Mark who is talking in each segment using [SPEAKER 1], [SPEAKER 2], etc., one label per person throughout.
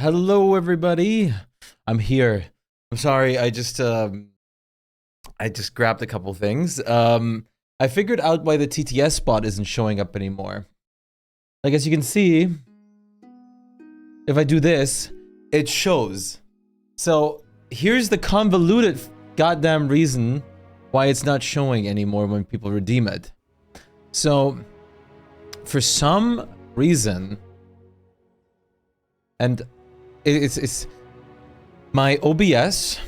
[SPEAKER 1] Hello, everybody. I'm here. I'm sorry. I just grabbed a couple things. I figured out why the TTS spot isn't showing up anymore. Like, as you can see, if I do this, it shows. So here's the convoluted goddamn reason why it's not showing anymore when people redeem it. So for some reason, and it's my OBS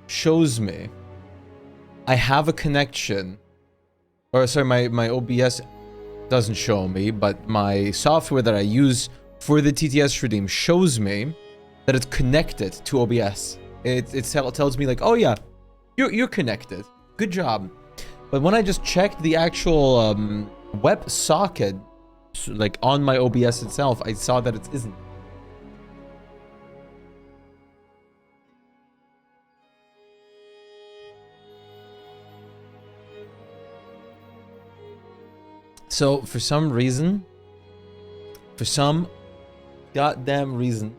[SPEAKER 1] shows me I have a connection, or sorry, my OBS doesn't show me, but my software that I use for the TTS redeem shows me that it's connected to OBS. It tells me like, oh yeah, you're connected, good job. But when I just checked the actual web socket, like on my OBS itself, I saw that it isn't. So for some reason, for some goddamn reason,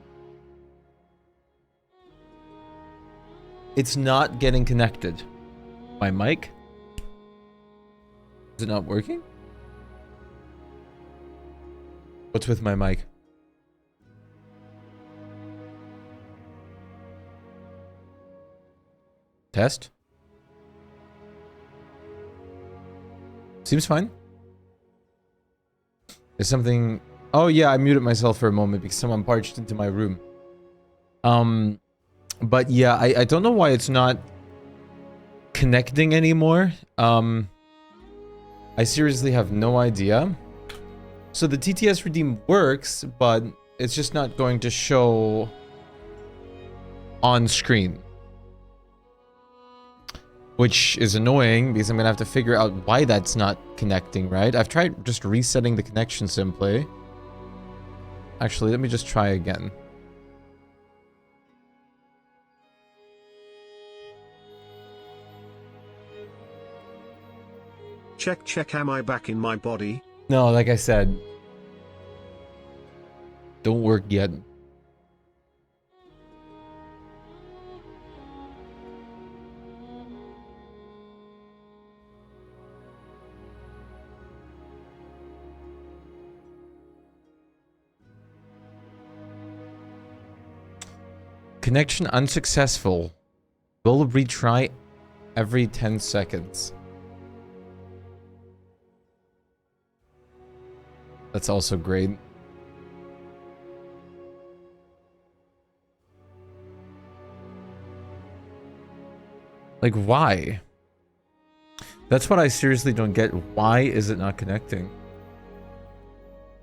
[SPEAKER 1] it's not getting connected. My mic? Is it not working? What's with my mic? Test? Seems fine. There's something... Oh yeah, I muted myself for a moment because someone barged into my room. But yeah, I don't know why it's not connecting anymore. I seriously have no idea. So the TTS redeem works, but it's just not going to show on screen. Which is annoying because I'm gonna have to figure out why that's not connecting, right? I've tried just resetting the connection simply. Actually, let me just try again.
[SPEAKER 2] Check, am I back in my body?
[SPEAKER 1] No, like I said, don't work yet. Connection unsuccessful. Will retry every 10 seconds. That's also great. Like, why? That's what I seriously don't get. Why is it not connecting?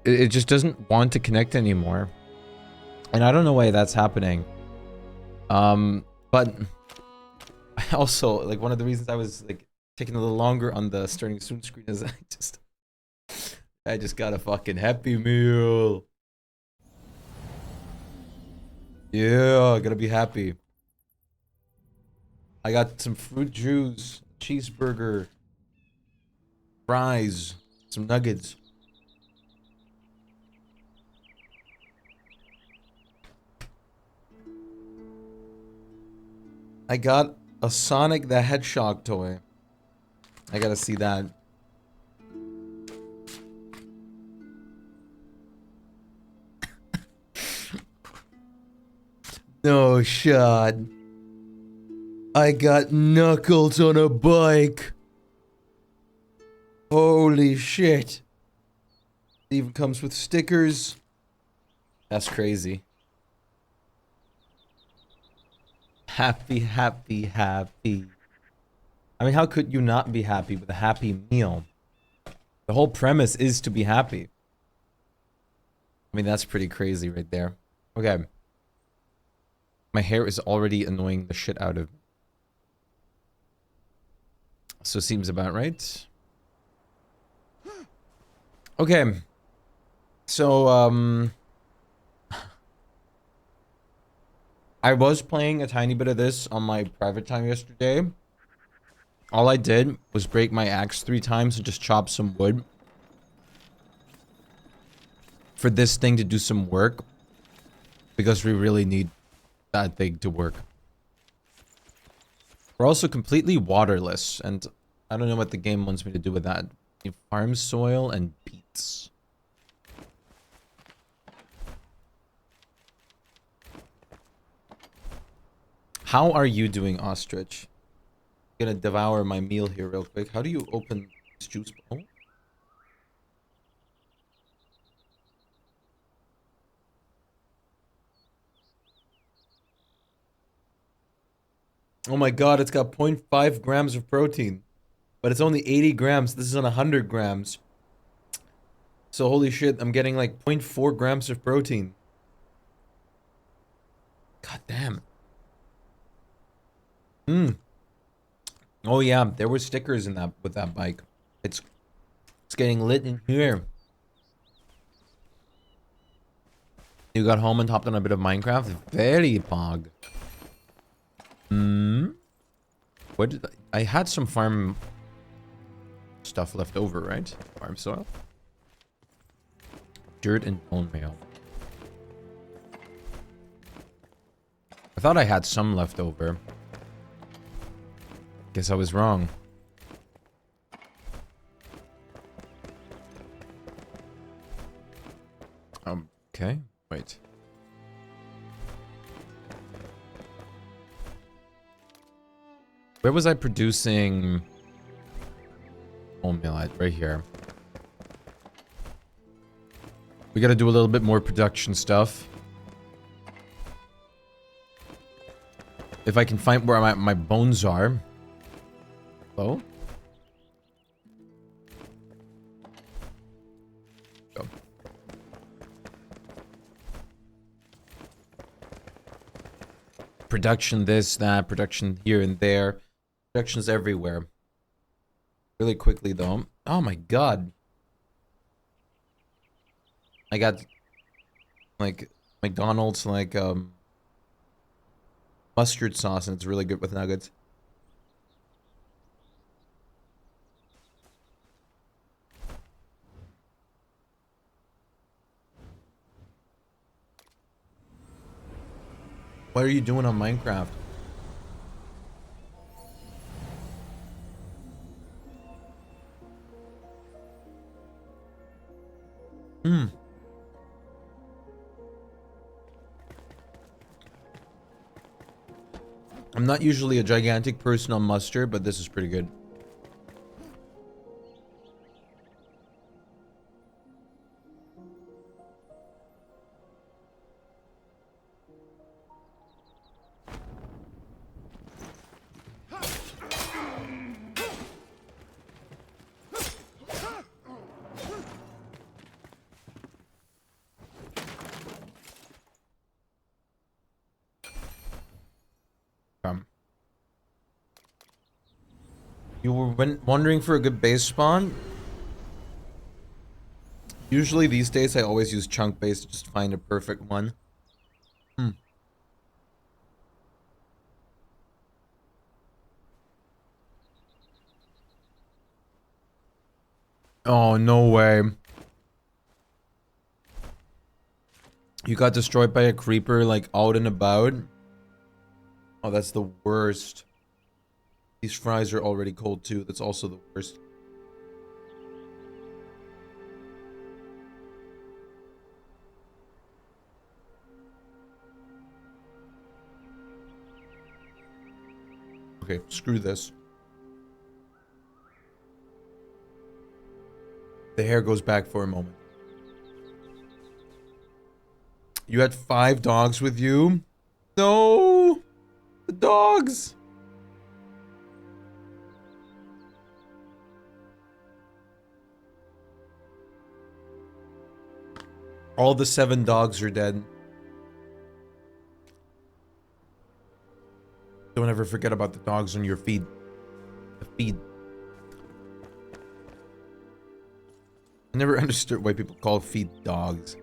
[SPEAKER 1] It just doesn't want to connect anymore. And I don't know why that's happening. But I also, like, one of the reasons I was, like, taking a little longer on the starting soon screen is I just got a fucking Happy Meal. Yeah, gotta be happy. I got some fruit juice, cheeseburger, fries, some nuggets. I got a Sonic the Hedgehog toy. I gotta see that. No shot. I got Knuckles on a bike. Holy shit. It even comes with stickers. That's crazy. Happy, happy, happy. I mean, how could you not be happy with a Happy Meal? The whole premise is to be happy. I mean, that's pretty crazy right there. Okay. My hair is already annoying the shit out of me. So seems about right. Okay. So, I was playing a tiny bit of this on my private time yesterday. All I did was break my axe 3 times and just chop some wood. for this thing to do some work. Because we really need that thing to work. We're also completely waterless, and I don't know what the game wants me to do with that. You farm soil and beets. How are you doing, Ostrich? I'm gonna devour my meal here real quick. How do you open this juice bowl? Oh my god, it's got 0.5 grams of protein. But it's only 80 grams. This is on 100 grams. So holy shit, I'm getting like 0.4 grams of protein. God damn. Oh yeah, there were stickers in that with that bike. It's getting lit in here. You got home and hopped on a bit of Minecraft? Very pog. What did I had some farm stuff left over, right? Farm soil. Dirt and bone meal. I thought I had some left over. Guess I was wrong. Okay. Wait. Where was I producing bone meal at? Right here. We gotta do a little bit more production stuff. If I can find where my bones are. Hello? Go. Production this, that, production here and there. Productions everywhere. Really quickly though. Oh my god. I got like McDonald's like mustard sauce and it's really good with nuggets. What are you doing on Minecraft? I'm not usually a gigantic person on mustard, but this is pretty good. You were wondering for a good base spawn? Usually these days I always use chunk base to just find a perfect one. Oh, no way. You got destroyed by a creeper like out and about? Oh, that's the worst. These fries are already cold too. That's also the worst. Okay, screw this. The hair goes back for a moment. You had 5 dogs with you? No! The dogs! All the 7 dogs are dead. Don't ever forget about the dogs on your feed. The feed. I never understood why people call feed dogs.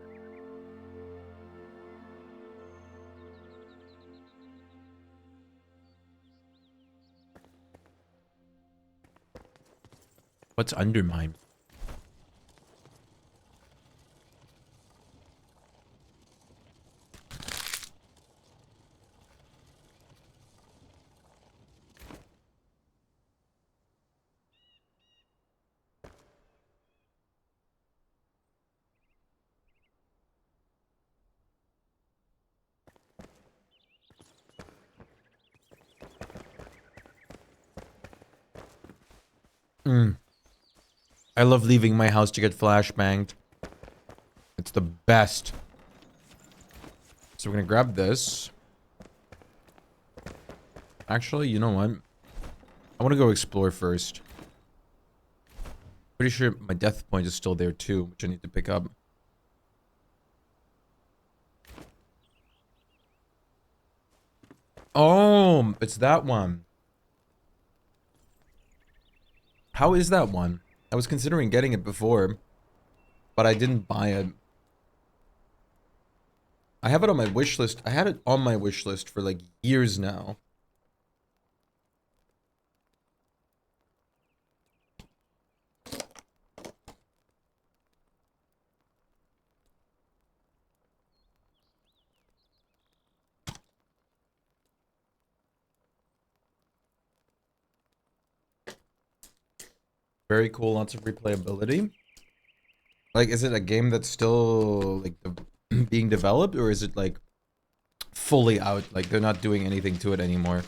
[SPEAKER 1] What's undermine? I love leaving my house to get flashbanged. It's the best. So we're gonna grab this. Actually, you know what? I want to go explore first. Pretty sure my death point is still there too, which I need to pick up. Oh, it's that one. How is that one? I was considering getting it before, but I didn't buy it. I have it on my wish list. I had it on my wish list for like years now. Very cool, lots of replayability. Like, is it a game that's still, like, being developed, or is it, like, fully out? Like, they're not doing anything to it anymore?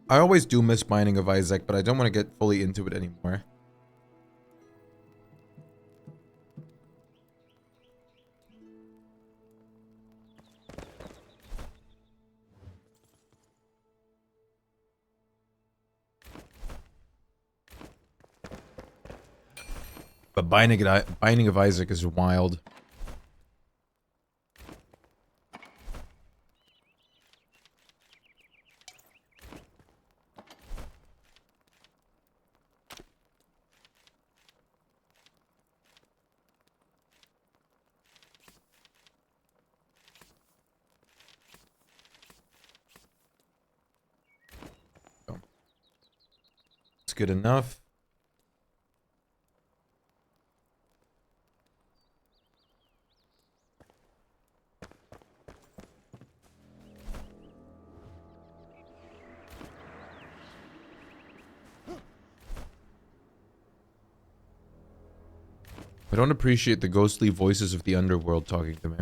[SPEAKER 1] I always do miss Binding of Isaac, but I don't want to get fully into it anymore. But Binding of Isaac is wild. It's good enough. I don't appreciate the ghostly voices of the underworld talking to me.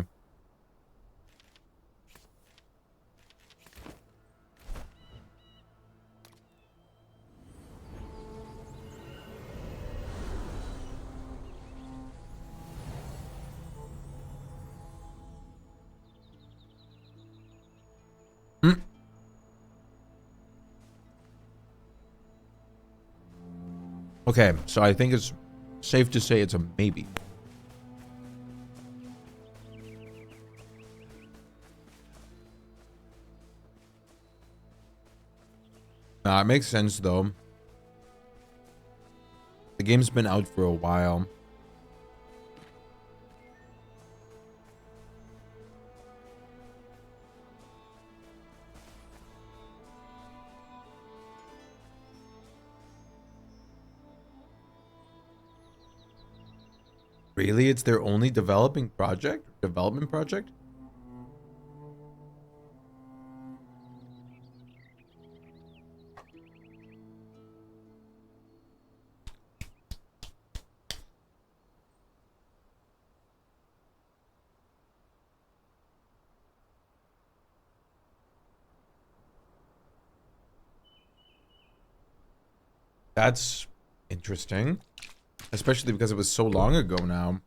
[SPEAKER 1] Okay, so I think it's safe to say it's a maybe. Nah, it makes sense though. The game's been out for a while. Really? It's their only development project? That's interesting. Especially because it was so long ago now.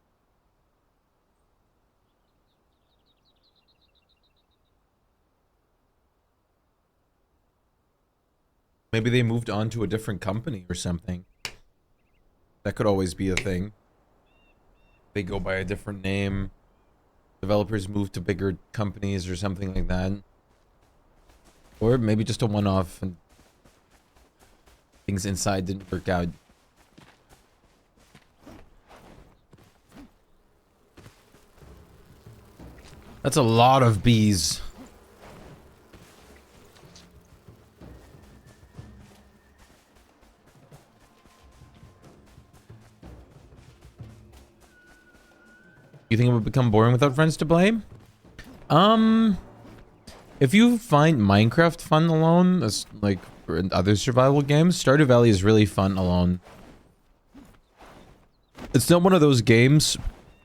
[SPEAKER 1] Maybe they moved on to a different company or something. That could always be a thing. They go by a different name. Developers move to bigger companies or something like that. Or maybe just a one-off and things inside didn't work out. That's a lot of bees. You think it would become boring without friends to play? Um, if you find Minecraft fun alone, as like in other survival games, Stardew Valley is really fun alone. It's not one of those games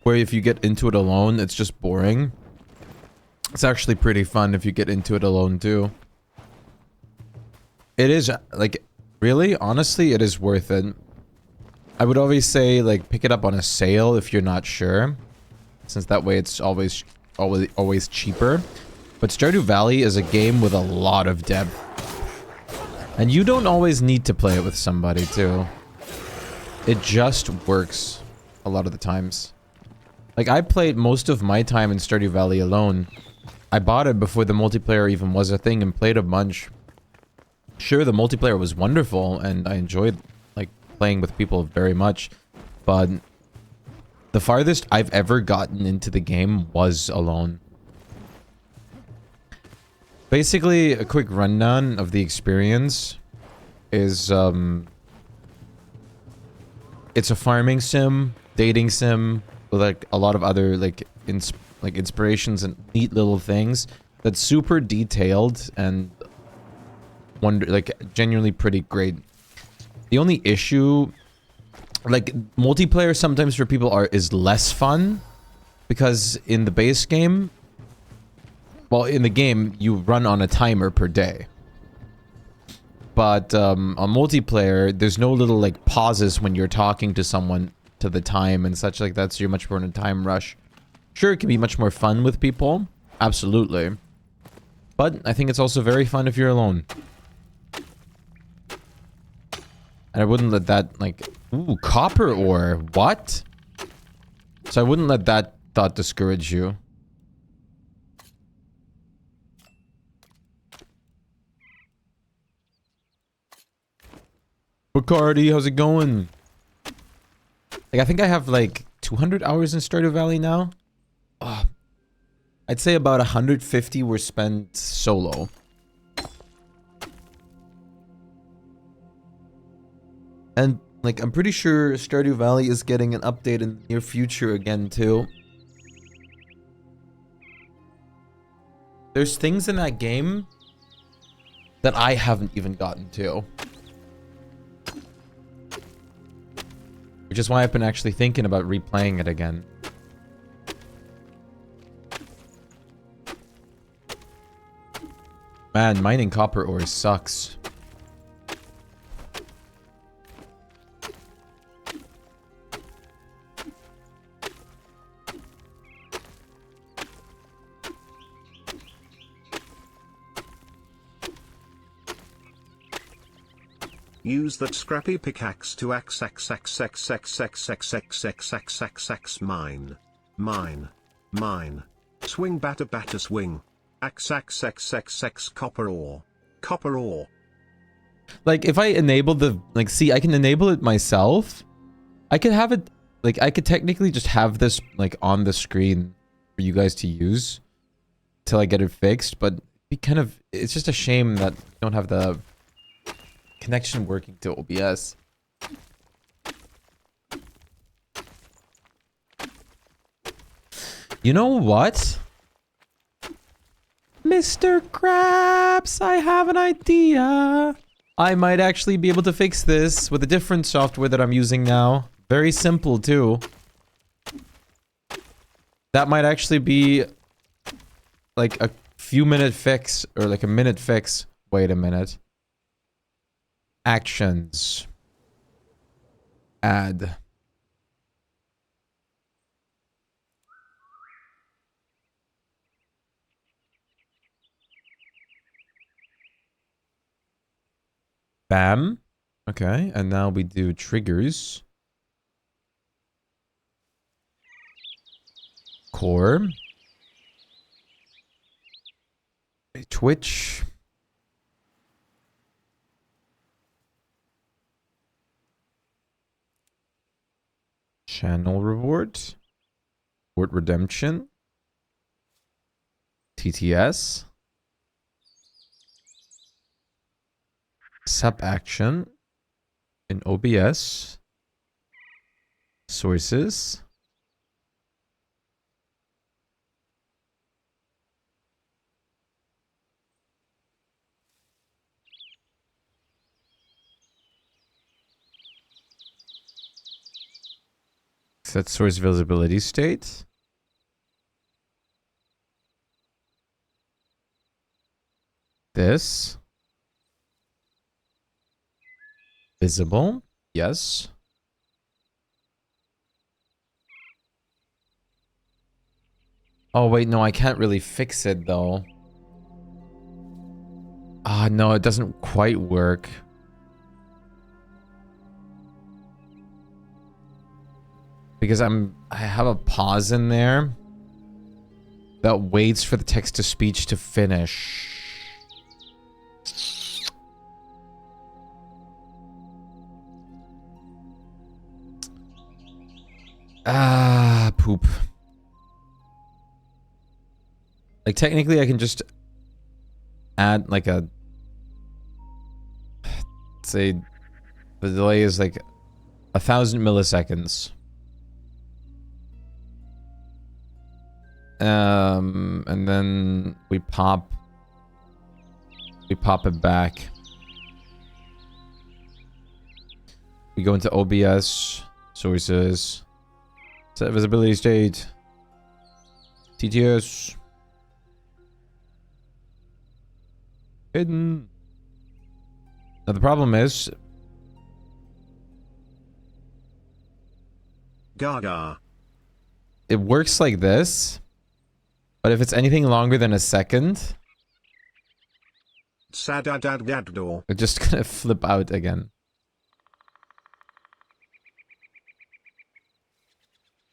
[SPEAKER 1] where if you get into it alone, it's just boring. It's actually pretty fun if you get into it alone too. It is, like, really, honestly, it is worth it. I would always say, like, pick it up on a sale if you're not sure, since that way it's always cheaper. But Stardew Valley is a game with a lot of depth. And you don't always need to play it with somebody, too. It just works a lot of the times. Like, I played most of my time in Stardew Valley alone. I bought it before the multiplayer even was a thing and played a bunch. Sure, the multiplayer was wonderful, and I enjoyed, like, playing with people very much. But the farthest I've ever gotten into the game was alone. Basically, a quick rundown of the experience is, it's a farming sim, dating sim, with, like, a lot of other, like, inspirations and neat little things. That's super detailed and genuinely pretty great. The only issue, like, multiplayer sometimes for people is less fun, because in the base game, well, in the game, you run on a timer per day. But on multiplayer, there's no little, like, pauses when you're talking to someone to the time and such like that, so you're much more in a time rush. Sure, it can be much more fun with people. Absolutely. But I think it's also very fun if you're alone. And I wouldn't let that, like... Ooh, copper ore. What? So I wouldn't let that thought discourage you. Bacardi, how's it going? Like, I think I have, like, 200 hours in Stardew Valley now. Oh, I'd say about 150 were spent solo. And, like, I'm pretty sure Stardew Valley is getting an update in the near future again, too. There's things in that game that I haven't even gotten to. Which is why I've been actually thinking about replaying it again. Man, mining copper ore sucks.
[SPEAKER 2] Use that scrappy pickaxe to mine. Mine. Swing batter swing. Copper ore. Copper ore.
[SPEAKER 1] Like, if I enable the... Like, see, I can enable it myself. I could have it... Like, I could technically just have this, like, on the screen for you guys to use till I get it fixed, but be kind of... It's just a shame that you don't have the connection working to OBS. You know what? Mr. Krabs, I have an idea. I might actually be able to fix this with a different software that I'm using now. Very simple, too. That might actually be like a few minute fix, or like a minute fix. Wait a minute. Actions. Add. Bam. Okay, and now we do triggers. Core. Twitch. Channel reward. Reward redemption. TTS. Sub action. In OBS. Sources. Set source visibility state. This. Visible. Yes. Oh, wait, no, I can't really fix it, though. Ah, no, it doesn't quite work. Because I have a pause in there that waits for the text-to-speech to finish. Ah, poop. Like, technically, I can just add, like, a... say, the delay is, like, 1,000 milliseconds. And then we pop it back. We go into OBS, sources, set visibility state, TTS, hidden. Now the problem is,
[SPEAKER 2] Gaga.
[SPEAKER 1] it works like this. But if it's anything longer than a second, it's just gonna flip out again.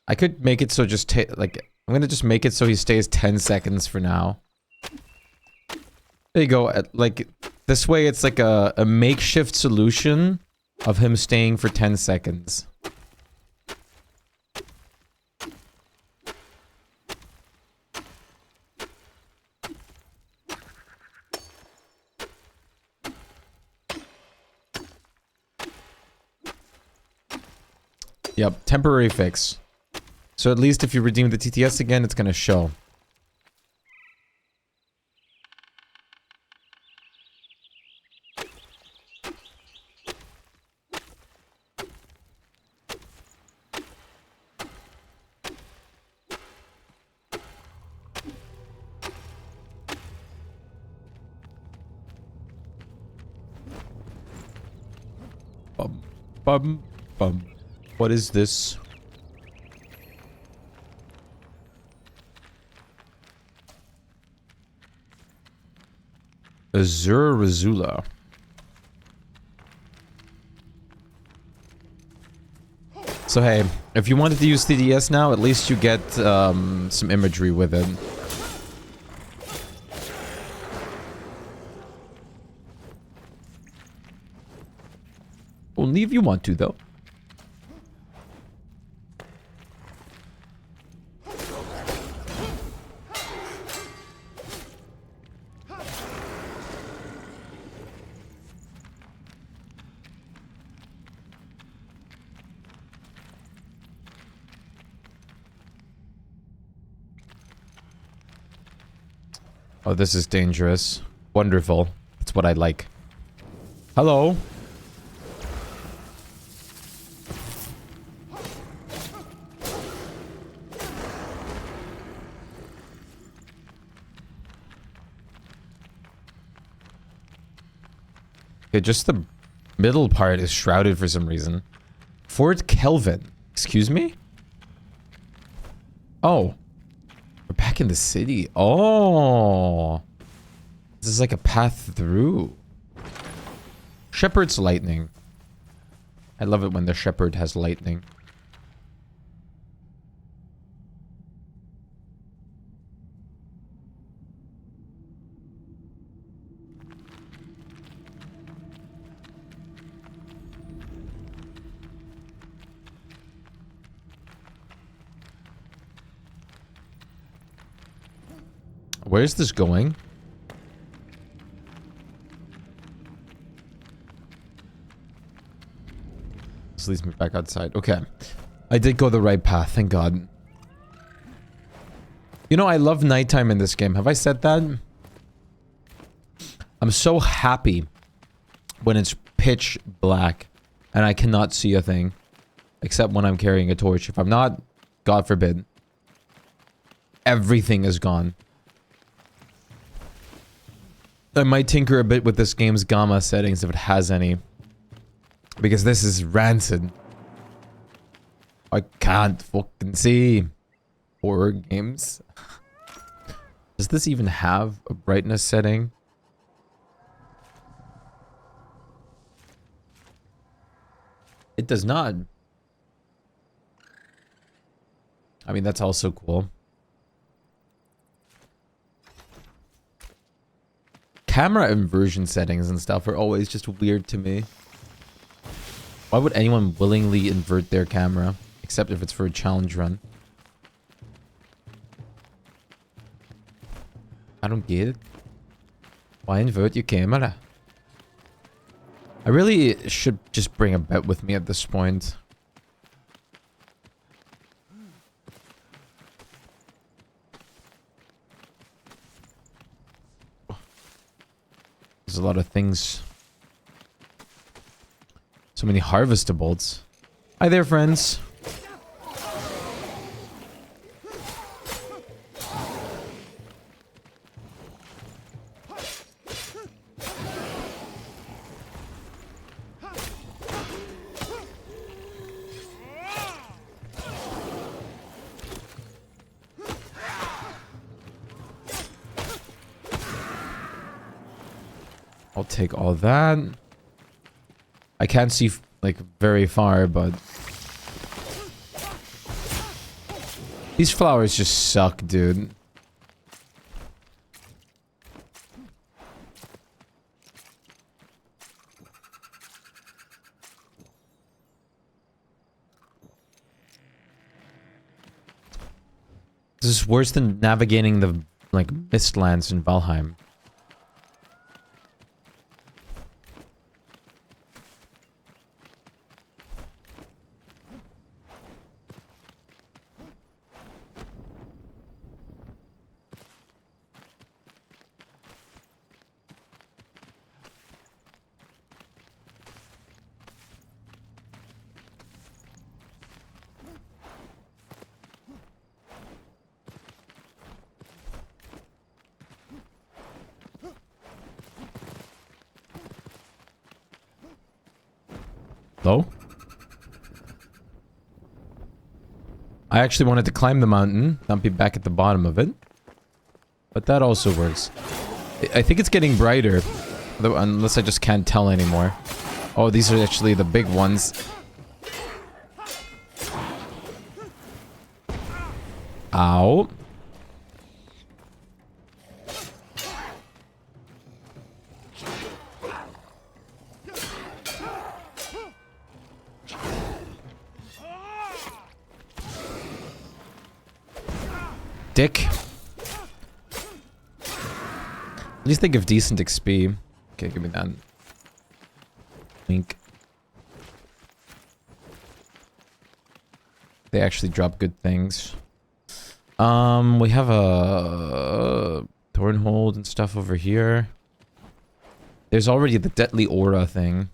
[SPEAKER 1] I could make it so just like, I'm gonna just make it so he stays 10 seconds for now. There you go. Like, this way it's like a makeshift solution of him staying for 10 seconds. Yep, temporary fix. So at least if you redeem the TTS again, it's gonna show. Bum, bum, bum. What is this? Azure Razula. So hey, if you wanted to use TDS now, at least you get some imagery with it. Only if you want to, though. Oh, this is dangerous. Wonderful. That's what I like. Hello. Okay, just the middle part is shrouded for some reason. Fort Kelvin. Excuse me? Oh. We're back in the city. Oh. This is like a path through. Shepherd's lightning. I love it when the shepherd has lightning. Where's this going? This leads me back outside. Okay. I did go the right path, thank God. You know, I love nighttime in this game. Have I said that? I'm so happy when it's pitch black and I cannot see a thing. Except when I'm carrying a torch. If I'm not, God forbid, everything is gone. I might tinker a bit with this game's gamma settings if it has any. Because this is rancid. I can't fucking see horror games. Does this even have a brightness setting? It does not. I mean, that's also cool. Camera inversion settings and stuff are always just weird to me. Why would anyone willingly invert their camera? Except if it's for a challenge run. I don't get it. Why invert your camera? I really should just bring a bed with me at this point. There's a lot of things. So many harvestables. Hi there, friends. I'll take all that. I can't see, like, very far, but... these flowers just suck, dude. This is worse than navigating the, like, Mistlands in Valheim. Hello? I actually wanted to climb the mountain, not be back at the bottom of it. But that also works. I think it's getting brighter. Though, unless I just can't tell anymore. Oh, these are actually the big ones. Ow. Dick. At least they give decent XP. Okay, give me that. Wink. They actually drop good things. We have a Thornhold and stuff over here. There's already the Deadly Aura thing.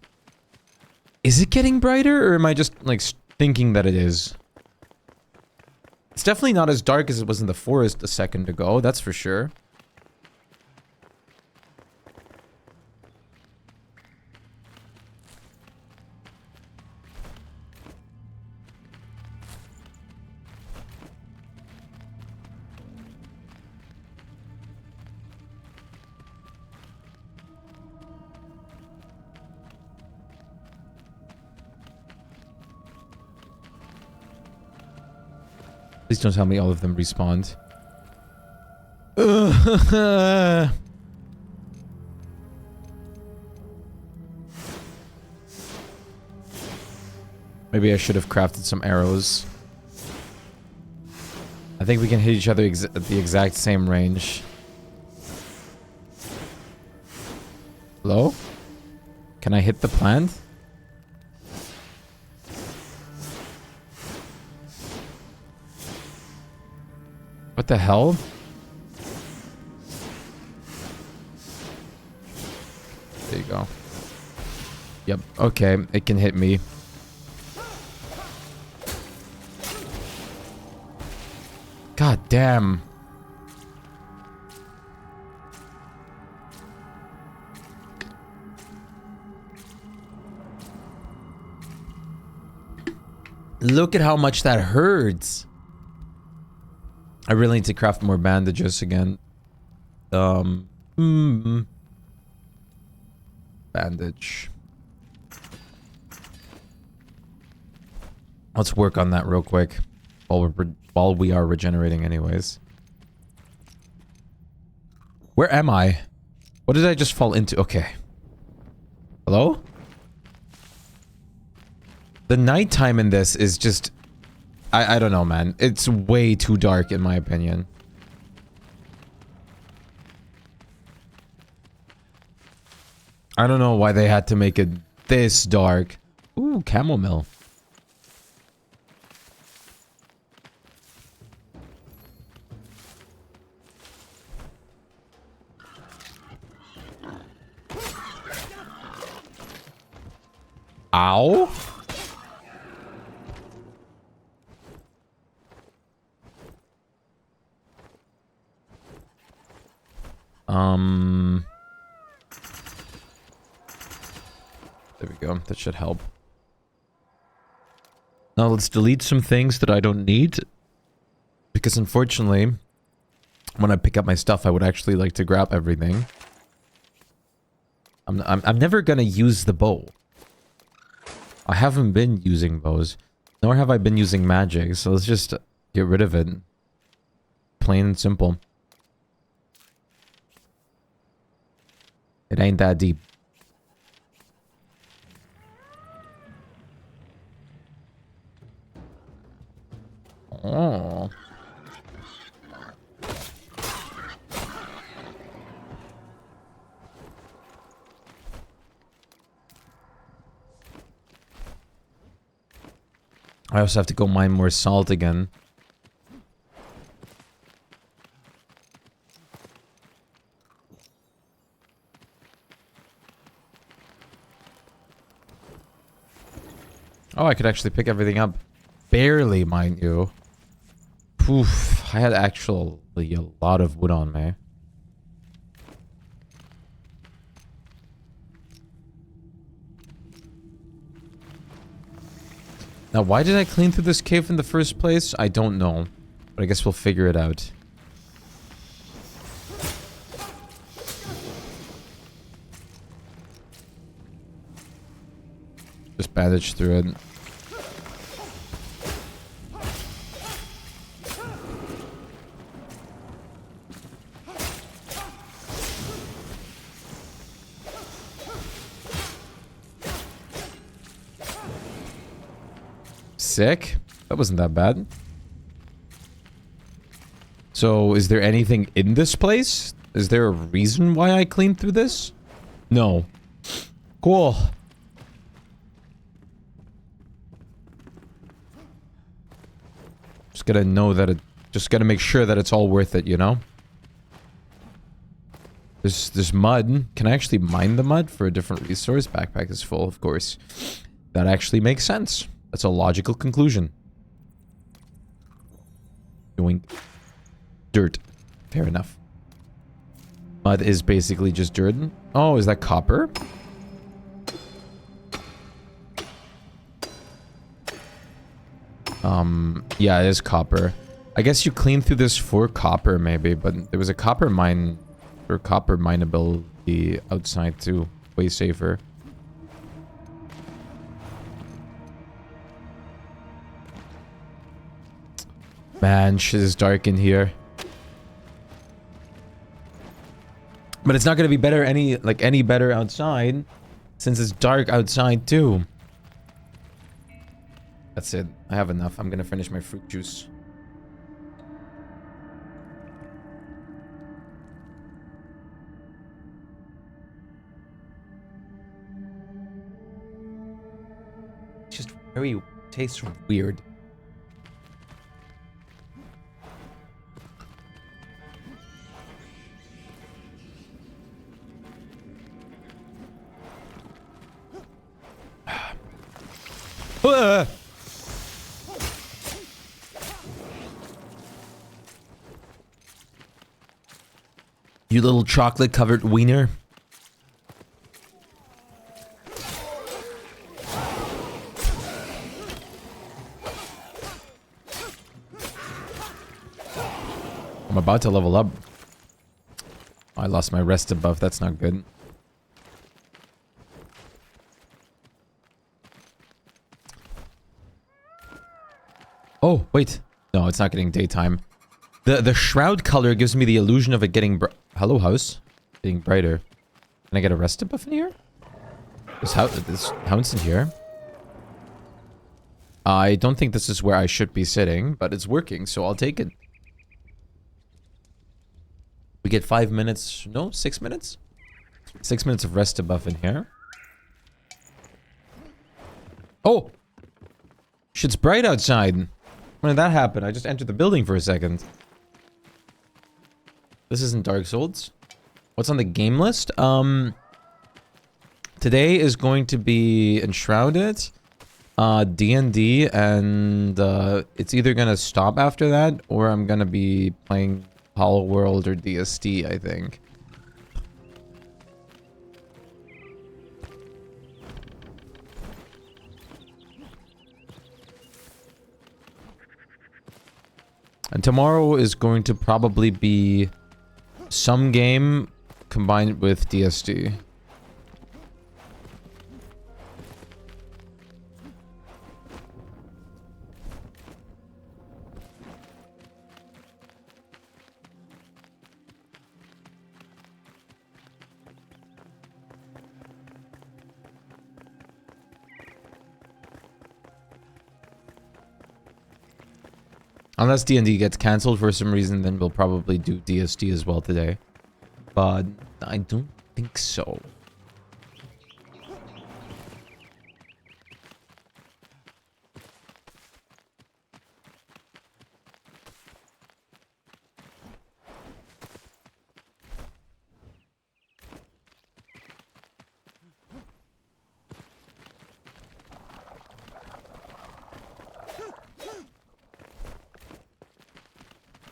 [SPEAKER 1] Is it getting brighter, or am I just, like, thinking that it is? It's definitely not as dark as it was in the forest a second ago, that's for sure. Please don't tell me all of them respawned. Maybe I should have crafted some arrows. I think we can hit each other at the exact same range. Hello? Can I hit the plant? What the hell? There you go. Yep, okay, it can hit me. God damn. Look at how much that hurts. I really need to craft more bandages again. Bandage. Let's work on that real quick while we are regenerating anyways. Where am I? What did I just fall into? Okay. Hello? The nighttime in this is just... I don't know, man. It's way too dark in my opinion. I don't know why they had to make it this dark. Ooh, chamomile. Ow. There we go. That should help. Now let's delete some things that I don't need. Because unfortunately, when I pick up my stuff, I would actually like to grab everything. I'm never gonna use the bow. I haven't been using bows. Nor have I been using magic. So let's just get rid of it. Plain and simple. It ain't that deep. Oh. I also have to go mine more salt again. Oh, I could actually pick everything up. Barely, mind you. Poof. I had actually a lot of wood on me. Now, why did I clean through this cave in the first place? I don't know. But I guess we'll figure it out. Just bandage through it. Sick. That wasn't that bad. So, is there anything in this place? Is there a reason why I cleaned through this? No. Cool. Just gotta know that it... Just gotta make sure that it's all worth it, you know? There's mud. Can I actually mine the mud for a different resource? Backpack is full, of course. That actually makes sense. That's a logical conclusion. Doing dirt. Fair enough. Mud is basically just dirt. Oh, is that copper? Yeah, it is copper. I guess you clean through this for copper, maybe, but there was a copper mine or copper mineability outside too. Way safer. Man, shit is dark in here. But it's not gonna be better any better outside, since it's dark outside too. That's it. I have enough. I'm gonna finish my fruit juice. Just very tastes weird. You little chocolate covered wiener. I'm about to level up. I lost my rest buff. That's not good. Oh, wait. No, it's not getting daytime. The shroud color gives me the illusion of it getting hello, house. Getting brighter. Can I get a rest buff in here? This house in here. I don't think this is where I should be sitting, but it's working, so I'll take it. We get 5 minutes, no, 6 minutes? 6 minutes of rest buff in here. Oh! Shit's bright outside. When did that happen? I just entered the building for a second. This isn't Dark Souls. What's on the game list? Today is going to be Enshrouded, D&D, and it's either gonna stop after that, or I'm gonna be playing Hollow World or DST, I think. And tomorrow is going to probably be some game combined with DST. Unless D&D gets cancelled for some reason, then we'll probably do DST as well today. But I don't think so.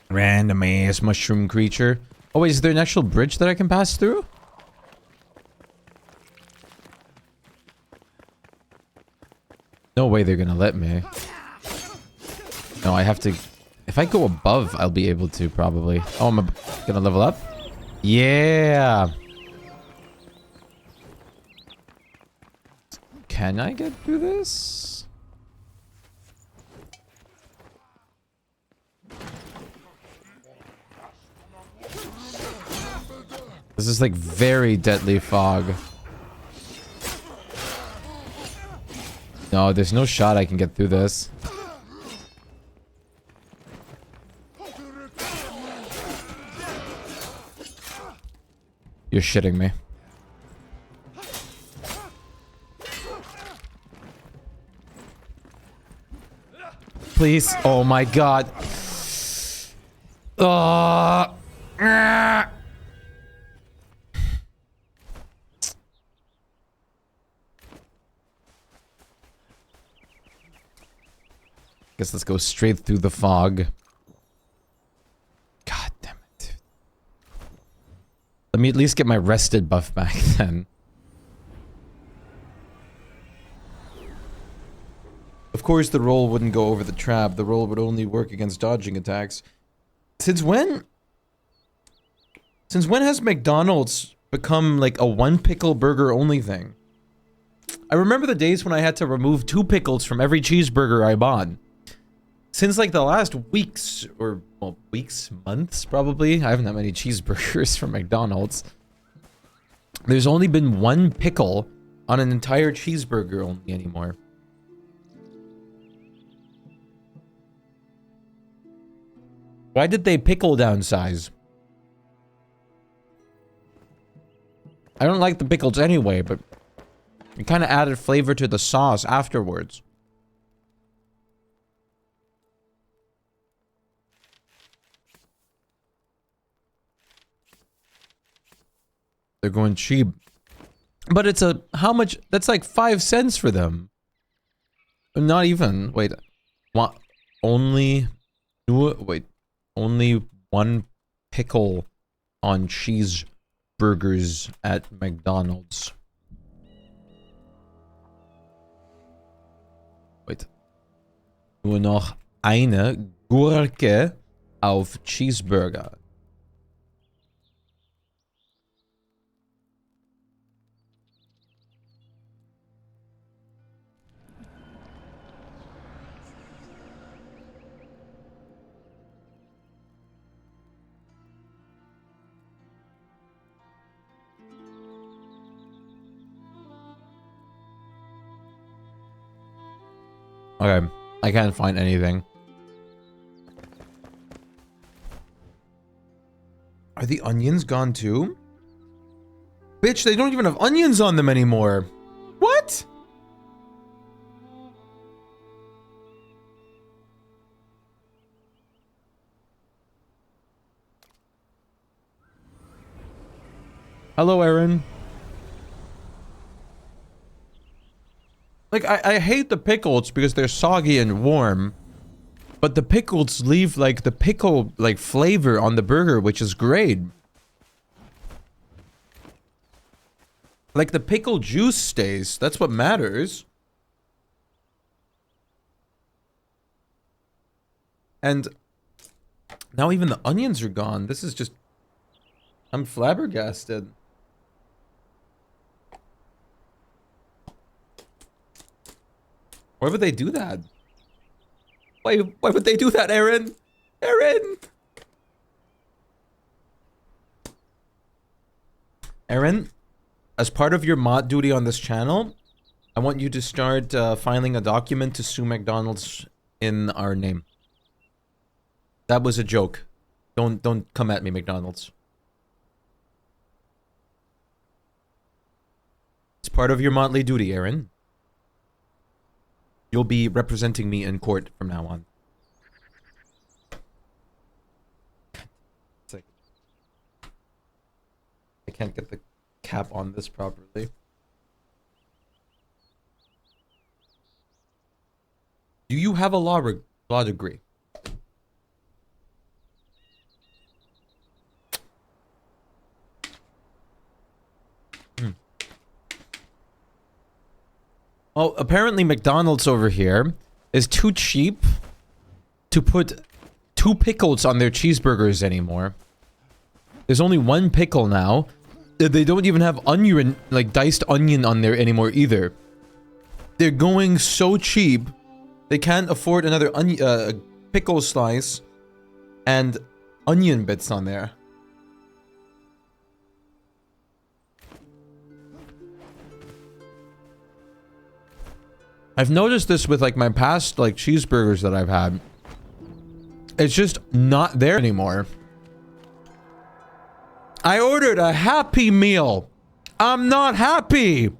[SPEAKER 1] Random ass mushroom creature. Oh wait, is there an actual bridge that I can pass through? No way they're gonna let me. No, I have to... If I go above, I'll be able to, probably. Oh, I'm gonna level up? Yeah! Can I get through this? This is like very deadly fog. No, there's no shot I can get through this. You're shitting me. Please. Oh my god. Guess let's go straight through the fog. God damn it. Let me at least get my rested buff back then. Of course the roll wouldn't go over the trap. The roll would only work against dodging attacks. Since when? Since when has McDonald's become like a one pickle burger only thing? I remember the days when I had to remove 2 pickles from every cheeseburger I bought. Since like the last weeks, or well, weeks, months probably, I haven't had many cheeseburgers from McDonald's. There's only been 1 pickle on an entire cheeseburger only anymore. Why did they pickle downsize? I don't like the pickles anyway, but it kind of added flavor to the sauce afterwards. They're going cheap. But it's a... How much? That's like 5 cents for them. Not even. Wait. What? Only... Wait. Only 1 pickle on cheeseburgers at McDonald's. Wait. Nur noch eine Gurke auf Cheeseburger. Okay, I can't find anything. Are the onions gone too? Bitch, they don't even have onions on them anymore. What? Hello, Aaron. Like, I hate the pickles because they're soggy and warm. But the pickles leave, like, the pickle, like, flavor on the burger, which is great. Like, the pickle juice stays. That's what matters. And now even the onions are gone. This is just... I'm flabbergasted. Why would they do that? Why would they do that, Aaron? Aaron! Aaron, as part of your mod duty on this channel, I want you to start filing a document to sue McDonald's in our name. That was a joke. Don't come at me, McDonald's. It's part of your motley duty, Aaron. You'll be representing me in court from now on. It's like, I can't get the cap on this properly. Do you have a law degree? Well, apparently McDonald's over here is too cheap to put 2 pickles on their cheeseburgers anymore. There's only 1 pickle now. They don't even have onion, like diced onion on there anymore either. They're going so cheap, they can't afford another pickle slice and onion bits on there. I've noticed this with like my past like cheeseburgers that I've had. It's just not there anymore. I ordered a Happy Meal. I'm not happy.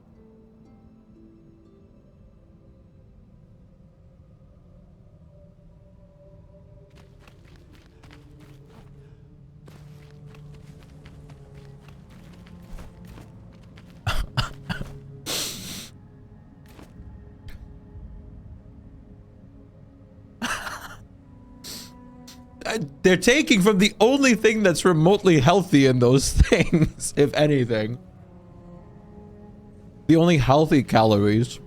[SPEAKER 1] They're taking from the only thing that's remotely healthy in those things, if anything. The only healthy calories.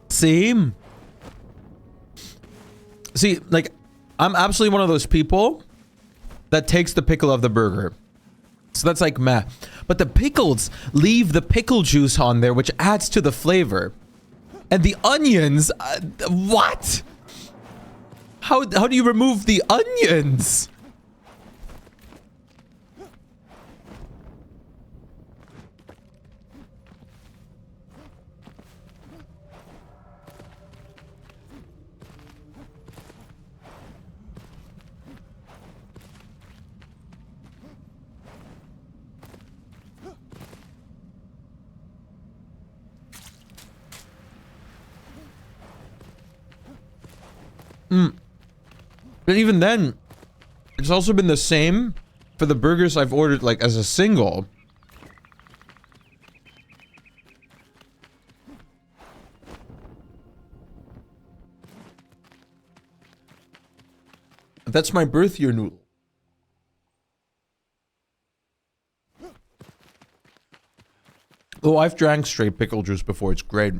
[SPEAKER 1] See, like, I'm absolutely one of those people that takes the pickle of the burger. So that's like meh. But the pickles leave the pickle juice on there, which adds to the flavor. And the onions, what? How do you remove the onions? But even then, it's also been the same for the burgers I've ordered like as a single. That's my birth year noodle. Oh, I've drank straight pickle juice before. It's great.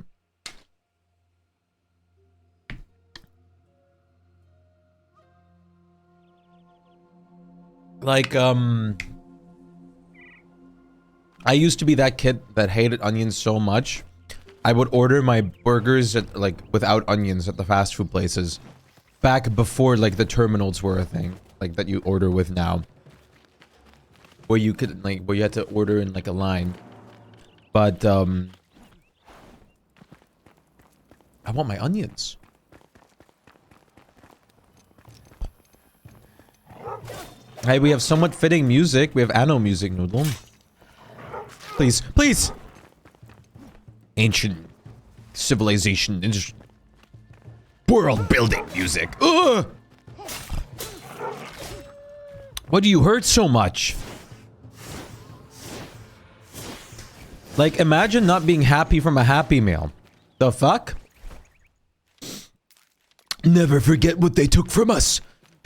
[SPEAKER 1] Like, I used to be that kid that hated onions so much. I would order my burgers at, like, without onions at the fast food places. Back before, like, the terminals were a thing. Like, that you order with now. Where you could, like, where you had to order in, like, a line. But, I want my onions. Hey, we have somewhat fitting music. We have Anno music, Noodle. Please, please! Ancient civilization, world building music. Ugh! Why do you hurt so much? Like, imagine not being happy from a Happy Meal. The fuck? Never forget what they took from us.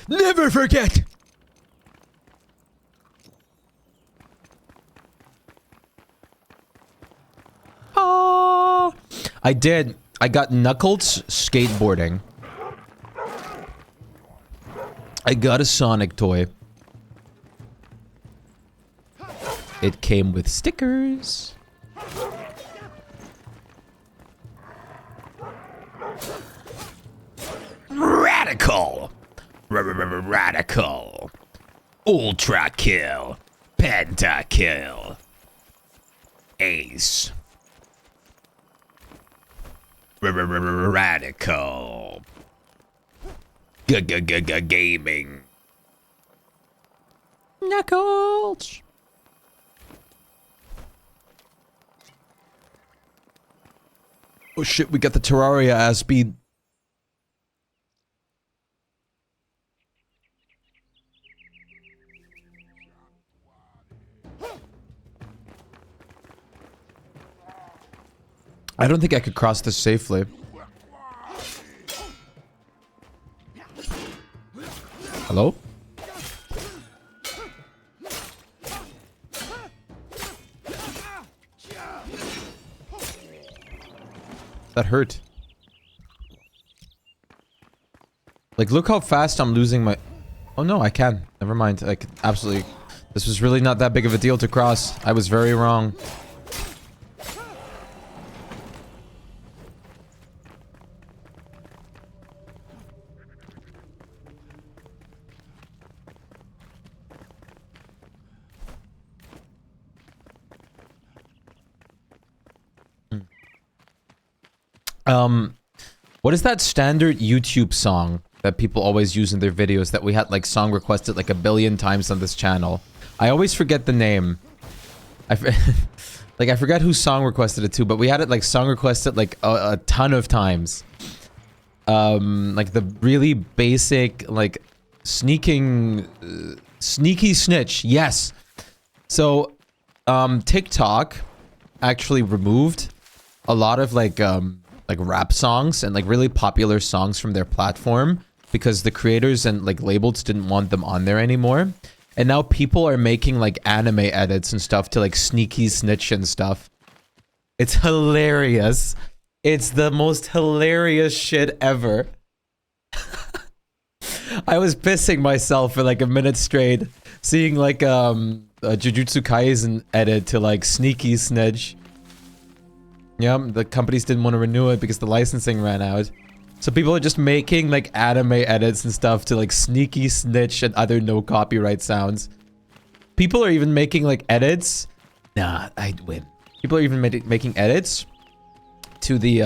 [SPEAKER 1] Never forget! Ah! I did. I got Knuckles skateboarding. I got a Sonic toy. It came with stickers. Radical! Radical! Ultra kill! Pentakill! Ace! Radical! Gaming! Knuckles! Oh shit, we got the Terraria ass speed. I don't think I could cross this safely. Hello? That hurt. Like, look how fast I'm losing my... Oh no, I can. Never mind. I could absolutely... This was really not that big of a deal to cross. I was very wrong. What is that standard YouTube song that people always use in their videos that we had like song requested like 1 billion times on this channel? I always forget the name. I forget who song requested it too, but we had it like song requested like a ton of times. Like the really basic like sneaky snitch. Yes. So TikTok actually removed a lot of like rap songs and like really popular songs from their platform because the creators and like labels didn't want them on there anymore. And now people are making like anime edits and stuff to like sneaky snitch and stuff. It's hilarious. It's the most hilarious shit ever. I was pissing myself for like a minute straight seeing like a Jujutsu Kaisen edit to like sneaky snitch. Yeah, the companies didn't want to renew it because the licensing ran out. So people are just making like anime edits and stuff to like sneaky snitch and other no copyright sounds. People are even making like edits. Nah, I'd win. People are even making edits to the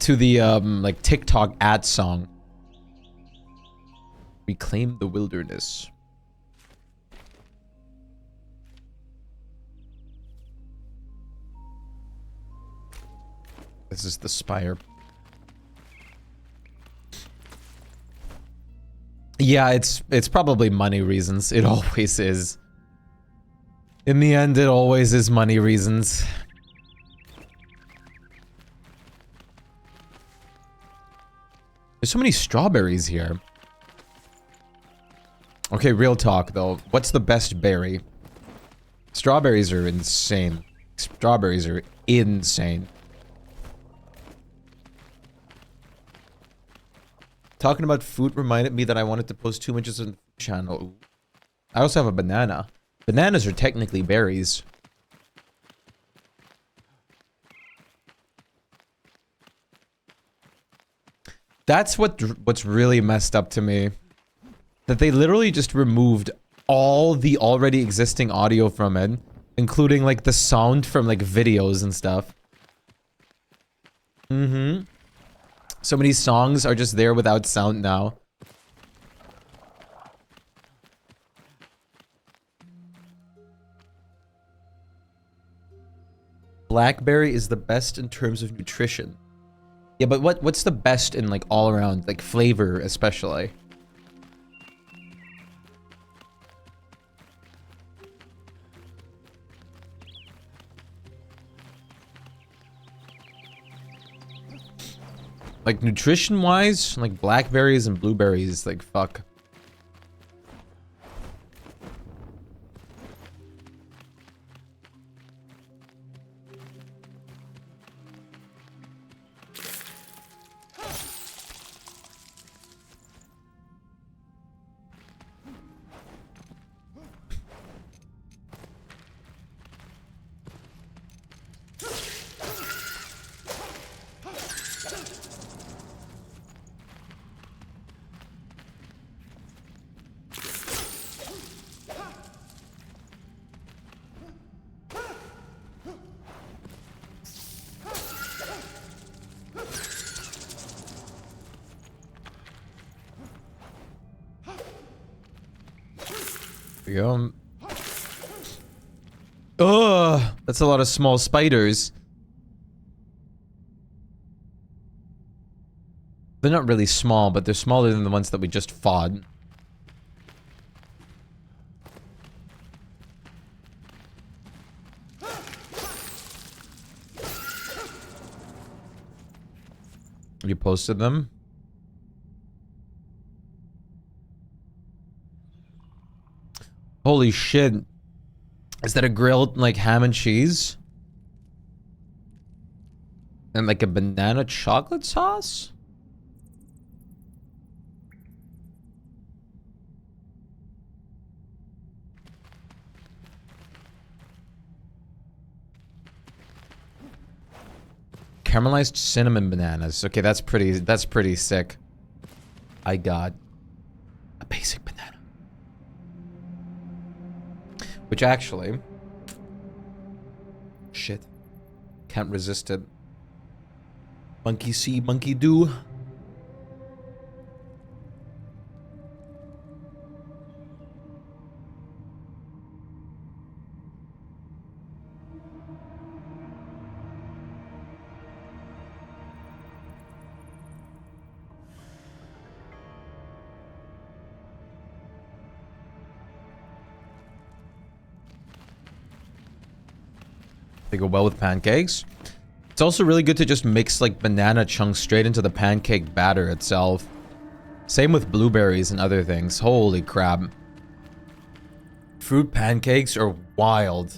[SPEAKER 1] like TikTok ad song. Reclaim the wilderness. This is the spire. Yeah, it's probably money reasons. It always is. In the end, it always is money reasons. There's so many strawberries here. Okay, real talk though. What's the best berry? Strawberries are insane. Strawberries are insane. Talking about food reminded me that I wanted to post 2 images on the channel. I also have a banana. Bananas are technically berries. That's what's really messed up to me. That they literally just removed all the already existing audio from it, including like the sound from like videos and stuff. Mm-hmm. So many songs are just there without sound now. Blackberry is the best in terms of nutrition. Yeah, but what's the best in like all around, like flavor especially? Like nutrition wise, like blackberries and blueberries, like fuck. There we go. Ugh, that's a lot of small spiders. They're not really small, but they're smaller than the ones that we just fought. You posted them? Holy shit. Is that a grilled, like, ham and cheese? And, like, a banana chocolate sauce? Caramelized cinnamon bananas. Okay, that's pretty sick. I got a basic banana. Which actually... Shit. Can't resist it. Monkey see, monkey do. They go well with pancakes. It's also really good to just mix like banana chunks straight into the pancake batter itself. Same with blueberries and other things. Holy crap. Fruit pancakes are wild.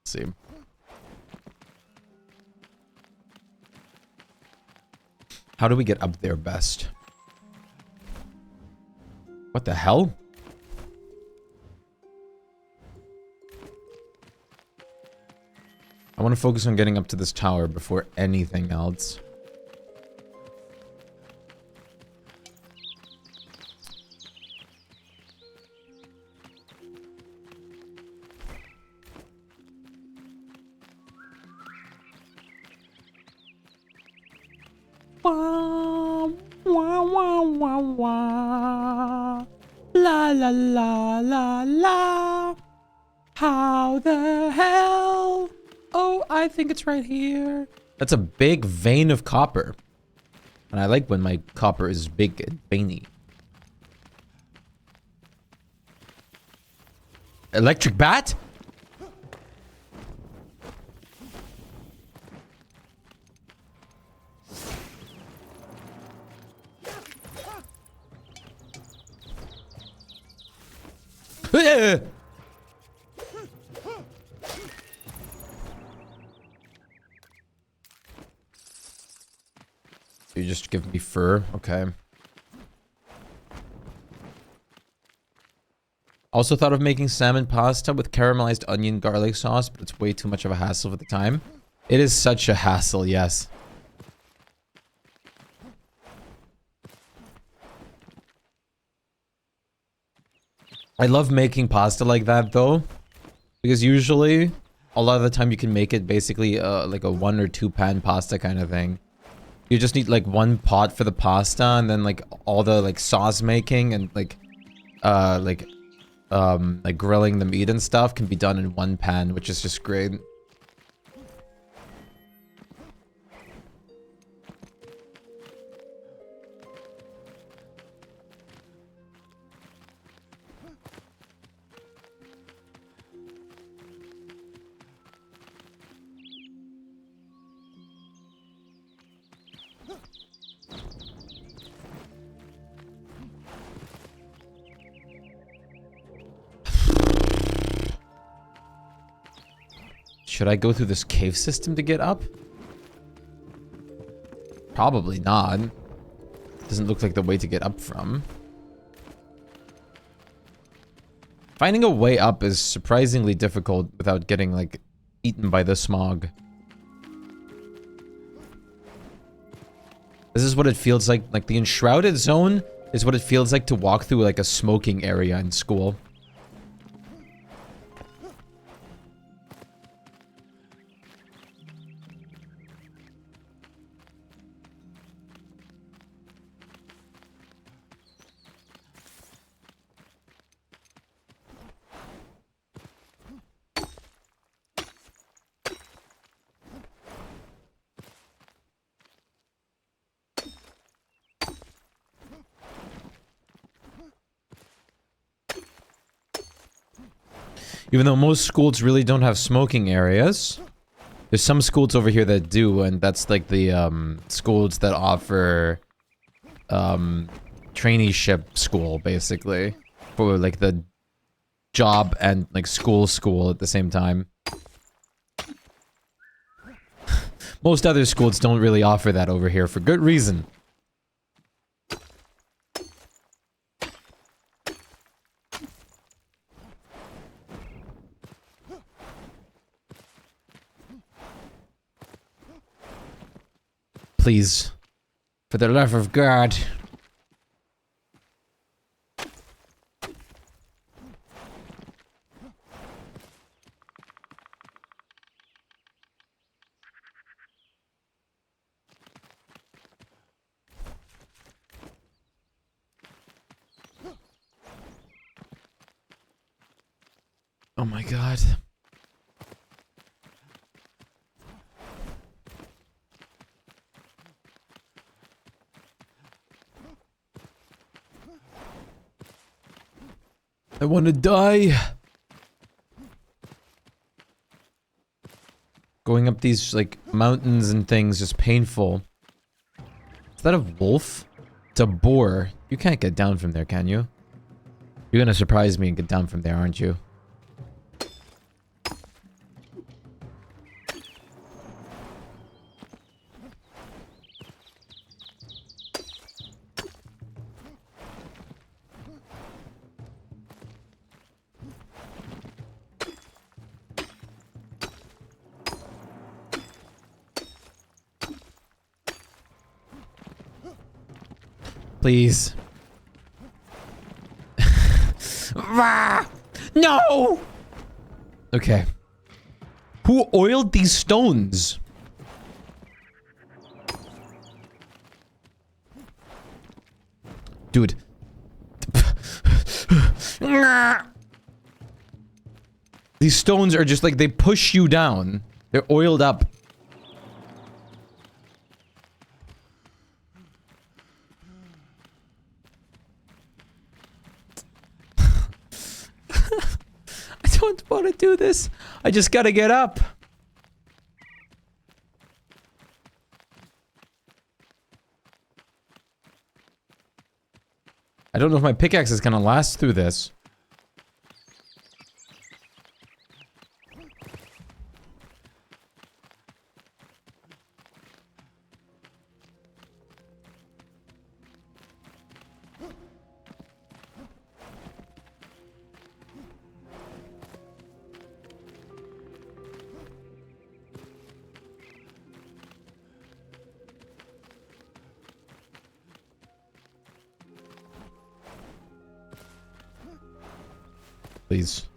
[SPEAKER 1] See. How do we get up there best? What the hell? I want to focus on getting up to this tower before anything else. Wah, wah, wah, wah, wah. La la la la la. How the hell Oh, I think it's right here. That's a big vein of copper. And I like when my copper is big and veiny. Electric bat? You just give me fur? Okay. Also thought of making salmon pasta with caramelized onion garlic sauce, but it's way too much of a hassle for the time. It is such a hassle, yes. I love making pasta like that though, because usually a lot of the time you can make it basically like a 1 or 2 pan pasta kind of thing. You just need like 1 pot for the pasta, and then like all the like sauce making and like grilling the meat and stuff can be done in 1 pan, which is just great. Should I go through this cave system to get up? Probably not. Doesn't look like the way to get up from. Finding a way up is surprisingly difficult without getting, like, eaten by the smog. This is what it feels like. Like, the Enshrouded zone is what it feels like to walk through, like, a smoking area in school. Even though most schools really don't have smoking areas, there's some schools over here that do, and that's like the schools that offer traineeship school, basically, for like the job and like school at the same time. Most other schools don't really offer that over here for good reason. Please, for the love of God. Oh my God. I want to die. Going up these, like, mountains and things is painful. Is that a wolf? It's a boar. You can't get down from there, can you? You're gonna surprise me and get down from there, aren't you? Please. No! Okay. Who oiled these stones? Dude. These stones are just like, they push you down. They're oiled up. I don't want to do this. I just gotta get up. I don't know if my pickaxe is gonna last through this. Please.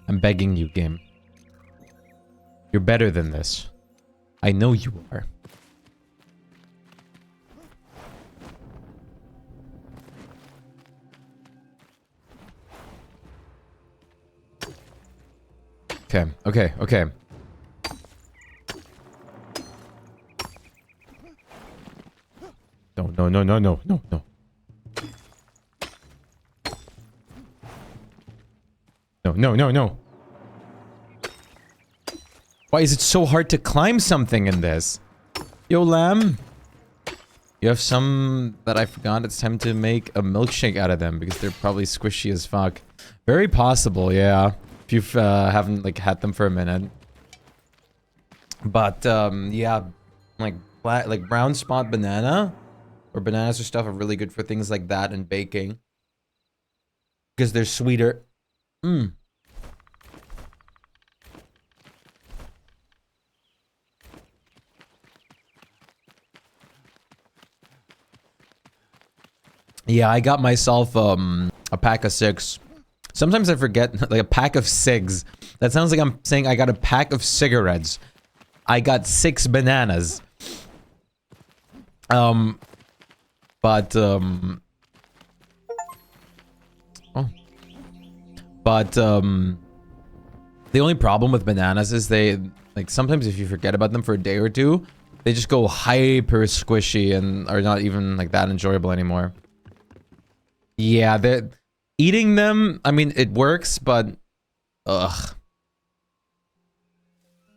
[SPEAKER 1] I'm begging you, game. You're better than this. I know you are. Okay, okay, okay. No, no, no, no, no, no, no. No, no, no, no. Why is it so hard to climb something in this? Yo, lamb. You have some that I forgot. It's time to make a milkshake out of them because they're probably squishy as fuck. Very possible, yeah. If you haven't like had them for a minute. But yeah, like brown spot banana or bananas or stuff are really good for things like that and baking because they're sweeter. Mmm. Yeah, I got myself a pack of 6. Sometimes I forget, like a pack of cigs. That sounds like I'm saying I got a pack of cigarettes. I got 6 bananas. Oh. But the only problem with bananas is they, like, sometimes if you forget about them for a day or two, they just go hyper squishy and are not even, like, that enjoyable anymore. Yeah, they're... Eating them, I mean, it works, but... Ugh.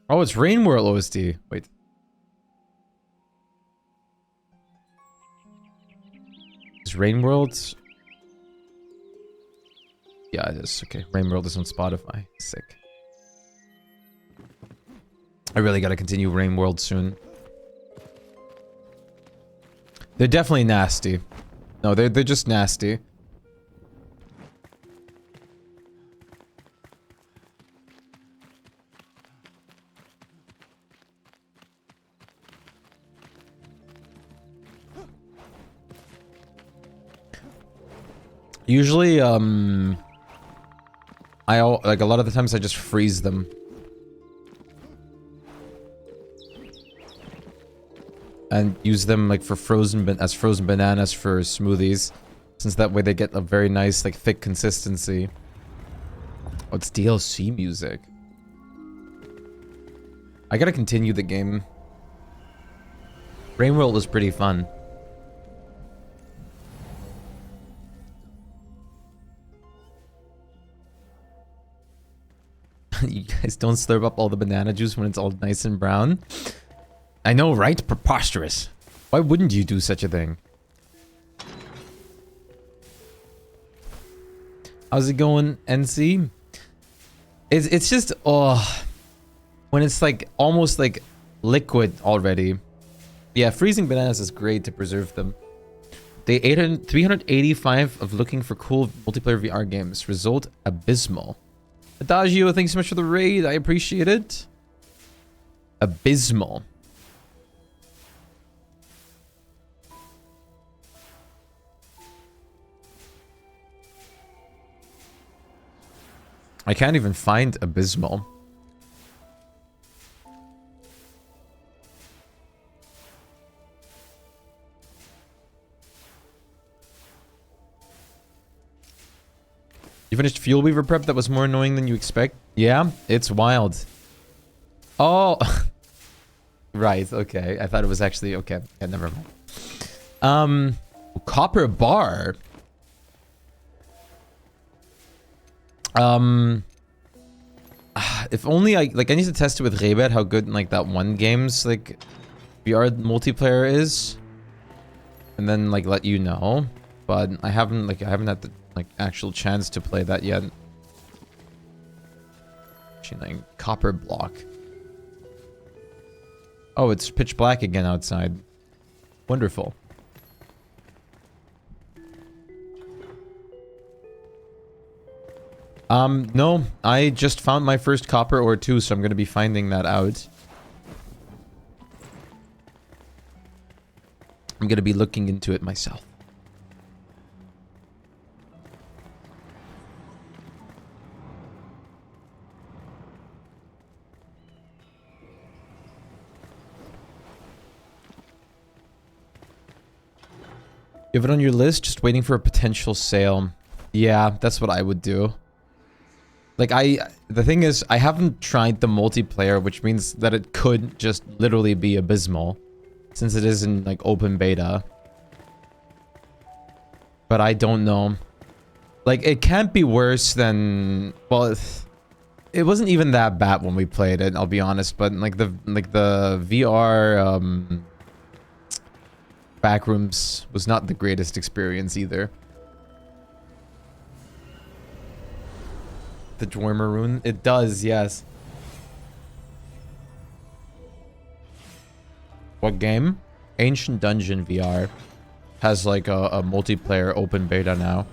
[SPEAKER 1] Oh, it's Rain World OST. Wait. Is Rain World... Yeah, it is. Okay, Rain World is on Spotify. Sick. I really gotta continue Rain World soon. They're definitely nasty. No, they're just nasty. Usually, like a lot of the times I just freeze them. And use them like for frozen bananas for smoothies. Since that way they get a very nice like thick consistency. Oh, it's DLC music. I gotta continue the game. Rain World was pretty fun. You guys don't slurp up all the banana juice when it's all nice and brown. I know, right? Preposterous. Why wouldn't you do such a thing? How's it going, NC? It's just, oh, when it's like almost like liquid already. Yeah, freezing bananas is great to preserve them. Day 385 of looking for cool multiplayer VR games. Result abysmal. Adagio, thanks so much for the raid. I appreciate it. Abysmal. I can't even find abysmal. You finished Fuel Weaver prep that was more annoying than you expect? Yeah, it's wild. Oh, right, okay. I thought it was actually okay. Yeah, never mind. Copper bar. If only I need to test it with Rebet how good like that one game's like VR multiplayer is, and then like let you know. But I haven't had the like actual chance to play that yet. Like, copper block. Oh, it's pitch black again outside. Wonderful. No, I just found my first copper ore too, so I'm gonna be finding that out. I'm gonna be looking into it myself. You have it on your list, just waiting for a potential sale. Yeah, that's what I would do. Like, the thing is, I haven't tried the multiplayer, which means that it could just literally be abysmal, since it is in, like, open beta. But I don't know. Like, it can't be worse than, well, it wasn't even that bad when we played it, I'll be honest, but, like, the VR, backrooms was not the greatest experience either. The Dwarmer rune? It does, yes. What game? Ancient Dungeon VR. Has like a multiplayer open beta now.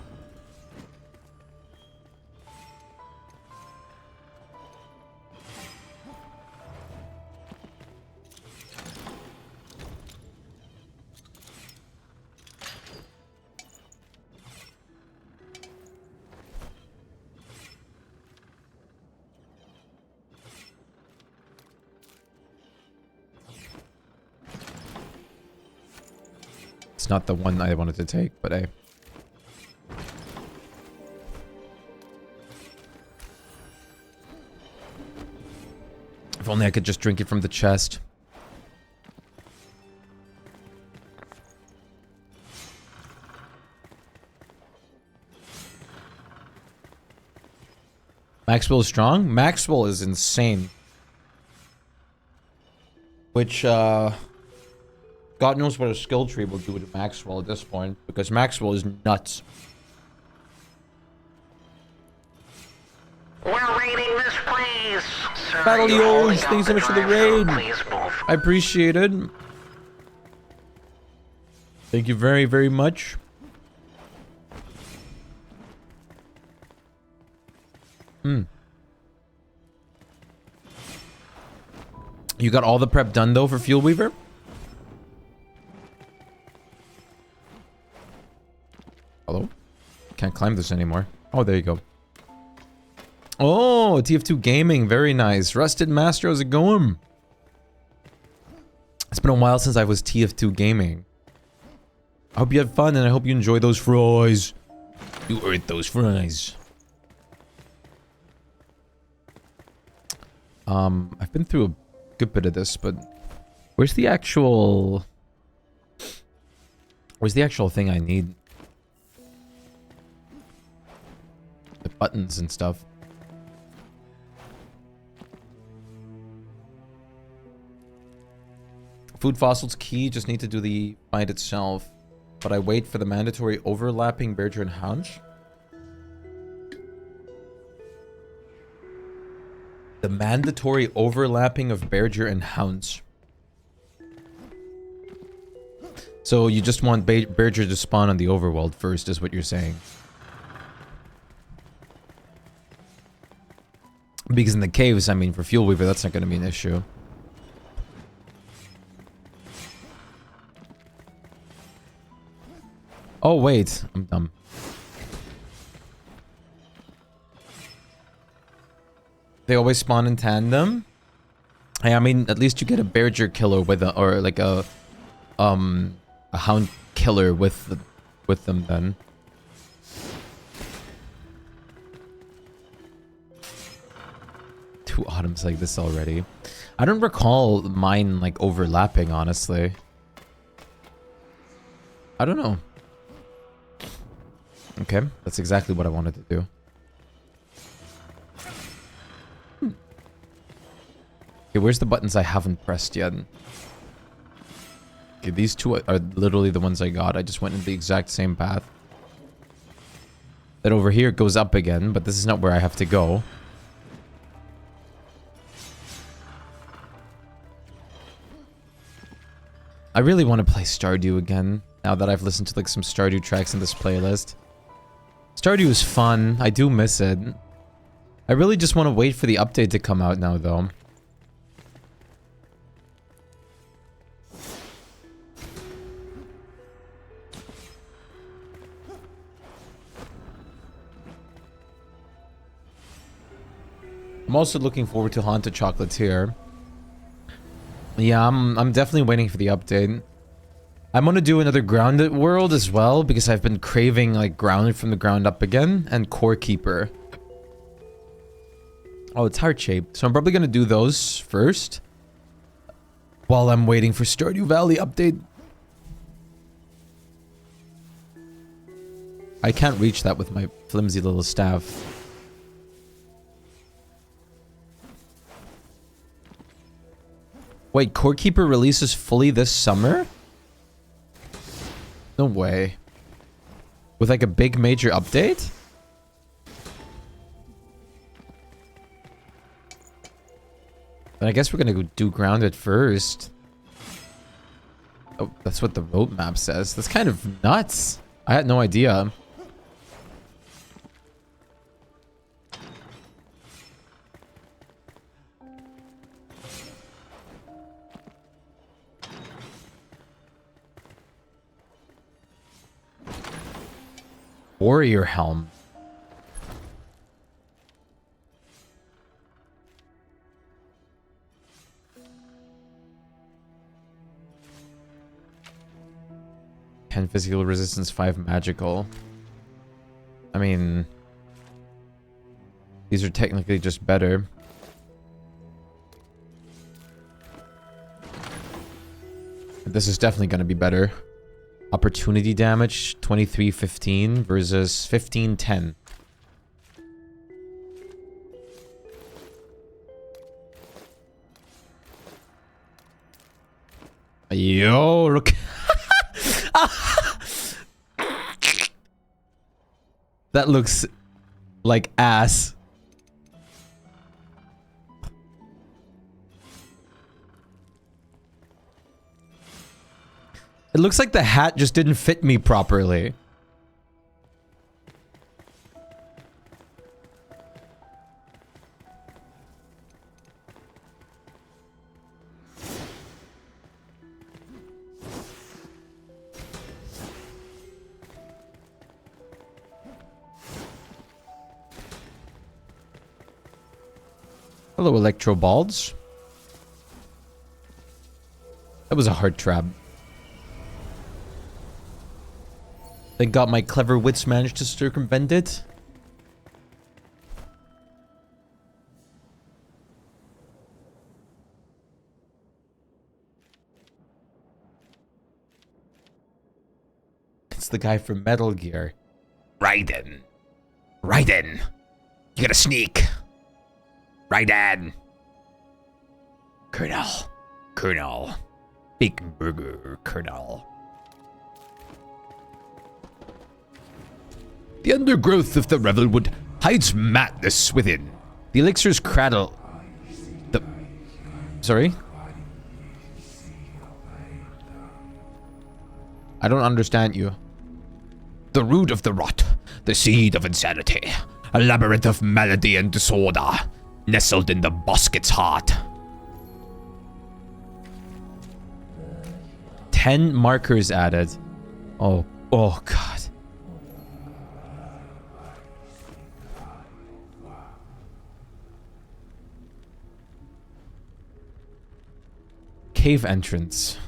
[SPEAKER 1] It's not the one I wanted to take, but hey. If only I could just drink it from the chest. Maxwell is strong? Maxwell is insane. Which, God knows what a skill tree will do to Maxwell at this point, because Maxwell is nuts.
[SPEAKER 3] We're raiding this place. Sir,
[SPEAKER 1] Battle Yoge, thanks so much for the raid. I appreciate it. Thank you very, very much. You got all the prep done though for Fuel Weaver? Hello? Can't climb this anymore. Oh, there you go. Oh, TF2 Gaming. Very nice. Rusted Master, how's it going? It's been a while since I was TF2 Gaming. I hope you had fun and I hope you enjoy those fries. You ate those fries. I've been through a good bit of this, but where's the actual thing I need? The buttons and stuff. Food fossils key, just need to do the find itself. But I wait for the mandatory overlapping Berger and Hounds. The mandatory overlapping of Berger and Hounds. So you just want Berger to spawn on the overworld first, is what you're saying. Because in the caves, I mean, for Fuel Weaver, that's not going to be an issue. Oh, wait. I'm dumb. They always spawn in tandem? Hey, I mean, at least you get a Berger killer with a, or like a Hound killer with them then. 2 autumns like this already. I don't recall mine like overlapping, honestly. I don't know. Okay, that's exactly what I wanted to do. Okay, where's the buttons I haven't pressed yet? Okay, these two are literally the ones I got. I just went in the exact same path. That over here goes up again, but this is not where I have to go. I really want to play Stardew again, now that I've listened to like some Stardew tracks in this playlist. Stardew is fun. I do miss it. I really just want to wait for the update to come out now, though. I'm also looking forward to Haunted Chocolatier. Yeah, I'm definitely waiting for the update. I'm gonna do another Grounded world as well, because I've been craving, like, Grounded from the ground up again, and Core Keeper. Oh, it's heart-shaped. So I'm probably gonna do those first, while I'm waiting for Stardew Valley update. I can't reach that with my flimsy little staff. Wait, Core Keeper releases fully this summer? No way. With like a big major update? Then I guess we're gonna go do Grounded first. Oh, that's what the roadmap says. That's kind of nuts. I had no idea. Warrior Helm. Ten physical resistance, 5 magical. I mean, these are technically just better. This is definitely going to be better. Opportunity damage 2315 versus 1510. Yo, look. That looks like ass. It looks like the hat just didn't fit me properly. Hello, Electro Balls. That was a hard trap. Thank God my clever wits managed to circumvent it. It's the guy from Metal Gear. Raiden. Raiden. You gotta sneak. Raiden. Colonel. Colonel. Big burger, Colonel. The undergrowth of the Revelwood hides madness within. The elixir's cradle... Sorry? I don't understand you. The root of the rot. The seed of insanity. A labyrinth of malady and disorder. Nestled in the bosket's heart. 10 markers added. Oh God. Cave entrance.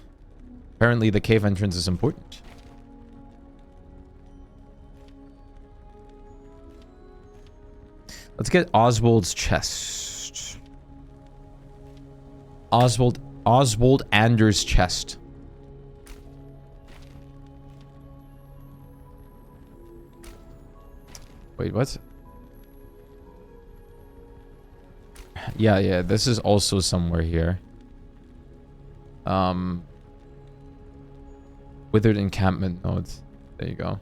[SPEAKER 1] Apparently the cave entrance is important. Let's get Oswald's chest. Oswald Anders' chest. Wait, what? Yeah, this is also somewhere here. Withered encampment nodes. There you go.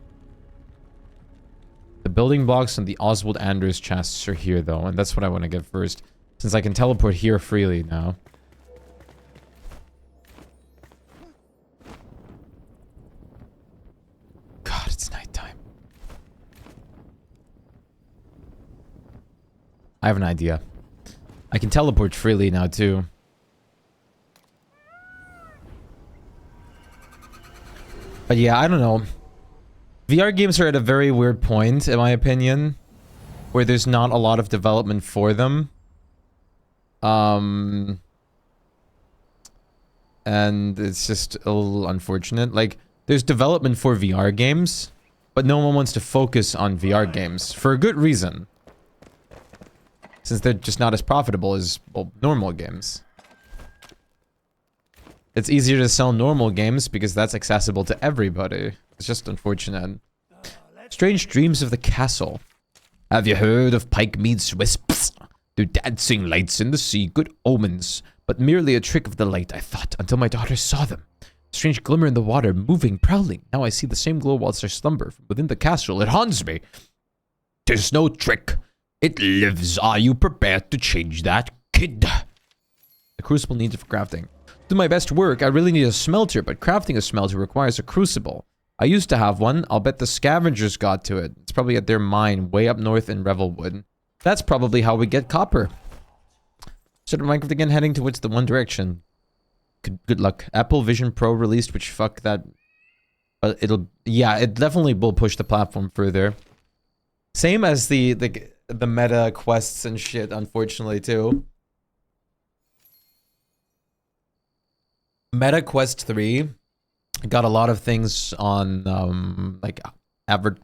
[SPEAKER 1] The building blocks and the Oswald Anders chests are here though, and that's what I want to get first, since I can teleport here freely now. God, it's nighttime. I have an idea. I can teleport freely now too. But yeah, I don't know. VR games are at a very weird point, in my opinion, where there's not a lot of development for them. And it's just a little unfortunate. Like, there's development for VR games, but no one wants to focus on VR games for a good reason. Since they're just not as profitable as, well, normal games. It's easier to sell normal games because that's accessible to everybody. It's just unfortunate. Strange dreams of the castle. Have you heard of Pike meets wisps? They're dancing lights in the sea, good omens. But merely a trick of the light, I thought, until my daughter saw them. Strange glimmer in the water, moving, prowling. Now I see the same glow whilst I slumber. From within the castle, it haunts me. 'Tis no trick. It lives. Are you prepared to change that, kid? The crucible needed for crafting. To do my best work, I really need a smelter, but crafting a smelter requires a crucible. I used to have one. I'll bet the scavengers got to it. It's probably at their mine way up north in Revelwood. That's probably how we get copper. Started Minecraft again, heading towards the one direction. Good luck. Apple Vision Pro released, which fuck that. But it'll, yeah, it definitely will push the platform further. Same as the meta quests and shit, unfortunately, too. Meta Quest 3 got a lot of things on, like,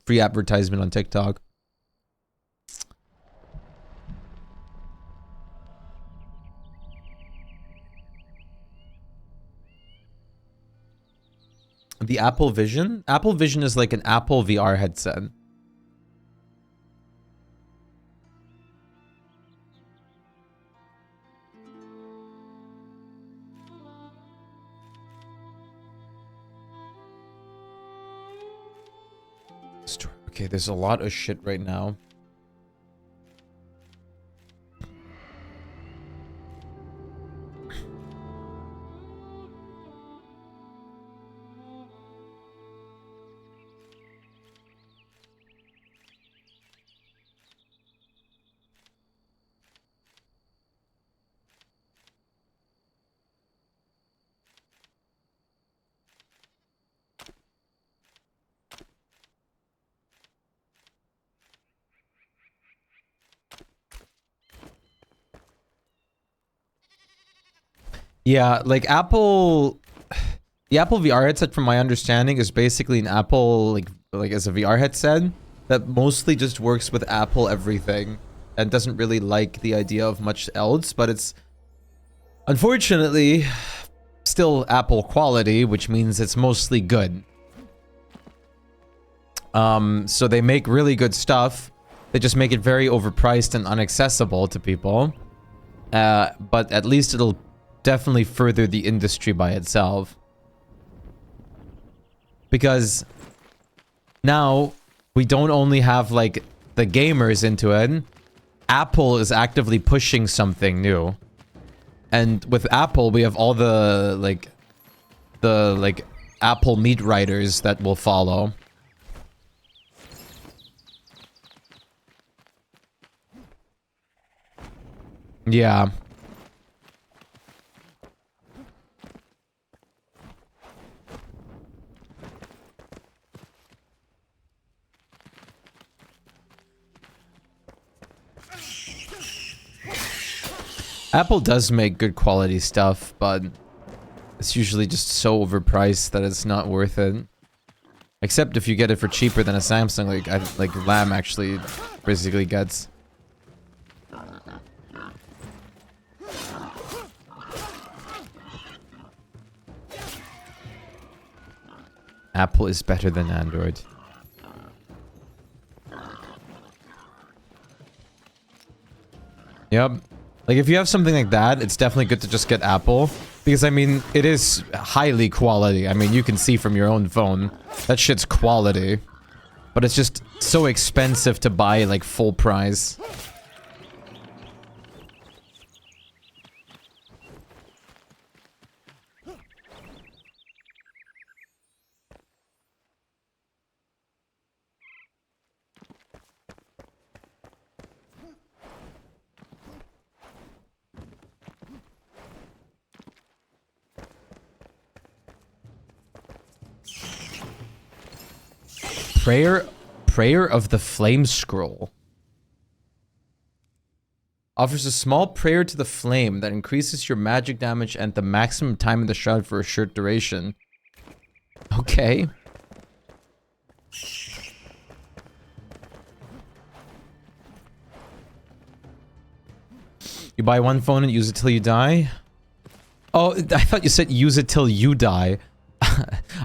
[SPEAKER 1] free advertisement on TikTok. The Apple Vision? Apple Vision is like an Apple VR headset. Okay, there's a lot of shit right now. Yeah, like Apple, the Apple VR headset, from my understanding, is basically an Apple, like as a VR headset that mostly just works with Apple everything and doesn't really like the idea of much else, but it's unfortunately still Apple quality, which means it's mostly good. So they make really good stuff. They just make it very overpriced and inaccessible to people. But at least it'll definitely further the industry by itself. Because now we don't only have like the gamers into it. Apple is actively pushing something new. And with Apple, we have all the Apple meat writers that will follow. Yeah. Apple does make good quality stuff, but it's usually just so overpriced that it's not worth it. Except if you get it for cheaper than a Samsung, like Lamb actually basically gets. Apple is better than Android. Yep. Like, if you have something like that, it's definitely good to just get Apple. Because, I mean, it is highly quality. I mean, you can see from your own phone. That shit's quality. But it's just so expensive to buy, like, full price. Prayer of the Flame Scroll. Offers a small prayer to the flame that increases your magic damage and the maximum time in the shroud for a short duration. Okay. You buy one phone and use it till you die? Oh, I thought you said use it till you die.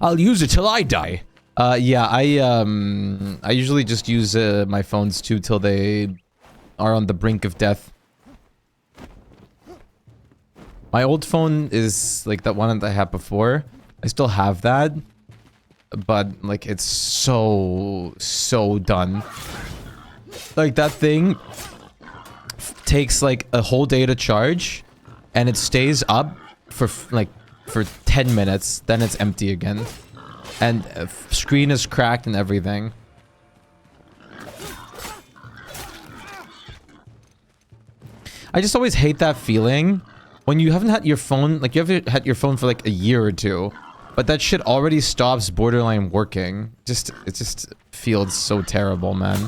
[SPEAKER 1] I'll use it till I die. Yeah, I usually just use my phones too till they are on the brink of death. My old phone is like that one that I had before. I still have that, but like it's so done. Like that thing takes like a whole day to charge, and it stays up for for 10 minutes, then it's empty again. And screen is cracked and everything. I just always hate that feeling when you haven't had your phone, like you haven't had your phone for like a year or two, but that shit already stops borderline working. It just feels so terrible, man.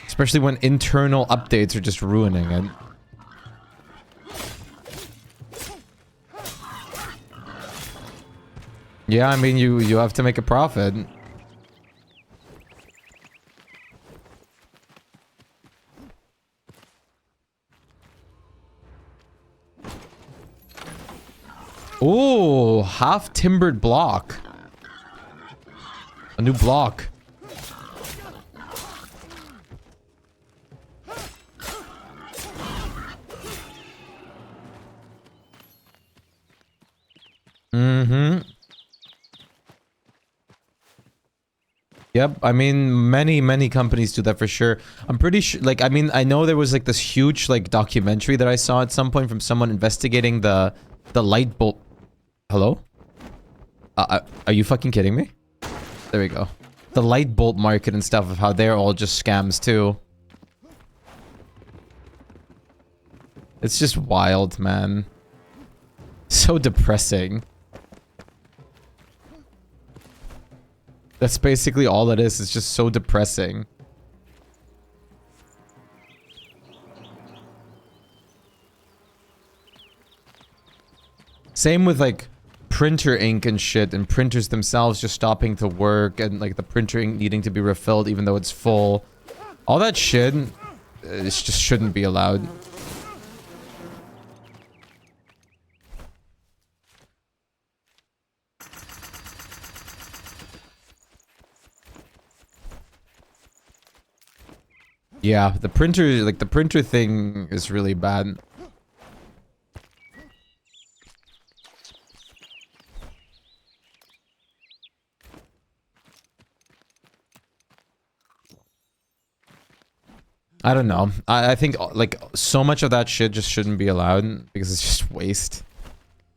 [SPEAKER 1] Especially when internal updates are just ruining it. Yeah, I mean, you have to make a profit. Ooh, half-timbered block. A new block. Mm-hmm. Yep, I mean, many companies do that for sure. I'm pretty sure, like, I mean, I know there was, like, this huge, like, documentary that I saw at some point from someone investigating the light bulb... Hello? Are you fucking kidding me? There we go. The light bulb market and stuff of how they're all just scams, too. It's just wild, man. So depressing. That's basically all it is. It's just so depressing. Same with like printer ink and shit, and printers themselves just stopping to work, and like the printer ink needing to be refilled even though it's full. All that shit, it just shouldn't be allowed. Yeah, the printer, like the printer thing is really bad. I don't know. I think like so much of that shit just shouldn't be allowed because it's just waste.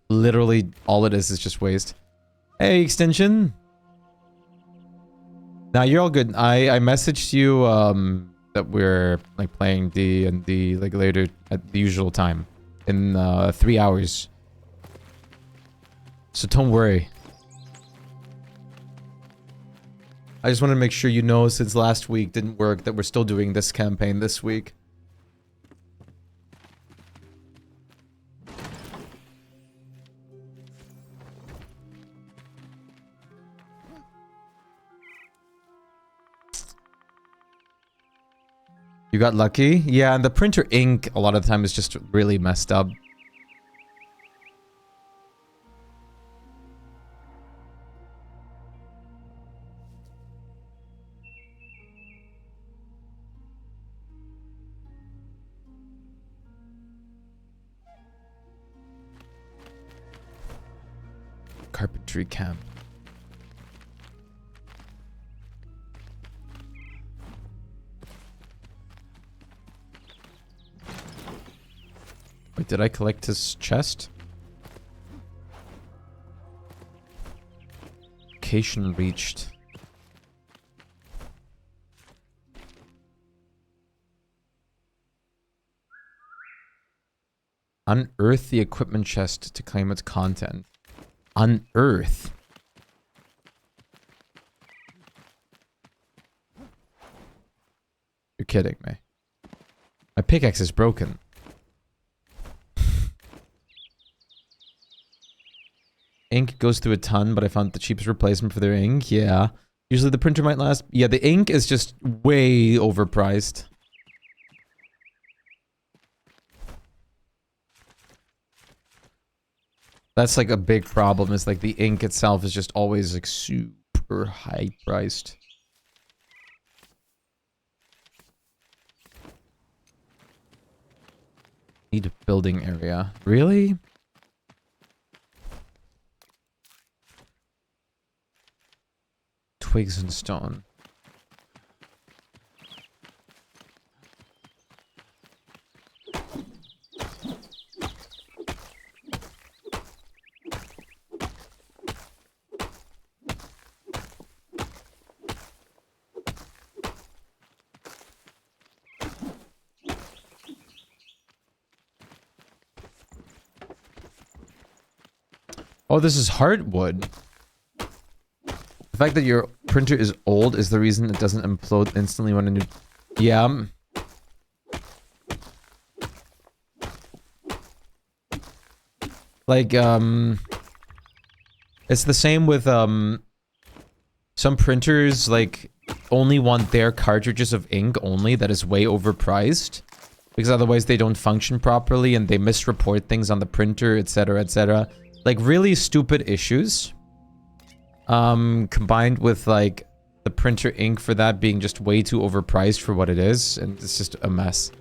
[SPEAKER 1] Literally all it is just waste. Hey, extension. Now you're all good. I messaged you that we're like playing D&D like later at the usual time in 3 hours. So don't worry. I just want to make sure you know, since last week didn't work, that we're still doing this campaign this week. You got lucky? Yeah, and the printer ink a lot of the time is just really messed up. carpentry camp. Wait, did I collect his chest? Location reached. Unearth the equipment chest to claim its content. Unearth? You're kidding me. My pickaxe is broken. Ink goes through a ton, but I found the cheapest replacement for their ink. Yeah. Usually the printer might last. Yeah, the ink is just way overpriced. That's like a big problem, is like the ink itself is just always like super high priced. Need a building area. Really? Twigs and stone. Oh, this is hardwood. The fact that your printer is old is the reason it doesn't implode instantly when a new... Yeah. Like, it's the same with, some printers, like, only want their cartridges of ink only. That is way overpriced. Because otherwise they don't function properly and they misreport things on the printer, etc., etc. Like, really stupid issues. Combined with, like, the printer ink for that being just way too overpriced for what it is. And it's just a mess.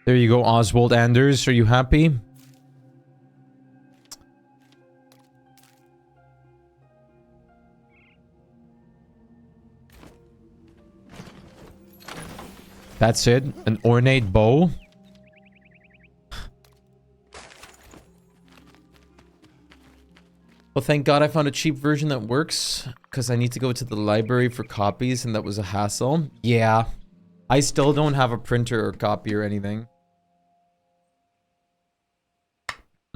[SPEAKER 1] There you go, Oswald Anders. Are you happy? That's it? An ornate bow? Well, thank God I found a cheap version that works. Because I need to go to the library for copies and that was a hassle. Yeah. I still don't have a printer or copy or anything.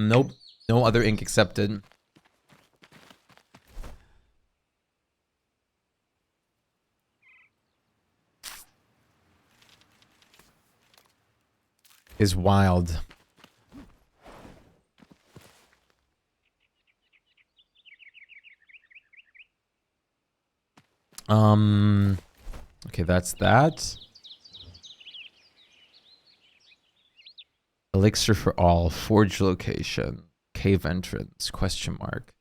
[SPEAKER 1] Nope. No other ink accepted. Is wild. Okay, that's that. Elixir for all, forge location, cave entrance, question mark.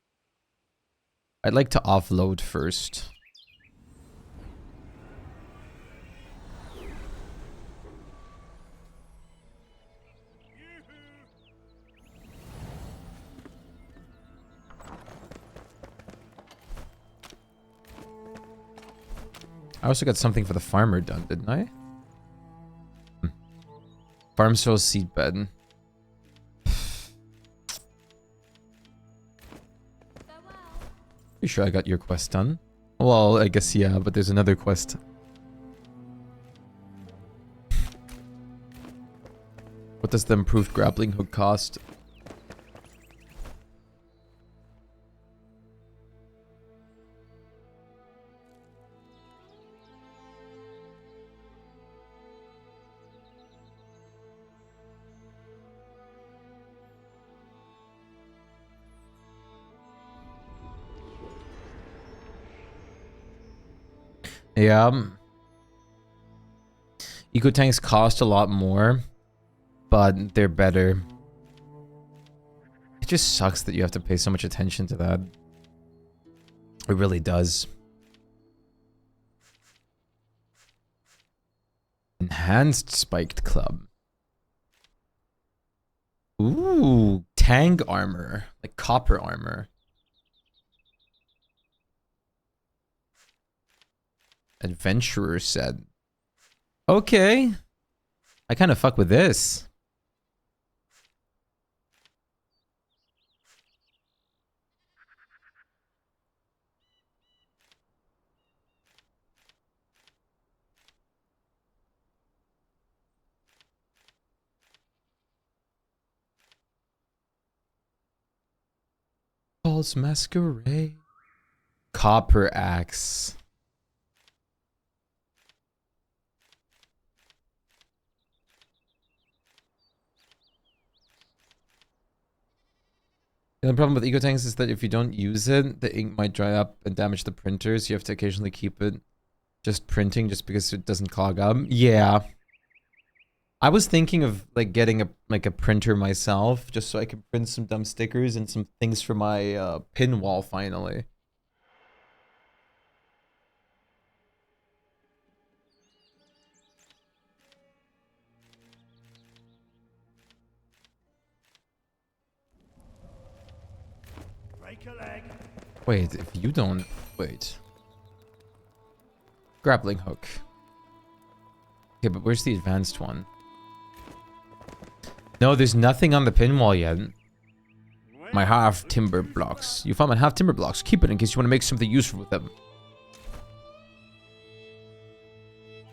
[SPEAKER 1] I'd like to offload first. I also got something for the farmer done, didn't I? Farm soil seed bed. Pretty sure I got your quest done. Well, I guess yeah, but there's another quest. What does the improved grappling hook cost? Yeah. Eco tanks cost a lot more, but they're better. It just sucks that you have to pay so much attention to that. It really does. Enhanced spiked club. Ooh, tank armor, like copper armor. Adventurer set. Okay. I kind of fuck with this. False masquerade. Copper axe. The problem with eco tanks is that if you don't use it, the ink might dry up and damage the printers. You have to occasionally keep it just printing just because it doesn't clog up. Yeah. I was thinking of like getting a printer myself just so I can print some dumb stickers and some things for my pin wall finally.
[SPEAKER 4] Break a leg.
[SPEAKER 1] Wait, if you don't... Wait. Grappling hook. Okay, but where's the advanced one? No, there's nothing on the pin wall yet. My half timber blocks. You found my half timber blocks. Keep it in case you want to make something useful with them.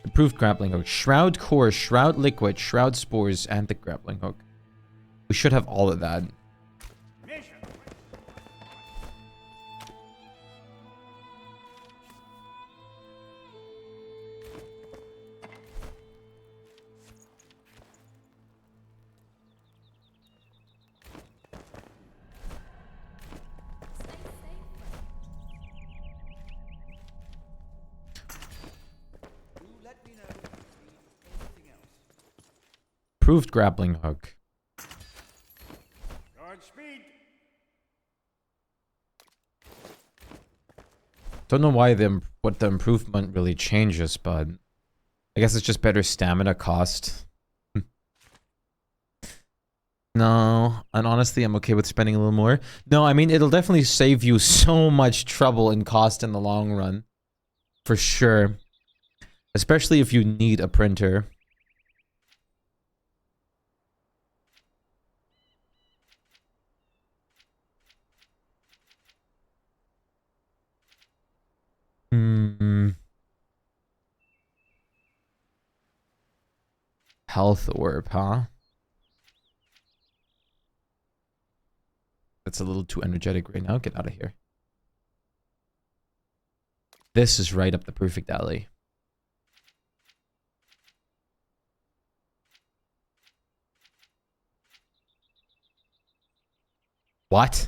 [SPEAKER 1] Improved grappling hook. Shroud core, shroud liquid, shroud spores, and the grappling hook. We should have all of that. Improved grappling hook.
[SPEAKER 4] Godspeed.
[SPEAKER 1] Don't know why what the improvement really changes, but I guess it's just better stamina cost. No, and honestly, I'm okay with spending a little more. No, I mean, it'll definitely save you so much trouble and cost in the long run. For sure. Especially if you need a printer. Health orb, huh? That's a little too energetic right now. Get out of here. This is right up the perfect alley. What?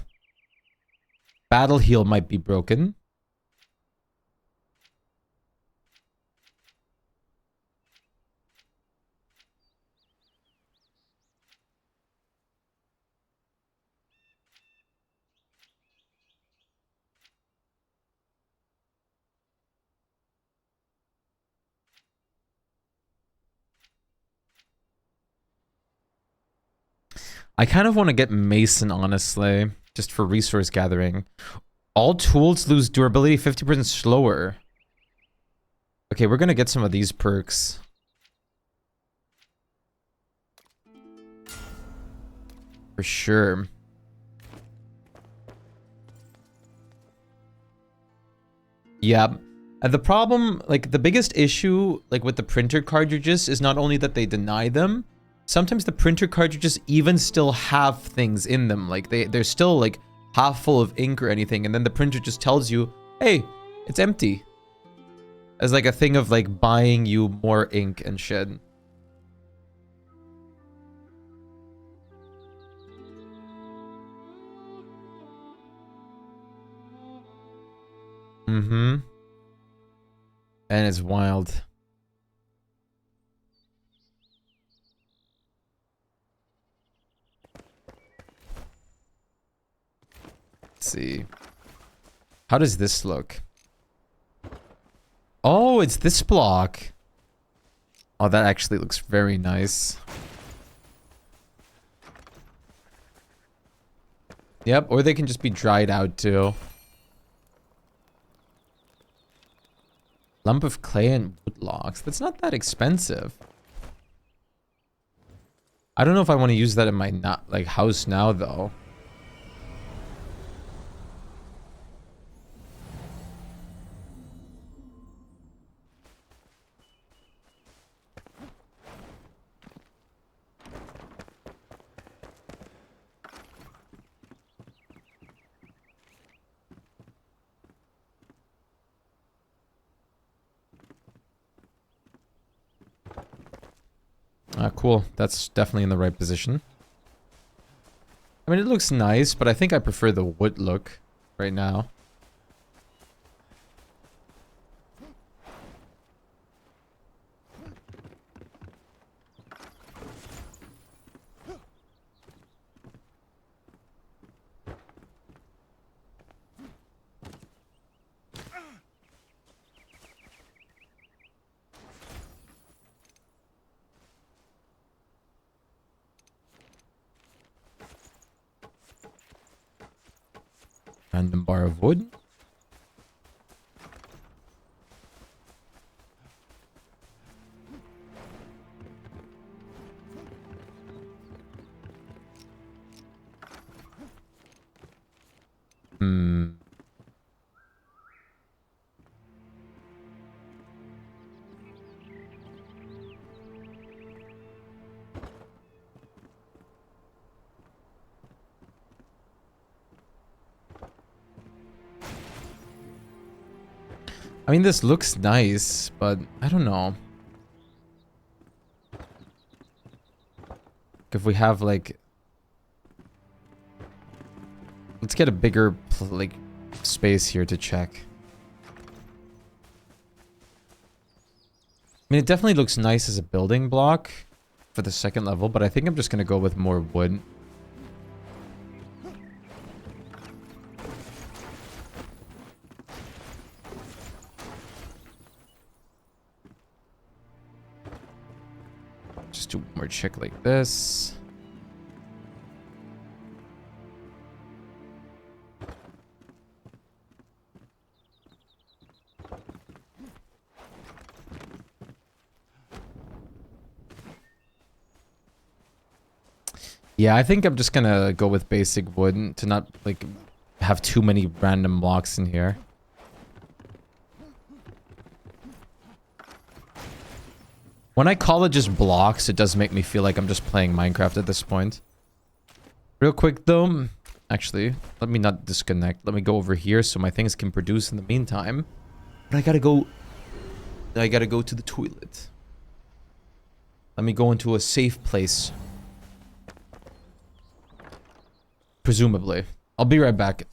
[SPEAKER 1] Battle heal might be broken. I kind of want to get Mason, honestly, just for resource gathering. All tools lose durability 50% slower. Okay, we're gonna get some of these perks. For sure. Yeah. And the problem, like, the biggest issue, like, with the printer cartridges is not only that they deny them, sometimes the printer cartridges even still have things in them. Like, they're still, like, half full of ink or anything, and then the printer just tells you, hey, it's empty. As, like, a thing of, like, buying you more ink and shit. Mm-hmm. And it's wild. Let's see. How does this look? Oh, it's this block. Oh, that actually looks very nice. Yep, or they can just be dried out too. Lump of clay and wood logs. That's not that expensive. I don't know if I want to use that in my house now though. Ah, cool. That's definitely in the right position. I mean, it looks nice, but I think I prefer the wood look right now. Random bar of wood. Hmm. I mean, this looks nice, but I don't know. If we have like... Let's get a bigger space here to check. I mean, it definitely looks nice as a building block for the second level, but I think I'm just going to go with more wood. Just do one more check like this. Yeah, I think I'm just gonna go with basic wood to not, like, have too many random blocks in here. When I call it just blocks, it does make me feel like I'm just playing Minecraft at this point. Real quick, though. Actually, let me not disconnect. Let me go over here so my things can produce in the meantime. But I gotta go to the toilet. Let me go into a safe place. Presumably. I'll be right back.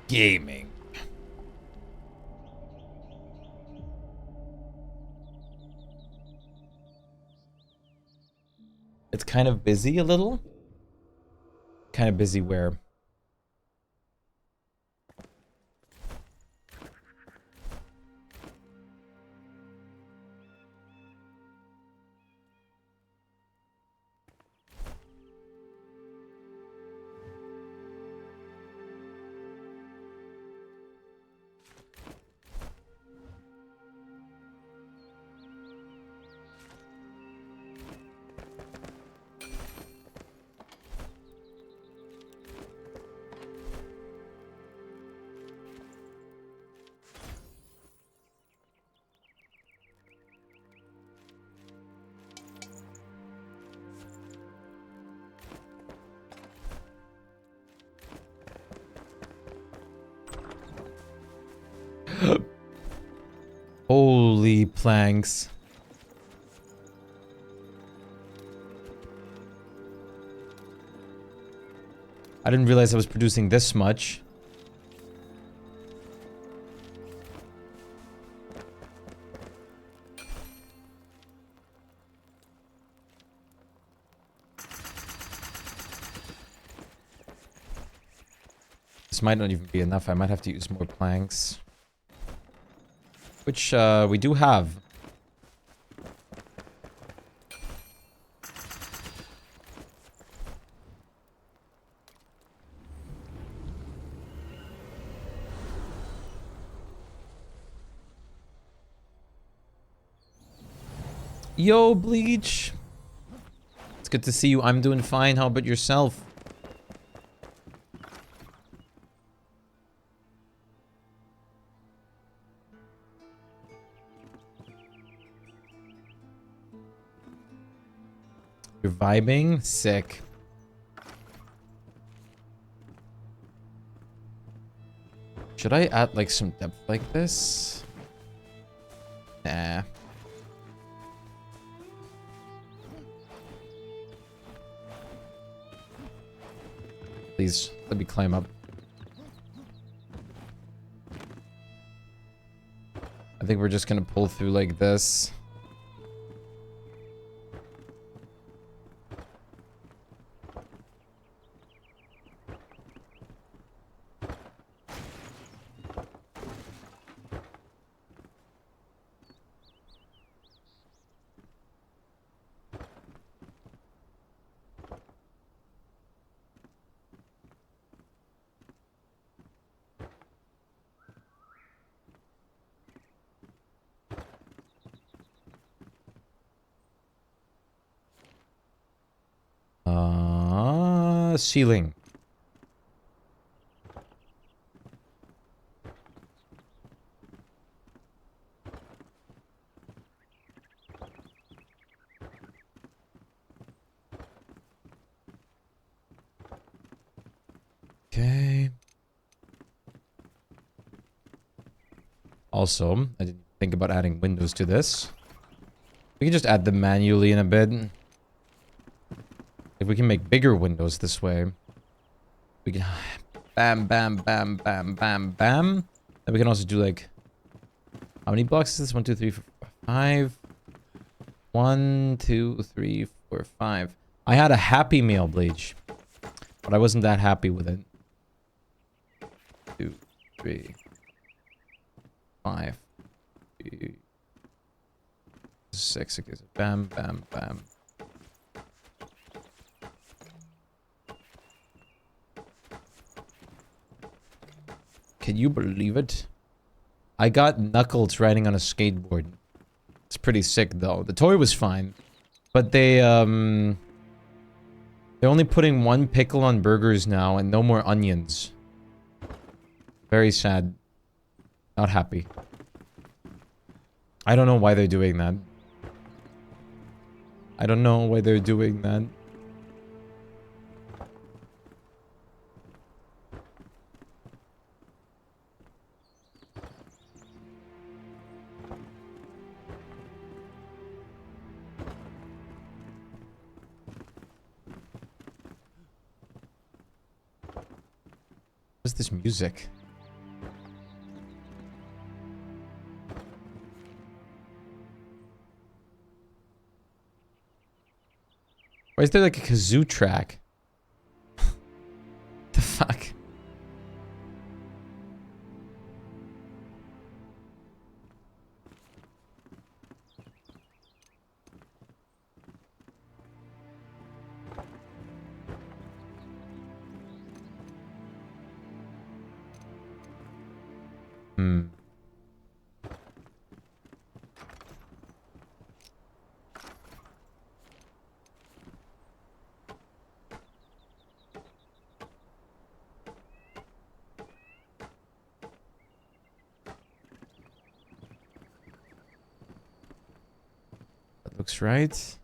[SPEAKER 1] Gaming. It's kind of busy a little. Kind of busy where? Holy planks. I didn't realize I was producing this much. This might not even be enough. I might have to use more planks. Which, we do have. Yo, Bleach. It's good to see you. I'm doing fine. How about yourself? You're vibing? Sick. Should I add like some depth like this? Nah. Please, let me climb up. I think we're just gonna pull through like this. Ceiling. Okay. Also, I didn't think about adding windows to this. We can just add them manually in a bit. If we can make bigger windows this way, we can bam, bam, bam, bam, bam, bam. Then we can also do like, how many blocks is this? 1, 2, 3, 4, 5. 1, 2, 3, 4, 5. I had a Happy Meal, Bleach, but I wasn't that happy with it. 2, 3, 5, 6. Okay, so bam, bam, bam. Can you believe it? I got Knuckles riding on a skateboard. It's pretty sick though. The toy was fine, but they're only putting 1 pickle on burgers now and no more onions. Very sad. Not happy. I don't know why they're doing that. I don't know why they're doing that. What's this music? Why is there like a kazoo track? The fuck? Hmm. That looks right.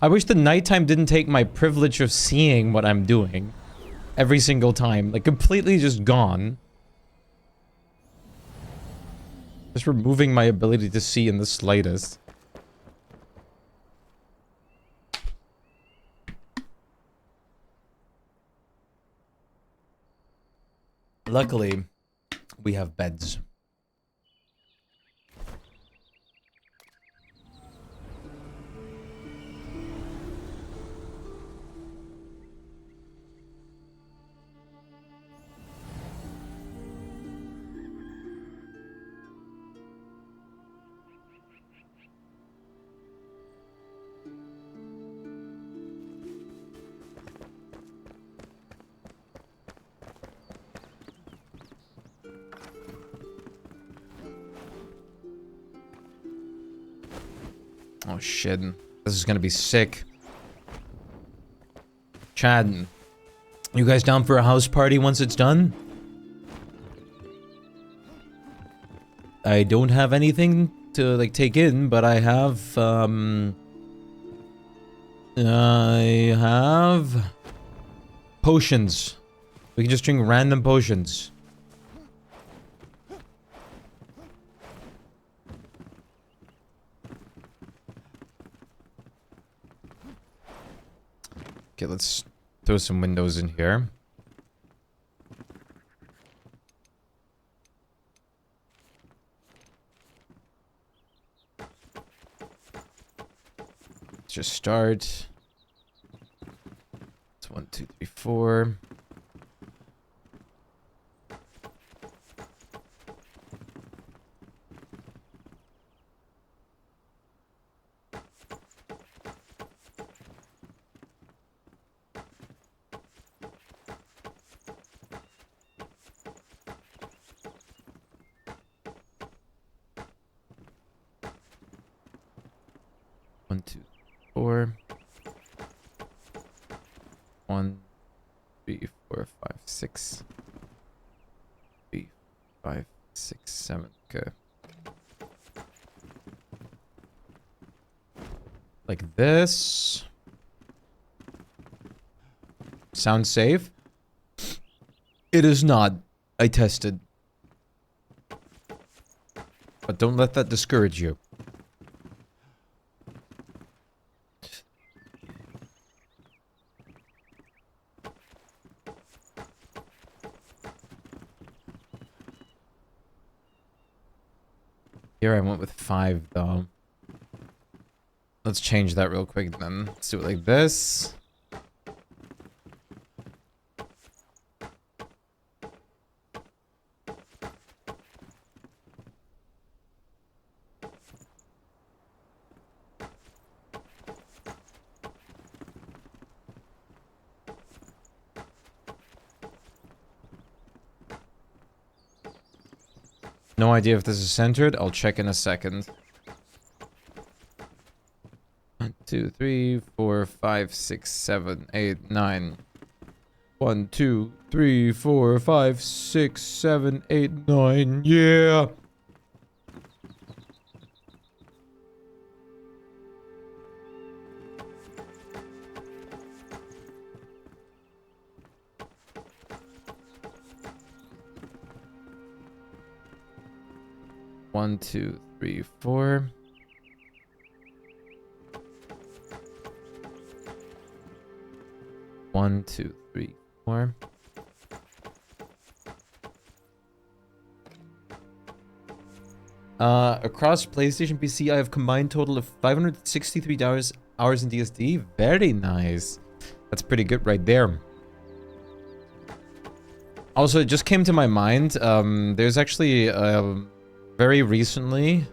[SPEAKER 1] I wish the nighttime didn't take my privilege of seeing what I'm doing every single time. Like, completely just gone. Just removing my ability to see in the slightest. Luckily, we have beds. Oh shit. This is gonna be sick. Chad, you guys down for a house party once it's done? I don't have anything to, like, take in, but I have, I have potions. We can just drink random potions. Okay, let's throw some windows in here. Let's just start. It's 1, 2, 3, 4. One, two, 4. 1, 3, 4, 5, 6. 3, 5, 6, 7. Okay. Like this. Sounds safe? It is not. I tested. But don't let that discourage you. Here I went with 5 though. Let's change that real quick then. Let's do it like this. No idea if this is centered. I'll check in a second. 1, 2, 3, 4, 5, 6, 7, 8, 9. 1, 2, 3, 4, 5, 6, 7, 8, 9. Yeah. 1, 2, 3, 4. One, two, three, four. Across PlayStation PC, I have combined total of 563 hours in DSD. Very nice. That's pretty good right there. Also, it just came to my mind. There's actually very recently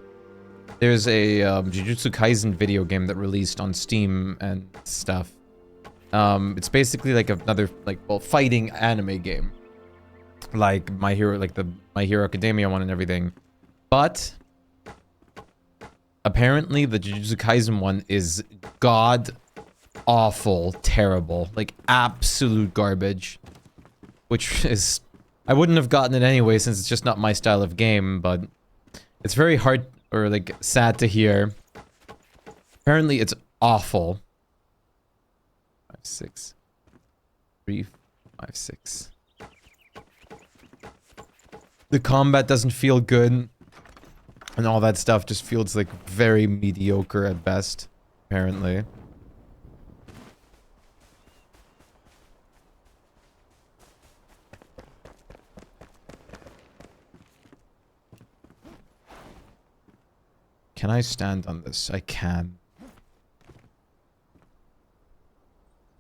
[SPEAKER 1] there's a Jujutsu Kaisen video game that released on Steam and stuff. It's basically like another fighting anime game, like the My Hero Academia one and everything. But apparently the Jujutsu Kaisen one is god awful terrible, like absolute garbage, which is, I wouldn't have gotten it anyway since it's just not my style of game, but it's very hard or like sad to hear. Apparently it's awful. 5, 6, 3, 5, 6. The combat doesn't feel good. And all that stuff just feels like very mediocre at best, apparently. Can I stand on this? I can.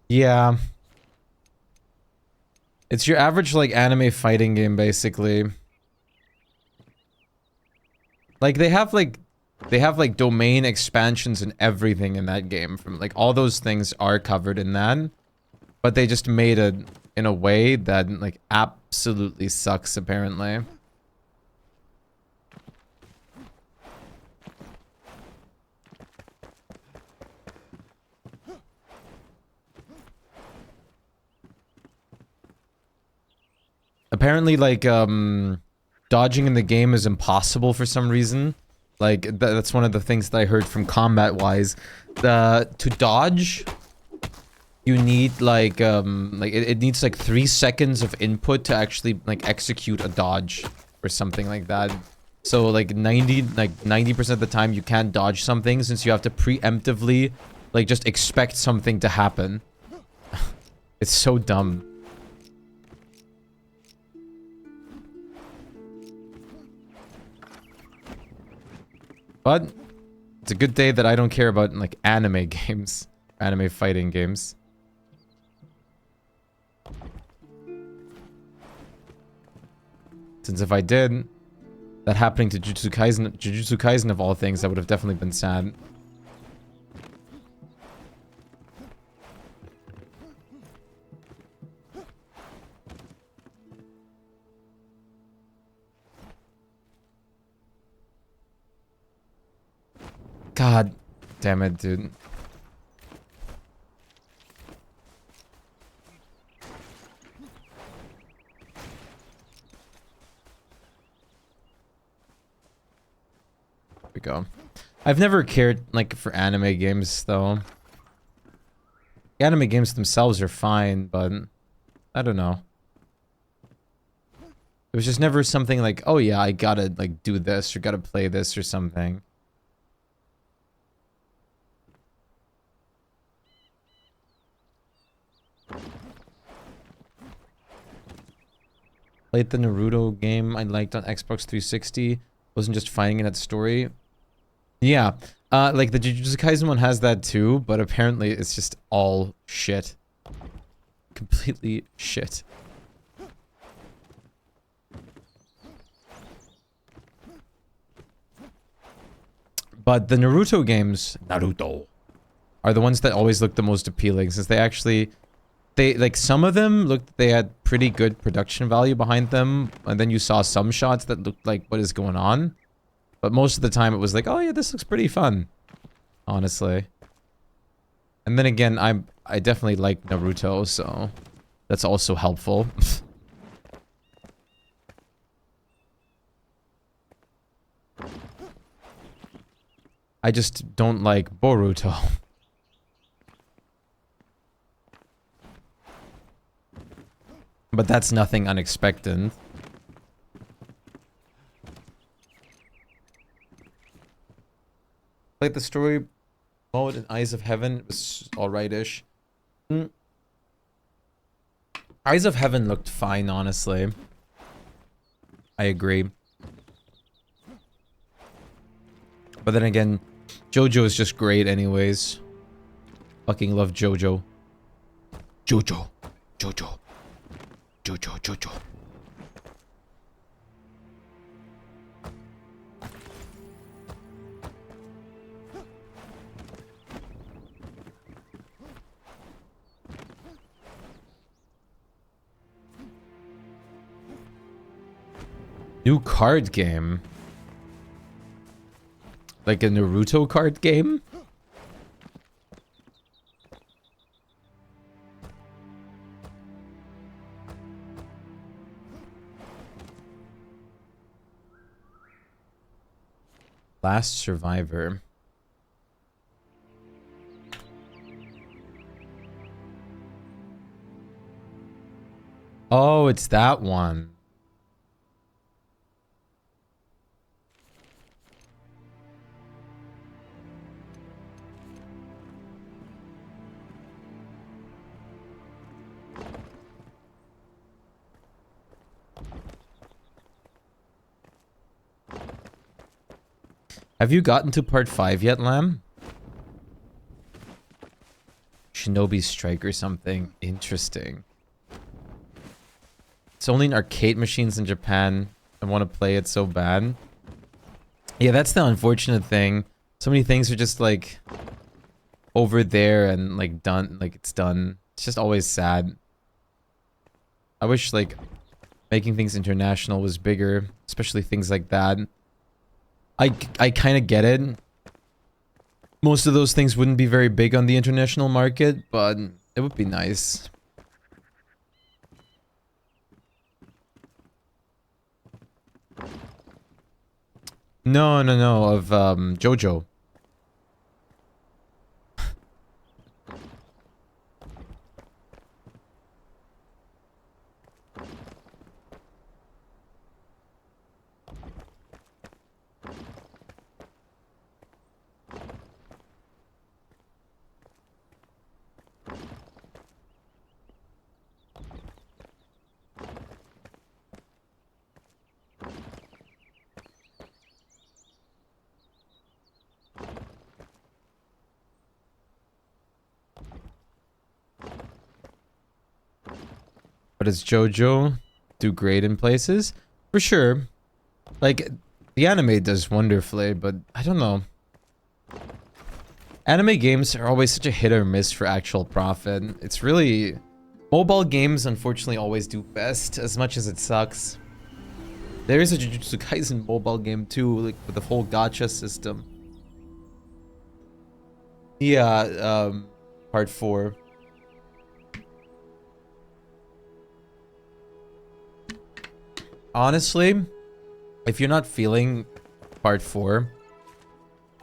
[SPEAKER 1] Yeah. It's your average, like, anime fighting game, basically. Like, they have domain expansions and everything in that game. From, like, all those things are covered in that. But they just made it in a way that, like, absolutely sucks, apparently. Apparently, like, dodging in the game is impossible for some reason. Like, that's one of the things that I heard from combat-wise. To dodge, you need, like, it needs, like, 3 seconds of input to actually, like, execute a dodge. Or something like that. So, like, 90% of the time you can't dodge something since you have to preemptively, like, just expect something to happen. It's so dumb. But it's a good day that I don't care about, like, anime games. Anime fighting games. Since if I did, that happening to Jujutsu Kaisen of all things, that would have definitely been sad. God damn it, dude. There we go. I've never cared, like, for anime games, though. The anime games themselves are fine, but I don't know. It was just never something like, oh yeah, I gotta, like, do this, or gotta play this, or something. Played the Naruto game I liked on Xbox 360. Wasn't just finding that story. Yeah. Like the Jujutsu Kaisen one has that too, but apparently it's just all shit. Completely shit. But the Naruto games, Naruto, are the ones that always look the most appealing since they actually... like, some of them looked, they had pretty good production value behind them, and then you saw some shots that looked like, what is going on? But most of the time it was like, oh yeah, this looks pretty fun. Honestly. And then again, I definitely like Naruto, so that's also helpful. I just don't like Boruto. But that's nothing unexpected. played the story mode in Eyes of Heaven. It was alright-ish. Eyes of Heaven looked fine, honestly. I agree. But then again, JoJo is just great anyways. Fucking love JoJo. JoJo. JoJo. JoJo. JoJo. New card game? Like a Naruto card game? Last Survivor. Oh, it's that one. Have you gotten to part 5 yet, Lamb? Shinobi Strike or something. Interesting. It's only in arcade machines in Japan. I want to play it so bad. Yeah, that's the unfortunate thing. So many things are just like over there and like done, like it's done. It's just always sad. I wish like making things international was bigger, especially things like that. I kind of get it. Most of those things wouldn't be very big on the international market, but it would be nice. No, of JoJo. But does JoJo do great in places? For sure. Like, the anime does wonderfully, but I don't know. Anime games are always such a hit or miss for actual profit. It's really... Mobile games, unfortunately, always do best, as much as it sucks. There is a Jujutsu Kaisen mobile game, too, like, with the whole gacha system. Yeah, part 4. Honestly, if you're not feeling part 4,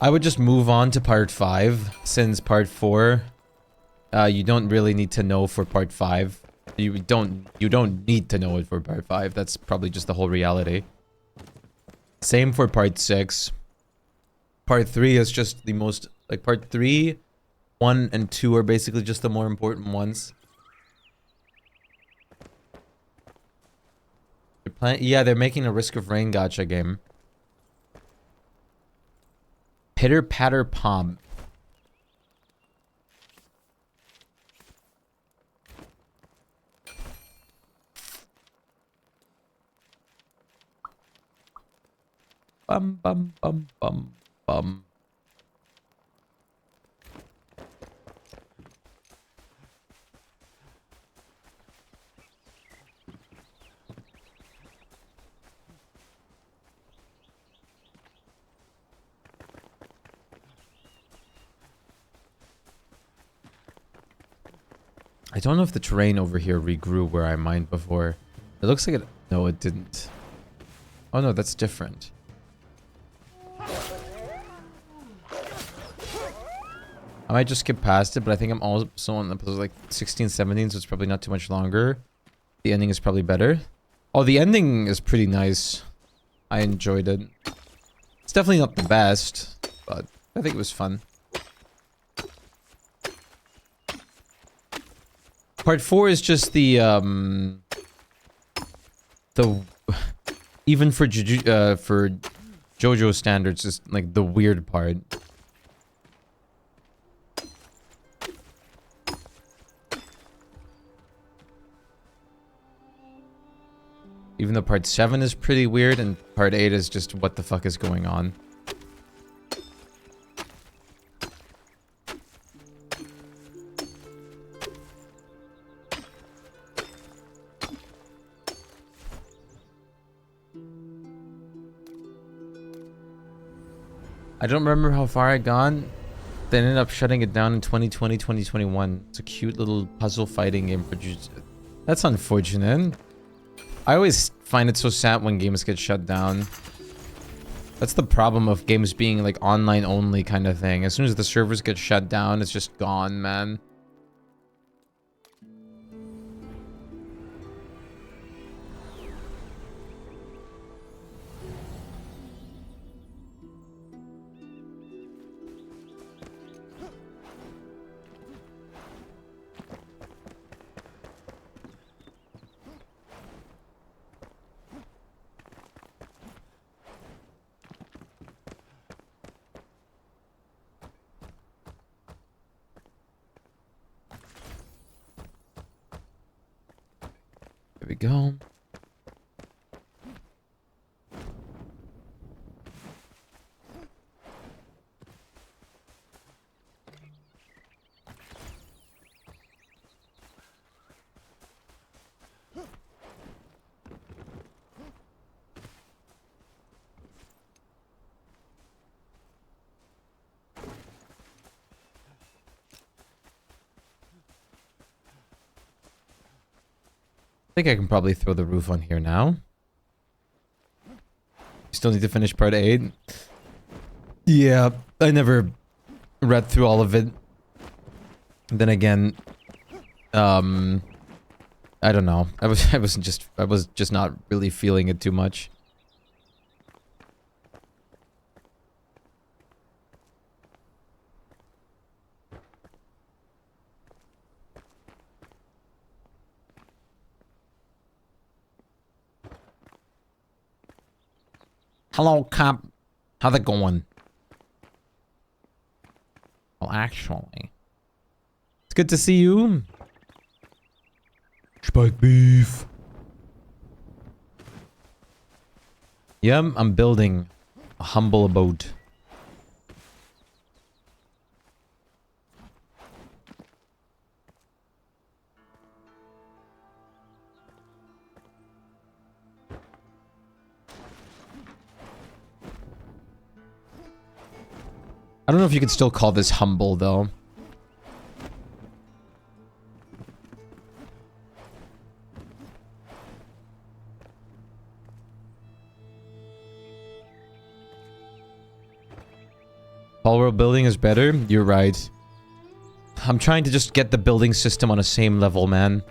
[SPEAKER 1] I would just move on to part 5, since part 4, you don't really need to know for part 5. You don't need to know it for part 5. That's probably just the whole reality. Same for part 6. Part 3 is just the most, like part 3, 1 and 2 are basically just the more important ones. Yeah, they're making a Risk of Rain gacha game. Pitter Patter Pom. Bum bum bum bum bum. I don't know if the terrain over here regrew where I mined before. It looks like it... No, it didn't. Oh no, that's different. I might just skip past it, but I think I'm also on episode like 16, 17, so it's probably not too much longer. The ending is probably better. Oh, the ending is pretty nice. I enjoyed it. It's definitely not the best, but I think it was fun. Part 4 is just the even for JoJo standards, is like the weird part. Even though part 7 is pretty weird and part 8 is just what the fuck is going on. I don't remember how far I'd gone. They ended up shutting it down in 2020, 2021. It's a cute little puzzle fighting game produced. That's unfortunate. I always find it so sad when games get shut down. That's the problem of games being like online only kind of thing. As soon as the servers get shut down, it's just gone, man. There we go. I think I can probably throw the roof on here now. Still need to finish part 8. Yeah, I never read through all of it. Then again, I don't know. I was just not really feeling it too much. Hello, cop. How's it going? Well, actually, it's good to see you. Shpyke beef. Yeah, I'm building a humble abode. I don't know if you could still call this humble, though. Tall world building is better? You're right. I'm trying to just get the building system on the same level, man.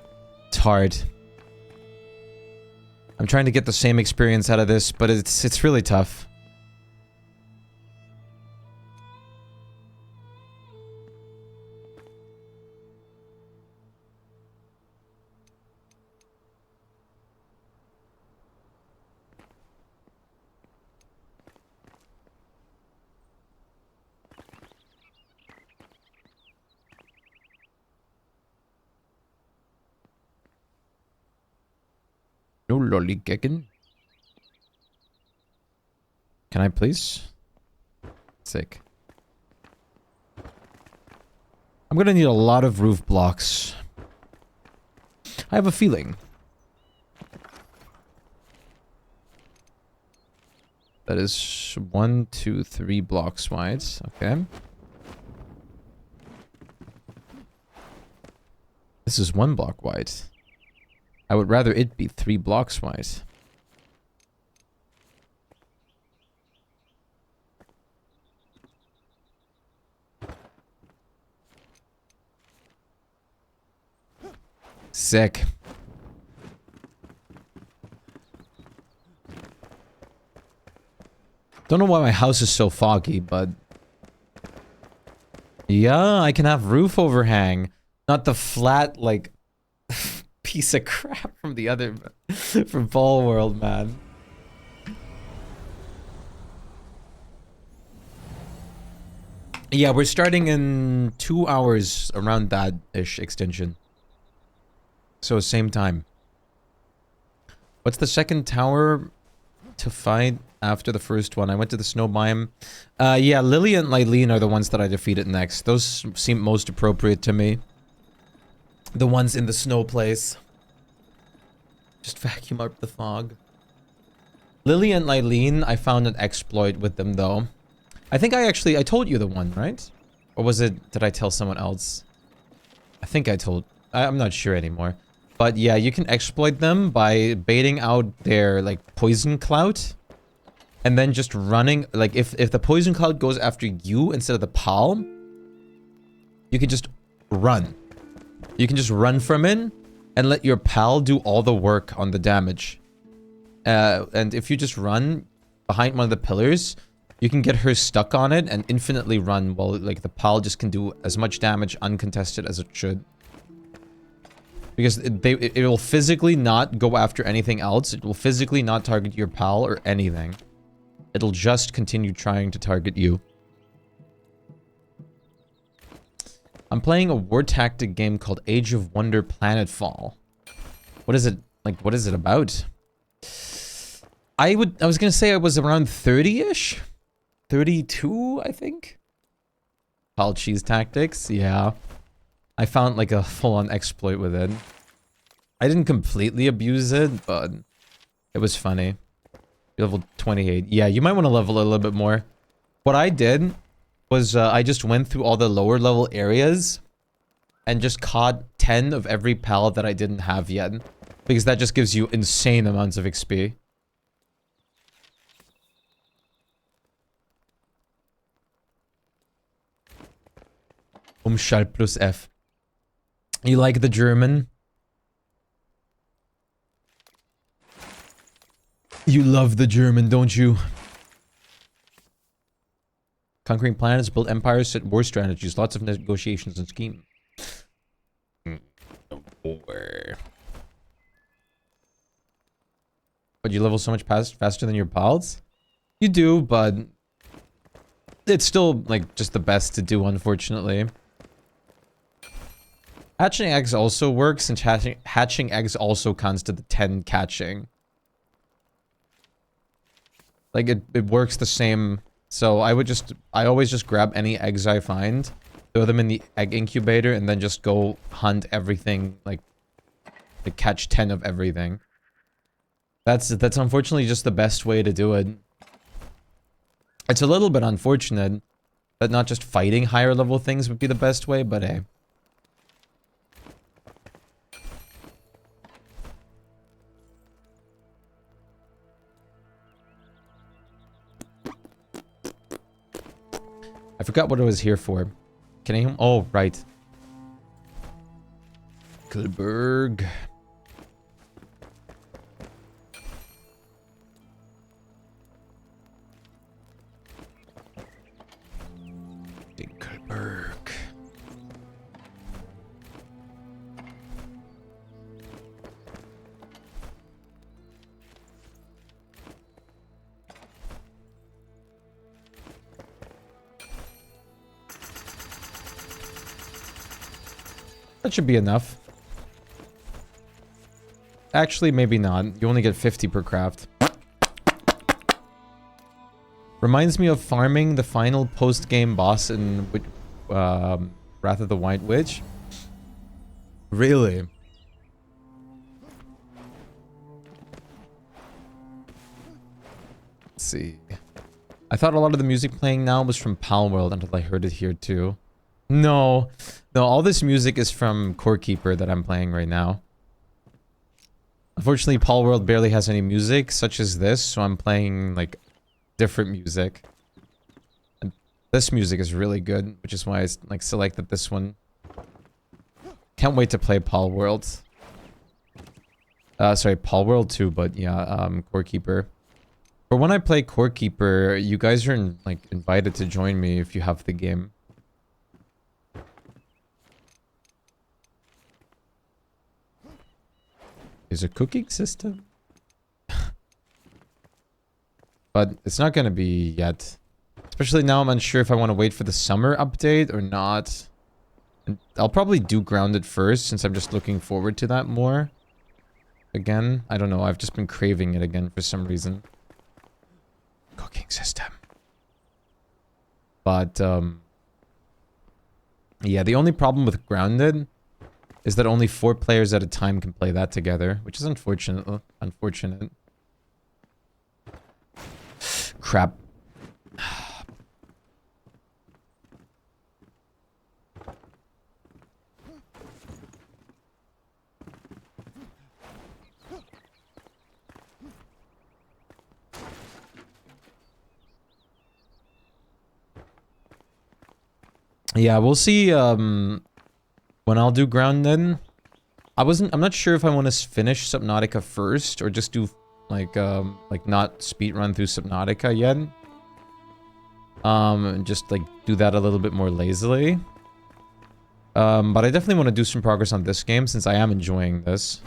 [SPEAKER 1] It's hard. I'm trying to get the same experience out of this, but it's really tough. No lollygagging. Can I please? Sick. I'm gonna need a lot of roof blocks. I have a feeling. That is 1, 2, 3 blocks wide. Okay. This is 1 block wide. I would rather it be 3 blocks wide. Sick. Don't know why my house is so foggy, but Yeah, I can have roof overhang. Not the flat, like, piece of crap from the other... from Fall World, man. Yeah, we're starting in 2 hours around that-ish extension. So, same time. What's the second tower to fight after the first one? I went to the snow biome. Yeah, Lily and Lylene are the ones that I defeated next. Those seem most appropriate to me. The ones in the snow place. Just vacuum up the fog. Lily and Lylene, I found an exploit with them though. I think I told you the one, right? Or was it, did I tell someone else? I think I'm not sure anymore. But yeah, you can exploit them by baiting out their, like, poison cloud. And then just running, like, if the poison cloud goes after you instead of the pal, you can just run. You can just run from it and let your pal do all the work on the damage. And if you just run behind one of the pillars, you can get her stuck on it and infinitely run while, like, the pal just can do as much damage uncontested as it should. Because it will physically not go after anything else. It will physically not target your pal or anything. It'll just continue trying to target you. I'm playing a war tactic game called Age of Wonder Planetfall. What is it? Like, what is it about? I was gonna say I was around 30-ish? 32, I think? Pal cheese tactics, yeah. I found like a full-on exploit with it. I didn't completely abuse it, but it was funny. Level 28. Yeah, you might want to level a little bit more. What I did was I just went through all the lower level areas and just caught 10 of every pal that I didn't have yet. Because that just gives you insane amounts of XP. Umschalt plus F. You like the German? You love the German, don't you? Conquering planets, build empires, set war strategies, lots of negotiations and scheme. War. But you level so much faster than your pals? You do, but it's still like just the best to do, unfortunately. Hatching eggs also works, and hatching eggs also counts to the 10 catching. Like, it works the same. So I always just grab any eggs I find, throw them in the egg incubator, and then just go hunt everything, like catch 10 of everything. That's unfortunately just the best way to do it. It's a little bit unfortunate that not just fighting higher level things would be the best way, but hey. I forgot what I was here for. Can I... Oh, right. Kilberg. Dinkelberg. That should be enough. Actually, maybe not. You only get 50 per craft. Reminds me of farming the final post-game boss in Wrath of the White Witch. Really? Let's see. I thought a lot of the music playing now was from Palworld until I heard it here too. No, all this music is from Core Keeper that I'm playing right now. Unfortunately, Palworld barely has any music such as this, so I'm playing like different music. And this music is really good, which is why I like selected this one. Can't wait to play Palworld. Sorry, Palworld 2, but yeah, Core Keeper. But when I play Core Keeper, you guys are like invited to join me if you have the game. There's a cooking system. But it's not gonna be yet. Especially now I'm unsure if I want to wait for the summer update or not. And I'll probably do Grounded first since I'm just looking forward to that more. Again, I don't know, I've just been craving it again for some reason. Cooking system. But, yeah, the only problem with Grounded is that only 4 players at a time can play that together, which is unfortunate. Crap. Yeah, we'll see when I'll do Grounded. I'm not sure if I want to finish Subnautica first or just do like not speedrun through Subnautica yet. And just like do that a little bit more lazily. But I definitely want to do some progress on this game since I am enjoying this.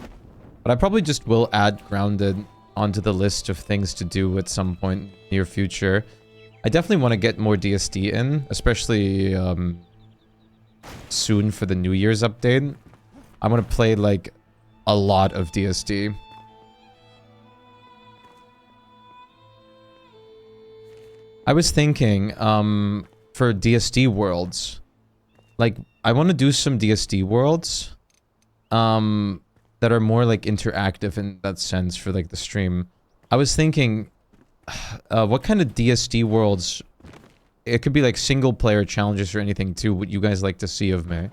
[SPEAKER 1] But I probably just will add Grounded onto the list of things to do at some point near future. I definitely want to get more DSD in, especially soon for the New Year's update. I want to play like a lot of DSD. I was thinking for DSD worlds, like I want to do some DSD worlds that are more like interactive in that sense for like the stream. I was thinking what kind of DSD worlds, it could be like single player challenges or anything too, what you guys like to see of me.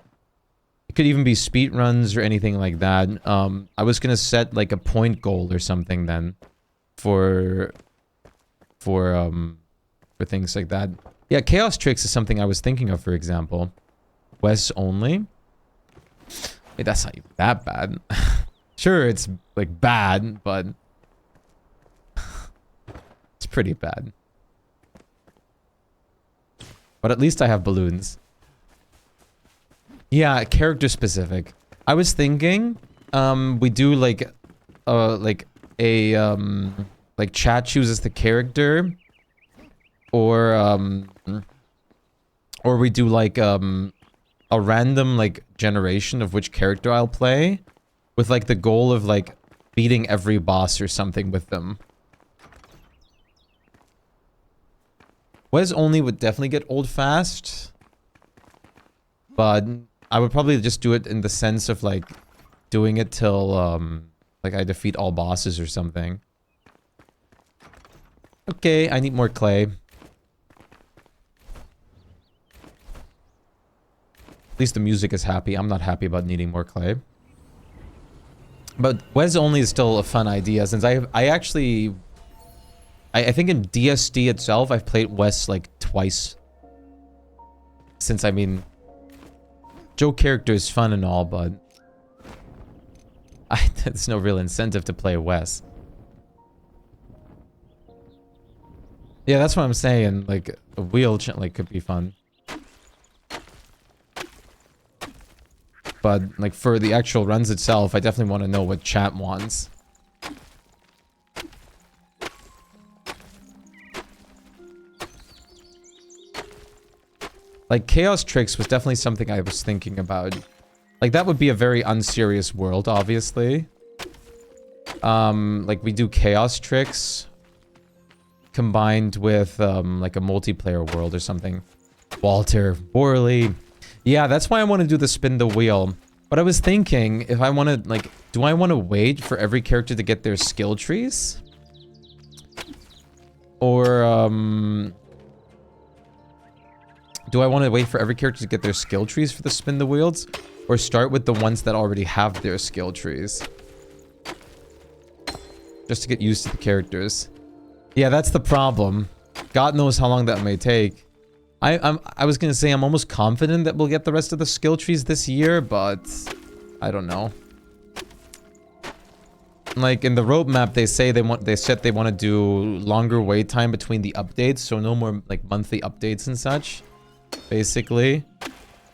[SPEAKER 1] It could even be speed runs or anything like that. I was gonna set like a point goal or something then for things like that. Yeah, Chaos Tricks is something I was thinking of, for example. Wes only? Wait, that's not even that bad. Sure, it's like bad, but it's pretty bad. But at least I have balloons. Yeah, character specific. I was thinking, we do like chat chooses the character, or we do like a random like generation of which character I'll play, with like the goal of like beating every boss or something with them. Wes only would definitely get old fast, but I would probably just do it in the sense of like doing it till like I defeat all bosses or something. Okay, I need more clay. At least the music is happy. I'm not happy about needing more clay. But Wes only is still a fun idea since I think in DSD itself I've played Wes like twice. Since I mean, Joe character is fun and all, but there's no real incentive to play Wes. Yeah, that's what I'm saying. Like a wheel like could be fun. But like for the actual runs itself, I definitely want to know what chat wants. Like Chaos Tricks was definitely something I was thinking about. Like that would be a very unserious world, obviously. Like we do Chaos Tricks combined with like a multiplayer world or something. Walter, Borley. Yeah, that's why I want to do the spin the wheel. But I was thinking, if I want to, like, do I want to wait for every character to get their skill trees? Or, do I want to wait for every character to get their skill trees for the spin the wheels? Or start with the ones that already have their skill trees? Just to get used to the characters. Yeah, that's the problem. God knows how long that may take. I was gonna say I'm almost confident that we'll get the rest of the skill trees this year, but I don't know. Like in the roadmap, they said they want to do longer wait time between the updates, so no more like monthly updates and such, basically.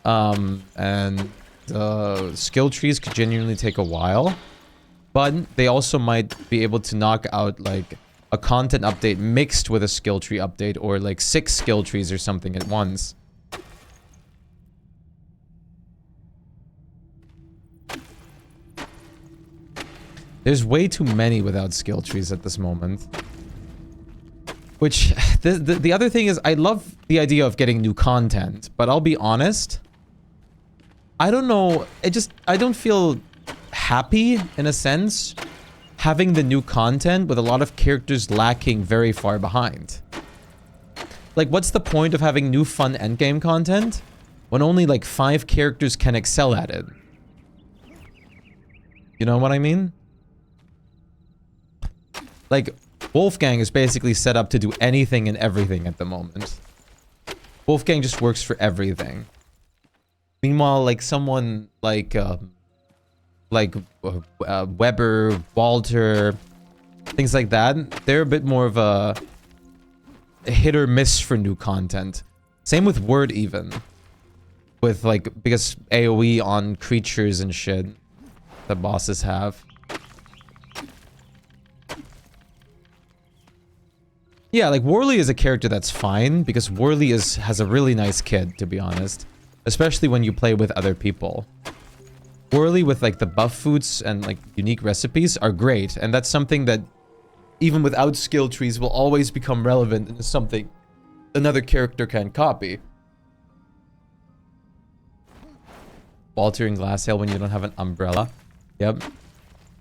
[SPEAKER 1] And skill trees could genuinely take a while. But they also might be able to knock out like a content update mixed with a skill tree update, or like 6 skill trees or something at once. There's way too many without skill trees at this moment. Which, the other thing is, I love the idea of getting new content, but I'll be honest, I don't know, I don't feel happy, in a sense, having the new content with a lot of characters lacking very far behind. Like, what's the point of having new fun endgame content when only like 5 characters can excel at it? You know what I mean? Like, Wolfgang is basically set up to do anything and everything at the moment. Wolfgang just works for everything. Meanwhile, like someone like Weber, Walter, things like that, they're a bit more of a hit or miss for new content. Same with Word even. With like, because AoE on creatures and shit that bosses have. Yeah, like Worley is a character that's fine because Worley has a really nice kit, to be honest. Especially when you play with other people. Worley with like the buff foods and like unique recipes are great, and that's something that even without skill trees will always become relevant and is something another character can copy. Walter in Glasshail when you don't have an umbrella. Yep.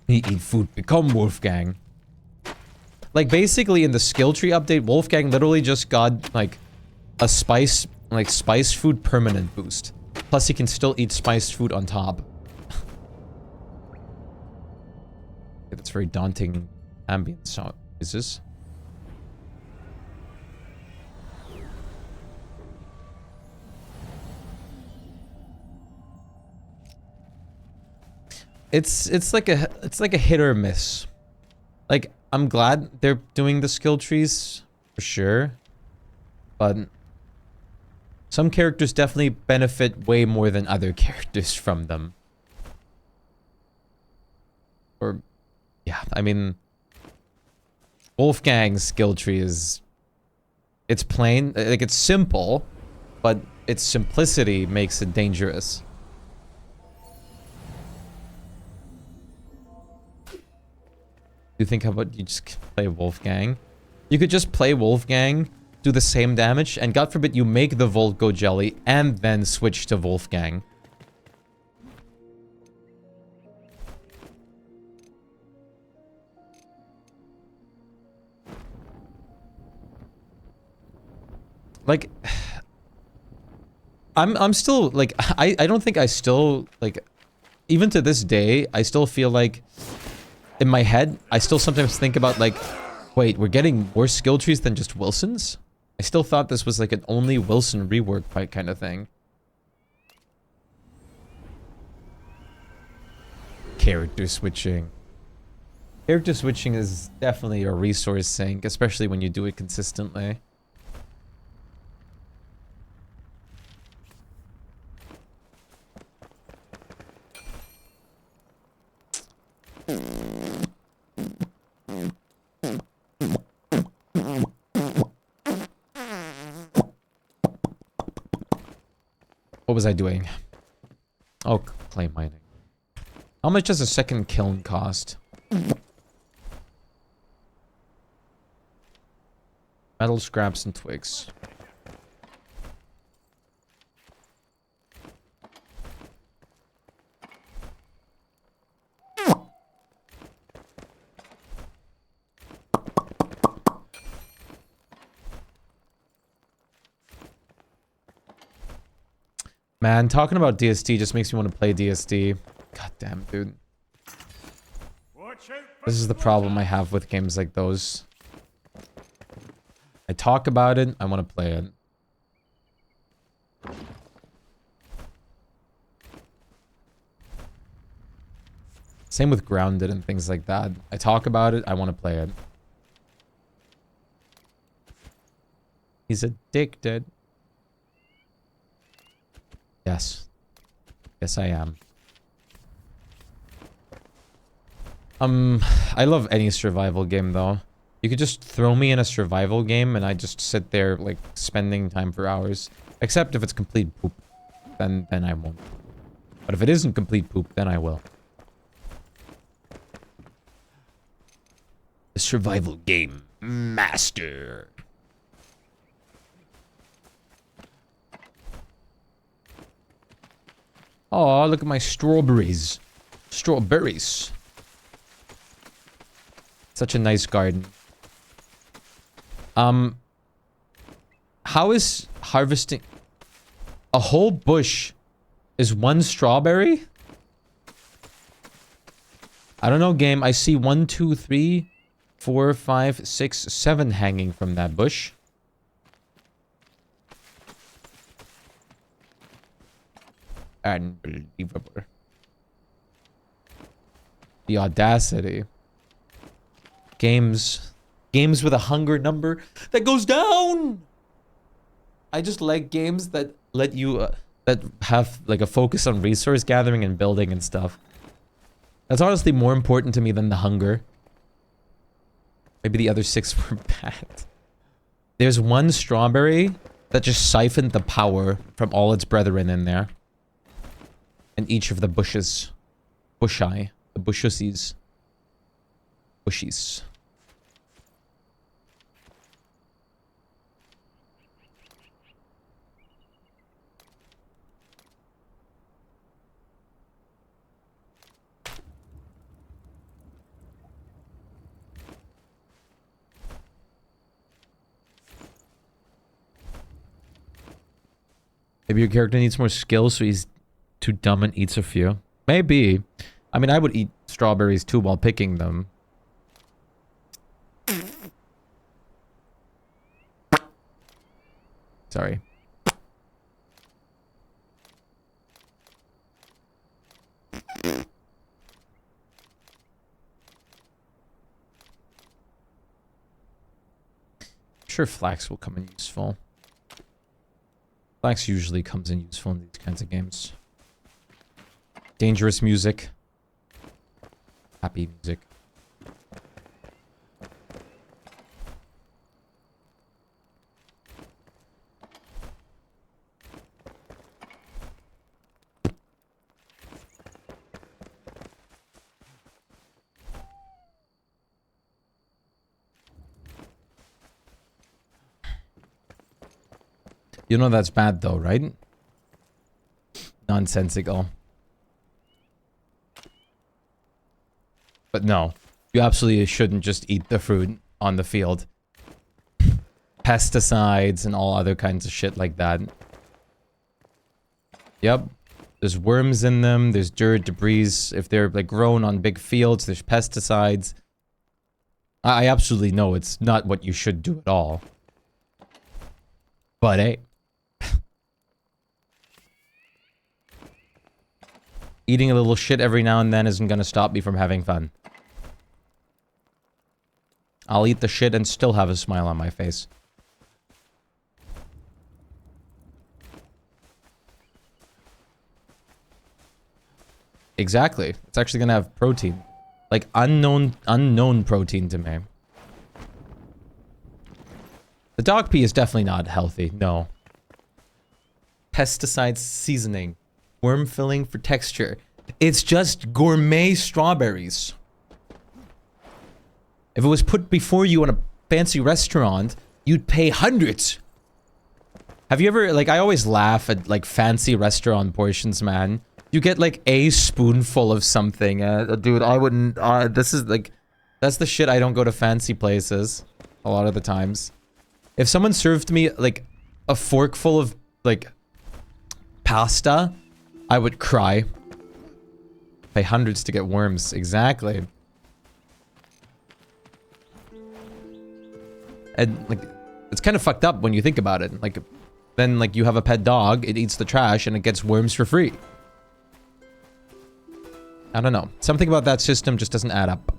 [SPEAKER 1] Eat food, become Wolfgang. Like, basically, in the skill tree update, Wolfgang literally just got, like, a spice food permanent boost. Plus, he can still eat spiced food on top. That's very daunting ambient sound. Is this? It's like a hit or miss. Like, I'm glad they're doing the skill trees, for sure. But some characters definitely benefit way more than other characters from them. Or, yeah, I mean, Wolfgang's skill tree is... It's plain, like, it's simple, but its simplicity makes it dangerous. You think, how about you just play Wolfgang? You could just play Wolfgang, do the same damage, and God forbid you make the Volt go jelly, and then switch to Wolfgang. Like, I'm still, like, I don't think I still, like, even to this day, I still feel like, in my head, I still sometimes think about, like, wait, we're getting worse skill trees than just Wilson's? I still thought this was, like, an only Wilson rework fight kind of thing. Character switching. Character switching is definitely a resource sink, especially when you do it consistently. What was I doing? Oh, clay mining. How much does a second kiln cost? Metal scraps and twigs. Man, talking about DSD just makes me want to play DSD. God damn, dude. This is the problem I have with games like those. I talk about it, I want to play it. Same with Grounded and things like that. I talk about it, I want to play it. He's addicted. Yes. Yes, I am. I love any survival game though. You could just throw me in a survival game and I just sit there like spending time for hours. Except if it's complete poop. Then I won't. But if it isn't complete poop, then I will. The survival game master. Oh, look at my strawberries. Strawberries. Such a nice garden. How is harvesting... A whole bush is one strawberry? I don't know, game. I see 1, 2, 3, 4, 5, 6, 7 hanging from that bush. Unbelievable. The audacity. Games with a hunger number that goes down. I just like games that let you that have like a focus on resource gathering and building and stuff. That's honestly more important to me than the hunger. Maybe the other 6 were bad. There's one strawberry that just siphoned the power from all its brethren in there. And each of the bushes. Bushi. The bushusies. Bushies. Maybe your character needs more skills, so he's too dumb and eats a few. Maybe. I mean, I would eat strawberries too while picking them. Sorry. I'm sure flax will come in useful. Flax usually comes in useful in these kinds of games. Dangerous music. Happy music. You know that's bad though, right? Nonsensical. But no, you absolutely shouldn't just eat the fruit on the field. Pesticides and all other kinds of shit like that. Yep. There's worms in them, there's dirt, debris. If they're like grown on big fields, there's pesticides. I absolutely know it's not what you should do at all. But hey. Eating a little shit every now and then isn't gonna stop me from having fun. I'll eat the shit and still have a smile on my face. Exactly. It's actually gonna have protein. Like unknown protein to me. The dog pee is definitely not healthy, no. Pesticide seasoning. Worm filling for texture. It's just gourmet strawberries. If it was put before you in a fancy restaurant, you'd pay hundreds. Have you ever, like, I always laugh at, like, fancy restaurant portions, man. You get, like, a spoonful of something. Dude, I wouldn't, this is, like, that's the shit I don't go to fancy places. A lot of the times. If someone served me, like, a forkful of, like, pasta, I would cry. Pay hundreds to get worms. Exactly. And, like, it's kind of fucked up when you think about it. Like, then, like, you have a pet dog, it eats the trash, and it gets worms for free. I don't know. Something about that system just doesn't add up.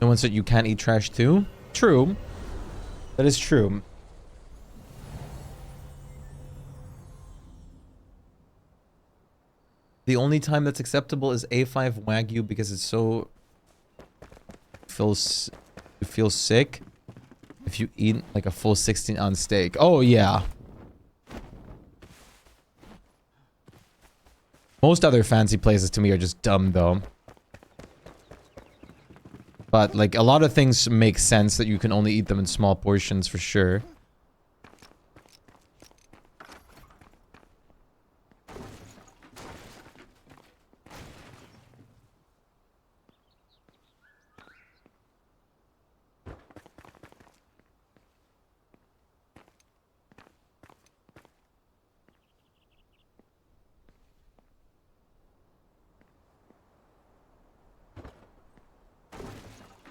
[SPEAKER 1] ones that you can't eat trash too? True. That is true. The only time that's acceptable is A5 Wagyu because it's so... You feel sick if you eat like a full 16-ounce steak. Oh, yeah. Most other fancy places to me are just dumb, though. But, like, a lot of things make sense that you can only eat them in small portions for sure.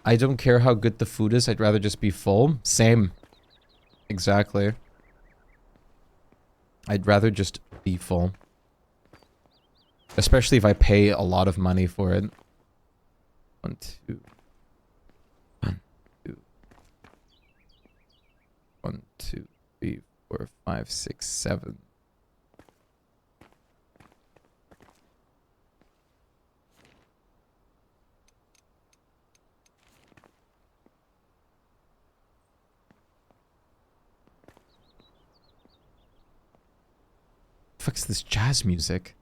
[SPEAKER 1] I don't care how good the food is, I'd rather just be full. Same. Exactly. I'd rather just be full. Especially if I pay a lot of money for it. 1, 2. 1, 2. 1, 2, 3, 4, 5, 6, 7. Fuck's this jazz music?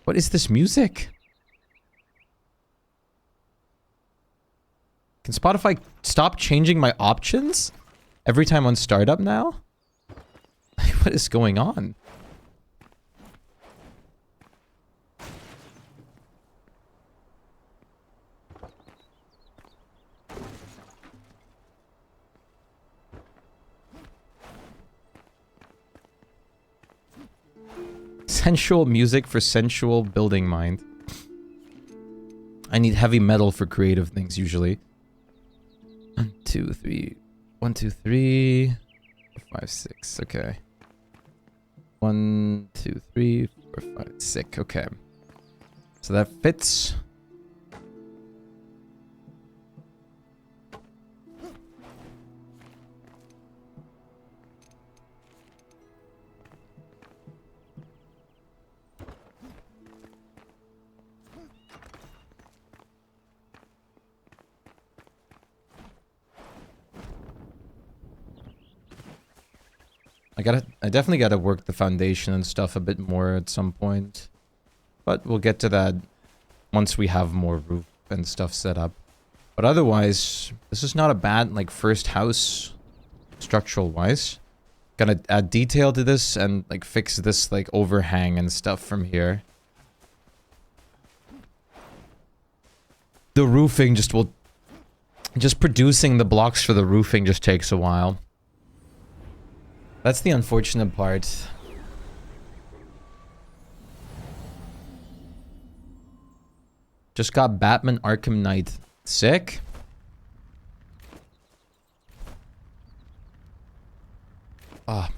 [SPEAKER 1] What is this music? Can Spotify stop changing my options every time on startup now? What is going on? Sensual music for sensual building mind. I need heavy metal for creative things usually. 1, 2, 3. 1, 2, 3. 4, 5, 6. Okay. 1, 2, 3, 4, 5, 6. Okay. So that fits. I definitely gotta work the foundation and stuff a bit more at some point. But we'll get to that once we have more roof and stuff set up. But otherwise, this is not a bad, like, first house structural-wise. Gotta add detail to this and, like, fix this, like, overhang and stuff from here. The roofing just will... Just producing the blocks for the roofing just takes a while. That's the unfortunate part. Just got Batman Arkham Knight. Sick. Ah.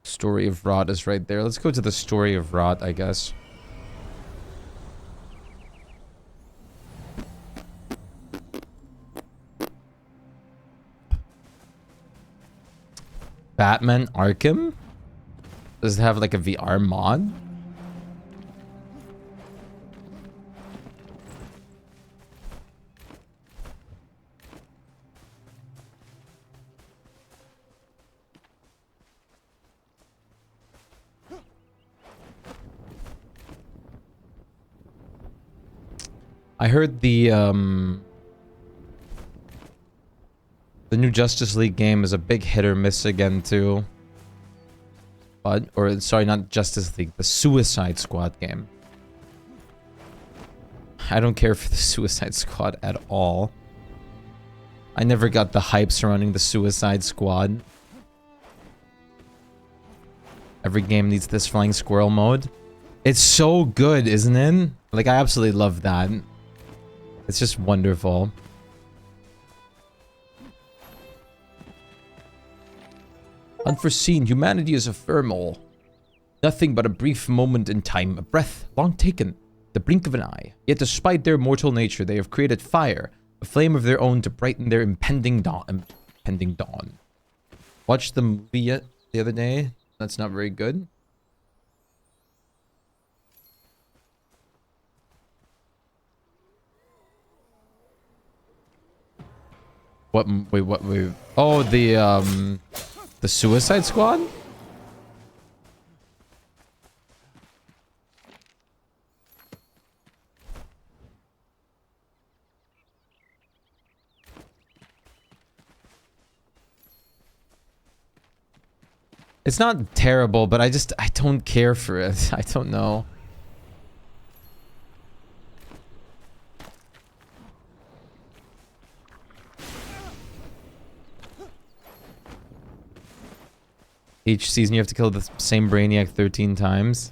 [SPEAKER 1] Story of Rot is right there. Let's go to the Story of Rot, I guess. Batman Arkham? Does it have like a VR mod? I heard the new Justice League game is a big hit or miss again too. But, or sorry, not Justice League, the Suicide Squad game. I don't care for the Suicide Squad at all. I never got the hype surrounding the Suicide Squad. Every game needs this flying squirrel mode. It's so good, isn't it? Like, I absolutely love that. It's just wonderful. Unforeseen, humanity is ephemeral. Nothing but a brief moment in time, a breath long taken, the blink of an eye. Yet despite their mortal nature, they have created fire, a flame of their own to brighten their impending dawn. Watched the movie yet the other day? That's not very good. What? Wait, what? Wait. Oh, the Suicide Squad? It's not terrible, but I don't care for it. I don't know. Each season you have to kill the same Brainiac 13 times.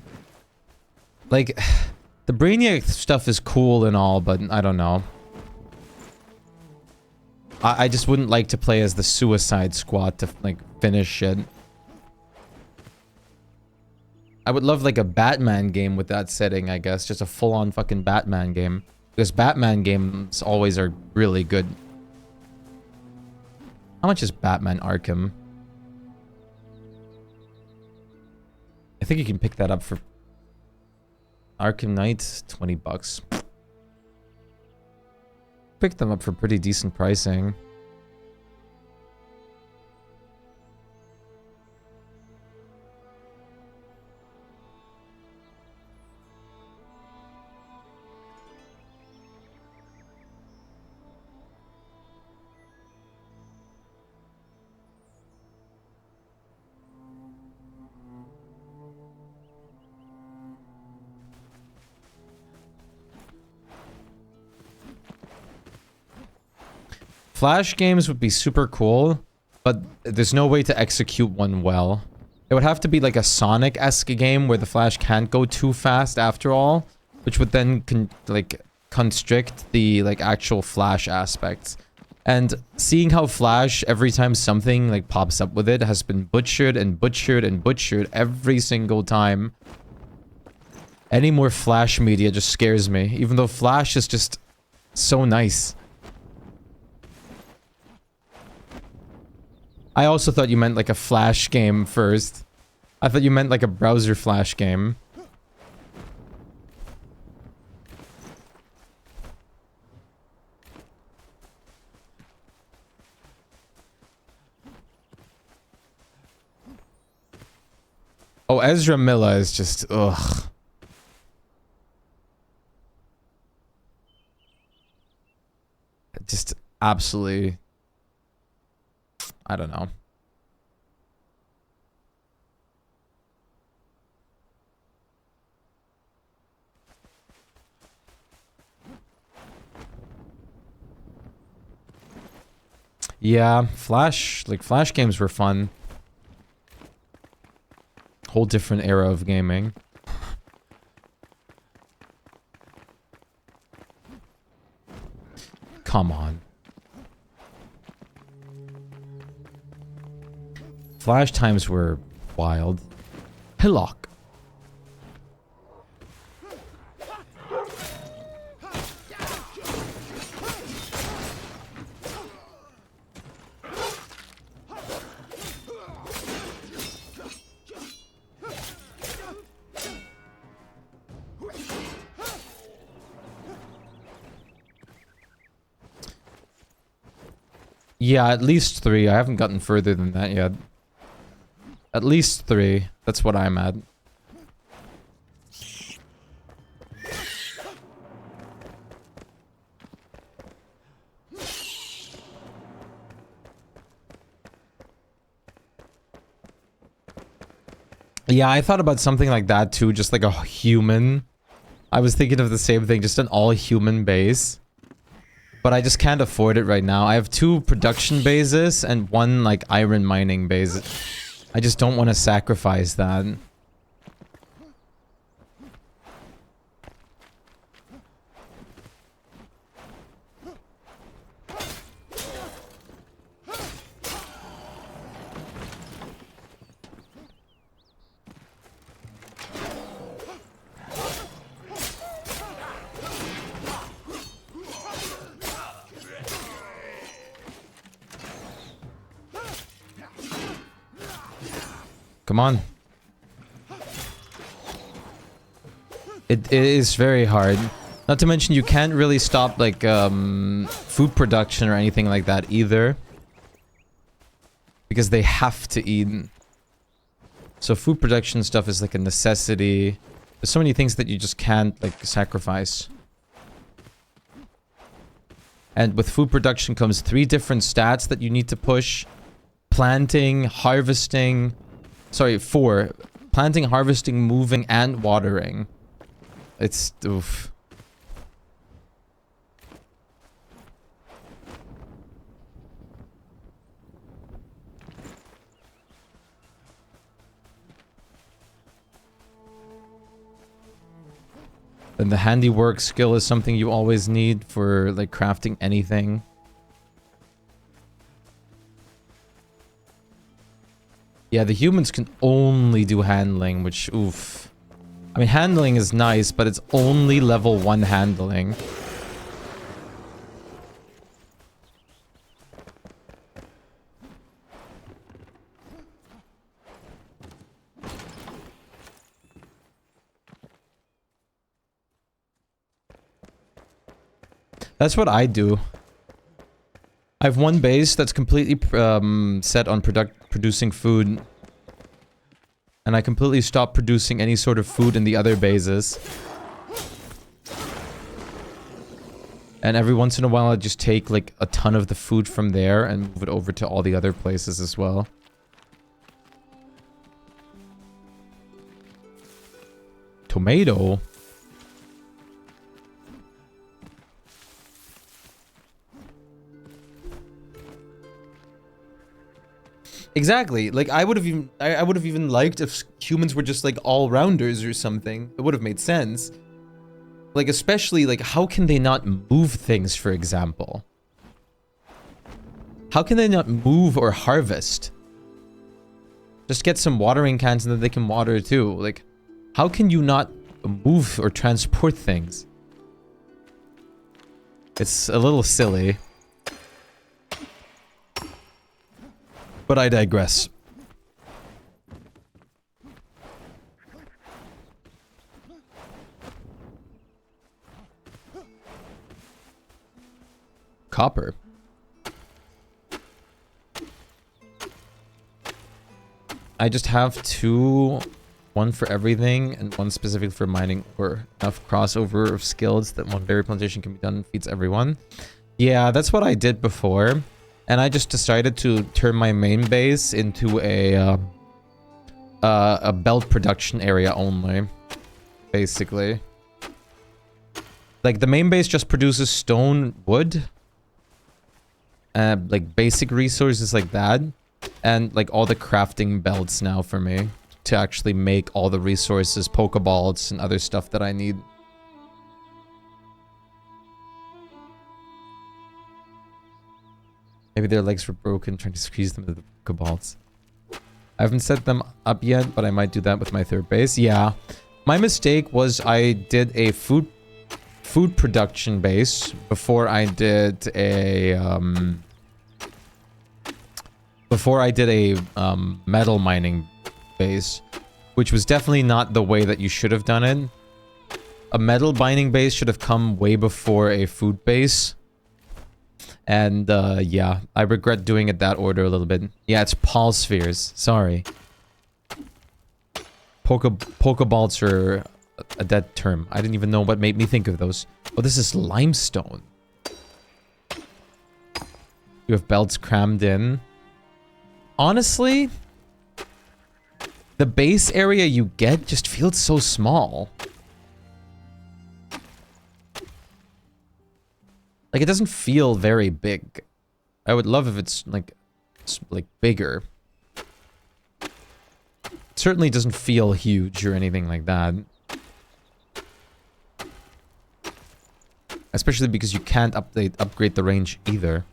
[SPEAKER 1] Like, the Brainiac stuff is cool and all, but I don't know. I just wouldn't like to play as the Suicide Squad to, like, finish it. I would love, like, a Batman game with that setting, I guess. Just a full-on fucking Batman game. Because Batman games always are really good. How much is Batman Arkham? I think you can pick that up for Arkham Knight, 20 bucks. Pick them up for pretty decent pricing. Flash games would be super cool, but there's no way to execute one well. It would have to be like a Sonic-esque game where the Flash can't go too fast after all, which would then constrict the like actual Flash aspects. And seeing how Flash, every time something like pops up with it, has been butchered and butchered and butchered every single time. Any more Flash media just scares me, even though Flash is just so nice. I also thought you meant like a Flash game first. I thought you meant like a browser Flash game. Oh, Ezra Miller is just, ugh. Just absolutely... I don't know. Yeah, Flash games were fun. Whole different era of gaming. Come on. Flash times were wild. Hillock. Yeah, at least 3. I haven't gotten further than that yet. At least 3. That's what I'm at. Yeah, I thought about something like that too, just like a human. I was thinking of the same thing, just an all-human base. But I just can't afford it right now. I have 2 production bases and 1 like iron mining base. I just don't want to sacrifice that. Come on. It is very hard. Not to mention you can't really stop like food production or anything like that either. Because they have to eat. So food production stuff is like a necessity. There's so many things that you just can't like sacrifice. And with food production comes 3 different stats that you need to push. Planting, harvesting... Sorry, 4. Planting, harvesting, moving, and watering. It's... oof. Then the handiwork skill is something you always need for like crafting anything. Yeah, the humans can only do handling, which oof. I mean, handling is nice, but it's only level 1 handling. That's what I do. I have one base that's completely set on producing food. And I completely stop producing any sort of food in the other bases. And every once in a while I just take like a ton of the food from there and move it over to all the other places as well. Tomato? Exactly. Like I would have even liked if humans were just like all-rounders or something. It would have made sense. Like especially like how can they not move things, for example? How can they not move or harvest? Just get some watering cans and then they can water too. Like how can you not move or transport things? It's a little silly. But I digress. Copper. I just have 2, 1 for everything and 1 specific for mining, or enough crossover of skills that 1 berry plantation can be done feeds everyone. Yeah, that's what I did before. And I just decided to turn my main base into a belt production area only, basically. Like the main base just produces stone, wood, like basic resources like that, and like all the crafting belts now for me to actually make all the resources, pokeballs, and other stuff that I need. Maybe their legs were broken, trying to squeeze them into the Pokeballs. I haven't set them up yet, but I might do that with my 3rd base. Yeah. My mistake was I did a food production base before I did a metal mining base, which was definitely not the way that you should have done it. A metal mining base should have come way before a food base. And, yeah, I regret doing it that order a little bit. Yeah, it's Paul spheres. Sorry. Pokeballs are a dead term. I didn't even know what made me think of those. Oh, this is limestone. You have belts crammed in. Honestly, the base area you get just feels so small. Like, it doesn't feel very big. I would love if it's, like bigger. It certainly doesn't feel huge or anything like that. Especially because you can't upgrade the range either.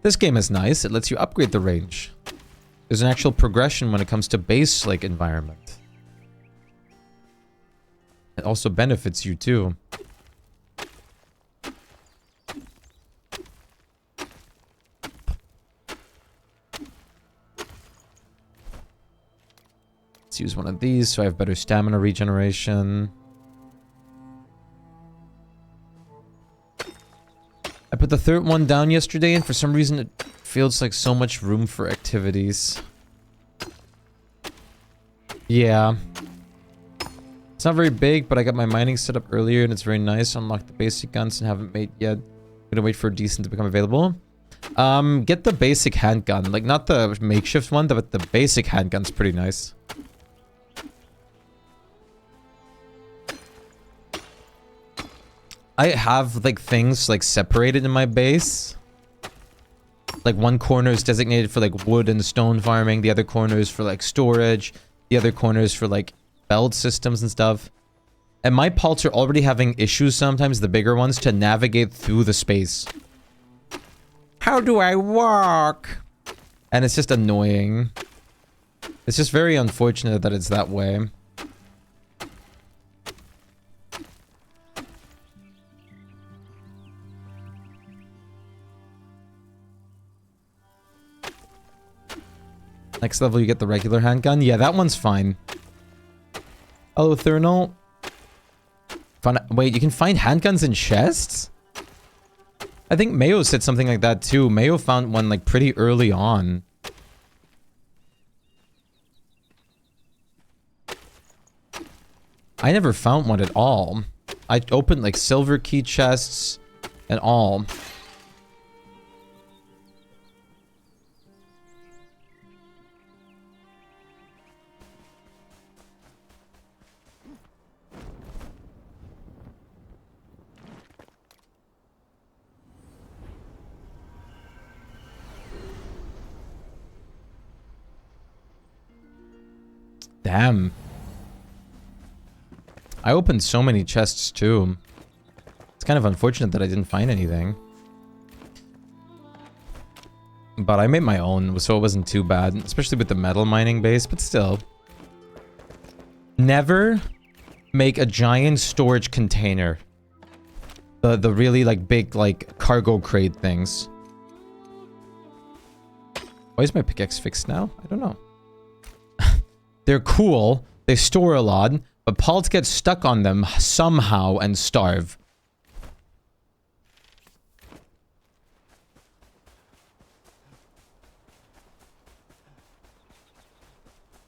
[SPEAKER 1] This game is nice. It lets you upgrade the range. There's an actual progression when it comes to base, like, environment. It also benefits you, too. Let's use one of these so I have better stamina regeneration. I put the third one down yesterday, and for some reason it feels like so much room for activities. Yeah. It's not very big, but I got my mining set up earlier, and it's very nice. Unlocked the basic guns and haven't made yet. I'm gonna wait for a decent to become available. Get the basic handgun. Like, not the makeshift one, but the basic handgun's pretty nice. I have, like, things, like, separated in my base. Like, one corner is designated for, like, wood and stone farming. The other corner is for, like, storage. The other corner is for, like, belt systems and stuff. And my palts are already having issues sometimes, the bigger ones, to navigate through the space. How do I walk? And it's just annoying. It's just very unfortunate that it's that way. Next level, you get the regular handgun. Yeah, that one's fine. Hello, Thurnal. Wait, you can find handguns in chests? I think Mayo said something like that too. Mayo found one like pretty early on. I never found one at all. I opened like silver key chests and all. Damn. I opened so many chests too. It's kind of unfortunate that I didn't find anything. But I made my own, so it wasn't too bad. Especially with the metal mining base, but still. Never make a giant storage container. The really like big like cargo crate things. Why is my pickaxe fixed now? I don't know. They're cool, they store a lot, but palts get stuck on them somehow and starve.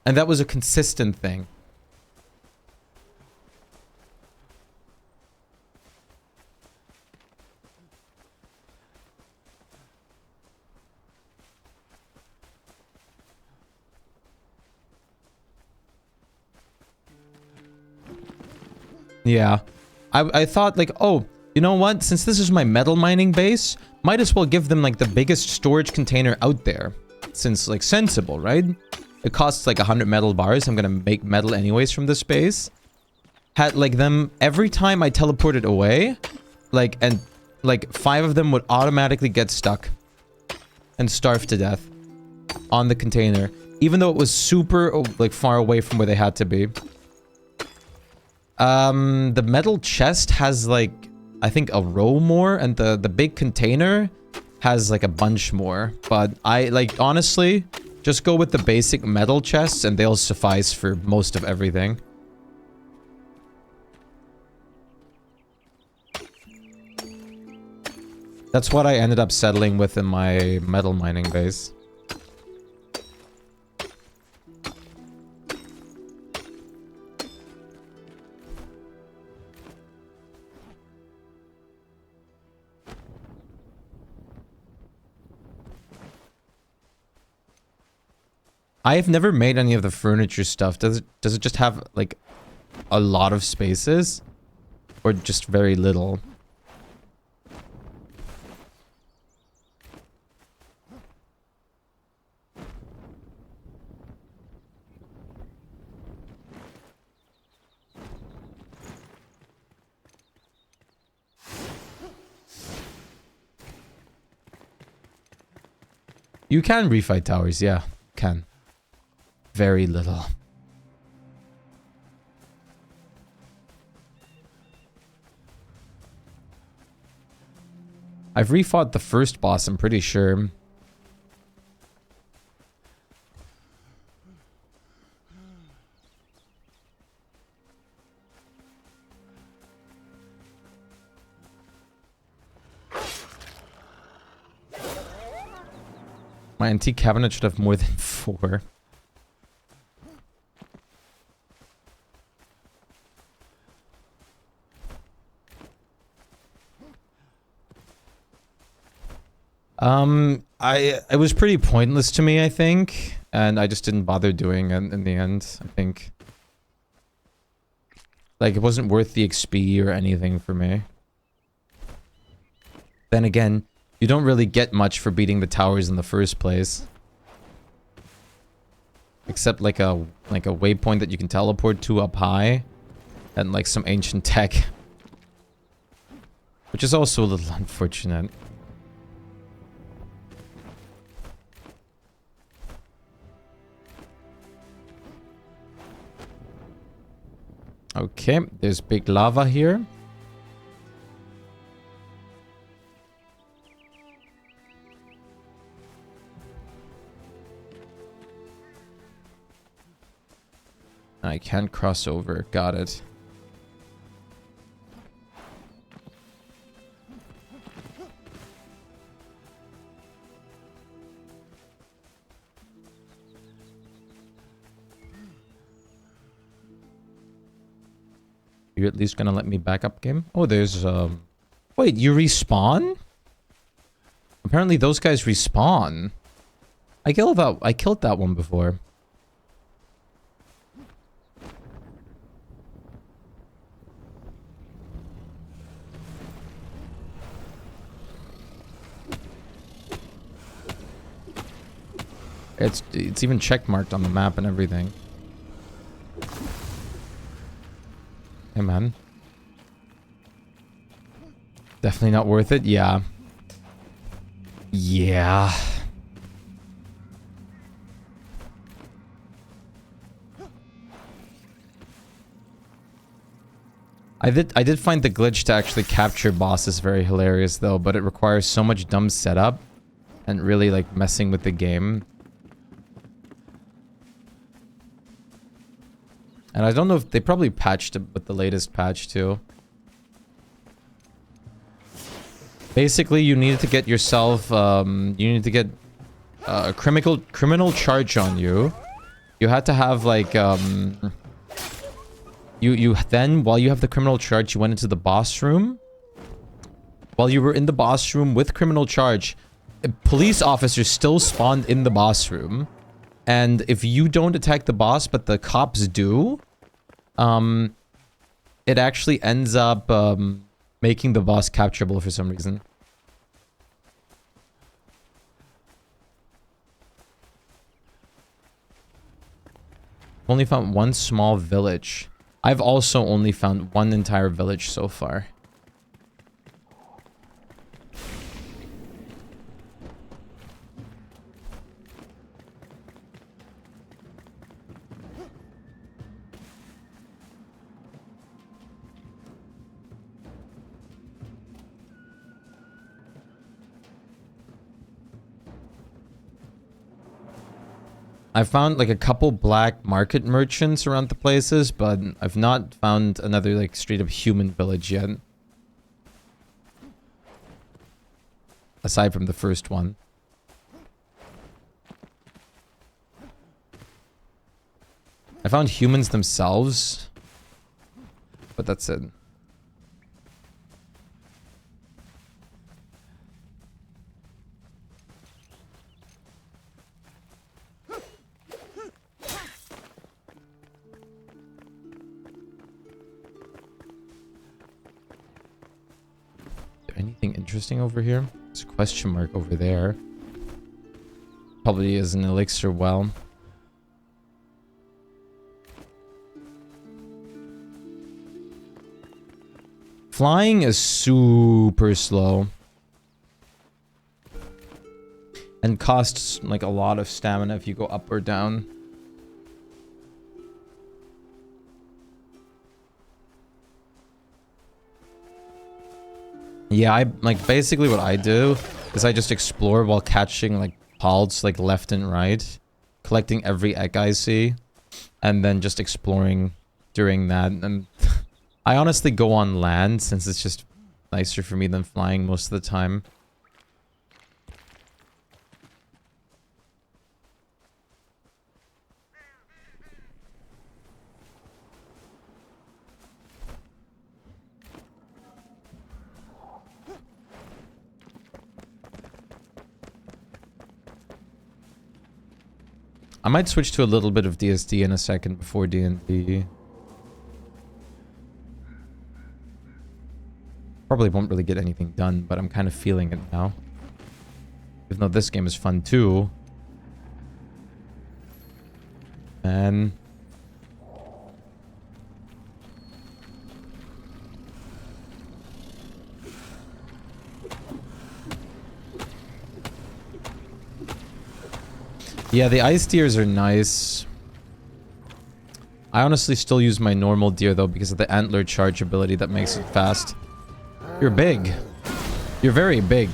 [SPEAKER 1] And that was a consistent thing. Yeah. I thought like, oh, you know what? Since this is my metal mining base, might as well give them like the biggest storage container out there. Since like sensible, right? It costs like 100 metal bars. I'm gonna make metal anyways from this base. Had like them every time I teleported away, like, and like 5 of them would automatically get stuck and starve to death on the container, even though it was super like far away from where they had to be. The metal chest has like, I think a row more, and the big container has like a bunch more. But I like, honestly, just go with the basic metal chests and they'll suffice for most of everything. That's what I ended up settling with in my metal mining base. I've never made any of the furniture stuff. Does it just have like a lot of spaces or just very little? You can refight towers, yeah, can. Very little. I've refought the first boss, I'm pretty sure. My antique cabinet should have more than 4. It was pretty pointless to me, I think, and I just didn't bother doing it in the end. I think, like, it wasn't worth the XP or anything for me. Then again, you don't really get much for beating the towers in the first place, except like a waypoint that you can teleport to up high, and like some ancient tech, which is also a little unfortunate. Okay, there's big lava here. I can't cross over. Got it. You at least gonna let me back up, game? Oh, there's wait, you respawn? Apparently those guys respawn. I killed that one before. It's even checkmarked on the map and everything. Hey, man. Definitely not worth it? Yeah. Yeah. I did find the glitch to actually capture bosses very hilarious, though, but it requires so much dumb setup and really, like, messing with the game. And I don't know if they probably patched it with the latest patch too. Basically, you needed to get yourself, you need to get a criminal charge on you. You had to have like, you then, while you have the criminal charge, you went into the boss room. While you were in the boss room with criminal charge, police officers still spawned in the boss room. And if you don't attack the boss, but the cops do, it actually ends up making the boss capturable for some reason. Only found one small village. I've also only found one entire village so far. I found like a couple black market merchants around the places, but I've not found another like straight up human village yet. Aside from the first one. I found humans themselves, but that's it. Anything interesting over here? There's a question mark over there. Probably is an elixir well. Flying is super slow. And costs like a lot of stamina if you go up or down. Yeah, I like basically what I do is I just explore while catching like pods like left and right, collecting every egg I see, and then just exploring during that. And I honestly go on land since it's just nicer for me than flying most of the time. I might switch to a little bit of DSD in a second before D&D. Probably won't really get anything done, but I'm kind of feeling it now. Even though this game is fun too. And... yeah, the ice deers are nice. I honestly still use my normal deer though because of the antler charge ability that makes it fast. You're big. You're very big.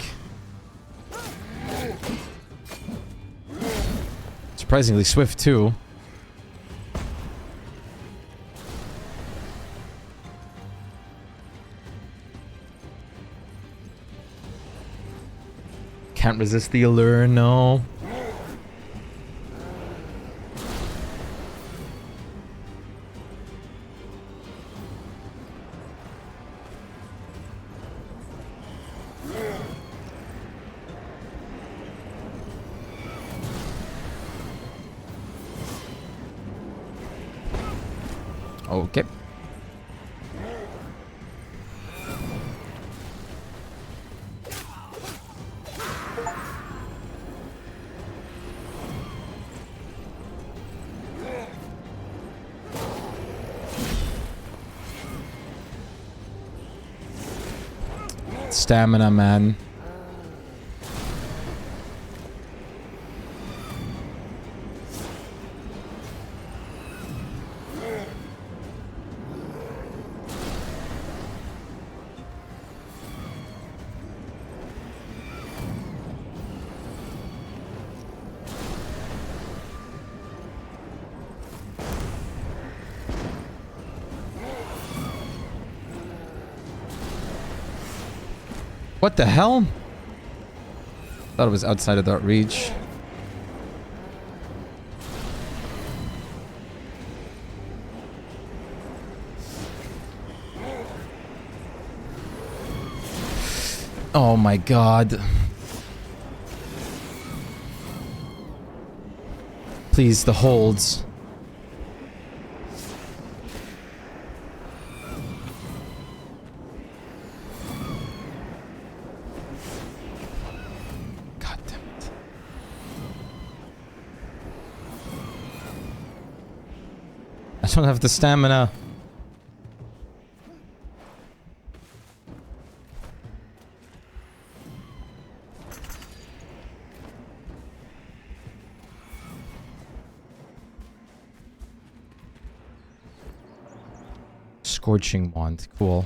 [SPEAKER 1] Surprisingly swift too. Can't resist the allure, no. Okay. Stamina, man. What the hell? Thought it was outside of that reach. Oh my god. Please, the holds. God damn it. I don't have the stamina. Scorching wand, cool.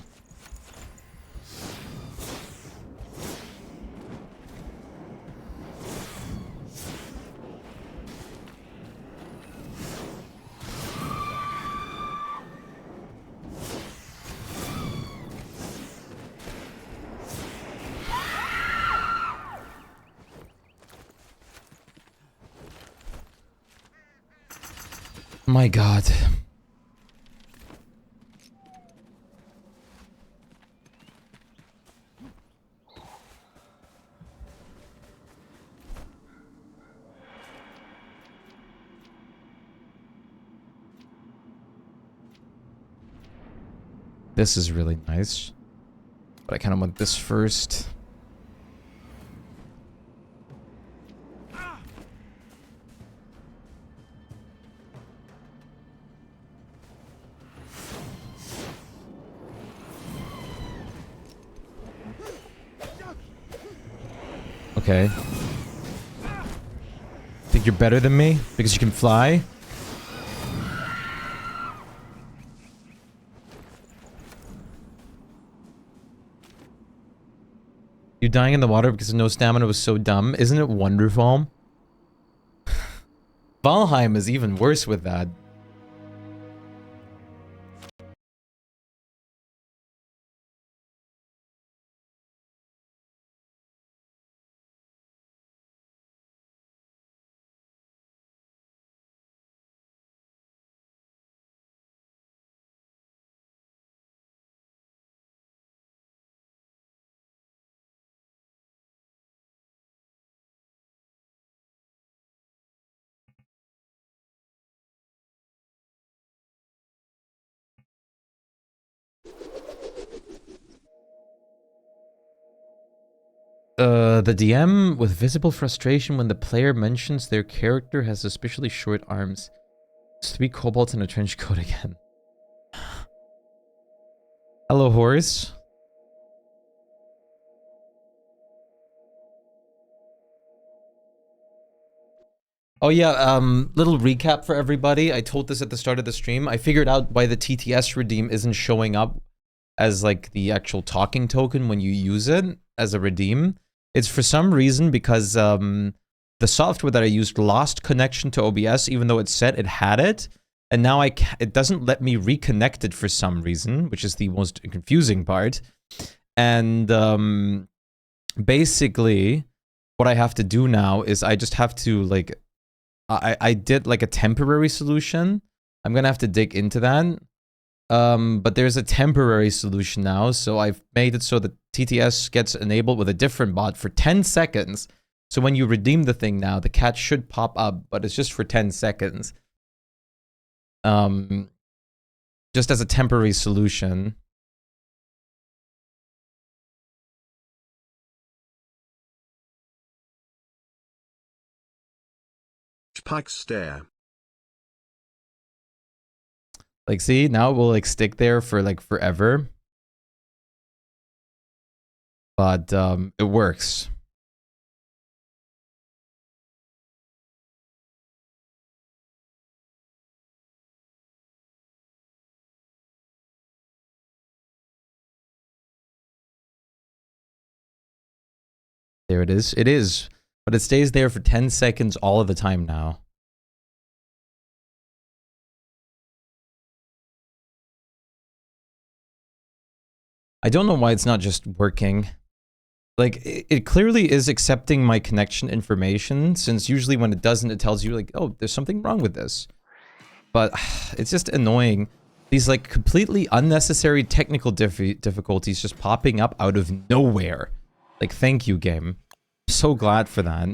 [SPEAKER 1] My god. This is really nice. But I kind of want this first. Okay. Think you're better than me? Because you can fly? You dying in the water because of no stamina was so dumb. Isn't it wonderful? Valheim is even worse with that. The DM with visible frustration when the player mentions their character has suspiciously short arms. It's 3 kobolds in a trench coat again. Hello, horse. Oh yeah, little recap for everybody. I told this at the start of the stream. I figured out why the TTS redeem isn't showing up as like the actual talking token when you use it as a redeem. It's for some reason because the software that I used lost connection to OBS even though it said it had it. And now it doesn't let me reconnect it for some reason, which is the most confusing part. And basically, what I have to do now is I just have to like... I did like a temporary solution. I'm gonna have to dig into that. But there's a temporary solution now, so I've made it so that TTS gets enabled with a different bot for 10 seconds. So when you redeem the thing now, the cat should pop up, but it's just for 10 seconds. Just as a temporary solution.
[SPEAKER 2] Shpyke stare.
[SPEAKER 1] Like, see, now it will like stick there for like forever. But it works. There it is. It is. But it stays there for 10 seconds all of the time now. I don't know why it's not just working. Like, it clearly is accepting my connection information, since usually when it doesn't, it tells you, like, oh, there's something wrong with this. But it's just annoying. These, like, completely unnecessary technical difficulties just popping up out of nowhere. Like, thank you, game. I'm so glad for that.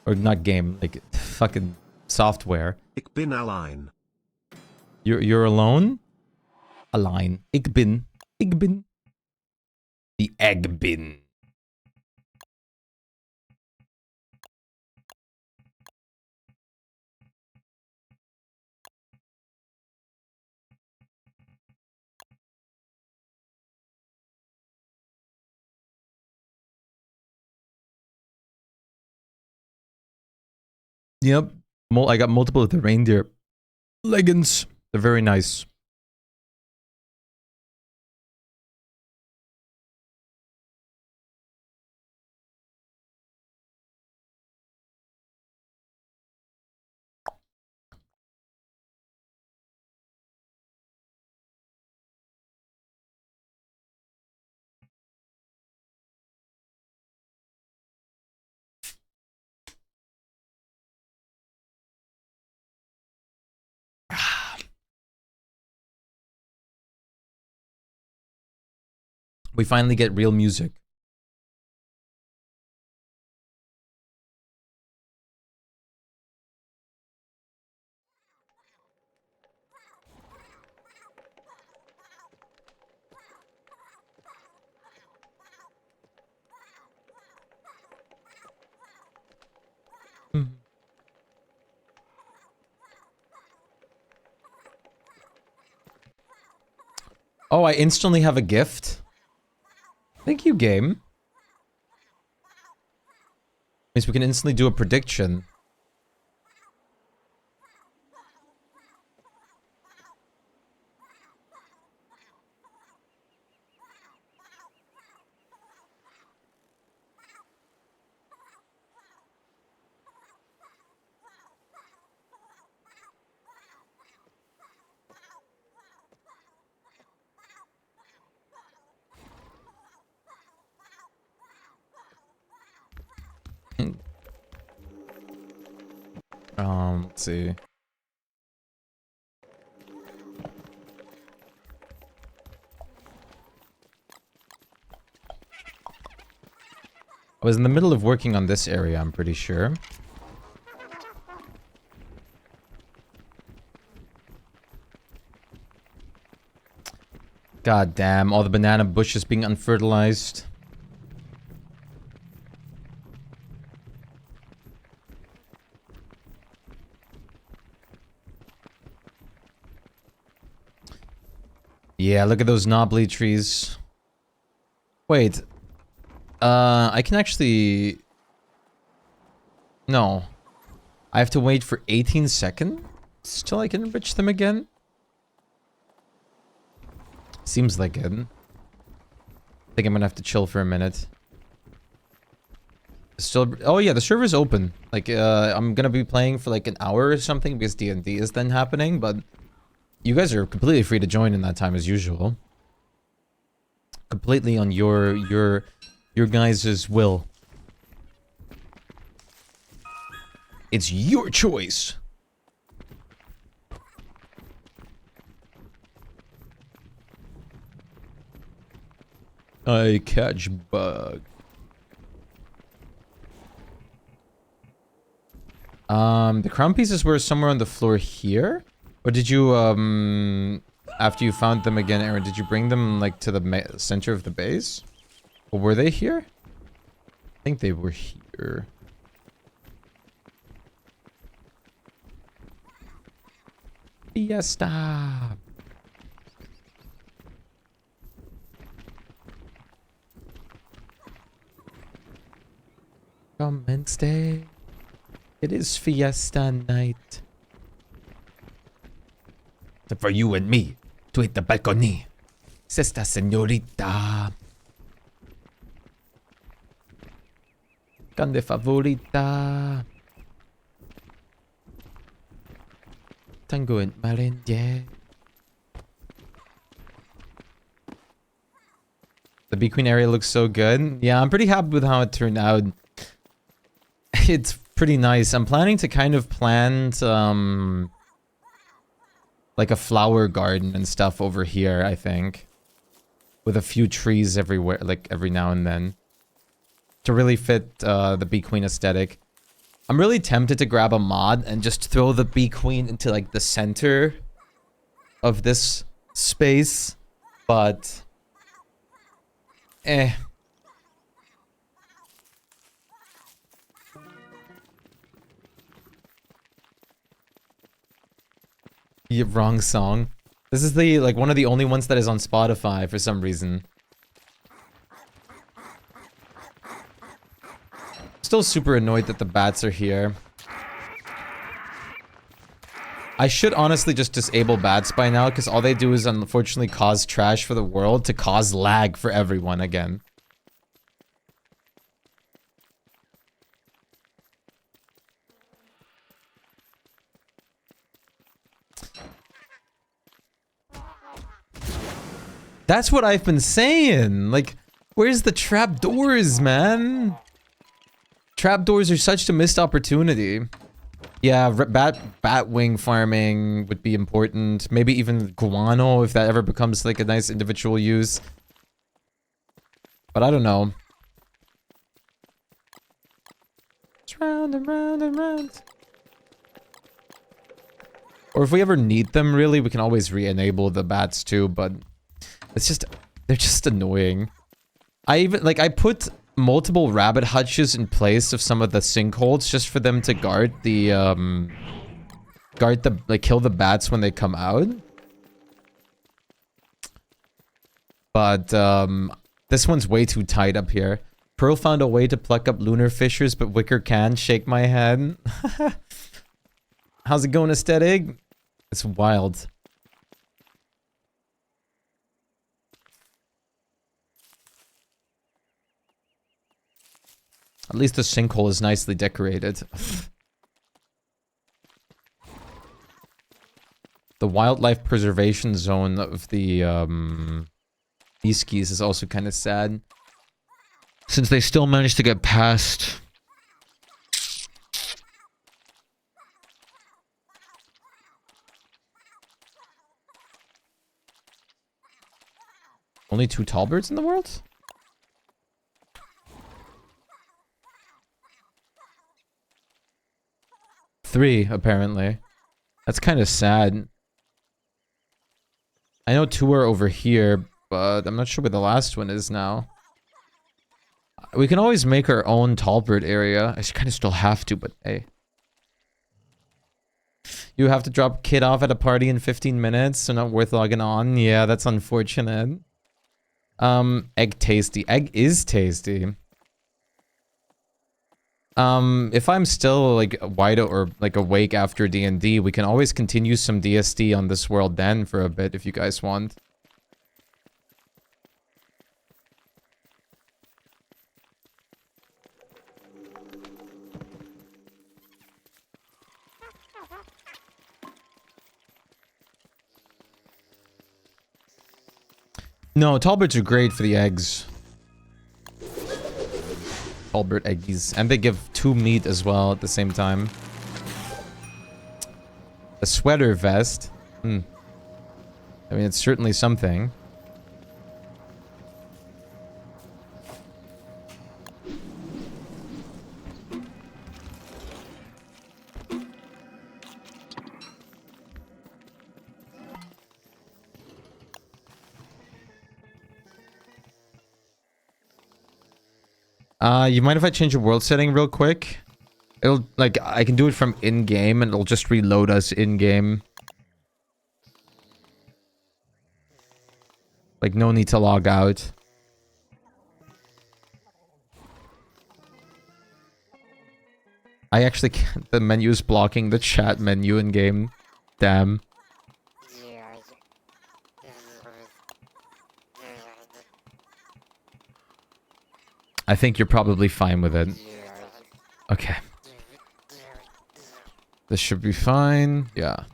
[SPEAKER 1] Or not game, like, fucking software.
[SPEAKER 2] Ik bin allein.
[SPEAKER 1] You're alone? Allein. Ik bin. The egg bin. Yep. I got multiple of the reindeer leggings. They're very nice. We finally get real music. Oh, I instantly have a gift. Thank you, game. Means we can instantly do a prediction. Let's see. I was in the middle of working on this area, I'm pretty sure. God damn, all the banana bushes being unfertilized. Yeah, look at those knobbly trees. Wait. I can actually... No. I have to wait for 18 seconds till I can enrich them again? Seems like it. I think I'm gonna have to chill for a minute. Still... Oh yeah, the server's open. Like, I'm gonna be playing for like an hour or something because D&D is then happening, but... You guys are completely free to join in that time as usual. Completely on your guys' will. It's your choice. I catch bug. The crown pieces were somewhere on the floor here? Or did you, after you found them again, Aaron, did you bring them, like, to the center of the base? Or were they here? I think they were here. Fiesta! Come Wednesday. It is fiesta night. For you and me, to hit the balcony. Sister señorita. Grande favorita. Tango en Marenje. The Bee Queen area looks so good. Yeah, I'm pretty happy with how it turned out. It's pretty nice. I'm planning to kind of plant, like a flower garden and stuff over here, I think. With a few trees everywhere, like every now and then. To really fit the Bee Queen aesthetic. I'm really tempted to grab a mod and just throw the Bee Queen into like the center of this space. But... eh. Yeah, wrong song. This is the, like, one of the only ones that is on Spotify for some reason. Still super annoyed that the bats are here. I should honestly just disable bats by now, because all they do is unfortunately cause trash for the world to cause lag for everyone again. That's what I've been saying. Like, where's the trapdoors, man? Trapdoors are such a missed opportunity. Yeah, bat wing farming would be important. Maybe even guano if that ever becomes like a nice individual use. But I don't know. It's round and round and round. Or if we ever need them, really, we can always re-enable the bats too, but... it's just, they're just annoying. I even, like, I put multiple rabbit hutches in place of some of the sinkholes just for them to guard the, like, kill the bats when they come out. But, this one's way too tight up here. Pearl found a way to pluck up lunar fissures, but Wicker can shake my head. How's it going, aesthetic? It's wild. At least the sinkhole is nicely decorated. The wildlife preservation zone of the Easkies is also kind of sad. Since they still managed to get past... Only 2 tall birds in the world? Three, apparently. That's kind of sad. I know 2 are over here. but I'm not sure where the last one is now. We can always make our own Talbert area. I kind of still have to, but hey. You have to drop kid off at a party in 15 minutes, so not worth logging on. Yeah, that's unfortunate. Egg tasty. Egg is tasty. If I'm still like wide or like awake after D&D, we can always continue some DSD on this world then for a bit if you guys want. No, Talberts are great for the eggs. Talbert eggies. And they give 2 meat as well at the same time. A sweater vest. I mean, it's certainly something. You mind if I change the world setting real quick? It'll, like, I can do it from in-game and it'll just reload us in-game. Like, no need to log out. I actually can't. The menu's blocking the chat menu in-game. Damn. I think you're probably fine with it. Okay. This should be fine. Yeah.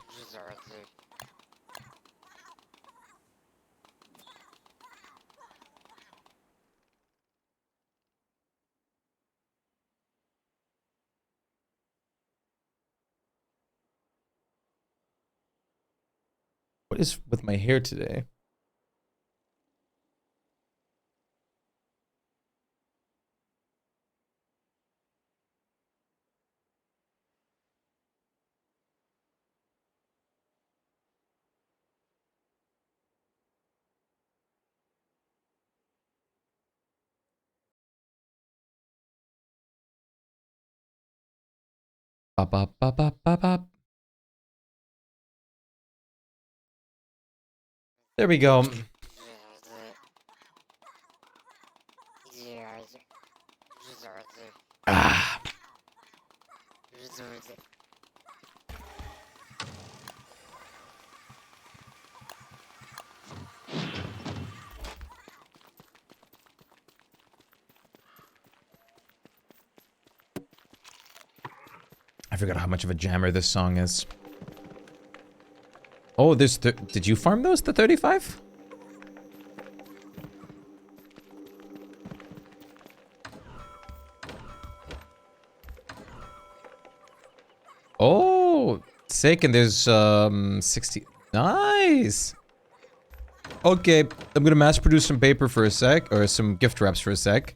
[SPEAKER 1] What is with my hair today? Bop, bop, bop, bop, bop, bop. There we go. Ah. I forgot how much of a jammer this song is. Oh, there's... Did you farm those, the 35? Oh, sick. And there's 60. Nice. Okay, I'm gonna mass produce some paper for a sec, or some gift wraps for a sec.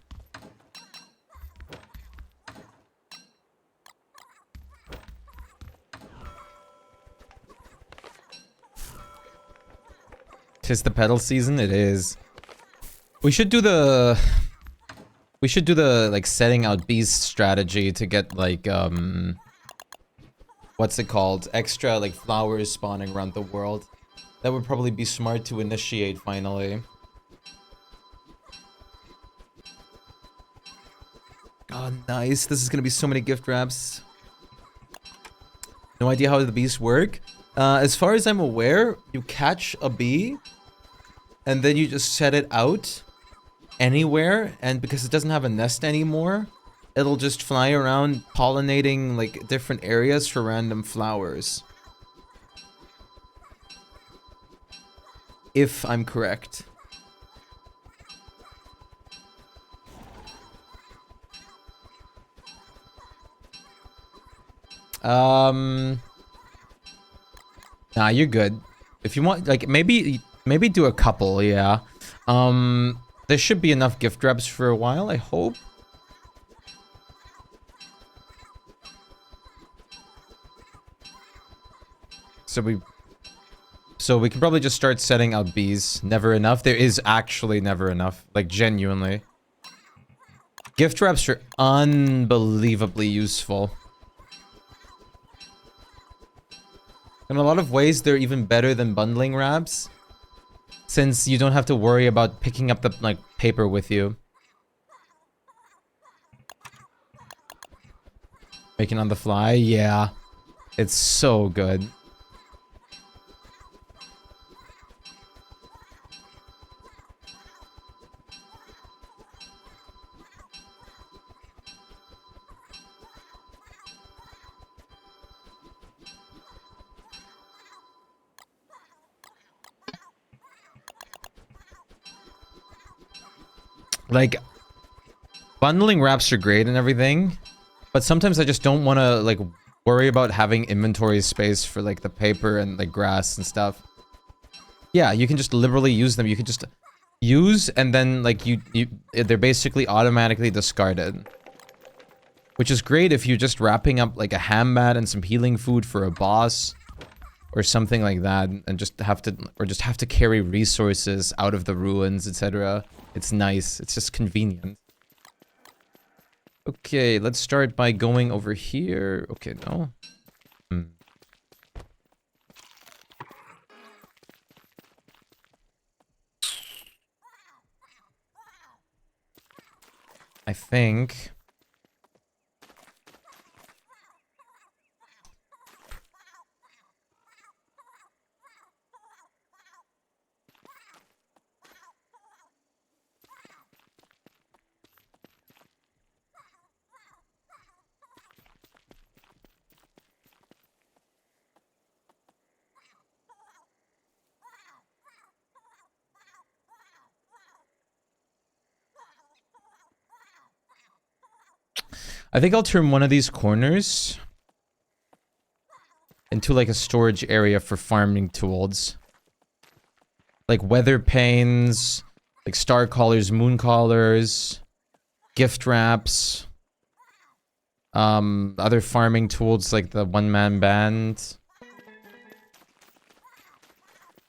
[SPEAKER 1] Tis the pedal season. It is. We should do the like setting out beast strategy to get like what's it called? Extra like flowers spawning around the world. That would probably be smart to initiate finally. Oh, nice. This is gonna be so many gift wraps. No idea how the bees work. As far as I'm aware, you catch a bee and then you just set it out anywhere, and because it doesn't have a nest anymore, it'll just fly around pollinating like different areas for random flowers. If I'm correct. Nah, you're good. If you want, like, maybe do a couple, yeah. There should be enough gift wraps for a while, I hope. So So we can probably just start setting out bees. Never enough. There is actually never enough. Like, genuinely. Gift wraps are unbelievably useful. In a lot of ways, they're even better than bundling wraps. Since you don't have to worry about picking up the, like, paper with you. Making on the fly? Yeah. It's so good. Like, bundling wraps are great and everything, but sometimes I just don't want to, like, worry about having inventory space for, like, the paper and, like, grass and stuff. Yeah, you can just liberally use them. You can just use, and then, like, they're basically automatically discarded. Which is great if you're just wrapping up, like, a ham mat and some healing food for a boss. Or something like that, and just have to carry resources out of the ruins, etc. It's nice. It's just convenient. Okay, let's start by going over here. Okay, no. I think... I think I'll turn one of these corners into like a storage area for farming tools. Like weather panes, like star collars, moon collars, gift wraps, other farming tools like the one-man band.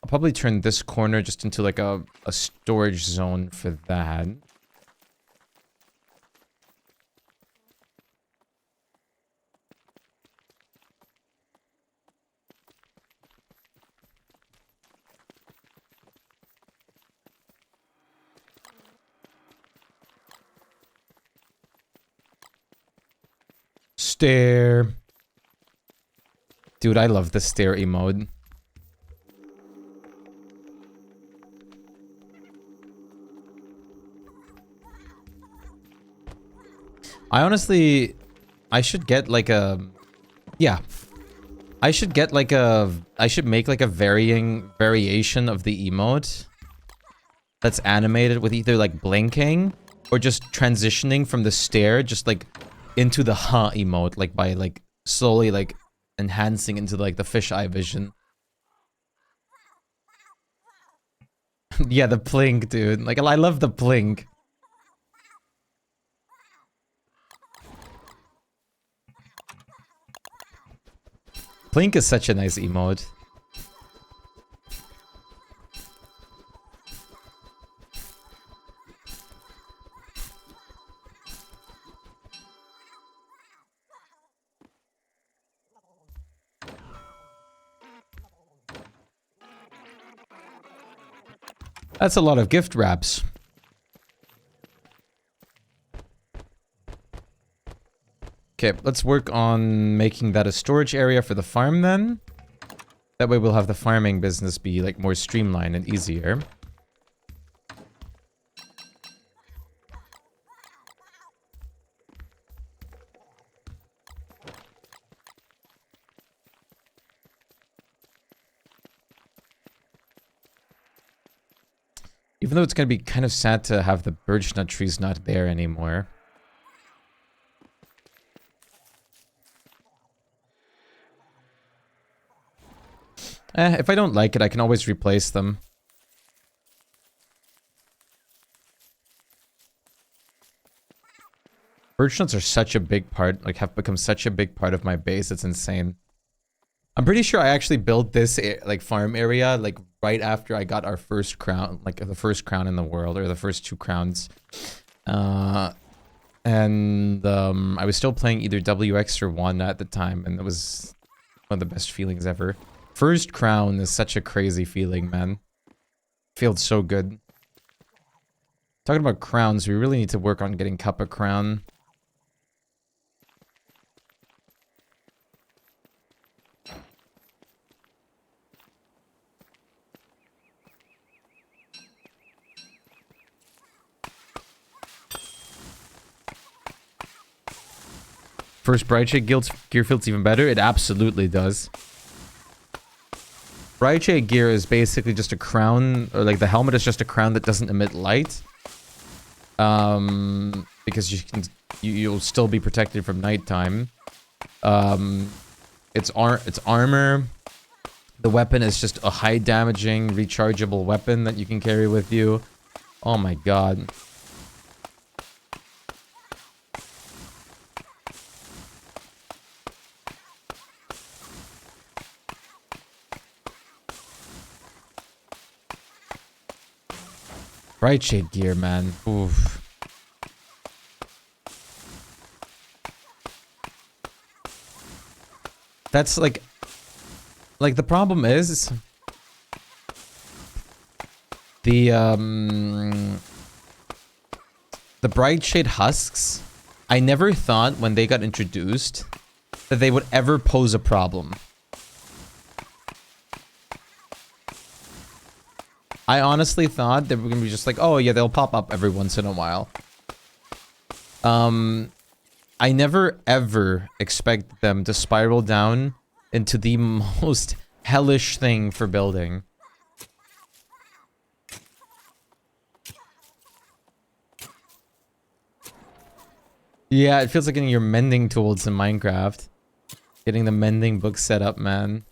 [SPEAKER 1] I'll probably turn this corner just into like a storage zone for that. Stair. Dude, I love the stair emote. I honestly... I should get like a... Yeah. I should get like a... I should make like a variation of the emote that's animated with either like blinking or just transitioning from the stair just like into the huh emote, like by like slowly like enhancing into like the fisheye vision. Yeah, the plink, dude. Like, I love the plink. Plink is such a nice emote. That's a lot of gift wraps. Okay, let's work on making that a storage area for the farm then. That way we'll have the farming business be like more streamlined and easier. Even though it's gonna be kind of sad to have the birch nut trees not there anymore. If I don't like it, I can always replace them. Birch nuts are such a big part, like have become such a big part of my base, it's insane. I'm pretty sure I actually built this like farm area like right after I got our first crown, like the first crown in the world, or the first 2 crowns. And I was still playing either WX or WANA at the time, and it was one of the best feelings ever. First crown is such a crazy feeling, man. Feels so good. Talking about crowns, we really need to work on getting Kappa crown. First Brightshade gear feels even better. It absolutely does. Brightshade gear is basically just a crown, or like the helmet is just a crown that doesn't emit light. Because you'll still be protected from nighttime. It's armor. The weapon is just a high damaging, rechargeable weapon that you can carry with you. Oh my god. Brightshade gear, man. Oof. That's like the problem is the Brightshade husks. I never thought when they got introduced that they would ever pose a problem. I honestly thought they were gonna be just like, oh yeah, they'll pop up every once in a while. I never ever expect them to spiral down into the most hellish thing for building. Yeah, it feels like getting your mending tools in Minecraft. Getting the mending book set up, man.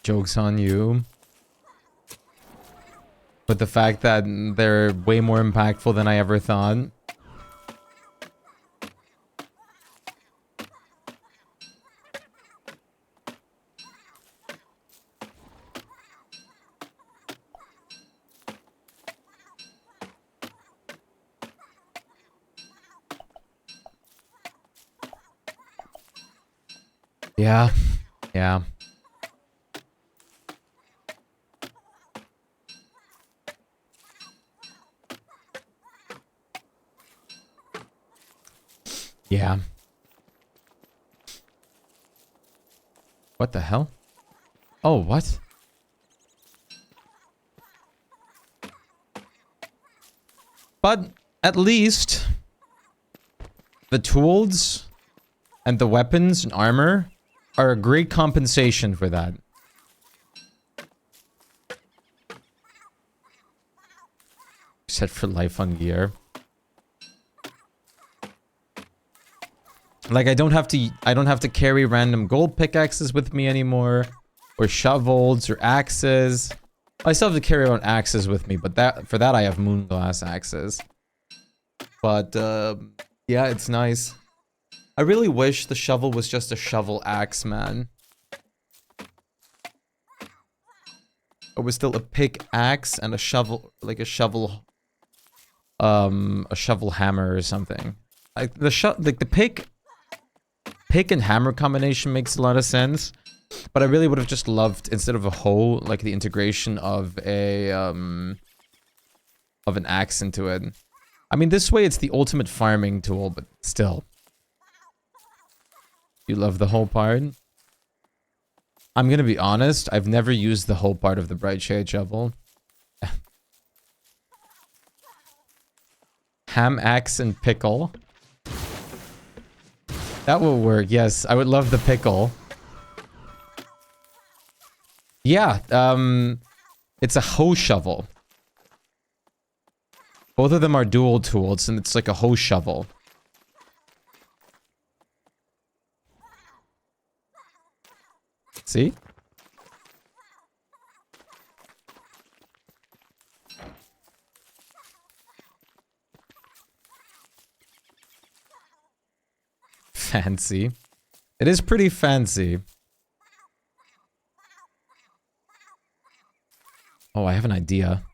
[SPEAKER 1] Joke's on you. But the fact that they're way more impactful than I ever thought. Yeah. Yeah. Yeah. What the hell? Oh, what? But at least the tools and the weapons and armor are a great compensation for that. Set for life on gear. Like I don't have to carry random gold pickaxes with me anymore, or shovels or axes. I still have to carry around axes with me, but for that I have moonglass axes. But yeah, it's nice. I really wish the shovel was just a shovel axe, man. It was still a pickaxe and a shovel, like a shovel hammer or something. Like the pick and hammer combination makes a lot of sense, but I really would have just loved, instead of a hoe, like the integration of an axe into it. I mean, this way it's the ultimate farming tool, but still. You love the whole part? I'm gonna be honest, I've never used the whole part of the Brightshade shovel. Ham, axe, and pickle. That will work, yes. I would love the pickle. Yeah, it's a hoe shovel. Both of them are dual tools, and it's like a hoe shovel. See? Fancy. It is pretty fancy. Oh, I have an idea.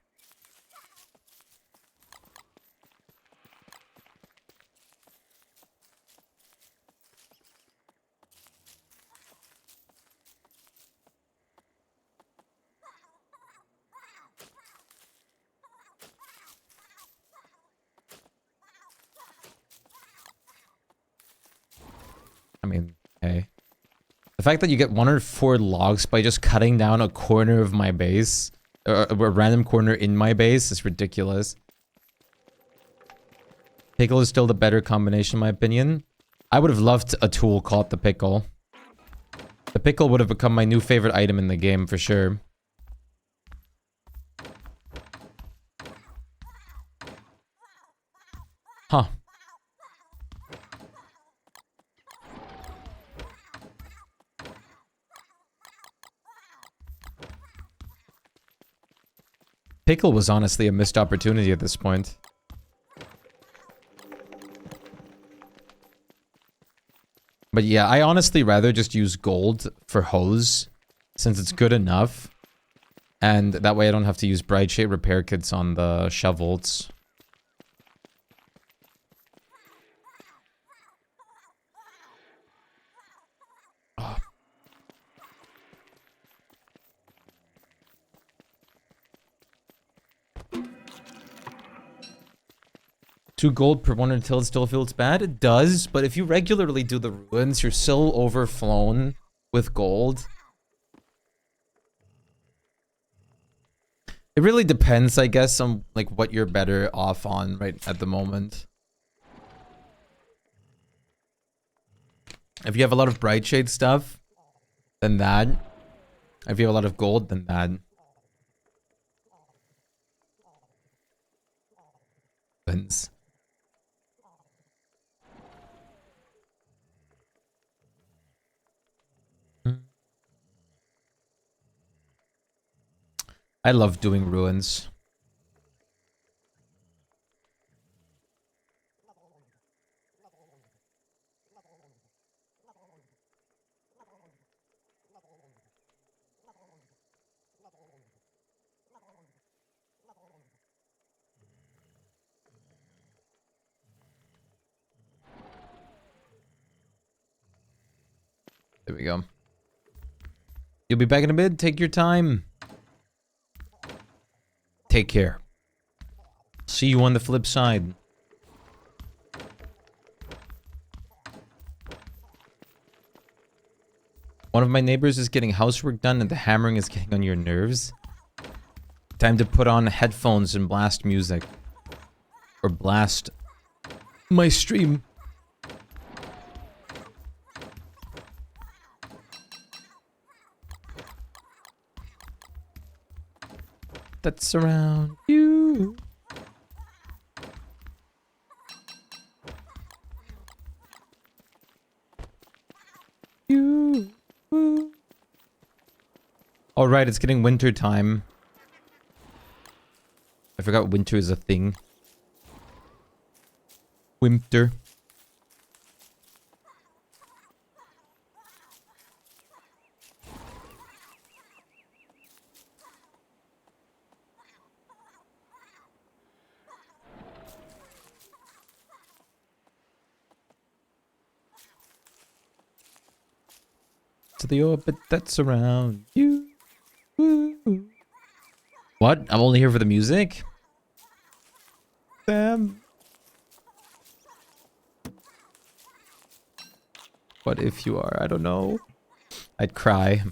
[SPEAKER 1] I mean, hey. The fact that you get 104 logs by just cutting down a corner of my base, a random corner in my base, is ridiculous. Pickle is still the better combination in my opinion. I would have loved a tool called the pickle. The pickle would have become my new favorite item in the game for sure. Huh. Pickle was honestly a missed opportunity at this point. But yeah, I honestly rather just use gold for hose, since it's good enough. And that way I don't have to use bright shade repair kits on the shovels. Oh. 2 gold per 1 until it still feels bad? It does, but if you regularly do the ruins, you're so overflown with gold. It really depends, I guess, on like what you're better off on right at the moment. If you have a lot of bright shade stuff, then that. If you have a lot of gold, then that. Depends. I love doing ruins. There we go. You'll be back in a bit. Take your time. Take care. See you on the flip side. One of my neighbors is getting housework done and the hammering is getting on your nerves. Time to put on headphones and blast music. Or blast my stream. That's around you. You. All right, it's getting winter time. I forgot winter is a thing. Winter. To the orbit that's around you. What? I'm only here for the music? Damn. What if you are? I don't know. I'd cry.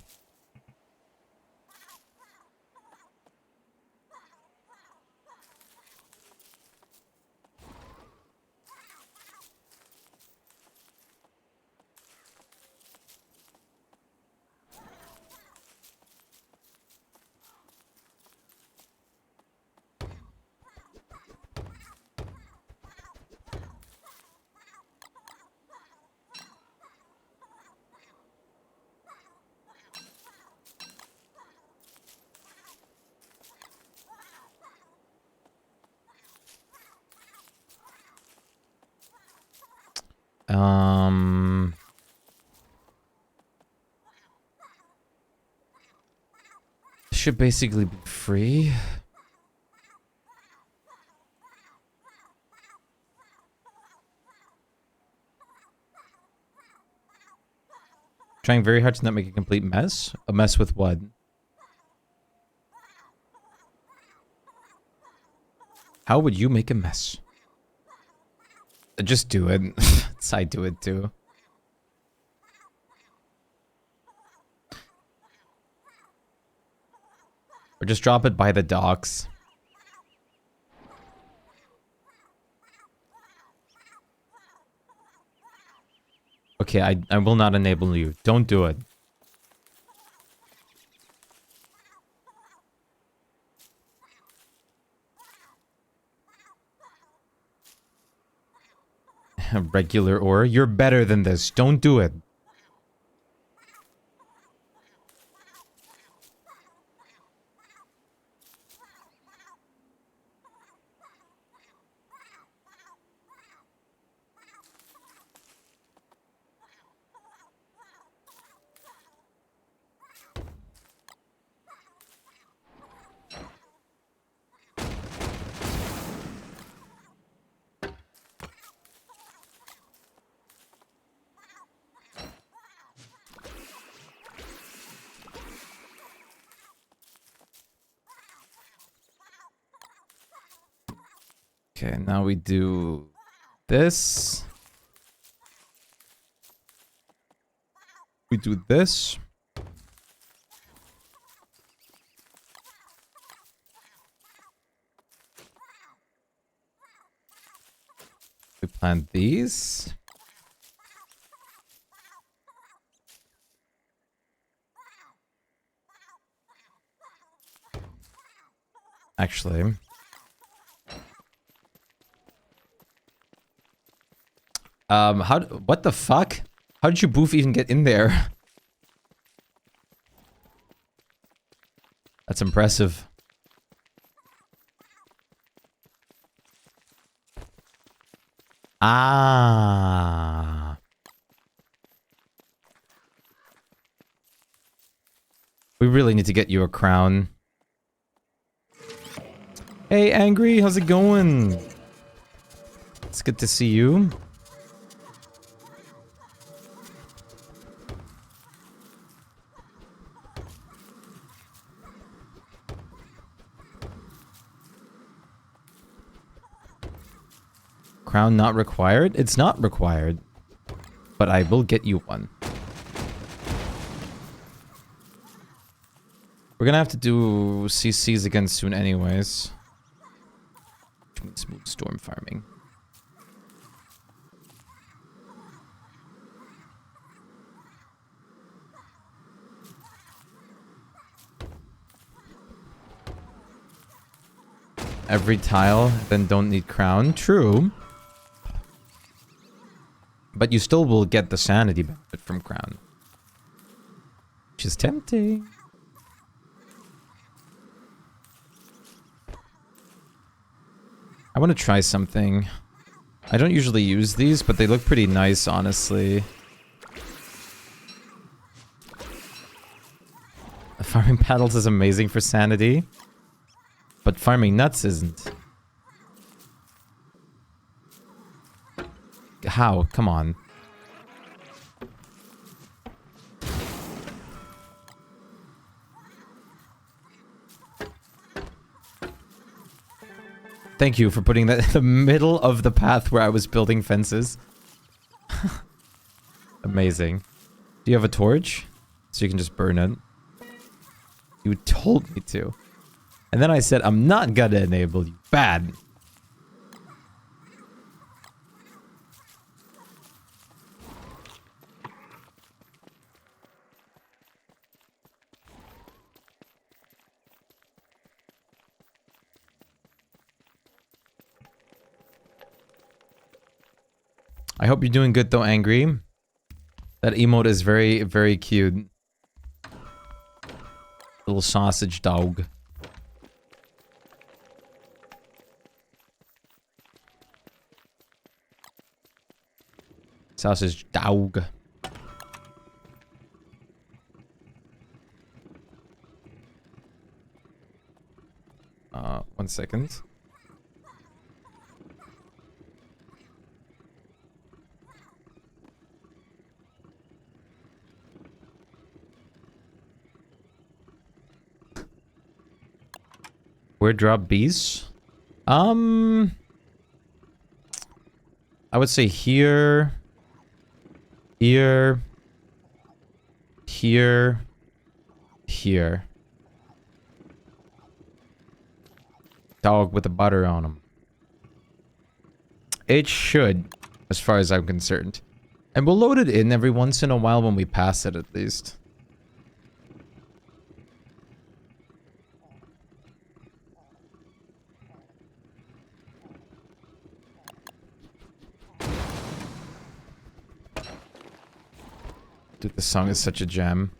[SPEAKER 1] Should basically be free. Trying very hard to not make a complete mess. A mess with what? How would you make a mess? Just do it. I do it too. Or just drop it by the docks. Okay, I will not enable you. Don't do it. Regular ore. You're better than this. Don't do it. Okay, now we do this. We do this. We plant these. Actually, what the fuck? How did you boof even get in there? That's impressive. Ah. We really need to get you a crown. Hey, Angry, how's it going? It's good to see you. Crown not required? It's not required. But I will get you one. We're gonna have to do CCs again soon anyways. Which means smooth storm farming. Every tile, then don't need crown. True. But you still will get the sanity benefit from crown. Which is tempting. I want to try something. I don't usually use these, but they look pretty nice, honestly. Farming paddles is amazing for sanity. But farming nuts isn't. How? Come on. Thank you for putting that in the middle of the path where I was building fences. Amazing. Do you have a torch? So you can just burn it. You told me to. And then I said, I'm not gonna enable you. Bad. I hope you're doing good though, Angry. That emote is very, very cute. Little sausage dog. Sausage dog. 1 second. Where drop bees? I would say here, here, here, here. Dog with the butter on him. It should, as far as I'm concerned. And we'll load it in every once in a while when we pass it, at least. Dude, this song is such a gem.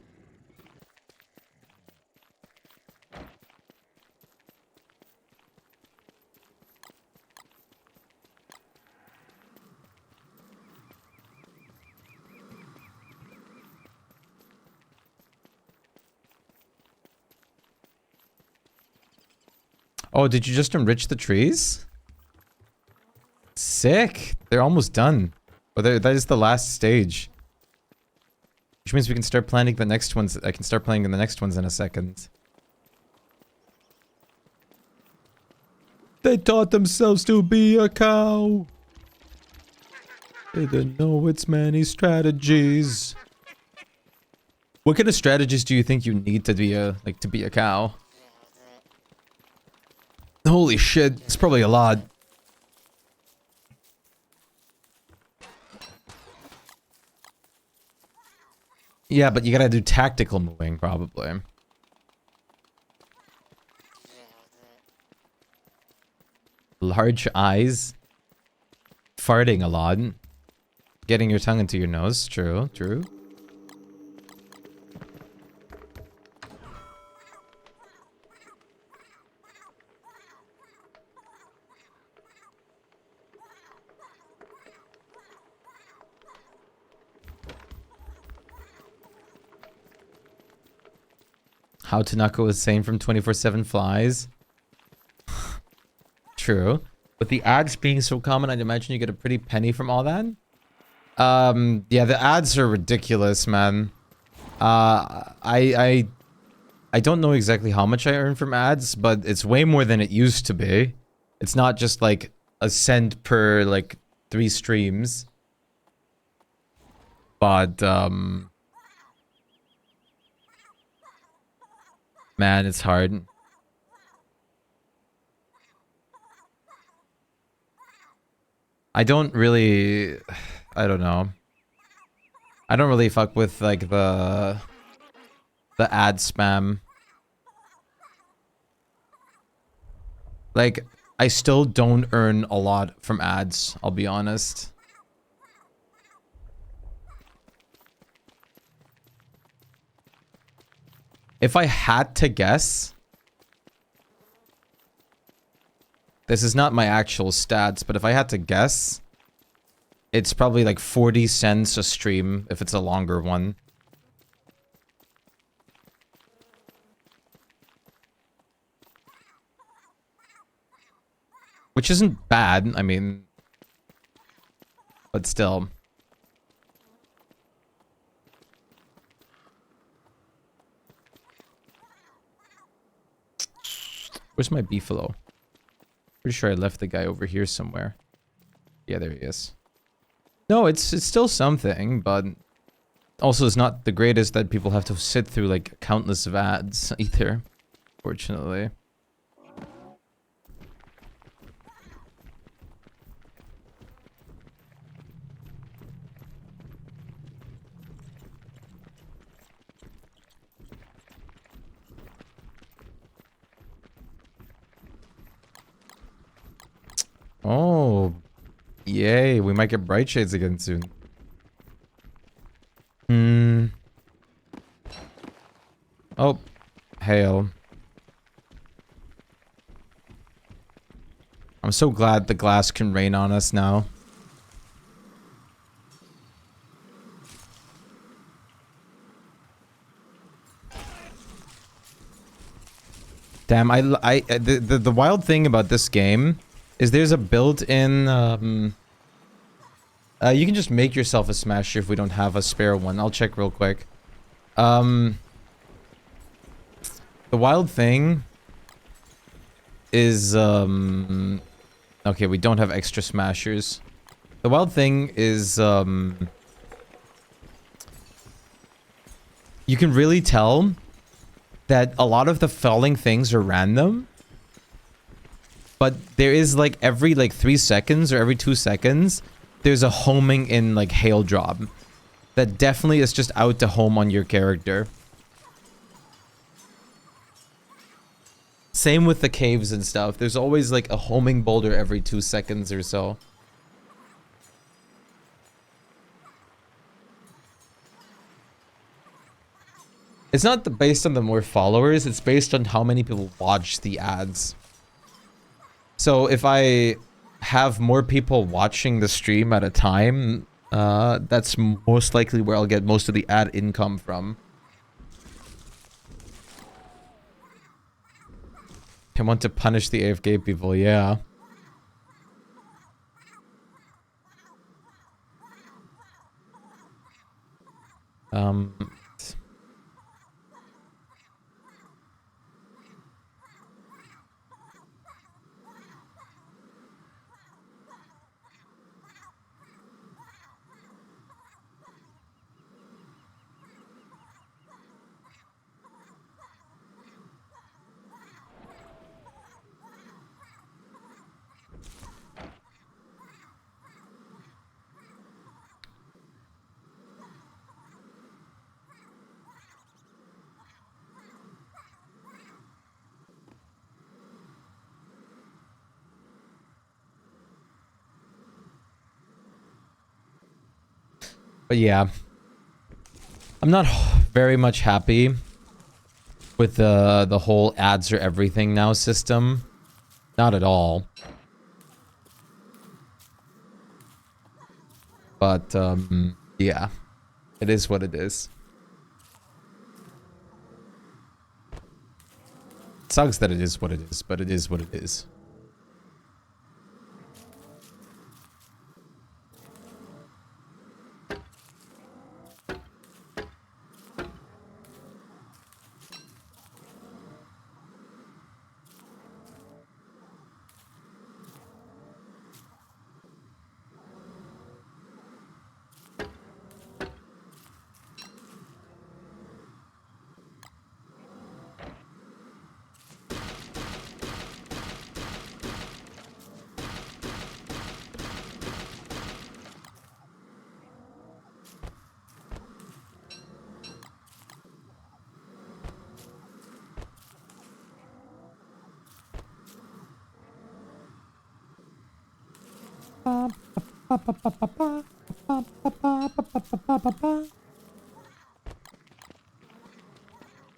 [SPEAKER 1] Oh, did you just enrich the trees? Sick. They're almost done. Oh, that is the last stage. Which means we can start planning the next ones. I can start planning the next ones in a second. They taught themselves to be a cow. They didn't know its many strategies. What kind of strategies do you think you need to be a cow? Holy shit, it's probably a lot. Yeah, but you gotta do tactical moving, probably. Large eyes. Farting a lot. Getting your tongue into your nose. True, true. How Tanaka was saying from 24/7 Flies. True. With the ads being so common, I'd imagine you get a pretty penny from all that. Yeah, the ads are ridiculous, man. I don't know exactly how much I earn from ads, but it's way more than it used to be. It's not just like a cent per like 3 streams. But man, it's hard. I don't really... I don't know. I don't really fuck with, like, the ad spam. Like, I still don't earn a lot from ads, I'll be honest. If I had to guess... This is not my actual stats, but if I had to guess, it's probably like 40 cents a stream if it's a longer one. Which isn't bad, I mean, but still. Where's my beefalo? Pretty sure I left the guy over here somewhere. Yeah, there he is. No, it's still something, but also it's not the greatest that people have to sit through like countless of ads either, fortunately. Oh, yay, we might get bright shades again soon. Oh, hail. I'm so glad the glass can rain on us now. Damn, the wild thing about this game is there's a built-in, you can just make yourself a smasher if we don't have a spare one. I'll check real quick. The wild thing is, okay, we don't have extra smashers. The wild thing is, you can really tell that a lot of the falling things are random. But there is like every like 3 seconds or every 2 seconds, there's a homing in like hail drop. That definitely is just out to home on your character. Same with the caves and stuff. There's always like a homing boulder every 2 seconds or so. It's not based on the more followers, it's based on how many people watch the ads. So if I have more people watching the stream at a time, that's most likely where I'll get most of the ad income from. I want to punish the AFK people, yeah. But yeah, I'm not very much happy with the whole ads or everything now system. Not at all. But yeah, it is what it is. It sucks that it is what it is, but it is what it is.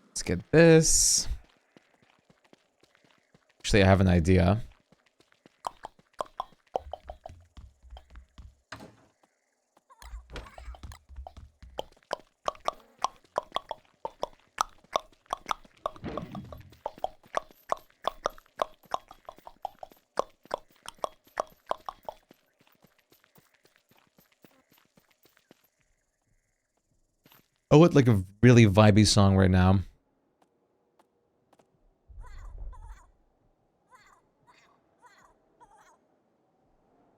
[SPEAKER 1] Let's get this. Actually, I have an idea. I would like a really vibey song right now.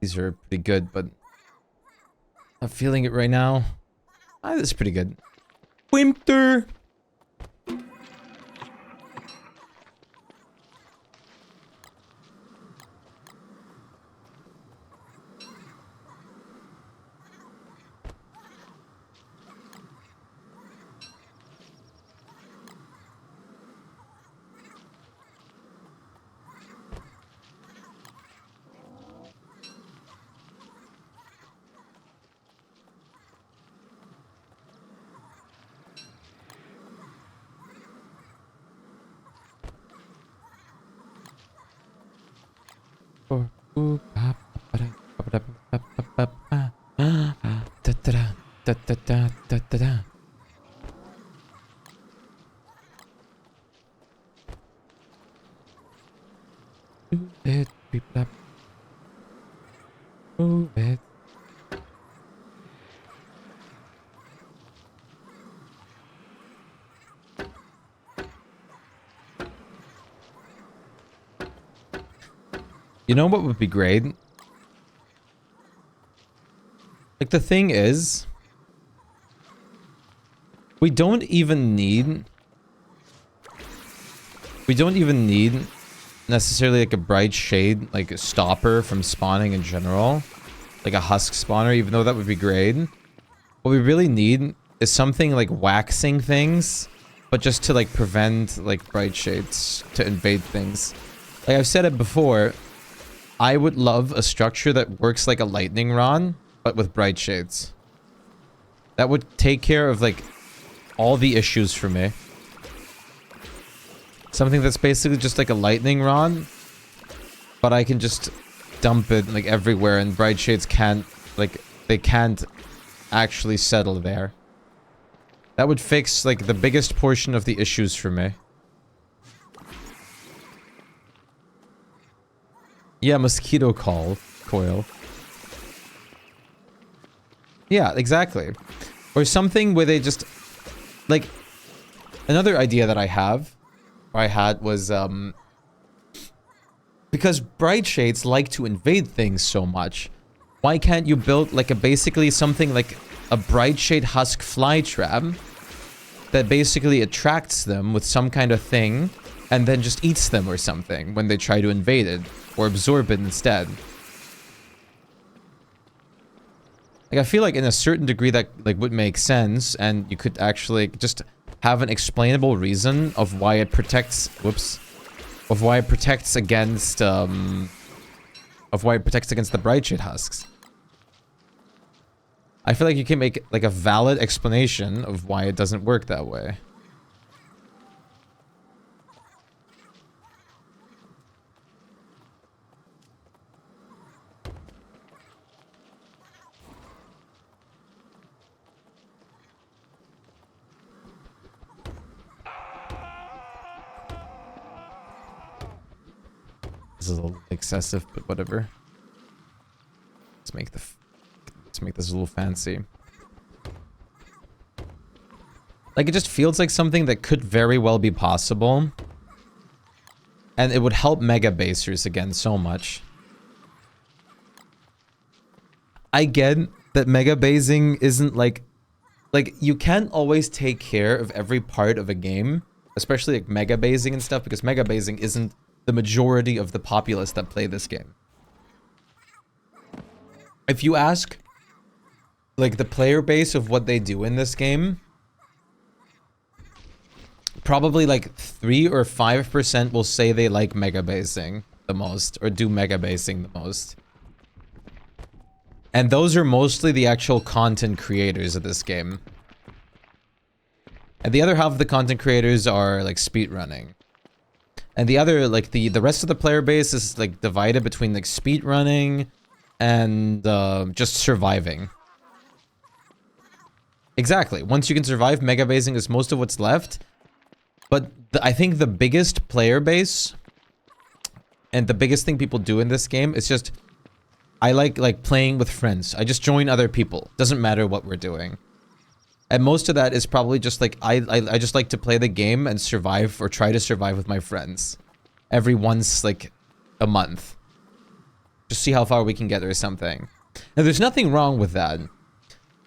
[SPEAKER 1] These are pretty good, but not feeling it right now. Ah, this is pretty good. Winter. it, beep, blap. Move it. You know what would be great? Like, the thing is, we don't even need necessarily like a bright shade, like a stopper from spawning in general. Like a husk spawner, even though that would be great. What we really need is something like waxing things, but just to like prevent like bright shades to invade things. Like I've said it before, I would love a structure that works like a lightning rod, but with bright shades. That would take care of like all the issues for me. Something that's basically just like a lightning rod, but I can just dump it like everywhere and bright shades can't, like, they can't actually settle there. That would fix like the biggest portion of the issues for me. Yeah, mosquito coil. Yeah, exactly. Or something where they just, like, another idea that I had was, because bright shades like to invade things so much, why can't you build, like, basically something like a bright shade husk fly trap that basically attracts them with some kind of thing and then just eats them or something when they try to invade it or absorb it instead? Like, I feel like in a certain degree that, like, would make sense, and you could actually just have an explainable reason of why it protects, of why it protects against the bright shade husks. I feel like you can make, like, a valid explanation of why it doesn't work that way. This is a little excessive, but whatever. Let's make this a little fancy. Like, it just feels like something that could very well be possible. And it would help Megabasers again so much. I get that Megabasing isn't like you can't always take care of every part of a game, especially like Megabasing and stuff, because Megabasing isn't the majority of the populace that play this game. If you ask, like, the player base of what they do in this game, probably like 3 or 5% will say they like Megabasing the most, or do Megabasing the most. And those are mostly the actual content creators of this game. And the other half of the content creators are like speedrunning. And the other, like, the rest of the player base is like divided between like speedrunning and just surviving. Exactly. Once you can survive, Megabasing is most of what's left. But I think the biggest player base and the biggest thing people do in this game is just, I like playing with friends. I just join other people. Doesn't matter what we're doing. And most of that is probably just like, I just like to play the game and survive, or try to survive with my friends. Every once, like, a month. Just see how far we can get or something. Now, there's nothing wrong with that.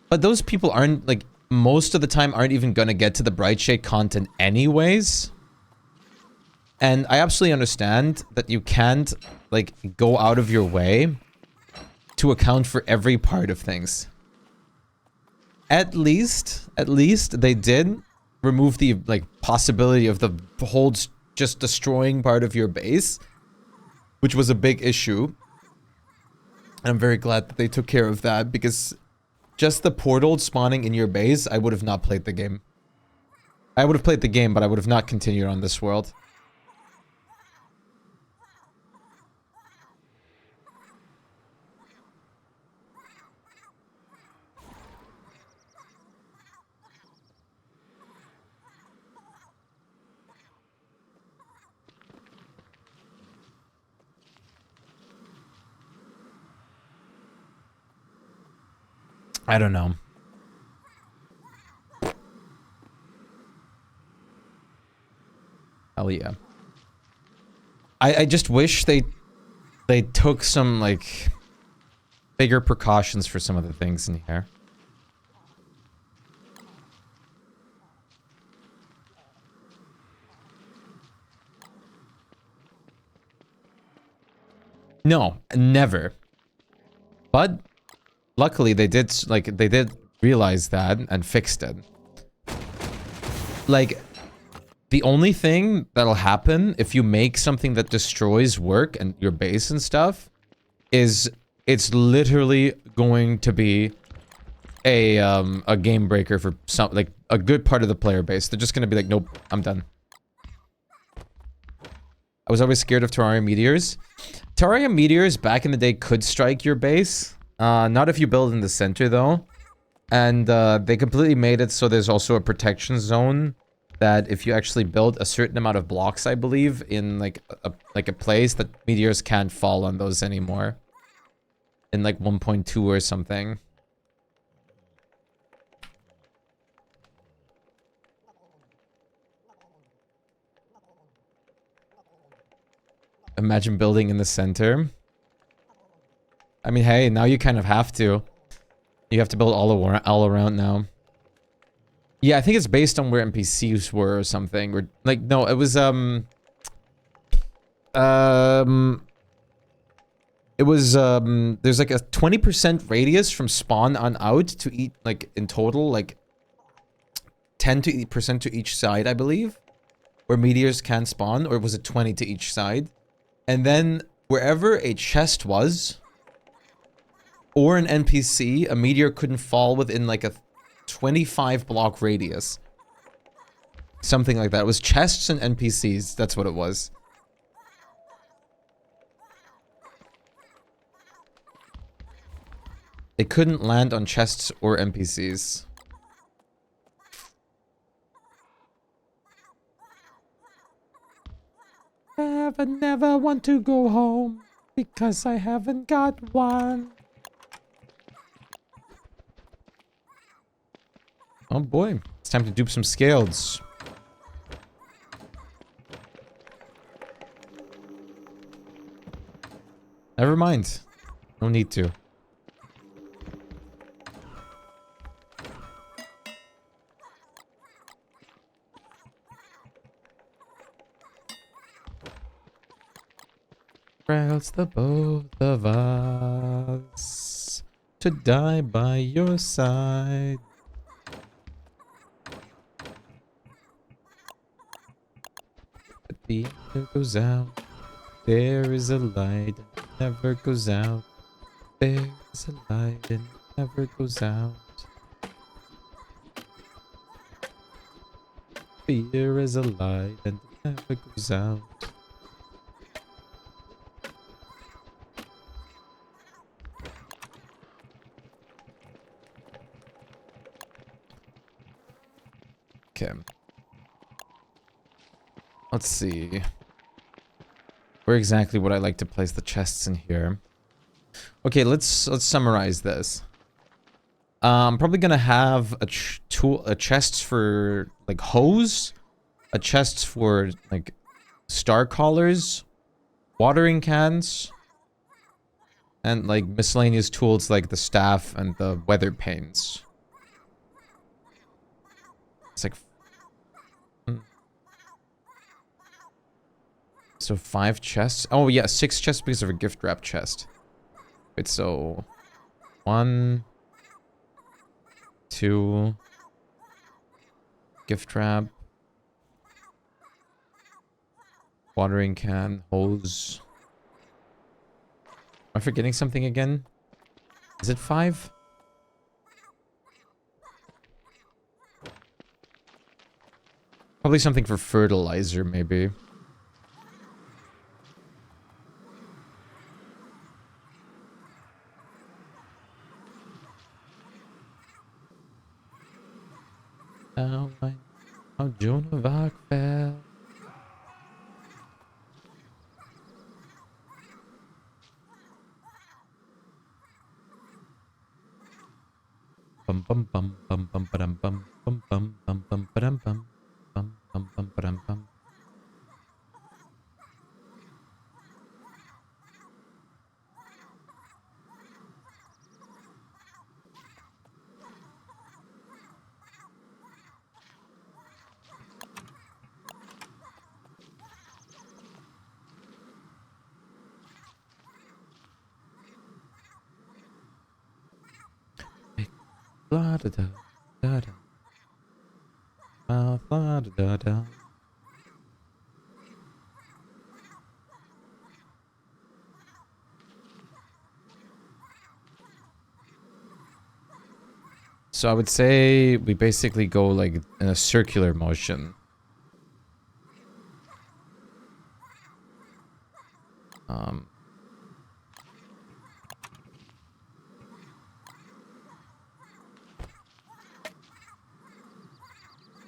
[SPEAKER 1] But those people aren't, like, most of the time aren't even gonna get to the bright shade content anyways. And I absolutely understand that you can't, like, go out of your way to account for every part of things. At least they did remove the, like, possibility of the holds just destroying part of your base, which was a big issue. And I'm very glad that they took care of that, because just the portal spawning in your base, I would have not played the game. I would have played the game, but I would have not continued on this world. I don't know. Hell yeah. I just wish they took some, like, bigger precautions for some of the things in here. No, never. But luckily they did, like, they did realize that and fixed it. Like, the only thing that'll happen if you make something that destroys work and your base and stuff is it's literally going to be a game breaker for some, like, a good part of the player base. They're just gonna be like, nope, I'm done. I was always scared of Terraria meteors. Terraria meteors back in the day could strike your base. Not if you build in the center though. And they completely made it so there's also a protection zone that if you actually build a certain amount of blocks, I believe, in like a place, that meteors can't fall on those anymore. In like 1.2 or something. Imagine building in the center. I mean, hey, now you kind of have to. You have to build all around now. Yeah, I think it's based on where NPCs were or something. Or like, no, it was it was there's like a 20% radius from spawn on out to eat, like, in total, like 10% to each side, I believe, where meteors can spawn, or was it 20 to each side? And then wherever a chest was, or an NPC, a meteor couldn't fall within like a 25 block radius. Something like that. It was chests and NPCs. That's what it was. It couldn't land on chests or NPCs. I never want to go home because I haven't got one. Oh boy, it's time to dupe some scales. Never mind. No need to. Else the both of us to die by your side. But the air goes out. There is a light that never goes out. There is a light that never goes out. Fear is a light that never goes out. Okay. Let's see. Where exactly would I like to place the chests in here? Okay, let's summarize this. I'm probably gonna have a chest for like hose, a chest for like star collars, watering cans, and like miscellaneous tools like the staff and the weather panes. It's like so 5 chests. Oh yeah, 6 chests because of a gift wrap chest. Wait, so 1, 2, gift wrap, watering can, hose. Am I forgetting something again? Is it 5? Probably something for fertilizer, maybe. How Joan of Arc fell. bum bum bum bum bum ba-dum bum bum bum bum bum ba-dum bum bum bum bum ba-dum bum. La da da da da. La da da da. So I would say we basically go like in a circular motion.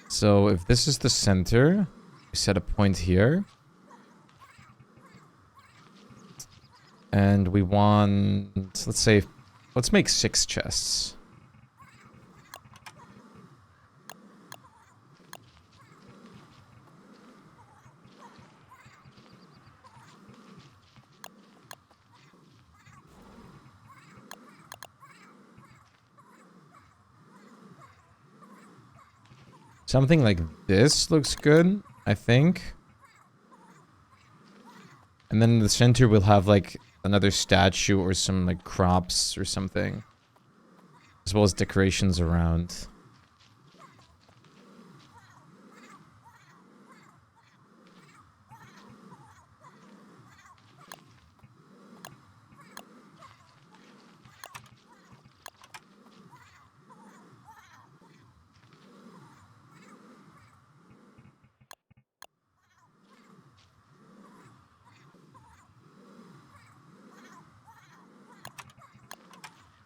[SPEAKER 1] So if this is the center, we set a point here. And we want, let's say, let's make 6 chests. Something like this looks good, I think. And then in the center we'll have like another statue or some like crops or something. As well as decorations around.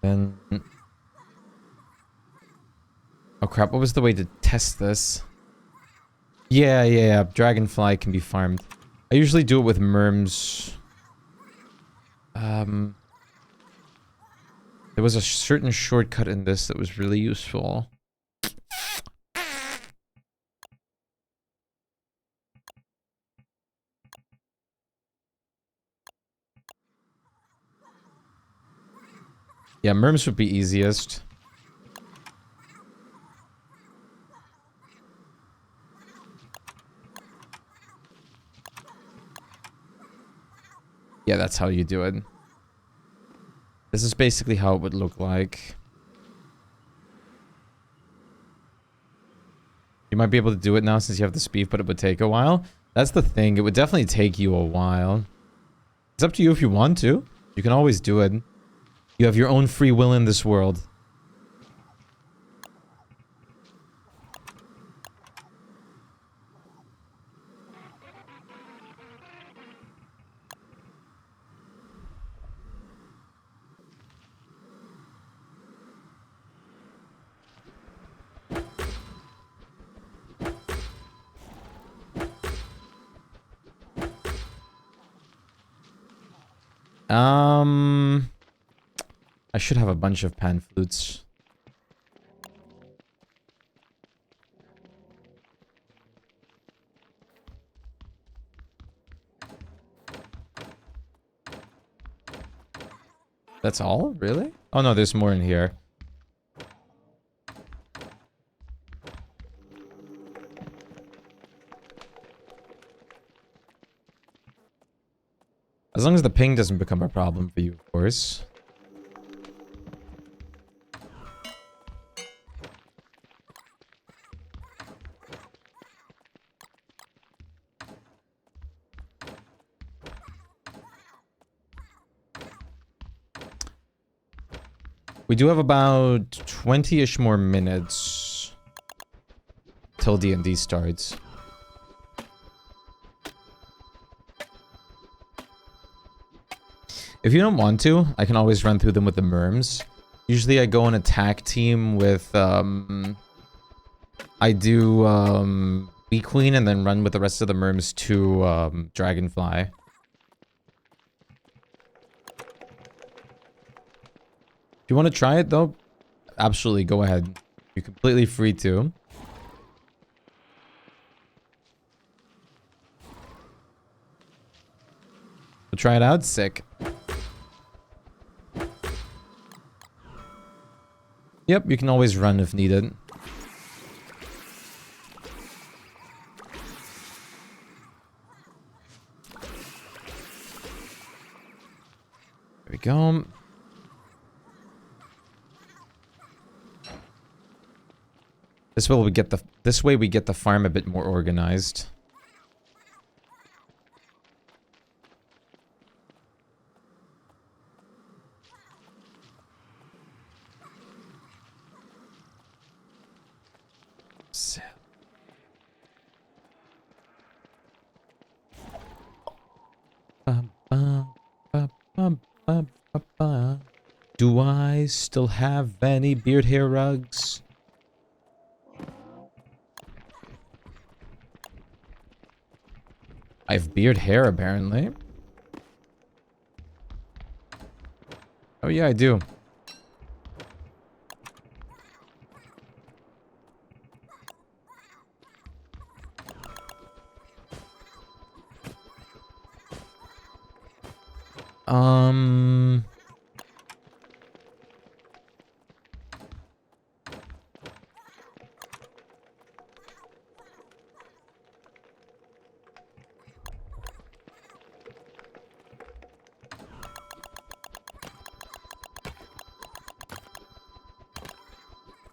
[SPEAKER 1] Then... oh crap, what was the way to test this? Yeah. Dragonfly can be farmed. I usually do it with merms. There was a certain shortcut in this that was really useful. Yeah, merms would be easiest. Yeah, that's how you do it. This is basically how it would look like. You might be able to do it now since you have the speed, but it would take a while. That's the thing. It would definitely take you a while. It's up to you if you want to. You can always do it. You have your own free will in this world. I should have a bunch of pan flutes. That's all? Really? Oh no, there's more in here. As long as the ping doesn't become a problem for you, of course. We do have about 20-ish more minutes till D&D starts. If you don't want to, I can always run through them with the merms. Usually I go on a attack team with, I do, Bee Queen and then run with the rest of the merms to, Dragonfly. If you want to try it, though, absolutely go ahead. You're completely free to. We'll try it out. Sick. Yep, you can always run if needed. There we go. This way we get the farm a bit more organized. Do I still have any beard hair rugs? I have beard hair, apparently. Oh yeah, I do.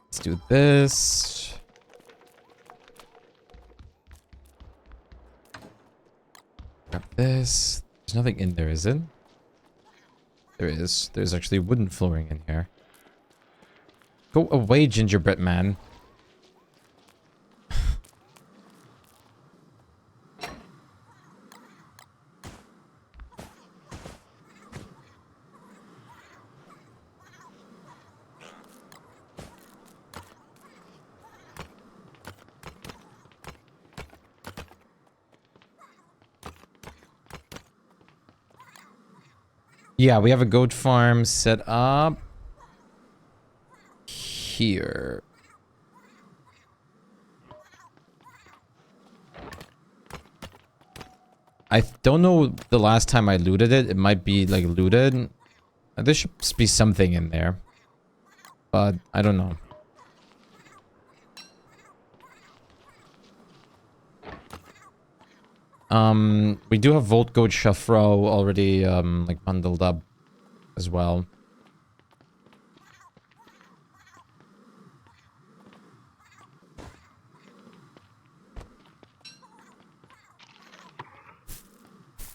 [SPEAKER 1] Let's do this. Grab this. There's nothing in there, is it? There is. There's actually wooden flooring in here. Go away, gingerbread man. Yeah, we have a goat farm set up here. I don't know the last time I looted it. It might be like looted. There should be something in there. But I don't know. We do have Volt Goat Shafro already like bundled up as well.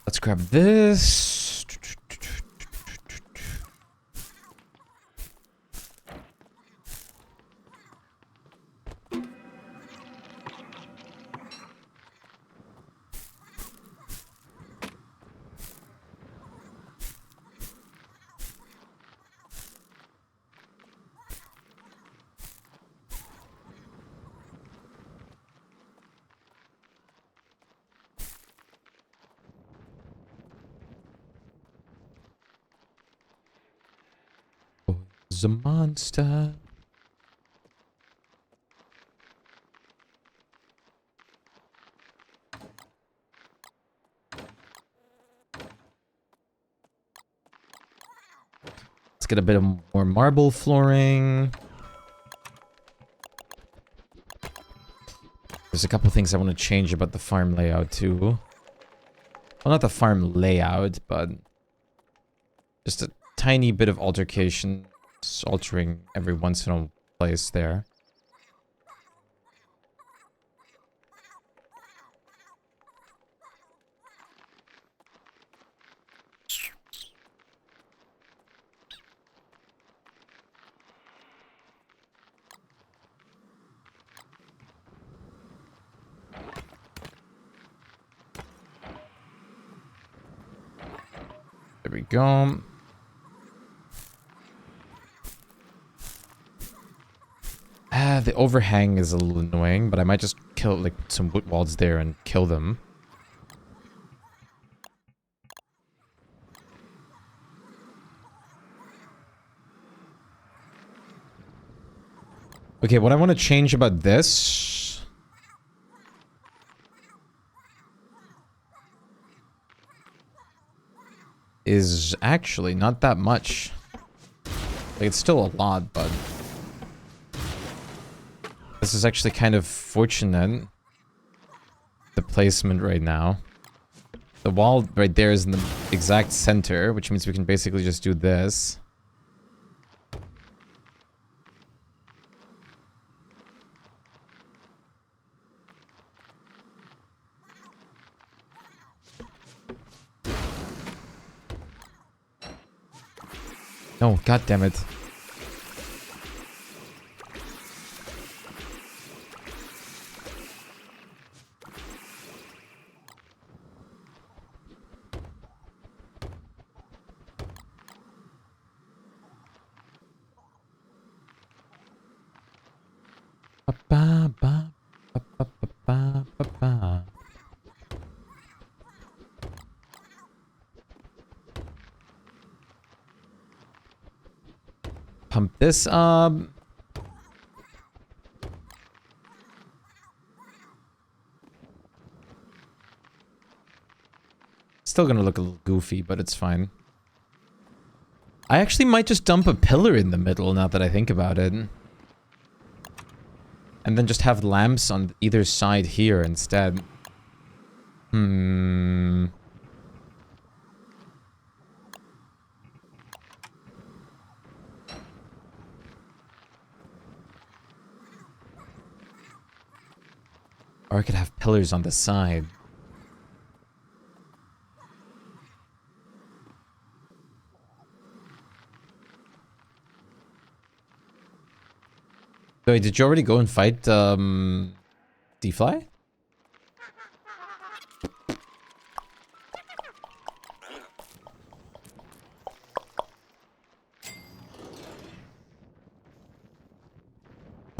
[SPEAKER 1] Let's grab this. A monster. Let's get a bit of more marble flooring. There's a couple things I want to change about the farm layout too. Well, not the farm layout, but just a tiny bit of altercation. Altering every once in a place there. There we go. The overhang is a little annoying, but I might just kill like some wood walls there and kill them. Okay, what I want to change about this... is actually not that much. Like, it's still a lot, but... this is actually kind of fortunate. The placement right now. The wall right there is in the exact center, which means we can basically just do this. No, god damn it. Ba ba ba ba ba ba ba ba. Pump this up. Still gonna look a little goofy, but it's fine. I actually might just dump a pillar in the middle now that I think about it. And then just have lamps on either side here instead. Or I could have pillars on the side. Wait, did you already go and fight, D-Fly?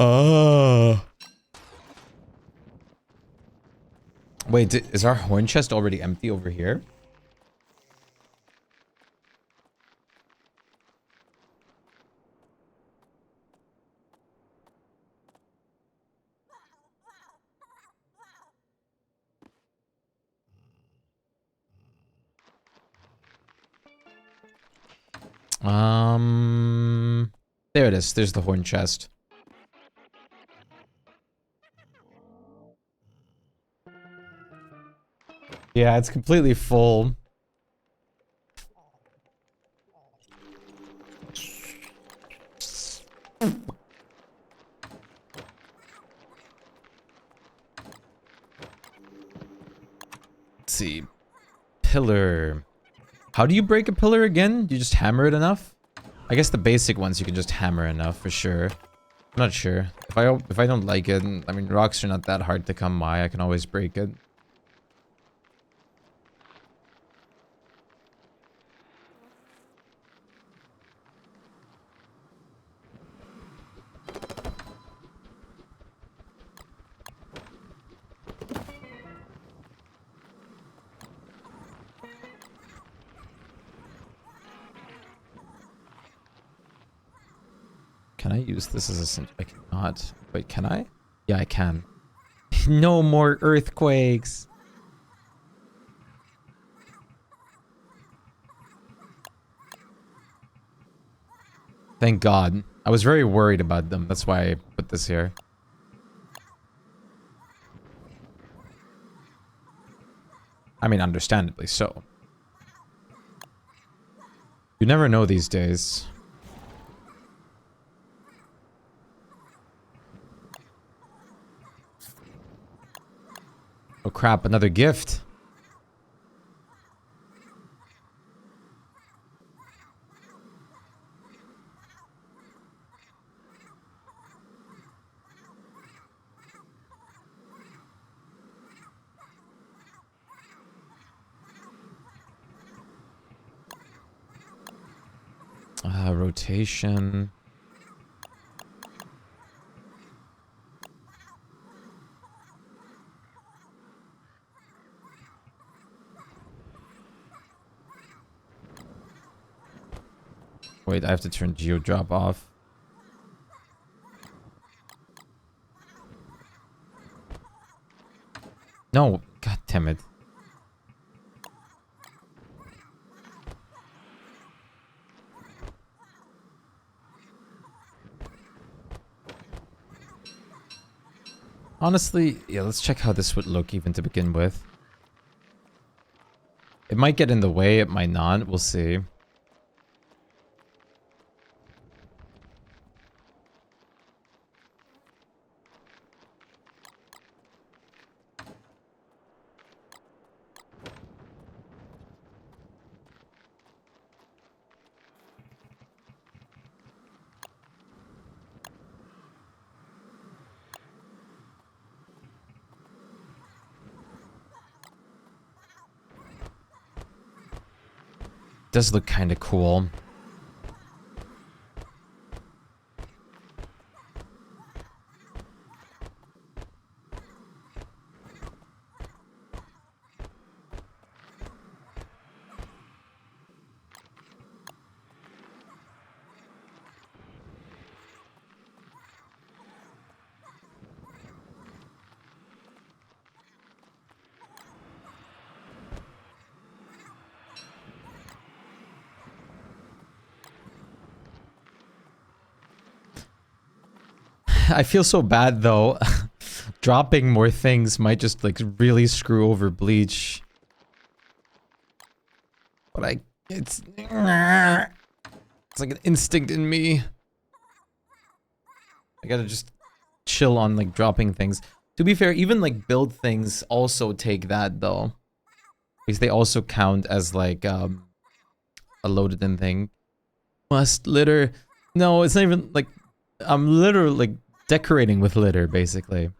[SPEAKER 1] Oh. Wait, is our horn chest already empty over here? There it is. There's the horn chest. Yeah, it's completely full. Let's see. Pillar. How do you break a pillar again? Do you just hammer it enough? I guess the basic ones you can just hammer enough for sure. I'm not sure. If I don't like it, I mean, rocks are not that hard to come by. I can always break it. Can I use this as a... I cannot. Wait, can I? Yeah, I can. No more earthquakes. Thank God. I was very worried about them. That's why I put this here. I mean, understandably so. You never know these days. Oh crap, another gift. Rotation. Wait, I have to turn geo drop off. No, god damn it. Honestly, yeah, let's check how this would look even to begin with. It might get in the way, it might not, we'll see. Does look kind of cool. I feel so bad though. Dropping more things might just like really screw over Bleach. But it's like an instinct in me. I gotta just chill on like dropping things. To be fair, even like build things also take that though. Because they also count as like a loaded in thing. Must litter. No, it's not even like I'm literally like decorating with litter, basically.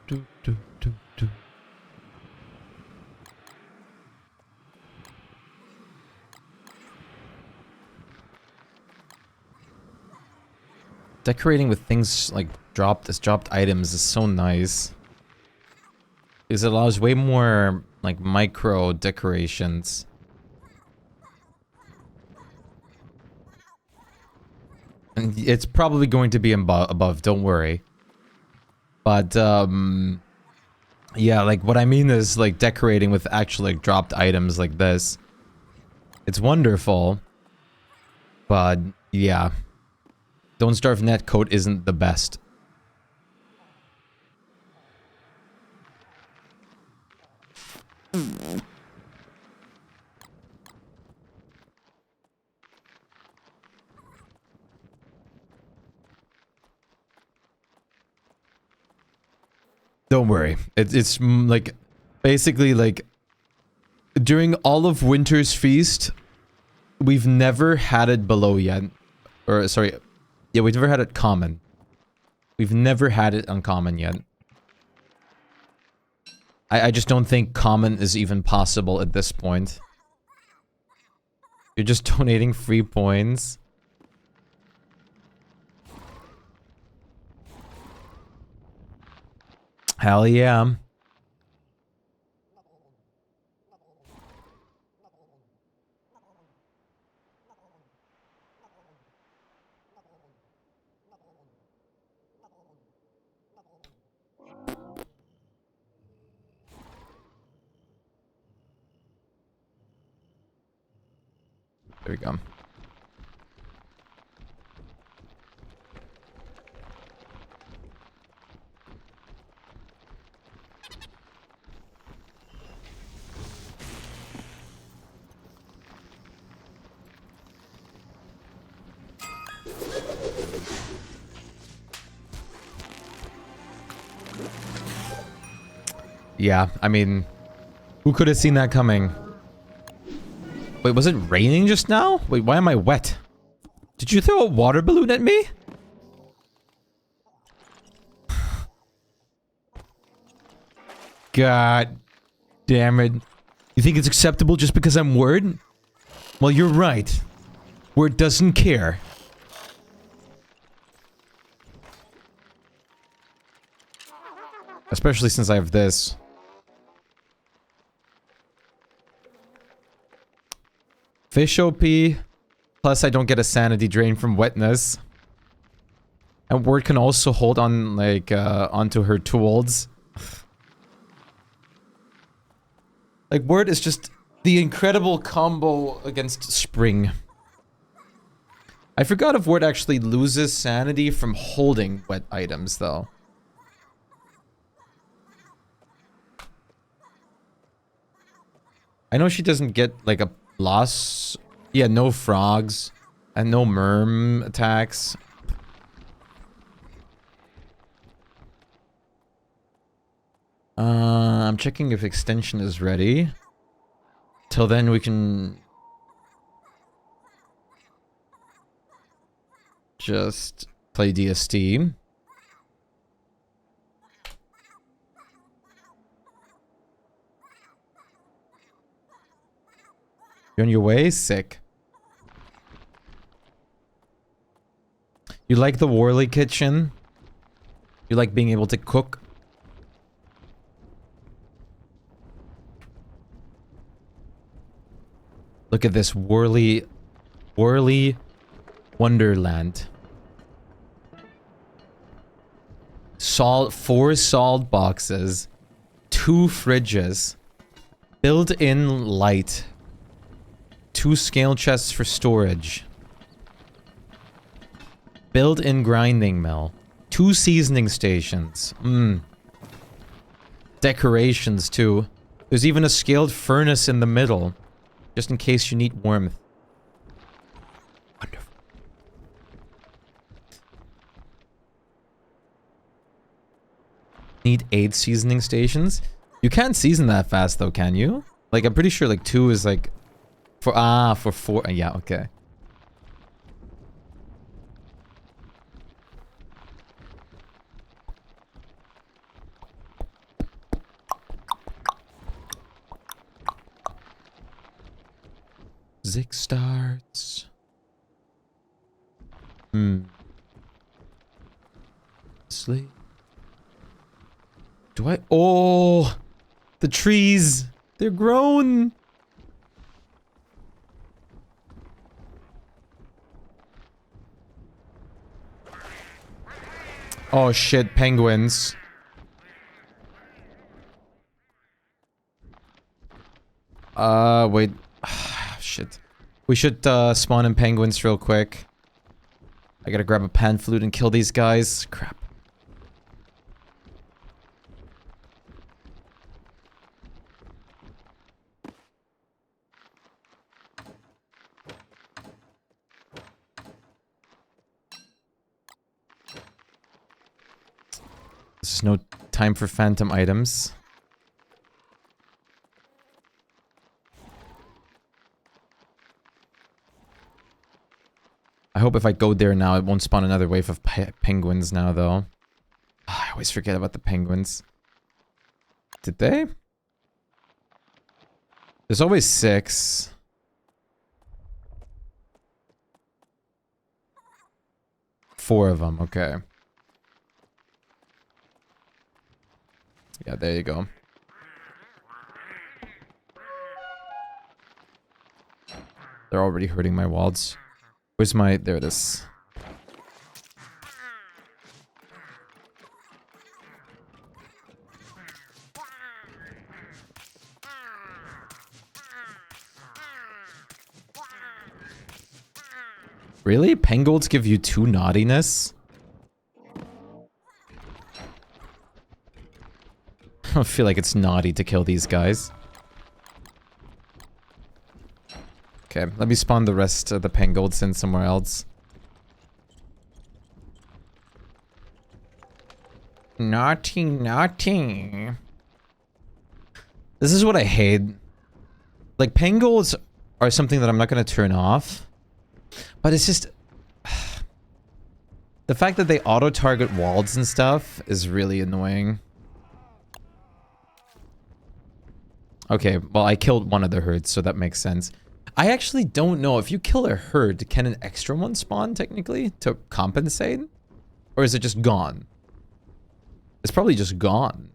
[SPEAKER 1] Do. Decorating with things like dropped items is so nice. Because it allows way more like micro decorations. And it's probably going to be above, don't worry. But yeah, like what I mean is like decorating with actual like dropped items like this. It's wonderful. But yeah. Don't Starve netcode isn't the best. Don't worry. It's like basically like during all of Winter's Feast, we've never had it below yet. Or sorry, yeah, we've never had it common. We've never had it uncommon yet. I just don't think common is even possible at this point. You're just donating free points. Hell yeah. There we go. Yeah, I mean, who could have seen that coming? Wait, was it raining just now? Wait, why am I wet? Did you throw a water balloon at me? God damn it. You think it's acceptable just because I'm Word? Well, you're right. Word doesn't care. Especially since I have this. Fish OP. Plus I don't get a sanity drain from wetness. And Word can also hold on, like, onto her tools. Like, Word is just the incredible combo against Spring. I forgot if Word actually loses sanity from holding wet items, though. I know she doesn't get, like, a loss. Yeah, no frogs. And no merm attacks. I'm checking if extension is ready. Till then we can... just play DST. You on your way? Sick. You like the Worley kitchen? You like being able to cook? Look at this Worley Wonderland. Four salt boxes, 2 fridges, built-in light, 2 scale chests for storage, built-in grinding mill, 2 seasoning stations, decorations too. There's even a scaled furnace in the middle, just in case you need warmth. Wonderful. Need 8 seasoning stations? You can't season that fast though, can you? Like, I'm pretty sure like 2 is like... for 4... yeah, okay. Zik starts. Sleep. Do I? Oh, the trees. They're grown. Oh shit, penguins. Wait. Shit. We should spawn in penguins real quick. I gotta grab a pan flute and kill these guys. Crap. This is no time for phantom items. I hope if I go there now, it won't spawn another wave of penguins now, though. I always forget about the penguins. Did they? There's always 6. Four of them, okay. Yeah, there you go. They're already hurting my walls. Where's my... there it is. Really? Pengolds give you 2 naughtiness? I don't feel like it's naughty to kill these guys. Okay, let me spawn the rest of the pengolds in somewhere else. Naughty, naughty. This is what I hate. Like, pangolins are something that I'm not going to turn off. But it's just... the fact that they auto-target walls and stuff is really annoying. Okay, well, I killed one of the herds, so that makes sense. I actually don't know. If you kill a herd, can an extra one spawn, technically, to compensate? Or is it just gone? It's probably just gone.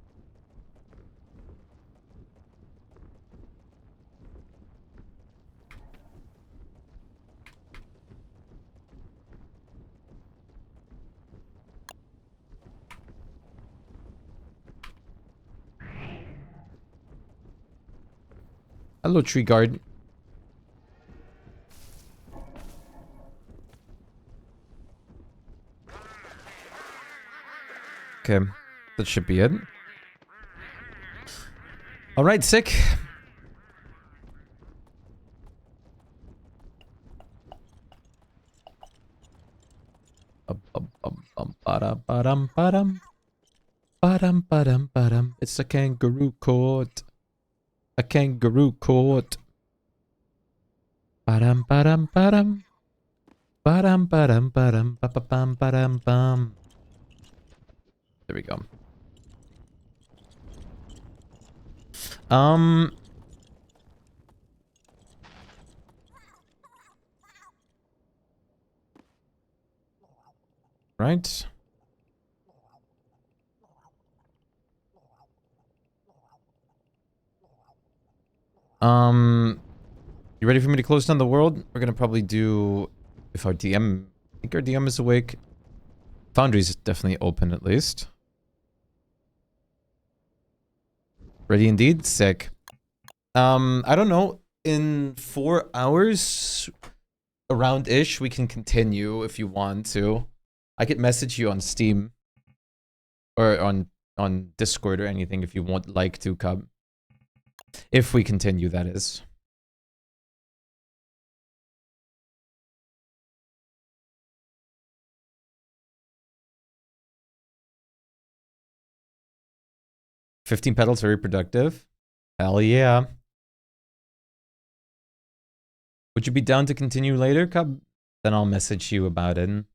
[SPEAKER 1] Hello, tree guard. Okay, that should be it. Alright, sick. It's a kangaroo court. A kangaroo court. Badam badam badam. Badam badam badam badam badam bam. There we go. Right. You ready for me to close down the world? We're gonna probably do, if our DM, I think our DM is awake. Foundry's definitely open at least. Ready indeed? Sick. I don't know. In 4 hours, around-ish, we can continue if you want to. I could message you on Steam. Or on Discord or anything if you want like to come. If we continue, that is. "15 petals, very productive." Hell yeah. Would you be down to continue later, Cub? Then I'll message you about it.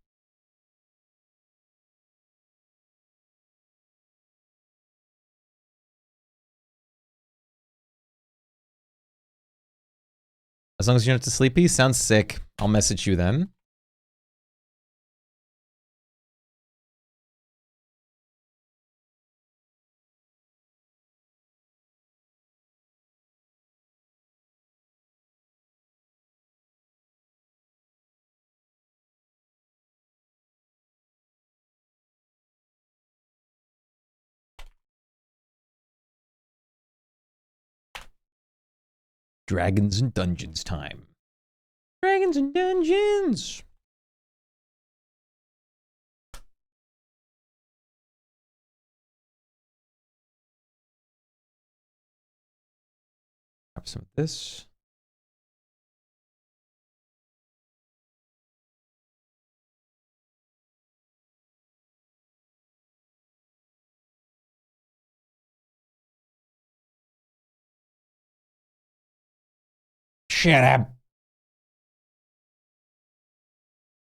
[SPEAKER 1] As long as you're not too sleepy, sounds sick. I'll message you then. Dragons and Dungeons time. Dragons and Dungeons! Grab some of this. Shut up!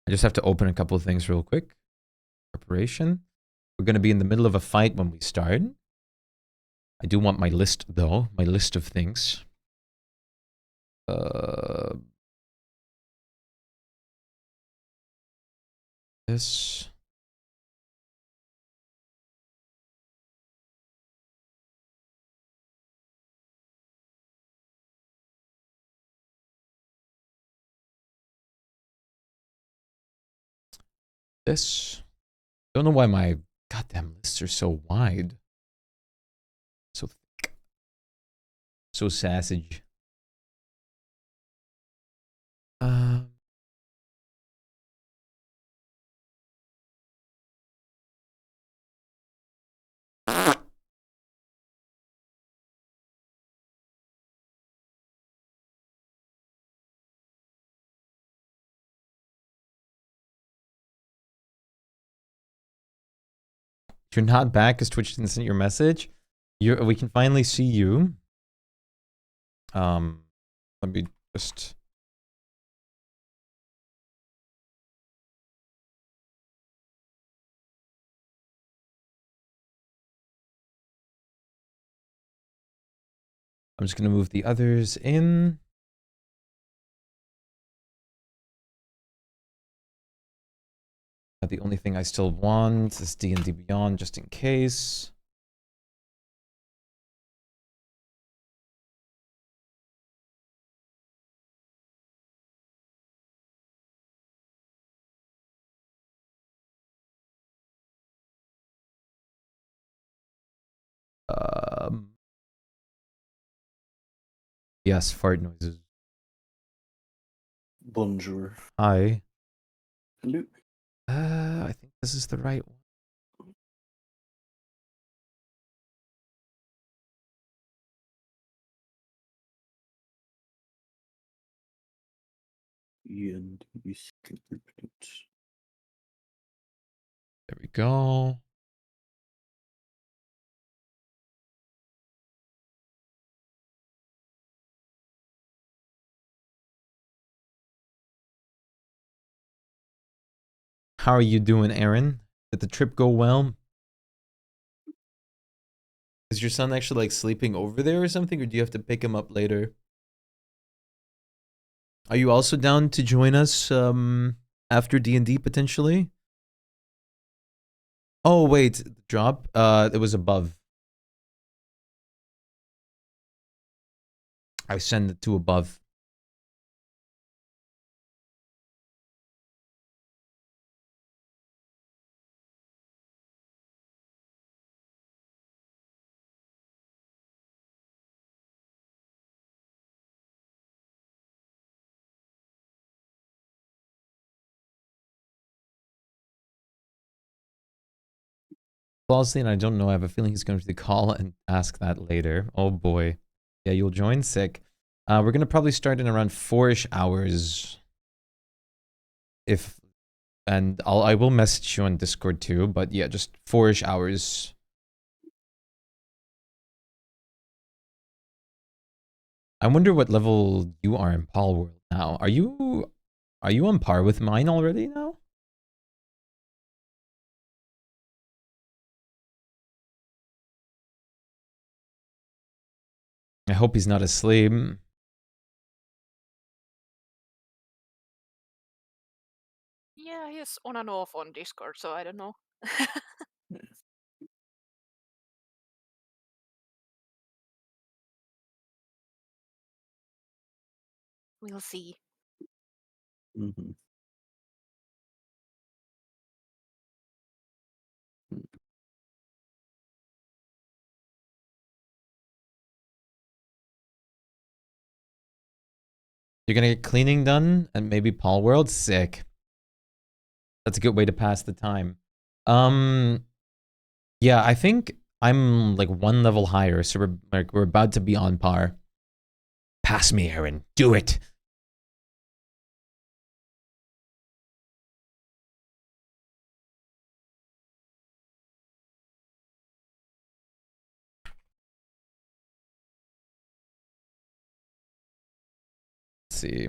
[SPEAKER 1] I just have to open a couple of things real quick. Preparation. We're going to be in the middle of a fight when we start. I do want my list, though. My list of things. This. This. Don't know why my goddamn lists are so wide. So thick. So sausage. You're not back because Twitch didn't send your message. We can finally see you. Let me just... I'm just gonna move the others in. The only thing I still want is D&D Beyond, just in case. Yes, fart noises.
[SPEAKER 5] Bonjour.
[SPEAKER 1] Hi.
[SPEAKER 5] Hello.
[SPEAKER 1] I think this is the right one.
[SPEAKER 5] And
[SPEAKER 1] There we go. How are you doing, Aaron? Did the trip go well? Is your son actually like sleeping over there or something, or do you have to pick him up later? Are you also down to join us after D&D potentially? Oh wait, drop. It was above. I send it to above. Flawlessly, and I don't know. I have a feeling he's going to call and ask that later. Oh boy. Yeah, you'll join. Sick. We're gonna probably start in around 4-ish hours. And I will message you on Discord too, but yeah, just 4-ish hours. I wonder what level you are in Paul World now. Are you on par with mine already now? I hope he's not asleep.
[SPEAKER 6] Yeah, he's on and off on Discord, so I don't know. We'll see.
[SPEAKER 5] Mm-hmm.
[SPEAKER 1] You're gonna get cleaning done and maybe Paul World? Sick. That's a good way to pass the time. Yeah, I think I'm like 1 level higher, so we're about to be on par. Pass me, Aaron. Do it. Let's see.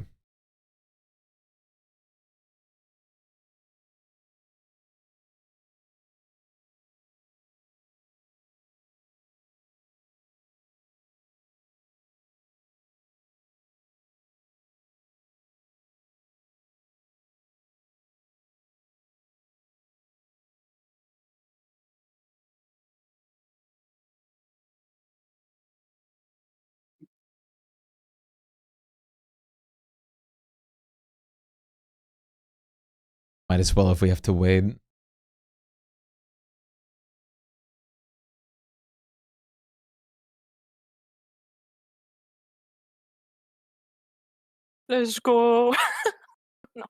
[SPEAKER 1] Might as well if we have to wait.
[SPEAKER 6] Let's go. No.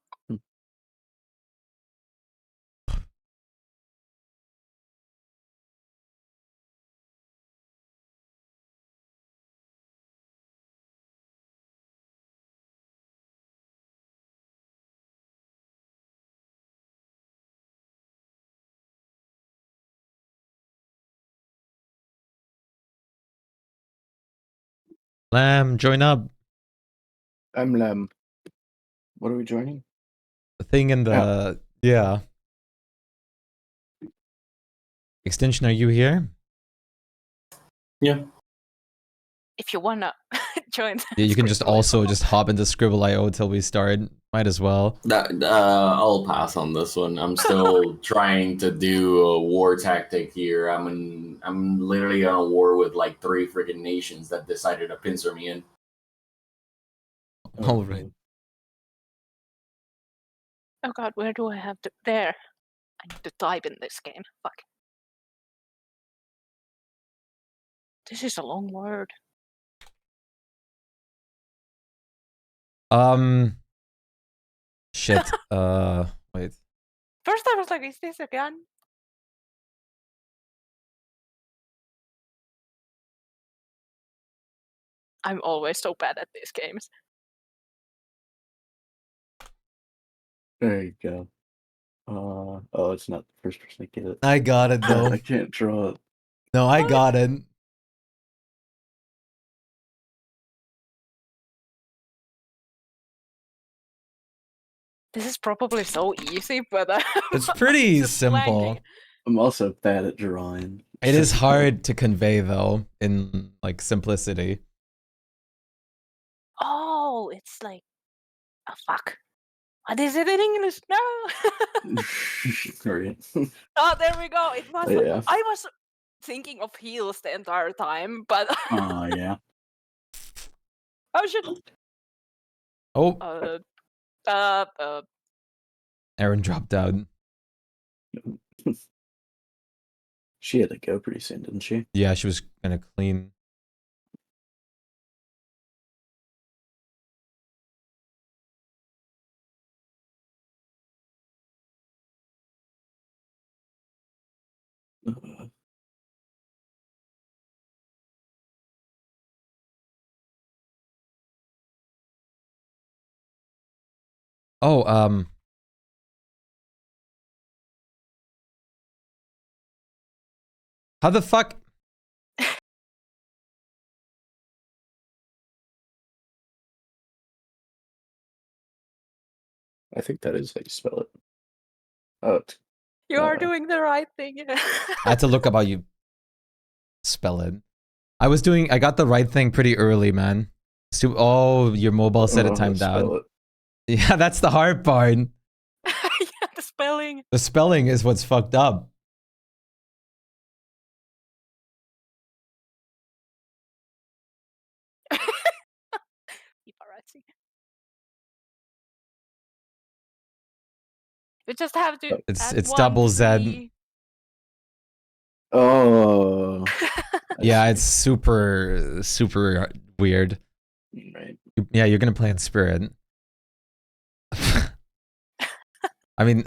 [SPEAKER 1] Lamb, join up.
[SPEAKER 5] I'm Lem. What are we joining?
[SPEAKER 1] The thing in the yeah. Extension, are you here?
[SPEAKER 5] Yeah.
[SPEAKER 6] If you wanna join.
[SPEAKER 1] Yeah, you can just
[SPEAKER 6] Scribble.
[SPEAKER 1] also just hop into Scribble.io till we start. Might as well.
[SPEAKER 7] I'll pass on this one. I'm still trying to do a war tactic here. I'm literally on a war with like 3 freaking nations that decided to pincer me in.
[SPEAKER 1] All right.
[SPEAKER 6] Oh god, where do I have to? There. I need to type in this game. Fuck. This is a long word.
[SPEAKER 1] Shit. Wait.
[SPEAKER 6] First I was like, is this a gun? I'm always so bad at these games.
[SPEAKER 5] There you go. Oh, it's not the first person to get it.
[SPEAKER 1] I got it though.
[SPEAKER 5] I can't draw it.
[SPEAKER 1] No, I got it.
[SPEAKER 6] This is probably so easy, but
[SPEAKER 1] It's pretty
[SPEAKER 6] just
[SPEAKER 1] simple.
[SPEAKER 6] blanking.
[SPEAKER 5] I'm also bad at drawing.
[SPEAKER 1] It is hard to convey though, in like simplicity.
[SPEAKER 6] Oh, it's like, oh fuck. What is it in English? No.
[SPEAKER 5] Right.
[SPEAKER 6] Oh, there we go. It was.
[SPEAKER 5] Yeah.
[SPEAKER 6] I was thinking of heels the entire time, but
[SPEAKER 5] Oh, yeah.
[SPEAKER 6] oh shit.
[SPEAKER 1] Oh, Aaron dropped out.
[SPEAKER 5] She had to go pretty soon, didn't she?
[SPEAKER 1] Yeah, she was gonna clean.
[SPEAKER 5] Uh,
[SPEAKER 1] Oh, how the fuck?
[SPEAKER 5] I think that is how you spell it. Oh,
[SPEAKER 6] you are doing the right thing.
[SPEAKER 1] I had to look up how you spell it. I got the right thing pretty early, man. Oh, your mobile set it timed out.
[SPEAKER 5] It.
[SPEAKER 1] Yeah, that's the hard part.
[SPEAKER 6] Yeah, the spelling.
[SPEAKER 1] The spelling is what's fucked up.
[SPEAKER 6] Paparazzi. You just have to.
[SPEAKER 1] It's double Z.
[SPEAKER 5] Oh.
[SPEAKER 1] Yeah, it's super weird.
[SPEAKER 5] Right.
[SPEAKER 1] Yeah, you're gonna play in Spirit. I mean,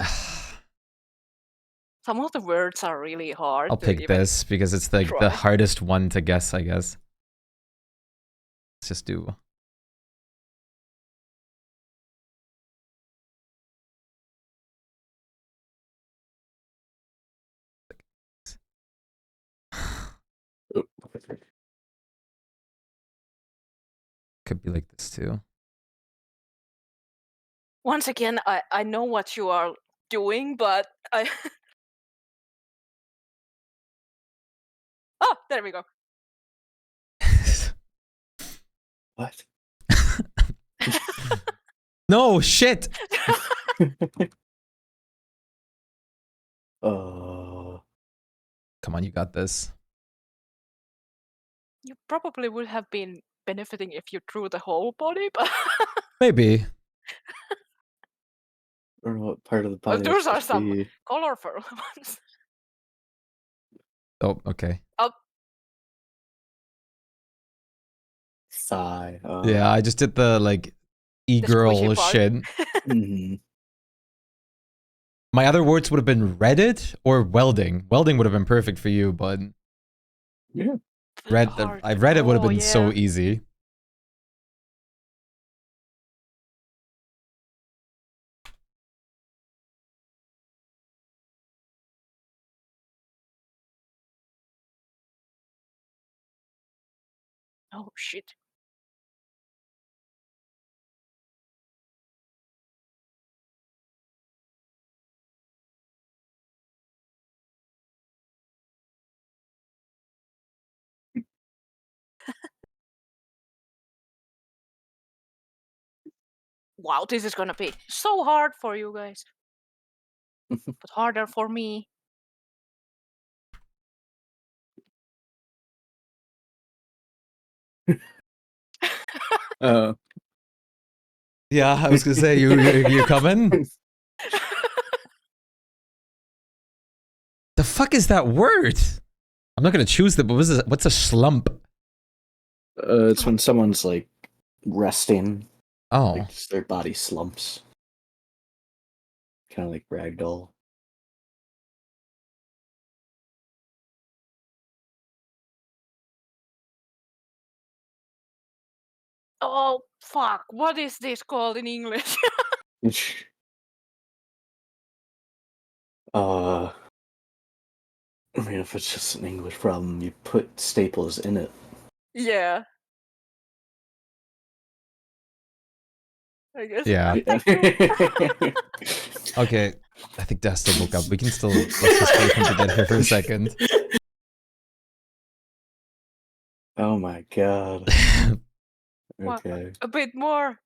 [SPEAKER 6] Some of the words are really hard.
[SPEAKER 1] I'll
[SPEAKER 6] to
[SPEAKER 1] pick
[SPEAKER 6] even
[SPEAKER 1] this because it's like
[SPEAKER 6] try.
[SPEAKER 1] the hardest one to guess, I guess. Let's just do.
[SPEAKER 5] Oh.
[SPEAKER 1] Could be like this too.
[SPEAKER 6] Once again, I know what you are doing, but I. Oh, there we go.
[SPEAKER 5] What?
[SPEAKER 1] No, shit! Come on, you got this.
[SPEAKER 6] You probably would have been benefiting if you drew the whole body, but
[SPEAKER 1] Maybe.
[SPEAKER 5] I don't know what part of the
[SPEAKER 6] well,
[SPEAKER 5] body
[SPEAKER 6] those are
[SPEAKER 5] supposed to
[SPEAKER 6] some
[SPEAKER 5] be.
[SPEAKER 6] colorful ones.
[SPEAKER 1] Oh, okay.
[SPEAKER 6] Oh,
[SPEAKER 5] Thigh.
[SPEAKER 1] Yeah, I just did the like e-girl
[SPEAKER 6] squishy part.
[SPEAKER 1] shit.
[SPEAKER 5] Mhm.
[SPEAKER 1] My other words would have been Reddit or welding. Welding would have been perfect for you, but
[SPEAKER 5] Yeah.
[SPEAKER 1] I read it would have been so
[SPEAKER 6] yeah.
[SPEAKER 1] easy.
[SPEAKER 6] Oh shit. Wow, this is gonna be so hard for you guys. But harder for me.
[SPEAKER 5] Uh,
[SPEAKER 1] Yeah, I was gonna say you coming? The fuck is that word? I'm not gonna choose the. But what's a slump?
[SPEAKER 5] it's when someone's like resting,
[SPEAKER 1] Oh,
[SPEAKER 5] like just their body slumps, kind of like ragdoll.
[SPEAKER 6] Oh fuck! What is this called in English?
[SPEAKER 5] I mean, if it's just an English problem, you put staples in it.
[SPEAKER 6] Yeah. I guess.
[SPEAKER 1] yeah.
[SPEAKER 6] Thank you.
[SPEAKER 1] Okay, I think Dad still woke up. We can still let's just wait for him to get here for a second.
[SPEAKER 5] Oh my god.
[SPEAKER 6] What?
[SPEAKER 5] Okay.
[SPEAKER 6] A bit more.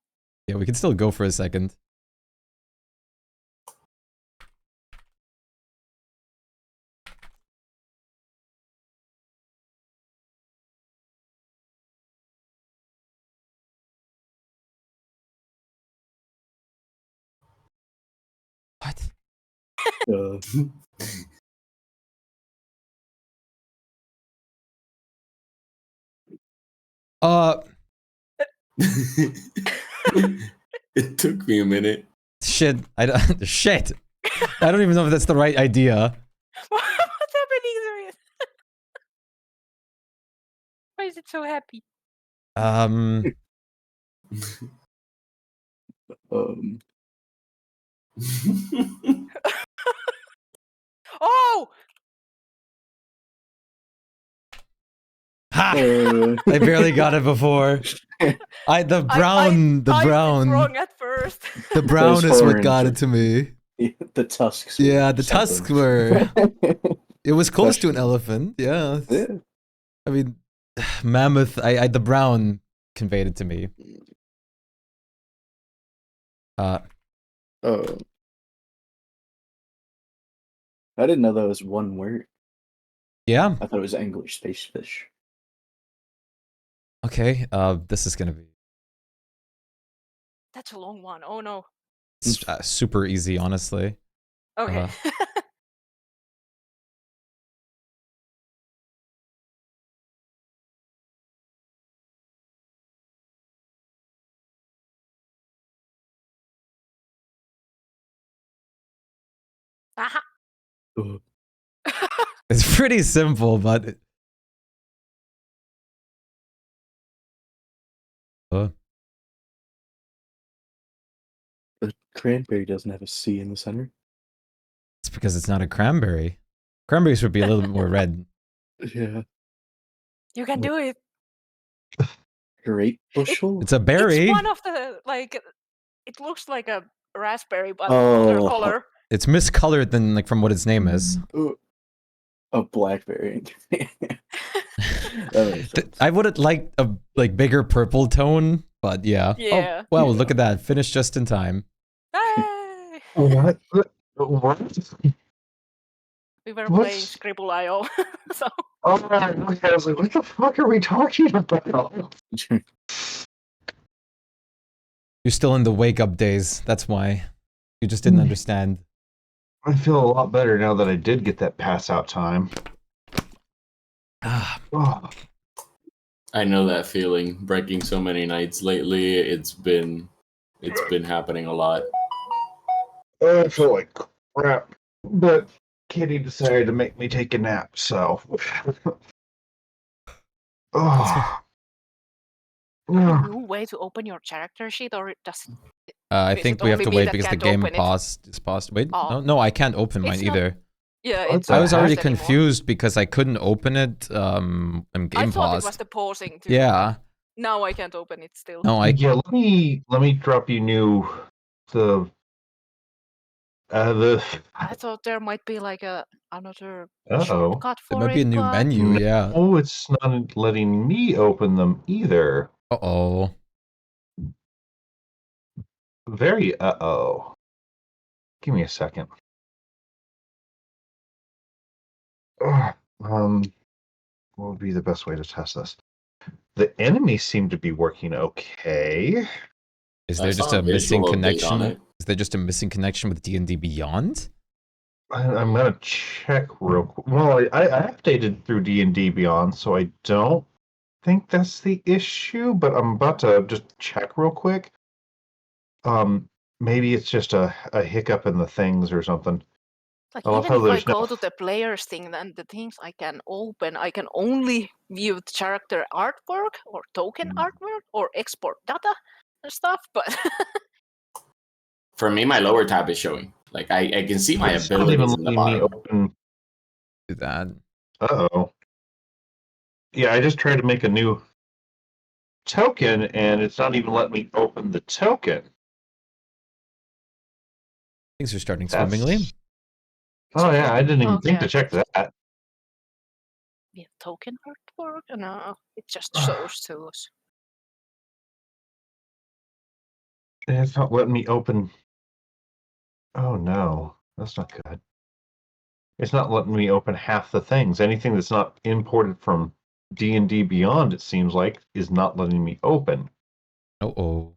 [SPEAKER 1] Yeah, we can still go for a second. What?
[SPEAKER 5] Uh,
[SPEAKER 7] It took me a minute.
[SPEAKER 1] Shit. Shit. I don't even know if that's the right idea.
[SPEAKER 6] What's happening to it? Why is it so happy?
[SPEAKER 5] um,
[SPEAKER 6] Oh!
[SPEAKER 1] Ha!
[SPEAKER 5] uh,
[SPEAKER 1] I barely got it before. The brown.
[SPEAKER 6] I was wrong at first.
[SPEAKER 1] The brown
[SPEAKER 5] Those
[SPEAKER 1] is what got
[SPEAKER 5] orange
[SPEAKER 1] it to me.
[SPEAKER 5] the tusks.
[SPEAKER 1] Yeah,
[SPEAKER 5] were
[SPEAKER 1] the tusks
[SPEAKER 5] something.
[SPEAKER 1] were. It was close to an
[SPEAKER 5] Questionable.
[SPEAKER 1] elephant. Yeah.
[SPEAKER 5] Yeah.
[SPEAKER 1] I mean, mammoth. The brown conveyed it to me.
[SPEAKER 5] Oh. I didn't know that was one word.
[SPEAKER 1] Yeah.
[SPEAKER 5] I thought it was English space fish.
[SPEAKER 1] Okay. This is gonna be
[SPEAKER 6] That's a long one. Oh no.
[SPEAKER 1] super easy, honestly.
[SPEAKER 6] Okay. Aha.
[SPEAKER 5] Ugh.
[SPEAKER 1] It's pretty simple, but.
[SPEAKER 5] The cranberry doesn't have a C in the center.
[SPEAKER 1] It's because it's not a cranberry. Cranberries would be a little bit more red.
[SPEAKER 5] Yeah.
[SPEAKER 6] You can do it.
[SPEAKER 5] Grape bushel?
[SPEAKER 1] It's a berry.
[SPEAKER 6] It's one of the like. It looks like a raspberry, but other color.
[SPEAKER 1] It's miscolored than like from what its name is.
[SPEAKER 5] A blackberry. That makes sense.
[SPEAKER 1] I would have liked a bigger purple tone, but yeah.
[SPEAKER 6] Yeah.
[SPEAKER 1] Oh, well,
[SPEAKER 5] Yeah.
[SPEAKER 1] look at that. Finished just in time.
[SPEAKER 6] Hey!
[SPEAKER 8] What? What?
[SPEAKER 6] We were
[SPEAKER 8] What?
[SPEAKER 6] playing Scribble.io, so.
[SPEAKER 8] Oh, right. Okay, I was like, what the fuck are we talking about?
[SPEAKER 1] You're still in the wake up days. That's why. You just didn't understand.
[SPEAKER 8] I feel a lot better now that I did get that pass out time.
[SPEAKER 1] Ah,
[SPEAKER 8] Oh,
[SPEAKER 7] I know that feeling. Breaking so many nights lately, it's been happening a lot.
[SPEAKER 8] I feel like crap. But Kitty decided to make me take a nap, so. Oh.
[SPEAKER 6] New way to open your character sheet, or it doesn't.
[SPEAKER 1] I
[SPEAKER 6] Is
[SPEAKER 1] think
[SPEAKER 6] it
[SPEAKER 1] we have
[SPEAKER 6] only
[SPEAKER 1] to
[SPEAKER 6] me
[SPEAKER 1] wait
[SPEAKER 6] that
[SPEAKER 1] because the
[SPEAKER 6] can't
[SPEAKER 1] game
[SPEAKER 6] open it?
[SPEAKER 1] paused. Wait,
[SPEAKER 6] Oh.
[SPEAKER 1] no, I can't open
[SPEAKER 6] It's
[SPEAKER 1] mine
[SPEAKER 6] not
[SPEAKER 1] either.
[SPEAKER 6] Yeah,
[SPEAKER 8] What
[SPEAKER 6] it's.
[SPEAKER 8] the
[SPEAKER 1] I was already
[SPEAKER 8] heck?
[SPEAKER 6] anymore.
[SPEAKER 1] confused because I couldn't open it. In
[SPEAKER 6] I
[SPEAKER 1] game
[SPEAKER 6] thought it was
[SPEAKER 1] paused.
[SPEAKER 6] the pausing too.
[SPEAKER 1] Yeah.
[SPEAKER 6] Now I can't open it still.
[SPEAKER 1] No,
[SPEAKER 8] Yeah, let me drop you the
[SPEAKER 6] I thought there might be like another
[SPEAKER 8] Uh-oh.
[SPEAKER 6] shortcut
[SPEAKER 1] There
[SPEAKER 6] for
[SPEAKER 1] might be a
[SPEAKER 6] it,
[SPEAKER 1] new
[SPEAKER 6] but
[SPEAKER 1] menu. Yeah.
[SPEAKER 8] Oh, it's not letting me open them either.
[SPEAKER 1] Uh oh.
[SPEAKER 8] very uh-oh. Give me a second. Ugh, what would be the best way to test this? The enemies seem to be working okay.
[SPEAKER 1] Is
[SPEAKER 7] I
[SPEAKER 1] there
[SPEAKER 7] saw
[SPEAKER 1] just
[SPEAKER 7] a
[SPEAKER 1] a missing
[SPEAKER 7] visual update on
[SPEAKER 1] connection?
[SPEAKER 7] it.
[SPEAKER 1] Is there just a missing connection with D&D Beyond?
[SPEAKER 8] I'm gonna check real quick. Well, I updated through D&D Beyond, so I don't think that's the issue, but I'm about to just check real quick. Maybe it's just a hiccup in the things or something.
[SPEAKER 6] Like
[SPEAKER 8] I love
[SPEAKER 6] even
[SPEAKER 8] how
[SPEAKER 6] if I
[SPEAKER 8] there's no.
[SPEAKER 6] go to the players thing, then the things I can open, I can only view the character artwork or token artwork or export data and stuff. But
[SPEAKER 7] For me, my lower tab is showing. Like I can see my
[SPEAKER 8] It's not even
[SPEAKER 7] abilities in the
[SPEAKER 8] letting me
[SPEAKER 7] bottom.
[SPEAKER 8] open.
[SPEAKER 1] Do that.
[SPEAKER 8] Uh-oh. Yeah, I just tried to make a new token, and it's not even letting me open the token.
[SPEAKER 1] Things are starting
[SPEAKER 8] That's-
[SPEAKER 1] swimmingly.
[SPEAKER 8] Oh yeah, I didn't even think
[SPEAKER 6] Okay,
[SPEAKER 8] to check that.
[SPEAKER 6] yeah, token artwork? No, it just shows to us.
[SPEAKER 8] It's not letting me open. Oh no, that's not good. It's not letting me open half the things. Anything that's not imported from D&D Beyond, it seems like, is not letting me open.
[SPEAKER 1] Uh-oh.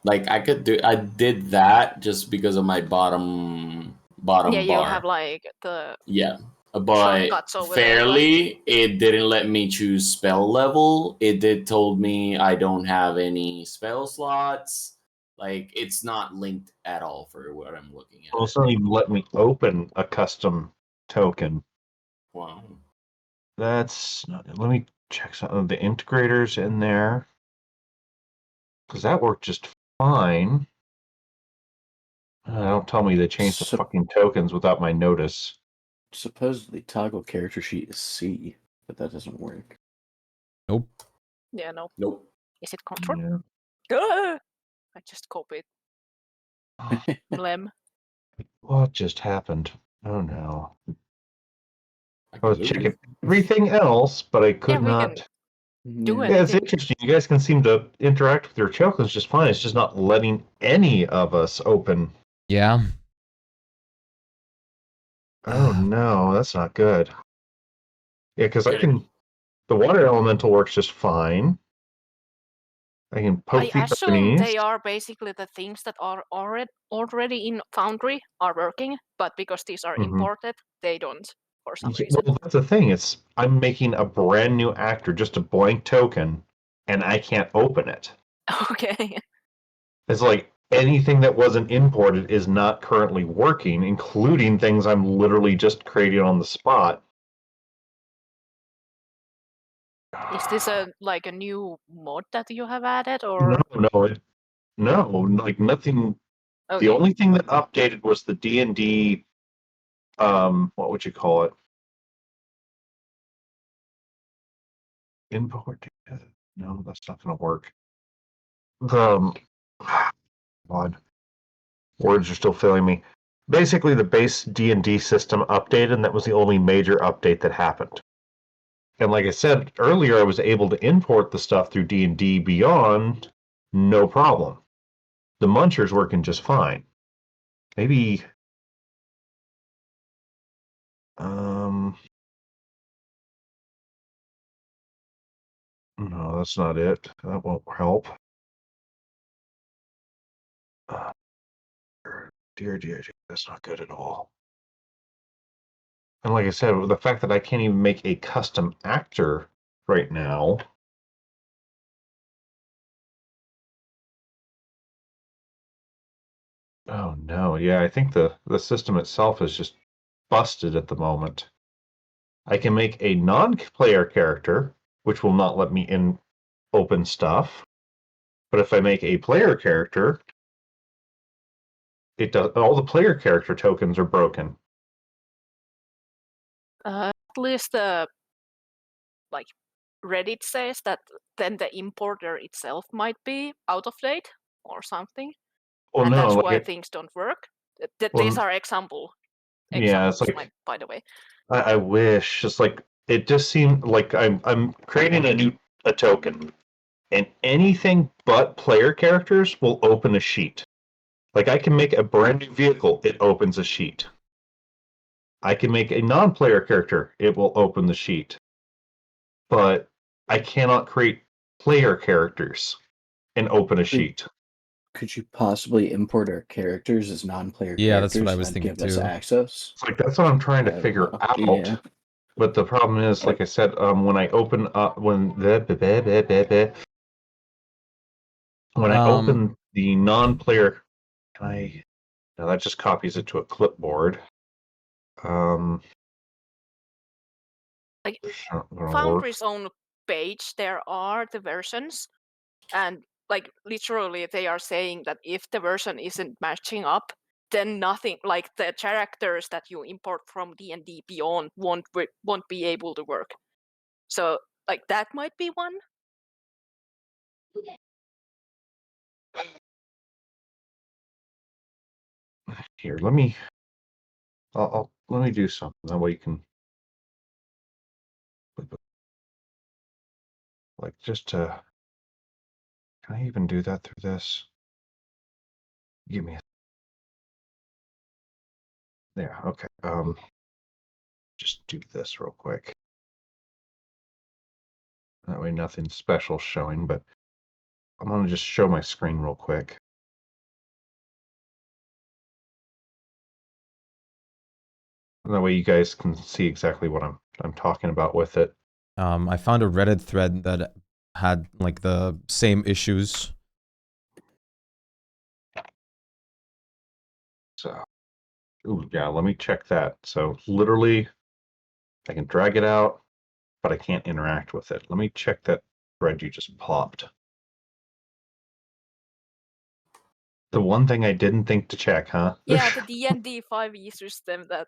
[SPEAKER 7] Like I did that just because of my bottom
[SPEAKER 6] Yeah, you
[SPEAKER 7] bar.
[SPEAKER 6] have like the
[SPEAKER 7] Yeah. But
[SPEAKER 6] shortcuts over there, right?
[SPEAKER 7] fairly, it didn't let me choose spell level. It did told me I don't have any spell slots. Like it's not linked at all for what I'm looking at.
[SPEAKER 8] Well, it's not even letting me open a custom token.
[SPEAKER 7] Wow.
[SPEAKER 8] That's not, let me check some of the integrators in there. Because that worked just fine. Don't tell me they changed the
[SPEAKER 5] So-
[SPEAKER 8] fucking tokens without my notice.
[SPEAKER 5] Supposedly toggle character sheet is C, but that doesn't work.
[SPEAKER 1] Nope.
[SPEAKER 6] Yeah, no.
[SPEAKER 7] Nope.
[SPEAKER 6] Is it control?
[SPEAKER 8] Yeah.
[SPEAKER 6] Ah! I just copied Lem.
[SPEAKER 8] What just happened? Oh no.
[SPEAKER 7] I
[SPEAKER 8] I was
[SPEAKER 7] believe.
[SPEAKER 8] checking everything else, but I could
[SPEAKER 6] we
[SPEAKER 8] not.
[SPEAKER 6] can do
[SPEAKER 5] Yeah.
[SPEAKER 6] it.
[SPEAKER 8] Yeah, it's
[SPEAKER 6] anything.
[SPEAKER 8] interesting. You guys can seem to interact with your tokens just fine. It's just not letting any of us open.
[SPEAKER 1] Yeah.
[SPEAKER 8] Oh no, that's not good. Yeah, because I
[SPEAKER 7] Good.
[SPEAKER 8] can. The water elemental works just fine. I can poke
[SPEAKER 6] I
[SPEAKER 8] the
[SPEAKER 6] assume
[SPEAKER 8] enemies.
[SPEAKER 6] they are basically the things that are already in Foundry are working, but because these are
[SPEAKER 8] Mhm.
[SPEAKER 6] imported, they don't for some
[SPEAKER 8] Yeah,
[SPEAKER 6] reason.
[SPEAKER 8] well, that's the thing. It's I'm making a brand new actor, just a blank token, and I can't open it.
[SPEAKER 6] Okay.
[SPEAKER 8] It's like anything that wasn't imported is not currently working, including things I'm literally just creating on the spot.
[SPEAKER 6] Is this a new mod that you have added, or
[SPEAKER 8] No, like nothing.
[SPEAKER 6] okay?
[SPEAKER 8] The only thing that updated was the D&D. What would you call it? Import data. No, that's not going to work. God, words are still failing me. Basically, the base D&D system updated, and that was the only major update that happened. And like I said earlier, I was able to import the stuff through D&D Beyond, no problem. The Muncher's working just fine. Maybe, no, that's not it. That won't help. Dear, that's not good at all. And like I said, the fact that I can't even make a custom actor right now. Oh no, yeah, I think the system itself is just busted at the moment. I can make a non-player character, which will not let me in open stuff. But if I make a player character, it does. All the player character tokens are broken.
[SPEAKER 6] At least Reddit says that then the importer itself might be out of date or something,
[SPEAKER 8] Well,
[SPEAKER 6] and
[SPEAKER 8] no,
[SPEAKER 6] that's
[SPEAKER 8] like
[SPEAKER 6] why things don't work. These are examples,
[SPEAKER 8] yeah, it's like
[SPEAKER 6] by the way.
[SPEAKER 8] I wish. Just like it just seemed like I'm creating a token, and anything but player characters will open a sheet. Like I can make a brand new vehicle, it opens a sheet. I can make a non-player character, it will open the sheet. But I cannot create player characters and open a sheet.
[SPEAKER 5] Could you possibly import our characters as non-player
[SPEAKER 1] Yeah, that's what
[SPEAKER 5] characters
[SPEAKER 1] I
[SPEAKER 5] and
[SPEAKER 1] was
[SPEAKER 5] then
[SPEAKER 1] thinking
[SPEAKER 5] give us
[SPEAKER 1] too.
[SPEAKER 5] access?
[SPEAKER 8] It's like that's what I'm trying to
[SPEAKER 5] I don't
[SPEAKER 8] figure
[SPEAKER 5] know.
[SPEAKER 8] out.
[SPEAKER 5] Yeah.
[SPEAKER 8] But the problem is, like I said, when I open up when I open the non-player, can I? Now that just copies it to a clipboard.
[SPEAKER 6] Like,
[SPEAKER 8] Not gonna work.
[SPEAKER 6] Foundry's own page, there are the versions, and like literally they are saying that if the version isn't matching up, then nothing, like the characters that you import from D&D Beyond won't be able to work. So like that might be one.
[SPEAKER 8] Here, let me do something. That way you can, like, just to. Can I even do that through this? Give me a. There. Okay. Just do this real quick. That way, nothing special showing. But I'm gonna just show my screen real quick. And that way, you guys can see exactly what I'm talking about with it.
[SPEAKER 1] I found a Reddit thread that had like the same issues.
[SPEAKER 8] So, ooh, yeah, let me check that. So, literally, I can drag it out, but I can't interact with it. Let me check that thread you just popped. The one thing I didn't think to check, huh?
[SPEAKER 6] Yeah, the D&D 5e system that,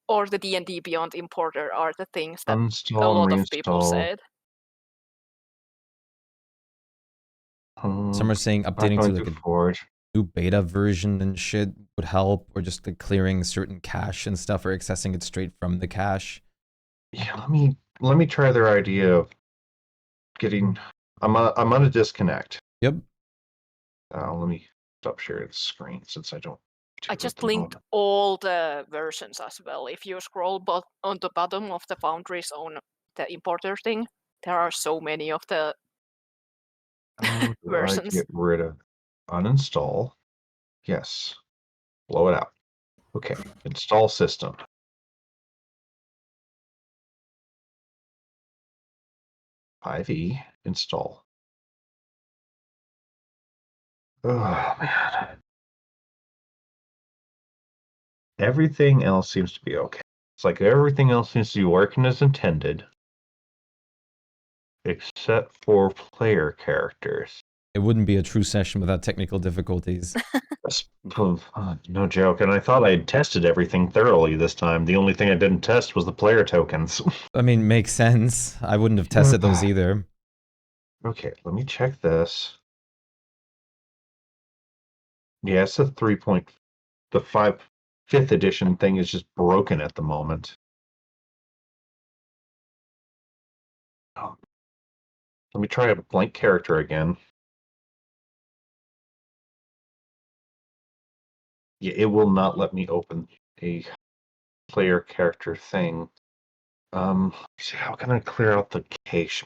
[SPEAKER 6] or the D&D Beyond importer are the things that
[SPEAKER 8] Uninstall
[SPEAKER 6] a lot
[SPEAKER 8] and
[SPEAKER 6] of people
[SPEAKER 8] reinstall.
[SPEAKER 6] said.
[SPEAKER 1] Some are saying
[SPEAKER 8] Not
[SPEAKER 1] updating to
[SPEAKER 8] going
[SPEAKER 1] like
[SPEAKER 8] through
[SPEAKER 1] a
[SPEAKER 8] Forge.
[SPEAKER 1] new beta version and shit would help, or just like clearing certain cache and stuff, or accessing it straight from the cache.
[SPEAKER 8] Yeah, let me try their idea of getting. I'm on a disconnect.
[SPEAKER 1] Yep.
[SPEAKER 8] Let me stop sharing the screen since I don't.
[SPEAKER 6] I just linked all the versions as well. If you scroll on the bottom of the Foundry's own the importer thing, there are so many of the
[SPEAKER 8] How do I
[SPEAKER 6] versions.
[SPEAKER 8] get rid of uninstall? Yes. Blow it out. Okay. Install system. IV install. Oh man. Everything else seems to be okay. It's like everything else seems to be working as intended, except for player characters.
[SPEAKER 1] It wouldn't be a true session without technical difficulties.
[SPEAKER 8] No joke. And I thought I had tested everything thoroughly this time. The only thing I didn't test was the player tokens.
[SPEAKER 1] I mean, makes sense. I wouldn't have tested those either.
[SPEAKER 8] Okay, let me check this. Yeah, it's the 3. The 5th edition thing is just broken at the moment. Oh. Let me try a blank character again. Yeah, it will not let me open a player character thing. How can I clear out the cache?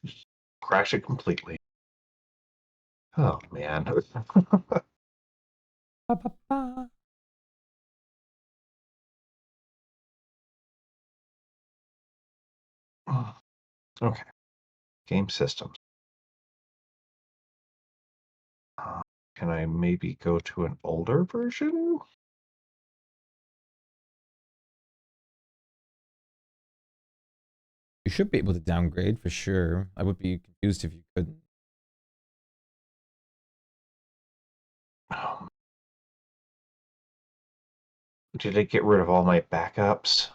[SPEAKER 8] Just crash it completely. Oh man. Okay. Game systems. Can I maybe go to an older version?
[SPEAKER 1] You should be able to downgrade for sure. I would be confused if you couldn't.
[SPEAKER 8] Did I get rid of all my backups?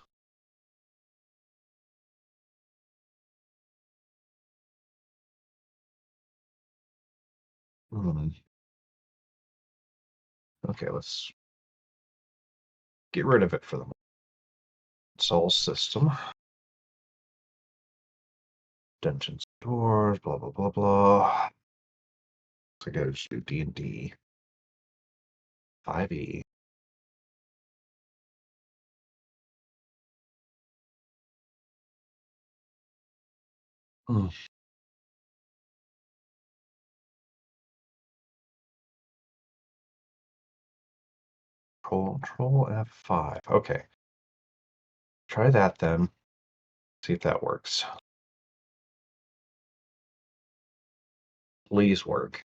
[SPEAKER 8] Okay, let's get rid of it for the moment. Install system. Dungeons, doors, blah blah blah blah. So I gotta just do D&D. 5e. Hmm. Control F5. Okay. Try that then. See if that works. Please work.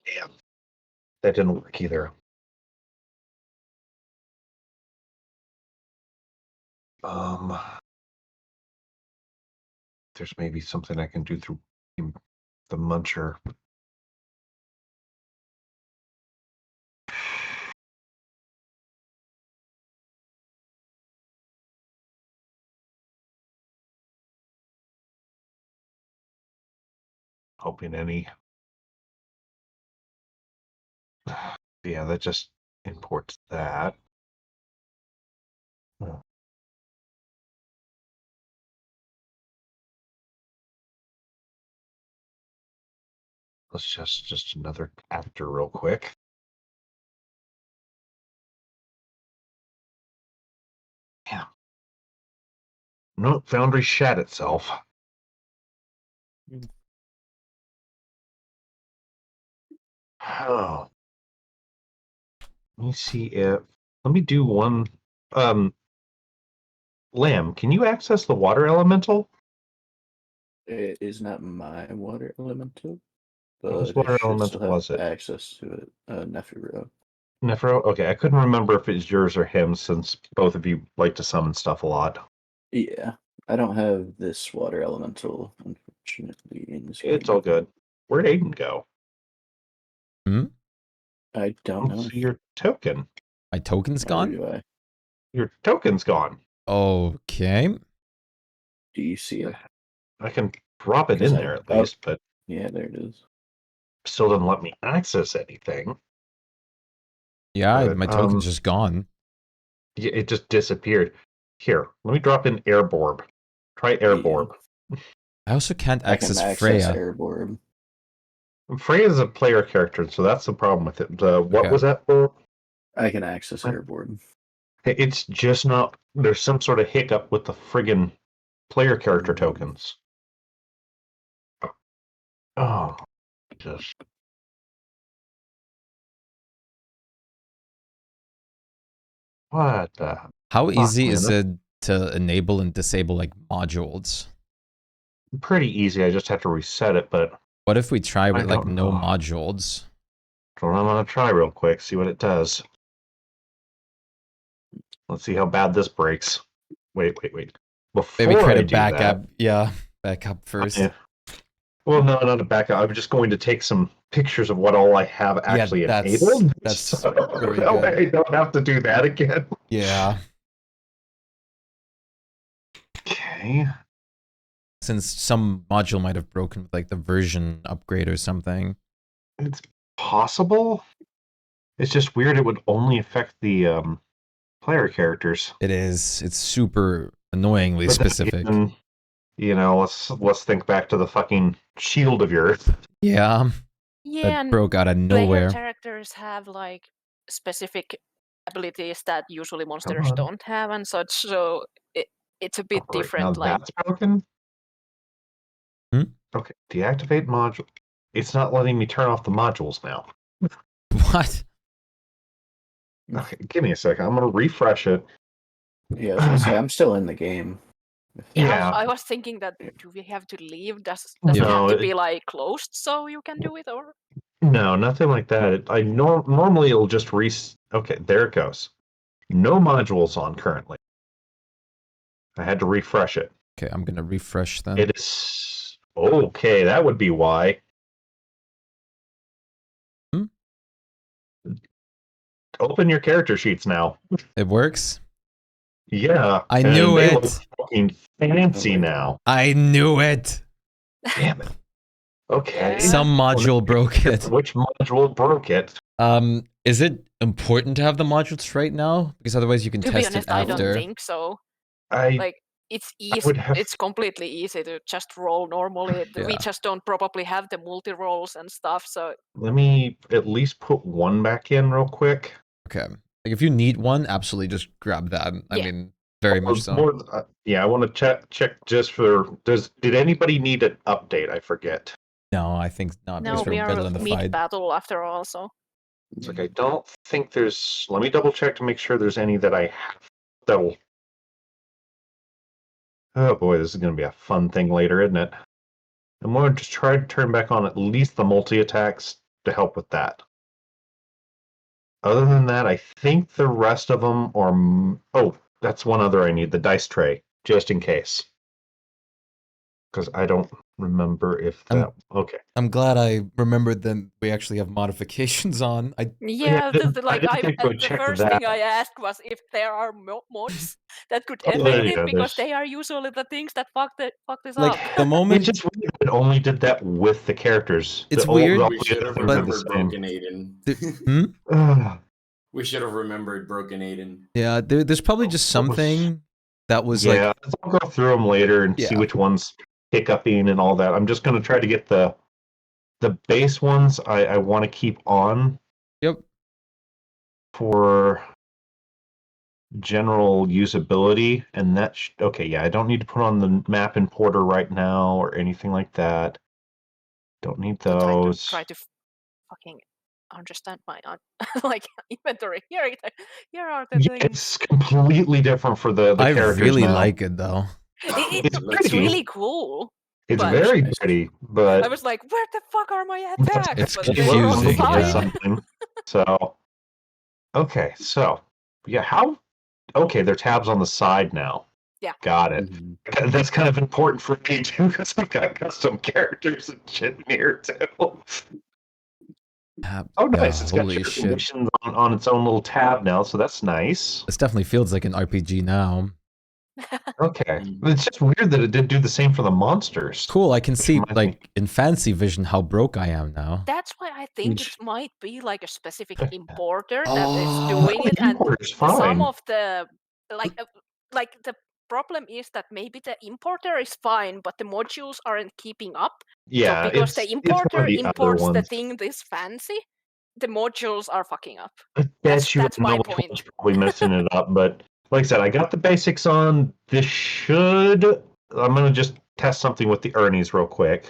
[SPEAKER 8] Damn. That didn't work either. There's maybe something I can do through the muncher. Hoping any. Yeah, that just imports that. Oh. Let's just another actor real quick. Yeah. No, Foundry shat itself. Oh. Let me see if. Let me do one. Lamb, can you access the water elemental?
[SPEAKER 5] It is not my water elemental,
[SPEAKER 8] Whose
[SPEAKER 5] but
[SPEAKER 8] water
[SPEAKER 5] it should
[SPEAKER 8] elemental
[SPEAKER 5] still have
[SPEAKER 8] was it?
[SPEAKER 5] access to it. Nephiro.
[SPEAKER 8] Nephro? Okay, I couldn't remember if it's yours or him since both of you like to summon stuff a lot.
[SPEAKER 5] Yeah, I don't have this water elemental, unfortunately. In this
[SPEAKER 8] It's
[SPEAKER 5] game.
[SPEAKER 8] all good. Where'd Aiden go?
[SPEAKER 1] Hmm?
[SPEAKER 5] I
[SPEAKER 8] I
[SPEAKER 5] don't
[SPEAKER 8] don't
[SPEAKER 5] know.
[SPEAKER 8] see your token.
[SPEAKER 1] My token's
[SPEAKER 5] Neither
[SPEAKER 1] gone?
[SPEAKER 5] do I.
[SPEAKER 8] Your token's gone.
[SPEAKER 1] Okay.
[SPEAKER 5] Do you see it?
[SPEAKER 8] I can drop it
[SPEAKER 5] Because
[SPEAKER 8] in
[SPEAKER 5] I-
[SPEAKER 8] there at
[SPEAKER 5] oh.
[SPEAKER 8] least, but
[SPEAKER 5] Yeah, there it is.
[SPEAKER 8] still doesn't let me access anything.
[SPEAKER 1] Yeah,
[SPEAKER 8] But,
[SPEAKER 1] my token's just gone.
[SPEAKER 8] Yeah, it just disappeared. Here, let me drop in Airborb. Try Airborb.
[SPEAKER 1] I also can't
[SPEAKER 5] I can
[SPEAKER 1] access
[SPEAKER 5] access
[SPEAKER 1] Freya.
[SPEAKER 5] Airborne.
[SPEAKER 8] Freya's a player character, so that's the problem with it. What
[SPEAKER 1] Okay.
[SPEAKER 8] was that for?
[SPEAKER 5] I can access Airborne.
[SPEAKER 8] It's just not. There's some sort of hiccup with the friggin' player character tokens. Oh, just. What the?
[SPEAKER 1] How easy
[SPEAKER 8] man,
[SPEAKER 1] is it to enable and disable like modules?
[SPEAKER 8] Pretty easy. I just have to reset it, but
[SPEAKER 1] What if we try
[SPEAKER 8] I
[SPEAKER 1] with like
[SPEAKER 8] don't
[SPEAKER 1] no
[SPEAKER 8] know.
[SPEAKER 1] modules?
[SPEAKER 8] So I'm gonna try real quick, see what it does. Let's see how bad this breaks. Wait. Before
[SPEAKER 1] Maybe try
[SPEAKER 8] I
[SPEAKER 1] to
[SPEAKER 8] do
[SPEAKER 1] back
[SPEAKER 8] that,
[SPEAKER 1] up. Yeah, back up first.
[SPEAKER 8] yeah. Well, no, not a backup. I'm just going to take some pictures of what all I have actually enabled.
[SPEAKER 1] that's
[SPEAKER 8] So
[SPEAKER 1] very
[SPEAKER 8] that
[SPEAKER 1] good.
[SPEAKER 8] way I don't have to do that again.
[SPEAKER 1] Yeah.
[SPEAKER 8] Okay.
[SPEAKER 1] Since some module might have broken with like the version upgrade or something.
[SPEAKER 8] It's possible. It's just weird. It would only affect the player characters.
[SPEAKER 1] It is. It's super annoyingly
[SPEAKER 8] But then
[SPEAKER 1] specific.
[SPEAKER 8] again, you know, let's think back to the fucking shield of your earth.
[SPEAKER 1] Yeah.
[SPEAKER 6] Yeah,
[SPEAKER 1] That
[SPEAKER 6] and
[SPEAKER 1] broke out of
[SPEAKER 6] player
[SPEAKER 1] nowhere.
[SPEAKER 6] characters have like specific abilities that usually
[SPEAKER 8] Come
[SPEAKER 6] monsters
[SPEAKER 8] on.
[SPEAKER 6] don't have and such, so it's a bit
[SPEAKER 8] All right, now
[SPEAKER 6] different. Like,
[SPEAKER 8] that's broken.
[SPEAKER 1] Hmm?
[SPEAKER 8] Okay, deactivate module. It's not letting me turn off the modules now.
[SPEAKER 1] What?
[SPEAKER 8] Okay, give me a second. I'm gonna refresh it.
[SPEAKER 5] Yeah, I was gonna say I'm still in the game.
[SPEAKER 8] Yeah.
[SPEAKER 6] I was thinking that do we have to leave? Does it
[SPEAKER 8] No,
[SPEAKER 6] have to be like closed so you can do it, or?
[SPEAKER 8] No, nothing like that. I normally it'll just Okay, there it goes. No modules on currently. I had to refresh it.
[SPEAKER 1] Okay, I'm gonna refresh then.
[SPEAKER 8] It is okay. That would be why.
[SPEAKER 1] Hmm?
[SPEAKER 8] Open your character sheets now.
[SPEAKER 1] It works?
[SPEAKER 8] Yeah.
[SPEAKER 1] I
[SPEAKER 8] and
[SPEAKER 1] knew
[SPEAKER 8] they
[SPEAKER 1] it.
[SPEAKER 8] look fucking fancy now.
[SPEAKER 1] I knew it.
[SPEAKER 8] Damn it. Okay.
[SPEAKER 6] Yeah.
[SPEAKER 1] Some module broke it.
[SPEAKER 8] Which module broke it?
[SPEAKER 1] Is it important to have the modules right now? Because otherwise you can
[SPEAKER 6] To be
[SPEAKER 1] test
[SPEAKER 6] honest,
[SPEAKER 1] it
[SPEAKER 6] I don't
[SPEAKER 1] after.
[SPEAKER 6] think so.
[SPEAKER 8] I
[SPEAKER 6] Like it's easy.
[SPEAKER 8] would have-
[SPEAKER 6] It's completely easy to just roll normally. We
[SPEAKER 1] Yeah.
[SPEAKER 6] just don't probably have the multi rolls and stuff. So
[SPEAKER 8] let me at least put one back in real quick.
[SPEAKER 1] Okay. Like if you need one, absolutely just grab that. I
[SPEAKER 6] Yeah.
[SPEAKER 1] mean, very much so.
[SPEAKER 8] Yeah, I want to check just for. Did anybody need an update? I forget.
[SPEAKER 1] No, I think not
[SPEAKER 6] no,
[SPEAKER 1] because
[SPEAKER 6] we
[SPEAKER 1] we're
[SPEAKER 6] are
[SPEAKER 1] middle in the
[SPEAKER 6] mid
[SPEAKER 1] fight.
[SPEAKER 6] battle after all. So
[SPEAKER 8] It's like I don't think there's. Let me double check to make sure there's any that I have that'll. Oh boy, this is going to be a fun thing later, isn't it? I'm going to try to turn back on at least the multi attacks to help with that. Other than that, I think the rest of them are. Oh, that's one other I need, the dice tray, just in case. Because I don't remember if that. Okay.
[SPEAKER 1] I'm glad I remembered that we actually have modifications on.
[SPEAKER 6] yeah,
[SPEAKER 8] I didn't think we'd
[SPEAKER 6] the
[SPEAKER 8] check
[SPEAKER 6] first
[SPEAKER 8] that.
[SPEAKER 6] thing I asked was if there are mods that could
[SPEAKER 8] Oh,
[SPEAKER 6] affect it
[SPEAKER 8] yeah,
[SPEAKER 6] because
[SPEAKER 8] there's-
[SPEAKER 6] they are usually the things that fuck this
[SPEAKER 1] Like
[SPEAKER 6] up.
[SPEAKER 1] the
[SPEAKER 8] It's
[SPEAKER 1] moment
[SPEAKER 8] just weird that it only did that with the characters.
[SPEAKER 1] It's
[SPEAKER 8] The
[SPEAKER 1] weird,
[SPEAKER 7] We should have
[SPEAKER 8] things are the
[SPEAKER 7] remembered
[SPEAKER 8] same.
[SPEAKER 7] Broken Aiden.
[SPEAKER 1] Hmm?
[SPEAKER 8] Ugh.
[SPEAKER 7] We should have remembered Broken Aiden.
[SPEAKER 1] Yeah, there's probably just
[SPEAKER 8] What was-
[SPEAKER 1] something that was
[SPEAKER 8] yeah,
[SPEAKER 1] like
[SPEAKER 8] I'll go through them later and see
[SPEAKER 1] Yeah.
[SPEAKER 8] which ones hiccuping and all that. I'm just going to try to get the base ones I want to keep on
[SPEAKER 1] Yep.
[SPEAKER 8] for general usability, and that okay, yeah, I don't need to put on the map importer right now or anything like that. Don't need those.
[SPEAKER 6] Try to fucking understand my like inventory. Here are the
[SPEAKER 8] Yeah,
[SPEAKER 6] things.
[SPEAKER 8] it's completely different for the
[SPEAKER 1] I
[SPEAKER 8] characters
[SPEAKER 1] really
[SPEAKER 8] now.
[SPEAKER 1] like it though.
[SPEAKER 8] It's
[SPEAKER 6] It's
[SPEAKER 8] pretty.
[SPEAKER 6] really cool.
[SPEAKER 8] It's
[SPEAKER 6] but-
[SPEAKER 8] very pretty, but
[SPEAKER 6] I was like, where the fuck are my attacks?
[SPEAKER 1] It's
[SPEAKER 6] But
[SPEAKER 8] It
[SPEAKER 6] they were on the
[SPEAKER 1] confusing,
[SPEAKER 8] probably
[SPEAKER 1] yeah.
[SPEAKER 6] side.
[SPEAKER 8] something. So, okay, so yeah, how? Okay, there are tabs on the side now.
[SPEAKER 6] Yeah.
[SPEAKER 8] Got it.
[SPEAKER 5] Mhm.
[SPEAKER 8] That's kind of important for me too, because I've got custom characters and shit in here too. Oh, nice!
[SPEAKER 1] Yeah,
[SPEAKER 8] It's got
[SPEAKER 1] holy
[SPEAKER 8] your
[SPEAKER 1] shit.
[SPEAKER 8] conditions on its own little tab now, so that's nice.
[SPEAKER 1] This definitely feels like an RPG now.
[SPEAKER 8] Okay, it's just weird that it didn't do the same for the monsters.
[SPEAKER 1] Cool, I can see
[SPEAKER 8] reminds me-
[SPEAKER 1] like in fancy vision how broke I am now.
[SPEAKER 6] That's why I think
[SPEAKER 8] Which-
[SPEAKER 6] it might be like a specific
[SPEAKER 8] Okay.
[SPEAKER 6] importer that
[SPEAKER 1] Oh,
[SPEAKER 6] is doing it, and
[SPEAKER 8] Importer's
[SPEAKER 6] some
[SPEAKER 8] fine.
[SPEAKER 6] of the like the problem is that maybe the importer is fine, but the modules aren't keeping up.
[SPEAKER 8] Yeah,
[SPEAKER 6] so because
[SPEAKER 8] it's
[SPEAKER 6] the importer
[SPEAKER 8] one of the other
[SPEAKER 6] imports the
[SPEAKER 8] ones.
[SPEAKER 6] thing this fancy, the modules are fucking up.
[SPEAKER 8] I bet you
[SPEAKER 6] that's my
[SPEAKER 8] another
[SPEAKER 6] point.
[SPEAKER 8] one's probably messing it up, but like I said, I got the basics on. This should. I'm gonna just test something with the Ernie's real quick.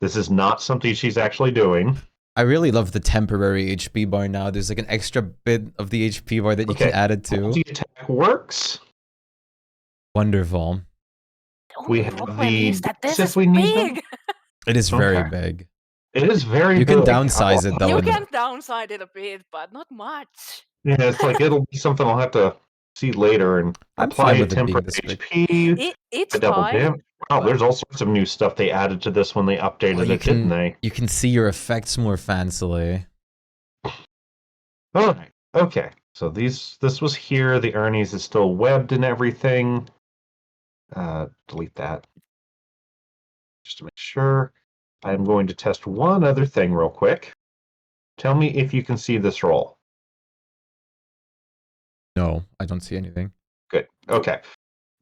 [SPEAKER 8] This is not something she's actually doing.
[SPEAKER 1] I really love the temporary HP bar now. There's like an extra bit of the HP bar that you can
[SPEAKER 8] Okay.
[SPEAKER 1] add it to.
[SPEAKER 8] The attack works.
[SPEAKER 1] Wonderful.
[SPEAKER 6] The
[SPEAKER 8] We
[SPEAKER 6] only
[SPEAKER 8] have
[SPEAKER 6] problem
[SPEAKER 8] the
[SPEAKER 6] is that this
[SPEAKER 8] if
[SPEAKER 6] is
[SPEAKER 8] we need them.
[SPEAKER 6] big.
[SPEAKER 1] It is very
[SPEAKER 8] Okay.
[SPEAKER 1] big.
[SPEAKER 8] It is very.
[SPEAKER 1] You can
[SPEAKER 8] big.
[SPEAKER 1] downsize it though.
[SPEAKER 6] You
[SPEAKER 1] in-
[SPEAKER 6] can downside it a bit, but not much.
[SPEAKER 8] Yeah, it's like it'll be something I'll have to see later and
[SPEAKER 1] I'm
[SPEAKER 8] apply
[SPEAKER 1] fine
[SPEAKER 8] a
[SPEAKER 1] with it being
[SPEAKER 8] temporary
[SPEAKER 1] this big.
[SPEAKER 8] HP.
[SPEAKER 6] It's
[SPEAKER 8] A double
[SPEAKER 6] fine.
[SPEAKER 8] dam. Wow, there's all sorts of new stuff they added to this when they updated
[SPEAKER 1] Oh, you
[SPEAKER 8] it, didn't
[SPEAKER 1] can-
[SPEAKER 8] they?
[SPEAKER 1] You can see your effects more fancily.
[SPEAKER 8] All right. Okay. So this was here. The Ernie's is still webbed and everything. Delete that. Just to make sure. I'm going to test one other thing real quick. Tell me if you can see this roll.
[SPEAKER 1] No, I don't see anything.
[SPEAKER 8] Good. Okay.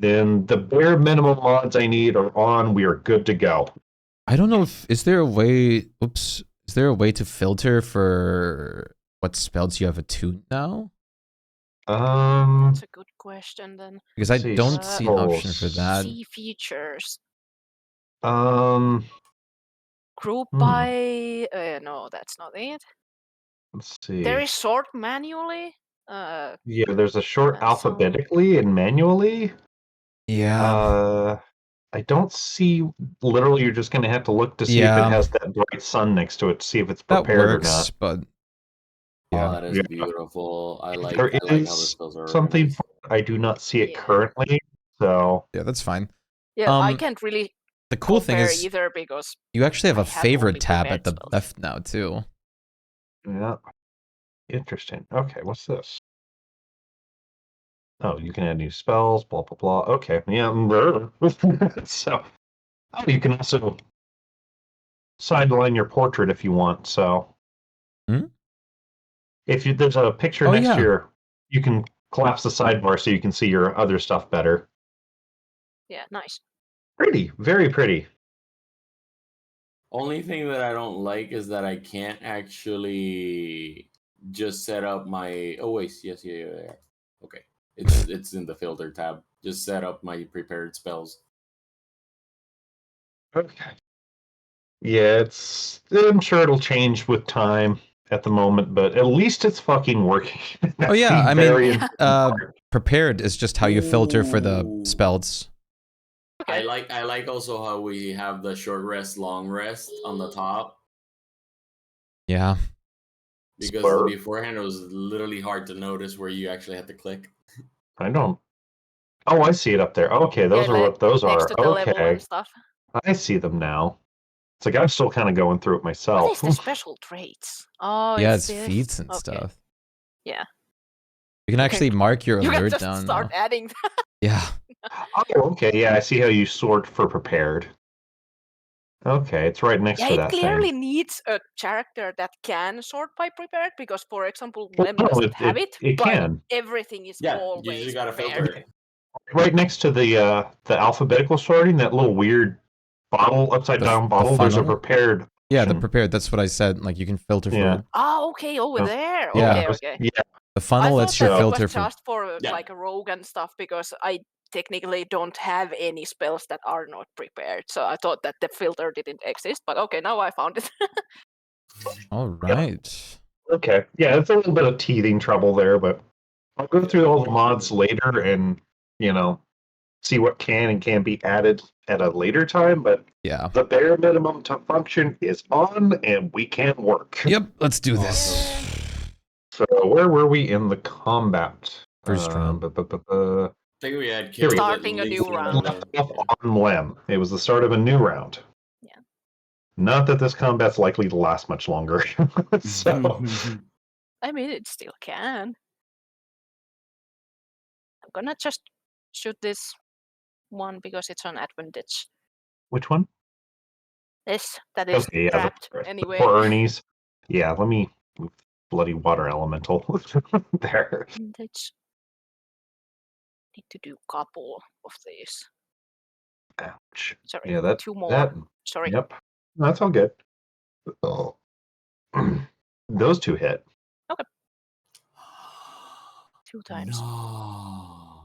[SPEAKER 8] Then the bare minimum mods I need are on. We are good to go.
[SPEAKER 1] I don't know if is there a way. Oops. Is there a way to filter for what spells you have attuned now?
[SPEAKER 6] That's a good question then.
[SPEAKER 1] Because I
[SPEAKER 8] See,
[SPEAKER 1] don't see an option for
[SPEAKER 8] spells.
[SPEAKER 1] that.
[SPEAKER 6] See features. Group
[SPEAKER 8] Hmm.
[SPEAKER 6] by no, that's not it.
[SPEAKER 8] Let's see.
[SPEAKER 6] There is sort manually.
[SPEAKER 8] Yeah, there's a short
[SPEAKER 6] And some-
[SPEAKER 8] alphabetically and manually.
[SPEAKER 1] Yeah.
[SPEAKER 8] I don't see. Literally, you're just going to have to look to see if
[SPEAKER 1] Yeah.
[SPEAKER 8] it has that bright sun next to it to see if it's
[SPEAKER 1] That
[SPEAKER 8] prepared or
[SPEAKER 1] works,
[SPEAKER 8] not.
[SPEAKER 1] but
[SPEAKER 7] Oh,
[SPEAKER 1] yeah.
[SPEAKER 7] that is
[SPEAKER 8] Yeah.
[SPEAKER 7] beautiful. I like
[SPEAKER 8] There
[SPEAKER 7] how the
[SPEAKER 8] is
[SPEAKER 7] spells are
[SPEAKER 8] something.
[SPEAKER 7] organized.
[SPEAKER 8] I do not see it
[SPEAKER 6] Yeah.
[SPEAKER 8] currently. So
[SPEAKER 1] Yeah, that's fine.
[SPEAKER 6] yeah, I
[SPEAKER 1] Um,
[SPEAKER 6] can't really
[SPEAKER 1] The cool thing
[SPEAKER 6] compare
[SPEAKER 1] is
[SPEAKER 6] either because
[SPEAKER 1] you actually have
[SPEAKER 6] I
[SPEAKER 1] a
[SPEAKER 6] have
[SPEAKER 1] favorite
[SPEAKER 6] only
[SPEAKER 1] tab
[SPEAKER 6] prepared
[SPEAKER 1] at the
[SPEAKER 6] spells.
[SPEAKER 1] left now too.
[SPEAKER 8] yeah, interesting. Okay, what's this? Oh, you can add new spells, blah, blah, blah. Okay, yeah. So, oh, you can also sideline your portrait if you want. So,
[SPEAKER 1] Hmm?
[SPEAKER 8] if there's a picture
[SPEAKER 1] Oh,
[SPEAKER 8] next
[SPEAKER 1] yeah.
[SPEAKER 8] to your, you can collapse the sidebar so you can see your other stuff better.
[SPEAKER 6] Yeah, nice.
[SPEAKER 8] Pretty, very pretty.
[SPEAKER 7] Only thing that I don't like is that I can't actually just set up my. Oh wait, yes, yeah. Okay, it's in the filter tab. Just set up my prepared spells.
[SPEAKER 8] Okay. Yeah, I'm sure it'll change with time at the moment, but at least it's fucking working. That's
[SPEAKER 1] Oh, yeah,
[SPEAKER 8] the
[SPEAKER 1] I mean,
[SPEAKER 8] very important part.
[SPEAKER 1] prepared is just how you filter for the
[SPEAKER 7] Ooh.
[SPEAKER 1] spells.
[SPEAKER 6] Okay.
[SPEAKER 7] I like also how we have the short rest, long rest on the top.
[SPEAKER 1] Yeah.
[SPEAKER 7] Because
[SPEAKER 8] Spur.
[SPEAKER 7] beforehand it was literally hard to notice where you actually had to click.
[SPEAKER 8] I don't. Oh, I see it up there. Okay, those
[SPEAKER 6] Yeah,
[SPEAKER 8] are what those
[SPEAKER 6] next
[SPEAKER 8] are.
[SPEAKER 6] to the level
[SPEAKER 8] Okay,
[SPEAKER 6] and stuff.
[SPEAKER 8] I see them now. It's like I'm still kind of going through it
[SPEAKER 6] What
[SPEAKER 8] myself.
[SPEAKER 6] is the special traits? Oh,
[SPEAKER 1] Yeah,
[SPEAKER 6] it's
[SPEAKER 1] it's
[SPEAKER 6] this.
[SPEAKER 1] feats and
[SPEAKER 6] Okay.
[SPEAKER 1] stuff.
[SPEAKER 6] Yeah.
[SPEAKER 1] You can actually mark your
[SPEAKER 6] You can
[SPEAKER 1] alert
[SPEAKER 6] just
[SPEAKER 1] down
[SPEAKER 6] start
[SPEAKER 1] now.
[SPEAKER 6] adding that.
[SPEAKER 1] Yeah.
[SPEAKER 8] Oh, okay. Yeah, I see how you sort for prepared. Okay, it's right next
[SPEAKER 6] Yeah,
[SPEAKER 8] to
[SPEAKER 6] it
[SPEAKER 8] that
[SPEAKER 6] clearly
[SPEAKER 8] thing.
[SPEAKER 6] needs a character that can sort by prepared because, for example,
[SPEAKER 8] Well,
[SPEAKER 6] Lem
[SPEAKER 8] no,
[SPEAKER 6] doesn't have it,
[SPEAKER 8] it
[SPEAKER 6] but
[SPEAKER 8] can.
[SPEAKER 6] everything is
[SPEAKER 7] Yeah, you just
[SPEAKER 6] always
[SPEAKER 7] gotta
[SPEAKER 6] prepared.
[SPEAKER 7] filter it.
[SPEAKER 8] Right next to the alphabetical sorting, that little weird bottle, upside down bottle. There's a
[SPEAKER 1] funnel?
[SPEAKER 8] prepared.
[SPEAKER 1] Yeah, the
[SPEAKER 8] option.
[SPEAKER 1] prepared. That's what I said. Like, you can filter for
[SPEAKER 8] Yeah.
[SPEAKER 1] it.
[SPEAKER 6] Oh, okay, over
[SPEAKER 8] Oh,
[SPEAKER 6] there.
[SPEAKER 1] Yeah.
[SPEAKER 6] Okay, okay.
[SPEAKER 8] Yeah.
[SPEAKER 1] The
[SPEAKER 6] I
[SPEAKER 1] funnel
[SPEAKER 6] thought
[SPEAKER 1] lets you
[SPEAKER 6] that it
[SPEAKER 1] filter
[SPEAKER 6] was
[SPEAKER 1] for...
[SPEAKER 6] just for
[SPEAKER 7] Yeah.
[SPEAKER 6] like a rogue and stuff because I technically don't have any spells that are not prepared. So I thought that the filter didn't exist, but okay, now I found it.
[SPEAKER 1] All right.
[SPEAKER 8] Okay. Yeah, it's a little bit of teething trouble there, but I'll go through all the mods later and, see what can and can't be added at a later time, but
[SPEAKER 1] Yeah.
[SPEAKER 8] the bare minimum to function is on and we can work.
[SPEAKER 1] Yep, let's do this.
[SPEAKER 8] So where were we in the combat?
[SPEAKER 1] First round.
[SPEAKER 7] I think we had
[SPEAKER 8] Here we
[SPEAKER 7] killed
[SPEAKER 8] go.
[SPEAKER 7] at
[SPEAKER 6] Starting a
[SPEAKER 7] least
[SPEAKER 6] new round.
[SPEAKER 8] Left off on Lem. It was the start of a new round.
[SPEAKER 6] Yeah.
[SPEAKER 8] Not that this combat's likely to last much longer. So
[SPEAKER 6] I mean, it still can. I'm gonna just shoot this one because it's an advantage.
[SPEAKER 8] which one?
[SPEAKER 6] This that is
[SPEAKER 8] Okay, yeah,
[SPEAKER 6] trapped
[SPEAKER 8] the
[SPEAKER 6] anyway.
[SPEAKER 8] poor Ernie's. Yeah, let me move bloody water elemental there.
[SPEAKER 6] Advantage. Need to do a couple of these.
[SPEAKER 8] Ouch.
[SPEAKER 6] Sorry,
[SPEAKER 8] Yeah, that
[SPEAKER 6] 2 more.
[SPEAKER 8] that
[SPEAKER 6] Sorry.
[SPEAKER 8] Yep. That's all good. Oh. Those two hit.
[SPEAKER 6] 2 times.
[SPEAKER 7] No.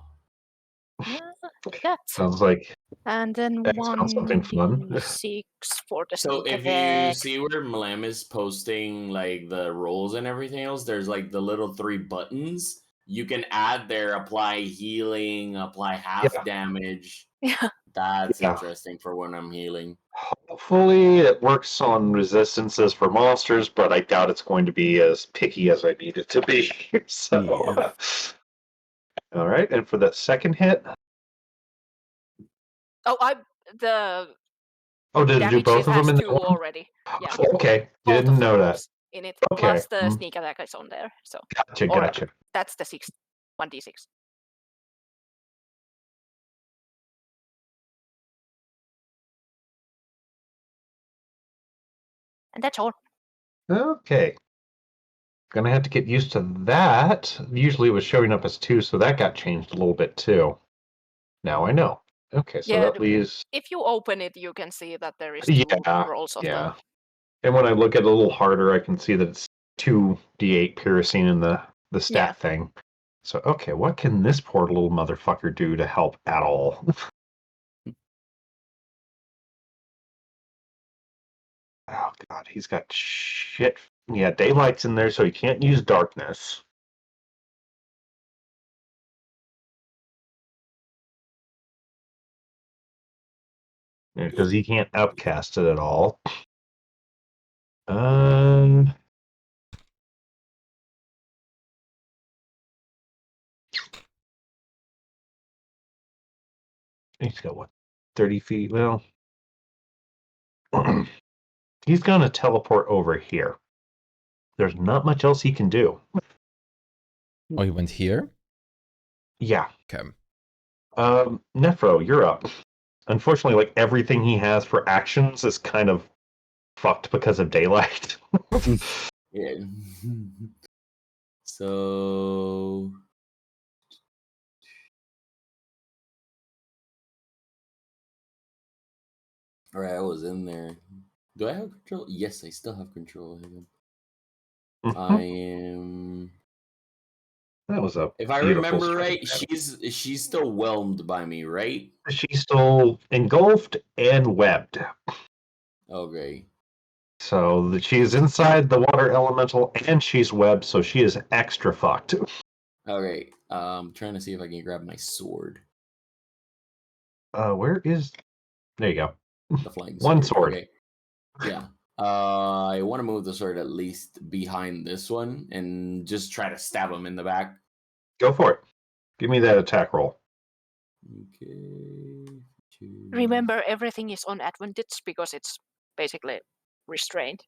[SPEAKER 6] That.
[SPEAKER 8] Sounds like
[SPEAKER 6] And then
[SPEAKER 8] that sounds something fun.
[SPEAKER 6] 1d6 for the
[SPEAKER 7] So
[SPEAKER 6] sneak
[SPEAKER 7] if you
[SPEAKER 6] attack.
[SPEAKER 7] see where Mlam is posting like the rolls and everything else, there's like the little 3 buttons. You can add there, apply healing, apply half
[SPEAKER 8] Yeah.
[SPEAKER 7] damage.
[SPEAKER 6] Yeah.
[SPEAKER 7] That's
[SPEAKER 8] Yeah.
[SPEAKER 7] interesting for when I'm healing.
[SPEAKER 8] Hopefully it works on resistances for monsters, but I doubt it's going to be as picky as I need it to be. So
[SPEAKER 5] Yeah.
[SPEAKER 8] all right, and for the second hit.
[SPEAKER 6] Oh, the
[SPEAKER 8] Oh, did it do
[SPEAKER 6] damage
[SPEAKER 8] both of
[SPEAKER 6] has
[SPEAKER 8] them in
[SPEAKER 6] 2
[SPEAKER 8] that one?
[SPEAKER 6] already. Yeah.
[SPEAKER 8] Okay,
[SPEAKER 6] Both
[SPEAKER 8] didn't
[SPEAKER 6] of
[SPEAKER 8] know that.
[SPEAKER 6] those in it.
[SPEAKER 8] Okay.
[SPEAKER 6] Plus the sneak attack is on there. So
[SPEAKER 8] Gotcha.
[SPEAKER 6] that's the 1d6. And that's all.
[SPEAKER 8] Okay. Gonna have to get used to that. Usually it was showing up as 2, so that got changed a little bit too. Now I know. Okay, so
[SPEAKER 6] Yeah,
[SPEAKER 8] that leaves.
[SPEAKER 6] If you open it, you can see that there is 2
[SPEAKER 8] Yeah,
[SPEAKER 6] rolls of
[SPEAKER 8] yeah.
[SPEAKER 6] them.
[SPEAKER 8] And when I look at it a little harder, I can see that it's 2d8 piercing in the stat thing. So, okay, what can this poor little motherfucker do to help at all? Oh, God, he's got shit. Yeah, daylight's in there, so he can't use darkness. Because he can't upcast it at all. He's got what, 30 feet? Well, he's going to teleport over here. There's not much else he can do.
[SPEAKER 1] Oh, he went here?
[SPEAKER 8] Yeah.
[SPEAKER 1] Okay.
[SPEAKER 8] Nephro, you're up. Unfortunately, like everything he has for actions is kind of fucked because of daylight.
[SPEAKER 7] Yeah. So. All right, I was in there. Do I have control? Yes, I still have control. I am.
[SPEAKER 8] That was a
[SPEAKER 7] If I
[SPEAKER 8] beautiful
[SPEAKER 7] remember right,
[SPEAKER 8] strike.
[SPEAKER 7] she's still whelmed by me, right?
[SPEAKER 8] She's still engulfed and webbed.
[SPEAKER 7] Okay.
[SPEAKER 8] So she is inside the water elemental and she's webbed, so she is extra fucked.
[SPEAKER 7] Okay. Trying to see if I can grab my sword.
[SPEAKER 8] Where is? There you go.
[SPEAKER 7] The flying
[SPEAKER 8] One sword.
[SPEAKER 7] Okay. Yeah. I want to move the sword at least behind this one and just try to stab him in the back.
[SPEAKER 8] Go for it. Give me that attack roll.
[SPEAKER 7] Okay.
[SPEAKER 6] Remember, everything is on advantage because it's basically restrained.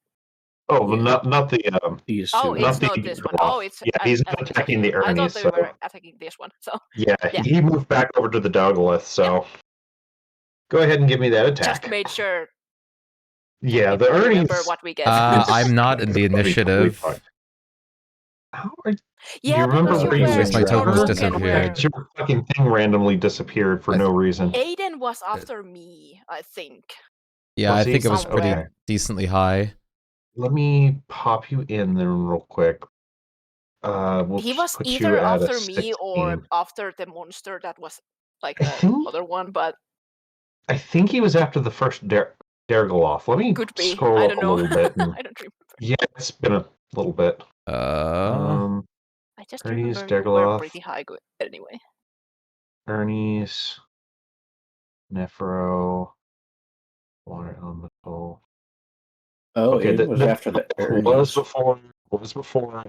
[SPEAKER 8] Oh, well,
[SPEAKER 7] Yeah.
[SPEAKER 8] not the
[SPEAKER 5] These
[SPEAKER 6] Oh,
[SPEAKER 5] two.
[SPEAKER 6] it's
[SPEAKER 8] the
[SPEAKER 6] not this one.
[SPEAKER 8] Olaf.
[SPEAKER 6] Oh, it's
[SPEAKER 8] yeah, he's attacking the
[SPEAKER 6] I thought
[SPEAKER 8] Ernie's.
[SPEAKER 6] they
[SPEAKER 8] So
[SPEAKER 6] were attacking this one. So
[SPEAKER 8] yeah,
[SPEAKER 6] Yeah.
[SPEAKER 8] he moved back over to the Dogolith. So go ahead and give me that attack.
[SPEAKER 6] just made sure
[SPEAKER 8] Yeah,
[SPEAKER 6] if
[SPEAKER 8] the
[SPEAKER 6] we remember
[SPEAKER 8] Ernie's.
[SPEAKER 6] what we get.
[SPEAKER 1] I'm not in the
[SPEAKER 8] Totally
[SPEAKER 1] initiative.
[SPEAKER 8] fine. How are,
[SPEAKER 6] Yeah,
[SPEAKER 8] you remember
[SPEAKER 6] because you
[SPEAKER 8] where you
[SPEAKER 6] were
[SPEAKER 1] Because my token was
[SPEAKER 6] token
[SPEAKER 1] disappeared.
[SPEAKER 6] were-
[SPEAKER 8] Your fucking thing randomly disappeared for
[SPEAKER 1] I
[SPEAKER 8] no
[SPEAKER 1] th-
[SPEAKER 8] reason.
[SPEAKER 6] Aiden was after me, I think.
[SPEAKER 1] Yeah,
[SPEAKER 8] Well,
[SPEAKER 1] I
[SPEAKER 8] see,
[SPEAKER 1] think it was
[SPEAKER 6] somewhere.
[SPEAKER 1] pretty decently high.
[SPEAKER 8] Let me pop you in there real quick. We'll
[SPEAKER 6] He
[SPEAKER 8] just
[SPEAKER 6] was
[SPEAKER 8] put you
[SPEAKER 6] either
[SPEAKER 8] at a
[SPEAKER 6] after me or
[SPEAKER 8] 16.
[SPEAKER 6] after the monster that was like
[SPEAKER 8] I
[SPEAKER 6] the
[SPEAKER 8] think-
[SPEAKER 6] other one, but
[SPEAKER 8] I think he was after the first Dergoloff. Let me
[SPEAKER 6] could be.
[SPEAKER 8] scroll
[SPEAKER 6] I
[SPEAKER 8] up
[SPEAKER 6] don't
[SPEAKER 8] a
[SPEAKER 6] know.
[SPEAKER 8] little bit. And,
[SPEAKER 6] I don't remember.
[SPEAKER 8] yeah, it's been a little bit.
[SPEAKER 6] I just
[SPEAKER 8] Ernie's,
[SPEAKER 6] remember you were
[SPEAKER 8] Dergoloff.
[SPEAKER 6] pretty high good anyway.
[SPEAKER 8] Ernie's, Nephro, Water Elemental.
[SPEAKER 5] Oh,
[SPEAKER 8] Okay,
[SPEAKER 5] it was after the
[SPEAKER 8] was
[SPEAKER 5] Ernie's.
[SPEAKER 8] before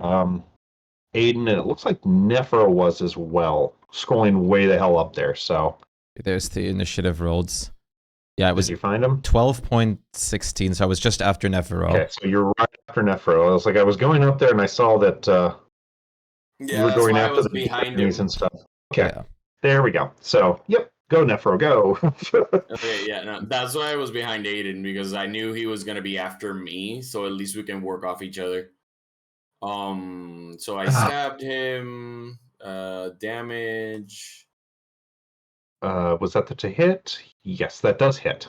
[SPEAKER 8] Aiden, and it looks like Nephro was as well, scrolling way the hell up there. So
[SPEAKER 1] There's the initiative rolls. Yeah, it was
[SPEAKER 8] did you find him?
[SPEAKER 1] 12.16, so I was just after Nephro.
[SPEAKER 8] Okay, so you're right after Nephro. I was like, I was going up there and I saw that you were
[SPEAKER 7] that's
[SPEAKER 8] going
[SPEAKER 7] why I
[SPEAKER 8] after
[SPEAKER 7] was
[SPEAKER 8] the
[SPEAKER 7] behind
[SPEAKER 8] Japanese
[SPEAKER 7] him.
[SPEAKER 8] and stuff. Okay,
[SPEAKER 1] Yeah.
[SPEAKER 8] there we go. So, yep, go Nephro, go.
[SPEAKER 7] Okay, yeah, no, that's why I was behind Aiden because I knew he was gonna be after me, so at least we can work off each other. So I stabbed him. Damage.
[SPEAKER 8] Was that the to hit? Yes, that does hit.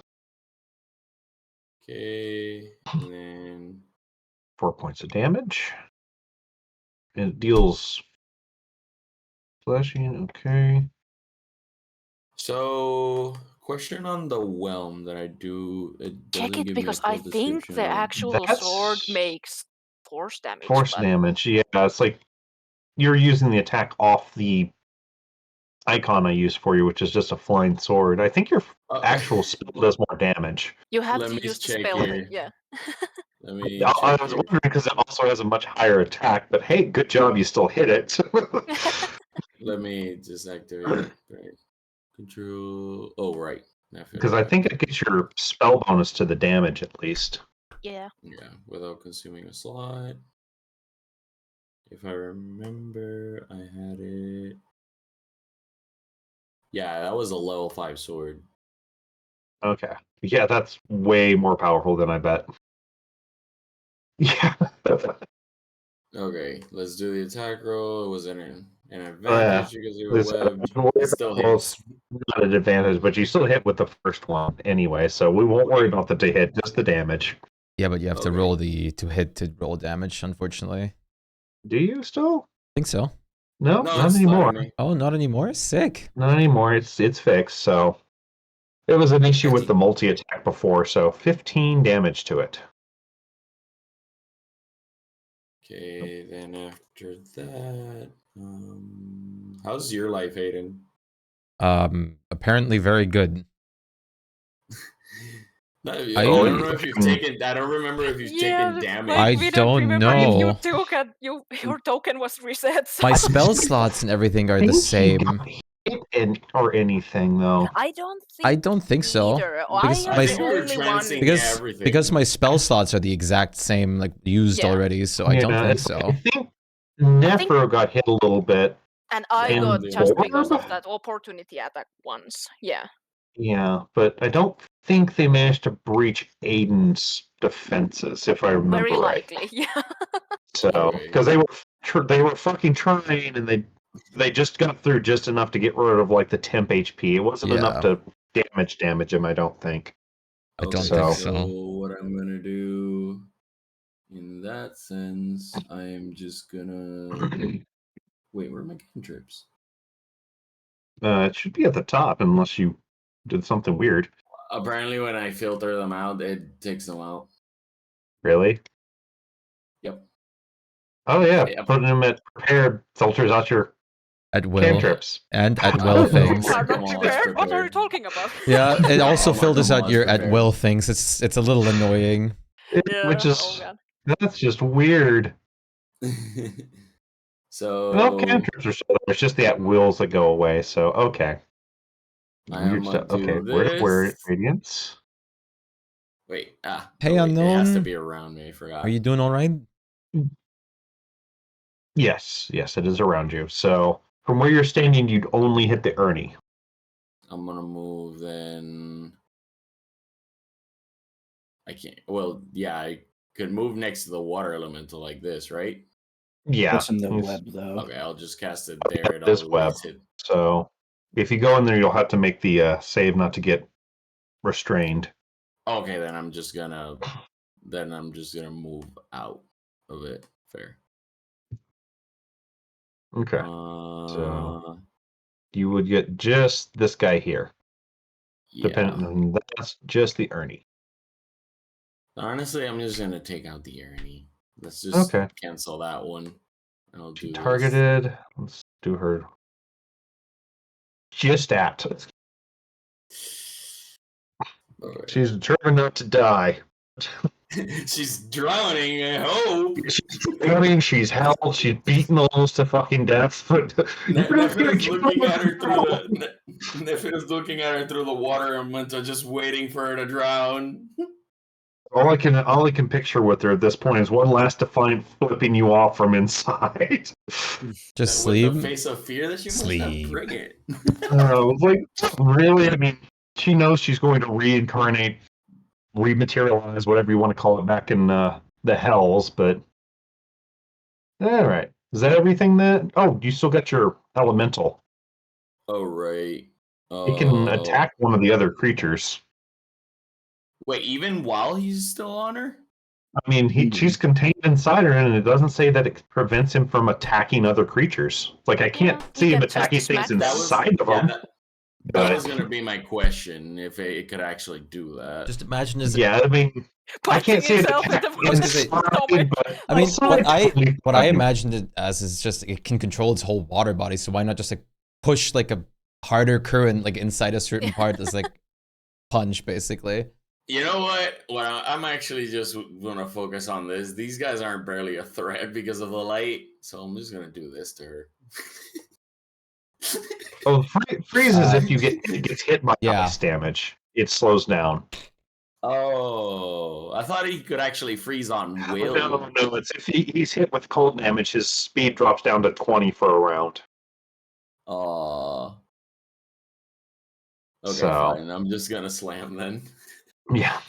[SPEAKER 7] Okay, and then
[SPEAKER 8] 4 points of damage. And it deals flashing. Okay.
[SPEAKER 7] so question on the whelm that I do. It doesn't
[SPEAKER 6] Check it
[SPEAKER 7] give
[SPEAKER 6] because
[SPEAKER 7] me a
[SPEAKER 6] I
[SPEAKER 7] full
[SPEAKER 6] think
[SPEAKER 7] description
[SPEAKER 6] the
[SPEAKER 7] of it.
[SPEAKER 6] actual
[SPEAKER 8] That's
[SPEAKER 6] sword makes force damage.
[SPEAKER 8] force
[SPEAKER 6] but
[SPEAKER 8] damage. Yeah, it's like you're using the attack off the icon I used for you, which is just a flying sword. I think your actual spell does more damage.
[SPEAKER 6] You have
[SPEAKER 7] Let
[SPEAKER 6] to
[SPEAKER 7] me
[SPEAKER 6] use the
[SPEAKER 7] check
[SPEAKER 6] spell
[SPEAKER 7] here.
[SPEAKER 6] thing, yeah.
[SPEAKER 7] Let me.
[SPEAKER 8] I
[SPEAKER 7] check
[SPEAKER 8] was
[SPEAKER 7] here.
[SPEAKER 8] wondering because it also has a much higher attack, but hey, good job, you still hit it.
[SPEAKER 7] Let me just activate. Right. Control. Oh, right.
[SPEAKER 8] Because I think it gets your spell bonus to the damage at least.
[SPEAKER 6] Yeah.
[SPEAKER 7] Yeah, without consuming a slot. If I remember, I had it. Yeah, that was a level 5 sword.
[SPEAKER 8] Okay. Yeah, that's way more powerful than I bet. Yeah.
[SPEAKER 7] Okay, let's do the attack roll. It was an advantage because you were
[SPEAKER 8] It's
[SPEAKER 7] webbed. It still
[SPEAKER 8] almost
[SPEAKER 7] hits.
[SPEAKER 8] not an advantage, but you still hit with the first one anyway, so we won't worry about the to hit, just the damage.
[SPEAKER 1] Yeah, but you have to
[SPEAKER 7] Okay.
[SPEAKER 1] roll to hit to roll damage, unfortunately.
[SPEAKER 8] Do you still?
[SPEAKER 1] I think so.
[SPEAKER 8] No,
[SPEAKER 7] No,
[SPEAKER 8] not
[SPEAKER 7] it's
[SPEAKER 8] anymore.
[SPEAKER 7] fine.
[SPEAKER 1] Oh, not anymore? Sick.
[SPEAKER 8] Not anymore. It's fixed, so it was an issue with
[SPEAKER 7] 15.
[SPEAKER 8] the multi attack before, so 15 damage to it.
[SPEAKER 7] Okay, then after that, how's your life, Hayden?
[SPEAKER 1] Apparently very good.
[SPEAKER 7] No,
[SPEAKER 1] I-
[SPEAKER 7] I don't know if you've taken. I don't remember if you've taken damage.
[SPEAKER 1] I
[SPEAKER 6] we
[SPEAKER 1] don't
[SPEAKER 6] remember if you
[SPEAKER 1] know.
[SPEAKER 6] took your token was reset. So.
[SPEAKER 1] My spell slots and everything are the
[SPEAKER 8] Think he
[SPEAKER 1] same.
[SPEAKER 8] got hit or anything though.
[SPEAKER 6] I don't think
[SPEAKER 1] so.
[SPEAKER 6] either.
[SPEAKER 1] Because
[SPEAKER 6] I
[SPEAKER 1] my-
[SPEAKER 6] am
[SPEAKER 7] think
[SPEAKER 6] the
[SPEAKER 7] we were
[SPEAKER 6] only one.
[SPEAKER 7] trancing everything.
[SPEAKER 1] Because my spell slots are the exact same, like used
[SPEAKER 6] Yeah.
[SPEAKER 1] already, so I don't think
[SPEAKER 8] I
[SPEAKER 1] so.
[SPEAKER 8] think Nephro got hit a little bit.
[SPEAKER 6] And I
[SPEAKER 7] Yeah,
[SPEAKER 6] got
[SPEAKER 7] the
[SPEAKER 6] just
[SPEAKER 7] other
[SPEAKER 6] because
[SPEAKER 7] one.
[SPEAKER 6] of that opportunity attack once. Yeah.
[SPEAKER 8] Yeah, but I don't think they managed to breach Aiden's defenses, if I remember
[SPEAKER 6] Very
[SPEAKER 8] right.
[SPEAKER 6] likely. Yeah.
[SPEAKER 8] So,
[SPEAKER 7] Okay.
[SPEAKER 8] because they were fucking trying, and they just got through just enough to get rid of like the temp HP. It wasn't enough
[SPEAKER 1] Yeah.
[SPEAKER 8] to damage him, I don't think.
[SPEAKER 1] I don't
[SPEAKER 7] Okay,
[SPEAKER 1] think
[SPEAKER 8] so.
[SPEAKER 1] so.
[SPEAKER 7] what I'm gonna do in that sense, I'm just gonna wait. Where are my cantrips?
[SPEAKER 8] It should be at the top, unless you did something weird.
[SPEAKER 7] Apparently, when I filter them out, it takes them out.
[SPEAKER 8] Really?
[SPEAKER 7] Yep.
[SPEAKER 8] Oh yeah,
[SPEAKER 7] Yep.
[SPEAKER 8] putting them at prepared filters out your
[SPEAKER 1] At will.
[SPEAKER 8] cantrips.
[SPEAKER 1] And at
[SPEAKER 7] I
[SPEAKER 1] will
[SPEAKER 7] don't know.
[SPEAKER 1] things.
[SPEAKER 6] I'm not
[SPEAKER 7] Come on, let's
[SPEAKER 6] prepared. What are you
[SPEAKER 7] prepare.
[SPEAKER 6] talking about?
[SPEAKER 1] Yeah, it also
[SPEAKER 7] Come on,
[SPEAKER 1] filters
[SPEAKER 7] come
[SPEAKER 1] out
[SPEAKER 7] on,
[SPEAKER 1] your
[SPEAKER 7] let's
[SPEAKER 1] at
[SPEAKER 7] prepare.
[SPEAKER 1] will things. It's a little annoying.
[SPEAKER 6] Yeah.
[SPEAKER 8] Which
[SPEAKER 6] Oh
[SPEAKER 8] is
[SPEAKER 6] god.
[SPEAKER 8] that's just weird.
[SPEAKER 7] So
[SPEAKER 8] Well, cantrips are still there. It's just the at wills that go away. So okay.
[SPEAKER 7] I'm
[SPEAKER 8] Weird
[SPEAKER 7] gonna
[SPEAKER 8] stuff. Okay,
[SPEAKER 7] do
[SPEAKER 8] where
[SPEAKER 7] this.
[SPEAKER 8] radiance?
[SPEAKER 7] Wait,
[SPEAKER 1] Hey,
[SPEAKER 7] no, wait, it has to
[SPEAKER 1] Unknown.
[SPEAKER 7] be around me. I forgot.
[SPEAKER 1] Are you doing all right?
[SPEAKER 8] Yes, it is around you. So from where you're standing, you'd only hit the Ernie.
[SPEAKER 7] I'm gonna move then. I can't. Well, yeah, I could move next to the water elemental like this, right?
[SPEAKER 8] Yeah,
[SPEAKER 5] What's in the
[SPEAKER 8] it's-
[SPEAKER 5] web though?
[SPEAKER 7] Okay, I'll just cast it there. It
[SPEAKER 8] It is
[SPEAKER 7] always
[SPEAKER 8] web.
[SPEAKER 7] hit.
[SPEAKER 8] So if you go in there, you'll have to make the save not to get restrained.
[SPEAKER 7] Okay, then I'm just gonna move out of it. Fair.
[SPEAKER 8] Okay,
[SPEAKER 7] So
[SPEAKER 8] you would get just this guy here.
[SPEAKER 7] yeah.
[SPEAKER 8] Depending on that's just the Ernie.
[SPEAKER 7] Honestly, I'm just gonna take out the Ernie. Let's just
[SPEAKER 8] Okay.
[SPEAKER 7] cancel that one. I'll do this.
[SPEAKER 8] Targeted. Let's do her. Just at.
[SPEAKER 7] Alright.
[SPEAKER 8] She's determined not to die.
[SPEAKER 7] She's drowning, I hope.
[SPEAKER 8] She's drowning, she's held, she's beaten almost to fucking death. But
[SPEAKER 7] Nephina's looking at her through Nephina's looking at her through the water elemental, just waiting for her to drown.
[SPEAKER 8] all I can picture with her at this point is one last defiant flipping you off from inside.
[SPEAKER 1] Just
[SPEAKER 7] With
[SPEAKER 1] sleep.
[SPEAKER 7] the face of fear that she must have.
[SPEAKER 1] Sleep.
[SPEAKER 7] Bring it.
[SPEAKER 8] Like really, I mean, she knows she's going to reincarnate, rematerialize, whatever you want to call it, back in the hells. But all right, is that everything? That you still got your elemental.
[SPEAKER 7] Oh right.
[SPEAKER 8] He can attack one of the other creatures.
[SPEAKER 7] Wait, even while he's still on her?
[SPEAKER 8] I mean, she's contained inside her, and it doesn't say that it prevents him from attacking other creatures. Like, I can't
[SPEAKER 6] Yeah,
[SPEAKER 8] see
[SPEAKER 6] he
[SPEAKER 8] him
[SPEAKER 6] can just
[SPEAKER 8] attacking
[SPEAKER 6] smack
[SPEAKER 8] things
[SPEAKER 6] them.
[SPEAKER 8] inside of him.
[SPEAKER 7] That was going to be my question, if it could actually do that.
[SPEAKER 1] Just imagine as
[SPEAKER 8] Yeah, I mean, I can't see it
[SPEAKER 6] itself in the
[SPEAKER 8] attacking
[SPEAKER 1] I was gonna say-
[SPEAKER 8] inside, but
[SPEAKER 1] I mean,
[SPEAKER 8] outside,
[SPEAKER 1] what I imagined it as is just it can control its whole water body. So why not just like push like a harder current like inside a certain part that's like punch basically.
[SPEAKER 7] You know what? Well, I'm actually just going to focus on this. These guys aren't barely a threat because of the light, so I'm just going to do this to her.
[SPEAKER 8] freezes if it gets hit by
[SPEAKER 1] Yeah.
[SPEAKER 8] ice damage. It slows down.
[SPEAKER 7] Oh, I thought he could actually freeze on will.
[SPEAKER 8] No, it's if he's hit with cold damage, his speed drops down to 20 for a round.
[SPEAKER 7] Oh. Okay,
[SPEAKER 8] So-
[SPEAKER 7] fine. I'm just gonna slam then.
[SPEAKER 8] Yeah.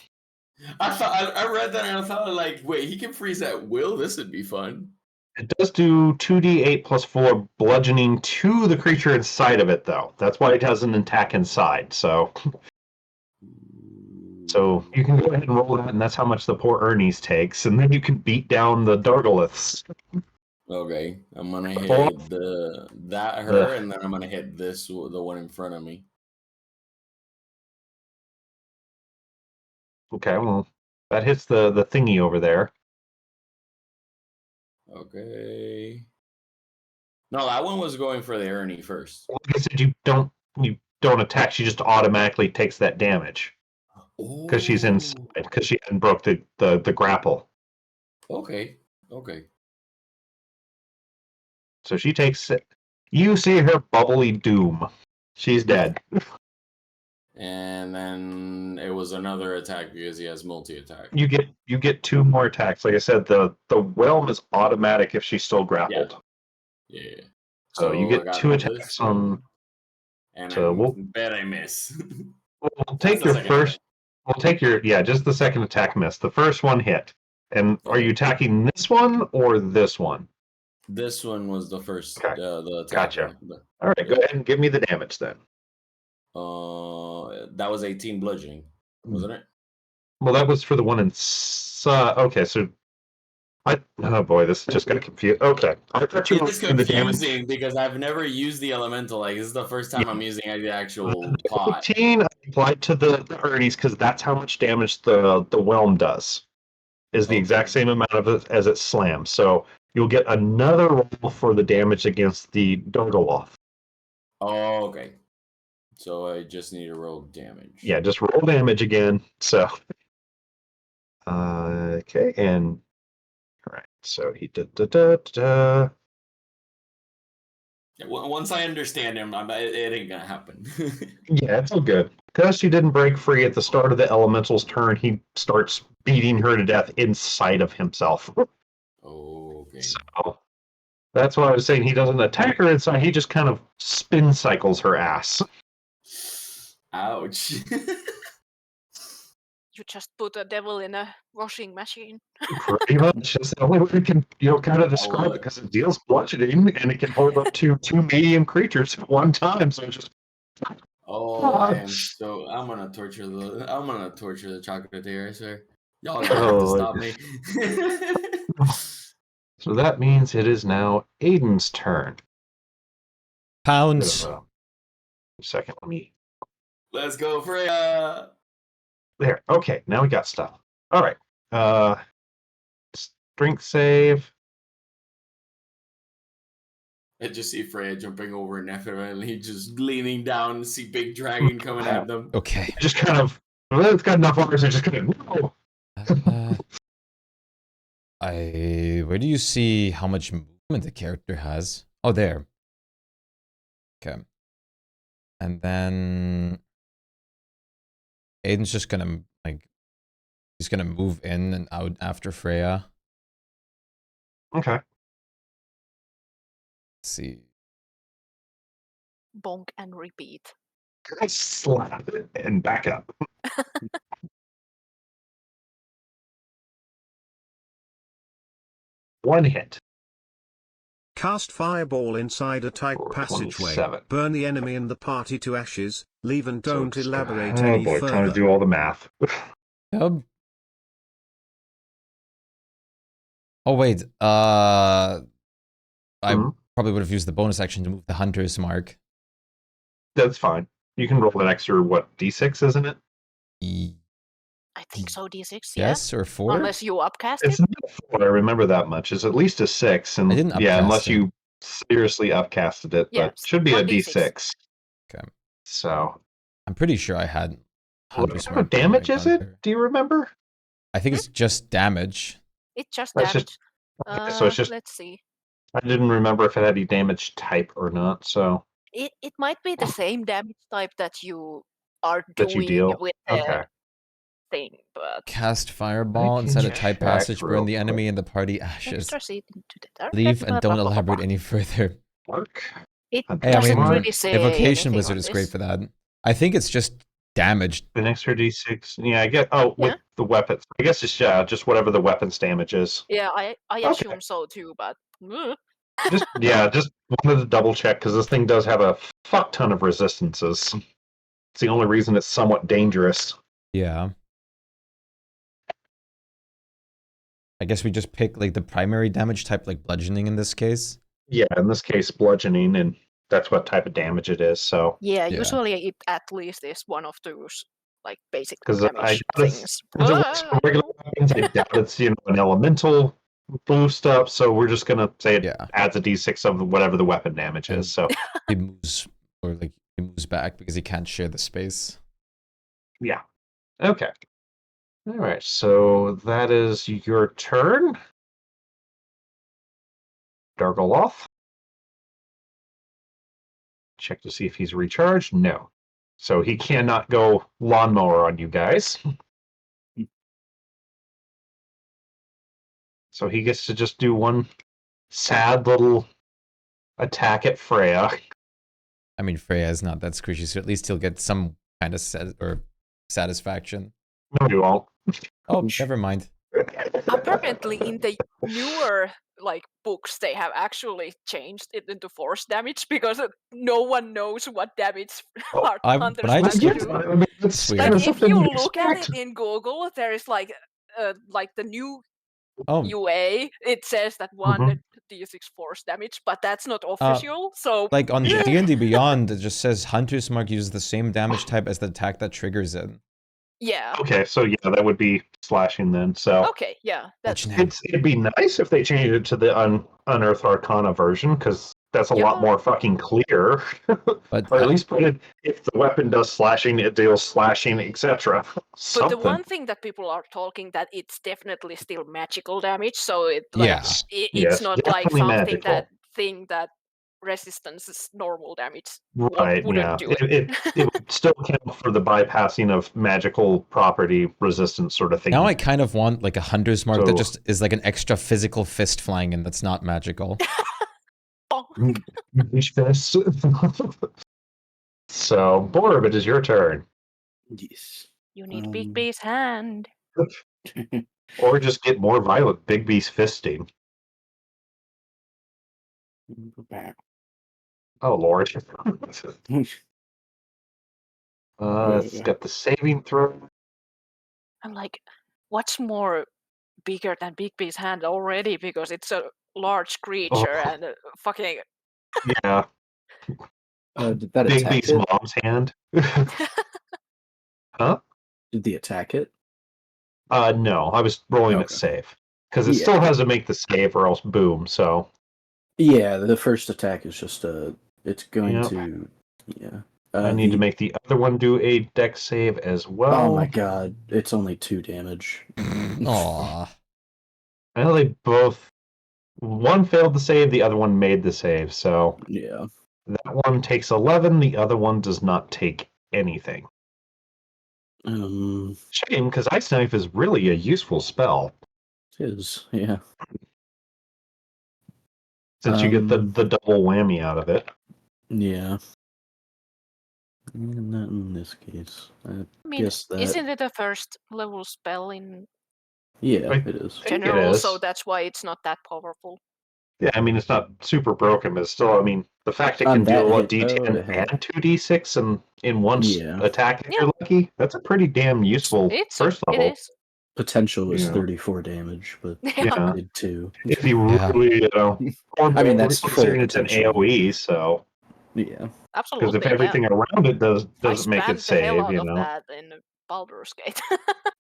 [SPEAKER 7] I read that and I thought like, wait, he can freeze at will. This would be fun.
[SPEAKER 8] It does do 2d8 plus 4 bludgeoning to the creature inside of it, though. That's why it has an attack inside. So you can go ahead and roll that, and that's how much the poor Ernie's takes, and then you can beat down the Dargoliths.
[SPEAKER 7] Okay, I'm gonna hit
[SPEAKER 8] Four.
[SPEAKER 7] her, and then I'm gonna hit the one in front of me.
[SPEAKER 8] Okay, well, that hits the thingy over there.
[SPEAKER 7] Okay. No, that one was going for the Ernie first.
[SPEAKER 8] Like I said, you don't attack. She just automatically takes that damage because she's inside. Because she hadn't broke the grapple.
[SPEAKER 7] Okay.
[SPEAKER 8] So she takes it. You see her bubbly doom. She's dead.
[SPEAKER 7] And then it was another attack because he has multi-attack.
[SPEAKER 8] You get 2 more attacks. Like I said, the whelm is automatic if she's still grappled.
[SPEAKER 7] Yeah.
[SPEAKER 8] So you
[SPEAKER 7] I
[SPEAKER 8] get
[SPEAKER 7] got
[SPEAKER 8] 2
[SPEAKER 7] this
[SPEAKER 8] attacks on.
[SPEAKER 7] and
[SPEAKER 8] So
[SPEAKER 7] I
[SPEAKER 8] we'll
[SPEAKER 7] bet I miss.
[SPEAKER 8] we'll
[SPEAKER 7] That's
[SPEAKER 8] take
[SPEAKER 7] the
[SPEAKER 8] your
[SPEAKER 7] second
[SPEAKER 8] first. We'll take your just the second attack miss. The first one hit. And are you attacking this one or this one?
[SPEAKER 7] This one was the first,
[SPEAKER 8] Okay.
[SPEAKER 7] the attack.
[SPEAKER 8] Gotcha. All right, go ahead and give me the damage then.
[SPEAKER 7] That was 18 bludgeoning, wasn't it?
[SPEAKER 8] Well, that was for the one in. Okay, so oh boy, this is just gonna confuse. Okay, I thought you were
[SPEAKER 7] It's
[SPEAKER 8] doing the damage.
[SPEAKER 7] confusing because I've never used the elemental. Like, this is the first time I'm using the actual pot.
[SPEAKER 8] 18 I applied to the Ernie's because that's how much damage the whelm does. Is the exact same amount of it as it slams. So you'll get another roll for the damage against the Dargoloth.
[SPEAKER 7] Oh, okay. So I just need to roll damage.
[SPEAKER 8] Yeah, just roll damage again. So okay, and all right. So he did.
[SPEAKER 7] Once I understand him, it ain't gonna happen.
[SPEAKER 8] Yeah, it's all good. Because she didn't break free at the start of the elemental's turn, he starts beating her to death inside of himself.
[SPEAKER 7] Okay.
[SPEAKER 8] So that's why I was saying he doesn't attack her inside, he just kind of spin cycles her ass.
[SPEAKER 7] Ouch.
[SPEAKER 6] You just put a devil in a washing machine.
[SPEAKER 8] Pretty much. That's the only way we can, kind of describe it, because it deals bludgeoning and it can hold up to 2 medium creatures at one time. So just
[SPEAKER 7] I'm gonna torture the chocolatier, I swear. Y'all are gonna have to stop me.
[SPEAKER 8] So that means it is now Aiden's turn.
[SPEAKER 1] Pounds.
[SPEAKER 8] Second, let me.
[SPEAKER 7] Let's go, Freya.
[SPEAKER 8] There. Okay, now we got stuff. All right. Strength save.
[SPEAKER 7] I just see Freya jumping over Nephir and he just leaning down and see big dragon coming at them.
[SPEAKER 1] Okay.
[SPEAKER 8] Just kind of. Well, it's got enough arms. I just kind of. No.
[SPEAKER 1] Where do you see how much movement the character has? Oh, there. Okay. And then Aiden's just gonna he's gonna move in and out after Freya.
[SPEAKER 8] Okay.
[SPEAKER 1] Let's see.
[SPEAKER 6] Bonk and repeat.
[SPEAKER 8] Slap it and back up. One hit.
[SPEAKER 2] Cast fireball inside a tight
[SPEAKER 8] For
[SPEAKER 2] passageway.
[SPEAKER 8] 27.
[SPEAKER 2] Burn the enemy and the party to ashes. Leave and
[SPEAKER 8] So
[SPEAKER 2] don't
[SPEAKER 8] it's
[SPEAKER 2] elaborate
[SPEAKER 8] oh
[SPEAKER 2] any
[SPEAKER 8] boy,
[SPEAKER 2] further.
[SPEAKER 8] trying to do all the math.
[SPEAKER 1] Yep. Oh wait, I probably would have used the bonus action to move the hunter's mark.
[SPEAKER 8] That's fine. You can roll an extra, what, d6, isn't it?
[SPEAKER 6] I think so, D6, yeah.
[SPEAKER 1] Yes, or 4?
[SPEAKER 6] Unless you upcast
[SPEAKER 8] It's
[SPEAKER 6] it.
[SPEAKER 8] not 4, I remember that much. It's at least a 6. And
[SPEAKER 1] I didn't
[SPEAKER 8] yeah,
[SPEAKER 1] upcast
[SPEAKER 8] unless
[SPEAKER 1] it.
[SPEAKER 8] you seriously upcasted it,
[SPEAKER 6] Yeah,
[SPEAKER 8] but should be a
[SPEAKER 6] 1d6.
[SPEAKER 8] d6.
[SPEAKER 1] Okay.
[SPEAKER 8] So.
[SPEAKER 1] I'm pretty sure I had hunter's
[SPEAKER 8] What
[SPEAKER 1] mark.
[SPEAKER 8] damage is
[SPEAKER 1] Hunter.
[SPEAKER 8] it? Do you remember?
[SPEAKER 1] I think it's just damage.
[SPEAKER 6] It's just
[SPEAKER 8] That's
[SPEAKER 6] damage.
[SPEAKER 8] just- Okay, so it's just.
[SPEAKER 6] Let's see.
[SPEAKER 8] I didn't remember if it had any damage type or not, so.
[SPEAKER 6] It might be the same damage type that you are
[SPEAKER 8] That you
[SPEAKER 6] doing
[SPEAKER 8] deal?
[SPEAKER 6] with the
[SPEAKER 8] Okay.
[SPEAKER 6] thing, but
[SPEAKER 1] Cast fireball
[SPEAKER 8] I can
[SPEAKER 1] inside a tight
[SPEAKER 8] check
[SPEAKER 1] passage, burn
[SPEAKER 8] real
[SPEAKER 1] the enemy
[SPEAKER 8] quick.
[SPEAKER 1] and the party ashes.
[SPEAKER 6] extra seed into the dark.
[SPEAKER 1] Leave and don't elaborate any further.
[SPEAKER 8] Mark.
[SPEAKER 6] It
[SPEAKER 8] Hey,
[SPEAKER 1] Hey, I
[SPEAKER 6] doesn't
[SPEAKER 1] mean,
[SPEAKER 6] really say
[SPEAKER 1] Evocation
[SPEAKER 6] anything
[SPEAKER 1] Wizard
[SPEAKER 6] on
[SPEAKER 1] is great
[SPEAKER 6] this.
[SPEAKER 1] for that. I think it's just damage.
[SPEAKER 8] An extra d6. Yeah, I get. Oh, with
[SPEAKER 6] Yeah.
[SPEAKER 8] the weapons. I guess it's just whatever the weapons damage is.
[SPEAKER 6] Yeah, I
[SPEAKER 8] Okay.
[SPEAKER 6] assume so too, but
[SPEAKER 8] Just wanted to double check because this thing does have a fuck ton of resistances. It's the only reason it's somewhat dangerous.
[SPEAKER 1] Yeah. I guess we just pick like the primary damage type, like bludgeoning in this case.
[SPEAKER 8] Yeah, in this case, bludgeoning, and that's what type of damage it is. So,
[SPEAKER 6] yeah,
[SPEAKER 1] Yeah.
[SPEAKER 6] usually it at least is one of those like basic
[SPEAKER 8] because I
[SPEAKER 6] damage
[SPEAKER 8] doubt
[SPEAKER 6] things.
[SPEAKER 8] it's regular weapons, I doubt it's an elemental boost up. So we're just gonna say it
[SPEAKER 1] Yeah.
[SPEAKER 8] adds a d6 of whatever the weapon damage is. So
[SPEAKER 1] He moves he moves back because he can't share the space.
[SPEAKER 8] yeah, okay. All right, so that is your turn, Dargoloth. Check to see if he's recharged. No. So he cannot go lawnmower on you guys. So he gets to just do one sad little attack at Freya.
[SPEAKER 1] I mean, Freya is not that squishy, so at least he'll get some kind of satisfaction.
[SPEAKER 8] No, you won't.
[SPEAKER 1] Oh, never mind.
[SPEAKER 6] Apparently, in the newer like books, they have actually changed it into force damage because no one knows what damage
[SPEAKER 1] but I
[SPEAKER 6] hunters
[SPEAKER 1] just
[SPEAKER 6] might
[SPEAKER 1] looked-
[SPEAKER 6] do.
[SPEAKER 8] I mean, it's
[SPEAKER 1] Weird.
[SPEAKER 6] Like
[SPEAKER 8] kind of
[SPEAKER 6] if
[SPEAKER 8] something
[SPEAKER 6] you
[SPEAKER 8] you'd
[SPEAKER 6] look at
[SPEAKER 8] expect.
[SPEAKER 6] it in Google, there is like the new
[SPEAKER 1] Oh,
[SPEAKER 6] UA. It says that one d6 force damage, but that's not official. So
[SPEAKER 1] like on D&D Beyond, it just says Hunter's Mark uses the same damage type as the attack that triggers it.
[SPEAKER 6] yeah.
[SPEAKER 8] Okay, so yeah, that would be slashing then. So
[SPEAKER 6] Okay, yeah. That's
[SPEAKER 1] Legendary.
[SPEAKER 8] it'd be nice if they changed it to the Unearthed Arcana version, because that's a lot
[SPEAKER 6] Yeah.
[SPEAKER 8] more fucking clear.
[SPEAKER 1] But
[SPEAKER 8] Or at least put it, if the weapon does slashing, it deals slashing, etc.
[SPEAKER 6] But
[SPEAKER 8] Something.
[SPEAKER 6] the one thing that people are talking that it's definitely still magical damage, so it like
[SPEAKER 1] Yeah.
[SPEAKER 6] it's
[SPEAKER 8] Yes,
[SPEAKER 6] not like
[SPEAKER 8] definitely
[SPEAKER 6] something
[SPEAKER 8] magical.
[SPEAKER 6] that resistance is normal damage
[SPEAKER 8] Right,
[SPEAKER 6] wouldn't
[SPEAKER 8] yeah.
[SPEAKER 6] do it.
[SPEAKER 8] It would still count for the bypassing of magical property resistance sort of thing.
[SPEAKER 1] now I kind of want like a Hunter's Mark that
[SPEAKER 8] So-
[SPEAKER 1] just is like an extra physical fist flying in that's not magical.
[SPEAKER 6] Oh,
[SPEAKER 8] Huge fists. So, Borb, it is your turn.
[SPEAKER 5] Yes.
[SPEAKER 6] you need Big B's hand.
[SPEAKER 8] Or just get more violent Big Beast fisting.
[SPEAKER 5] Go back.
[SPEAKER 8] Oh, Lord. It's got the saving throw.
[SPEAKER 6] I'm like, what's more bigger than Big B's hand already? Because it's a large creature
[SPEAKER 8] Oh.
[SPEAKER 6] and fucking.
[SPEAKER 8] Yeah,
[SPEAKER 5] Did that
[SPEAKER 8] Big
[SPEAKER 5] attack
[SPEAKER 8] Beast
[SPEAKER 5] it?
[SPEAKER 8] mom's hand. Huh?
[SPEAKER 5] Did the attack it?
[SPEAKER 8] No, I was rolling it
[SPEAKER 5] Okay.
[SPEAKER 8] safe. Because it
[SPEAKER 5] Yeah.
[SPEAKER 8] still has to make the save or else boom, so.
[SPEAKER 5] Yeah, the first attack is just it's going
[SPEAKER 8] Yep.
[SPEAKER 5] to, yeah.
[SPEAKER 8] I need to make the other one do a dex save as well.
[SPEAKER 5] Oh my god, it's only 2 damage.
[SPEAKER 1] Aww.
[SPEAKER 8] I know they both. One failed the save, the other one made the save, so
[SPEAKER 5] Yeah.
[SPEAKER 8] that one takes 11, the other one does not take anything. Shame, because Ice Knife is really a useful spell.
[SPEAKER 5] It is, yeah.
[SPEAKER 8] Since you get the double whammy out of it.
[SPEAKER 5] Yeah. Not in this case. I
[SPEAKER 6] I mean,
[SPEAKER 5] guess that.
[SPEAKER 6] isn't it a first level spell in
[SPEAKER 5] Yeah,
[SPEAKER 8] I
[SPEAKER 5] it is.
[SPEAKER 8] think it
[SPEAKER 6] general?
[SPEAKER 8] is.
[SPEAKER 6] So that's why it's not that powerful.
[SPEAKER 8] Yeah, I mean, it's not super broken, but still, I mean, the fact it
[SPEAKER 5] On
[SPEAKER 8] can
[SPEAKER 5] that
[SPEAKER 8] deal a
[SPEAKER 5] hit, though,
[SPEAKER 8] D10
[SPEAKER 5] it had-
[SPEAKER 8] and 2d6 in one
[SPEAKER 5] Yeah.
[SPEAKER 8] attack if
[SPEAKER 6] Yeah.
[SPEAKER 8] you're lucky, that's a pretty damn useful
[SPEAKER 6] It's
[SPEAKER 8] first level.
[SPEAKER 6] It is.
[SPEAKER 5] Potential was
[SPEAKER 8] Yeah.
[SPEAKER 5] 34 damage, but
[SPEAKER 6] Yeah.
[SPEAKER 5] it did 2.
[SPEAKER 8] If you
[SPEAKER 1] Yeah.
[SPEAKER 8] really,
[SPEAKER 5] I mean, that's full
[SPEAKER 8] considering it's an
[SPEAKER 5] potential.
[SPEAKER 8] AoE, so.
[SPEAKER 5] Yeah.
[SPEAKER 6] Absolutely.
[SPEAKER 8] Because if
[SPEAKER 6] yeah.
[SPEAKER 8] everything around it doesn't
[SPEAKER 6] I
[SPEAKER 8] make
[SPEAKER 6] spammed
[SPEAKER 8] it
[SPEAKER 6] the hell
[SPEAKER 8] save,
[SPEAKER 6] out
[SPEAKER 8] you
[SPEAKER 6] of
[SPEAKER 8] know.
[SPEAKER 6] that in Baldur's Gate.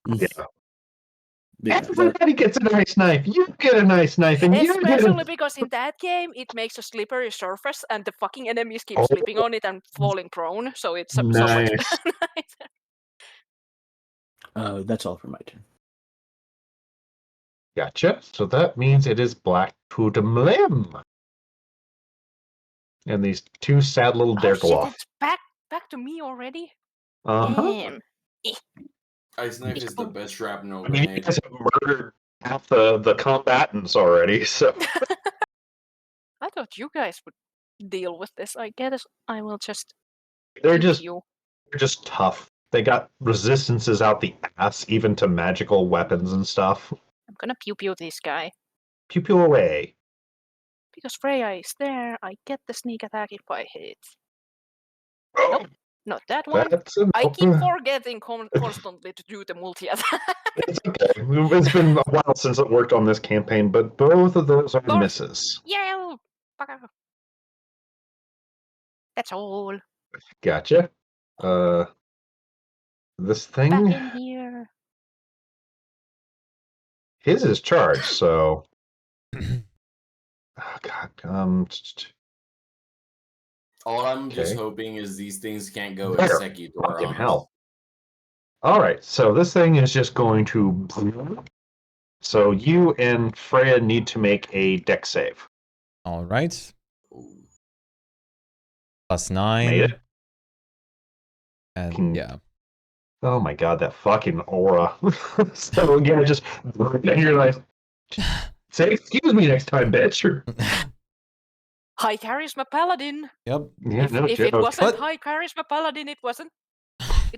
[SPEAKER 8] Yeah.
[SPEAKER 5] Yeah, that-
[SPEAKER 8] Everybody gets a nice knife. You get a nice knife, and you get
[SPEAKER 6] Especially
[SPEAKER 8] a...
[SPEAKER 6] because in that game it makes a slippery surface and the fucking enemies keep
[SPEAKER 8] Oh.
[SPEAKER 6] slipping on it and falling prone, so it's so much
[SPEAKER 8] Nice.
[SPEAKER 6] nicer.
[SPEAKER 5] that's all for my turn.
[SPEAKER 8] Gotcha. So that means it is Black Totem. And these two sad little
[SPEAKER 6] Oh shit,
[SPEAKER 8] Dergaloth.
[SPEAKER 6] it's back to me already?
[SPEAKER 8] Uh-huh.
[SPEAKER 6] Damn.
[SPEAKER 7] Ice Knife is the best shrapnel
[SPEAKER 8] I mean, you
[SPEAKER 7] grenade.
[SPEAKER 8] guys have murdered half the combatants already, so...
[SPEAKER 6] I thought you guys would deal with this. I guess I will just
[SPEAKER 8] They're
[SPEAKER 6] keep
[SPEAKER 8] just
[SPEAKER 6] you.
[SPEAKER 8] they're just tough. They got resistances out the ass, even to magical weapons and stuff.
[SPEAKER 6] I'm gonna pew pew this guy.
[SPEAKER 8] Pew pew away.
[SPEAKER 6] Because Freya is there, I get the sneak attack if I hit.
[SPEAKER 8] Oh,
[SPEAKER 6] Nope. Not that one.
[SPEAKER 8] that's a
[SPEAKER 6] I
[SPEAKER 8] nope.
[SPEAKER 6] keep forgetting constantly to do the multi attack.
[SPEAKER 8] It's okay. It's been a while since it worked on this campaign, but both of those are
[SPEAKER 6] Both.
[SPEAKER 8] misses.
[SPEAKER 6] Yeah. That's all.
[SPEAKER 8] Gotcha. This
[SPEAKER 6] Back
[SPEAKER 8] thing,
[SPEAKER 6] in here.
[SPEAKER 8] his is charged, so. Oh, God.
[SPEAKER 7] All I'm just
[SPEAKER 8] Okay.
[SPEAKER 7] hoping is these things can't go
[SPEAKER 8] There.
[SPEAKER 7] executor
[SPEAKER 8] Fucking
[SPEAKER 7] on
[SPEAKER 8] hell. All right, so this thing is just going to. So you and Freya need to make a deck save.
[SPEAKER 1] All right.
[SPEAKER 7] us.
[SPEAKER 1] Plus 9.
[SPEAKER 8] Made it.
[SPEAKER 1] And yeah.
[SPEAKER 8] Oh my God, that fucking aura. So yeah, just and you're like, say excuse me next time, bitch.
[SPEAKER 6] High charisma paladin.
[SPEAKER 1] Yep.
[SPEAKER 8] Yeah, no
[SPEAKER 6] If
[SPEAKER 8] joke.
[SPEAKER 6] it wasn't
[SPEAKER 1] But-
[SPEAKER 6] high charisma paladin, it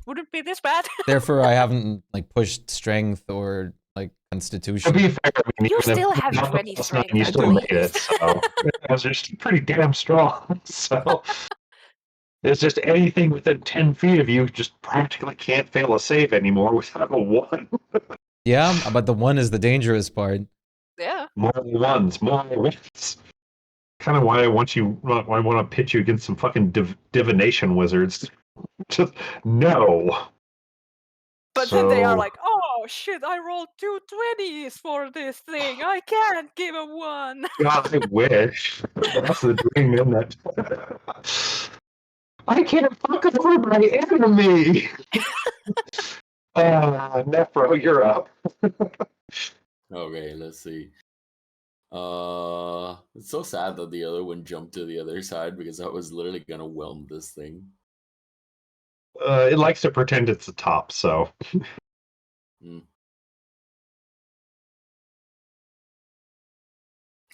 [SPEAKER 6] wouldn't be this bad.
[SPEAKER 1] Therefore, I haven't like pushed strength or like
[SPEAKER 8] To
[SPEAKER 1] constitution.
[SPEAKER 8] be fair, I mean,
[SPEAKER 6] You
[SPEAKER 8] even if
[SPEAKER 6] still
[SPEAKER 8] you
[SPEAKER 6] have
[SPEAKER 8] got the
[SPEAKER 6] 20
[SPEAKER 8] +9,
[SPEAKER 6] strength,
[SPEAKER 8] you
[SPEAKER 6] I
[SPEAKER 8] still made
[SPEAKER 6] believe.
[SPEAKER 8] it. So because they're still pretty damn strong. So it's just anything within 10 feet of you just practically can't fail a save anymore without a 1.
[SPEAKER 1] Yeah, but the 1 is the dangerous part.
[SPEAKER 6] Yeah.
[SPEAKER 8] More ones, more wins. Kind of why I want to pitch you against some fucking divination wizards. Just no.
[SPEAKER 6] But then they are like, oh shit, I rolled 2 20s for this thing. I can't give a 1.
[SPEAKER 8] God, I wish. That's the dream, isn't it? I can't fuck over my enemy. Nephro, you're up.
[SPEAKER 7] Okay, let's see. It's so sad that the other one jumped to the other side because I was literally gonna whelm this thing.
[SPEAKER 8] It likes to pretend it's the top, so.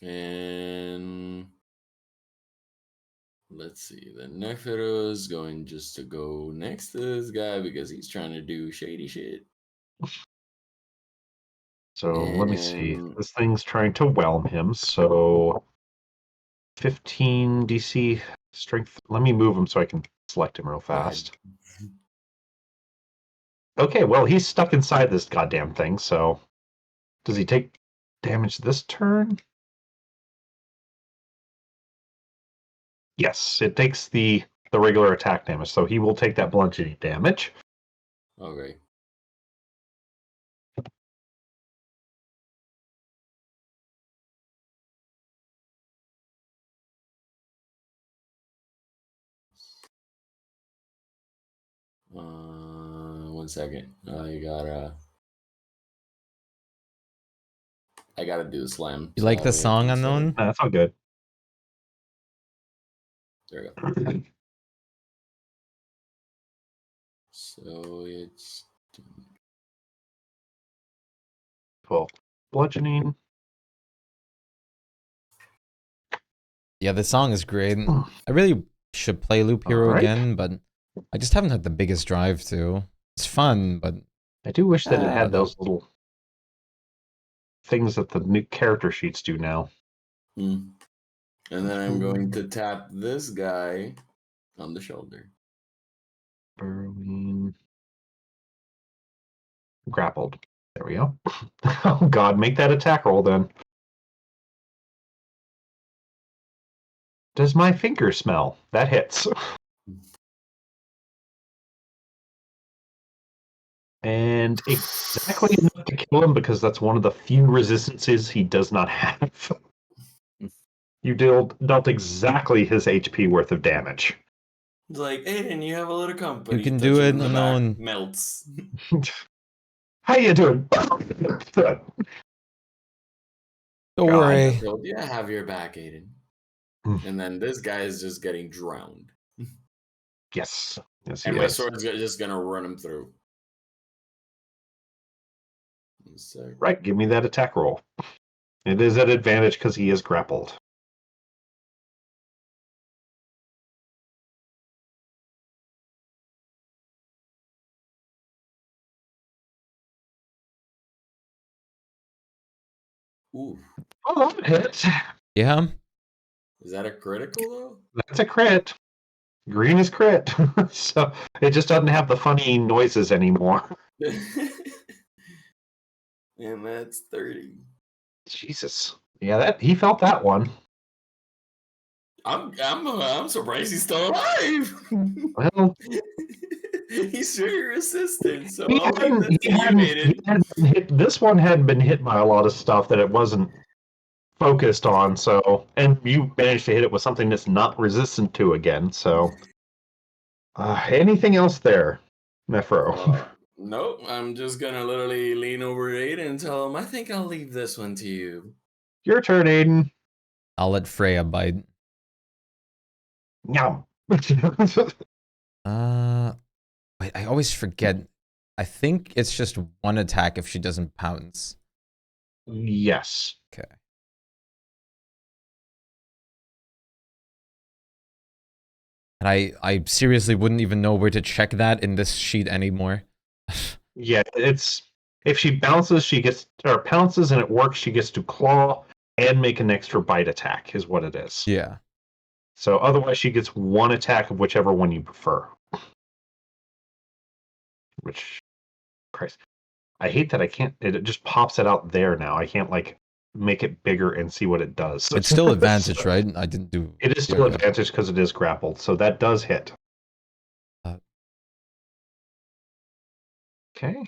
[SPEAKER 7] And let's see, the Nephiro is going just to go next to this guy because he's trying to do shady shit.
[SPEAKER 8] So let me see.
[SPEAKER 7] And-
[SPEAKER 8] This thing's trying to whelm him, so 15 DC strength. Let me move him so I can select him real fast. Okay, well, he's stuck inside this goddamn thing, so does he take damage this turn? Yes, it takes the regular attack damage, so he will take that bludgeoning damage.
[SPEAKER 7] Okay. One second. I gotta do the slam.
[SPEAKER 1] You like the song, Unknown?
[SPEAKER 8] That's all good.
[SPEAKER 7] There we go. So it's
[SPEAKER 8] Well, bludgeoning.
[SPEAKER 1] Yeah, the song is great. I really should play Loop Hero
[SPEAKER 8] Alright.
[SPEAKER 1] again, but I just haven't had the biggest drive to. It's fun, but
[SPEAKER 8] I do wish that it had
[SPEAKER 1] no.
[SPEAKER 8] those little things that the new character sheets do now.
[SPEAKER 7] And then I'm going to tap this guy on the shoulder.
[SPEAKER 8] Burrowing. Grappled. There we go. Oh god, make that attack roll then. Does my finger smell? That hits. And exactly enough to kill him because that's one of the few resistances he does not have. You dealt exactly his HP worth of damage.
[SPEAKER 7] It's like, Aiden, you have a little company.
[SPEAKER 1] You can
[SPEAKER 7] Touch
[SPEAKER 1] do
[SPEAKER 7] him
[SPEAKER 1] it
[SPEAKER 7] in the back,
[SPEAKER 1] alone.
[SPEAKER 7] melts.
[SPEAKER 8] How you doing?
[SPEAKER 1] don't
[SPEAKER 8] God.
[SPEAKER 1] worry.
[SPEAKER 7] Told you I have your back, Aiden. And then this guy is just getting drowned.
[SPEAKER 8] Yes. Yes, he
[SPEAKER 7] And my
[SPEAKER 8] is.
[SPEAKER 7] sword's just gonna run him through. One sec.
[SPEAKER 8] Right, give me that attack roll. It is at advantage because he is grappled.
[SPEAKER 7] Ooh.
[SPEAKER 8] Oh, that hits.
[SPEAKER 1] Yeah.
[SPEAKER 7] Is that a critical though?
[SPEAKER 8] That's a crit. Green is crit. So it just doesn't have the funny noises anymore.
[SPEAKER 7] And that's 30.
[SPEAKER 8] Jesus. Yeah, that he felt that one.
[SPEAKER 7] I'm surprised he's still alive.
[SPEAKER 8] Well,
[SPEAKER 7] He's very resistant, so
[SPEAKER 8] he
[SPEAKER 7] I'll leave that to you,
[SPEAKER 8] hadn't
[SPEAKER 7] Aiden.
[SPEAKER 8] hit, this one hadn't been hit by a lot of stuff that it wasn't focused on, so and you managed to hit it with something that's not resistant to again, so anything else there, Nephro?
[SPEAKER 7] Nope, I'm just gonna literally lean over Aiden and tell him I think I'll leave this one to you.
[SPEAKER 8] Your turn, Aiden.
[SPEAKER 1] I'll let Freya bite.
[SPEAKER 8] Yum.
[SPEAKER 1] Wait, I always forget. I think it's just one attack if she doesn't pounce.
[SPEAKER 8] Yes.
[SPEAKER 1] Okay. And I seriously wouldn't even know where to check that in this sheet anymore.
[SPEAKER 8] Yeah, it's if she bounces, she gets or pounces and it works, she gets to claw and make an extra bite attack, is what it is.
[SPEAKER 1] Yeah.
[SPEAKER 8] So otherwise, she gets one attack of whichever one you prefer. Which, Christ, I hate that I can't. It just pops it out there now. I can't like make it bigger and see what it does.
[SPEAKER 1] It's still advantage, right? I didn't do.
[SPEAKER 8] It is still advantage because it is grappled, so that does hit. Okay.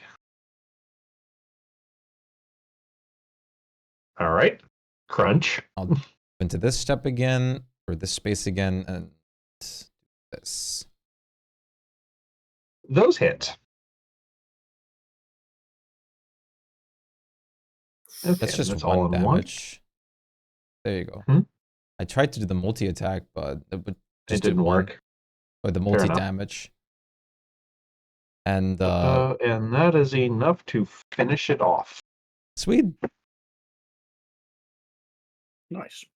[SPEAKER 8] All right. Crunch.
[SPEAKER 1] I'll go into this step again, or this space again, and this.
[SPEAKER 8] Those hit. Okay,
[SPEAKER 1] That's just
[SPEAKER 8] that's
[SPEAKER 1] one
[SPEAKER 8] all in
[SPEAKER 1] damage. There you go.
[SPEAKER 8] Hmm?
[SPEAKER 1] I tried to do the multi-attack, but it just
[SPEAKER 8] didn't
[SPEAKER 1] did one.
[SPEAKER 8] work.
[SPEAKER 1] Or the
[SPEAKER 8] Fair
[SPEAKER 1] multi-damage. And
[SPEAKER 8] and that is enough to finish it off.
[SPEAKER 1] sweet.
[SPEAKER 5] Nice.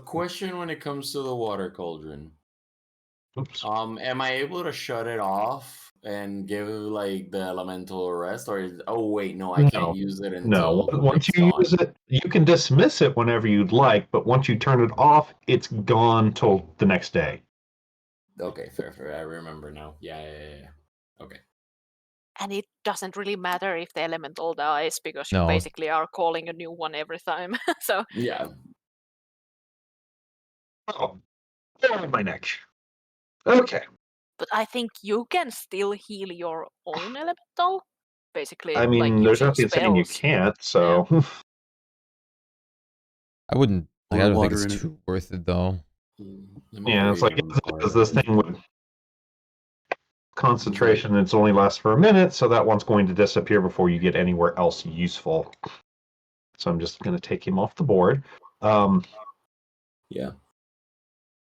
[SPEAKER 7] Question when it comes to the water cauldron.
[SPEAKER 8] Oops.
[SPEAKER 7] Am I able to shut it off and give like the elemental a rest, or oh wait, no, I can't use it
[SPEAKER 8] No,
[SPEAKER 7] until the
[SPEAKER 8] once
[SPEAKER 7] light's
[SPEAKER 8] you
[SPEAKER 7] gone.
[SPEAKER 8] use it, you can dismiss it whenever you'd like, but once you turn it off, it's gone till the next day.
[SPEAKER 7] Okay, fair. I remember now. Yeah. Okay.
[SPEAKER 6] And it doesn't really matter if the elemental dies because you
[SPEAKER 1] No.
[SPEAKER 6] basically are calling a new one every time. So
[SPEAKER 7] Yeah.
[SPEAKER 8] Oh, my neck. Okay.
[SPEAKER 6] but I think you can still heal your own elemental. Basically,
[SPEAKER 8] I mean,
[SPEAKER 6] like
[SPEAKER 8] there's
[SPEAKER 6] using
[SPEAKER 8] nothing saying you
[SPEAKER 6] spells.
[SPEAKER 8] can't, so.
[SPEAKER 1] I wouldn't. Like, I
[SPEAKER 5] Pour
[SPEAKER 1] don't think
[SPEAKER 5] water
[SPEAKER 1] it's
[SPEAKER 5] in it.
[SPEAKER 1] too worth it though.
[SPEAKER 8] Yeah, it's like, because this thing would. Concentration, it's only lasts for a minute, so that one's going to disappear before you get anywhere else useful. So I'm just going to take him off the board.
[SPEAKER 7] Yeah.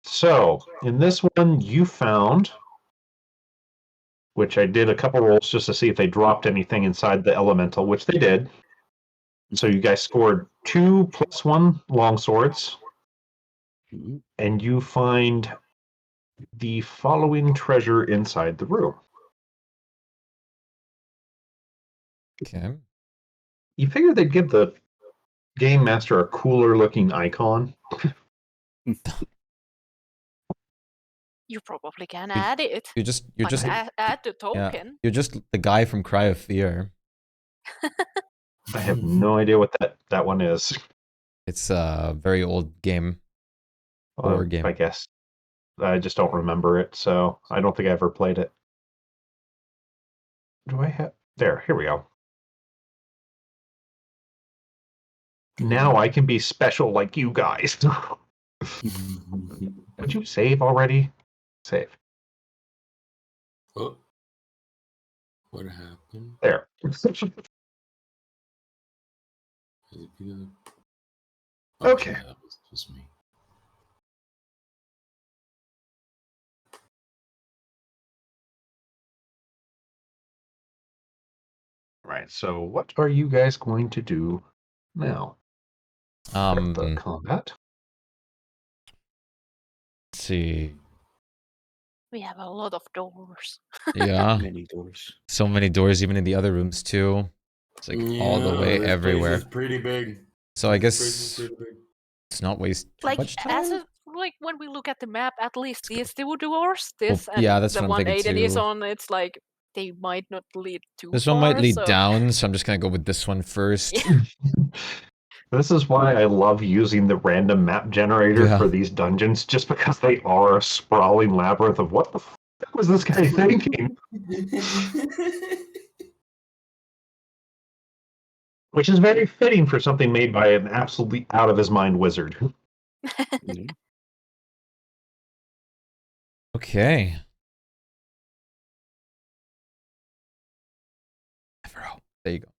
[SPEAKER 8] So, in this one, you found, which I did a couple rolls just to see if they dropped anything inside the elemental, which they did. So you guys scored 2 + 1 longswords, and you find the following treasure inside the room.
[SPEAKER 1] Okay.
[SPEAKER 8] You figure they'd give the game master a cooler looking icon.
[SPEAKER 6] You probably can add it.
[SPEAKER 1] You're just
[SPEAKER 6] Add the
[SPEAKER 1] yeah,
[SPEAKER 6] token.
[SPEAKER 1] you're just the guy from Cry of Fear.
[SPEAKER 8] I have no idea what that one is.
[SPEAKER 1] It's a very old game. Horror game.
[SPEAKER 8] I guess. I just don't remember it, so I don't think I ever played it. Do I have... There, here we go. Now I can be special like you guys. Would you save already? Save.
[SPEAKER 7] Oh. What happened?
[SPEAKER 8] There. Okay.
[SPEAKER 7] That was just me.
[SPEAKER 8] Right, so what are you guys going to do now? Start the combat.
[SPEAKER 1] Let's see.
[SPEAKER 6] We have a lot of doors.
[SPEAKER 1] Yeah.
[SPEAKER 5] Many doors.
[SPEAKER 1] So many doors, even in the other rooms too. It's like all the way
[SPEAKER 7] this
[SPEAKER 1] everywhere.
[SPEAKER 7] place is pretty big.
[SPEAKER 1] So I
[SPEAKER 7] This place
[SPEAKER 1] guess
[SPEAKER 7] is pretty big.
[SPEAKER 1] it's not waste too
[SPEAKER 6] Like
[SPEAKER 1] much time.
[SPEAKER 6] as a, like when we look at the map, at least these two doors, this and
[SPEAKER 1] yeah, that's
[SPEAKER 6] the
[SPEAKER 1] what I'm
[SPEAKER 6] one
[SPEAKER 1] thinking
[SPEAKER 6] Aiden is
[SPEAKER 1] too.
[SPEAKER 6] on, it's like they might not lead too
[SPEAKER 1] This
[SPEAKER 6] far.
[SPEAKER 1] one might lead
[SPEAKER 6] so...
[SPEAKER 1] down, so I'm just gonna go with this one first.
[SPEAKER 6] Yeah.
[SPEAKER 8] This is why I love using the random map generator for these dungeons, just because they are a sprawling labyrinth of what the fuck was this guy thinking? Which is very fitting for something made by an absolutely out of his mind wizard.
[SPEAKER 1] Okay. There you go.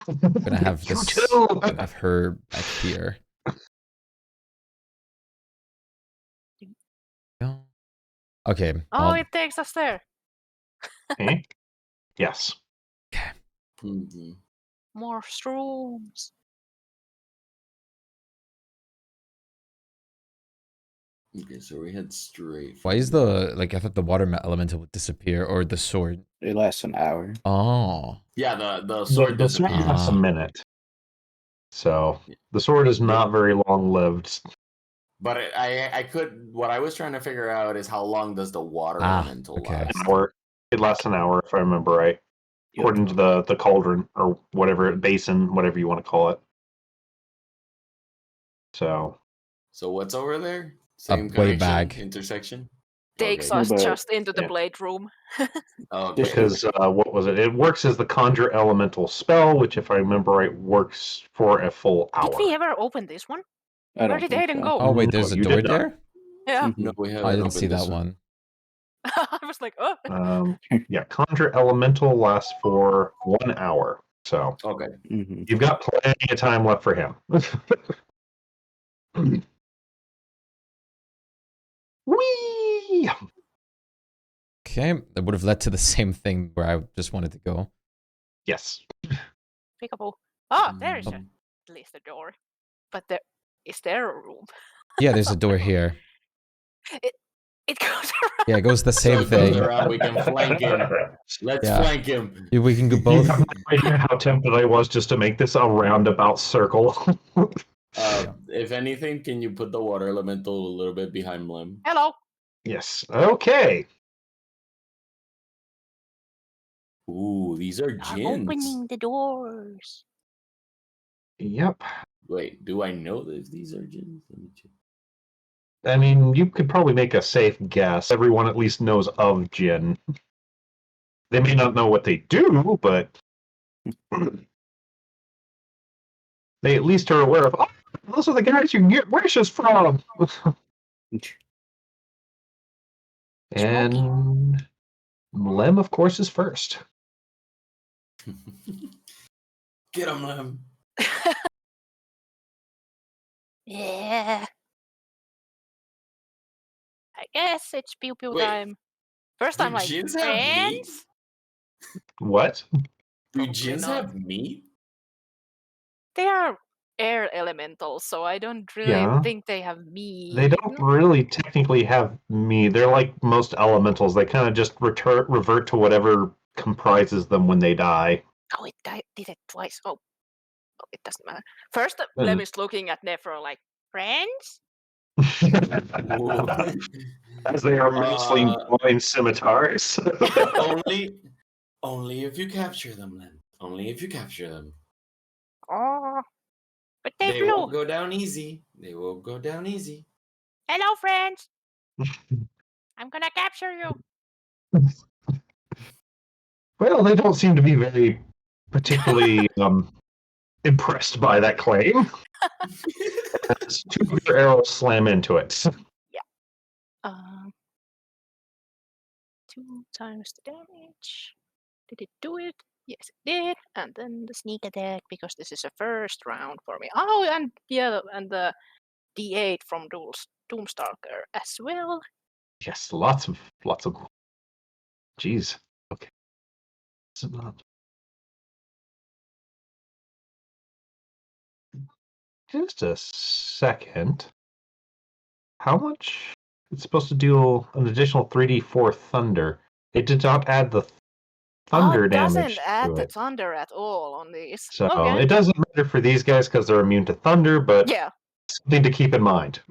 [SPEAKER 1] I'm gonna have this. Have her back here. Okay.
[SPEAKER 6] Oh, it takes us there.
[SPEAKER 8] Okay. Yes.
[SPEAKER 1] Okay.
[SPEAKER 7] Mm-hmm.
[SPEAKER 6] More shrooms.
[SPEAKER 7] Okay, so we head straight.
[SPEAKER 1] Why is the like? I thought the water elemental would disappear or the sword.
[SPEAKER 5] It lasts an hour.
[SPEAKER 1] Oh,
[SPEAKER 7] Yeah, the sword
[SPEAKER 8] The sword
[SPEAKER 7] disappears.
[SPEAKER 8] lasts a minute. So the sword is not very long lived.
[SPEAKER 7] But I could. What I was trying to figure out is how long does the water elemental
[SPEAKER 1] okay.
[SPEAKER 7] last?
[SPEAKER 8] It lasts an hour if I remember right.
[SPEAKER 5] Yep.
[SPEAKER 8] According to the cauldron or whatever basin, whatever you want to call it. So
[SPEAKER 7] what's over there?
[SPEAKER 1] A
[SPEAKER 7] Same
[SPEAKER 1] way
[SPEAKER 7] connection,
[SPEAKER 1] back.
[SPEAKER 7] intersection.
[SPEAKER 6] Takes
[SPEAKER 7] Okay.
[SPEAKER 6] us
[SPEAKER 5] But,
[SPEAKER 6] just into the
[SPEAKER 5] yeah.
[SPEAKER 6] blade room.
[SPEAKER 7] Okay.
[SPEAKER 8] because what was it? It works as the conjure elemental spell, which if I remember right works for a full hour.
[SPEAKER 6] Did we ever open this one?
[SPEAKER 5] I
[SPEAKER 6] Where
[SPEAKER 5] don't
[SPEAKER 6] did
[SPEAKER 5] think
[SPEAKER 6] Aiden
[SPEAKER 5] so.
[SPEAKER 6] go?
[SPEAKER 1] Oh wait,
[SPEAKER 8] No,
[SPEAKER 1] there's a
[SPEAKER 8] you
[SPEAKER 1] door
[SPEAKER 8] did not.
[SPEAKER 1] there.
[SPEAKER 6] Yeah.
[SPEAKER 7] No, we
[SPEAKER 1] Oh,
[SPEAKER 7] haven't
[SPEAKER 1] I didn't
[SPEAKER 7] opened
[SPEAKER 1] see
[SPEAKER 7] this
[SPEAKER 1] that one.
[SPEAKER 6] I was like, oh.
[SPEAKER 8] Yeah, conjure elemental lasts for 1 hour. So
[SPEAKER 7] Okay.
[SPEAKER 5] Mm-hmm.
[SPEAKER 8] you've got plenty of time left for him. Whee!
[SPEAKER 1] Okay, that would have led to the same thing where I just wanted to go.
[SPEAKER 8] Yes.
[SPEAKER 6] Peekaboo. Oh, there is
[SPEAKER 7] Mm.
[SPEAKER 6] at least a door. But is there a room?
[SPEAKER 1] Yeah, there's a door here.
[SPEAKER 6] It goes around.
[SPEAKER 1] Yeah, it goes the
[SPEAKER 7] So
[SPEAKER 1] same
[SPEAKER 7] it goes
[SPEAKER 1] thing.
[SPEAKER 7] around. We can flank him. Let's
[SPEAKER 1] Yeah.
[SPEAKER 7] flank him.
[SPEAKER 1] Yeah, we can go
[SPEAKER 8] You
[SPEAKER 1] both.
[SPEAKER 8] have no idea how tempted I was just to make this a roundabout circle.
[SPEAKER 7] If anything, can you put the water elemental a little bit behind Lem?
[SPEAKER 6] Hello.
[SPEAKER 8] Yes. Okay.
[SPEAKER 7] Ooh, these are
[SPEAKER 6] I'm
[SPEAKER 7] gins.
[SPEAKER 6] opening the doors.
[SPEAKER 8] Yep.
[SPEAKER 7] Wait, do I know if these are gins? Let me check.
[SPEAKER 8] I mean, you could probably make a safe guess. Everyone at least knows of Jin. They may not know what they do, but they at least are aware of, oh, those are the guys you can get wishes from. And Lem, of course, is first.
[SPEAKER 7] Get him, Lem.
[SPEAKER 6] Yeah. I guess it's pew pew
[SPEAKER 7] Wait,
[SPEAKER 6] time. First
[SPEAKER 7] do
[SPEAKER 6] I'm like,
[SPEAKER 7] gins have meat?
[SPEAKER 6] friends?
[SPEAKER 8] What?
[SPEAKER 7] Do
[SPEAKER 6] Probably
[SPEAKER 7] gins
[SPEAKER 6] not.
[SPEAKER 7] have meat?
[SPEAKER 6] They are air elementals, so I don't really
[SPEAKER 8] Yeah.
[SPEAKER 6] think they have meat.
[SPEAKER 8] They don't really technically have me. They're like most elementals. They kind of just revert to whatever comprises them when they die.
[SPEAKER 6] Oh, it did it twice. Oh, it doesn't matter. First,
[SPEAKER 8] Mm.
[SPEAKER 6] Lem is looking at Nephro like, friends?
[SPEAKER 8] As they are mostly blind scimitars.
[SPEAKER 7] only if you capture them, Lem. Only if you capture them.
[SPEAKER 6] Oh, but they
[SPEAKER 7] They
[SPEAKER 6] flew.
[SPEAKER 7] won't go down easy. They won't go down easy.
[SPEAKER 6] Hello, friends. I'm gonna capture you.
[SPEAKER 8] Well, they don't seem to be very particularly impressed by that claim. As two of your arrows slam into it.
[SPEAKER 6] Um, 2 times the damage. Did it do it? Yes, it did. And then the sneak attack because this is a first round for me. Oh, and yeah, and the D8 from Doomstalker as well.
[SPEAKER 8] Yes, lots of. Jeez. Okay. Just a second. How much? It's supposed to deal an additional 3d4 thunder. It did not add the thunder
[SPEAKER 6] it
[SPEAKER 8] damage
[SPEAKER 6] doesn't add
[SPEAKER 8] to
[SPEAKER 6] the
[SPEAKER 8] it.
[SPEAKER 6] thunder at all on these.
[SPEAKER 8] So
[SPEAKER 6] Okay.
[SPEAKER 8] it doesn't matter for these guys because they're immune to thunder, but
[SPEAKER 6] Yeah,
[SPEAKER 8] something to keep in mind.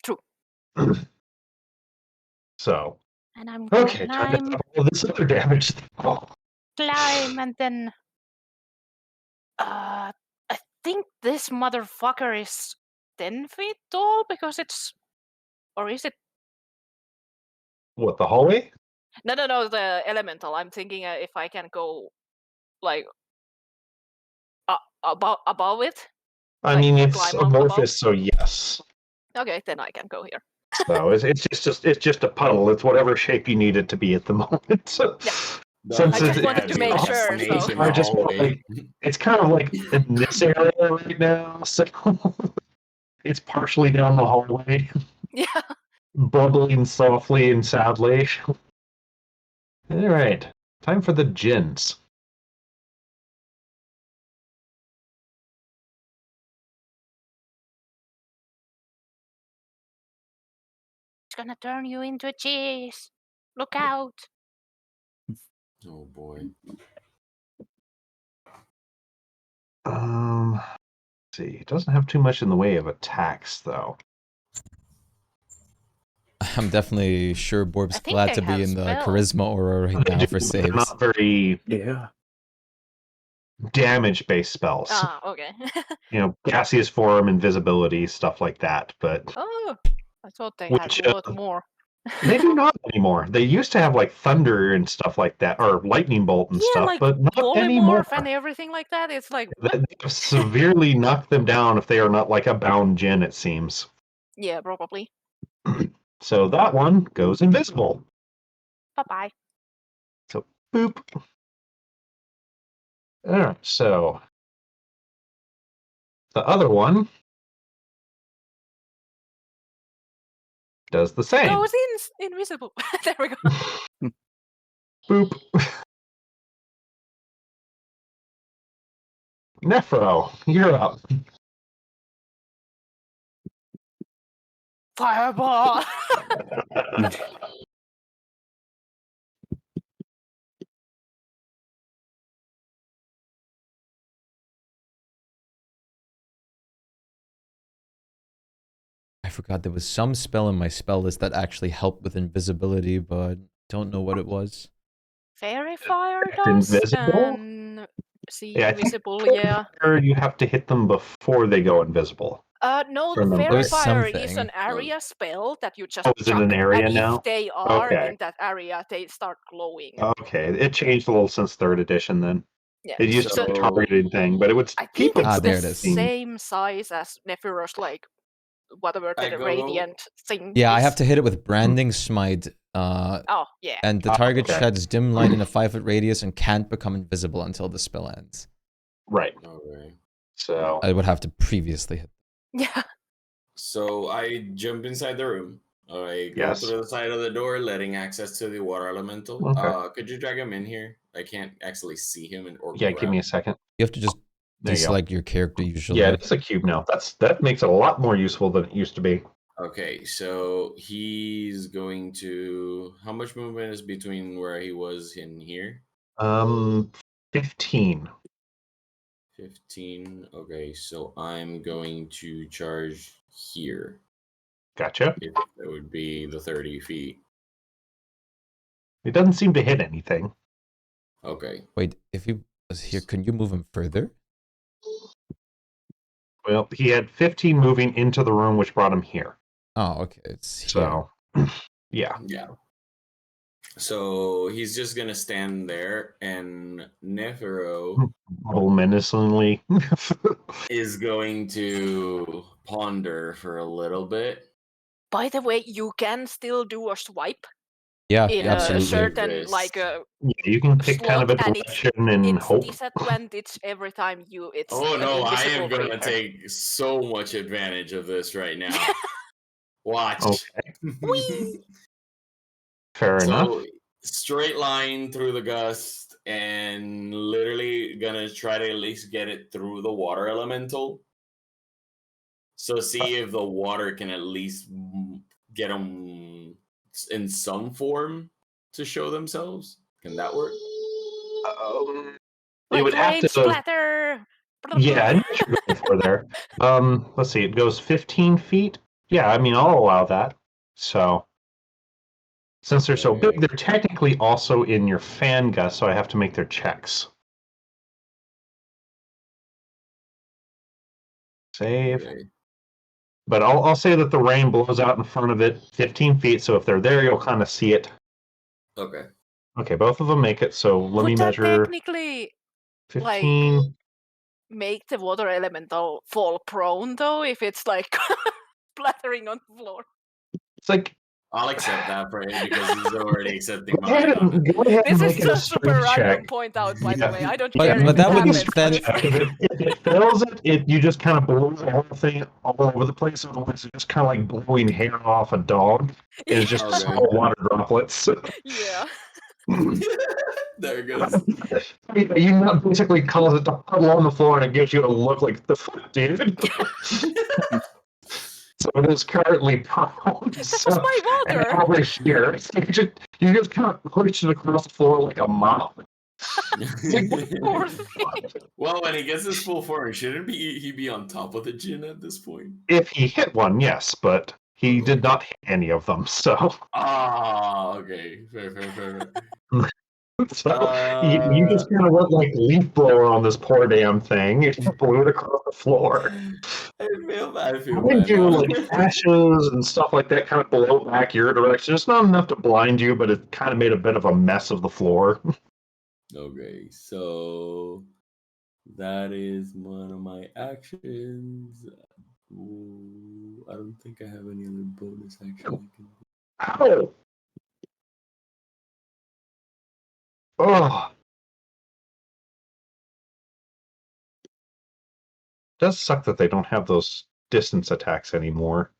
[SPEAKER 6] true.
[SPEAKER 8] So,
[SPEAKER 6] And I'm gonna
[SPEAKER 8] okay, time to
[SPEAKER 6] climb,
[SPEAKER 8] have all this other damage. Oh,
[SPEAKER 6] and then I think this motherfucker is 10 feet tall because it's, or is it?
[SPEAKER 8] what, the hallway?
[SPEAKER 6] No, the elemental. I'm thinking if I can go like above it.
[SPEAKER 8] I
[SPEAKER 6] Like,
[SPEAKER 8] mean, it's
[SPEAKER 6] climb up above?
[SPEAKER 8] amorphous, so yes.
[SPEAKER 6] Okay, then I can go here.
[SPEAKER 8] So it's just a puddle. It's whatever shape you need it to be at the moment. So,
[SPEAKER 6] Yeah.
[SPEAKER 8] since
[SPEAKER 6] I just wanted to make sure, so.
[SPEAKER 8] It's kind of like in this area right now, so it's partially down the hallway,
[SPEAKER 6] Yeah.
[SPEAKER 8] bubbling softly and sadly. All right, time for the gins.
[SPEAKER 6] gonna turn you into cheese. Look out.
[SPEAKER 7] Oh boy.
[SPEAKER 8] Let's see. It doesn't have too much in the way of attacks, though.
[SPEAKER 1] I'm definitely sure Borb's
[SPEAKER 6] I think
[SPEAKER 1] glad
[SPEAKER 6] they
[SPEAKER 1] to be
[SPEAKER 6] have
[SPEAKER 1] in the
[SPEAKER 6] spell.
[SPEAKER 1] charisma aura right
[SPEAKER 8] They
[SPEAKER 1] now
[SPEAKER 8] do,
[SPEAKER 1] for
[SPEAKER 8] but they're
[SPEAKER 1] saves.
[SPEAKER 8] not very
[SPEAKER 5] Yeah.
[SPEAKER 8] damage-based spells.
[SPEAKER 6] Ah, okay.
[SPEAKER 8] You know, gaseous form, invisibility, stuff like that. But
[SPEAKER 6] Oh, I thought they had
[SPEAKER 8] which
[SPEAKER 6] a lot more.
[SPEAKER 8] they do not anymore. They used to have like thunder and stuff like that, or lightning bolt and
[SPEAKER 6] Yeah,
[SPEAKER 8] stuff,
[SPEAKER 6] like
[SPEAKER 8] but not anymore.
[SPEAKER 6] polymorph and everything like that. It's like, what?
[SPEAKER 8] They've severely knocked them down if they are not like a bound djinn, it seems.
[SPEAKER 6] Yeah, probably.
[SPEAKER 8] So that one goes invisible.
[SPEAKER 6] Bye-bye.
[SPEAKER 8] So boop. Alright, so the other one does the same.
[SPEAKER 6] Goes invisible. There we go.
[SPEAKER 8] Boop. Nephro, you're up.
[SPEAKER 6] Fireball!
[SPEAKER 1] I forgot there was some spell in my spell list that actually helped with invisibility, but don't know what it was.
[SPEAKER 6] Fairy fire does,
[SPEAKER 8] Invisible?
[SPEAKER 6] and see
[SPEAKER 8] Yeah, I think
[SPEAKER 6] invisible, yeah.
[SPEAKER 8] you have to hit them before they go invisible.
[SPEAKER 6] No, the
[SPEAKER 8] Remember.
[SPEAKER 6] fairy
[SPEAKER 1] There's
[SPEAKER 6] fire is
[SPEAKER 1] something.
[SPEAKER 6] an area spell that you just
[SPEAKER 8] Oh, is it
[SPEAKER 6] chuck,
[SPEAKER 8] an area
[SPEAKER 6] and
[SPEAKER 8] now?
[SPEAKER 6] if they are
[SPEAKER 8] Okay.
[SPEAKER 6] in that area, they start glowing.
[SPEAKER 8] Okay, it changed a little since 3rd edition then.
[SPEAKER 6] Yeah.
[SPEAKER 8] It used to be a targeted thing, but it would
[SPEAKER 6] I
[SPEAKER 8] keep
[SPEAKER 6] think
[SPEAKER 8] it
[SPEAKER 6] it's
[SPEAKER 1] there
[SPEAKER 6] the
[SPEAKER 1] it is.
[SPEAKER 6] same size as Nephiro's, like, whatever
[SPEAKER 7] I
[SPEAKER 6] the
[SPEAKER 7] go-
[SPEAKER 6] radiant thing
[SPEAKER 1] Yeah,
[SPEAKER 6] is.
[SPEAKER 1] I have to hit it with Branding Smite,
[SPEAKER 6] Oh, yeah.
[SPEAKER 1] and the target
[SPEAKER 8] okay.
[SPEAKER 1] sheds dim light in a 5-foot radius and can't become invisible until the spell ends.
[SPEAKER 8] Right.
[SPEAKER 7] Okay.
[SPEAKER 8] So
[SPEAKER 1] I would have to previously hit.
[SPEAKER 6] Yeah.
[SPEAKER 7] So I jump inside the room. I go
[SPEAKER 8] Yes.
[SPEAKER 7] through the side of the door, letting access to the water elemental.
[SPEAKER 8] Okay.
[SPEAKER 7] Could you drag him in here? I can't actually see him or
[SPEAKER 8] yeah,
[SPEAKER 7] grab
[SPEAKER 8] give me a
[SPEAKER 7] him.
[SPEAKER 8] second.
[SPEAKER 1] You have to just
[SPEAKER 8] There you go.
[SPEAKER 1] deselect your character usually.
[SPEAKER 8] Yeah, it's a cube now. That makes it a lot more useful than it used to be.
[SPEAKER 7] Okay, so he's going to. How much movement is between where he was in here?
[SPEAKER 8] 15.
[SPEAKER 7] 15. Okay, so I'm going to charge here.
[SPEAKER 8] Gotcha.
[SPEAKER 7] That would be the 30 feet.
[SPEAKER 8] It doesn't seem to hit anything.
[SPEAKER 7] Okay.
[SPEAKER 1] Wait, if he was here, can you move him further?
[SPEAKER 8] Well, he had 15 moving into the room, which brought him here.
[SPEAKER 1] Oh, okay. It's here.
[SPEAKER 8] So, yeah.
[SPEAKER 7] Yeah. So he's just gonna stand there, and Nephiro
[SPEAKER 8] Roll menacingly.
[SPEAKER 7] is going to ponder for a little bit.
[SPEAKER 6] By the way, you can still do a swipe
[SPEAKER 1] Yeah,
[SPEAKER 6] in
[SPEAKER 1] absolutely.
[SPEAKER 6] a certain,
[SPEAKER 7] This.
[SPEAKER 6] like,
[SPEAKER 8] Yeah, you can pick kind of a
[SPEAKER 6] slot, and
[SPEAKER 8] direction and
[SPEAKER 6] it's
[SPEAKER 8] hope.
[SPEAKER 6] disadvantage every time it's
[SPEAKER 7] Oh
[SPEAKER 6] an
[SPEAKER 7] no, I
[SPEAKER 6] invisible
[SPEAKER 7] am gonna
[SPEAKER 6] creature.
[SPEAKER 7] take so much advantage of this right now. Watch.
[SPEAKER 8] Okay. Fair enough.
[SPEAKER 7] So straight line through the gust, and literally gonna try to at least get it through the water elemental. So see if the water can at least get them in some form to show themselves. Can that work?
[SPEAKER 8] It would have
[SPEAKER 6] rain
[SPEAKER 8] to.
[SPEAKER 6] splatter.
[SPEAKER 8] Yeah, I know what you're going for there. Let's see. It goes 15 feet. Yeah, I mean, I'll allow that. So, since they're so big, they're technically also in your fan gust, so I have to make their checks. Save.
[SPEAKER 7] Okay.
[SPEAKER 8] But I'll say that the rain blows out in front of it 15 feet, so if they're there, you'll kind of see it.
[SPEAKER 7] Okay.
[SPEAKER 8] Okay, both of them make it, so let me
[SPEAKER 6] Would that
[SPEAKER 8] measure
[SPEAKER 6] technically
[SPEAKER 8] 15.
[SPEAKER 6] make the water elemental fall prone, though, if it's like splattering on the floor?
[SPEAKER 8] It's like,
[SPEAKER 7] I'll accept that for him because he's already accepting
[SPEAKER 8] go ahead
[SPEAKER 7] mine.
[SPEAKER 8] and, go ahead and
[SPEAKER 6] This
[SPEAKER 8] make
[SPEAKER 6] is
[SPEAKER 8] it a
[SPEAKER 6] just super
[SPEAKER 8] strength
[SPEAKER 6] random
[SPEAKER 8] check.
[SPEAKER 6] point out, by
[SPEAKER 8] Yeah.
[SPEAKER 6] the way. I don't
[SPEAKER 1] But-
[SPEAKER 6] care
[SPEAKER 1] but
[SPEAKER 6] if
[SPEAKER 1] that
[SPEAKER 6] it
[SPEAKER 1] wouldn't
[SPEAKER 6] happens,
[SPEAKER 1] then-
[SPEAKER 6] honestly.
[SPEAKER 8] If it fails it, you just kind of blow the whole thing all over the place. Otherwise, it's just kind of like blowing hair off a dog. It's just
[SPEAKER 7] Okay.
[SPEAKER 8] small water droplets.
[SPEAKER 6] Yeah.
[SPEAKER 7] There it goes.
[SPEAKER 8] You know, basically cause it to puddle on the floor, and it gives you a look like the fuck, dude. So it is currently prone.
[SPEAKER 6] That
[SPEAKER 8] So,
[SPEAKER 6] was my
[SPEAKER 8] and
[SPEAKER 6] water.
[SPEAKER 8] over here, so you just kind of push it across the floor like a mop.
[SPEAKER 6] Poor thing.
[SPEAKER 7] Well, when he gets his full form, shouldn't he be on top of the gin at this point?
[SPEAKER 8] If he hit one, yes, but he did not hit any of them. So,
[SPEAKER 7] Ah, okay. Fair.
[SPEAKER 8] so you just kind of went like leaf blower on this poor damn thing. You just blew it across the floor.
[SPEAKER 7] I feel bad.
[SPEAKER 8] I think you like ashes and stuff like that kind of blow back your direction. It's not enough to blind you, but it kind of made a bit of a mess of the floor.
[SPEAKER 7] Okay, so that is one of my actions. Ooh, I don't think I have any other bonus action I can do.
[SPEAKER 8] Ow! Oh. Does suck that they don't have those distance attacks anymore.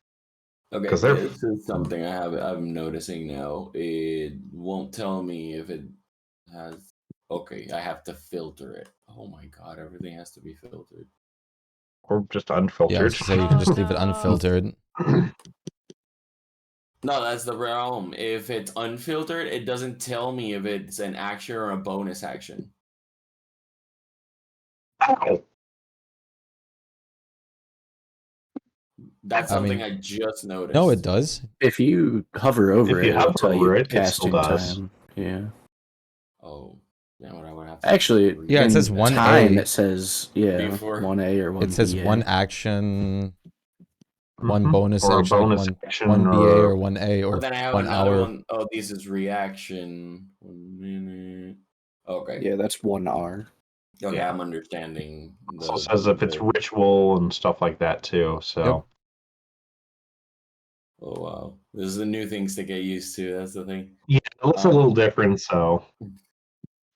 [SPEAKER 7] Okay,
[SPEAKER 8] 'Cause they're-
[SPEAKER 7] this is something I'm noticing now. It won't tell me if it has. Okay, I have to filter it. Oh my god, everything has to be filtered.
[SPEAKER 8] Or just
[SPEAKER 1] Yeah, I
[SPEAKER 8] unfiltered.
[SPEAKER 1] was gonna say you can just leave it unfiltered.
[SPEAKER 7] No, that's the realm. If it's unfiltered, it doesn't tell me if it's an action or a bonus action.
[SPEAKER 8] Ow!
[SPEAKER 7] That's
[SPEAKER 1] I
[SPEAKER 7] something
[SPEAKER 1] mean-
[SPEAKER 7] I just noticed.
[SPEAKER 1] No, it does.
[SPEAKER 5] If you hover over
[SPEAKER 8] If you
[SPEAKER 5] it, it'll
[SPEAKER 8] hover
[SPEAKER 5] tell
[SPEAKER 8] over
[SPEAKER 5] you
[SPEAKER 8] it, it
[SPEAKER 5] casting
[SPEAKER 8] still does.
[SPEAKER 5] time. Yeah.
[SPEAKER 7] Oh, yeah, what I would have to
[SPEAKER 5] Actually,
[SPEAKER 1] Yeah, it
[SPEAKER 5] in
[SPEAKER 1] says 1A.
[SPEAKER 5] time it says
[SPEAKER 7] Before.
[SPEAKER 5] 1A or 1B.
[SPEAKER 1] It says one action, one
[SPEAKER 8] Mhm.
[SPEAKER 1] bonus
[SPEAKER 8] Or a
[SPEAKER 1] action, like
[SPEAKER 8] bonus
[SPEAKER 1] one
[SPEAKER 8] action,
[SPEAKER 1] 1BA
[SPEAKER 8] or-
[SPEAKER 1] or 1A or
[SPEAKER 7] But then I have
[SPEAKER 1] 1
[SPEAKER 7] another
[SPEAKER 1] hour.
[SPEAKER 7] one. Oh, this is reaction. 1 minute. Okay.
[SPEAKER 5] Yeah, that's 1R.
[SPEAKER 7] Okay,
[SPEAKER 8] Yeah.
[SPEAKER 7] I'm understanding.
[SPEAKER 8] Also says if it's ritual and stuff like that too. So
[SPEAKER 1] Yep.
[SPEAKER 7] Oh wow, this is the new things to get used to. That's the thing.
[SPEAKER 8] yeah, it looks a little different. So,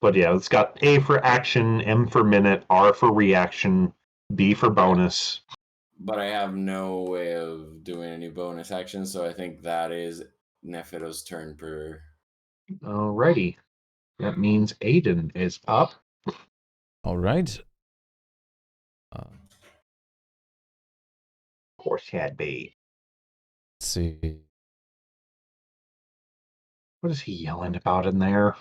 [SPEAKER 8] but yeah, it's got A for action, M for minute, R for reaction, B for bonus.
[SPEAKER 7] But I have no way of doing any bonus actions, so I think that is Nefido's turn per.
[SPEAKER 8] Alrighty, that means Aiden is up.
[SPEAKER 1] All right.
[SPEAKER 8] Of course, had be.
[SPEAKER 1] Let's see.
[SPEAKER 8] What is he yelling about in there?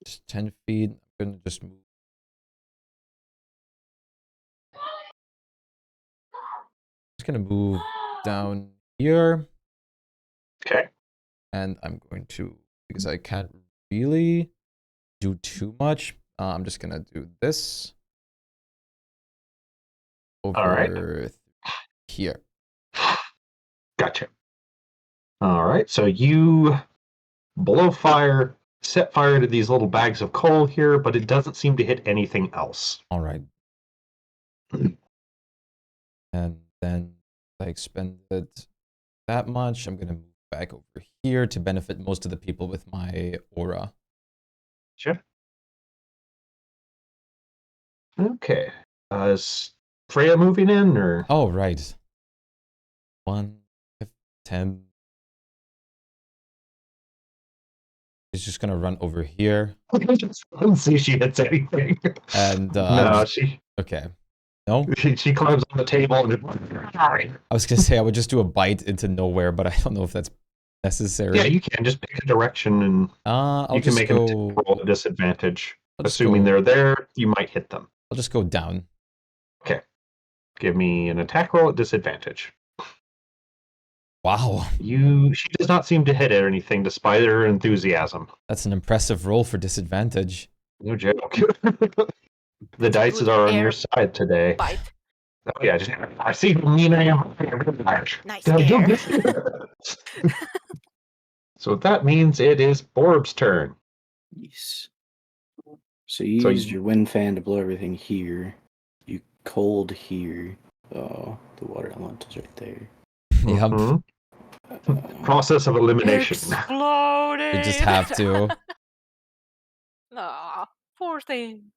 [SPEAKER 1] Just 10 feet. I'm gonna just move. Just gonna move down here,
[SPEAKER 8] Okay.
[SPEAKER 1] and I'm going to, because I can't really do too much. I'm just gonna do this over here.
[SPEAKER 8] Gotcha. All right, so you blow fire, set fire to these little bags of coal here, but it doesn't seem to hit anything else.
[SPEAKER 1] All right. And then I expended that much. I'm gonna move back over here to benefit most of the people with my aura.
[SPEAKER 8] Sure. Okay. Is Freya moving in, or?
[SPEAKER 1] Oh, right. 1, 10. He's just gonna run over here.
[SPEAKER 8] Let's see if she hits anything.
[SPEAKER 1] And
[SPEAKER 8] no, she
[SPEAKER 1] okay. No?
[SPEAKER 8] she climbs on the table and sorry.
[SPEAKER 1] I was gonna say I would just do a bite into nowhere, but I don't know if that's necessary.
[SPEAKER 8] Yeah, you can just pick a direction and
[SPEAKER 1] I'll
[SPEAKER 8] you can
[SPEAKER 1] just
[SPEAKER 8] make
[SPEAKER 1] go.
[SPEAKER 8] a roll at disadvantage.
[SPEAKER 1] I'll just
[SPEAKER 8] Assuming
[SPEAKER 1] go-
[SPEAKER 8] they're there, you might hit them.
[SPEAKER 1] I'll just go down.
[SPEAKER 8] Okay. Give me an attack roll at disadvantage.
[SPEAKER 1] Wow,
[SPEAKER 8] She does not seem to hit at anything despite her enthusiasm.
[SPEAKER 1] that's an impressive roll for disadvantage.
[SPEAKER 8] No joke. The dice
[SPEAKER 6] Good
[SPEAKER 8] are on your
[SPEAKER 6] air
[SPEAKER 8] side today.
[SPEAKER 6] Bite.
[SPEAKER 8] Oh yeah, I see how mean I am.
[SPEAKER 6] Nice
[SPEAKER 8] Did I do
[SPEAKER 6] air.
[SPEAKER 8] this? So that means it is Borb's turn.
[SPEAKER 5] Yes. So you
[SPEAKER 8] So
[SPEAKER 5] used
[SPEAKER 8] you-
[SPEAKER 5] your wind fan to blow everything here. You cold here. Oh, the water element is right there.
[SPEAKER 1] Yep.
[SPEAKER 8] Mhm. Process of elimination.
[SPEAKER 6] Exploded.
[SPEAKER 1] We just have to.
[SPEAKER 6] Aw, poor thing.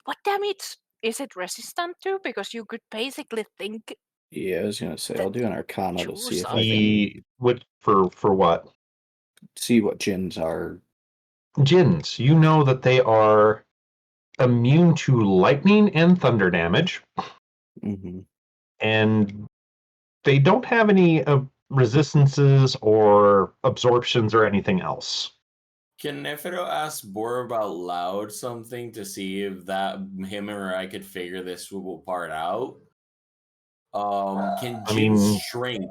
[SPEAKER 6] What damage is it resistant to? Because you could basically think
[SPEAKER 5] Yeah, I was gonna say I'll do an Arcana to see if I can
[SPEAKER 8] For what?
[SPEAKER 5] see what gins are.
[SPEAKER 8] Jinns. You know that they are immune to lightning and thunder damage,
[SPEAKER 5] Mm-hmm.
[SPEAKER 8] and they don't have any resistances or absorptions or anything else.
[SPEAKER 7] Can Nephiro ask Borb out loud something to see if that him or I could figure this part out? Can
[SPEAKER 8] I
[SPEAKER 7] Jins
[SPEAKER 8] mean,
[SPEAKER 7] shrink?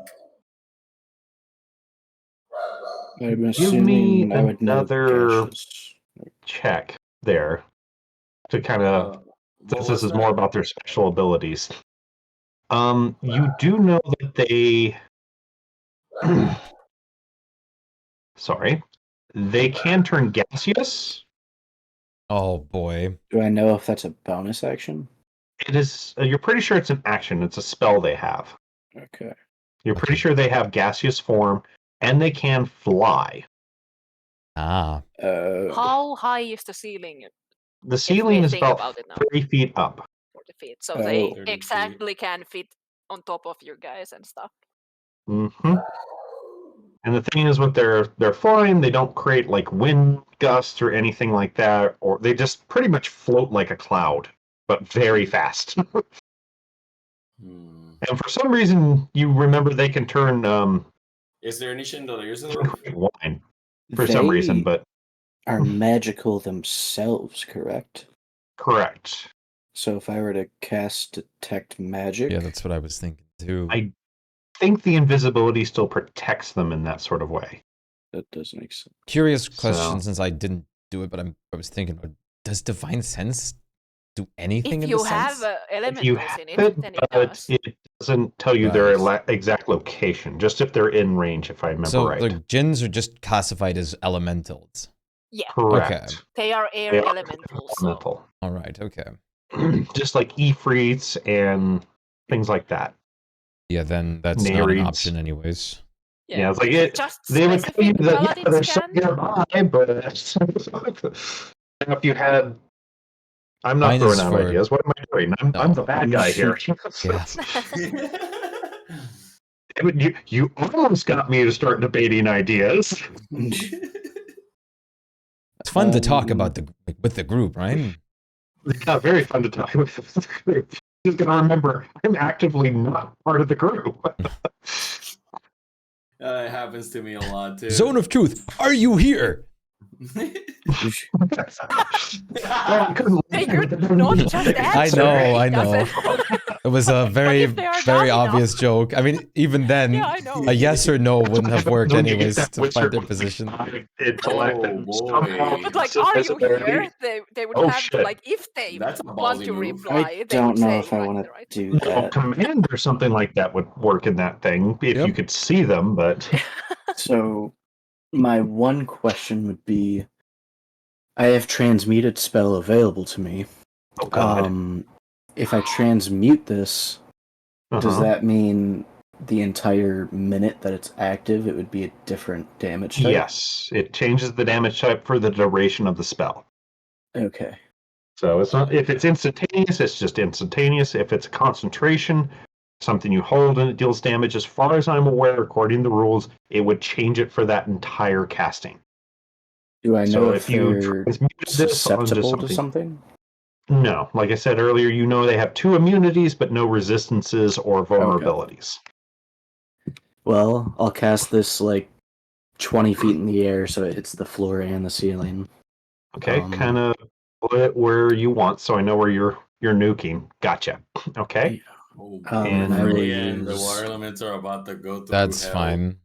[SPEAKER 5] I'm
[SPEAKER 8] give me
[SPEAKER 5] assuming I would know
[SPEAKER 8] another
[SPEAKER 5] gaseous.
[SPEAKER 8] check there to kind of,
[SPEAKER 7] What
[SPEAKER 8] since
[SPEAKER 7] was
[SPEAKER 8] this is
[SPEAKER 7] that?
[SPEAKER 8] more about their special abilities. You do know that they, sorry, they can turn gaseous.
[SPEAKER 1] Oh boy.
[SPEAKER 5] Do I know if that's a bonus action?
[SPEAKER 8] It is. You're pretty sure it's an action. It's a spell they have.
[SPEAKER 5] Okay.
[SPEAKER 8] You're pretty
[SPEAKER 1] Okay.
[SPEAKER 8] sure they have gaseous form, and they can fly.
[SPEAKER 1] Ah.
[SPEAKER 6] How high is the ceiling?
[SPEAKER 8] The ceiling
[SPEAKER 6] we
[SPEAKER 8] is
[SPEAKER 6] think
[SPEAKER 8] about
[SPEAKER 6] about it now.
[SPEAKER 8] 30 feet up.
[SPEAKER 6] 40 feet. So they
[SPEAKER 7] 30 feet.
[SPEAKER 6] exactly can fit on top of you guys and stuff.
[SPEAKER 8] Mm-hmm. And the thing is, with their flying, they don't create like wind gusts or anything like that, or they just pretty much float like a cloud, but very fast.
[SPEAKER 7] Hmm.
[SPEAKER 8] And for some reason, you remember they can turn
[SPEAKER 7] Is there any chandeliers in the roof?
[SPEAKER 8] wine for some reason,
[SPEAKER 5] They
[SPEAKER 8] but
[SPEAKER 5] are magical themselves, correct?
[SPEAKER 8] correct.
[SPEAKER 5] So if I were to cast Detect Magic,
[SPEAKER 1] Yeah, that's what I was thinking too.
[SPEAKER 8] I think the invisibility still protects them in that sort of way.
[SPEAKER 5] that does make sense.
[SPEAKER 1] Curious question,
[SPEAKER 8] So-
[SPEAKER 1] since I didn't do it, but I was thinking about, does Divine Sense do anything
[SPEAKER 6] If
[SPEAKER 1] in
[SPEAKER 6] you
[SPEAKER 1] the
[SPEAKER 6] have
[SPEAKER 1] sense?
[SPEAKER 8] You
[SPEAKER 6] elementals
[SPEAKER 8] have
[SPEAKER 6] in it,
[SPEAKER 8] it,
[SPEAKER 6] then it
[SPEAKER 8] but
[SPEAKER 6] does.
[SPEAKER 8] it doesn't tell you their
[SPEAKER 1] Right.
[SPEAKER 8] exact location, just if they're in range, if I remember
[SPEAKER 1] So
[SPEAKER 8] right.
[SPEAKER 1] the Jinns are just classified as elementals.
[SPEAKER 6] Yeah,
[SPEAKER 8] Correct.
[SPEAKER 1] Okay.
[SPEAKER 6] they are air
[SPEAKER 8] They are
[SPEAKER 6] elementals. So.
[SPEAKER 8] elemental.
[SPEAKER 1] All right. Okay.
[SPEAKER 8] Just like Ifrits and things like that.
[SPEAKER 1] Yeah, then that's not an
[SPEAKER 8] Nereids.
[SPEAKER 1] option anyways.
[SPEAKER 8] Yeah, it's like it.
[SPEAKER 6] Just
[SPEAKER 8] They would tell you
[SPEAKER 6] specific
[SPEAKER 8] that
[SPEAKER 6] paladins
[SPEAKER 8] they're so
[SPEAKER 6] can.
[SPEAKER 8] nearby, but if you had, I'm not
[SPEAKER 1] Mine
[SPEAKER 8] throwing
[SPEAKER 1] is
[SPEAKER 8] out
[SPEAKER 1] for-
[SPEAKER 8] ideas. What am I doing? I'm the
[SPEAKER 1] No.
[SPEAKER 8] bad guy here.
[SPEAKER 1] Yeah.
[SPEAKER 8] You almost got me to start debating ideas.
[SPEAKER 1] It's fun to talk about with the group, right?
[SPEAKER 8] It's not very fun to talk with the group. Just gonna remember, I'm actively not part of the group.
[SPEAKER 7] It happens to me a lot too.
[SPEAKER 1] Zone of Truth, are you here?
[SPEAKER 6] They could not just
[SPEAKER 1] I
[SPEAKER 6] answer.
[SPEAKER 1] know, I
[SPEAKER 6] It
[SPEAKER 1] know.
[SPEAKER 6] doesn't-
[SPEAKER 1] It was a very,
[SPEAKER 6] if they are
[SPEAKER 1] very
[SPEAKER 6] dumb enough-
[SPEAKER 1] obvious joke. I mean, even then,
[SPEAKER 6] Yeah, I know.
[SPEAKER 1] a yes or no wouldn't have worked
[SPEAKER 8] Don't you get
[SPEAKER 1] anyways
[SPEAKER 8] that
[SPEAKER 1] to find their
[SPEAKER 8] wizard
[SPEAKER 1] position.
[SPEAKER 8] intellect
[SPEAKER 7] Oh,
[SPEAKER 8] and
[SPEAKER 7] boy.
[SPEAKER 8] somehow
[SPEAKER 6] But like,
[SPEAKER 8] uses
[SPEAKER 6] are you
[SPEAKER 8] visibility?
[SPEAKER 6] here? They would
[SPEAKER 8] Oh,
[SPEAKER 6] have to
[SPEAKER 8] shit.
[SPEAKER 6] like, if they
[SPEAKER 7] That's a
[SPEAKER 6] want
[SPEAKER 7] ballsy
[SPEAKER 6] to
[SPEAKER 7] move.
[SPEAKER 6] reply,
[SPEAKER 5] I
[SPEAKER 6] they
[SPEAKER 5] don't
[SPEAKER 6] would
[SPEAKER 5] know
[SPEAKER 6] say
[SPEAKER 5] if I
[SPEAKER 6] like,
[SPEAKER 5] want
[SPEAKER 6] the right
[SPEAKER 5] to do
[SPEAKER 8] No,
[SPEAKER 5] that.
[SPEAKER 8] command or something like that would work in that thing if
[SPEAKER 1] Yep.
[SPEAKER 8] you could see them, but
[SPEAKER 5] So, my one question would be, I have transmuted spell available to me.
[SPEAKER 8] oh god.
[SPEAKER 5] If I transmute this, does
[SPEAKER 8] Uh-huh.
[SPEAKER 5] that mean the entire minute that it's active, it would be a different damage type?
[SPEAKER 8] Yes, it changes the damage type for the duration of the spell.
[SPEAKER 5] Okay.
[SPEAKER 8] So it's not, if it's instantaneous, it's just instantaneous. If it's concentration, something you hold and it deals damage, as far as I'm aware, according to the rules, it would change it for that entire casting.
[SPEAKER 5] Do I know
[SPEAKER 8] So
[SPEAKER 5] if
[SPEAKER 8] if you
[SPEAKER 5] they're
[SPEAKER 8] transmuted this onto
[SPEAKER 5] susceptible to something?
[SPEAKER 8] No, like I said earlier, you know they have 2 immunities, but no resistances or vulnerabilities.
[SPEAKER 5] Well, I'll cast this like 20 feet in the air so it hits the floor and the ceiling.
[SPEAKER 8] Okay,
[SPEAKER 5] Um,
[SPEAKER 8] kind of put it where you want, so I know where you're nuking. Gotcha. Okay.
[SPEAKER 7] Oh,
[SPEAKER 8] And
[SPEAKER 5] I will
[SPEAKER 7] and the
[SPEAKER 5] use-
[SPEAKER 7] water elements are about to go through
[SPEAKER 1] That's
[SPEAKER 7] hell.
[SPEAKER 1] fine.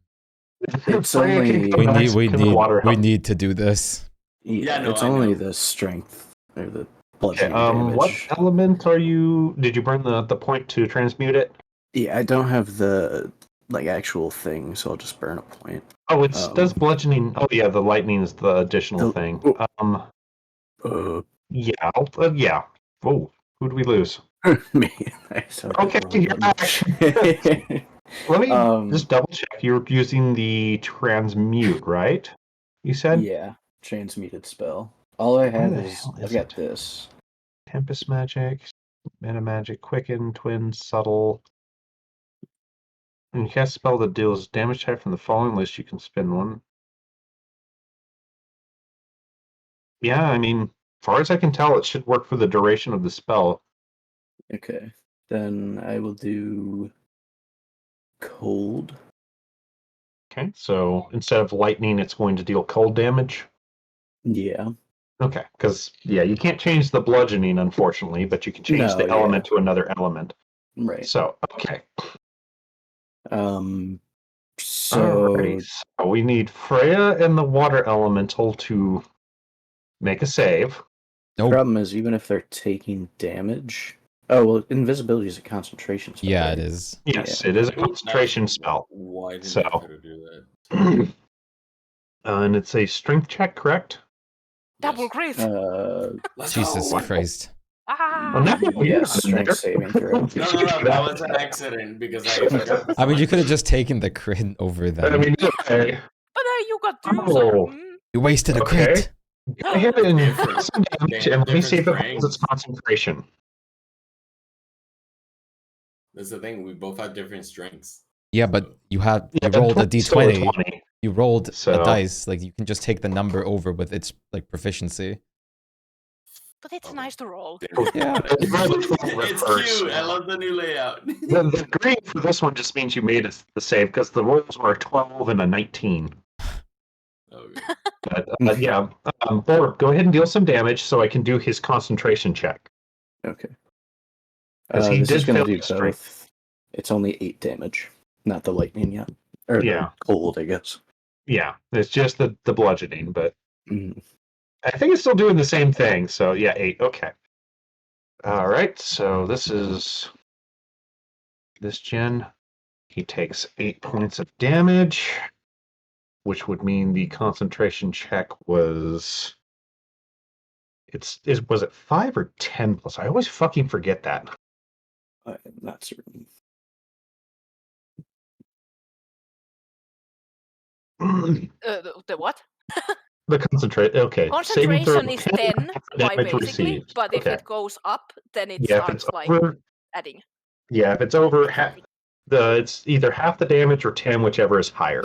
[SPEAKER 5] It's only-
[SPEAKER 1] We need to do this.
[SPEAKER 7] Yeah, no,
[SPEAKER 5] it's
[SPEAKER 7] I
[SPEAKER 5] only
[SPEAKER 7] know.
[SPEAKER 5] the strength or the
[SPEAKER 8] Okay,
[SPEAKER 5] bludgeoning damage.
[SPEAKER 8] what element are you? Did you burn the point to transmute it?
[SPEAKER 5] Yeah, I don't have the like actual thing, so I'll just burn a point.
[SPEAKER 8] Oh, it
[SPEAKER 5] Um,
[SPEAKER 8] does bludgeoning. Oh yeah, the lightning is the additional
[SPEAKER 5] The-
[SPEAKER 8] thing.
[SPEAKER 5] oh.
[SPEAKER 8] Yeah, yeah. Oh, who do we lose?
[SPEAKER 5] Me. So
[SPEAKER 8] Okay, you're back. Let me
[SPEAKER 5] Um,
[SPEAKER 8] just double check. You're using the transmute, right? You said
[SPEAKER 5] yeah, transmuted spell. All I have
[SPEAKER 8] the
[SPEAKER 5] is
[SPEAKER 8] hell
[SPEAKER 5] I've
[SPEAKER 8] is
[SPEAKER 5] got
[SPEAKER 8] it?
[SPEAKER 5] this.
[SPEAKER 8] Tempest magic, meta magic, quicken, twin, subtle. When you cast a spell that deals damage type from the following list, you can spend one. Yeah, I mean, as far as I can tell, it should work for the duration of the spell.
[SPEAKER 5] Okay. Then I will do cold.
[SPEAKER 8] Okay, so instead of lightning, it's going to deal cold damage.
[SPEAKER 5] Yeah.
[SPEAKER 8] Okay, because, yeah, you can't change the bludgeoning, unfortunately, but you can change the element to another element.
[SPEAKER 5] Right.
[SPEAKER 8] So, okay.
[SPEAKER 5] So
[SPEAKER 8] Alrighty, so we need Freya and the water elemental to make a save.
[SPEAKER 1] Nope.
[SPEAKER 5] Problem is, even if they're taking damage. Oh well, invisibility is a concentration spell.
[SPEAKER 1] Yeah,
[SPEAKER 5] right?
[SPEAKER 1] it is.
[SPEAKER 8] Yes, it is a concentration spell.
[SPEAKER 7] Why did
[SPEAKER 8] So-
[SPEAKER 7] I try to do that?
[SPEAKER 8] And it's a strength check, correct?
[SPEAKER 6] Double
[SPEAKER 7] Yes.
[SPEAKER 6] crit.
[SPEAKER 7] Let's
[SPEAKER 1] Jesus
[SPEAKER 7] go.
[SPEAKER 1] Christ.
[SPEAKER 6] Ah!
[SPEAKER 8] Oh, no, you're
[SPEAKER 5] Yes,
[SPEAKER 8] not in
[SPEAKER 5] strength
[SPEAKER 8] there.
[SPEAKER 5] saving throw.
[SPEAKER 7] No, that was an accident because I forgot. to
[SPEAKER 1] I mean, you
[SPEAKER 7] select
[SPEAKER 1] could have just taken the crit over them.
[SPEAKER 8] I mean, okay.
[SPEAKER 6] But you got two,
[SPEAKER 8] Oh.
[SPEAKER 6] so...
[SPEAKER 1] You wasted a
[SPEAKER 8] Okay.
[SPEAKER 1] crit.
[SPEAKER 8] Go ahead and
[SPEAKER 7] Different-
[SPEAKER 8] some damage, and let me see if it holds its
[SPEAKER 7] different
[SPEAKER 8] concentration.
[SPEAKER 7] That's the thing. We both have different strengths.
[SPEAKER 1] Yeah, but you rolled a
[SPEAKER 8] 20 still a
[SPEAKER 1] d20.
[SPEAKER 8] 20.
[SPEAKER 1] You rolled
[SPEAKER 8] So-
[SPEAKER 1] a dice. Like, you can just take the number over with its, like, proficiency.
[SPEAKER 6] But it's nice to roll.
[SPEAKER 1] Yeah.
[SPEAKER 7] It's
[SPEAKER 8] Reverse.
[SPEAKER 7] cute. I love the new layout.
[SPEAKER 8] The green for this one just means you made it the save because the rolls were a 12 and a 19.
[SPEAKER 7] Okay.
[SPEAKER 8] But yeah, Borb, go ahead and deal some damage so I can do his concentration check.
[SPEAKER 5] Okay.
[SPEAKER 8] 'Cause he
[SPEAKER 5] This
[SPEAKER 8] did
[SPEAKER 5] is going to
[SPEAKER 8] fail
[SPEAKER 5] do
[SPEAKER 8] his strength.
[SPEAKER 5] both. It's only 8 damage, not the lightning yet. Or
[SPEAKER 8] Yeah.
[SPEAKER 5] the cold, I guess.
[SPEAKER 8] Yeah, it's just the bludgeoning, but
[SPEAKER 5] Mhm.
[SPEAKER 8] I think it's still doing the same thing. So yeah, 8. Okay. All right. So this is this gen. He takes 8 points of damage, which would mean the concentration check was. Was it 5 or 10 plus? I always fucking forget that.
[SPEAKER 5] I'm not certain.
[SPEAKER 6] The what?
[SPEAKER 8] The concentrate. Okay. Saving throw
[SPEAKER 6] Concentration is 10 by
[SPEAKER 8] damage
[SPEAKER 6] basically,
[SPEAKER 8] received.
[SPEAKER 6] but if
[SPEAKER 8] Okay.
[SPEAKER 6] it goes up, then it
[SPEAKER 8] Yeah, if it's
[SPEAKER 6] starts like
[SPEAKER 8] over.
[SPEAKER 6] adding.
[SPEAKER 8] Yeah, if it's over it's either half the damage or 10, whichever is higher.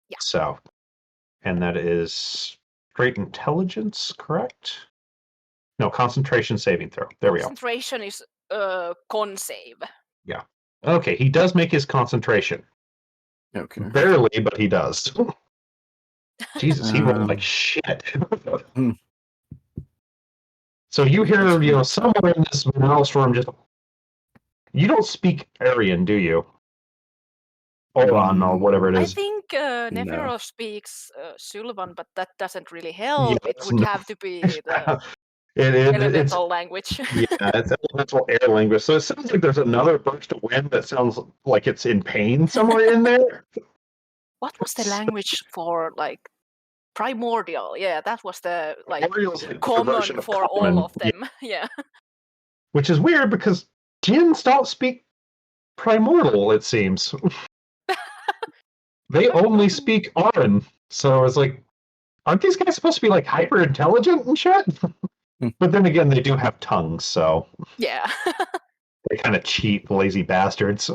[SPEAKER 6] Yeah.
[SPEAKER 8] So, and that is straight intelligence, correct? No, concentration saving throw. There we go.
[SPEAKER 6] Concentration is con save.
[SPEAKER 8] Okay, he does make his concentration.
[SPEAKER 5] Okay.
[SPEAKER 8] Barely, but he does. Jesus, he rolled like
[SPEAKER 5] Um,
[SPEAKER 8] shit.
[SPEAKER 5] hmm.
[SPEAKER 8] So you hear, somewhere in this maelstrom just. You don't speak Aryan, do you? Oran or whatever it
[SPEAKER 6] I
[SPEAKER 8] is.
[SPEAKER 6] think Nephiro speaks Sylvan, but that doesn't really help. It
[SPEAKER 8] it's
[SPEAKER 6] would
[SPEAKER 8] not-
[SPEAKER 6] have to be the
[SPEAKER 8] it's
[SPEAKER 6] elemental language.
[SPEAKER 8] yeah, it's elemental air language. So it sounds like there's another burst of wind that sounds like it's in pain somewhere in there.
[SPEAKER 6] What was the language for like primordial? Yeah, that was the like
[SPEAKER 8] Ariel's like the
[SPEAKER 6] common
[SPEAKER 8] version of
[SPEAKER 6] for
[SPEAKER 8] common,
[SPEAKER 6] all of them. Yeah.
[SPEAKER 8] which is weird because Jinn don't speak primordial, it seems. They only speak Aran. So it's like, aren't these guys supposed to be like hyper intelligent and shit? But then again, they do have tongues, so
[SPEAKER 6] Yeah.
[SPEAKER 8] they kind of cheat, lazy bastards.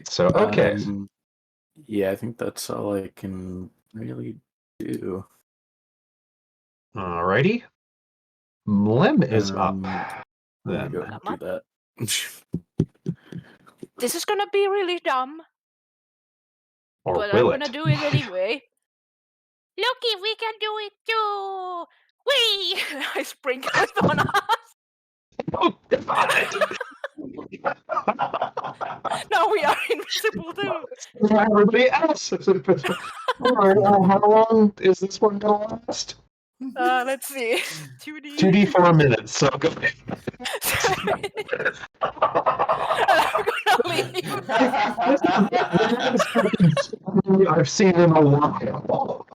[SPEAKER 8] So okay.
[SPEAKER 5] Yeah, I think that's all I can really do.
[SPEAKER 8] Alrighty. Mlim is up.
[SPEAKER 5] I'm gonna
[SPEAKER 8] Then.
[SPEAKER 5] go ahead and do that.
[SPEAKER 6] This is gonna be really dumb,
[SPEAKER 8] Or
[SPEAKER 6] but I'm
[SPEAKER 8] will
[SPEAKER 6] gonna
[SPEAKER 8] it?
[SPEAKER 6] do it anyway. Look, we can do it too! Whee! I sprinkle it on us.
[SPEAKER 8] Oh, God.
[SPEAKER 6] Now we are invisible too.
[SPEAKER 8] Everybody else is invisible. How long is this one gonna last?
[SPEAKER 6] Let's see. 2D.
[SPEAKER 8] 2D for a minute, so go ahead.
[SPEAKER 6] I'm gonna leave.
[SPEAKER 8] I've seen in a while.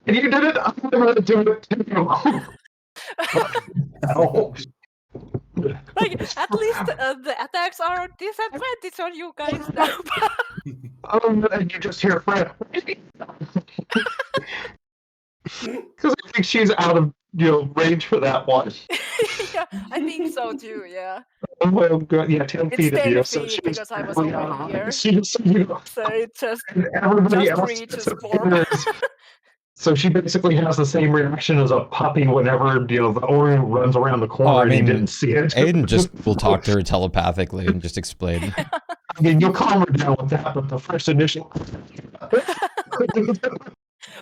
[SPEAKER 8] And you did it, I'm gonna do it too. Oh.
[SPEAKER 6] Like, at least the attacks are disadvantage on you guys now.
[SPEAKER 8] And you just hear Fred. Because I think she's out of range for that one.
[SPEAKER 6] Yeah, I think so too, yeah.
[SPEAKER 8] Oh god, yeah, 10
[SPEAKER 6] It's
[SPEAKER 8] feet of
[SPEAKER 6] 10
[SPEAKER 8] you.
[SPEAKER 6] feet because I was already here.
[SPEAKER 8] She's, you know,
[SPEAKER 6] So it just
[SPEAKER 8] and everybody else
[SPEAKER 6] reaches
[SPEAKER 8] gets
[SPEAKER 6] Borb.
[SPEAKER 8] upstairs. So she basically has the same reaction as a puppy whenever the owner runs around the corner
[SPEAKER 1] Oh, I
[SPEAKER 8] and he
[SPEAKER 1] mean,
[SPEAKER 8] didn't see it.
[SPEAKER 1] Aiden just will talk to her telepathically and just explain.
[SPEAKER 8] I mean, you'll calm her down with that, but the first initial.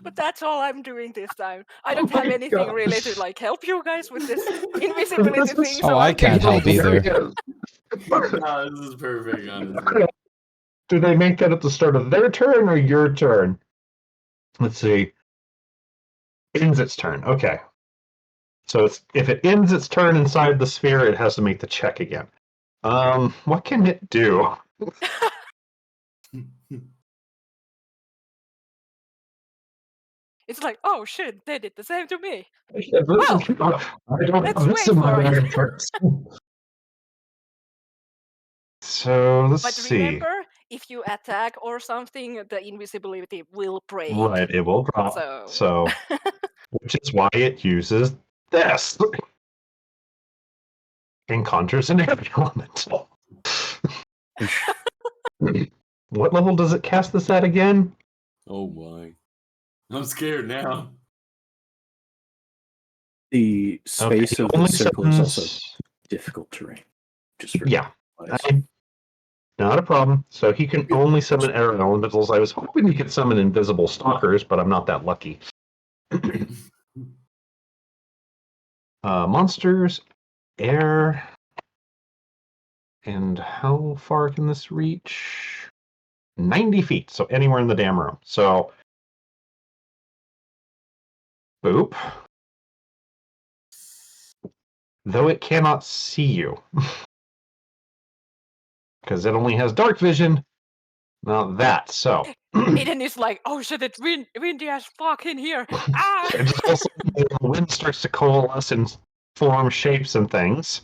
[SPEAKER 6] But that's all I'm doing this time. I
[SPEAKER 8] Oh
[SPEAKER 6] don't have
[SPEAKER 8] my
[SPEAKER 6] anything
[SPEAKER 8] God.
[SPEAKER 6] really to like help you guys with this invisibility thing.
[SPEAKER 1] Oh,
[SPEAKER 6] So
[SPEAKER 1] I
[SPEAKER 6] I'm
[SPEAKER 1] can't
[SPEAKER 6] doing
[SPEAKER 1] help
[SPEAKER 6] this.
[SPEAKER 1] either.
[SPEAKER 7] No, this is perfect, honestly.
[SPEAKER 8] Do they make that at the start of their turn or your turn? Let's see. Ends its turn. Okay. So if it ends its turn inside the sphere, it has to make the check again. What can it do?
[SPEAKER 6] It's like, oh shit, they did the same to me.
[SPEAKER 8] I don't
[SPEAKER 6] let's
[SPEAKER 8] have this
[SPEAKER 6] wait
[SPEAKER 8] in my
[SPEAKER 6] for it.
[SPEAKER 8] bag of tricks. So let's
[SPEAKER 6] But
[SPEAKER 8] see.
[SPEAKER 6] remember, if you attack or something, the invisibility will break.
[SPEAKER 8] Right, it will drop. So which is why it uses this. And conjures an air elemental. What level does it cast this at again?
[SPEAKER 7] Oh my. I'm scared now.
[SPEAKER 5] The space
[SPEAKER 8] Okay,
[SPEAKER 5] of the
[SPEAKER 8] only
[SPEAKER 5] circle is also
[SPEAKER 8] summons-
[SPEAKER 5] difficult terrain. Just for
[SPEAKER 8] Yeah. Not a problem. So he can only summon air elementals. I was hoping he could summon invisible stalkers, but I'm not that lucky. Monsters, air, and how far can this reach? 90 feet, so anywhere in the damn room. So, boop. Though it cannot see you. Because it only has dark vision. Not that, so.
[SPEAKER 6] Aiden is like, oh shit, it's windy as fuck in here. Ah!
[SPEAKER 8] And just also, the wind starts to coalesce and form shapes and things.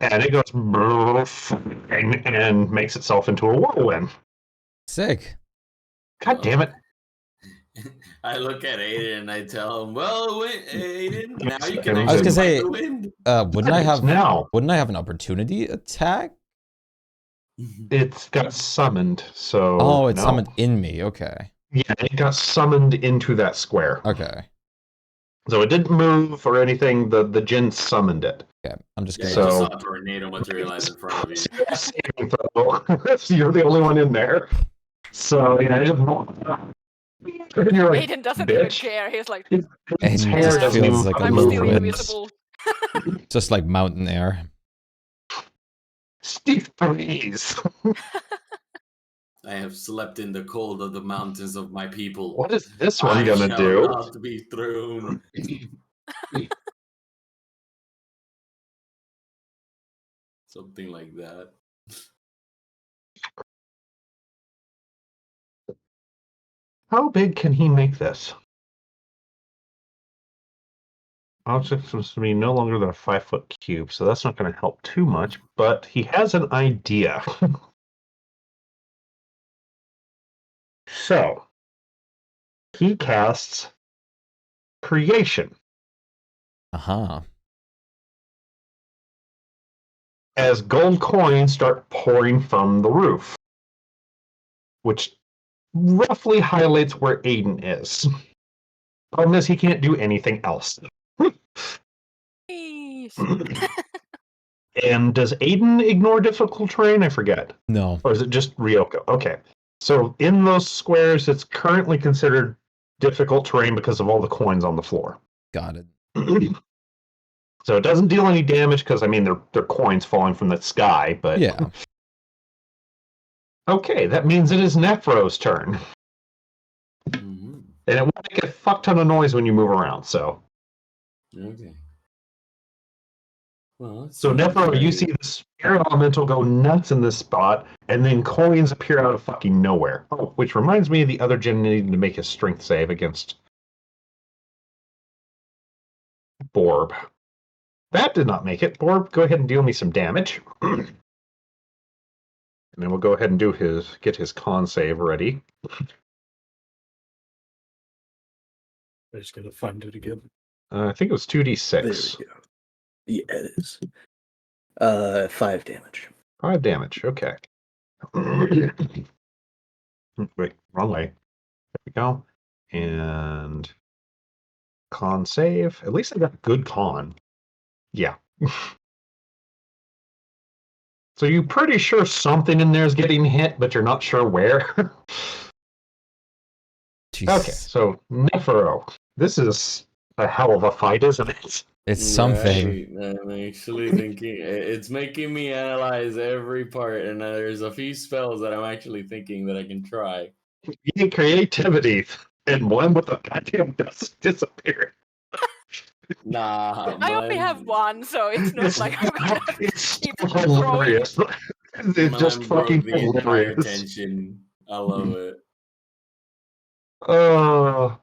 [SPEAKER 8] And it goes and makes itself into a whirlwind.
[SPEAKER 1] Sick.
[SPEAKER 8] God damn it.
[SPEAKER 7] I look at Aiden and I tell him, well, Aiden, now you can
[SPEAKER 8] I was
[SPEAKER 7] actually
[SPEAKER 1] gonna say,
[SPEAKER 7] fight the wind.
[SPEAKER 1] Wouldn't I have
[SPEAKER 8] Now,
[SPEAKER 1] wouldn't I have an opportunity attack?
[SPEAKER 8] it's got summoned, so.
[SPEAKER 1] Oh, it's
[SPEAKER 8] no.
[SPEAKER 1] summoned in me. Okay.
[SPEAKER 8] Yeah, it got summoned into that square.
[SPEAKER 1] Okay.
[SPEAKER 8] So it didn't move or anything. The Jinn summoned it.
[SPEAKER 1] Okay. I'm just
[SPEAKER 7] Yeah,
[SPEAKER 1] gonna.
[SPEAKER 7] you just
[SPEAKER 8] So-
[SPEAKER 7] saw a tornado materialize in front of you.
[SPEAKER 8] Saving throw. You're the only one in there. So yeah, you're like,
[SPEAKER 6] Aiden doesn't
[SPEAKER 8] bitch.
[SPEAKER 6] even care. He's like,
[SPEAKER 8] His
[SPEAKER 1] Aiden
[SPEAKER 8] hair
[SPEAKER 1] just
[SPEAKER 8] doesn't
[SPEAKER 1] feels
[SPEAKER 8] even
[SPEAKER 1] like a
[SPEAKER 6] I'm
[SPEAKER 8] move
[SPEAKER 6] still
[SPEAKER 8] with
[SPEAKER 1] whirlwind.
[SPEAKER 6] invisible.
[SPEAKER 1] Just like mountain air.
[SPEAKER 8] Steve Breeze.
[SPEAKER 7] I have slept in the cold of the mountains of my people.
[SPEAKER 8] What is this one
[SPEAKER 7] I
[SPEAKER 8] gonna
[SPEAKER 7] shall
[SPEAKER 8] do?
[SPEAKER 7] not be thrown. Something like that.
[SPEAKER 8] How big can he make this? Object seems to be no longer than a 5-foot cube, so that's not going to help too much, but he has an idea. So, he casts Creation
[SPEAKER 1] Uh-huh.
[SPEAKER 8] as gold coins start pouring from the roof, which roughly highlights where Aiden is. Problem is, he can't do anything else.
[SPEAKER 6] Please.
[SPEAKER 8] And does Aiden ignore difficult terrain? I forget.
[SPEAKER 1] No.
[SPEAKER 8] Or is it just Ryoko? Okay. So in those squares, it's currently considered difficult terrain because of all the coins on the floor.
[SPEAKER 1] Got it.
[SPEAKER 8] So it doesn't deal any damage because, I mean, they're coins falling from the sky, but...
[SPEAKER 1] Yeah.
[SPEAKER 8] Okay, that means it is Nephro's turn.
[SPEAKER 7] Mhm.
[SPEAKER 8] And it will make a fuck ton of noise when you move around, so...
[SPEAKER 7] Okay. Well, let's
[SPEAKER 8] So
[SPEAKER 7] see.
[SPEAKER 8] Nephro, you see the spirit elemental go nuts in this spot, and then coins appear out of fucking nowhere. Oh, which reminds me of the other Jinn needing to make a strength save against Borb. That did not make it. Borb, go ahead and deal me some damage. And then we'll go ahead and get his con save ready.
[SPEAKER 5] I just gotta find it again.
[SPEAKER 8] I think it was
[SPEAKER 5] There
[SPEAKER 8] 2d6.
[SPEAKER 5] we go. Yeah, it is. 5 damage.
[SPEAKER 8] 5 damage. Okay. Wait, wrong way. There we go. And con save. At least I got good con. Yeah. So you're pretty sure something in there is getting hit, but you're not sure where.
[SPEAKER 1] Jeez.
[SPEAKER 8] Okay, so Nephro. This is a hell of a fight, isn't it?
[SPEAKER 1] It's something.
[SPEAKER 7] Right, I'm actually thinking it's making me analyze every part, and there's a few spells that I'm actually thinking that I can try.
[SPEAKER 8] You need creativity, and one with a goddamn dust disappearing.
[SPEAKER 7] Nah,
[SPEAKER 6] I only have one, so it's not like I'm gonna
[SPEAKER 8] It's
[SPEAKER 6] keep
[SPEAKER 8] so
[SPEAKER 6] throwing.
[SPEAKER 8] hilarious. It's just
[SPEAKER 7] mine broke
[SPEAKER 8] fucking
[SPEAKER 7] the entire
[SPEAKER 8] hilarious.
[SPEAKER 7] tension. I love it.
[SPEAKER 8] Oh,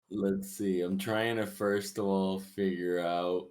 [SPEAKER 7] Let's see. I'm trying to first of all figure out.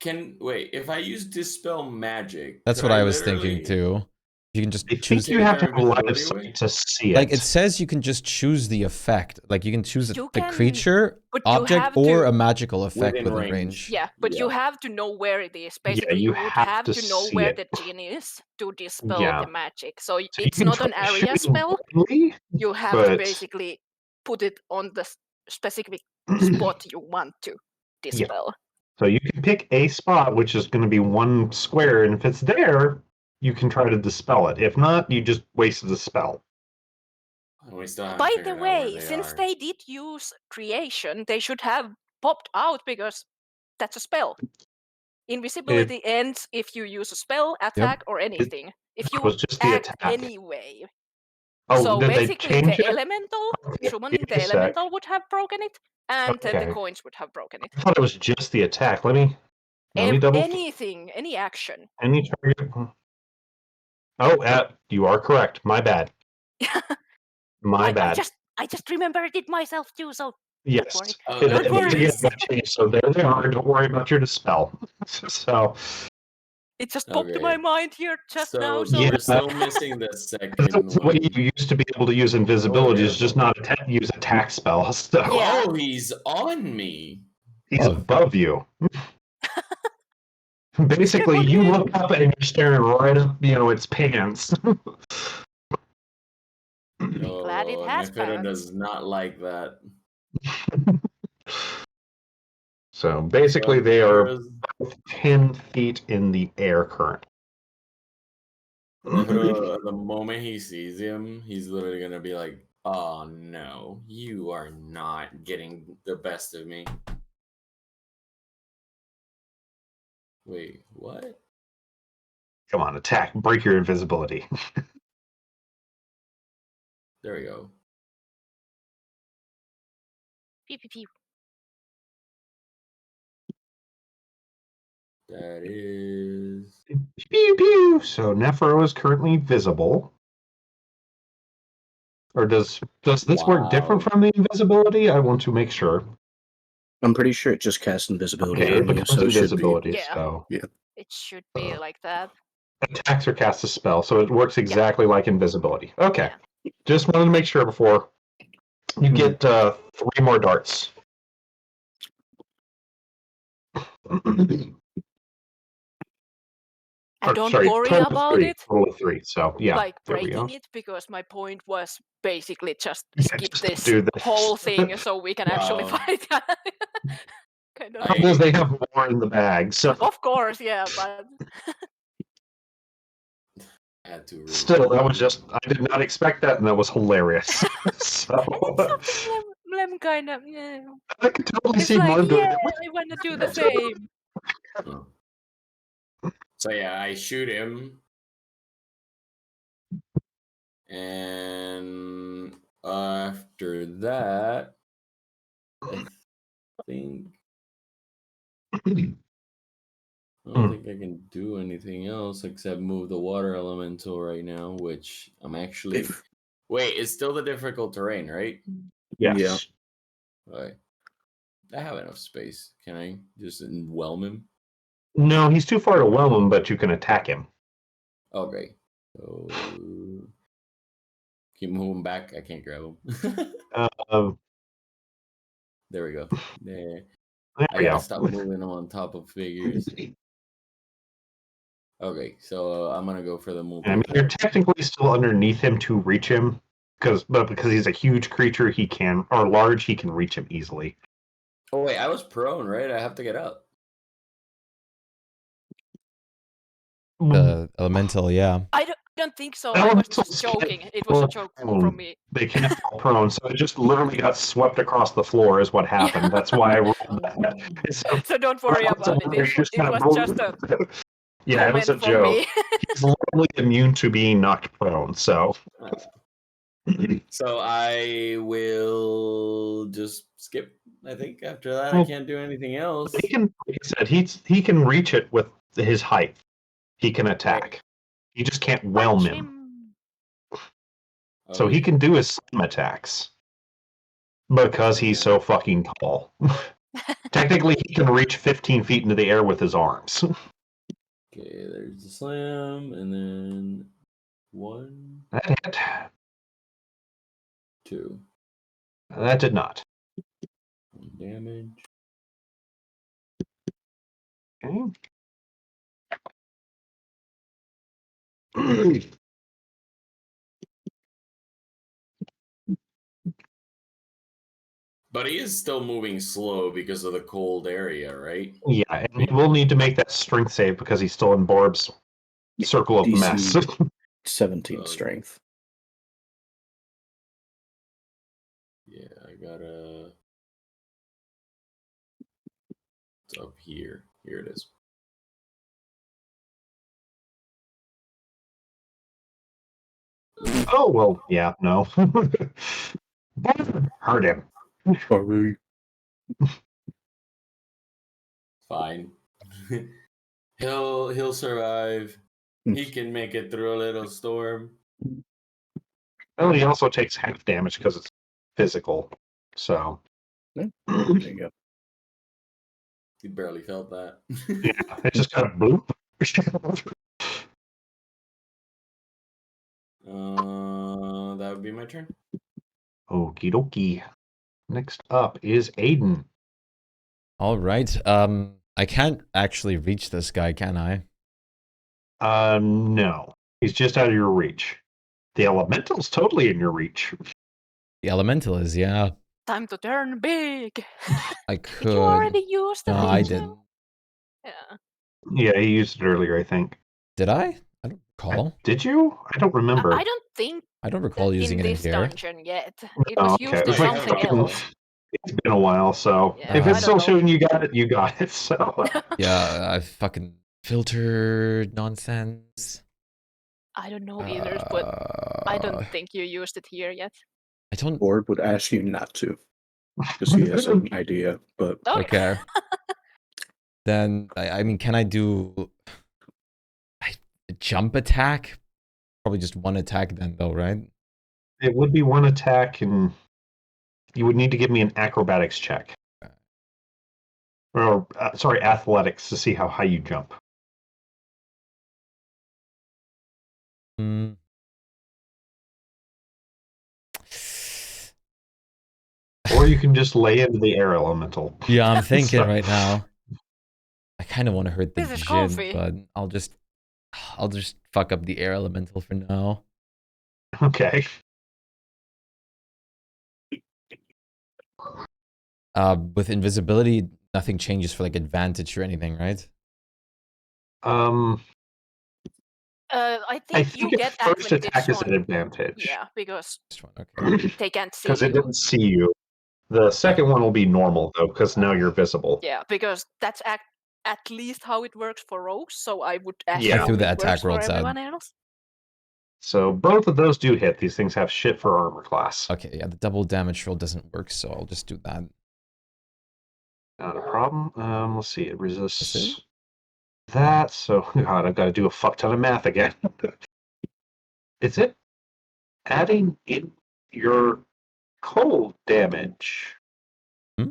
[SPEAKER 7] Can wait if I use dispel magic?
[SPEAKER 1] That's
[SPEAKER 7] could
[SPEAKER 1] what I was thinking
[SPEAKER 7] literally
[SPEAKER 1] too. You can just
[SPEAKER 8] I
[SPEAKER 1] choose.
[SPEAKER 8] think you have to
[SPEAKER 7] Take
[SPEAKER 8] have
[SPEAKER 7] our
[SPEAKER 8] live
[SPEAKER 7] invisibility
[SPEAKER 8] sight to see it.
[SPEAKER 1] Like it says, you can just choose the effect. Like you can choose
[SPEAKER 6] You
[SPEAKER 1] the
[SPEAKER 6] can,
[SPEAKER 1] creature,
[SPEAKER 6] but you
[SPEAKER 1] object,
[SPEAKER 6] have
[SPEAKER 1] or
[SPEAKER 6] to-
[SPEAKER 1] a magical effect
[SPEAKER 7] Within
[SPEAKER 1] within
[SPEAKER 7] range.
[SPEAKER 1] range.
[SPEAKER 6] Yeah, but you
[SPEAKER 7] Yeah.
[SPEAKER 6] have to know where it is. Basically,
[SPEAKER 8] you
[SPEAKER 6] you would
[SPEAKER 8] have
[SPEAKER 6] have
[SPEAKER 8] to
[SPEAKER 6] to know
[SPEAKER 8] see
[SPEAKER 6] where
[SPEAKER 8] it.
[SPEAKER 6] the gene is to dispel
[SPEAKER 8] Yeah.
[SPEAKER 6] the magic. So
[SPEAKER 8] So you
[SPEAKER 6] it's
[SPEAKER 8] can
[SPEAKER 6] not
[SPEAKER 8] try
[SPEAKER 6] an
[SPEAKER 8] to
[SPEAKER 6] area
[SPEAKER 8] shoot
[SPEAKER 6] spell.
[SPEAKER 8] blindly,
[SPEAKER 6] You have to
[SPEAKER 8] but-
[SPEAKER 6] basically put it on the specific spot you want to dispel.
[SPEAKER 8] So you can pick a spot, which is going to be one square, and if it's there, you can try to dispel it. If not, you just wasted the spell.
[SPEAKER 7] We still haven't
[SPEAKER 6] By the
[SPEAKER 7] figured out where
[SPEAKER 6] way,
[SPEAKER 7] they
[SPEAKER 6] since
[SPEAKER 7] are.
[SPEAKER 6] they did use creation, they should have popped out because that's a spell. Invisibility ends if you use a spell, attack, or anything. If
[SPEAKER 8] It
[SPEAKER 6] you
[SPEAKER 8] was just the
[SPEAKER 6] act
[SPEAKER 8] attack.
[SPEAKER 6] anyway.
[SPEAKER 8] Oh,
[SPEAKER 6] So
[SPEAKER 8] did they
[SPEAKER 6] basically,
[SPEAKER 8] change
[SPEAKER 6] the
[SPEAKER 8] it?
[SPEAKER 6] elemental,
[SPEAKER 8] Okay,
[SPEAKER 6] Schumann,
[SPEAKER 8] give me
[SPEAKER 6] the
[SPEAKER 8] a sec.
[SPEAKER 6] elemental would have broken it, and then the
[SPEAKER 8] Okay.
[SPEAKER 6] coins would have broken it.
[SPEAKER 8] I thought it was just the attack. Let me double.
[SPEAKER 6] Anything, any action.
[SPEAKER 8] Any target. Oh, you are correct. My bad. My bad.
[SPEAKER 6] I just remembered it myself too. So
[SPEAKER 8] Yes.
[SPEAKER 6] worry.
[SPEAKER 7] Don't
[SPEAKER 6] worry.
[SPEAKER 8] So there they are. Don't worry about your dispel. So
[SPEAKER 6] it just popped in
[SPEAKER 7] Okay.
[SPEAKER 6] my mind here just now.
[SPEAKER 7] So
[SPEAKER 6] So
[SPEAKER 7] we're still missing the second
[SPEAKER 8] that's the way
[SPEAKER 7] one.
[SPEAKER 8] you used to be able to use invisibility.
[SPEAKER 7] Oh,
[SPEAKER 8] Is just not use attack spells. So
[SPEAKER 6] Yeah.
[SPEAKER 7] Oh, he's on me.
[SPEAKER 8] he's above you. Basically, you look up and you're staring right up, its pants.
[SPEAKER 6] Glad it has
[SPEAKER 7] Nefera
[SPEAKER 6] pants.
[SPEAKER 7] does not like that.
[SPEAKER 8] So basically,
[SPEAKER 7] But
[SPEAKER 8] they are
[SPEAKER 7] Nefera's-
[SPEAKER 8] 10 feet in the air current.
[SPEAKER 7] Nefera, the moment he sees him, he's literally gonna be like, "Oh no, you are not getting the best of me." Wait, what?
[SPEAKER 8] Come on, attack! Break your invisibility.
[SPEAKER 7] There we go.
[SPEAKER 6] Pew, pew, pew.
[SPEAKER 7] That is.
[SPEAKER 8] Pew pew. So Nephro is currently visible. Or does this work different
[SPEAKER 7] Wow.
[SPEAKER 8] from the invisibility? I want to make sure.
[SPEAKER 5] I'm pretty sure it just casts invisibility
[SPEAKER 8] Okay, it
[SPEAKER 5] on you,
[SPEAKER 8] becomes
[SPEAKER 5] so it should be.
[SPEAKER 8] invisibility.
[SPEAKER 6] Yeah.
[SPEAKER 8] So
[SPEAKER 6] It should be like that.
[SPEAKER 8] attacks or cast a spell, so it works exactly like invisibility. Okay,
[SPEAKER 6] Yeah.
[SPEAKER 8] just wanted to make sure before you get 3 more darts.
[SPEAKER 6] And don't
[SPEAKER 8] sorry,
[SPEAKER 6] worry
[SPEAKER 8] total of
[SPEAKER 6] about
[SPEAKER 8] 3,
[SPEAKER 6] it.
[SPEAKER 8] Total of 3. So yeah,
[SPEAKER 6] Like
[SPEAKER 8] there we go.
[SPEAKER 6] breaking it, because my point was basically just
[SPEAKER 8] Yeah,
[SPEAKER 6] skip
[SPEAKER 8] just
[SPEAKER 6] this
[SPEAKER 8] do this.
[SPEAKER 6] whole thing so we can actually
[SPEAKER 7] Wow.
[SPEAKER 6] fight. Kind of.
[SPEAKER 8] Because they have more in the bag, so
[SPEAKER 6] Of course, yeah, but
[SPEAKER 7] Had to
[SPEAKER 8] still, that was just, I did not expect that, and that was hilarious. So
[SPEAKER 6] it's something Lem kind of, yeah.
[SPEAKER 8] I could totally
[SPEAKER 6] It's
[SPEAKER 8] see
[SPEAKER 6] like,
[SPEAKER 8] Lem doing
[SPEAKER 6] yeah,
[SPEAKER 8] it.
[SPEAKER 6] I want to do the same.
[SPEAKER 7] So yeah, I shoot him, and after that, I think I don't think I can do anything else except move the water elemental right now, which I'm actually. Wait, it's still the difficult terrain, right?
[SPEAKER 8] Yes.
[SPEAKER 5] Yeah.
[SPEAKER 7] Right. I have enough space. Can I just whelm him?
[SPEAKER 8] No, he's too far to whelm him, but you can attack him.
[SPEAKER 7] Okay. So keep moving back. I can't grab him. There we go. There.
[SPEAKER 8] There
[SPEAKER 7] I
[SPEAKER 8] we
[SPEAKER 7] gotta
[SPEAKER 8] go.
[SPEAKER 7] stop moving them on top of figures. Okay, so I'm gonna go for the
[SPEAKER 8] I
[SPEAKER 7] multi.
[SPEAKER 8] mean, you're technically still underneath him to reach him, because he's a huge creature, he can, or large, he can reach him easily.
[SPEAKER 7] Oh wait, I was prone, right? I have to get up.
[SPEAKER 1] The elemental, yeah.
[SPEAKER 6] I don't think so. I was just
[SPEAKER 8] Elementals
[SPEAKER 6] joking.
[SPEAKER 8] can't
[SPEAKER 6] It was a
[SPEAKER 8] fall
[SPEAKER 6] joke
[SPEAKER 8] prone.
[SPEAKER 6] from me.
[SPEAKER 8] They can't fall prone, so it just literally got swept across the floor, is what happened.
[SPEAKER 6] Yeah.
[SPEAKER 8] That's why I rolled that.
[SPEAKER 6] So don't worry about it. It was just a
[SPEAKER 8] yeah, it was a
[SPEAKER 6] comment from
[SPEAKER 8] joke.
[SPEAKER 6] me.
[SPEAKER 8] He's literally immune to being knocked prone, so.
[SPEAKER 7] So I will just skip. I think after that I can't do anything else.
[SPEAKER 8] He can, like I said, he can reach it with his height. He can attack. He just can't whelm
[SPEAKER 6] Punch
[SPEAKER 8] him.
[SPEAKER 6] him.
[SPEAKER 8] So he can do his slam attacks. Because he's so fucking tall. Technically, he can reach 15 feet into the air with his arms.
[SPEAKER 7] Okay, there's the slam, and then 1,
[SPEAKER 8] That hit.
[SPEAKER 7] 2.
[SPEAKER 8] That did not.
[SPEAKER 7] 1 damage.
[SPEAKER 8] Okay.
[SPEAKER 7] But he is still moving slow because of the cold area, right?
[SPEAKER 8] Yeah, and he will need to make that strength save because he's still in Borb's circle of
[SPEAKER 5] DC
[SPEAKER 8] mess.
[SPEAKER 5] 17 strength.
[SPEAKER 7] Yeah, I gotta. It's up here. Here it is.
[SPEAKER 8] Oh, well, yeah, no. Hurt him.
[SPEAKER 5] Sorry.
[SPEAKER 7] Fine. he'll survive. He can make it through a little storm.
[SPEAKER 8] Well, he also takes half damage because it's physical. So.
[SPEAKER 5] There you go.
[SPEAKER 7] He barely felt that.
[SPEAKER 8] Yeah, it just kind of bloop.
[SPEAKER 7] That would be my turn.
[SPEAKER 8] Okie dokie. Next up is Aiden.
[SPEAKER 1] All right. I can't actually reach this guy, can I?
[SPEAKER 8] No. He's just out of your reach. The elemental's totally in your reach.
[SPEAKER 1] The elemental is, yeah.
[SPEAKER 6] Time to turn big.
[SPEAKER 1] I
[SPEAKER 6] Did
[SPEAKER 1] could.
[SPEAKER 6] you already use the
[SPEAKER 1] No,
[SPEAKER 6] thing
[SPEAKER 1] I
[SPEAKER 6] too?
[SPEAKER 1] didn't.
[SPEAKER 6] Yeah.
[SPEAKER 8] Yeah, he used it earlier, I think.
[SPEAKER 1] Did I? I don't recall.
[SPEAKER 8] Did you? I don't remember.
[SPEAKER 6] I don't think
[SPEAKER 1] I don't recall using
[SPEAKER 6] in
[SPEAKER 1] it in
[SPEAKER 6] this
[SPEAKER 1] here.
[SPEAKER 6] dungeon yet. It
[SPEAKER 8] Oh,
[SPEAKER 6] was
[SPEAKER 8] okay.
[SPEAKER 6] used
[SPEAKER 8] It
[SPEAKER 6] to
[SPEAKER 8] was like
[SPEAKER 6] something
[SPEAKER 8] fucking-
[SPEAKER 6] else.
[SPEAKER 8] It's been a while, so
[SPEAKER 6] Yeah,
[SPEAKER 8] if
[SPEAKER 6] I
[SPEAKER 8] it's still
[SPEAKER 6] don't know.
[SPEAKER 8] showing you got it, you got it. So
[SPEAKER 1] Yeah, I fucking filtered nonsense.
[SPEAKER 6] I don't know either, but I don't think you used it here yet.
[SPEAKER 1] I don't.
[SPEAKER 5] Borb would ask you not to. Because he has an idea, but
[SPEAKER 6] Okay.
[SPEAKER 1] Okay. Then, I mean, can I do a jump attack? Probably just one attack then, though, right?
[SPEAKER 8] it would be one attack, and you would need to give me an acrobatics check. Or, sorry, athletics to see how high you jump.
[SPEAKER 1] Hmm.
[SPEAKER 8] Or you can just lay into the air elemental.
[SPEAKER 1] Yeah, I'm thinking
[SPEAKER 8] So-
[SPEAKER 1] right now. I kind of want to hurt the
[SPEAKER 6] This is
[SPEAKER 1] Jin,
[SPEAKER 6] comfy.
[SPEAKER 1] but I'll just fuck up the air elemental for now.
[SPEAKER 8] Okay.
[SPEAKER 1] With invisibility, nothing changes for like advantage or anything, right?
[SPEAKER 6] I
[SPEAKER 8] I
[SPEAKER 6] think you
[SPEAKER 8] think
[SPEAKER 6] get
[SPEAKER 8] its first attack is
[SPEAKER 6] advantage
[SPEAKER 8] an
[SPEAKER 6] on.
[SPEAKER 8] advantage.
[SPEAKER 6] Yeah, because
[SPEAKER 1] This one, okay.
[SPEAKER 6] they can't see
[SPEAKER 8] Because it
[SPEAKER 6] you.
[SPEAKER 8] didn't see you. The second one will be normal, though, because now you're visible.
[SPEAKER 6] Yeah, because that's at least how it works for rogues. So I would assume
[SPEAKER 8] Yeah. I
[SPEAKER 1] threw the
[SPEAKER 6] it
[SPEAKER 1] attack
[SPEAKER 6] works for
[SPEAKER 1] rolls out.
[SPEAKER 6] everyone else.
[SPEAKER 8] So both of those do hit. These things have shit for armor class.
[SPEAKER 1] Okay, yeah, the double damage roll doesn't work, so I'll just do that.
[SPEAKER 8] Not a problem. Let's see. It
[SPEAKER 1] That's
[SPEAKER 8] resists
[SPEAKER 1] it?
[SPEAKER 8] that. So, God, I've got to do a fuck ton of math again. Is it adding in your cold damage?
[SPEAKER 1] Hmm?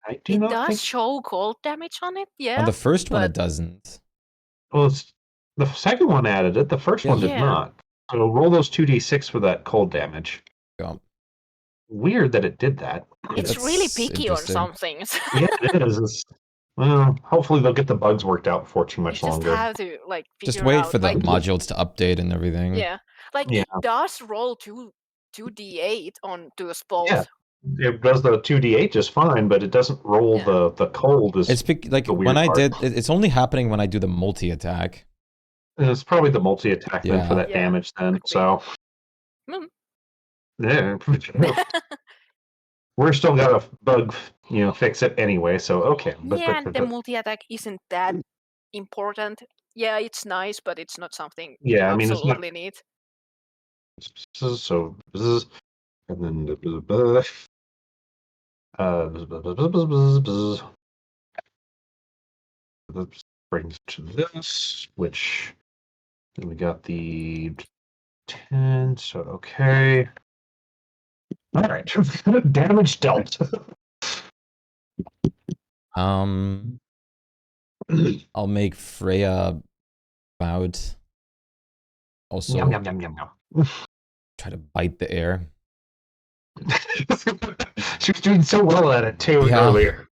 [SPEAKER 8] I do
[SPEAKER 6] It
[SPEAKER 8] not
[SPEAKER 6] does
[SPEAKER 8] think.
[SPEAKER 6] show cold damage on it, yeah.
[SPEAKER 1] On the first one,
[SPEAKER 6] but-
[SPEAKER 1] it doesn't.
[SPEAKER 8] Well, it's The second one added it. The first one did
[SPEAKER 6] Yeah.
[SPEAKER 8] not. So roll those 2d6 for that cold damage.
[SPEAKER 1] Yeah.
[SPEAKER 8] Weird that it did that.
[SPEAKER 6] It's really
[SPEAKER 1] That's
[SPEAKER 6] picky on
[SPEAKER 1] interesting.
[SPEAKER 6] some things.
[SPEAKER 8] Yeah, it is. Well, hopefully they'll get the bugs worked out before too
[SPEAKER 6] You
[SPEAKER 8] much
[SPEAKER 6] just
[SPEAKER 8] longer.
[SPEAKER 6] have to like
[SPEAKER 1] Just
[SPEAKER 6] figure
[SPEAKER 1] wait
[SPEAKER 6] out
[SPEAKER 1] for the
[SPEAKER 6] like
[SPEAKER 1] modules to update and everything.
[SPEAKER 6] yeah, like
[SPEAKER 8] Yeah.
[SPEAKER 6] it does roll 2d8 on those both.
[SPEAKER 8] Yeah. It does the 2d8 just fine, but it doesn't roll
[SPEAKER 6] Yeah.
[SPEAKER 8] the cold. Is
[SPEAKER 1] It's like
[SPEAKER 8] the weird
[SPEAKER 1] when I
[SPEAKER 8] part.
[SPEAKER 1] did. It's only happening when I do the multi attack.
[SPEAKER 8] And it's probably the multi-attack then for
[SPEAKER 1] Yeah.
[SPEAKER 8] that
[SPEAKER 6] Yeah,
[SPEAKER 8] damage then.
[SPEAKER 6] could be.
[SPEAKER 8] So
[SPEAKER 6] Mm.
[SPEAKER 8] yeah. We're still got a bug, fix it anyway. So okay.
[SPEAKER 6] Yeah, and the multi-attack isn't that important. Yeah, it's nice, but it's not something you
[SPEAKER 8] Yeah, I mean, it's not-
[SPEAKER 6] absolutely need.
[SPEAKER 8] So and then brings to this, which then we got the 10. So okay. All right, damage dealt.
[SPEAKER 1] I'll make Freya out. Also,
[SPEAKER 8] Yum, yum, yum, yum, yum.
[SPEAKER 1] try to bite the air.
[SPEAKER 8] She was doing so well at it too
[SPEAKER 1] Yeah.
[SPEAKER 8] earlier.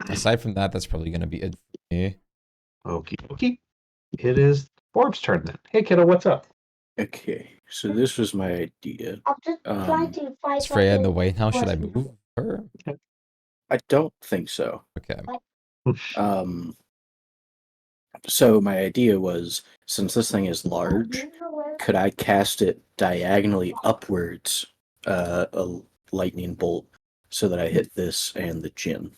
[SPEAKER 1] Aside from that, that's probably gonna be it for me.
[SPEAKER 8] Okie dokie. It is Forbes' turn then. Hey kiddo, what's up?
[SPEAKER 5] Okay, so this was my idea.
[SPEAKER 9] I'll just try to fight.
[SPEAKER 1] Is Freya in the way now? Should I move her?
[SPEAKER 5] I don't think so.
[SPEAKER 1] Okay.
[SPEAKER 5] So my idea was, since this thing is large, could I cast it diagonally upwards, a lightning bolt, so that I hit this and the gym?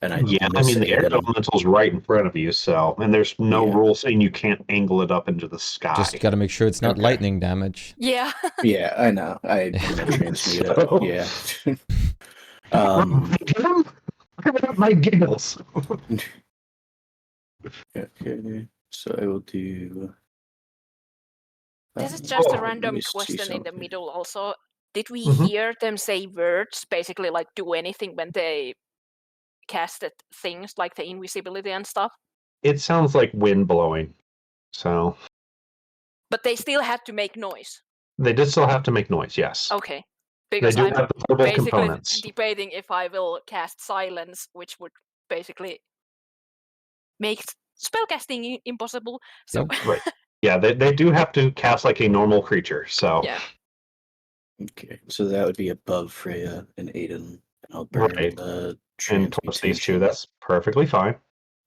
[SPEAKER 5] And I
[SPEAKER 8] Yeah, I
[SPEAKER 5] miss
[SPEAKER 8] mean the air
[SPEAKER 5] hitting-
[SPEAKER 8] elemental's right in front of you, so and there's no
[SPEAKER 5] Yeah.
[SPEAKER 8] rule saying you can't angle it up into the sky.
[SPEAKER 1] Just gotta make sure it's not
[SPEAKER 5] Okay.
[SPEAKER 1] lightning damage.
[SPEAKER 6] Yeah.
[SPEAKER 5] Yeah, I know. I transmute it.
[SPEAKER 8] So-
[SPEAKER 5] Yeah.
[SPEAKER 8] Give up my giggles.
[SPEAKER 5] Okay, so I will do.
[SPEAKER 6] This is just a
[SPEAKER 5] let
[SPEAKER 6] random
[SPEAKER 5] me see
[SPEAKER 6] question in the
[SPEAKER 5] something.
[SPEAKER 6] middle also. Did we
[SPEAKER 8] Mhm.
[SPEAKER 6] hear them say words, basically like do anything when they casted things like the invisibility and stuff?
[SPEAKER 8] It sounds like wind blowing. So
[SPEAKER 6] But they still had to make noise.
[SPEAKER 8] they did still have to make noise, yes.
[SPEAKER 6] Okay.
[SPEAKER 8] They
[SPEAKER 6] Because
[SPEAKER 8] do
[SPEAKER 6] I'm
[SPEAKER 8] have the portable
[SPEAKER 6] basically
[SPEAKER 8] components.
[SPEAKER 6] debating if I will cast silence, which would basically make spellcasting impossible. So
[SPEAKER 1] Yep.
[SPEAKER 8] Right. Yeah, they do have to cast like a normal creature, so
[SPEAKER 6] yeah.
[SPEAKER 5] Okay, so that would be above Freya and Aiden. I'll burn
[SPEAKER 8] Right.
[SPEAKER 5] the
[SPEAKER 8] and towards these two,
[SPEAKER 5] transmutation.
[SPEAKER 8] that's perfectly fine.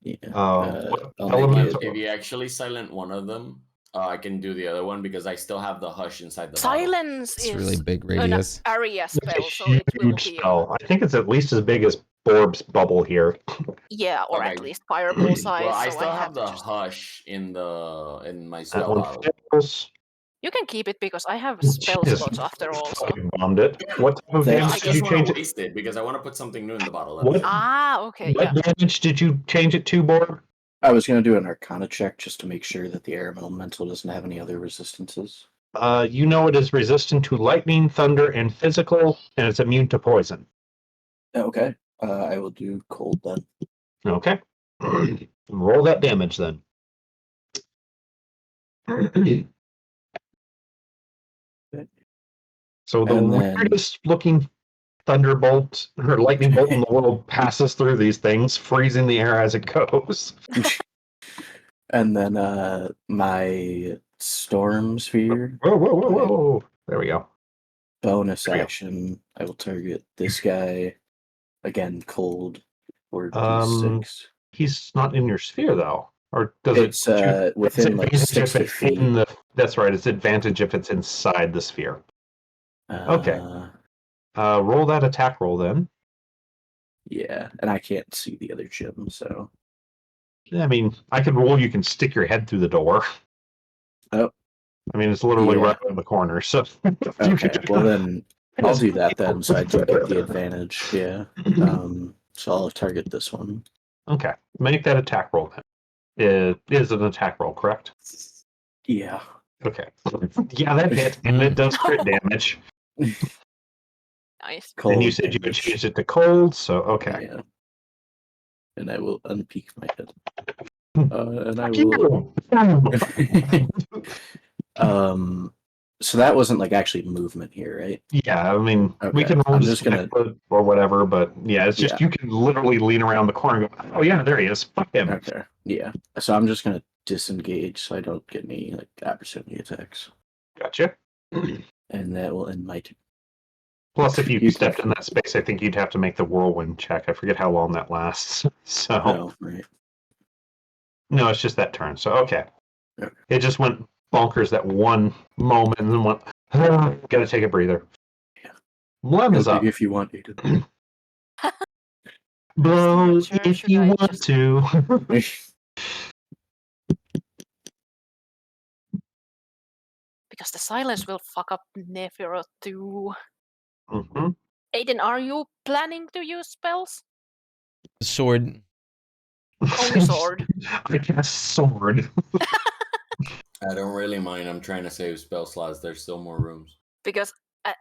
[SPEAKER 5] Yeah.
[SPEAKER 8] What
[SPEAKER 5] I'll make
[SPEAKER 8] elemental?
[SPEAKER 5] it.
[SPEAKER 7] If you actually silent one of them, I can do the other one because I still have the hush inside the bottle.
[SPEAKER 6] Silence
[SPEAKER 1] It's
[SPEAKER 6] is
[SPEAKER 1] really big
[SPEAKER 6] an
[SPEAKER 1] radius.
[SPEAKER 6] area
[SPEAKER 8] It's a
[SPEAKER 6] spell, so it will
[SPEAKER 8] huge
[SPEAKER 6] heal.
[SPEAKER 8] spell. I think it's at least as big as Forbes' bubble here.
[SPEAKER 6] Yeah, or at
[SPEAKER 7] Okay.
[SPEAKER 6] least fireball size.
[SPEAKER 7] Well, I
[SPEAKER 6] so
[SPEAKER 7] still
[SPEAKER 6] I
[SPEAKER 7] have the
[SPEAKER 6] to just...
[SPEAKER 7] hush in my
[SPEAKER 8] That
[SPEAKER 7] spell
[SPEAKER 8] one
[SPEAKER 7] bottle.
[SPEAKER 8] fails.
[SPEAKER 6] You can keep it because I have spell
[SPEAKER 8] Just
[SPEAKER 6] slots after all. So.
[SPEAKER 8] fucking bombed it. What type of
[SPEAKER 5] That's-
[SPEAKER 8] damage
[SPEAKER 7] I
[SPEAKER 8] did
[SPEAKER 7] just
[SPEAKER 8] you
[SPEAKER 7] want
[SPEAKER 8] change
[SPEAKER 7] to
[SPEAKER 8] it?
[SPEAKER 7] waste it because I want to put something new in the bottle.
[SPEAKER 8] What?
[SPEAKER 6] Okay,
[SPEAKER 8] What
[SPEAKER 6] yeah.
[SPEAKER 8] damage did you change it to, Borb?
[SPEAKER 5] I was going to do an Arcana check just to make sure that the air elemental doesn't have any other resistances.
[SPEAKER 8] You know it is resistant to lightning, thunder, and physical, and it's immune to poison.
[SPEAKER 5] Okay. I will do cold then.
[SPEAKER 8] Okay. Roll that damage then. So the
[SPEAKER 5] And then-
[SPEAKER 8] weirdest looking thunderbolt or lightning bolt in the world passes through these things, freezing the air as it goes.
[SPEAKER 5] And then my storm sphere
[SPEAKER 8] Whoa, whoa, whoa, whoa, whoa. There we go.
[SPEAKER 5] bonus
[SPEAKER 8] There we go.
[SPEAKER 5] action. I will target this guy again, cold or
[SPEAKER 8] Um,
[SPEAKER 5] D6.
[SPEAKER 8] He's not in your sphere though. Or does
[SPEAKER 5] It's
[SPEAKER 8] it
[SPEAKER 5] within like
[SPEAKER 8] advantage
[SPEAKER 5] 60
[SPEAKER 8] if it's
[SPEAKER 5] feet.
[SPEAKER 8] in the, that's right, it's advantage if it's inside the sphere. Okay. Roll that attack roll then.
[SPEAKER 5] Yeah, and I can't see the other gym, so
[SPEAKER 8] I mean, I could roll you can stick your head through the door.
[SPEAKER 5] Oh.
[SPEAKER 8] I mean, it's literally
[SPEAKER 5] Yeah.
[SPEAKER 8] right around the corner, so.
[SPEAKER 5] okay. Well then, I'll do that then. So I do get the advantage. Yeah. So I'll target this one.
[SPEAKER 8] Okay, make that attack roll then. It is an attack roll, correct?
[SPEAKER 5] Yeah.
[SPEAKER 8] Okay. Yeah, that hit, and it does crit damage.
[SPEAKER 6] Nice.
[SPEAKER 5] Cold
[SPEAKER 8] And you said you had
[SPEAKER 5] damage.
[SPEAKER 8] changed it to cold, so okay.
[SPEAKER 5] Yeah. And I will unpeak my head. And I will. So that wasn't like actually movement here, right?
[SPEAKER 8] Yeah, I mean, we
[SPEAKER 5] Okay,
[SPEAKER 8] can all
[SPEAKER 5] I'm
[SPEAKER 8] just
[SPEAKER 5] just gonna-
[SPEAKER 8] foot or whatever, but yeah, it's just
[SPEAKER 5] Yeah.
[SPEAKER 8] you can literally lean around the corner and go, oh yeah, there he is. Fuck him.
[SPEAKER 5] Okay. Yeah. So I'm just gonna disengage so I don't get any like opportunity attacks,
[SPEAKER 8] Gotcha.
[SPEAKER 5] and that will end my turn.
[SPEAKER 8] Plus, if you
[SPEAKER 5] You
[SPEAKER 8] stepped in that space, I think you'd have to make the whirlwind check. I forget how long that lasts. So
[SPEAKER 5] Oh, right.
[SPEAKER 8] no, it's just that turn. So okay,
[SPEAKER 5] Okay.
[SPEAKER 8] it just went bonkers that one moment, and then went. Gotta take a breather.
[SPEAKER 5] Yeah.
[SPEAKER 8] Lem is up.
[SPEAKER 5] If you want me to.
[SPEAKER 8] Blow
[SPEAKER 6] Sure,
[SPEAKER 8] if
[SPEAKER 6] should
[SPEAKER 8] you
[SPEAKER 6] I
[SPEAKER 8] want
[SPEAKER 6] just-
[SPEAKER 8] to.
[SPEAKER 6] Because the silence will fuck up Nephiroth too.
[SPEAKER 8] Mm-hmm.
[SPEAKER 6] Aiden, are you planning to use spells?
[SPEAKER 1] Sword.
[SPEAKER 6] Only sword.
[SPEAKER 8] I cast sword.
[SPEAKER 7] I don't really mind. I'm trying to save spell slots. There's still more rooms.
[SPEAKER 6] Because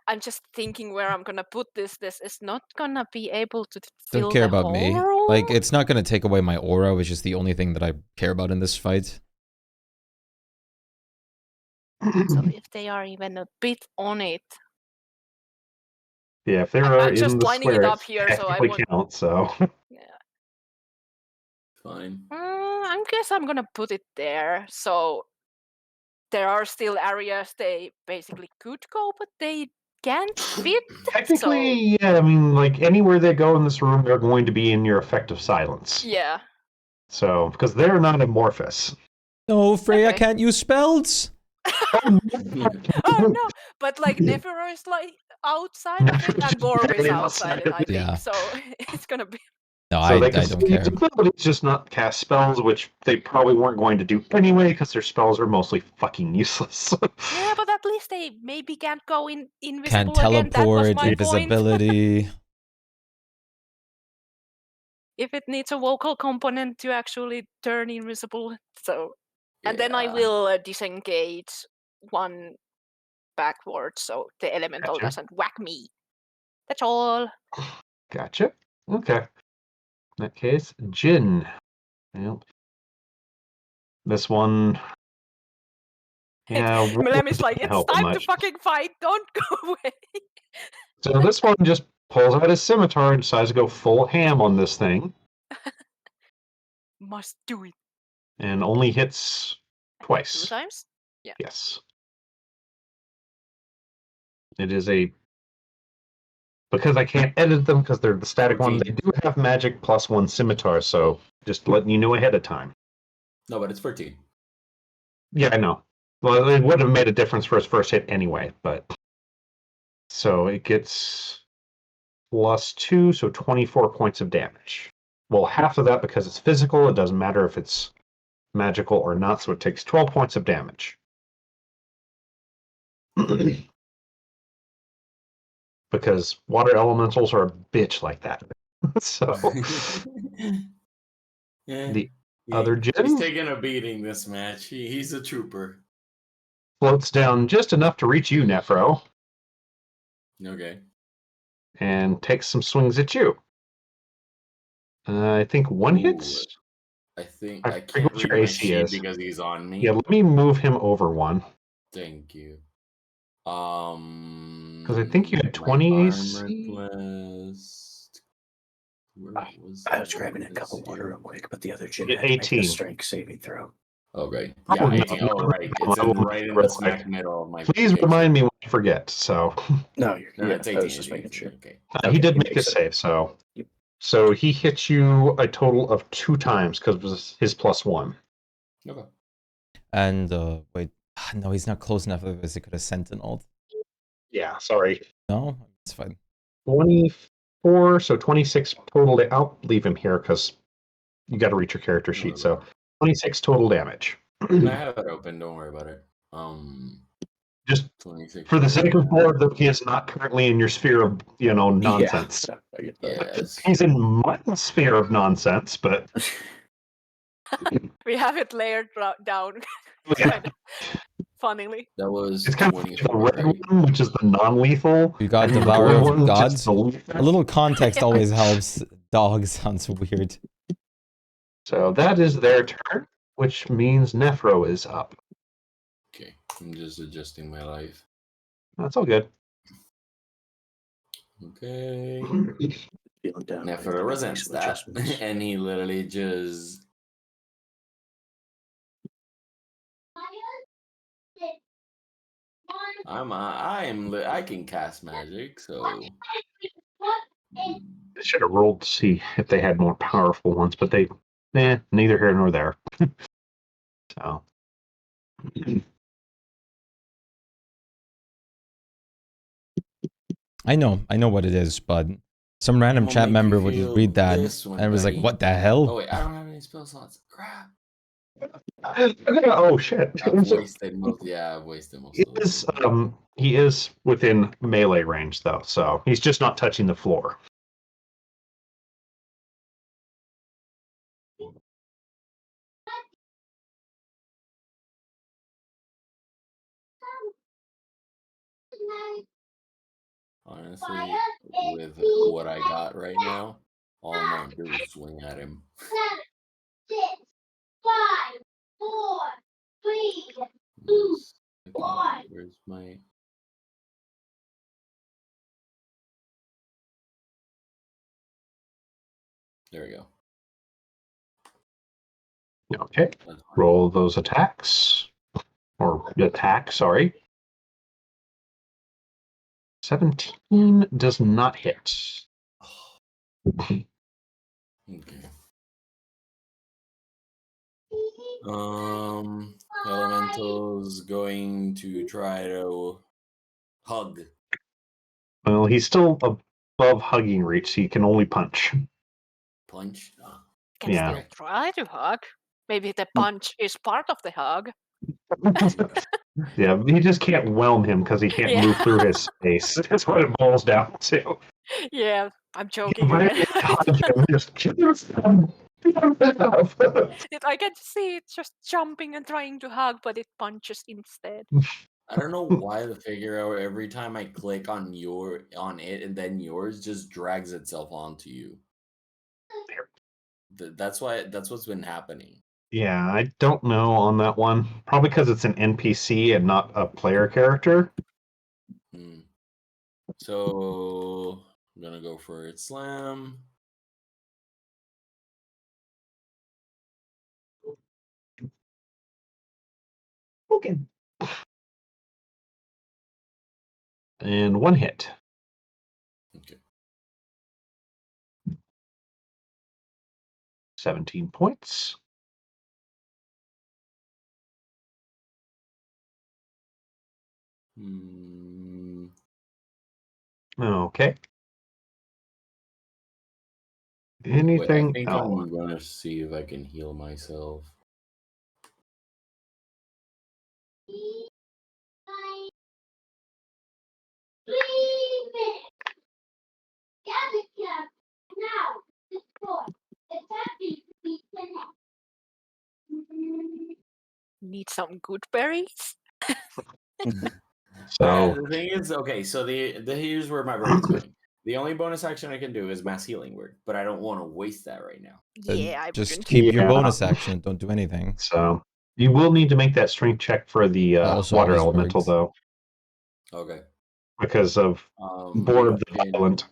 [SPEAKER 6] I'm just thinking where I'm gonna put this. This is not gonna be able to fill
[SPEAKER 1] Don't care
[SPEAKER 6] the
[SPEAKER 1] about
[SPEAKER 6] whole
[SPEAKER 1] me.
[SPEAKER 6] room.
[SPEAKER 1] Like, it's not gonna take away my aura, which is the only thing that I care about in this fight.
[SPEAKER 6] So if they are even a bit on it,
[SPEAKER 8] Yeah, if there
[SPEAKER 6] I'm
[SPEAKER 8] are in
[SPEAKER 6] just
[SPEAKER 8] the
[SPEAKER 6] lining it
[SPEAKER 8] square,
[SPEAKER 6] up here, so I
[SPEAKER 8] technically
[SPEAKER 6] won't.
[SPEAKER 8] count. So
[SPEAKER 6] Yeah.
[SPEAKER 7] Fine.
[SPEAKER 6] I guess I'm gonna put it there. So there are still areas they basically could go, but they can't fit.
[SPEAKER 8] technically, yeah. I mean, like anywhere they go in this room, they're going to be in your effective silence.
[SPEAKER 6] Yeah.
[SPEAKER 8] So because they're not amorphous.
[SPEAKER 1] No, Freya
[SPEAKER 6] Okay.
[SPEAKER 1] can't use spells.
[SPEAKER 6] Oh no! But like Nephiro is like outside of it, and Borb is outside it. I think
[SPEAKER 1] Yeah.
[SPEAKER 6] so. It's gonna be.
[SPEAKER 1] No,
[SPEAKER 8] So
[SPEAKER 1] I
[SPEAKER 8] they can
[SPEAKER 1] don't
[SPEAKER 8] still use
[SPEAKER 1] care.
[SPEAKER 8] abilities, just not cast spells, which they probably weren't going to do anyway, because their spells are mostly fucking useless.
[SPEAKER 6] Yeah, but at least they maybe can't go in invisible
[SPEAKER 1] Can't
[SPEAKER 6] again. That was
[SPEAKER 1] teleport,
[SPEAKER 6] my point.
[SPEAKER 1] invisibility.
[SPEAKER 6] If it needs a vocal component to actually turn invisible, so. And then I
[SPEAKER 7] Yeah.
[SPEAKER 6] will disengage one backward so the elemental
[SPEAKER 8] Gotcha.
[SPEAKER 6] doesn't whack me. That's all.
[SPEAKER 8] Gotcha. Okay. In that case, Jin. Well, this one. Yeah,
[SPEAKER 6] Melem is like,
[SPEAKER 8] doesn't
[SPEAKER 6] it's
[SPEAKER 8] help
[SPEAKER 6] time
[SPEAKER 8] much.
[SPEAKER 6] to fucking fight, don't go away.
[SPEAKER 8] So this one just pulls out his scimitar and decides to go full ham on this thing,
[SPEAKER 6] Must do it.
[SPEAKER 8] and only hits
[SPEAKER 6] 2
[SPEAKER 8] twice.
[SPEAKER 6] times? Yeah.
[SPEAKER 8] Yes. It is a. Because I can't edit them because they're the static one, they do have magic plus 1 scimitar, so just letting you know ahead of time.
[SPEAKER 7] No, but it's 14.
[SPEAKER 8] Yeah, I know. Well, it would have made a difference for his first hit anyway, but. So it gets plus 2, so 24 points of damage. Well, half of that because it's physical, it doesn't matter if it's magical or not, so it takes 12 points of damage. Because water elementals are a bitch like that. So
[SPEAKER 7] Yeah.
[SPEAKER 8] the other
[SPEAKER 7] He's
[SPEAKER 8] Jin
[SPEAKER 7] taking a beating this match. He's a trooper.
[SPEAKER 8] floats down just enough to reach you, Nephro,
[SPEAKER 7] Okay.
[SPEAKER 8] and takes some swings at you. I think one hits.
[SPEAKER 7] I think
[SPEAKER 8] I
[SPEAKER 7] I
[SPEAKER 8] forget
[SPEAKER 7] can't
[SPEAKER 8] what
[SPEAKER 7] read
[SPEAKER 8] your
[SPEAKER 7] my
[SPEAKER 8] AC
[SPEAKER 7] sheet
[SPEAKER 8] is.
[SPEAKER 7] because he's on me.
[SPEAKER 8] Yeah, let me move him over one.
[SPEAKER 7] Thank you.
[SPEAKER 8] Because I think you had
[SPEAKER 7] my
[SPEAKER 8] 20
[SPEAKER 7] armor
[SPEAKER 8] AC.
[SPEAKER 7] class. Where was
[SPEAKER 5] I was
[SPEAKER 7] that?
[SPEAKER 5] grabbing a
[SPEAKER 7] This
[SPEAKER 5] cup of water
[SPEAKER 7] here.
[SPEAKER 5] real quick, but the other Jin
[SPEAKER 8] Get
[SPEAKER 5] had to make
[SPEAKER 8] 18.
[SPEAKER 5] the strength saving throw.
[SPEAKER 7] Okay.
[SPEAKER 8] Oh,
[SPEAKER 7] Yeah,
[SPEAKER 8] no,
[SPEAKER 7] 18.
[SPEAKER 8] no,
[SPEAKER 7] Oh, right. It's
[SPEAKER 8] I will
[SPEAKER 7] right in
[SPEAKER 8] real
[SPEAKER 7] the
[SPEAKER 8] quick.
[SPEAKER 7] smack middle of my.
[SPEAKER 8] Please
[SPEAKER 7] page.
[SPEAKER 8] remind me when I forget. So
[SPEAKER 5] No, you're
[SPEAKER 7] No,
[SPEAKER 5] yeah,
[SPEAKER 7] it's
[SPEAKER 5] I
[SPEAKER 7] 18.
[SPEAKER 5] was just
[SPEAKER 7] it's
[SPEAKER 5] making
[SPEAKER 7] 18,
[SPEAKER 5] sure.
[SPEAKER 7] Okay.
[SPEAKER 8] he
[SPEAKER 5] Okay,
[SPEAKER 8] did
[SPEAKER 5] he
[SPEAKER 8] make a
[SPEAKER 5] makes it.
[SPEAKER 8] save. So
[SPEAKER 5] Yep.
[SPEAKER 8] so he hits you a total of 2 times because it was his plus 1.
[SPEAKER 7] Okay.
[SPEAKER 1] And, wait. No, he's not close enough, otherwise he could have sent an ult.
[SPEAKER 8] Yeah, sorry.
[SPEAKER 1] No? It's fine.
[SPEAKER 8] 24, so 26 total. I'll leave him here because you got to reach your character sheet. So 26 total damage.
[SPEAKER 7] I have it open. Don't worry about it.
[SPEAKER 8] Just
[SPEAKER 7] 26.
[SPEAKER 8] for the sake of board, though, he is not currently in your sphere of nonsense.
[SPEAKER 5] Yeah, I get that.
[SPEAKER 7] Yes.
[SPEAKER 8] He's in my sphere of nonsense, but
[SPEAKER 6] We have it layered down.
[SPEAKER 8] yeah.
[SPEAKER 6] Kind of funnily.
[SPEAKER 7] That was
[SPEAKER 8] It's kind of like the
[SPEAKER 7] 24.
[SPEAKER 8] red one, which is the non-lethal.
[SPEAKER 1] You got
[SPEAKER 8] and the
[SPEAKER 1] Devourer
[SPEAKER 8] blue
[SPEAKER 1] of
[SPEAKER 8] one, which is
[SPEAKER 1] Gods.
[SPEAKER 8] the lethal.
[SPEAKER 1] A little context
[SPEAKER 6] Yeah.
[SPEAKER 1] always helps. Dog sounds weird.
[SPEAKER 8] So that is their turn, which means Nephro is up.
[SPEAKER 7] Okay, I'm just adjusting my life.
[SPEAKER 8] That's all good.
[SPEAKER 7] Okay.
[SPEAKER 5] Feeling down. I have to
[SPEAKER 7] Nefer
[SPEAKER 5] make
[SPEAKER 7] resents
[SPEAKER 5] some
[SPEAKER 7] that,
[SPEAKER 5] adjustments.
[SPEAKER 7] and he literally just. I can cast magic, so.
[SPEAKER 8] I should have rolled to see if they had more powerful ones, but neither here nor there. So.
[SPEAKER 1] I know what it is, but some random
[SPEAKER 7] I'll
[SPEAKER 1] chat
[SPEAKER 7] make you
[SPEAKER 1] member would
[SPEAKER 7] feel
[SPEAKER 1] read that
[SPEAKER 7] this one,
[SPEAKER 1] and was like,
[SPEAKER 7] buddy.
[SPEAKER 1] "What the hell?"
[SPEAKER 7] Oh wait, I don't have any spell slots. Crap.
[SPEAKER 8] Oh shit!
[SPEAKER 7] I've wasted most. Yeah, I've wasted most of them.
[SPEAKER 8] He is within melee range though, so he's just not touching the floor.
[SPEAKER 7] Honestly, with what I got right now, all I'm gonna do is swing at him.
[SPEAKER 9] 6, 5, 4, 3, 2,
[SPEAKER 7] Okay,
[SPEAKER 9] 1.
[SPEAKER 7] where's my? There we go.
[SPEAKER 8] Okay,
[SPEAKER 7] That's fine.
[SPEAKER 8] roll those attacks. Or attack, sorry. 17 does not hit.
[SPEAKER 7] Okay. Elemental's going to try to hug.
[SPEAKER 8] Well, he's still above hugging reach, so he can only punch.
[SPEAKER 7] Punch.
[SPEAKER 6] Can
[SPEAKER 8] Yeah.
[SPEAKER 6] still try to hug. Maybe the punch is part of the hug.
[SPEAKER 8] Yeah, he just can't whelm him because he can't move through his space. That's what it boils down to.
[SPEAKER 6] Yeah, I'm joking
[SPEAKER 8] But
[SPEAKER 6] again.
[SPEAKER 8] if you hug him, just kill him.
[SPEAKER 6] I can see it just jumping and trying to hug, but it punches instead.
[SPEAKER 7] I don't know why the figure out every time I click on it and then yours just drags itself onto you. That's what's been happening.
[SPEAKER 8] Yeah, I don't know on that one. Probably because it's an NPC and not a player character.
[SPEAKER 7] So I'm gonna go for it. Slam.
[SPEAKER 8] Okay. And one hit.
[SPEAKER 7] Okay.
[SPEAKER 8] 17 points. Okay. Anything
[SPEAKER 7] Wait, I think
[SPEAKER 8] else?
[SPEAKER 7] I'm gonna see if I can heal myself.
[SPEAKER 6] Need some good berries?
[SPEAKER 8] So
[SPEAKER 7] The thing is, okay, so here's where my brain's going. The only bonus action I can do is mass healing word, but I don't want to waste that right now.
[SPEAKER 6] Yeah, I
[SPEAKER 1] Just
[SPEAKER 6] wouldn't.
[SPEAKER 1] keep your
[SPEAKER 8] Yeah.
[SPEAKER 1] bonus action. Don't do anything.
[SPEAKER 8] So you will need to make that strength check for the
[SPEAKER 1] That also
[SPEAKER 8] water
[SPEAKER 1] always
[SPEAKER 8] elemental,
[SPEAKER 1] works.
[SPEAKER 8] though,
[SPEAKER 7] Okay.
[SPEAKER 8] because of Borb the Violent.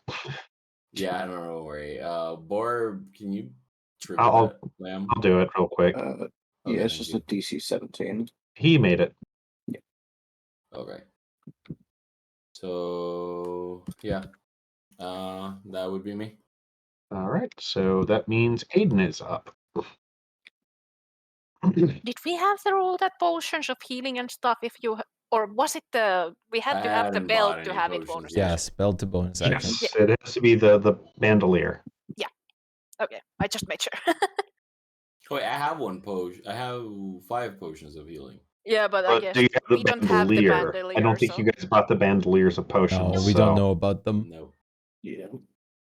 [SPEAKER 7] Yeah, I don't know. Worry. Borb, can you trigger
[SPEAKER 8] I'll
[SPEAKER 7] that lamb?
[SPEAKER 8] I'll do it real quick.
[SPEAKER 5] Yeah,
[SPEAKER 7] Okay,
[SPEAKER 5] it's
[SPEAKER 7] thank
[SPEAKER 5] just
[SPEAKER 7] you.
[SPEAKER 5] a DC 17.
[SPEAKER 8] He made it.
[SPEAKER 7] Okay. So yeah, that would be me.
[SPEAKER 8] All right. So that means Aiden is up.
[SPEAKER 6] Did we have the rule that potions of healing and stuff, if you or was it we had
[SPEAKER 7] I
[SPEAKER 6] to have the
[SPEAKER 7] hadn't
[SPEAKER 6] belt
[SPEAKER 7] bought
[SPEAKER 6] to
[SPEAKER 7] any
[SPEAKER 6] have it
[SPEAKER 7] potions
[SPEAKER 6] bonus
[SPEAKER 7] yet.
[SPEAKER 6] action?
[SPEAKER 1] Yes, belt to bonus action.
[SPEAKER 8] Yes, it has to be the bandolier.
[SPEAKER 6] Okay, I just made sure.
[SPEAKER 7] Wait, I have one potion. I have 5 potions of healing.
[SPEAKER 6] Yeah, but I
[SPEAKER 8] But
[SPEAKER 6] guess
[SPEAKER 8] do you have the
[SPEAKER 6] we don't have the
[SPEAKER 8] bandolier?
[SPEAKER 6] bandolier.
[SPEAKER 8] I don't think you guys bought the bandoliers of potions.
[SPEAKER 1] No, we don't know about them.
[SPEAKER 7] No.
[SPEAKER 5] Yeah.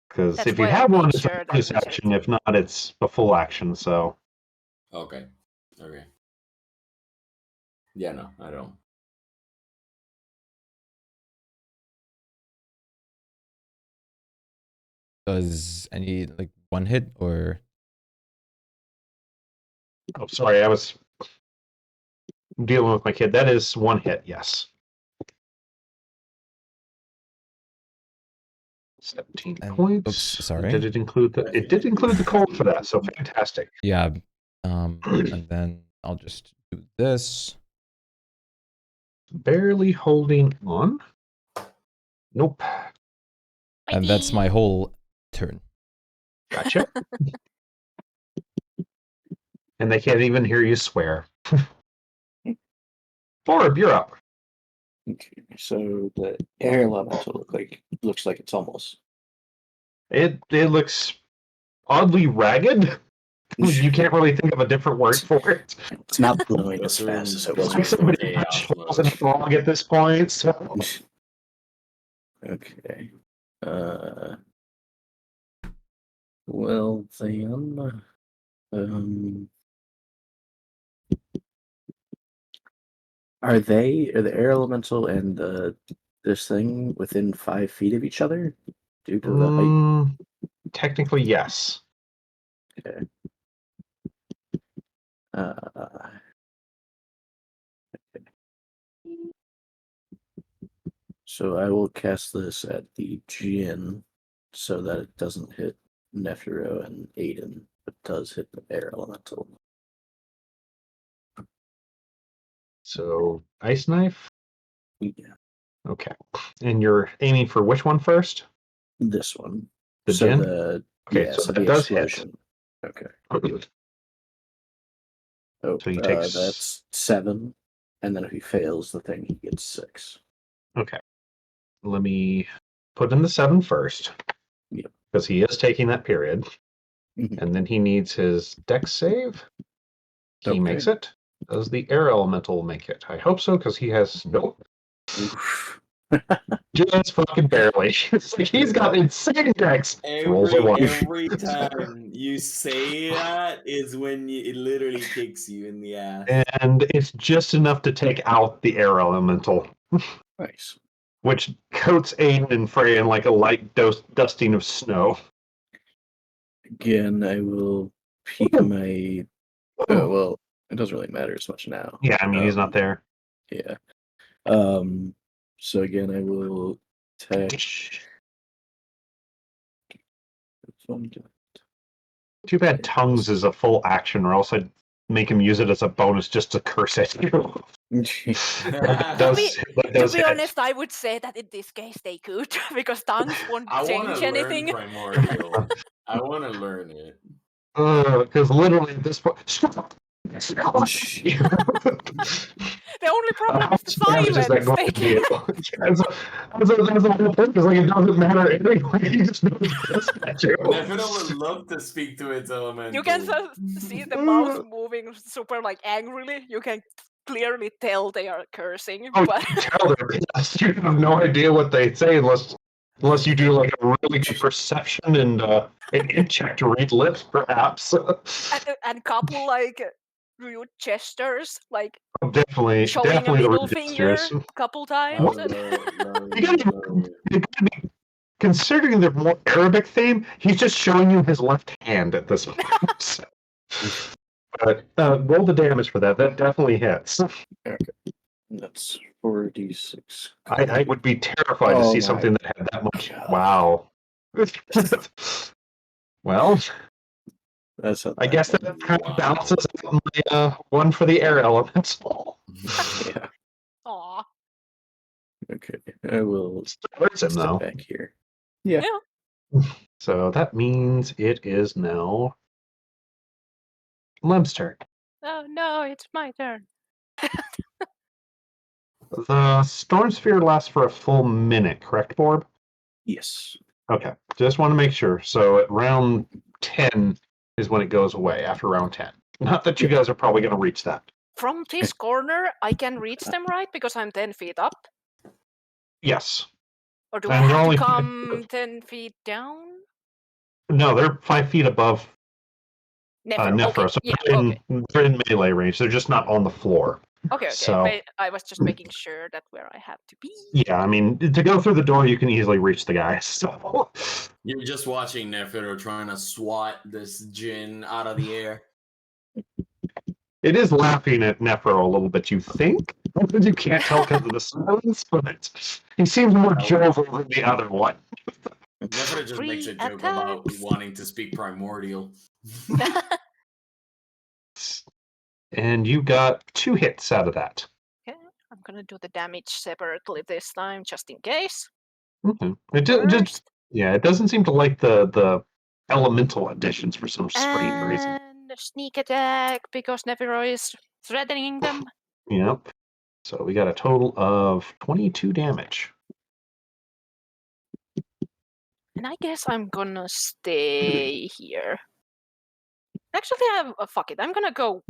[SPEAKER 8] Because
[SPEAKER 6] That's
[SPEAKER 8] if you
[SPEAKER 6] why I
[SPEAKER 8] have one,
[SPEAKER 6] made
[SPEAKER 8] it's
[SPEAKER 6] sure
[SPEAKER 8] a
[SPEAKER 6] that
[SPEAKER 8] bonus
[SPEAKER 6] we checked.
[SPEAKER 8] action. If not, it's a full action. So
[SPEAKER 7] Okay. Okay. Yeah, no, I don't.
[SPEAKER 1] Does any like one hit or
[SPEAKER 8] Oh, sorry, I was dealing with my kid. That is 1 hit, yes. 17
[SPEAKER 1] And-
[SPEAKER 8] points.
[SPEAKER 1] oops, sorry.
[SPEAKER 8] Did it include the? It did include the cold for that, so fantastic.
[SPEAKER 1] Yeah. And then I'll just do this.
[SPEAKER 8] Barely holding on. Nope.
[SPEAKER 1] And that's my whole turn.
[SPEAKER 8] Gotcha. And they can't even hear you swear. Orb, you're up.
[SPEAKER 5] Okay, so the air elemental looks like it's almost.
[SPEAKER 8] It looks oddly ragged. You can't really think of a different word for it.
[SPEAKER 5] It's not blowing as fast as it was
[SPEAKER 8] It's like
[SPEAKER 5] before.
[SPEAKER 8] somebody punched holes in a frog at this point. So.
[SPEAKER 5] Okay. Well then, are the air elemental and this thing within 5 feet of each other due to the height?
[SPEAKER 8] Technically, yes.
[SPEAKER 5] Okay. So I will cast this at the Jinn so that it doesn't hit Nephiro and Aiden, but does hit the air elemental.
[SPEAKER 8] So, ice knife.
[SPEAKER 5] Yeah,
[SPEAKER 8] Okay. And you're aiming for which one first?
[SPEAKER 5] this one.
[SPEAKER 8] The
[SPEAKER 5] so
[SPEAKER 8] Jinn?
[SPEAKER 5] the
[SPEAKER 8] Okay,
[SPEAKER 5] yeah,
[SPEAKER 8] so
[SPEAKER 5] so
[SPEAKER 8] that
[SPEAKER 5] the
[SPEAKER 8] does hit.
[SPEAKER 5] explosion. Okay. Oh,
[SPEAKER 8] So he takes.
[SPEAKER 5] that's 7, and then if he fails the thing, he gets 6.
[SPEAKER 8] Okay. Let me put in the 7 first.
[SPEAKER 5] Yep.
[SPEAKER 8] Because he is taking that period.
[SPEAKER 5] Mhm.
[SPEAKER 8] And then he needs his dex save. He
[SPEAKER 5] Okay.
[SPEAKER 8] makes it. Does the air elemental make it? I hope so, because he has nope.
[SPEAKER 5] Oof.
[SPEAKER 8] Just fucking barely. It's like he's got insane dex. Rolls a 1.
[SPEAKER 7] Every time you say that is when it literally kicks you in the ass.
[SPEAKER 8] And it's just enough to take out the air elemental,
[SPEAKER 5] Nice.
[SPEAKER 8] which coats Aiden and Frey in like a light dusting of snow.
[SPEAKER 5] Again, I will peek my. Well, it doesn't really matter as much now.
[SPEAKER 8] Yeah, I mean, he's not there.
[SPEAKER 5] Yeah. So again, I will attack.
[SPEAKER 8] Too bad tongues is a full action, or else I'd make him use it as a bonus just to curse at you.
[SPEAKER 6] To be honest, I would say that in this case they could, because tongues won't
[SPEAKER 7] I want
[SPEAKER 6] change
[SPEAKER 7] to
[SPEAKER 6] anything.
[SPEAKER 7] learn Primordial. I want to learn it.
[SPEAKER 8] Because literally at this point,
[SPEAKER 6] The only problem is the
[SPEAKER 8] Is that
[SPEAKER 6] silence.
[SPEAKER 8] going to be? That's the whole point. Because like it doesn't matter anyway. You just know it's at you.
[SPEAKER 7] Nephiro would love to speak to its elemental.
[SPEAKER 6] You can see the mouth moving super like angrily. You can clearly tell they are cursing.
[SPEAKER 8] Oh,
[SPEAKER 6] but
[SPEAKER 8] you can tell they're pissed. You have no idea what they say unless you do like a really good perception and an check to read lips, perhaps.
[SPEAKER 6] and couple like rude gestures, like
[SPEAKER 8] Definitely,
[SPEAKER 6] showing
[SPEAKER 8] definitely
[SPEAKER 6] a
[SPEAKER 8] the
[SPEAKER 6] middle
[SPEAKER 8] rude
[SPEAKER 6] finger
[SPEAKER 8] gestures.
[SPEAKER 6] a couple times.
[SPEAKER 8] You gotta be, considering the more Arabic theme, he's just showing you his left hand at this point. But roll the damage for that. That definitely hits.
[SPEAKER 5] Okay. That's 4d6.
[SPEAKER 8] I would be terrified to see something that had that much.
[SPEAKER 5] God.
[SPEAKER 8] Wow. Well,
[SPEAKER 5] That's
[SPEAKER 8] I guess that kind of balances out my one for the air elemental.
[SPEAKER 5] Yeah.
[SPEAKER 6] Aw.
[SPEAKER 5] Okay. I will
[SPEAKER 8] Hurts him
[SPEAKER 5] step
[SPEAKER 8] though.
[SPEAKER 5] back here. Yeah.
[SPEAKER 8] So that means it is now Lem's turn.
[SPEAKER 6] Oh no, it's my turn.
[SPEAKER 8] The storm sphere lasts for a full minute, correct, Borb?
[SPEAKER 5] Yes.
[SPEAKER 8] Okay, just want to make sure. So at round 10 is when it goes away, after round 10. Not that you guys are probably going to reach that.
[SPEAKER 6] From this corner, I can reach them, right? Because I'm 10 feet up?
[SPEAKER 8] Yes.
[SPEAKER 6] Or do I
[SPEAKER 8] And you're
[SPEAKER 6] have
[SPEAKER 8] only
[SPEAKER 6] to come 10 feet down?
[SPEAKER 8] No, they're 5 feet above
[SPEAKER 6] Nephro.
[SPEAKER 8] Nephro,
[SPEAKER 6] Okay.
[SPEAKER 8] so
[SPEAKER 6] Yeah,
[SPEAKER 8] they're in melee range. They're just not on the floor.
[SPEAKER 6] Okay.
[SPEAKER 8] So,
[SPEAKER 6] But I was just making sure that where I have to be.
[SPEAKER 8] yeah, I mean, to go through the door, you can easily reach the guy. So
[SPEAKER 7] You're just watching Nephiro trying to swat this Jinn out of the air.
[SPEAKER 8] It is laughing at Nephro a little bit, you think? You can't tell because of the silence, but he seems more jovial than the other one.
[SPEAKER 7] Never just makes a
[SPEAKER 6] Three
[SPEAKER 7] joke about
[SPEAKER 6] attacks.
[SPEAKER 7] wanting to speak primordial.
[SPEAKER 8] And you got 2 hits out of that.
[SPEAKER 6] Okay, I'm gonna do the damage separately this time, just in case.
[SPEAKER 8] Okay. It doesn't seem to like the elemental additions for some strange reason.
[SPEAKER 6] And a sneak attack because Nephiro is threatening them.
[SPEAKER 8] Yep. So we got a total of 22 damage.
[SPEAKER 6] And I guess I'm gonna stay here. Actually, fuck it. I'm gonna go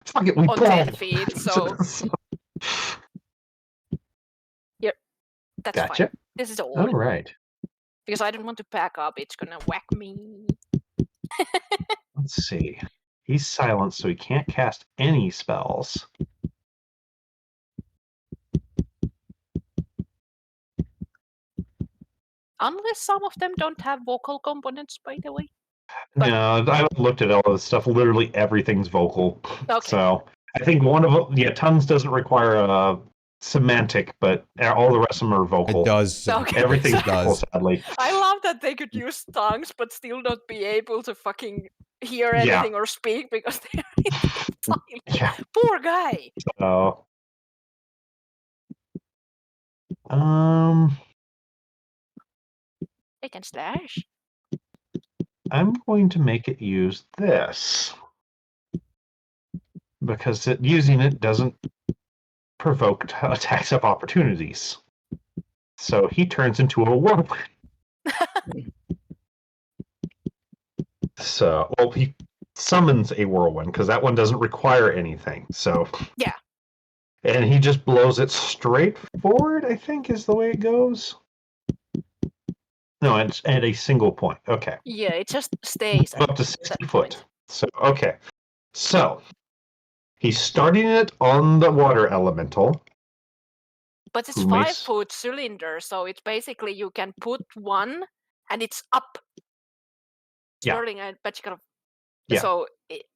[SPEAKER 8] Fuck it, we
[SPEAKER 6] on 10 feet, so that's fine.
[SPEAKER 8] Gotcha.
[SPEAKER 6] This is all.
[SPEAKER 8] All right.
[SPEAKER 6] Because I don't want to pack up. It's gonna whack me.
[SPEAKER 8] Let's see. He's silenced, so he can't cast any spells.
[SPEAKER 6] Unless some of them don't have vocal components, by the way.
[SPEAKER 8] No, I looked at all of this stuff. Literally everything's vocal.
[SPEAKER 6] Okay.
[SPEAKER 8] So I think one of them, tongues doesn't require a semantic, but all the rest of them are vocal.
[SPEAKER 1] It does.
[SPEAKER 6] Okay.
[SPEAKER 8] Everything's
[SPEAKER 1] It
[SPEAKER 8] vocal,
[SPEAKER 1] does.
[SPEAKER 8] sadly.
[SPEAKER 6] I love that they could use tongues, but still not be able to fucking hear
[SPEAKER 8] Yeah.
[SPEAKER 6] anything or speak because they are silent.
[SPEAKER 8] Yeah.
[SPEAKER 6] Poor guy.
[SPEAKER 8] So,
[SPEAKER 6] They can slash.
[SPEAKER 8] I'm going to make it use this because using it doesn't provoke attacks of opportunities. So he turns into a whirlwind. He summons a whirlwind because that one doesn't require anything. So
[SPEAKER 6] yeah,
[SPEAKER 8] and he just blows it straight forward. I think is the way it goes. No, it's at a single point. Okay.
[SPEAKER 6] Yeah, it just stays
[SPEAKER 8] up to 60
[SPEAKER 6] that
[SPEAKER 8] foot.
[SPEAKER 6] point.
[SPEAKER 8] So okay. So he's starting it on the water elemental.
[SPEAKER 6] But it's 5-foot cylinder, so it's basically you can put one and it's up. Swirling and but you gotta.
[SPEAKER 8] Yeah.
[SPEAKER 6] So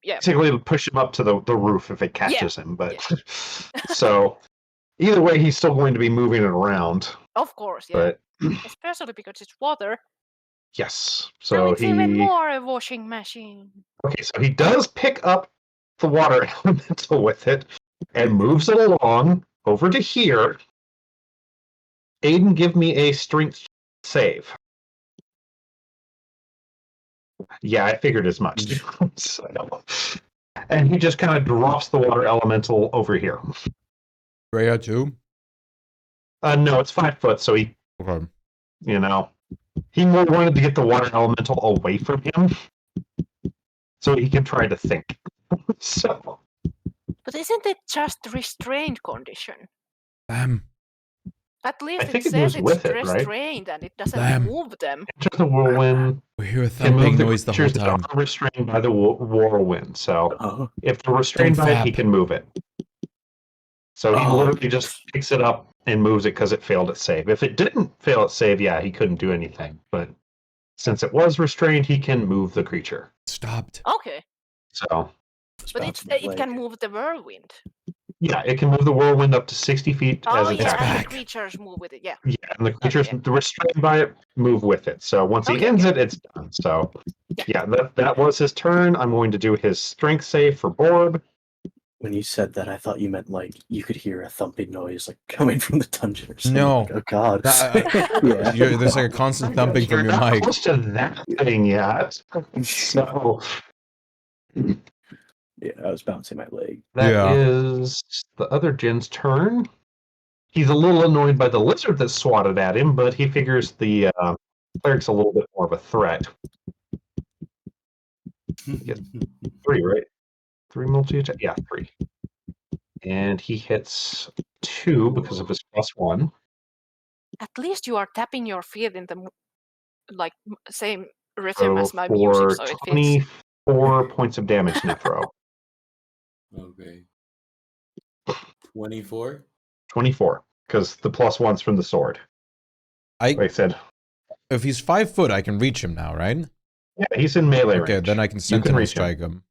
[SPEAKER 8] basically it'll push him up to the roof if it catches him. But so either way, he's still going to be moving it around.
[SPEAKER 6] Of course, yeah.
[SPEAKER 8] But
[SPEAKER 6] especially because it's water.
[SPEAKER 8] Yes.
[SPEAKER 6] So
[SPEAKER 8] So
[SPEAKER 6] it's even more a washing machine.
[SPEAKER 8] Okay, so he does pick up the water elemental with it and moves it along over to here. Aiden, give me a strength save. Yeah, I figured as much. And he just kind of drops the water elemental over here.
[SPEAKER 1] Rhea too?
[SPEAKER 8] No, it's 5 foot, so he,
[SPEAKER 1] Okay.
[SPEAKER 8] He more wanted to get the water elemental away from him so he can try to think. So.
[SPEAKER 6] But isn't it just restrained condition? At least
[SPEAKER 8] I think
[SPEAKER 6] it says
[SPEAKER 8] moves
[SPEAKER 6] it's
[SPEAKER 8] with it, right?
[SPEAKER 6] restrained and it doesn't move them.
[SPEAKER 8] Enter the whirlwind.
[SPEAKER 1] We hear a thumping noise the whole
[SPEAKER 8] creatures that
[SPEAKER 1] time.
[SPEAKER 8] are restrained by the whirlwind. So if they're restrained
[SPEAKER 1] Don't
[SPEAKER 8] by it, he
[SPEAKER 1] fap.
[SPEAKER 8] can move it. So he literally just picks it up and moves it because it failed its save. If it didn't fail its save, yeah, he couldn't do anything. But since it was restrained, he can move the creature.
[SPEAKER 1] Stopped.
[SPEAKER 6] Okay.
[SPEAKER 8] So.
[SPEAKER 6] But it can move the whirlwind.
[SPEAKER 8] Yeah, it can move the whirlwind up to 60 feet as
[SPEAKER 6] yeah,
[SPEAKER 8] attack.
[SPEAKER 6] and the creatures move with it, yeah.
[SPEAKER 8] Yeah, and the creatures restrained by it move with it. So once he ends it, it's done. So yeah, that was his turn. I'm going to do his strength save for Borb.
[SPEAKER 5] When you said that, I thought you meant like you could hear a thumping noise like coming from the dungeon or something.
[SPEAKER 1] No.
[SPEAKER 5] Like, oh God.
[SPEAKER 1] There's like a constant thumping from your
[SPEAKER 8] not
[SPEAKER 1] mic.
[SPEAKER 8] close to that thing yet. So
[SPEAKER 5] yeah, I was bouncing my leg.
[SPEAKER 8] that is the other Jin's turn. He's a little annoyed by the lizard that swatted at him, but he figures the cleric's a little bit more of a threat. He gets 3, right? 3 multi-attack? Yeah, 3. And he hits 2 because of his +1.
[SPEAKER 6] At least you are tapping your feet in the same rhythm as my music,
[SPEAKER 8] for
[SPEAKER 6] so it fits.
[SPEAKER 8] 24 points of damage, Nephro.
[SPEAKER 7] Okay. 24?
[SPEAKER 8] 24, because the +1's from the sword. Like I said.
[SPEAKER 1] If he's 5 foot, I can reach him now, right?
[SPEAKER 8] Yeah, he's in melee range.
[SPEAKER 1] Okay, then I can sentinel strike him.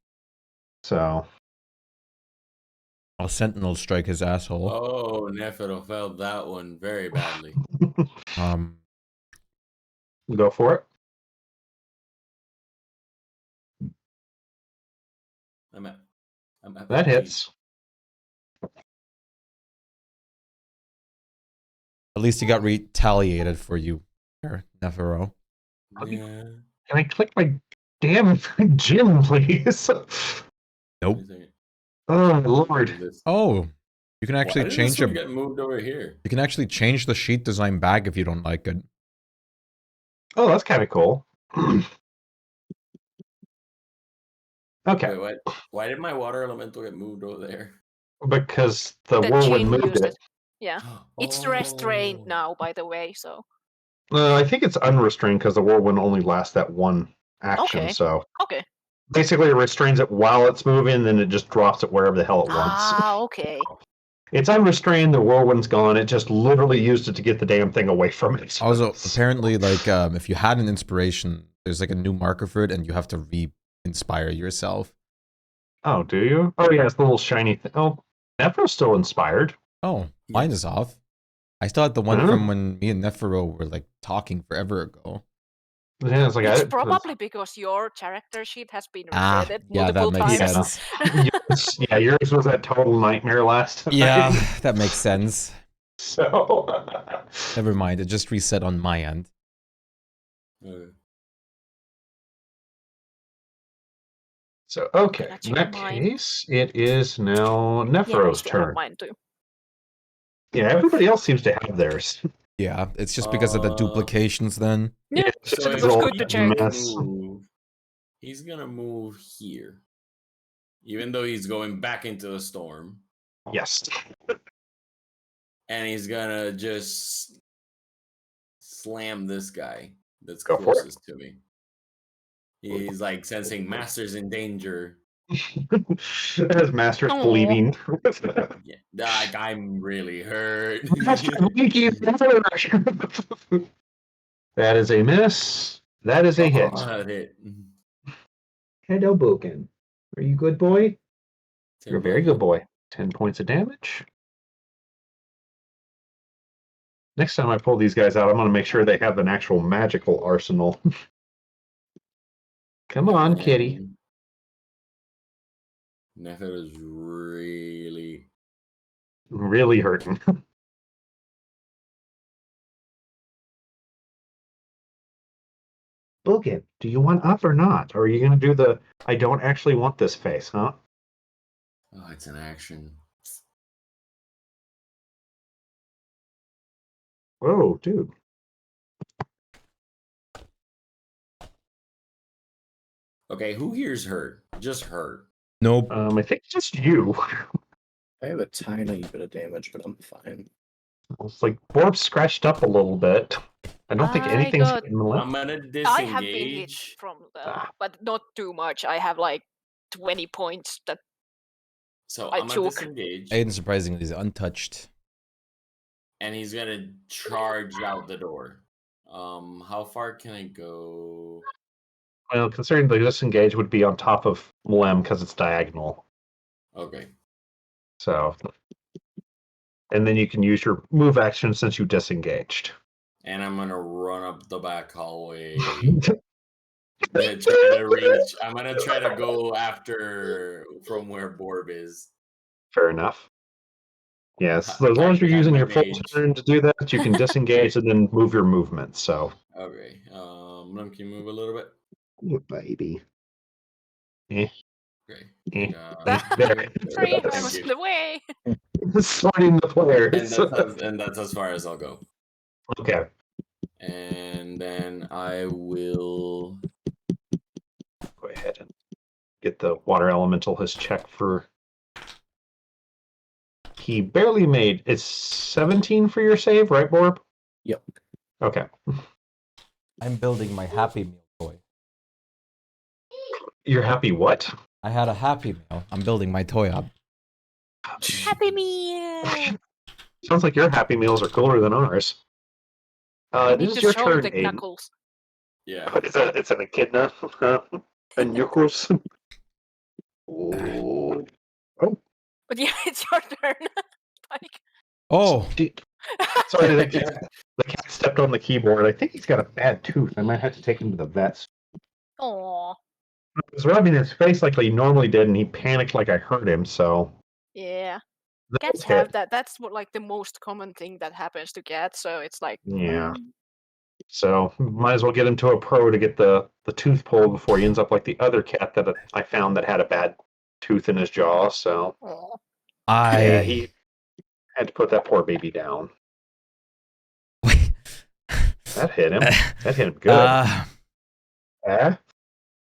[SPEAKER 8] So
[SPEAKER 1] I'll Sentinel strike his asshole.
[SPEAKER 7] Oh, Nephiro felt that one very badly.
[SPEAKER 8] Go for it.
[SPEAKER 7] I'm at
[SPEAKER 8] That
[SPEAKER 7] 15.
[SPEAKER 8] hits.
[SPEAKER 1] At least he got retaliated for you, Nephiro.
[SPEAKER 7] Yeah.
[SPEAKER 8] Can I click my damn gym, please?
[SPEAKER 1] Nope.
[SPEAKER 8] Oh, Lord.
[SPEAKER 1] Oh, you can actually
[SPEAKER 7] Why did
[SPEAKER 1] change
[SPEAKER 7] this one
[SPEAKER 1] it.
[SPEAKER 7] get moved over here?
[SPEAKER 1] You can actually change the sheet design back if you don't like it.
[SPEAKER 8] Oh, that's kind of cool. Okay.
[SPEAKER 7] Wait, what? Why did my water elemental get moved over there?
[SPEAKER 8] Because the
[SPEAKER 6] The
[SPEAKER 8] whirlwind
[SPEAKER 6] Jin
[SPEAKER 8] moved
[SPEAKER 6] used
[SPEAKER 8] it.
[SPEAKER 6] it. Yeah. It's restrained
[SPEAKER 7] Oh.
[SPEAKER 6] now, by the way, so.
[SPEAKER 8] I think it's unrestrained because the whirlwind only lasts that one action.
[SPEAKER 6] Okay.
[SPEAKER 8] So
[SPEAKER 6] Okay.
[SPEAKER 8] basically, it restrains it while it's moving, then it just drops it wherever the hell it wants.
[SPEAKER 6] Ah, okay.
[SPEAKER 8] It's unrestrained. The whirlwind's gone. It just literally used it to get the damn thing away from it.
[SPEAKER 1] Also, apparently, like, if you had an inspiration, there's like a new marker for it, and you have to re-inspire yourself.
[SPEAKER 8] Oh, do you? Oh, yeah, it's the little shiny thing. Oh, Nephro's still inspired.
[SPEAKER 1] Oh, mine is off. I still had the one from when me and Nephiro were like talking forever ago.
[SPEAKER 8] Yeah, it's like
[SPEAKER 6] It's probably because your character sheet has been resetted
[SPEAKER 1] yeah,
[SPEAKER 6] multiple
[SPEAKER 1] that makes
[SPEAKER 6] times.
[SPEAKER 1] sense.
[SPEAKER 8] yeah, yours was that total nightmare last time.
[SPEAKER 1] Yeah, that makes sense.
[SPEAKER 8] So
[SPEAKER 1] Never mind, it just reset on my end.
[SPEAKER 8] So okay,
[SPEAKER 6] Can I
[SPEAKER 8] in
[SPEAKER 6] check
[SPEAKER 8] that
[SPEAKER 6] mine?
[SPEAKER 8] case, it is now
[SPEAKER 6] Yeah, I
[SPEAKER 8] Nephiro's
[SPEAKER 6] still have
[SPEAKER 8] turn.
[SPEAKER 6] mine too.
[SPEAKER 8] Yeah, everybody else seems to have theirs.
[SPEAKER 1] Yeah, it's just because of the duplications then.
[SPEAKER 6] Yeah,
[SPEAKER 7] So
[SPEAKER 6] it
[SPEAKER 7] if
[SPEAKER 6] was
[SPEAKER 8] all
[SPEAKER 6] good to
[SPEAKER 7] he
[SPEAKER 6] check.
[SPEAKER 8] mess.
[SPEAKER 7] He's gonna move here. Even though he's going back into the storm.
[SPEAKER 8] Yes.
[SPEAKER 7] And he's gonna just slam this guy that's
[SPEAKER 8] Go for it.
[SPEAKER 7] closest to me. He's like sensing Master's in danger.
[SPEAKER 8] As Master's
[SPEAKER 6] Aw.
[SPEAKER 8] bleeding.
[SPEAKER 7] Yeah, like I'm really hurt.
[SPEAKER 8] That is a miss. That is a hit.
[SPEAKER 7] That hit.
[SPEAKER 8] Hello, Boken. Are you good, boy?
[SPEAKER 7] 10
[SPEAKER 8] You're a very
[SPEAKER 7] damage.
[SPEAKER 8] good boy. 10 points of damage. Next time I pull these guys out, I'm going to make sure they have an actual magical arsenal. Come on, kitty.
[SPEAKER 7] Nephil is
[SPEAKER 8] Really hurting. Boken, do you want up or not? Or are you going to do the I don't actually want this face, huh?
[SPEAKER 7] Oh, it's an action.
[SPEAKER 8] Whoa, dude.
[SPEAKER 7] Okay, who here's hurt? Just hurt.
[SPEAKER 1] Nope.
[SPEAKER 8] I think just you.
[SPEAKER 5] I have a tiny bit of damage, but I'm fine.
[SPEAKER 8] It's like Borb's scratched up a little bit. I don't think
[SPEAKER 6] I
[SPEAKER 8] anything's
[SPEAKER 6] got-
[SPEAKER 8] getting left.
[SPEAKER 7] I'm gonna
[SPEAKER 6] I have been hit
[SPEAKER 7] disengage.
[SPEAKER 6] from but not too much. I have like 20 points that
[SPEAKER 7] So
[SPEAKER 6] I
[SPEAKER 7] I'm gonna
[SPEAKER 6] took.
[SPEAKER 7] disengage.
[SPEAKER 1] Aiden surprisingly is untouched.
[SPEAKER 7] And he's gonna charge out the door. How far can I go?
[SPEAKER 8] Well, considering the disengage would be on top of Mlem because it's diagonal.
[SPEAKER 7] Okay.
[SPEAKER 8] So, and then you can use your move action since you disengaged.
[SPEAKER 7] And I'm gonna run up the back hallway. Try to reach. I'm gonna try to go after from where Borb is.
[SPEAKER 8] Fair enough. Yes,
[SPEAKER 7] I
[SPEAKER 8] as long as you're
[SPEAKER 7] can't
[SPEAKER 8] using
[SPEAKER 7] my
[SPEAKER 8] your full
[SPEAKER 7] mage.
[SPEAKER 8] turn to do that, you can disengage and then move your movement. So,
[SPEAKER 7] Okay. Let me move a little bit.
[SPEAKER 8] oh, baby. Eh.
[SPEAKER 7] Okay.
[SPEAKER 8] Eh.
[SPEAKER 6] Sorry, I
[SPEAKER 7] Thank
[SPEAKER 6] was
[SPEAKER 7] you.
[SPEAKER 6] in the way.
[SPEAKER 8] Sorting the players.
[SPEAKER 7] And that's as far as I'll go.
[SPEAKER 8] Okay.
[SPEAKER 7] And then I will.
[SPEAKER 8] Go ahead and get the water elemental his check for. He barely made. It's 17 for your save, right, Borb?
[SPEAKER 5] Yep.
[SPEAKER 8] Okay.
[SPEAKER 1] I'm building my Happy Meal toy.
[SPEAKER 8] You're happy what?
[SPEAKER 1] I had a Happy Meal. I'm building my toy up.
[SPEAKER 6] Happy Meal!
[SPEAKER 8] Sounds like your Happy Meals are cooler than ours.
[SPEAKER 6] I
[SPEAKER 8] This
[SPEAKER 6] need
[SPEAKER 8] is
[SPEAKER 6] to
[SPEAKER 8] your
[SPEAKER 6] show
[SPEAKER 8] turn,
[SPEAKER 6] the
[SPEAKER 8] Aiden.
[SPEAKER 6] knuckles.
[SPEAKER 7] Yeah.
[SPEAKER 8] It's an echidna. And Yukos. Oh.
[SPEAKER 6] But yeah, it's your turn. Like,
[SPEAKER 1] Oh,
[SPEAKER 8] Sorry, the cat stepped on the keyboard. I think he's got a bad tooth. I might have to take him to the vet.
[SPEAKER 6] Aw.
[SPEAKER 8] He was rubbing his face like he normally did, and he panicked like I hurt him. So
[SPEAKER 6] Yeah.
[SPEAKER 8] that
[SPEAKER 6] Cats
[SPEAKER 8] was
[SPEAKER 6] have
[SPEAKER 8] hit.
[SPEAKER 6] that. That's what like the most common thing that happens to cats. So it's like,
[SPEAKER 8] Yeah. So might as well get him to a pro to get the tooth pulled before he ends up like the other cat that I found that had a bad tooth in his jaw. So
[SPEAKER 6] aw.
[SPEAKER 8] yeah, he had to put that poor baby down. That hit him. That hit him good.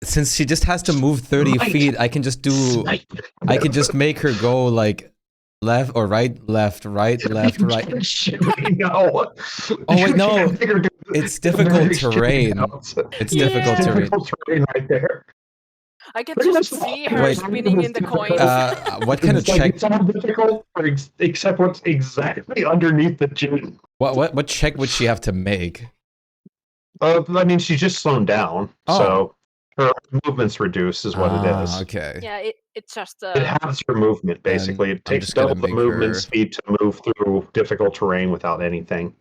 [SPEAKER 1] Since she just has to move 30 feet, I can just do. I can just make her go like left or right, left, right, left, right.
[SPEAKER 8] No.
[SPEAKER 1] Oh wait, no. It's difficult terrain. It's difficult terrain.
[SPEAKER 8] Difficult terrain right there.
[SPEAKER 6] I can just see her
[SPEAKER 1] Wait.
[SPEAKER 6] spinning in the coins.
[SPEAKER 1] What kind of check?
[SPEAKER 8] It's all difficult, except what's exactly underneath the chin.
[SPEAKER 1] What check would she have to make?
[SPEAKER 8] I mean, she's just slowed down, so her movement's reduced, is what it is.
[SPEAKER 1] Okay.
[SPEAKER 6] Yeah, it's just.
[SPEAKER 8] It halves her movement, basically. It takes
[SPEAKER 1] just gonna
[SPEAKER 8] double the
[SPEAKER 1] make
[SPEAKER 8] movement
[SPEAKER 1] her-
[SPEAKER 8] speed to move through difficult terrain without anything.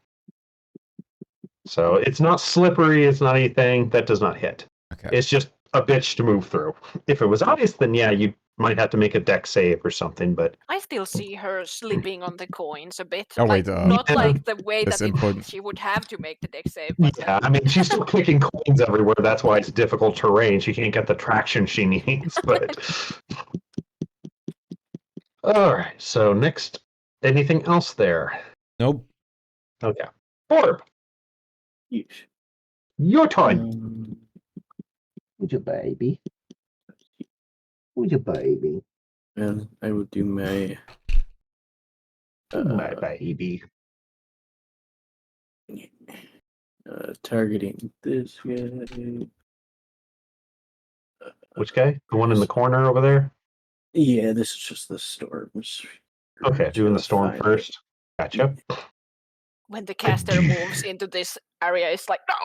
[SPEAKER 8] So it's not slippery, it's not anything. That does not hit.
[SPEAKER 1] Okay.
[SPEAKER 8] It's just a bitch to move through. If it was obvious, then yeah, you might have to make a deck save or something, but
[SPEAKER 6] I still see her slipping on the coins a bit.
[SPEAKER 1] Oh,
[SPEAKER 6] like,
[SPEAKER 1] wait,
[SPEAKER 6] not
[SPEAKER 8] yeah.
[SPEAKER 6] like the way
[SPEAKER 1] That's
[SPEAKER 6] that
[SPEAKER 1] important.
[SPEAKER 6] she would have to make the deck save. But
[SPEAKER 8] yeah, I mean, she's still kicking coins everywhere. That's why it's difficult terrain. She can't get the traction she needs, but... All right, so next, anything else there?
[SPEAKER 1] Nope.
[SPEAKER 8] Okay. Orb,
[SPEAKER 5] Yeesh.
[SPEAKER 8] your turn.
[SPEAKER 5] Um,
[SPEAKER 8] Who's your baby? Who's your baby?
[SPEAKER 5] and I would do my
[SPEAKER 8] My baby.
[SPEAKER 5] targeting this guy.
[SPEAKER 8] Which guy? The one in the corner over there?
[SPEAKER 5] Yeah, this is just the storms.
[SPEAKER 8] Okay, doing the storm first. Gotcha.
[SPEAKER 6] when the caster moves into this area, it's like, no!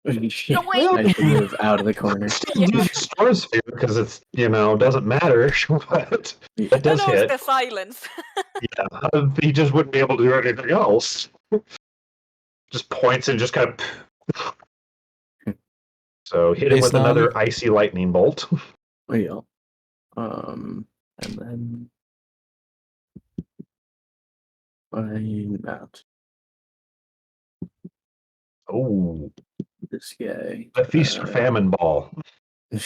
[SPEAKER 5] I
[SPEAKER 6] wait.
[SPEAKER 5] should move out of the corner.
[SPEAKER 8] Still do the storm sphere because it's, doesn't matter, but it
[SPEAKER 6] No,
[SPEAKER 8] does hit.
[SPEAKER 6] it's the silence.
[SPEAKER 8] Yeah, he just wouldn't be able to do anything else. Just points and just kind of. So hit him with
[SPEAKER 1] Islam.
[SPEAKER 8] another icy lightning bolt.
[SPEAKER 5] Oh, yeah. And then I'm out.
[SPEAKER 8] Oh,
[SPEAKER 5] This guy.
[SPEAKER 8] the feast or famine ball.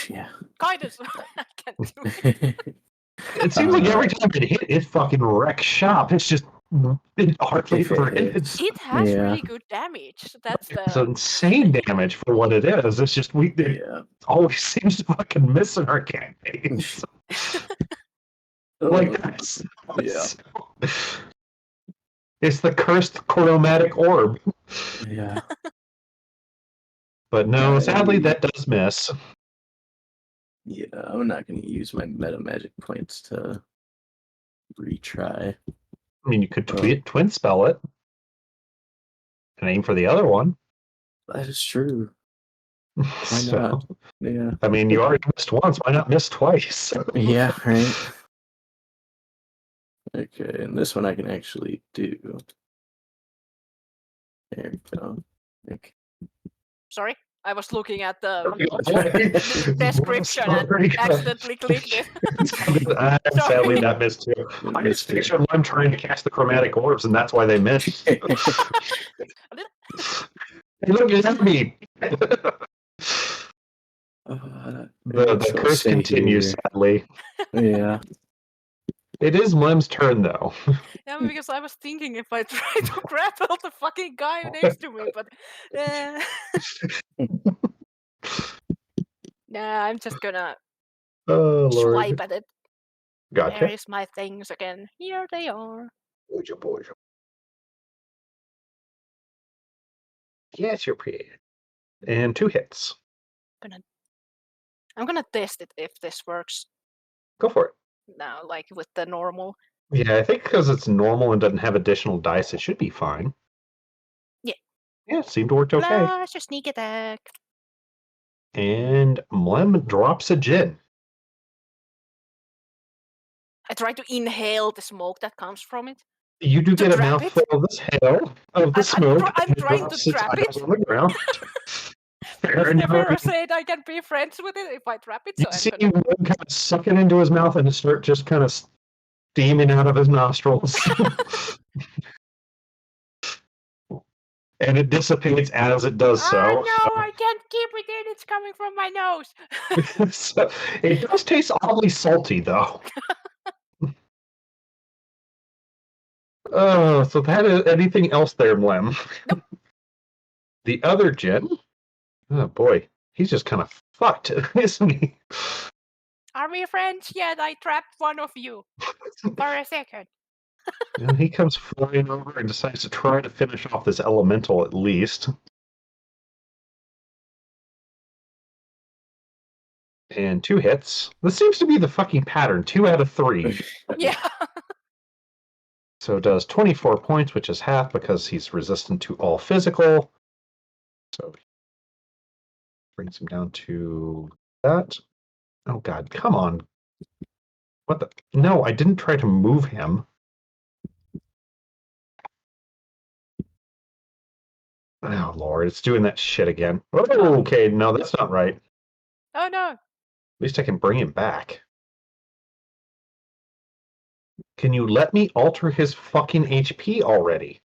[SPEAKER 5] Yeah.
[SPEAKER 6] Guidance. I can't do it.
[SPEAKER 8] It seems like every time it hit, it fucking wrecks shop. It's just it hardly
[SPEAKER 5] If it
[SPEAKER 8] ever
[SPEAKER 5] hits.
[SPEAKER 8] hits.
[SPEAKER 6] It has
[SPEAKER 5] Yeah.
[SPEAKER 6] really good damage. That's
[SPEAKER 8] It's
[SPEAKER 6] the.
[SPEAKER 8] insane damage for what it is. It's just it
[SPEAKER 5] Yeah.
[SPEAKER 8] always seems to fucking miss in our campaigns. Like that's
[SPEAKER 5] Yeah.
[SPEAKER 8] It's the cursed chromatic orb.
[SPEAKER 5] Yeah.
[SPEAKER 8] But no, sadly that does miss.
[SPEAKER 5] Yeah, I'm not going to use my meta magic points to retry.
[SPEAKER 8] I mean, you could twin spell it and aim for the other one.
[SPEAKER 5] That is true. Why
[SPEAKER 8] So,
[SPEAKER 5] not? Yeah.
[SPEAKER 8] I mean, you already missed once. Why not miss twice?
[SPEAKER 5] Yeah, right. Okay, and this one I can actually do. There we go. Okay.
[SPEAKER 6] Sorry, I was looking at the description and accidentally clicked it.
[SPEAKER 8] Sadly, that missed too. I just picture them trying to catch the chromatic orbs, and that's why they missed. Hey, look at me. The curse continues, sadly.
[SPEAKER 5] Yeah.
[SPEAKER 8] It is Lem's turn, though.
[SPEAKER 6] Yeah, because I was thinking if I try to grapple the fucking guy next to me, but nah, I'm just gonna
[SPEAKER 8] Oh, Lord.
[SPEAKER 6] swipe at it.
[SPEAKER 8] Gotcha.
[SPEAKER 6] Where is my things again? Here they are.
[SPEAKER 8] Yes, you're pretty. And 2 hits.
[SPEAKER 6] I'm gonna test it if this works
[SPEAKER 8] Go for it.
[SPEAKER 6] now, like with the normal.
[SPEAKER 8] Yeah, I think because it's normal and doesn't have additional dice, it should be fine.
[SPEAKER 6] Yeah.
[SPEAKER 8] Yeah, it seemed to work okay.
[SPEAKER 6] No, it's just sneak attack.
[SPEAKER 8] And Mlem drops a gin.
[SPEAKER 6] I try to inhale the smoke that comes from it.
[SPEAKER 8] You do
[SPEAKER 6] To
[SPEAKER 8] get a
[SPEAKER 6] trap
[SPEAKER 8] mouthful of this hail of the smoke.
[SPEAKER 6] I'm
[SPEAKER 8] and it
[SPEAKER 6] trying to
[SPEAKER 8] drops its
[SPEAKER 6] trap
[SPEAKER 8] items
[SPEAKER 6] it.
[SPEAKER 8] on the ground. Fair enough.
[SPEAKER 6] Never said I can be friends with it if I trap it.
[SPEAKER 8] You
[SPEAKER 6] So I'm
[SPEAKER 8] see
[SPEAKER 6] gonna...
[SPEAKER 8] him kind of suck it into his mouth and start just kind of steaming out of his nostrils. And it dissipates as it does so.
[SPEAKER 6] Oh no, I can't keep it in. It's coming from my nose.
[SPEAKER 8] So it does taste oddly salty, though. Oh, so that is anything else there, Lem?
[SPEAKER 6] Nope.
[SPEAKER 8] The other Jin? Oh boy, he's just kind of fucked, isn't he?
[SPEAKER 6] Are we friends yet? I trapped one of you for a second.
[SPEAKER 8] And he comes flying over and decides to try to finish off this elemental at least. And 2 hits. This seems to be the fucking pattern. 2 out of 3.
[SPEAKER 6] Yeah.
[SPEAKER 8] So it does 24 points, which is half because he's resistant to all physical. So brings him down to that. Oh god, come on. What the? No, I didn't try to move him. Oh lord, it's doing that shit again. Oh, okay, no, that's not right. At
[SPEAKER 6] Oh no.
[SPEAKER 8] least I can bring him back. Can you let me alter his fucking HP already?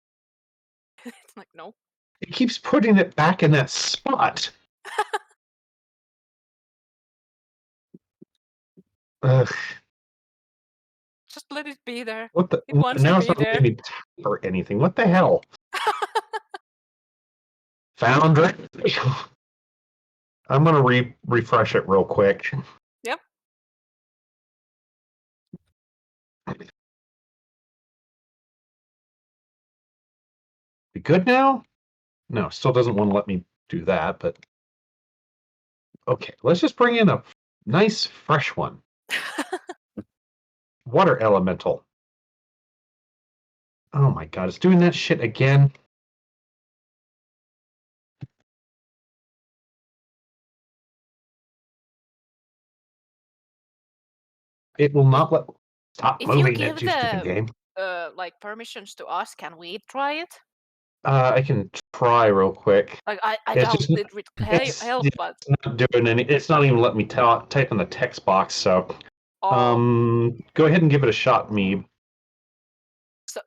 [SPEAKER 6] It's like, no.
[SPEAKER 8] It keeps putting it back in that spot. Ugh,
[SPEAKER 6] Just let it be there.
[SPEAKER 8] what the?
[SPEAKER 6] It wants
[SPEAKER 8] Now
[SPEAKER 6] to
[SPEAKER 8] it's
[SPEAKER 6] be
[SPEAKER 8] not
[SPEAKER 6] there.
[SPEAKER 8] letting me type or anything. What the hell? Found it. I'm gonna refresh it real quick.
[SPEAKER 6] Yep.
[SPEAKER 8] We good now? No, still doesn't want to let me do that, but okay, let's just bring in a nice fresh one. Water elemental. Oh my god, it's doing that shit again. It will not let. Stop
[SPEAKER 6] If you
[SPEAKER 8] moving
[SPEAKER 6] give
[SPEAKER 8] it, you stupid game.
[SPEAKER 6] like permissions to us, can we try it?
[SPEAKER 8] I can try real quick.
[SPEAKER 6] Like I
[SPEAKER 8] It's
[SPEAKER 6] doubt
[SPEAKER 8] just-
[SPEAKER 6] it would help,
[SPEAKER 8] yeah,
[SPEAKER 6] but
[SPEAKER 8] It's not doing any. It's not even letting me type in the text box. So, go ahead and give it a shot, Meeb.
[SPEAKER 6] So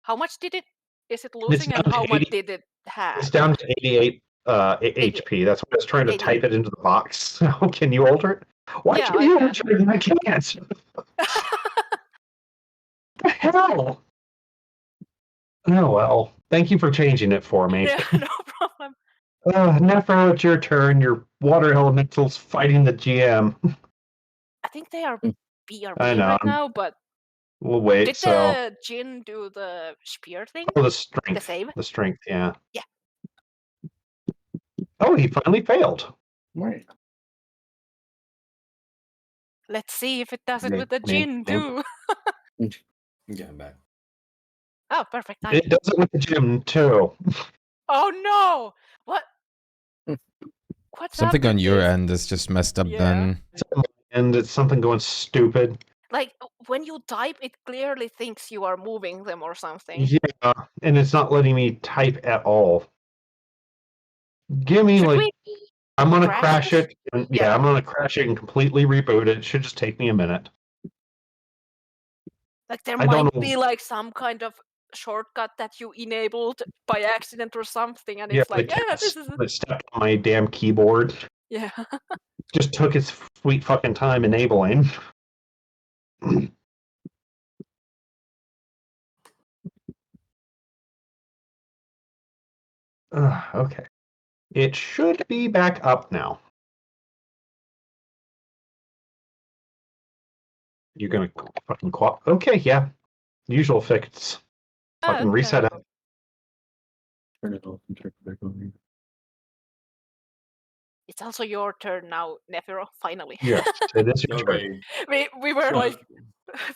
[SPEAKER 6] how much did it? Is it losing, and
[SPEAKER 8] down to
[SPEAKER 6] how much
[SPEAKER 8] 80
[SPEAKER 6] did it have?
[SPEAKER 8] It's down to 88 HP. That's why I was trying to
[SPEAKER 6] 80.
[SPEAKER 8] type it into the box. Can you alter it? Why
[SPEAKER 6] Yeah,
[SPEAKER 8] can
[SPEAKER 6] I
[SPEAKER 8] you
[SPEAKER 6] can.
[SPEAKER 8] alter it and I can't? What the hell? Oh well. Thank you for changing it for me.
[SPEAKER 6] Yeah, no problem.
[SPEAKER 8] Nephro, it's your turn. Your water elementals fighting the GM.
[SPEAKER 6] I think they are
[SPEAKER 5] Mm.
[SPEAKER 6] BRB
[SPEAKER 8] I know.
[SPEAKER 6] right now, but
[SPEAKER 8] We'll wait.
[SPEAKER 6] did
[SPEAKER 8] So
[SPEAKER 6] the Jin do the spear thing?
[SPEAKER 8] the strength.
[SPEAKER 6] The save?
[SPEAKER 8] The strength. Yeah.
[SPEAKER 6] Yeah.
[SPEAKER 8] Oh, he finally failed.
[SPEAKER 5] Right.
[SPEAKER 6] Let's see if it does it
[SPEAKER 8] Name,
[SPEAKER 6] with the
[SPEAKER 8] name,
[SPEAKER 6] Jin
[SPEAKER 8] name.
[SPEAKER 6] too.
[SPEAKER 7] Yeah, I'm back.
[SPEAKER 6] Oh, perfect timing.
[SPEAKER 8] It does it with the gym too.
[SPEAKER 6] Oh no! What?
[SPEAKER 5] Hmm.
[SPEAKER 6] What's
[SPEAKER 1] Something
[SPEAKER 6] up
[SPEAKER 1] on
[SPEAKER 6] with
[SPEAKER 1] your
[SPEAKER 6] this?
[SPEAKER 1] end is just messed up
[SPEAKER 6] Yeah.
[SPEAKER 1] then.
[SPEAKER 8] And it's something going stupid.
[SPEAKER 6] Like when you type, it clearly thinks you are moving them or something.
[SPEAKER 8] Yeah, and it's not letting me type at all. Give me
[SPEAKER 6] Should
[SPEAKER 8] like
[SPEAKER 6] we?
[SPEAKER 8] I'm gonna
[SPEAKER 6] crash
[SPEAKER 8] crash
[SPEAKER 6] this?
[SPEAKER 8] it. And,
[SPEAKER 6] Yeah.
[SPEAKER 8] I'm gonna crash it and completely reboot it. It should just take me a minute.
[SPEAKER 6] Like there
[SPEAKER 8] I don't
[SPEAKER 6] might
[SPEAKER 8] know.
[SPEAKER 6] be like some kind of shortcut that you enabled by accident or something, and
[SPEAKER 8] Yeah,
[SPEAKER 6] it's like,
[SPEAKER 8] the
[SPEAKER 6] yeah,
[SPEAKER 8] cat
[SPEAKER 6] this is
[SPEAKER 8] that stepped on my damn keyboard.
[SPEAKER 6] yeah.
[SPEAKER 8] Just took its sweet fucking time enabling. Okay. It should be back up now. You're gonna fucking okay, yeah. Usual fix.
[SPEAKER 6] Oh,
[SPEAKER 8] Fucking
[SPEAKER 6] okay.
[SPEAKER 8] reset it.
[SPEAKER 5] Turn it off and turn it back on.
[SPEAKER 6] It's also your turn now, Nephiro. Finally.
[SPEAKER 8] Yes, it is your turn.
[SPEAKER 7] Okay.
[SPEAKER 6] we were
[SPEAKER 7] So-
[SPEAKER 6] like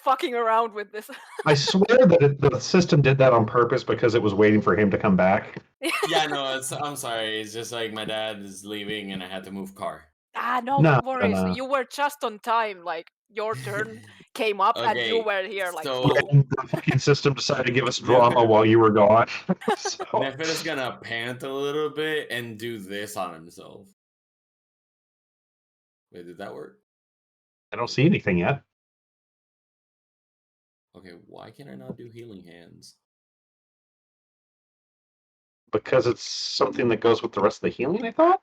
[SPEAKER 6] fucking around with this.
[SPEAKER 8] I swear that the system did that on purpose because it was waiting for him to come back.
[SPEAKER 7] Yeah, no, I'm sorry. It's just like my dad is leaving and I had to move car.
[SPEAKER 6] Ah, no
[SPEAKER 8] No,
[SPEAKER 6] worries.
[SPEAKER 8] no.
[SPEAKER 6] You were just on time. Like your turn came up and you
[SPEAKER 7] Okay,
[SPEAKER 6] were here like.
[SPEAKER 7] so
[SPEAKER 8] And the fucking system decided to give us drama while you were gone. So,
[SPEAKER 7] Nefit is gonna pant a little bit and do this on himself. Wait, did that work?
[SPEAKER 8] I don't see anything yet.
[SPEAKER 7] Okay, why can I not do healing hands?
[SPEAKER 8] Because it's something that goes with the rest of the healing, I thought?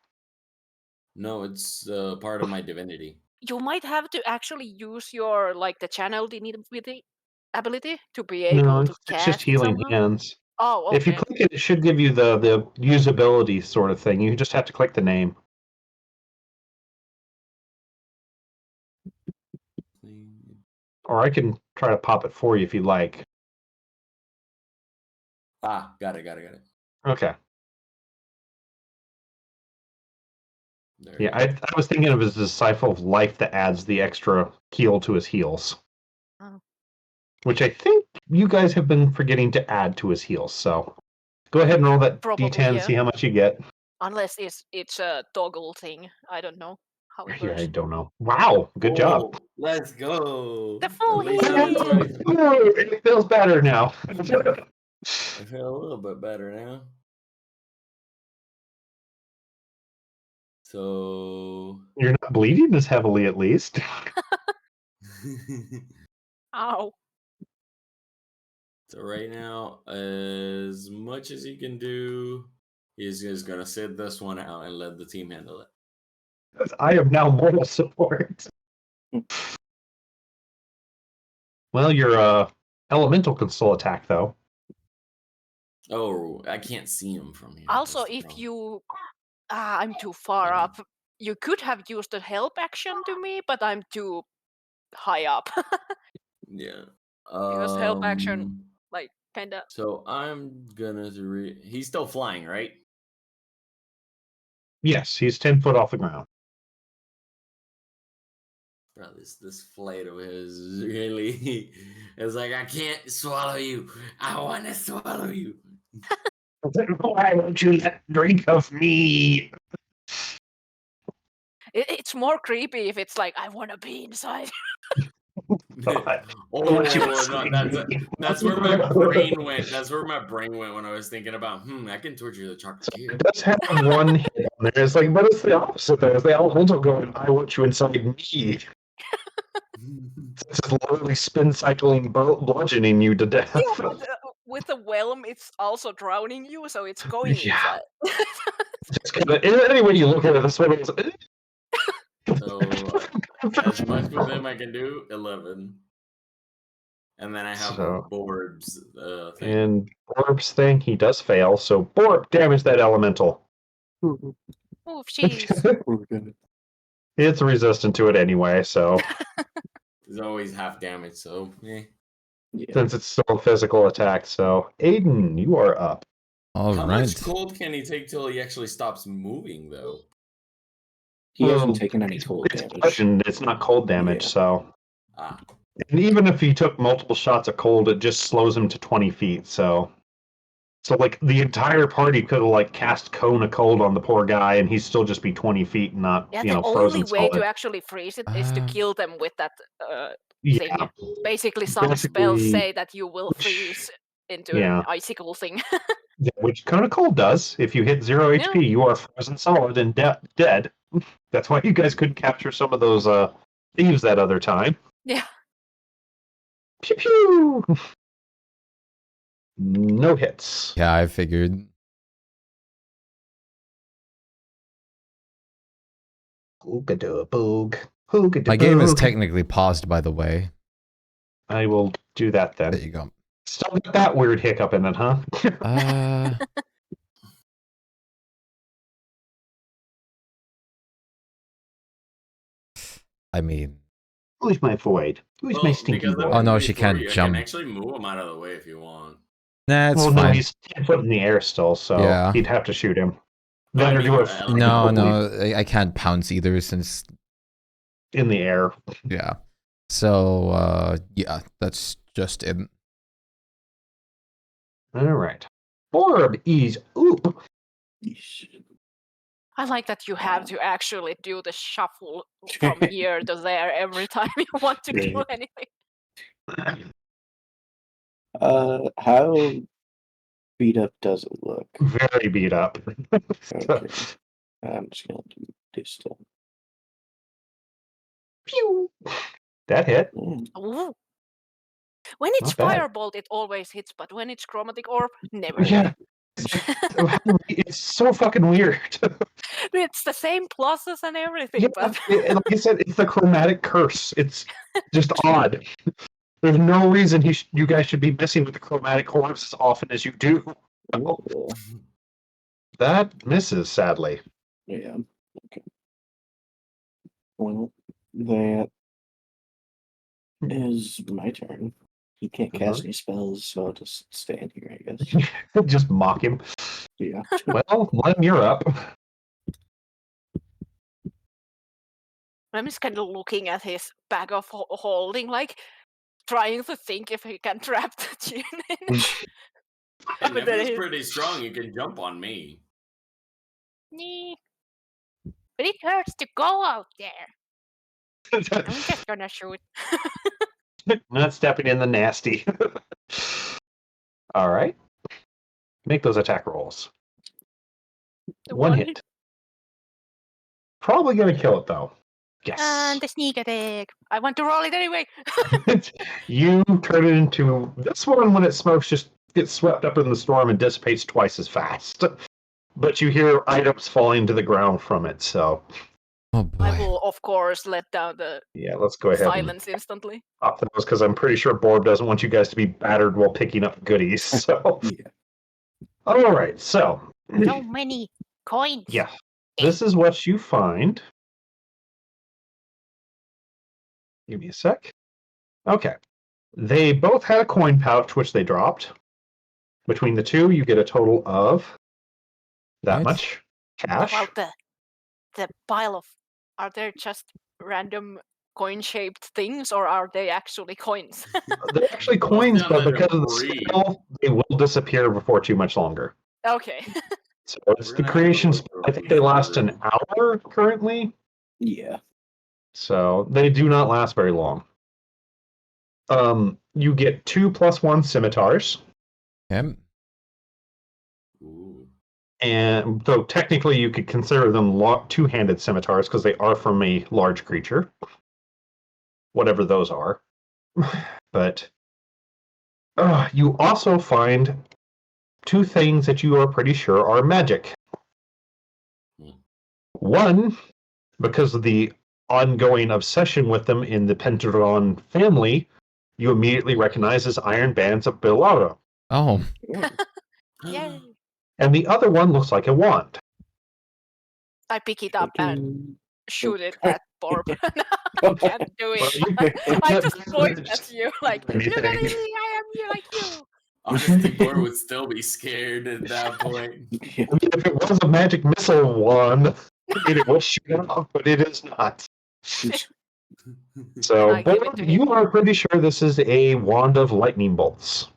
[SPEAKER 7] No, it's part of my divinity.
[SPEAKER 6] You might have to actually use your the channel ability to be
[SPEAKER 8] No,
[SPEAKER 6] able to
[SPEAKER 8] it's just
[SPEAKER 6] cast it
[SPEAKER 8] healing
[SPEAKER 6] somehow.
[SPEAKER 8] hands.
[SPEAKER 6] Oh,
[SPEAKER 8] If you
[SPEAKER 6] okay.
[SPEAKER 8] click it, it should give you the usability sort of thing. You just have to click the name. Or I can try to pop it for you if you like.
[SPEAKER 7] Ah, got it.
[SPEAKER 8] Okay.
[SPEAKER 7] There
[SPEAKER 8] Yeah,
[SPEAKER 7] you go.
[SPEAKER 8] I was thinking of it as a Disciple of Life that adds the extra heal to his heals.
[SPEAKER 6] Oh.
[SPEAKER 8] Which I think you guys have been forgetting to add to his heals, so go ahead and roll that
[SPEAKER 6] Probably,
[SPEAKER 8] D10 and
[SPEAKER 6] yeah.
[SPEAKER 8] see how much you get.
[SPEAKER 6] Unless it's a toggle thing. I don't know how it
[SPEAKER 8] Yeah, I
[SPEAKER 6] works.
[SPEAKER 8] don't know. Wow, good job.
[SPEAKER 7] Oh, let's go.
[SPEAKER 6] The full
[SPEAKER 7] At least I'm at
[SPEAKER 6] heal!
[SPEAKER 7] 20.
[SPEAKER 8] It feels better now.
[SPEAKER 7] I feel a little bit better now. So
[SPEAKER 8] You're not bleeding as heavily, at least.
[SPEAKER 6] Ow.
[SPEAKER 7] So right now, as much as he can do, he's just gonna sit this one out and let the team handle it.
[SPEAKER 8] I am now moral support. Well, your elemental can still attack, though.
[SPEAKER 7] Oh, I can't see him from here.
[SPEAKER 6] Also,
[SPEAKER 7] That's the
[SPEAKER 6] if
[SPEAKER 7] problem.
[SPEAKER 6] you I'm too far
[SPEAKER 7] Yeah.
[SPEAKER 6] up. You could have used a help action to me, but I'm too high up.
[SPEAKER 7] Yeah.
[SPEAKER 6] Because help action kinda.
[SPEAKER 7] So I'm gonna he's still flying, right?
[SPEAKER 8] Yes, he's 10 foot off the ground.
[SPEAKER 7] Bro, this flight of his is really it's like I can't swallow you. I wanna swallow you.
[SPEAKER 8] Why won't you let drink of me?
[SPEAKER 6] It's more creepy if it's like I want to be inside.
[SPEAKER 8] God.
[SPEAKER 7] Oh, no, that's where my brain went. That's where my brain went when I was thinking about, I can torture the chocolate.
[SPEAKER 8] It does have one hit on there. It's like, but it's the opposite there. It's the elemental going, I want you inside me. It's just literally spin cycling, bludgeoning you to death.
[SPEAKER 6] Yeah, but with the whelm, it's also drowning you, so it's going
[SPEAKER 8] Yeah.
[SPEAKER 6] inside.
[SPEAKER 8] Just kinda, any way you look at it, this way it's
[SPEAKER 7] So, as much with him I can do, 11. And then I have
[SPEAKER 8] So-
[SPEAKER 7] Borb's thing.
[SPEAKER 8] And Borb's thing, he does fail, so Borb damage that elemental.
[SPEAKER 6] Oh, jeez.
[SPEAKER 8] It's resistant to it anyway, so
[SPEAKER 7] He's always half damage, so
[SPEAKER 5] Yeah.
[SPEAKER 8] since it's still a physical attack, so Aiden, you are up.
[SPEAKER 1] All
[SPEAKER 7] How
[SPEAKER 1] right.
[SPEAKER 7] much cold can he take till he actually stops moving, though?
[SPEAKER 5] He
[SPEAKER 8] Well,
[SPEAKER 5] hasn't taken any cold
[SPEAKER 8] It's
[SPEAKER 5] damage.
[SPEAKER 8] bludgeoned, it's not cold damage,
[SPEAKER 5] Yeah.
[SPEAKER 8] so.
[SPEAKER 7] Ah,
[SPEAKER 8] And even if he took multiple shots of cold, it just slows him to 20 feet, so. So, like, the entire party could have, cast Cone of Cold on the poor guy, and he'd still just be 20 feet and not,
[SPEAKER 6] Yeah, the
[SPEAKER 8] frozen
[SPEAKER 6] only way
[SPEAKER 8] solid.
[SPEAKER 6] to actually freeze it is to kill them with that thing.
[SPEAKER 8] Yeah.
[SPEAKER 6] Basically, some spells
[SPEAKER 8] Basically-
[SPEAKER 6] say that you will freeze into
[SPEAKER 8] Yeah.
[SPEAKER 6] an icicle thing.
[SPEAKER 8] Yeah, which Cone of Cold does. If you hit 0
[SPEAKER 6] Yeah.
[SPEAKER 8] HP, you are frozen solid and dead. That's why you guys couldn't capture some of those thieves that other time.
[SPEAKER 6] Yeah.
[SPEAKER 8] Pew pew! No hits.
[SPEAKER 1] Yeah, I figured.
[SPEAKER 8] Ooga-doo-boog.
[SPEAKER 1] My game is
[SPEAKER 8] Ooga-doo-boog.
[SPEAKER 1] technically paused, by the way.
[SPEAKER 8] I will do that then.
[SPEAKER 1] There you go.
[SPEAKER 8] Still got that weird hiccup in it, huh?
[SPEAKER 1] I mean,
[SPEAKER 8] Who's my void? Who's my stinky
[SPEAKER 7] because
[SPEAKER 8] void?
[SPEAKER 1] Oh, no,
[SPEAKER 7] way
[SPEAKER 1] she
[SPEAKER 7] for
[SPEAKER 1] can't
[SPEAKER 7] you, I
[SPEAKER 1] jump.
[SPEAKER 7] can actually move him out of the way if you want.
[SPEAKER 1] nah, it's
[SPEAKER 8] Well, no,
[SPEAKER 1] fine.
[SPEAKER 8] he's 10 foot in the air still, so
[SPEAKER 1] Yeah.
[SPEAKER 8] he'd have to shoot him.
[SPEAKER 7] No, I
[SPEAKER 8] Then or
[SPEAKER 7] mean,
[SPEAKER 8] do
[SPEAKER 7] I
[SPEAKER 8] a
[SPEAKER 7] like
[SPEAKER 1] No,
[SPEAKER 7] it.
[SPEAKER 1] no, I can't pounce either since,
[SPEAKER 8] in the air.
[SPEAKER 1] yeah. So, yeah, that's just it.
[SPEAKER 8] All right. Borb is oop.
[SPEAKER 6] I like that you have to actually do the shuffle from here to there every time you want to do anything.
[SPEAKER 5] How beat up does it look?
[SPEAKER 8] Very beat up.
[SPEAKER 5] Okay. I'm just gonna do this stuff.
[SPEAKER 8] Pew! That hit.
[SPEAKER 6] Ooh. When it's
[SPEAKER 8] Not bad.
[SPEAKER 6] firebolt, it always hits, but when it's chromatic orb, never.
[SPEAKER 8] Yeah. It's so fucking weird.
[SPEAKER 6] It's the same pluses and everything,
[SPEAKER 8] Yeah,
[SPEAKER 6] but
[SPEAKER 8] like I said, it's the chromatic curse. It's just odd. There's no reason you guys should be messing with the chromatic orbs as often as you do.
[SPEAKER 5] Oh,
[SPEAKER 8] That misses, sadly.
[SPEAKER 5] yeah. Okay. Well, that is my turn. He can't cast any spells, so I'll just stand here, I guess.
[SPEAKER 8] Just mock him.
[SPEAKER 5] Yeah.
[SPEAKER 8] Well, Lem, you're up.
[SPEAKER 6] I'm just kind of looking at his bag of holding, like trying to think if he can trap the gin in it.
[SPEAKER 7] And
[SPEAKER 6] But
[SPEAKER 7] if
[SPEAKER 6] then
[SPEAKER 7] he's
[SPEAKER 6] he-
[SPEAKER 7] pretty strong, you can jump on me.
[SPEAKER 6] Nee. But it hurts to go out there. I'm just gonna shoot.
[SPEAKER 8] Not stepping in the nasty. All right. Make those attack rolls. One hit. Probably going to kill it, though. Yes.
[SPEAKER 6] And the sneak attack. I want to roll it anyway.
[SPEAKER 8] You turn it into... This one, when it smokes, just gets swept up in the storm and dissipates twice as fast. But you hear items falling to the ground from it, so...
[SPEAKER 1] Oh boy.
[SPEAKER 6] I will, of course, let down the
[SPEAKER 8] Yeah, let's go ahead
[SPEAKER 6] silence
[SPEAKER 8] and
[SPEAKER 6] instantly.
[SPEAKER 8] stop those, because I'm pretty sure Borb doesn't want you guys to be battered while picking up goodies. So,
[SPEAKER 5] Yeah.
[SPEAKER 8] all right, so...
[SPEAKER 6] So many coins.
[SPEAKER 8] Yeah, this is what you find. Give me a sec. Okay. They both had a coin pouch, which they dropped. Between the two, you get a total of that
[SPEAKER 1] Right.
[SPEAKER 8] much cash.
[SPEAKER 6] About the pile of, are there just random coin-shaped things, or are they actually coins?
[SPEAKER 8] They're actually coins,
[SPEAKER 7] of
[SPEAKER 8] but
[SPEAKER 7] them
[SPEAKER 8] because of the
[SPEAKER 7] free.
[SPEAKER 8] spell, they will disappear before too much longer.
[SPEAKER 6] Okay.
[SPEAKER 8] So it's
[SPEAKER 7] We're
[SPEAKER 8] the
[SPEAKER 7] gonna have to
[SPEAKER 8] creation
[SPEAKER 7] look
[SPEAKER 8] spell.
[SPEAKER 7] for
[SPEAKER 8] I think they last
[SPEAKER 7] free.
[SPEAKER 8] an hour currently.
[SPEAKER 5] Yeah.
[SPEAKER 8] So they do not last very long. You get 2 + 1 scimitars.
[SPEAKER 1] Okay.
[SPEAKER 7] Ooh.
[SPEAKER 8] And though technically you could consider them two-handed scimitars because they are from a large creature, whatever those are. But you also find 2 things that you are pretty sure are magic. One, because of the ongoing obsession with them in the Pentagon family, you immediately recognize as iron bands of Bilaro.
[SPEAKER 1] Oh.
[SPEAKER 6] Yay.
[SPEAKER 8] And the other one looks like a wand.
[SPEAKER 6] I pick it up and shoot it at Borb. I can't do
[SPEAKER 8] Well,
[SPEAKER 6] it. I just point at you like, look at
[SPEAKER 8] Anything.
[SPEAKER 6] me, I am you like you.
[SPEAKER 7] Honestly, Bor would still be scared at that point.
[SPEAKER 5] Yeah.
[SPEAKER 8] I mean, if it was a magic missile wand, it would shoot off, but it is not. So,
[SPEAKER 6] I give it
[SPEAKER 8] but
[SPEAKER 6] to
[SPEAKER 8] you
[SPEAKER 6] him.
[SPEAKER 8] are pretty sure this is a wand of lightning bolts.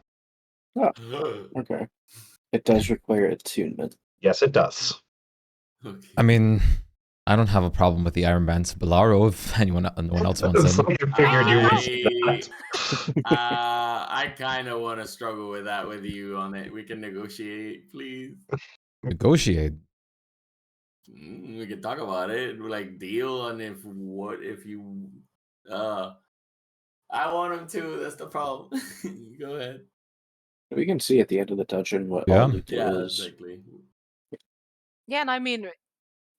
[SPEAKER 5] Okay. It does require attunement.
[SPEAKER 8] Yes, it does.
[SPEAKER 7] Okay.
[SPEAKER 1] I mean, I don't have a problem with the Iron Bands of Bilaro if no one else wants
[SPEAKER 8] So
[SPEAKER 1] them.
[SPEAKER 8] you figured you would say that.
[SPEAKER 7] I kind of want to struggle with that with you on it. We can negotiate, please.
[SPEAKER 1] Negotiate.
[SPEAKER 7] We can talk about it, like deal on if you. I want him to. That's the problem. Go ahead.
[SPEAKER 5] We can see at the end of the dungeon what
[SPEAKER 1] Yeah.
[SPEAKER 5] all loot
[SPEAKER 7] Yeah,
[SPEAKER 5] is.
[SPEAKER 7] exactly.
[SPEAKER 6] Yeah, and I mean,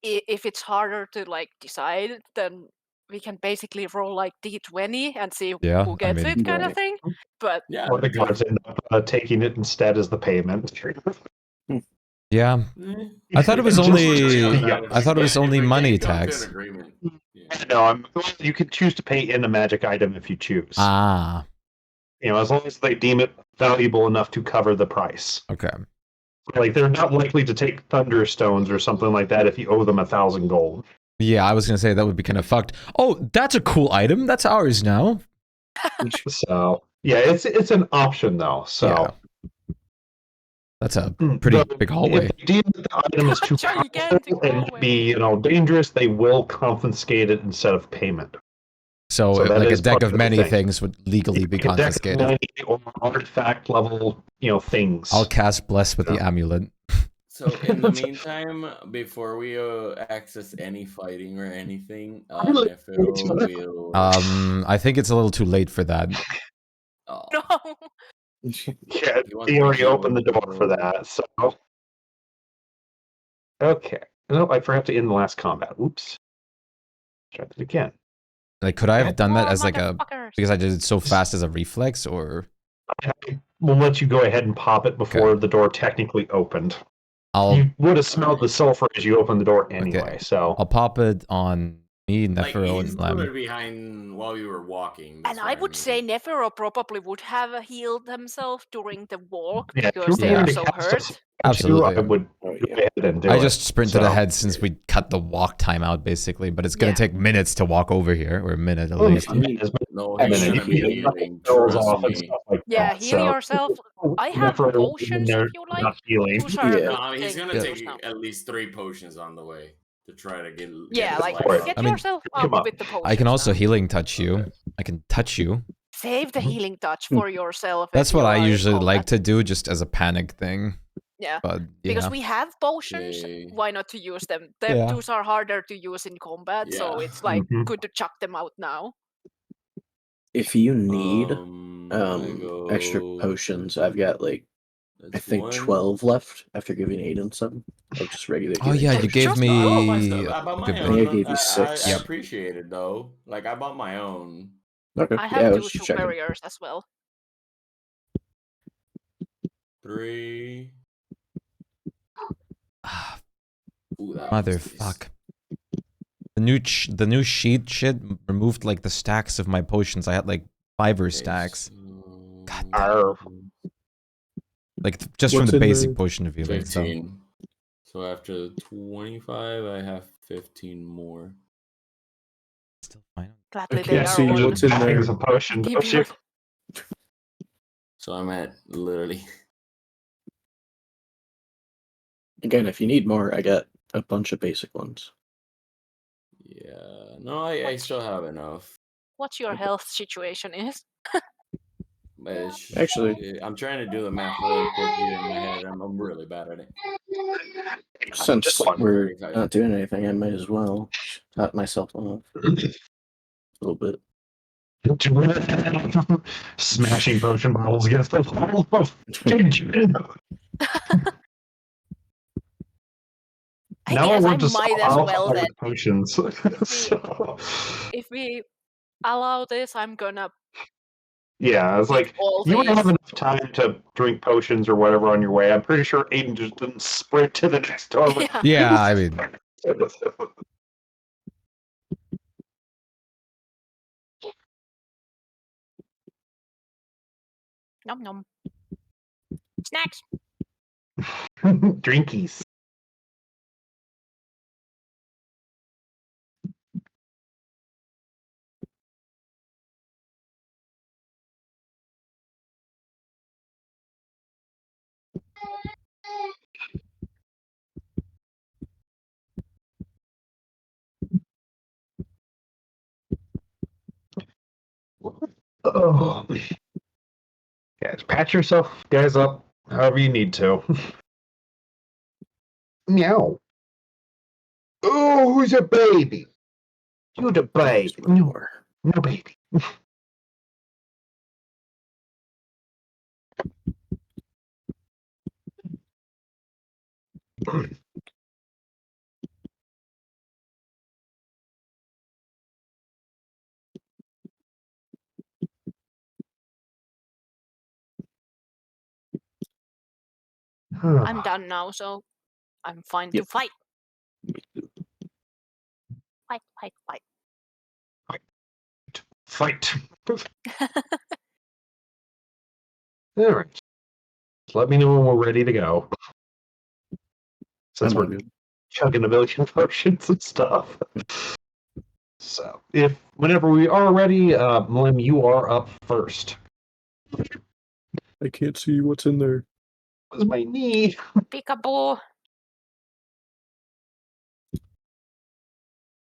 [SPEAKER 6] if it's harder to like decide, then we can basically roll like D20 and see
[SPEAKER 1] Yeah,
[SPEAKER 6] who
[SPEAKER 1] I
[SPEAKER 6] gets
[SPEAKER 1] mean-
[SPEAKER 6] it, kind of
[SPEAKER 5] Right.
[SPEAKER 6] thing. But
[SPEAKER 7] Yeah.
[SPEAKER 8] Or the guards end up taking it instead as the payment.
[SPEAKER 1] Yeah.
[SPEAKER 7] Eh.
[SPEAKER 1] I thought it was
[SPEAKER 8] Just-
[SPEAKER 1] only
[SPEAKER 8] yeah.
[SPEAKER 1] I thought it was only money
[SPEAKER 7] tax.
[SPEAKER 1] tax.
[SPEAKER 8] No, you can choose to pay in a magic item if you choose.
[SPEAKER 1] Ah,
[SPEAKER 8] As long as they deem it valuable enough to cover the price.
[SPEAKER 1] okay.
[SPEAKER 8] Like, they're not likely to take thunderstones or something like that if you owe them 1,000 gold.
[SPEAKER 1] Yeah, I was gonna say that would be kind of fucked. Oh, that's a cool item. That's ours now.
[SPEAKER 8] So, yeah, it's an option though. So,
[SPEAKER 1] Yeah. That's a pretty
[SPEAKER 8] though,
[SPEAKER 1] big hallway.
[SPEAKER 8] If they deem that the item is too
[SPEAKER 6] Gigantic
[SPEAKER 8] powerful and
[SPEAKER 6] hallway.
[SPEAKER 8] be, dangerous, they will confiscate it instead of payment.
[SPEAKER 1] So,
[SPEAKER 8] So that
[SPEAKER 1] like a
[SPEAKER 8] is
[SPEAKER 1] deck
[SPEAKER 8] part
[SPEAKER 1] of
[SPEAKER 8] of the
[SPEAKER 1] many
[SPEAKER 8] thing.
[SPEAKER 1] things would legally be
[SPEAKER 8] Like a deck of
[SPEAKER 1] confiscated.
[SPEAKER 8] 90 or artifact level, things.
[SPEAKER 1] I'll cast Bless with the
[SPEAKER 8] Yeah.
[SPEAKER 1] amulet.
[SPEAKER 7] So in the meantime, before we access any fighting or anything,
[SPEAKER 8] Really?
[SPEAKER 7] Nephil will.
[SPEAKER 1] I think it's a little too late for that.
[SPEAKER 7] Oh,
[SPEAKER 6] No.
[SPEAKER 8] Yeah,
[SPEAKER 7] he wants
[SPEAKER 8] he
[SPEAKER 7] to
[SPEAKER 8] already
[SPEAKER 7] heal
[SPEAKER 8] opened the door for that, so. Okay. Nope, I forgot to end the last combat. Oops. Try that again.
[SPEAKER 1] Like, could I have done that
[SPEAKER 6] Oh,
[SPEAKER 1] as like a
[SPEAKER 6] motherfuckers.
[SPEAKER 1] because I did it so fast as a reflex, or
[SPEAKER 8] We'll let you go ahead and pop it before the door technically opened.
[SPEAKER 1] I'll
[SPEAKER 8] You would have smelled the sulfur as you opened the door anyway,
[SPEAKER 1] Okay.
[SPEAKER 8] so.
[SPEAKER 1] I'll pop it on me,
[SPEAKER 7] like
[SPEAKER 1] Nephiro,
[SPEAKER 7] he
[SPEAKER 1] and Lem.
[SPEAKER 7] stood behind while you were walking.
[SPEAKER 6] And I would say Nephiro probably would have healed himself during the walk
[SPEAKER 8] Yeah, if
[SPEAKER 6] because
[SPEAKER 8] you
[SPEAKER 6] they
[SPEAKER 8] were
[SPEAKER 6] are
[SPEAKER 8] to
[SPEAKER 6] so
[SPEAKER 8] cast a
[SPEAKER 6] hurt.
[SPEAKER 8] spell
[SPEAKER 1] Absolutely.
[SPEAKER 8] I would
[SPEAKER 5] Oh,
[SPEAKER 8] go
[SPEAKER 5] yeah.
[SPEAKER 8] ahead and do
[SPEAKER 1] I
[SPEAKER 8] it.
[SPEAKER 1] just sprinted
[SPEAKER 8] So-
[SPEAKER 1] ahead since we cut the walk time out, basically, but it's gonna
[SPEAKER 6] Yeah.
[SPEAKER 1] take minutes to walk over here, or a minute at
[SPEAKER 8] Well,
[SPEAKER 1] least.
[SPEAKER 8] not as much
[SPEAKER 7] No,
[SPEAKER 8] as
[SPEAKER 7] he's
[SPEAKER 8] a minute.
[SPEAKER 7] gonna be
[SPEAKER 8] You can
[SPEAKER 7] healing.
[SPEAKER 8] spells
[SPEAKER 7] Trust
[SPEAKER 8] off and
[SPEAKER 7] me.
[SPEAKER 8] stuff like
[SPEAKER 6] Yeah,
[SPEAKER 8] that,
[SPEAKER 6] heal
[SPEAKER 8] so-
[SPEAKER 6] yourself. I have
[SPEAKER 8] Nephiro will be in
[SPEAKER 6] potions
[SPEAKER 8] there
[SPEAKER 6] if you like.
[SPEAKER 8] not healing.
[SPEAKER 6] Tushar
[SPEAKER 5] Yeah.
[SPEAKER 6] could
[SPEAKER 7] No, he's
[SPEAKER 6] take
[SPEAKER 7] gonna
[SPEAKER 6] those
[SPEAKER 7] take
[SPEAKER 6] now.
[SPEAKER 7] at least 3 potions on the way to try to get.
[SPEAKER 6] Yeah,
[SPEAKER 7] his
[SPEAKER 6] like
[SPEAKER 7] life
[SPEAKER 8] it.
[SPEAKER 7] up.
[SPEAKER 6] get
[SPEAKER 1] I mean,
[SPEAKER 6] yourself
[SPEAKER 8] come
[SPEAKER 6] up
[SPEAKER 8] on.
[SPEAKER 6] with the potions.
[SPEAKER 1] I can also
[SPEAKER 6] now.
[SPEAKER 1] healing touch you.
[SPEAKER 7] Okay.
[SPEAKER 1] I can touch you.
[SPEAKER 6] Save the healing touch for yourself.
[SPEAKER 1] That's
[SPEAKER 6] if
[SPEAKER 1] what
[SPEAKER 6] you
[SPEAKER 1] I
[SPEAKER 6] are in
[SPEAKER 1] usually like
[SPEAKER 6] combat.
[SPEAKER 1] to do, just as a panic thing.
[SPEAKER 6] Yeah.
[SPEAKER 1] But
[SPEAKER 6] Because
[SPEAKER 1] yeah,
[SPEAKER 6] we have potions,
[SPEAKER 7] Okay.
[SPEAKER 6] why not to use them? The
[SPEAKER 1] Yeah.
[SPEAKER 6] tools are harder to use in combat, so
[SPEAKER 7] Yeah.
[SPEAKER 6] it's like
[SPEAKER 8] Mhm.
[SPEAKER 6] good to chuck them out now.
[SPEAKER 5] If you need
[SPEAKER 7] I
[SPEAKER 5] extra
[SPEAKER 7] go.
[SPEAKER 5] potions, I've got like
[SPEAKER 7] That's
[SPEAKER 5] I think
[SPEAKER 7] 1.
[SPEAKER 5] 12 left after giving Aiden some, like just regular.
[SPEAKER 1] Oh
[SPEAKER 5] healing
[SPEAKER 1] yeah, you
[SPEAKER 5] potions.
[SPEAKER 1] gave
[SPEAKER 6] Just
[SPEAKER 1] me.
[SPEAKER 7] I bought my stuff. I bought
[SPEAKER 1] a
[SPEAKER 7] my
[SPEAKER 1] good
[SPEAKER 5] I think I
[SPEAKER 1] bit.
[SPEAKER 7] own.
[SPEAKER 5] gave you 6.
[SPEAKER 7] I
[SPEAKER 1] Yep.
[SPEAKER 7] appreciate it though. Like I bought my own.
[SPEAKER 5] Okay.
[SPEAKER 6] I
[SPEAKER 5] Yeah,
[SPEAKER 6] have
[SPEAKER 5] I
[SPEAKER 6] 2
[SPEAKER 5] was just checking.
[SPEAKER 6] superiors as well.
[SPEAKER 7] 3. Ooh, that was nice.
[SPEAKER 1] Motherfuck. The new sheet shit removed like the stacks of my potions. I had like 5
[SPEAKER 7] Okay,
[SPEAKER 1] stacks.
[SPEAKER 7] so-
[SPEAKER 1] God damn.
[SPEAKER 8] Arr.
[SPEAKER 1] Like just from
[SPEAKER 5] What's
[SPEAKER 1] the
[SPEAKER 5] in
[SPEAKER 1] basic
[SPEAKER 5] the-
[SPEAKER 1] potion of healing. So
[SPEAKER 7] 15. So after 25, I have 15 more.
[SPEAKER 1] still fine.
[SPEAKER 6] Gladly
[SPEAKER 5] I
[SPEAKER 6] they
[SPEAKER 5] can't
[SPEAKER 6] are
[SPEAKER 5] see
[SPEAKER 6] on
[SPEAKER 5] what's in there.
[SPEAKER 8] Bags of potion,
[SPEAKER 6] the
[SPEAKER 8] don't you?
[SPEAKER 6] beard.
[SPEAKER 7] So I'm at literally.
[SPEAKER 5] Again, if you need more, I got a bunch of basic ones.
[SPEAKER 7] Yeah. No, I still have enough.
[SPEAKER 6] What your health situation is?
[SPEAKER 7] But it's,
[SPEAKER 5] Actually-
[SPEAKER 7] I'm trying to do the math really quick here in my head. I'm really bad at it.
[SPEAKER 5] Since
[SPEAKER 8] Just one.
[SPEAKER 5] we're
[SPEAKER 7] 35.
[SPEAKER 5] not doing anything, I might as well top myself off a little bit.
[SPEAKER 8] Smashing potion bottles against the wall.
[SPEAKER 6] I
[SPEAKER 8] Now
[SPEAKER 6] guess I
[SPEAKER 8] want to
[SPEAKER 6] might
[SPEAKER 8] solve
[SPEAKER 6] as well
[SPEAKER 8] all
[SPEAKER 6] then.
[SPEAKER 8] the potions. So,
[SPEAKER 6] If we allow this, I'm gonna
[SPEAKER 8] yeah, it's
[SPEAKER 6] pick
[SPEAKER 8] like
[SPEAKER 6] all
[SPEAKER 8] you would have
[SPEAKER 6] these.
[SPEAKER 8] enough time to drink potions or whatever on your way. I'm pretty sure Aiden just didn't sprint to the next door.
[SPEAKER 6] Yeah.
[SPEAKER 1] Yeah, I mean,
[SPEAKER 6] Nom nom. Snacks.
[SPEAKER 8] Drinkies. Oh. Guys, patch yourself guys up however you need to. Meow. Oh, who's a baby? You the baby.
[SPEAKER 5] There's one more.
[SPEAKER 8] No baby.
[SPEAKER 6] I'm done now, so I'm fine to
[SPEAKER 5] Yep.
[SPEAKER 6] fight. Fight, fight, fight.
[SPEAKER 8] Fight. All right. Let me know when we're ready to go. Since
[SPEAKER 5] I'm
[SPEAKER 8] we're
[SPEAKER 5] all good.
[SPEAKER 8] chugging a million potions and stuff. So, whenever we are ready, Lim, you are up first.
[SPEAKER 5] I can't see what's in there.
[SPEAKER 8] Was my knee?
[SPEAKER 6] Peekaboo.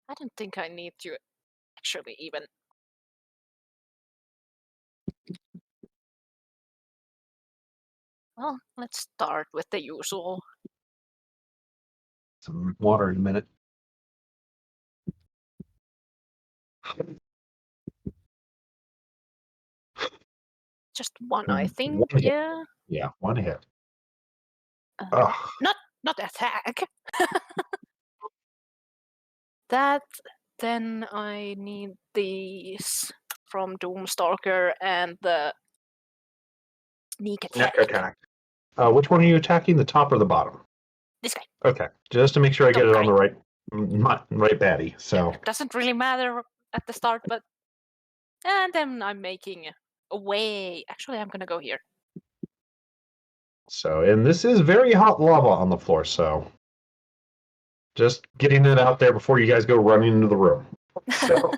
[SPEAKER 6] I don't think I need to actually even Well, let's start with the usual.
[SPEAKER 8] Some water in a minute.
[SPEAKER 6] Just one, I think.
[SPEAKER 8] One hit.
[SPEAKER 6] Yeah.
[SPEAKER 8] Yeah, one hit.
[SPEAKER 6] Uh, not attack. That. Then I need these from Doomstalker and the sneak attack.
[SPEAKER 8] Neck attack. Which one are you attacking? The top or the bottom?
[SPEAKER 6] This guy.
[SPEAKER 8] Okay, just to make sure I get it on
[SPEAKER 6] Top
[SPEAKER 8] the right baddie. So
[SPEAKER 6] Doesn't really matter at the start, but and then I'm making a way. Actually, I'm gonna go here.
[SPEAKER 8] and this is very hot lava on the floor. So just getting it out there before you guys go running into the room. So.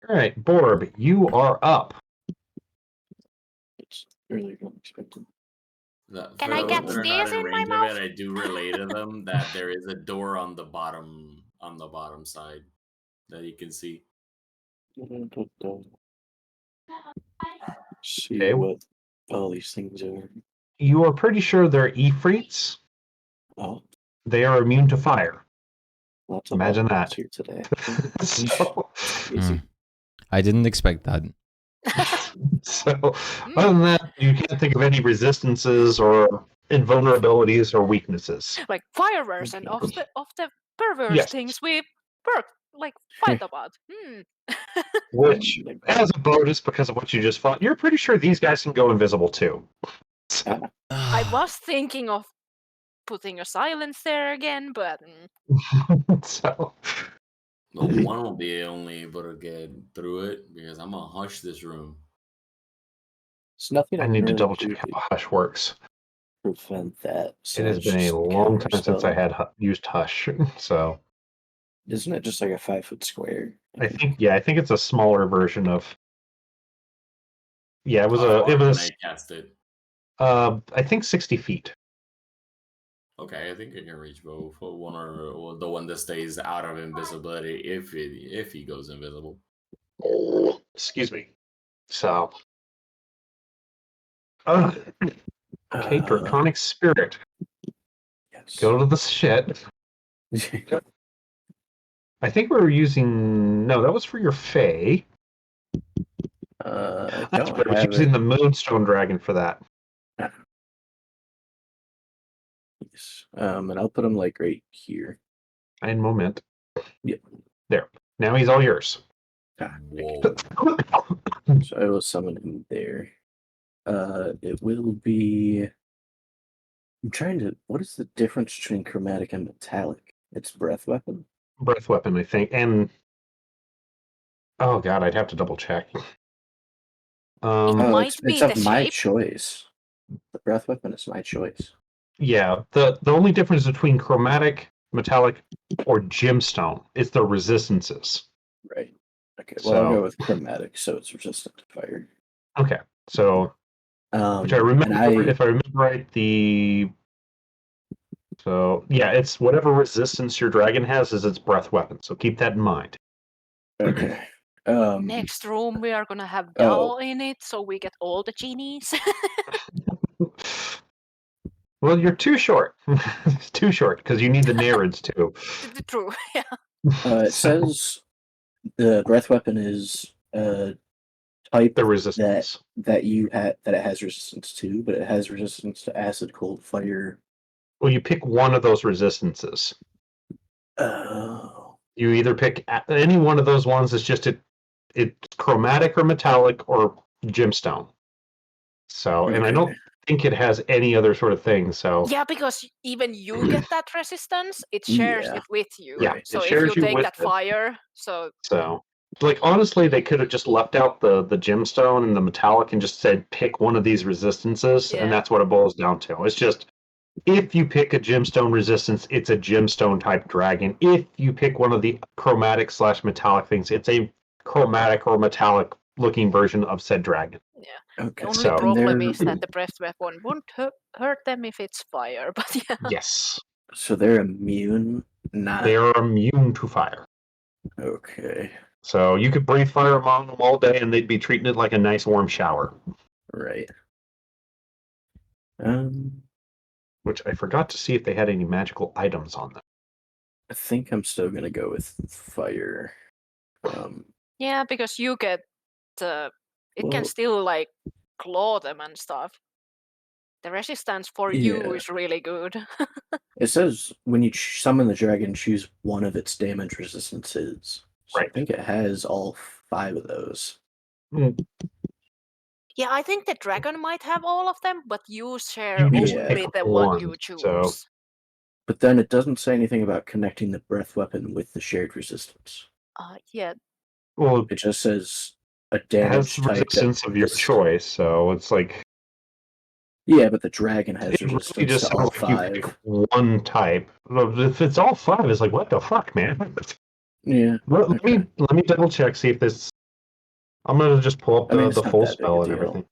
[SPEAKER 8] All right, Borb, you are up.
[SPEAKER 5] It's earlier than expected.
[SPEAKER 6] Can
[SPEAKER 7] For
[SPEAKER 6] I
[SPEAKER 7] those
[SPEAKER 6] get
[SPEAKER 7] that are
[SPEAKER 6] stairs
[SPEAKER 7] not
[SPEAKER 6] in my
[SPEAKER 7] range of
[SPEAKER 6] mouth?
[SPEAKER 7] it, I do relay to them that there is a door on the bottom side that you can see.
[SPEAKER 5] See
[SPEAKER 8] Okay.
[SPEAKER 5] what all these things are.
[SPEAKER 8] You are pretty sure they're Ifrits.
[SPEAKER 5] Oh,
[SPEAKER 8] They are immune to fire.
[SPEAKER 5] lots of
[SPEAKER 8] Imagine
[SPEAKER 5] options
[SPEAKER 8] that.
[SPEAKER 5] here today.
[SPEAKER 8] So,
[SPEAKER 5] Easy.
[SPEAKER 1] I didn't expect that.
[SPEAKER 8] Other than that, you can't think of any resistances or invulnerabilities or weaknesses.
[SPEAKER 6] Like fire version of the perverse
[SPEAKER 8] Yes.
[SPEAKER 6] things we fight about.
[SPEAKER 8] Which, as a bonus, because of what you just fought, you're pretty sure these guys can go invisible too.
[SPEAKER 6] I was thinking of putting a silence there again, but
[SPEAKER 8] So,
[SPEAKER 7] Well, one will be only able to get through it because I'm gonna hush this room.
[SPEAKER 5] It's nothing
[SPEAKER 8] I
[SPEAKER 5] I can
[SPEAKER 8] need to
[SPEAKER 5] really
[SPEAKER 8] double
[SPEAKER 5] do
[SPEAKER 8] check how
[SPEAKER 5] to
[SPEAKER 8] Hush works.
[SPEAKER 5] prevent that.
[SPEAKER 8] It has been a long time since I had used Hush, so
[SPEAKER 5] Isn't it just like a 5-foot square?
[SPEAKER 8] I think it's a smaller version of. Yeah, it was
[SPEAKER 7] How
[SPEAKER 8] a. It
[SPEAKER 7] far
[SPEAKER 8] was.
[SPEAKER 7] can I cast it?
[SPEAKER 8] I think 60 feet.
[SPEAKER 7] Okay, I think I can reach both. One or the one that stays out of invisibility if he goes invisible.
[SPEAKER 8] Excuse me. So. Okay, Draconic Spirit.
[SPEAKER 5] Yes.
[SPEAKER 8] Go to the shit. I think we were using. No, that was for your Fae.
[SPEAKER 5] I
[SPEAKER 8] That's
[SPEAKER 5] don't
[SPEAKER 8] right. I was
[SPEAKER 5] have
[SPEAKER 8] using
[SPEAKER 5] it.
[SPEAKER 8] the Moonstone Dragon for that.
[SPEAKER 5] Yes. And I'll put him like right here.
[SPEAKER 8] And moment.
[SPEAKER 5] Yep.
[SPEAKER 8] There. Now he's all yours.
[SPEAKER 7] Whoa.
[SPEAKER 5] So I will summon him there. It will be. I'm trying to. What is the difference between chromatic and metallic? It's breath weapon.
[SPEAKER 8] Breath weapon, I think. And. Oh, God, I'd have to double check.
[SPEAKER 6] might be
[SPEAKER 5] it's of
[SPEAKER 6] the
[SPEAKER 5] my
[SPEAKER 6] shape.
[SPEAKER 5] choice. The breath weapon is my choice.
[SPEAKER 8] Yeah, the only difference between chromatic, metallic, or gemstone is the resistances.
[SPEAKER 5] Right. Okay. Well, I'll go with chromatic, so it's resistant to fire.
[SPEAKER 8] Okay, so which I remember, if I remember right, it's whatever resistance your dragon has is its breath weapon. So keep that in mind.
[SPEAKER 5] Okay.
[SPEAKER 6] Next room we are gonna have Dal in it, so we get all the genies.
[SPEAKER 8] Well, you're too short. It's too short because you need the Narids too.
[SPEAKER 6] True. Yeah.
[SPEAKER 5] It says the breath weapon is type
[SPEAKER 8] the resistance
[SPEAKER 5] that it has resistance to, but it has resistance to acid, cold, fire.
[SPEAKER 8] Well, you pick one of those resistances.
[SPEAKER 5] Oh.
[SPEAKER 8] You either pick any one of those ones. It's just it's chromatic or metallic or gemstone. So, and I don't think it has any other sort of thing. So
[SPEAKER 6] yeah, because even you get that resistance, it shares it with you.
[SPEAKER 8] Yeah,
[SPEAKER 6] So
[SPEAKER 8] it
[SPEAKER 6] if
[SPEAKER 8] shares
[SPEAKER 6] you
[SPEAKER 8] you
[SPEAKER 6] take
[SPEAKER 8] with
[SPEAKER 6] that
[SPEAKER 8] it.
[SPEAKER 6] fire,
[SPEAKER 8] So, like, honestly, they could have just left out the gemstone and the metallic and just said pick one of these resistances, and that's what it boils down to. It's just if you pick a gemstone resistance, it's a gemstone type dragon. If you pick one of the chromatic / metallic things, it's a chromatic or metallic looking version of said dragon.
[SPEAKER 6] Yeah. Okay. The only problem is that the breath weapon won't hurt them if it's fire, but yeah.
[SPEAKER 8] Yes.
[SPEAKER 5] So they're immune.
[SPEAKER 8] They are immune to fire.
[SPEAKER 5] Okay.
[SPEAKER 8] So you could breathe fire among them all day, and they'd be treating it like a nice warm shower.
[SPEAKER 5] Right.
[SPEAKER 8] Which I forgot to see if they had any magical items on them.
[SPEAKER 5] I think I'm still gonna go with fire.
[SPEAKER 6] Yeah, because you get the. It
[SPEAKER 5] Well-
[SPEAKER 6] can still like claw them and stuff. The resistance for you
[SPEAKER 5] Yeah.
[SPEAKER 6] is really good.
[SPEAKER 5] It says when you summon the dragon, choose one of its damage resistances. So
[SPEAKER 8] Right.
[SPEAKER 5] I think it has all 5 of those.
[SPEAKER 6] Yeah, I think the dragon might have all of them, but you share
[SPEAKER 8] You
[SPEAKER 5] need to
[SPEAKER 6] only
[SPEAKER 8] pick
[SPEAKER 6] the one
[SPEAKER 8] one,
[SPEAKER 6] you choose.
[SPEAKER 8] so-
[SPEAKER 5] But then it doesn't say anything about connecting the breath weapon with the shared resistance.
[SPEAKER 6] Yeah,
[SPEAKER 8] Well,
[SPEAKER 5] It just says a
[SPEAKER 8] it has
[SPEAKER 5] damage
[SPEAKER 8] the
[SPEAKER 5] type.
[SPEAKER 8] resistance of your
[SPEAKER 5] this-
[SPEAKER 8] choice, so it's like
[SPEAKER 5] Yeah, but the dragon has
[SPEAKER 8] it really
[SPEAKER 5] resistance
[SPEAKER 8] just
[SPEAKER 5] to all
[SPEAKER 8] sounds like you
[SPEAKER 5] 5.
[SPEAKER 8] pick one type. If it's all 5, it's like what the fuck, man?
[SPEAKER 5] Yeah.
[SPEAKER 8] Let
[SPEAKER 5] Okay.
[SPEAKER 8] me double check, see if this. I'm gonna just pull up
[SPEAKER 5] I mean,
[SPEAKER 8] the
[SPEAKER 5] it's not
[SPEAKER 8] full
[SPEAKER 5] that big a
[SPEAKER 8] spell and
[SPEAKER 5] deal.
[SPEAKER 8] everything.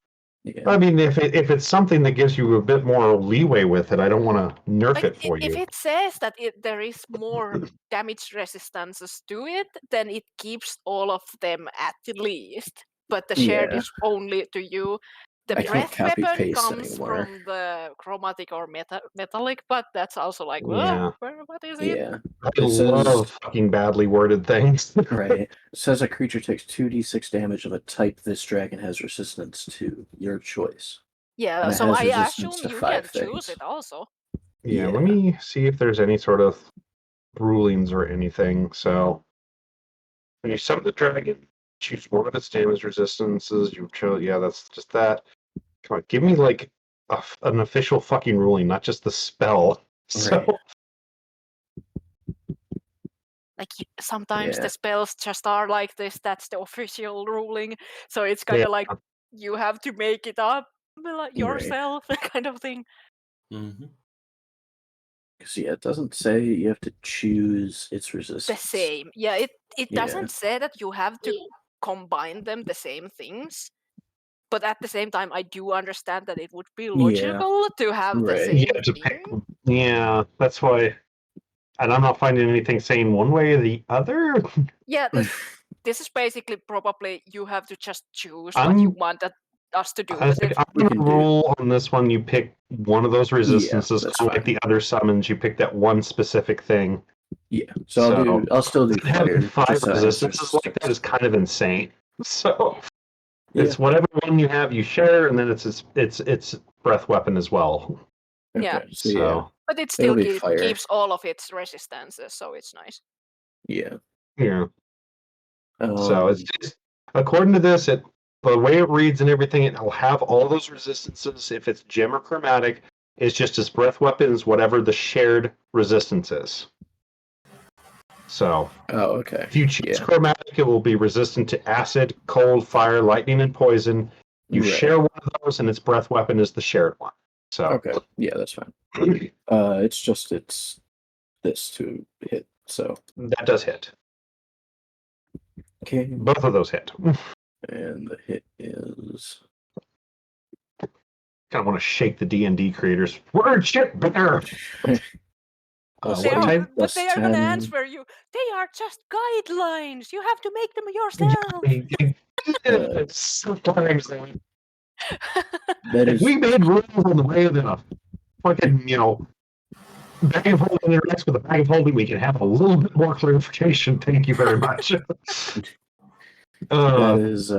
[SPEAKER 5] Yeah.
[SPEAKER 8] I mean, if it's something that gives you a bit more leeway with it, I don't want to nerf
[SPEAKER 6] like
[SPEAKER 8] it for
[SPEAKER 6] if
[SPEAKER 8] you.
[SPEAKER 6] it says that there is more damage resistances to it, then it keeps all of them at least. But the shared
[SPEAKER 5] Yeah.
[SPEAKER 6] is only to you. The
[SPEAKER 5] I can't
[SPEAKER 6] breath
[SPEAKER 5] copy
[SPEAKER 6] weapon
[SPEAKER 5] paste
[SPEAKER 6] comes
[SPEAKER 5] anymore.
[SPEAKER 6] from the chromatic or metallic, but that's also like,
[SPEAKER 8] Yeah.
[SPEAKER 6] what is it?
[SPEAKER 5] Yeah.
[SPEAKER 8] I
[SPEAKER 5] It
[SPEAKER 8] love
[SPEAKER 5] says-
[SPEAKER 8] fucking badly worded things.
[SPEAKER 5] Right. It says a creature takes 2d6 damage of a type this dragon has resistance to. Your choice.
[SPEAKER 6] Yeah,
[SPEAKER 5] And it
[SPEAKER 6] so
[SPEAKER 5] has
[SPEAKER 6] I
[SPEAKER 5] resistance
[SPEAKER 6] assume
[SPEAKER 5] to
[SPEAKER 6] you
[SPEAKER 5] 5
[SPEAKER 6] can choose
[SPEAKER 5] things.
[SPEAKER 6] it also.
[SPEAKER 8] Yeah,
[SPEAKER 5] Yeah.
[SPEAKER 8] let me see if there's any sort of rulings or anything. So, when you summon the dragon, choose one of its damage resistances. You chose, yeah, that's just that. Come on, give me like an official fucking ruling, not just the spell. So,
[SPEAKER 5] Right.
[SPEAKER 6] Like sometimes
[SPEAKER 5] Yeah.
[SPEAKER 6] the spells just are like this. That's the official ruling. So it's kind of like you have to make it up yourself, kind of thing.
[SPEAKER 7] Mm-hmm.
[SPEAKER 5] Because yeah, it doesn't say you have to choose its
[SPEAKER 6] The
[SPEAKER 5] resistance.
[SPEAKER 6] same. Yeah, it
[SPEAKER 5] Yeah.
[SPEAKER 6] doesn't say that you have to combine them the same things. But at the same time, I do understand that it would be logical to have the
[SPEAKER 5] Right.
[SPEAKER 6] same
[SPEAKER 8] yeah, to
[SPEAKER 6] thing.
[SPEAKER 8] pick. Yeah, that's why. And I'm not finding anything saying one way or the other.
[SPEAKER 6] Yeah, this is basically probably you have to just choose what you want us to do
[SPEAKER 8] I was
[SPEAKER 6] with
[SPEAKER 8] like,
[SPEAKER 6] it.
[SPEAKER 8] I'm
[SPEAKER 5] We
[SPEAKER 8] gonna
[SPEAKER 5] can do-
[SPEAKER 8] rule on this one. You pick one of those resistances,
[SPEAKER 5] that's
[SPEAKER 8] like
[SPEAKER 5] fine.
[SPEAKER 8] the other summons. You pick that one specific thing.
[SPEAKER 5] Yeah. So I'll still do
[SPEAKER 8] having
[SPEAKER 5] fire.
[SPEAKER 8] 5
[SPEAKER 5] just so it has
[SPEAKER 8] resistances like that is kind of insane. So it's
[SPEAKER 5] Yeah.
[SPEAKER 8] whatever one you have, you share, and then it's breath weapon as well.
[SPEAKER 5] Okay.
[SPEAKER 6] Yeah.
[SPEAKER 5] So,
[SPEAKER 8] So
[SPEAKER 5] yeah.
[SPEAKER 6] But it still
[SPEAKER 5] It'll be fire.
[SPEAKER 6] keeps all of its resistances, so it's nice.
[SPEAKER 5] Yeah.
[SPEAKER 8] yeah. So it's just, according to this, the way it reads and everything, it'll have all those resistances. If it's gem or chromatic, it's just as breath weapons, whatever the shared resistance is. So
[SPEAKER 5] okay.
[SPEAKER 8] if you choose
[SPEAKER 5] Yeah.
[SPEAKER 8] chromatic, it will be resistant to acid, cold, fire, lightning, and poison. You
[SPEAKER 5] Right.
[SPEAKER 8] share one of those, and its breath weapon is the shared one. So
[SPEAKER 5] Okay. Yeah, that's fine. It's just this to hit. So
[SPEAKER 8] that does hit.
[SPEAKER 5] okay.
[SPEAKER 8] Both of those hit.
[SPEAKER 5] And the hit is
[SPEAKER 8] Kind of want to shake the D&D creators. Word shit bear.
[SPEAKER 5] Plus
[SPEAKER 6] They
[SPEAKER 8] what
[SPEAKER 6] are,
[SPEAKER 8] type?
[SPEAKER 5] plus
[SPEAKER 6] but they are going to
[SPEAKER 5] 10.
[SPEAKER 6] answer you. They are just guidelines. You have to make them yourself.
[SPEAKER 8] Sometimes
[SPEAKER 5] That
[SPEAKER 8] if
[SPEAKER 5] is
[SPEAKER 8] we made rules on the way that a fucking, bag of holding interacts with a bag of holding, we can have a little bit more clarification. Thank you very much.
[SPEAKER 5] that is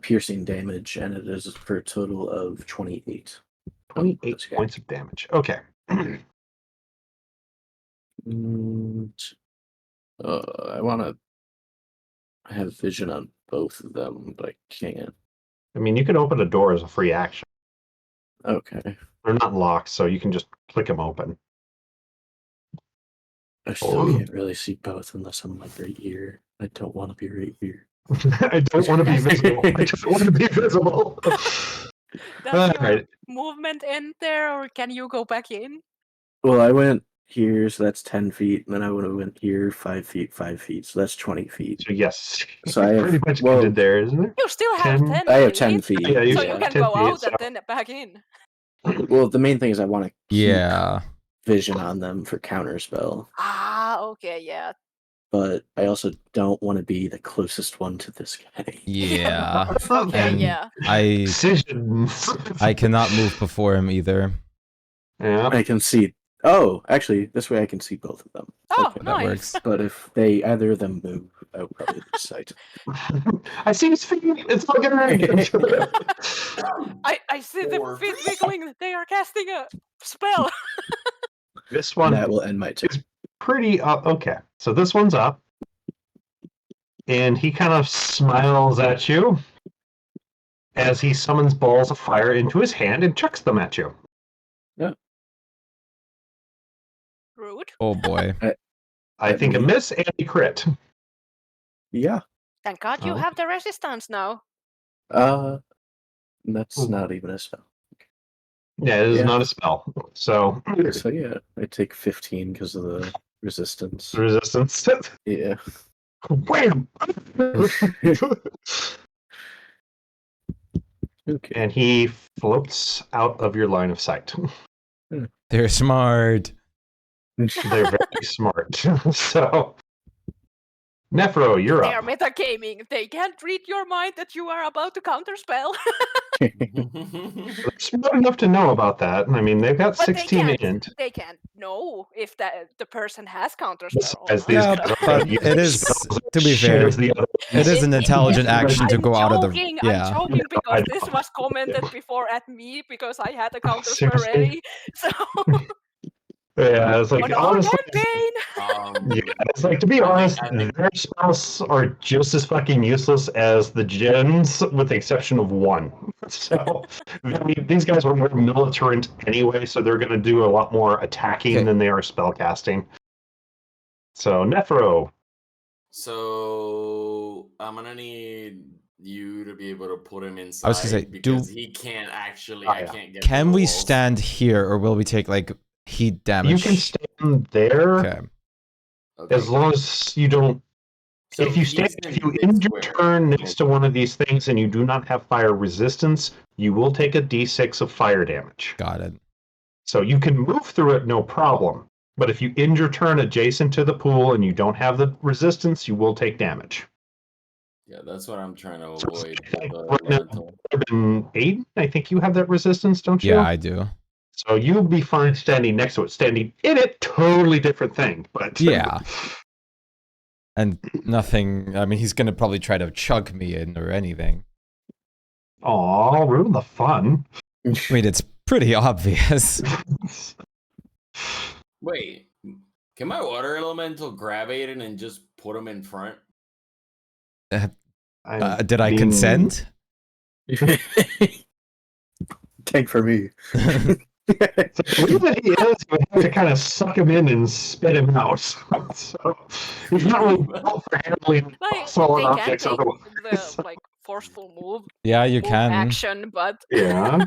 [SPEAKER 5] piercing damage, and it is for a total of 28.
[SPEAKER 8] 28 points of damage. Okay.
[SPEAKER 5] I want to have vision on both of them, but I can't.
[SPEAKER 8] I mean, you can open a door as a free action.
[SPEAKER 5] Okay.
[SPEAKER 8] They're not locked, so you can just click them open.
[SPEAKER 5] I still can't really see both unless I'm like right here. I don't want to be right here.
[SPEAKER 8] I don't want to be visible. I just want to be visible.
[SPEAKER 6] Does your
[SPEAKER 8] Alright.
[SPEAKER 6] movement end there, or can you go back in?
[SPEAKER 5] Well, I went here, so that's 10 feet, and then I would have went here 5 feet, 5 feet, so that's 20 feet.
[SPEAKER 8] So yes,
[SPEAKER 5] So I have
[SPEAKER 8] pretty much
[SPEAKER 5] well,
[SPEAKER 8] ended there, isn't it?
[SPEAKER 6] You still have
[SPEAKER 8] 10?
[SPEAKER 6] 10
[SPEAKER 5] I have
[SPEAKER 6] feet,
[SPEAKER 5] 10 feet.
[SPEAKER 8] Yeah, you
[SPEAKER 6] so
[SPEAKER 8] have
[SPEAKER 6] you can
[SPEAKER 8] 10
[SPEAKER 6] go
[SPEAKER 8] feet,
[SPEAKER 6] out
[SPEAKER 8] so-
[SPEAKER 6] and then back in.
[SPEAKER 5] Well, the main thing is I want to keep
[SPEAKER 1] Yeah.
[SPEAKER 5] vision on them for counterspell.
[SPEAKER 6] Ah, okay, yeah.
[SPEAKER 5] but I also don't want to be the closest one to this guy.
[SPEAKER 1] Yeah.
[SPEAKER 6] Okay,
[SPEAKER 1] And
[SPEAKER 6] yeah.
[SPEAKER 8] Decisions.
[SPEAKER 1] I cannot move before him either.
[SPEAKER 8] Yeah.
[SPEAKER 5] I can see. Oh, actually, this way I can see both of them.
[SPEAKER 6] Oh,
[SPEAKER 5] Okay.
[SPEAKER 1] That
[SPEAKER 6] nice.
[SPEAKER 1] works.
[SPEAKER 5] But if they either of them move, I would probably lose sight.
[SPEAKER 8] I see his feet. It's looking right.
[SPEAKER 6] I see the
[SPEAKER 7] Four.
[SPEAKER 6] feet wiggling. They are casting a spell.
[SPEAKER 8] This one
[SPEAKER 5] That will end my turn.
[SPEAKER 8] is pretty up. Okay, so this one's up, and he kind of smiles at you as he summons balls of fire into his hand and chucks them at you.
[SPEAKER 6] Rude.
[SPEAKER 1] Oh boy.
[SPEAKER 8] I think a miss and a crit.
[SPEAKER 5] Yeah.
[SPEAKER 6] Thank God you
[SPEAKER 8] Oh.
[SPEAKER 6] have the resistance now.
[SPEAKER 5] That's not even a spell.
[SPEAKER 8] Yeah, it is
[SPEAKER 5] Yeah.
[SPEAKER 8] not a spell. So
[SPEAKER 5] So yeah, I take 15 because of the resistance.
[SPEAKER 8] resistance.
[SPEAKER 5] Yeah.
[SPEAKER 8] Wham!
[SPEAKER 5] Okay.
[SPEAKER 8] And he floats out of your line of sight.
[SPEAKER 1] They're smart.
[SPEAKER 8] They're very smart. So, Nephro, you're
[SPEAKER 6] They are
[SPEAKER 8] up.
[SPEAKER 6] metagaming. They can't read your mind that you are about to counterspell.
[SPEAKER 8] They're smart enough to know about that. I mean, they've got
[SPEAKER 6] But
[SPEAKER 8] 16
[SPEAKER 6] they
[SPEAKER 8] int.
[SPEAKER 6] can't know if the person has counterspell or
[SPEAKER 8] Besides,
[SPEAKER 6] not.
[SPEAKER 8] these
[SPEAKER 1] Yeah,
[SPEAKER 8] guys are
[SPEAKER 1] but
[SPEAKER 8] gonna use
[SPEAKER 1] it is,
[SPEAKER 8] spells
[SPEAKER 1] to be
[SPEAKER 8] shit
[SPEAKER 1] fair,
[SPEAKER 8] as the other
[SPEAKER 1] it is an intelligent action to
[SPEAKER 6] I'm
[SPEAKER 1] go out of the.
[SPEAKER 6] joking,
[SPEAKER 1] Yeah.
[SPEAKER 6] I'm joking
[SPEAKER 8] I
[SPEAKER 6] because
[SPEAKER 8] know.
[SPEAKER 6] this was commented before at me because I had a counterspell
[SPEAKER 8] Seriously?
[SPEAKER 6] ready. So
[SPEAKER 8] Yeah, it's like
[SPEAKER 6] another
[SPEAKER 8] honestly,
[SPEAKER 6] campaign.
[SPEAKER 8] yeah, it's like to be honest,
[SPEAKER 7] I think
[SPEAKER 8] their spells are just as fucking useless as the gens, with the exception of one. So I mean, these guys are more militant anyway, so they're going to do a lot more attacking
[SPEAKER 1] Okay.
[SPEAKER 8] than they are spell casting. So Nephro,
[SPEAKER 7] So I'm gonna need you to be able to put him inside.
[SPEAKER 1] I was gonna say,
[SPEAKER 7] because he can't actually. I can't get.
[SPEAKER 1] Can
[SPEAKER 7] through the
[SPEAKER 1] we
[SPEAKER 7] walls.
[SPEAKER 1] stand here, or will we take like heat damage?
[SPEAKER 8] you can stand there
[SPEAKER 1] Okay.
[SPEAKER 7] Okay.
[SPEAKER 8] as long as you don't.
[SPEAKER 7] So
[SPEAKER 8] if you
[SPEAKER 7] he's
[SPEAKER 8] stand,
[SPEAKER 7] in
[SPEAKER 8] if you
[SPEAKER 7] big
[SPEAKER 8] end your
[SPEAKER 7] square.
[SPEAKER 8] turn next to one of these things and you do not have fire resistance, you will take a d6 of fire damage.
[SPEAKER 1] Got it.
[SPEAKER 8] So you can move through it, no problem. But if you end your turn adjacent to the pool and you don't have the resistance, you will take damage.
[SPEAKER 7] Yeah, that's what I'm trying to avoid.
[SPEAKER 8] Like,
[SPEAKER 7] With
[SPEAKER 8] right
[SPEAKER 7] the
[SPEAKER 8] now,
[SPEAKER 7] elemental.
[SPEAKER 8] Aiden, I think you have that resistance, don't you?
[SPEAKER 1] Yeah, I do.
[SPEAKER 8] So you'll be fine standing next to it. Standing in it, totally different thing. But
[SPEAKER 1] Yeah. And nothing. I mean, he's gonna probably try to chug me in or anything.
[SPEAKER 8] Aw, ruin the fun.
[SPEAKER 1] I mean, it's pretty obvious.
[SPEAKER 7] Wait, can my water elemental grab Aiden and just put him in front?
[SPEAKER 1] Did I consent?
[SPEAKER 5] Tank for me.
[SPEAKER 8] The way that he is, you would have to kind of suck him in and spit him out. So he's not really built for handling
[SPEAKER 6] Like
[SPEAKER 8] solid
[SPEAKER 6] they can
[SPEAKER 8] objects
[SPEAKER 6] take
[SPEAKER 8] otherwise.
[SPEAKER 6] the like forceful move
[SPEAKER 1] Yeah, you can.
[SPEAKER 6] action, but
[SPEAKER 8] Yeah,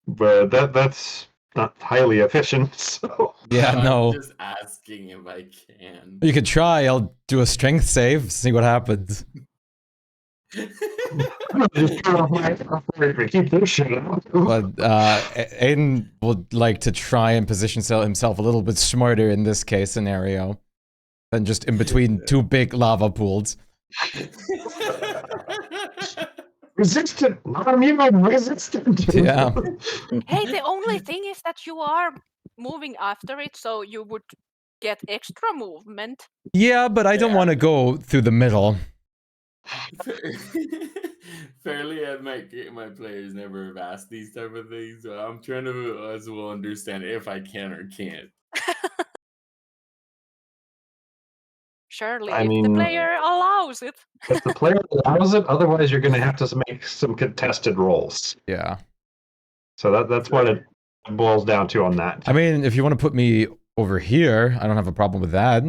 [SPEAKER 8] but that's not highly efficient. So
[SPEAKER 1] Yeah,
[SPEAKER 7] I'm
[SPEAKER 1] no.
[SPEAKER 7] just asking if I can.
[SPEAKER 1] You could try. I'll do a strength save. See what happens.
[SPEAKER 8] just turn off my operator. Keep this shit out.
[SPEAKER 1] But Aiden would like to try and position himself a little bit smarter in this case scenario than just in between two big lava pools.
[SPEAKER 8] Resistant, not immune, resistant.
[SPEAKER 1] Yeah.
[SPEAKER 6] hey, the only thing is that you are moving after it, so you would get extra movement.
[SPEAKER 1] Yeah, but I don't
[SPEAKER 7] Yeah.
[SPEAKER 1] want to go through the middle.
[SPEAKER 7] Fairly, my players never have asked these type of things, so I'm trying to as well understand if I can or can't.
[SPEAKER 6] Surely,
[SPEAKER 8] I
[SPEAKER 6] if the
[SPEAKER 8] mean-
[SPEAKER 6] player allows it.
[SPEAKER 8] If the player allows it, otherwise you're going to have to make some contested rolls.
[SPEAKER 1] Yeah.
[SPEAKER 8] So that's what it boils down to on that.
[SPEAKER 1] I mean, if you want to put me over here, I don't have a problem with that.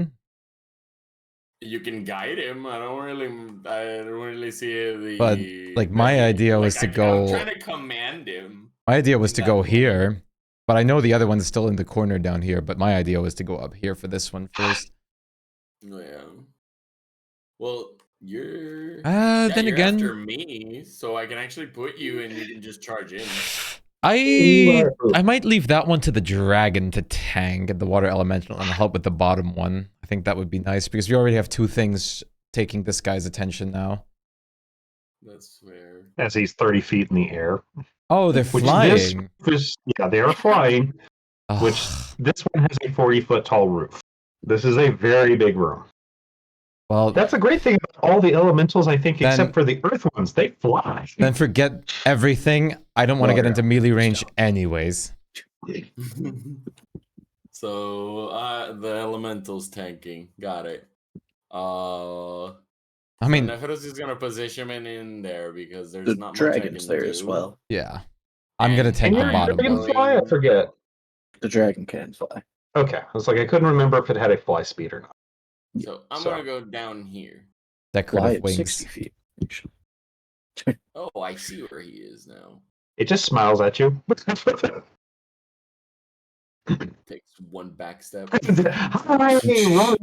[SPEAKER 7] You can guide him. I don't really see the.
[SPEAKER 1] But, like, my idea was to go-
[SPEAKER 7] I'm trying to command him.
[SPEAKER 1] My idea was to
[SPEAKER 7] That
[SPEAKER 1] go
[SPEAKER 7] one.
[SPEAKER 1] here, but I know the other one's still in the corner down here, but my idea was to go up here for this one first.
[SPEAKER 7] Yeah. Well, you're.
[SPEAKER 1] Then
[SPEAKER 7] you're
[SPEAKER 1] again,
[SPEAKER 7] after me, so I can actually put you and you can just charge in.
[SPEAKER 1] I might leave that one to the dragon to tank and the water elemental and help with the bottom one. I think that would be nice because we already have two things taking this guy's attention now.
[SPEAKER 7] That's fair.
[SPEAKER 8] As he's 30 feet in the air.
[SPEAKER 1] Oh, they're flying.
[SPEAKER 8] Yeah, they are flying. Which
[SPEAKER 1] Ugh.
[SPEAKER 8] this one has a 40-foot tall roof. This is a very big room.
[SPEAKER 1] Well,
[SPEAKER 8] That's a great thing about all the elementals, I think,
[SPEAKER 1] Then-
[SPEAKER 8] except for the earth ones. They fly.
[SPEAKER 1] then forget everything. I don't want to
[SPEAKER 5] Well,
[SPEAKER 1] get
[SPEAKER 5] yeah.
[SPEAKER 1] into melee range anyways.
[SPEAKER 7] So the elementals tanking. Got it.
[SPEAKER 1] I mean,
[SPEAKER 7] so Nephiros is gonna position him in there because there's
[SPEAKER 5] The
[SPEAKER 7] not much I
[SPEAKER 5] dragon's
[SPEAKER 7] can
[SPEAKER 5] there
[SPEAKER 7] do.
[SPEAKER 5] as well.
[SPEAKER 1] yeah. I'm gonna
[SPEAKER 7] And-
[SPEAKER 1] tank the
[SPEAKER 8] And
[SPEAKER 1] bottom
[SPEAKER 8] dragon
[SPEAKER 1] one.
[SPEAKER 8] fly? I forget.
[SPEAKER 5] The dragon can fly.
[SPEAKER 8] Okay, I was like, I couldn't remember if it had a fly speed or not.
[SPEAKER 7] So I'm
[SPEAKER 8] So-
[SPEAKER 7] gonna go down here.
[SPEAKER 1] That could
[SPEAKER 5] Fly
[SPEAKER 1] have
[SPEAKER 5] at
[SPEAKER 1] wings.
[SPEAKER 5] 60 feet. actually.
[SPEAKER 7] Oh, I see where he is now.
[SPEAKER 8] It just smiles at you.
[SPEAKER 7] Takes one back step.
[SPEAKER 8] Hi, run.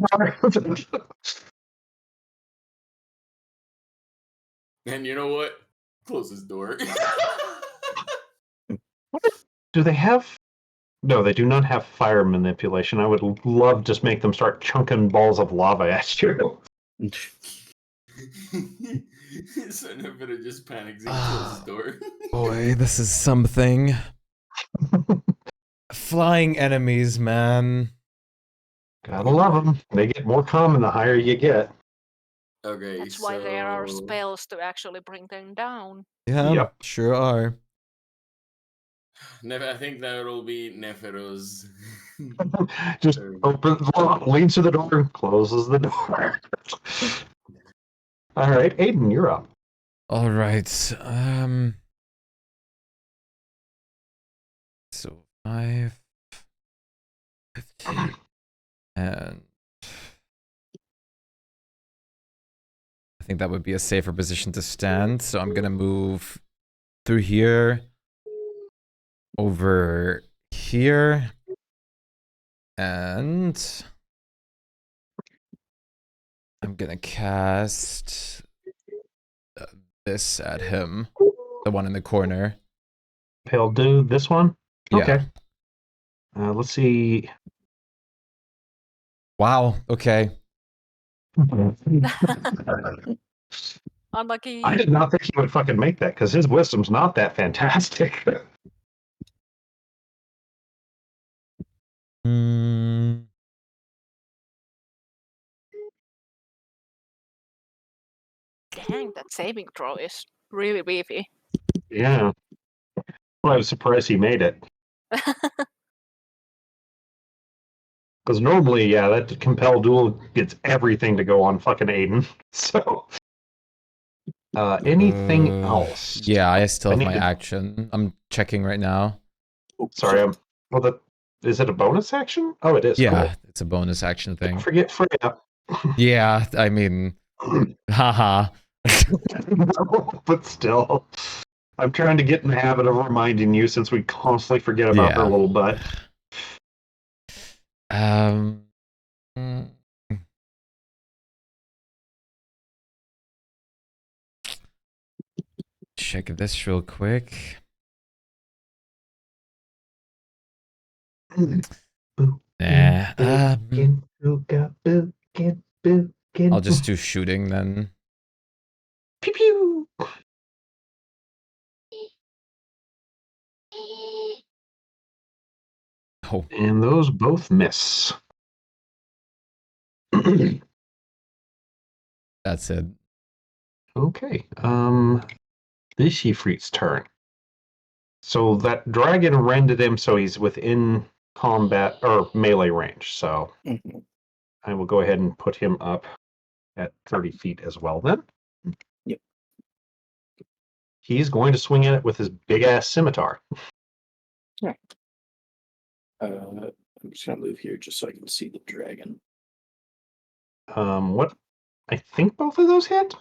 [SPEAKER 7] And you know what? Close his door.
[SPEAKER 8] Do they have? No, they do not have fire manipulation. I would love to just make them start chunking balls of lava at you.
[SPEAKER 7] So Nephiro just panics and closes his door.
[SPEAKER 1] Boy, this is something. Flying enemies, man.
[SPEAKER 8] Gotta love them. They get more common the higher you get.
[SPEAKER 7] Okay,
[SPEAKER 6] That's why there are
[SPEAKER 7] so-
[SPEAKER 6] spells to actually bring them down.
[SPEAKER 1] Yeah,
[SPEAKER 8] Yep.
[SPEAKER 1] sure are.
[SPEAKER 7] I think that'll be Nephiro's.
[SPEAKER 8] Just opens, leans to the door, and closes the door. All right, Aiden, you're up.
[SPEAKER 1] All right. So 5, 15, and I think that would be a safer position to stand. So I'm gonna move through here, over here, and I'm gonna cast this at him, the one in the corner.
[SPEAKER 8] He'll do this one.
[SPEAKER 1] Yeah.
[SPEAKER 8] Okay. Let's see.
[SPEAKER 1] Wow. Okay.
[SPEAKER 6] Unlucky.
[SPEAKER 8] I did not think he would fucking make that because his wisdom's not that fantastic.
[SPEAKER 1] Mm,
[SPEAKER 6] Dang, that saving throw is really beefy.
[SPEAKER 8] Yeah. Well, I was surprised he made it. Because normally, yeah, that compel duel gets everything to go on fucking Aiden. So, anything else?
[SPEAKER 1] Yeah, I still
[SPEAKER 8] I
[SPEAKER 1] have
[SPEAKER 8] need
[SPEAKER 1] my
[SPEAKER 8] to-
[SPEAKER 1] action. I'm checking right now.
[SPEAKER 8] Sorry, is it a bonus action? Oh, it is.
[SPEAKER 1] Yeah, it's a bonus action
[SPEAKER 8] Cool.
[SPEAKER 1] thing.
[SPEAKER 8] Forget Freya.
[SPEAKER 1] Yeah, I mean, haha.
[SPEAKER 8] But still, I'm trying to get in the habit of reminding you since we constantly forget about her
[SPEAKER 1] Yeah.
[SPEAKER 8] little butt.
[SPEAKER 1] Mm. Check this real quick. Nah. I'll just do shooting then.
[SPEAKER 8] Pew pew.
[SPEAKER 1] Oh,
[SPEAKER 8] And those both miss.
[SPEAKER 1] that's it.
[SPEAKER 8] Okay. This Ifrit's turn. So that dragon rended him, so he's within combat or melee range. So
[SPEAKER 5] Mhm.
[SPEAKER 8] I will go ahead and put him up at 30 feet as well. Then.
[SPEAKER 5] Yep.
[SPEAKER 8] He's going to swing at it with his big ass scimitar.
[SPEAKER 5] I'm just gonna move here just so I can see the dragon.
[SPEAKER 8] What? I think both of those hit.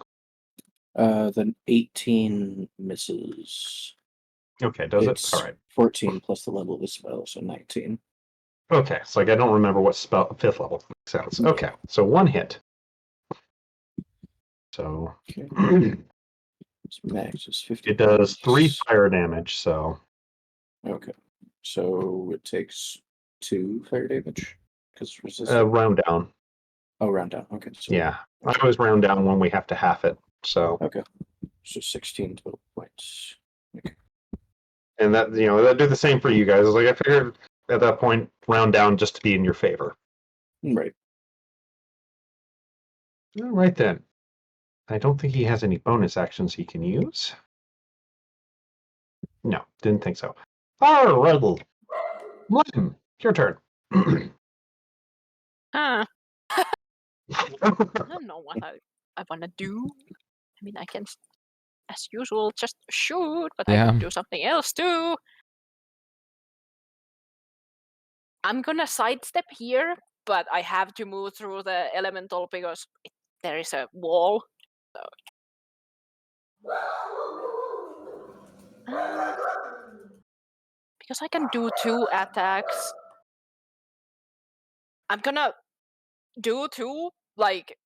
[SPEAKER 5] Then 18 misses.
[SPEAKER 8] Okay, does
[SPEAKER 5] It's
[SPEAKER 8] it? All right.
[SPEAKER 5] 14 plus the level of the spell, so 19.
[SPEAKER 8] Okay, it's like I don't remember what spell fifth level sounds. Okay, so one hit. So
[SPEAKER 5] Okay. Its max is 50.
[SPEAKER 8] it does 3
[SPEAKER 5] points.
[SPEAKER 8] fire damage. So
[SPEAKER 5] Okay. So it takes 2 fire damage? Because
[SPEAKER 8] Round down.
[SPEAKER 5] Oh, round down. Okay. So,
[SPEAKER 8] Yeah. I always round down when we have to half it. So.
[SPEAKER 5] Okay. So 16 total points. Okay.
[SPEAKER 8] And that, that'd do the same for you guys. Like, I figured at that point, round down just to be in your favor.
[SPEAKER 5] Right.
[SPEAKER 8] All right then. I don't think he has any bonus actions he can use. No, didn't think so. All right, Lim, your turn.
[SPEAKER 6] I don't know what I want to do. I mean, I can, as usual, just shoot, but I
[SPEAKER 1] Yeah.
[SPEAKER 6] can do something else too. I'm gonna sidestep here, but I have to move through the elemental because there is a wall. So. Because I can do 2 attacks. I'm gonna do 2, like,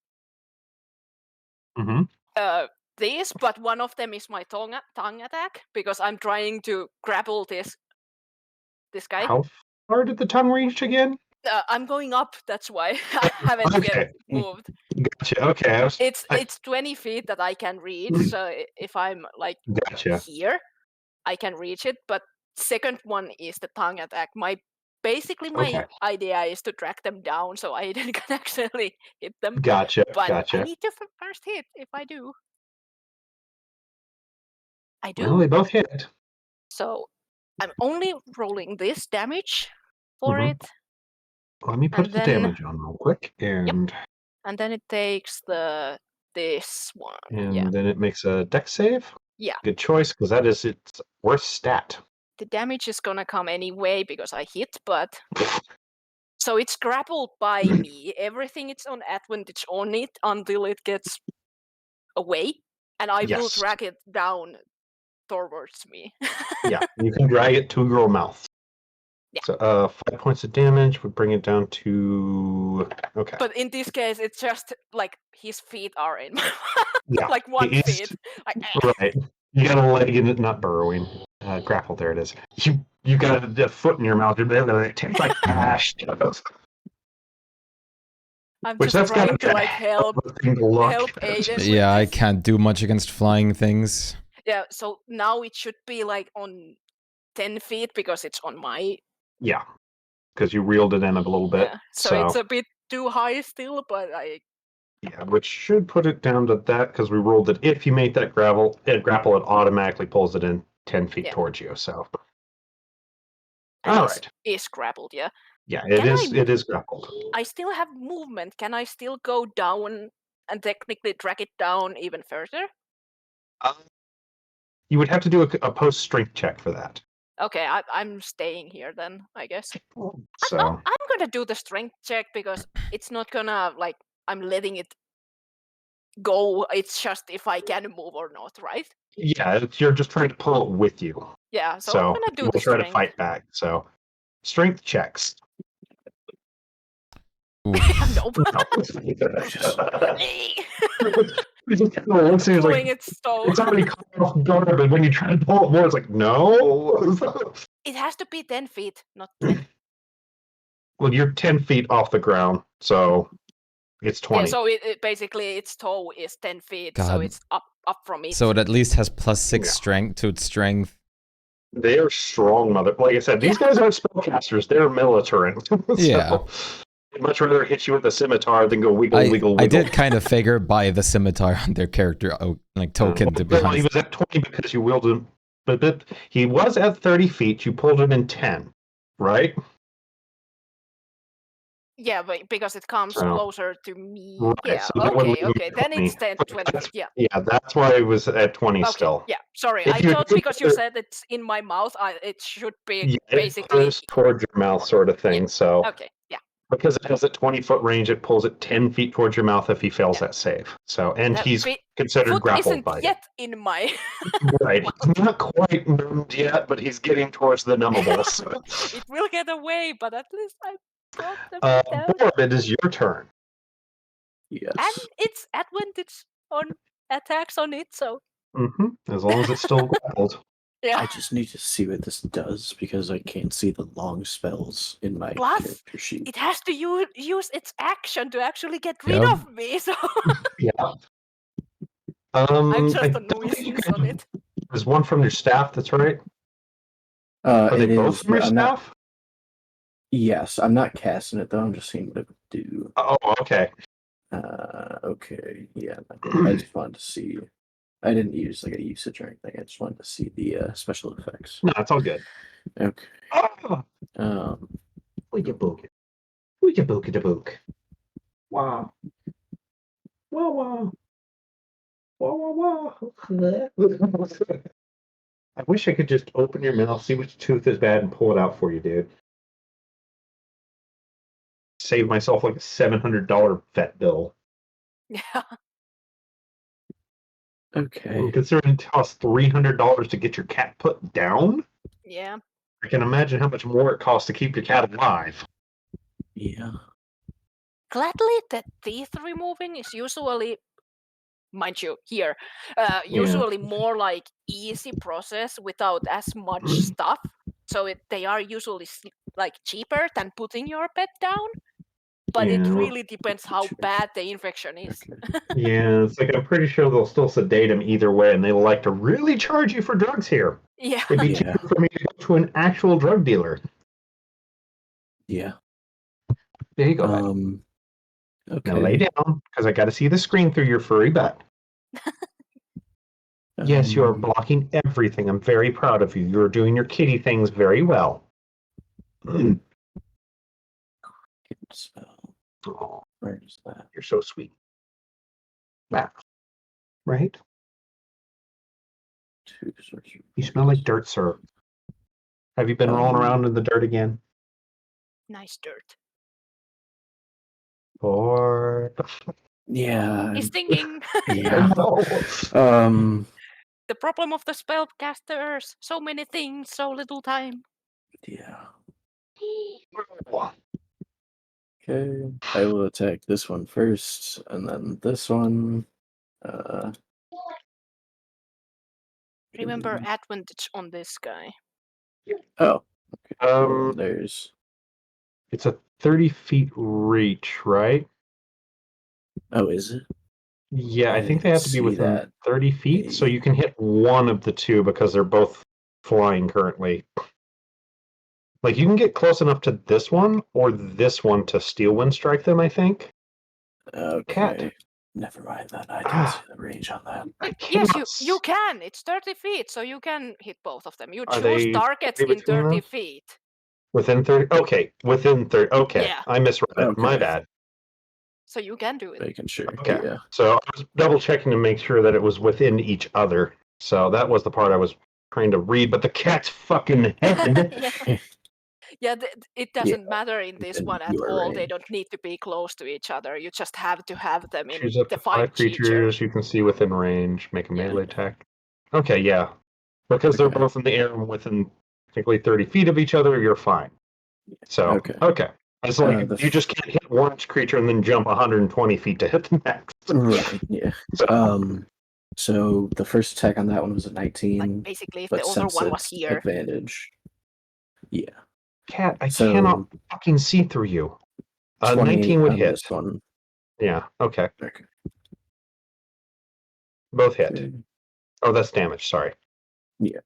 [SPEAKER 6] this, but one of them is my tongue attack, because I'm trying to grapple this guy.
[SPEAKER 8] How far did the tongue reach again?
[SPEAKER 6] I'm going up, that's why I haven't yet moved.
[SPEAKER 8] Gotcha, okay.
[SPEAKER 6] It's 20 feet that I can reach, so if I'm, like, here, I can reach it, but second one is the tongue attack. My idea is to track them down so I can actually hit them.
[SPEAKER 8] Gotcha.
[SPEAKER 6] But I need to first hit if I do. I do.
[SPEAKER 8] Well, they both hit.
[SPEAKER 6] So I'm only rolling this damage for it.
[SPEAKER 8] Let me put the damage on real quick. And
[SPEAKER 6] and then it takes this one.
[SPEAKER 8] And then it makes a dex save?
[SPEAKER 6] Yeah.
[SPEAKER 8] Good choice, because that is its worst stat.
[SPEAKER 6] The damage is gonna come anyway because I hit, but so it's grappled by me. Everything it's on advantage on it until it gets away, and I will drag it down towards me.
[SPEAKER 8] Yeah, you can drag it to your mouth.
[SPEAKER 6] Yeah.
[SPEAKER 8] So 5 points of damage would bring it down to
[SPEAKER 6] But in this case, it's just like his feet are in my
[SPEAKER 8] yeah,
[SPEAKER 6] like 1 feet. Like,
[SPEAKER 8] right. You got a leg in it, not burrowing. Grapple, there it is. You got a foot in your mouth. It tastes like ash.
[SPEAKER 6] I'm just trying to like help Aiden.
[SPEAKER 1] Yeah, I can't do much against flying things.
[SPEAKER 6] Yeah, so now it should be like on 10 feet because it's on my...
[SPEAKER 8] Yeah, because you reeled it in a little bit.
[SPEAKER 6] Yeah, so it's a bit too high still, but I...
[SPEAKER 8] Yeah, which should put it down to that because we rolled it. If you make that grapple, it automatically pulls it in 10 feet towards you. So, all right,
[SPEAKER 6] is grappled, yeah.
[SPEAKER 8] Yeah, it is grappled.
[SPEAKER 6] I still have movement. Can I still go down and technically drag it down even further?
[SPEAKER 8] You would have to do a post strength check for that.
[SPEAKER 6] Okay, I'm staying here then, I guess.
[SPEAKER 8] So
[SPEAKER 6] I'm gonna do the strength check because it's not gonna like I'm letting it go. It's just if I can move or not, right?
[SPEAKER 8] Yeah, you're just trying to pull it with you.
[SPEAKER 6] Yeah, so I'm gonna do the
[SPEAKER 8] try
[SPEAKER 6] strength.
[SPEAKER 8] to fight back. So strength checks.
[SPEAKER 6] Nope.
[SPEAKER 8] Pulling
[SPEAKER 6] its toe.
[SPEAKER 8] It's already caught off guard, but when you try to pull it more, it's like, no.
[SPEAKER 6] It has to be 10 feet, not 10.
[SPEAKER 8] Well, you're 10 feet off the ground, so it's 20.
[SPEAKER 6] Yeah, so it basically its toe is 10 feet, so it's up from it.
[SPEAKER 1] So it at least has +6 strength to its strength.
[SPEAKER 8] They are strong, mother. Like I said, these guys aren't spellcasters; they're militant.
[SPEAKER 1] Yeah.
[SPEAKER 8] I'd much rather hit you with a scimitar than go wiggle, wiggle.
[SPEAKER 1] I did kind of figure by the scimitar on their character token, to be honest.
[SPEAKER 8] He was at 20 because you wielded him, but he was at 30 feet. You pulled him in 10, right?
[SPEAKER 6] Yeah, but because it comes closer to me.
[SPEAKER 8] Right,
[SPEAKER 6] Yeah,
[SPEAKER 8] so that
[SPEAKER 6] okay. Then it's 10, 20. Yeah.
[SPEAKER 8] Yeah, that's why it was at 20 still.
[SPEAKER 6] Yeah, sorry. I thought because you said it's in my mouth, it should be basically...
[SPEAKER 8] It towards your mouth sort of thing, so...
[SPEAKER 6] Okay, yeah.
[SPEAKER 8] Because it has a 20-foot range, it pulls it 10 feet towards your mouth if he fails that save. So, and he's considered grappled by it.
[SPEAKER 6] Yet in my...
[SPEAKER 8] Right. Not quite numbed yet, but he's getting towards the numbables.
[SPEAKER 6] It will get away, but at least I brought them down.
[SPEAKER 8] Borb, it is your turn.
[SPEAKER 5] Yes.
[SPEAKER 6] And it's advantage on attacks on it, so...
[SPEAKER 8] As long as it's still grappled.
[SPEAKER 6] Yeah.
[SPEAKER 5] I just need to see what this does because I can't see the long spells in my
[SPEAKER 6] Plus,
[SPEAKER 5] character sheet.
[SPEAKER 6] it has to use its action to actually get rid
[SPEAKER 1] Yep.
[SPEAKER 6] of me, so
[SPEAKER 8] Yeah.
[SPEAKER 6] I'm
[SPEAKER 8] I
[SPEAKER 6] just a
[SPEAKER 8] don't think you
[SPEAKER 6] nuisance
[SPEAKER 8] can.
[SPEAKER 6] on it.
[SPEAKER 8] There's one from your staff. That's right. Are they
[SPEAKER 5] It
[SPEAKER 8] both
[SPEAKER 5] is,
[SPEAKER 8] from your
[SPEAKER 5] but I'm not.
[SPEAKER 8] staff?
[SPEAKER 5] Yes, I'm not casting it though. I'm just seeing what it would do.
[SPEAKER 8] Oh, okay.
[SPEAKER 5] Okay, yeah. I just wanted to see. I didn't use like a usage or anything. I just wanted to see the special effects.
[SPEAKER 8] No, it's all good.
[SPEAKER 5] Okay.
[SPEAKER 8] Oh, we can book it. We can book it a book. Wow. Wow, wow. Wow, wow, wow. I wish I could just open your mouth, see which tooth is bad, and pull it out for you, dude. Save myself like a $700 vet bill.
[SPEAKER 6] Yeah.
[SPEAKER 5] Okay.
[SPEAKER 8] Considering it costs $300 to get your cat put down,
[SPEAKER 6] Yeah.
[SPEAKER 8] I can imagine how much more it costs to keep your cat alive.
[SPEAKER 5] Yeah.
[SPEAKER 6] Gladly, the teeth removing is usually, mind you, here, usually more like easy process without as much stuff. So they are usually like cheaper than putting your pet down. But it
[SPEAKER 8] Yeah.
[SPEAKER 6] really depends how bad the infection is.
[SPEAKER 5] Okay.
[SPEAKER 8] Yeah, it's like I'm pretty sure they'll still sedate him either way, and they will like to really charge you for drugs here.
[SPEAKER 6] Yeah.
[SPEAKER 8] It'd be
[SPEAKER 5] Yeah.
[SPEAKER 8] cheaper for me to go to an actual drug dealer.
[SPEAKER 5] Yeah.
[SPEAKER 8] There you go, buddy.
[SPEAKER 5] Okay.
[SPEAKER 8] Now lay down, because I got to see the screen through your furry butt. Yes, you are blocking everything. I'm very proud of you. You're doing your kitty things very well.
[SPEAKER 5] Spell.
[SPEAKER 8] Oh,
[SPEAKER 5] Where is that?
[SPEAKER 8] you're so sweet. Wow. Right?
[SPEAKER 5] Two sorcery
[SPEAKER 8] You smell like dirt, sir. Have you been rolling around in the dirt again?
[SPEAKER 6] Nice dirt.
[SPEAKER 8] Or
[SPEAKER 5] Yeah.
[SPEAKER 6] He's thinking.
[SPEAKER 5] Yeah.
[SPEAKER 6] The problem of the spellcasters. So many things, so little time.
[SPEAKER 5] Yeah. Okay. I will attack this one first, and then this one.
[SPEAKER 6] Remember advantage on this guy.
[SPEAKER 5] Oh. Okay. Well,
[SPEAKER 8] Um,
[SPEAKER 5] there's.
[SPEAKER 8] it's a 30 feet reach, right?
[SPEAKER 5] Oh, is it?
[SPEAKER 8] Yeah,
[SPEAKER 5] I
[SPEAKER 8] I think
[SPEAKER 5] didn't
[SPEAKER 8] they have to be
[SPEAKER 5] see
[SPEAKER 8] within
[SPEAKER 5] that.
[SPEAKER 8] 30 feet, so you can hit one of the two because they're both flying currently. Like, you can get close enough to this one or this one to steel wind strike them, I think.
[SPEAKER 5] Okay.
[SPEAKER 8] Cat.
[SPEAKER 5] Never mind that. I didn't see the range on that.
[SPEAKER 6] Yes, you can. It's 30 feet, so you can hit both of them. You
[SPEAKER 8] Are
[SPEAKER 6] choose
[SPEAKER 8] they
[SPEAKER 6] targets in
[SPEAKER 8] between
[SPEAKER 6] 30
[SPEAKER 8] those?
[SPEAKER 6] feet.
[SPEAKER 8] Within 30? Okay, within 30. Okay,
[SPEAKER 6] Yeah.
[SPEAKER 8] I misread it.
[SPEAKER 5] Okay.
[SPEAKER 8] My bad.
[SPEAKER 6] So you can do it.
[SPEAKER 5] Making sure.
[SPEAKER 8] Okay,
[SPEAKER 5] Yeah.
[SPEAKER 8] so I was double checking to make sure that it was within each other. So that was the part I was trying to read, but the cat's fucking head.
[SPEAKER 6] Yeah, it doesn't matter in this
[SPEAKER 5] Within
[SPEAKER 6] one at
[SPEAKER 5] your
[SPEAKER 6] all. They
[SPEAKER 5] range.
[SPEAKER 6] don't need to be close to each other. You just have to have them in
[SPEAKER 8] Choose up
[SPEAKER 6] the
[SPEAKER 8] to 5
[SPEAKER 6] feature.
[SPEAKER 8] creatures you can see within range. Make a
[SPEAKER 6] Yeah.
[SPEAKER 8] melee attack. Okay, yeah. Because they're
[SPEAKER 5] Okay.
[SPEAKER 8] both in the air and within technically 30 feet of each other, you're fine. So, okay. It's like you just can't hit one creature and then jump 120 feet to hit the next.
[SPEAKER 5] Right. Yeah. So the first attack on that one was a 19.
[SPEAKER 6] Like basically, if
[SPEAKER 5] but
[SPEAKER 6] the other
[SPEAKER 5] since
[SPEAKER 6] one was
[SPEAKER 5] it's
[SPEAKER 6] here.
[SPEAKER 5] advantage. Yeah.
[SPEAKER 8] Cat, I cannot fucking see through you. 19 would hit.
[SPEAKER 5] This one.
[SPEAKER 8] Yeah, okay.
[SPEAKER 5] Okay.
[SPEAKER 8] Both hit.
[SPEAKER 5] Okay.
[SPEAKER 8] Oh, that's damage, sorry.
[SPEAKER 5] Yeah.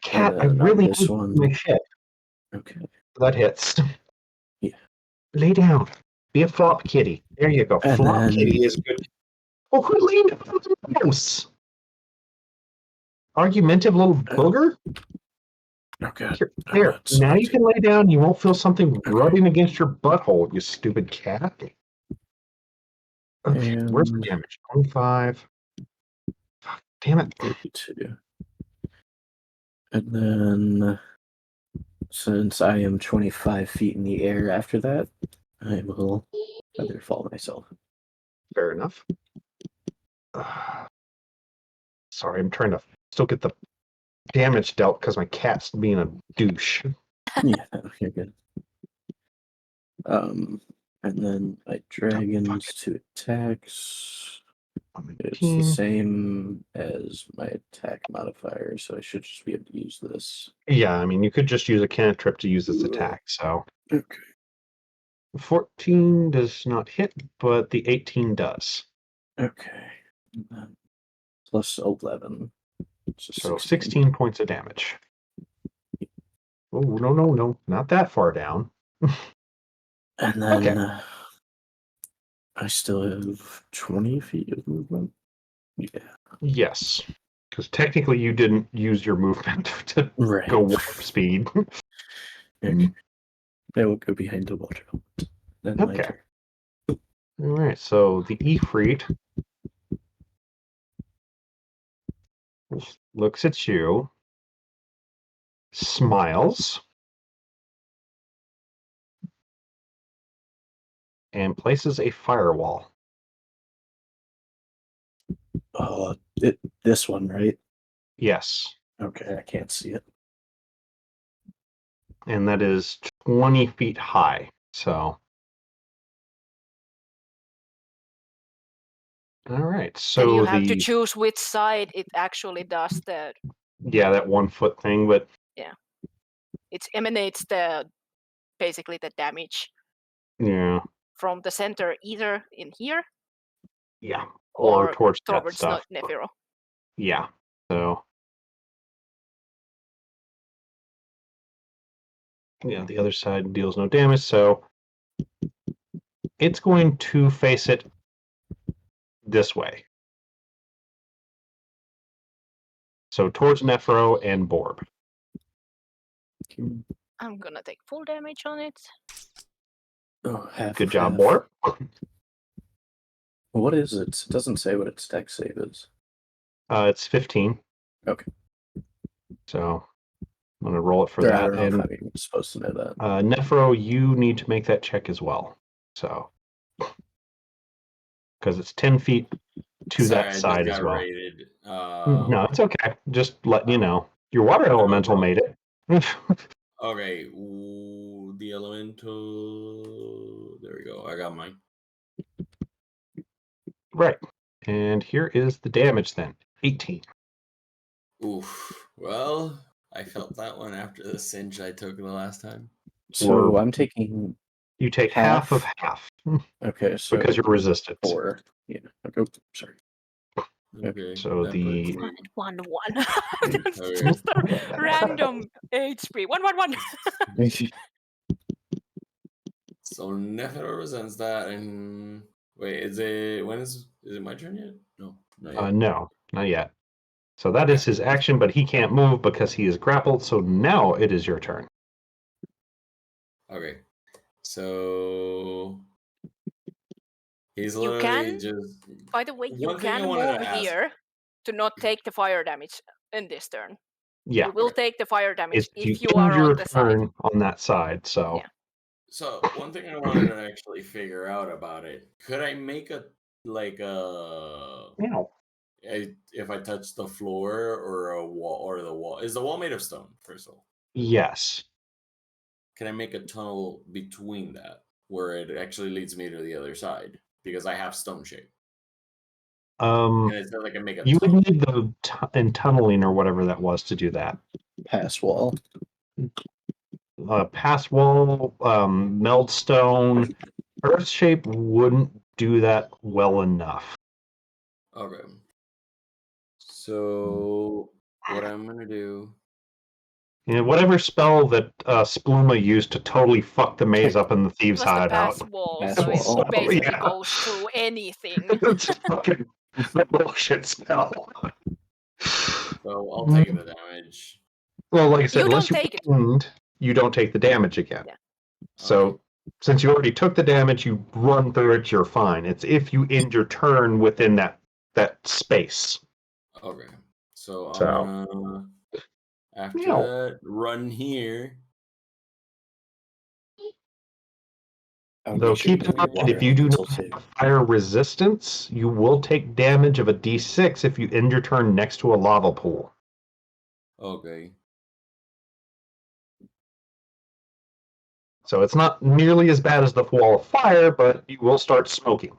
[SPEAKER 8] Cat, I really
[SPEAKER 5] this
[SPEAKER 8] need
[SPEAKER 5] one.
[SPEAKER 8] my shit.
[SPEAKER 5] Okay.
[SPEAKER 8] That hits.
[SPEAKER 5] Yeah.
[SPEAKER 8] Lay down. Be a flop kitty. There you go.
[SPEAKER 5] And
[SPEAKER 8] Flop
[SPEAKER 5] then-
[SPEAKER 8] kitty is good. Oh, quit laying down on the mouse. Argumentative little booger.
[SPEAKER 5] Okay.
[SPEAKER 8] Here. Now you can lay down. You won't feel something rubbing against your butthole, you stupid cat. Okay, where's the damage? 25. Fuck, damn it.
[SPEAKER 5] 32. And then, since I am 25 feet in the air after that, I will feather fall myself.
[SPEAKER 8] Fair enough. Sorry, I'm trying to still get the damage dealt because my cat's being a douche.
[SPEAKER 5] Yeah, you're good. And then my dragons 2 attacks. It's the same as my attack modifier, so I should just be able to use this.
[SPEAKER 8] Yeah, I mean, you could just use a cantrip to use this attack, so.
[SPEAKER 5] Okay.
[SPEAKER 8] 14 does not hit, but the 18 does.
[SPEAKER 5] Okay. Plus 11.
[SPEAKER 8] So 16 points of damage. Oh, no, not that far down.
[SPEAKER 5] And then
[SPEAKER 8] Okay.
[SPEAKER 5] I still have 20 feet of movement. Yeah.
[SPEAKER 8] Yes, because technically you didn't use your movement to
[SPEAKER 5] Right.
[SPEAKER 8] go warp speed.
[SPEAKER 5] Okay. I will go behind the water. Then my
[SPEAKER 8] Okay.
[SPEAKER 5] turn.
[SPEAKER 8] All right, so the Ifrit looks at you, smiles, and places a firewall.
[SPEAKER 5] This one, right?
[SPEAKER 8] Yes,
[SPEAKER 5] Okay, I can't see it.
[SPEAKER 8] and that is 20 feet high. So, all right.
[SPEAKER 6] Then
[SPEAKER 8] So
[SPEAKER 6] you have to choose which side it actually does the.
[SPEAKER 8] Yeah, that 1 foot thing, but
[SPEAKER 6] It emanates basically the damage
[SPEAKER 8] yeah,
[SPEAKER 6] from the center, either in here
[SPEAKER 8] yeah, or towards that stuff.
[SPEAKER 6] Nephiro.
[SPEAKER 8] Yeah, so yeah, the other side deals no damage, so it's going to face it this way. So towards Nephro and Borb.
[SPEAKER 6] I'm gonna take full damage on it.
[SPEAKER 5] Oh,
[SPEAKER 8] Good job, Borb.
[SPEAKER 5] What is it? It doesn't say what its dex save is.
[SPEAKER 8] It's 15.
[SPEAKER 5] Okay.
[SPEAKER 8] So I'm going to roll it for
[SPEAKER 5] I
[SPEAKER 8] that.
[SPEAKER 5] don't know
[SPEAKER 8] And
[SPEAKER 5] if I'm even supposed to know that.
[SPEAKER 8] Nephro, you need to make that check as well. So because it's 10 feet to that side as well.
[SPEAKER 7] Rated.
[SPEAKER 8] No, it's okay. Just letting you know. Your water elemental made it.
[SPEAKER 7] Okay, the elemental. There we go. I got mine.
[SPEAKER 8] Right. And here is the damage then. 18.
[SPEAKER 7] Oof. Well, I felt that one after the singe I took the last time.
[SPEAKER 5] So I'm taking.
[SPEAKER 8] You take half of half.
[SPEAKER 5] Okay, so
[SPEAKER 8] because you're resistant.
[SPEAKER 5] 4. Yeah. Okay. Sorry.
[SPEAKER 7] Okay.
[SPEAKER 8] So the
[SPEAKER 6] 1, 1. That's just a random HP. 1, 1, 1.
[SPEAKER 7] So Nephiro resents that, and wait, is it my turn yet? No, not yet.
[SPEAKER 8] No, not yet. So that is his action, but he can't move because he is grappled. So now it is your turn.
[SPEAKER 7] Okay. So he's literally just.
[SPEAKER 6] By the way, you can move here to not take the fire damage in this turn.
[SPEAKER 8] Yeah.
[SPEAKER 6] You will take the fire damage if you
[SPEAKER 8] end
[SPEAKER 6] are
[SPEAKER 8] your
[SPEAKER 6] on the side.
[SPEAKER 8] turn on that side. So.
[SPEAKER 6] Yeah.
[SPEAKER 7] So one thing I wanted to actually figure out about it: could I make a if I touch the floor or a wall or the wall? Is the wall made of stone? First of all.
[SPEAKER 8] Yes.
[SPEAKER 7] Can I make a tunnel between that where it actually leads me to the other side because I have stone shape? And it's not like I make a
[SPEAKER 8] you
[SPEAKER 7] tunnel.
[SPEAKER 8] would need the tunneling or whatever that was to do that.
[SPEAKER 5] Pass wall.
[SPEAKER 8] Pass wall, meld stone, earth shape wouldn't do that well enough.
[SPEAKER 7] Okay. So what I'm gonna do?
[SPEAKER 8] Whatever spell that Spluma used to totally fuck the maze up in the thieves' hideout.
[SPEAKER 6] Wall, so it basically goes through anything.
[SPEAKER 8] It's a fucking bullshit spell.
[SPEAKER 7] So I'll take the damage.
[SPEAKER 8] Well, like I said, unless
[SPEAKER 6] take
[SPEAKER 8] it wound, you don't take the damage again.
[SPEAKER 6] Yeah.
[SPEAKER 8] So since you already took the damage, you run through it, you're fine. It's if you end your turn within that space.
[SPEAKER 7] Okay. So I'm gonna after that run here.
[SPEAKER 8] Though keep in mind, if you do not have fire resistance, you will take damage of a d6 if you end your turn next to a lava pool.
[SPEAKER 7] Okay.
[SPEAKER 8] So it's not nearly as bad as the wall of fire, but you will start smoking.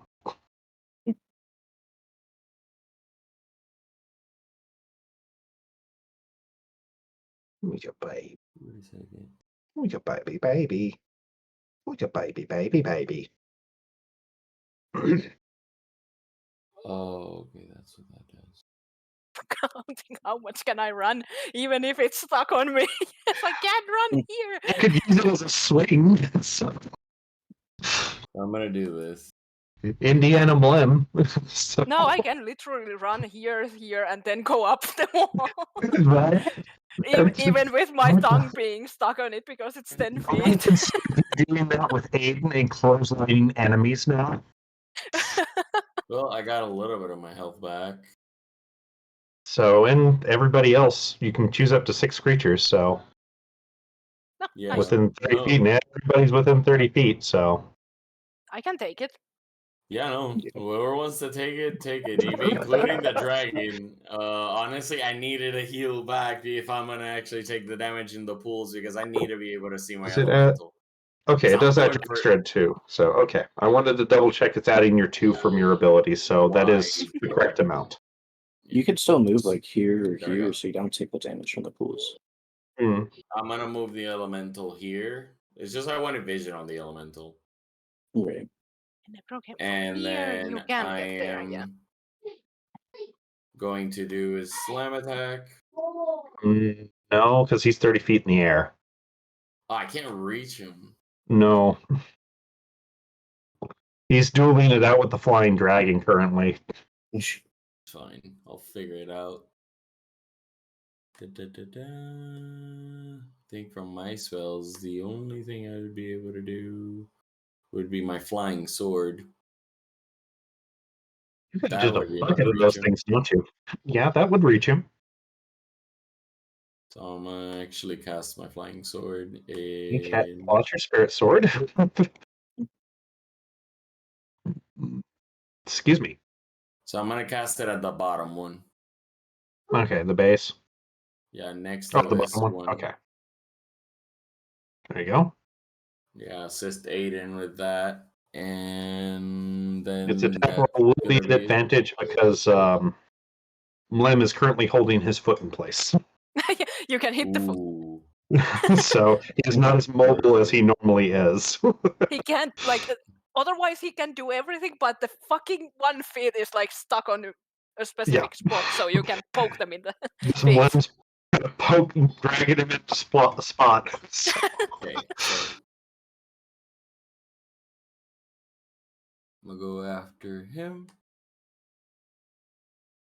[SPEAKER 8] Who's your baby?
[SPEAKER 7] Wait a second.
[SPEAKER 8] Who's your baby, baby? Who's your baby, baby, baby?
[SPEAKER 7] Oh, okay, that's what that does.
[SPEAKER 6] Counting how much can I run, even if it's stuck on me. Yes, I can't run here.
[SPEAKER 8] I could use it as a swing. So,
[SPEAKER 7] I'm gonna do this.
[SPEAKER 8] Indiana Blim. So,
[SPEAKER 6] No, I can literally run here, and then go up the wall.
[SPEAKER 8] right?
[SPEAKER 6] Even with my tongue being stuck on it because it's 10
[SPEAKER 8] I
[SPEAKER 6] feet.
[SPEAKER 8] can see you doing that with Aiden and clotheslining enemies now.
[SPEAKER 7] Well, I got a little bit of my health back.
[SPEAKER 8] So, and everybody else, you can choose up to 6 creatures. So,
[SPEAKER 6] No,
[SPEAKER 7] Yeah.
[SPEAKER 6] nice.
[SPEAKER 8] within 30
[SPEAKER 7] No.
[SPEAKER 8] feet, and everybody's within 30 feet. So,
[SPEAKER 6] I can take it.
[SPEAKER 7] Yeah, no. Whoever wants to take it, even including the dragon. Honestly, I needed a heal back if I'm gonna actually take the damage in the pools because I need to be able to see my
[SPEAKER 8] is it
[SPEAKER 7] elemental.
[SPEAKER 8] okay,
[SPEAKER 7] So
[SPEAKER 8] it does
[SPEAKER 7] I'm
[SPEAKER 8] add
[SPEAKER 7] going
[SPEAKER 8] your
[SPEAKER 7] for-
[SPEAKER 8] extra 2. So, okay. I wanted to double check it's adding your 2 from your abilities. So, that is
[SPEAKER 7] Why?
[SPEAKER 8] the correct amount.
[SPEAKER 5] You could still move like here or
[SPEAKER 7] There we go.
[SPEAKER 5] here, so you don't take the damage from the pools.
[SPEAKER 8] Hmm.
[SPEAKER 7] I'm gonna move the elemental here. It's just I wanted vision on the elemental.
[SPEAKER 5] Right.
[SPEAKER 6] And I broke him from
[SPEAKER 7] And
[SPEAKER 6] here. You
[SPEAKER 7] then
[SPEAKER 6] can
[SPEAKER 7] I
[SPEAKER 6] get there, yeah.
[SPEAKER 7] am going to do his slam attack.
[SPEAKER 8] No, because he's 30 feet in the air.
[SPEAKER 7] Oh, I can't reach him.
[SPEAKER 8] No. He's dueling it out with the flying dragon currently.
[SPEAKER 7] Fine, I'll figure it out. I think from my spells, the only thing I would be able to do would be my flying sword.
[SPEAKER 8] You could
[SPEAKER 7] That
[SPEAKER 8] just
[SPEAKER 7] would be able
[SPEAKER 8] bucket
[SPEAKER 7] to
[SPEAKER 8] of
[SPEAKER 7] reach
[SPEAKER 8] those
[SPEAKER 7] him.
[SPEAKER 8] things, don't you? Yeah, that would reach him.
[SPEAKER 7] So I'm gonna actually cast my flying sword.
[SPEAKER 8] You can't
[SPEAKER 7] And...
[SPEAKER 8] launch your spirit sword. Excuse me.
[SPEAKER 7] So I'm gonna cast it at the bottom one.
[SPEAKER 8] Okay, the base.
[SPEAKER 7] Yeah, next
[SPEAKER 8] Oh,
[SPEAKER 7] to
[SPEAKER 8] the
[SPEAKER 7] this
[SPEAKER 8] bottom one. Okay. There you go.
[SPEAKER 7] Yeah, assist Aiden with that. And then
[SPEAKER 8] Its attack
[SPEAKER 7] that's
[SPEAKER 8] roll will be
[SPEAKER 7] gonna
[SPEAKER 8] an
[SPEAKER 7] be it.
[SPEAKER 8] advantage because Lem is currently holding his foot in place.
[SPEAKER 6] You can hit the foot.
[SPEAKER 7] Ooh.
[SPEAKER 8] So he's not as mobile as he normally is.
[SPEAKER 6] He can't, like, otherwise he can do everything, but the fucking 1 feet is, like, stuck on a specific spot, so you can poke them in the
[SPEAKER 8] This
[SPEAKER 6] feet.
[SPEAKER 8] Lem's poking, dragging him into the spot. So,
[SPEAKER 7] Okay, so I'm gonna go after him.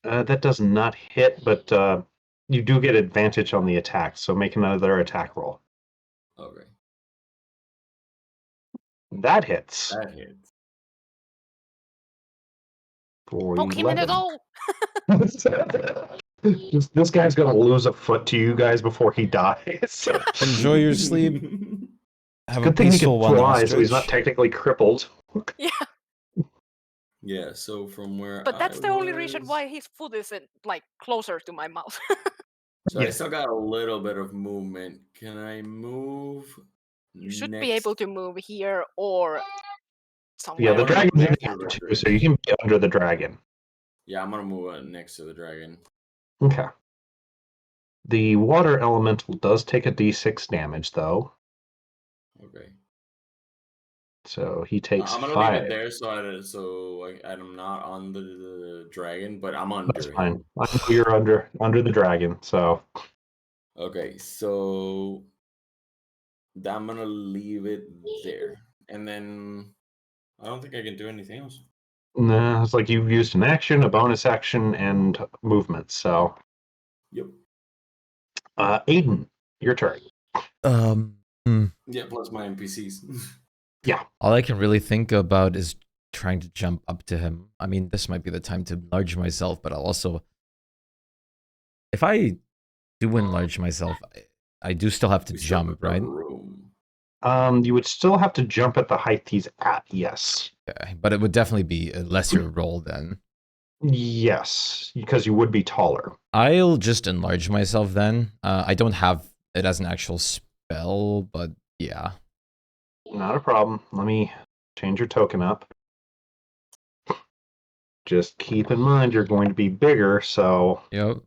[SPEAKER 8] that does not hit, but you do get advantage on the attack, so make another attack roll.
[SPEAKER 7] Okay,
[SPEAKER 8] That hits.
[SPEAKER 7] that hits.
[SPEAKER 8] For
[SPEAKER 6] Poke him in the
[SPEAKER 8] 11.
[SPEAKER 6] toe!
[SPEAKER 8] This guy's gonna lose a foot to you guys before he dies.
[SPEAKER 1] Enjoy your sleep. Have
[SPEAKER 8] Good
[SPEAKER 1] a
[SPEAKER 8] thing he
[SPEAKER 1] peaceful
[SPEAKER 8] can
[SPEAKER 1] one,
[SPEAKER 8] fly, so he's not
[SPEAKER 1] ostrich.
[SPEAKER 8] technically crippled.
[SPEAKER 6] Yeah,
[SPEAKER 7] Yeah, so from where
[SPEAKER 6] but that's
[SPEAKER 7] I
[SPEAKER 6] the only reason
[SPEAKER 7] was-
[SPEAKER 6] why his foot isn't, like, closer to my mouth.
[SPEAKER 7] So I
[SPEAKER 8] Yeah.
[SPEAKER 7] still got a little bit of movement. Can I move?
[SPEAKER 6] You should be able to move here or somewhere.
[SPEAKER 8] Yeah, the
[SPEAKER 7] wanna move
[SPEAKER 8] dragon's in
[SPEAKER 7] next
[SPEAKER 8] the
[SPEAKER 7] to
[SPEAKER 8] air
[SPEAKER 7] the
[SPEAKER 8] too,
[SPEAKER 7] dragon.
[SPEAKER 8] so you can be under the dragon.
[SPEAKER 7] Yeah, I'm gonna move next to the dragon.
[SPEAKER 8] Okay. The water elemental does take a d6 damage, though.
[SPEAKER 7] Okay.
[SPEAKER 8] So he takes
[SPEAKER 7] I'm gonna
[SPEAKER 8] 5.
[SPEAKER 7] leave it there so I'm not on the dragon, but I'm under
[SPEAKER 8] That's
[SPEAKER 7] him.
[SPEAKER 8] fine. I know you're under the dragon, so
[SPEAKER 7] Okay, so I'm gonna leave it there, and then I don't think I can do anything else.
[SPEAKER 8] nah, it's like you've used an action, a bonus action, and movement. So,
[SPEAKER 7] Yep.
[SPEAKER 8] Aiden, your turn.
[SPEAKER 7] Yeah, plus my NPCs.
[SPEAKER 1] All I can really think about is trying to jump up to him. I mean, this might be the time to enlarge myself, but I'll also... If I do enlarge myself, I do still have to
[SPEAKER 7] We still
[SPEAKER 1] jump,
[SPEAKER 7] got
[SPEAKER 1] right?
[SPEAKER 7] room.
[SPEAKER 8] You would still have to jump at the height he's at, yes.
[SPEAKER 1] Okay, but it would definitely be a lesser roll then.
[SPEAKER 8] Yes, because you would be taller.
[SPEAKER 1] I'll just enlarge myself then. I don't have it as an actual spell, but yeah.
[SPEAKER 8] Not a problem. Let me change your token up. Just keep in mind you're going to be bigger, so
[SPEAKER 1] Yep.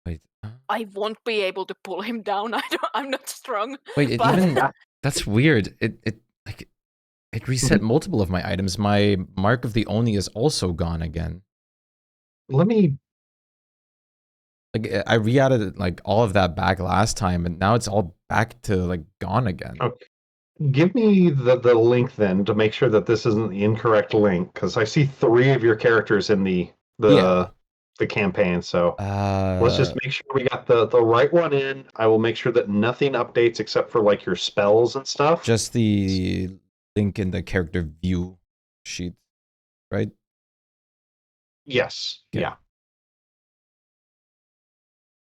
[SPEAKER 1] Wait,
[SPEAKER 6] I won't be able to pull him down. I'm not strong.
[SPEAKER 1] Wait, it
[SPEAKER 6] but
[SPEAKER 1] even that's weird. It reset multiple of my items. My Mark of the Oni is also gone again.
[SPEAKER 8] Let me.
[SPEAKER 1] Like I re-added like all of that back last time, and now it's all back to like gone again.
[SPEAKER 8] Okay. Give me the link then to make sure that this isn't the incorrect link, because I see 3 of your characters in the campaign. So let's just make sure we got the right one in. I will make sure that nothing updates except for like your spells and stuff.
[SPEAKER 1] Just the link in the character view sheet, right?
[SPEAKER 8] Yes.
[SPEAKER 1] Okay.
[SPEAKER 8] Yeah.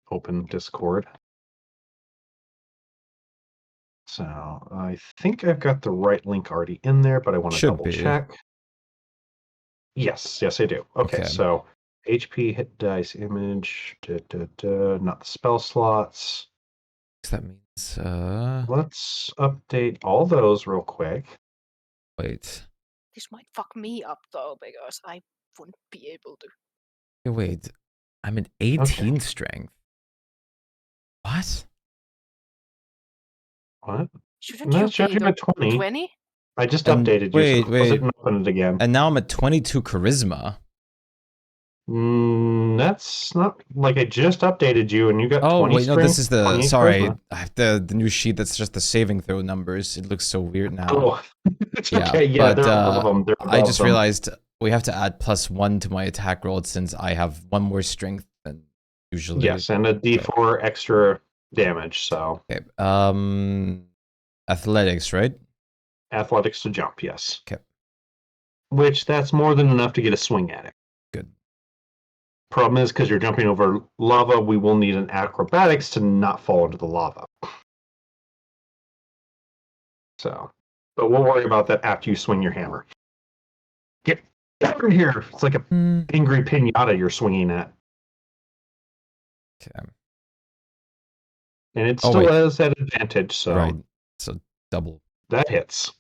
[SPEAKER 8] Open Discord. So I think I've got the right link already in there, but I want to double check. Yes, I do. Okay. So HP, hit dice, image, not the spell slots.
[SPEAKER 1] That means
[SPEAKER 8] let's update all those real quick.
[SPEAKER 1] Wait.
[SPEAKER 6] This might fuck me up though, because I wouldn't be able to.
[SPEAKER 1] Hey, wait. I'm at 18 strength. What?
[SPEAKER 6] Shouldn't you be
[SPEAKER 8] at 20?
[SPEAKER 6] 20?
[SPEAKER 8] I just updated you. So
[SPEAKER 1] wait.
[SPEAKER 8] Open it again.
[SPEAKER 1] And now I'm at 22 charisma.
[SPEAKER 8] That's not like I just updated you, and you got 20
[SPEAKER 1] wait,
[SPEAKER 8] strength.
[SPEAKER 1] No, this is the
[SPEAKER 8] sorry,
[SPEAKER 1] the new sheet. That's just the saving throw numbers. It looks so weird now.
[SPEAKER 8] Oh, okay, yeah,
[SPEAKER 1] but
[SPEAKER 8] they're above them.
[SPEAKER 1] I just realized we have to add +1 to my attack roll since I have 1 more strength than usually.
[SPEAKER 8] Yes, and a D4 extra damage. So
[SPEAKER 1] okay, athletics, right?
[SPEAKER 8] Athletics to jump, yes.
[SPEAKER 1] Okay.
[SPEAKER 8] Which that's more than enough to get a swing at it.
[SPEAKER 1] Good.
[SPEAKER 8] Problem is, because you're jumping over lava, we will need an acrobatics to not fall into the lava. So, but we'll worry about that after you swing your hammer. Get down here! It's like a angry pinata you're swinging at.
[SPEAKER 1] Okay.
[SPEAKER 8] And it still has that advantage, so...
[SPEAKER 1] Right, so double.
[SPEAKER 8] That hits.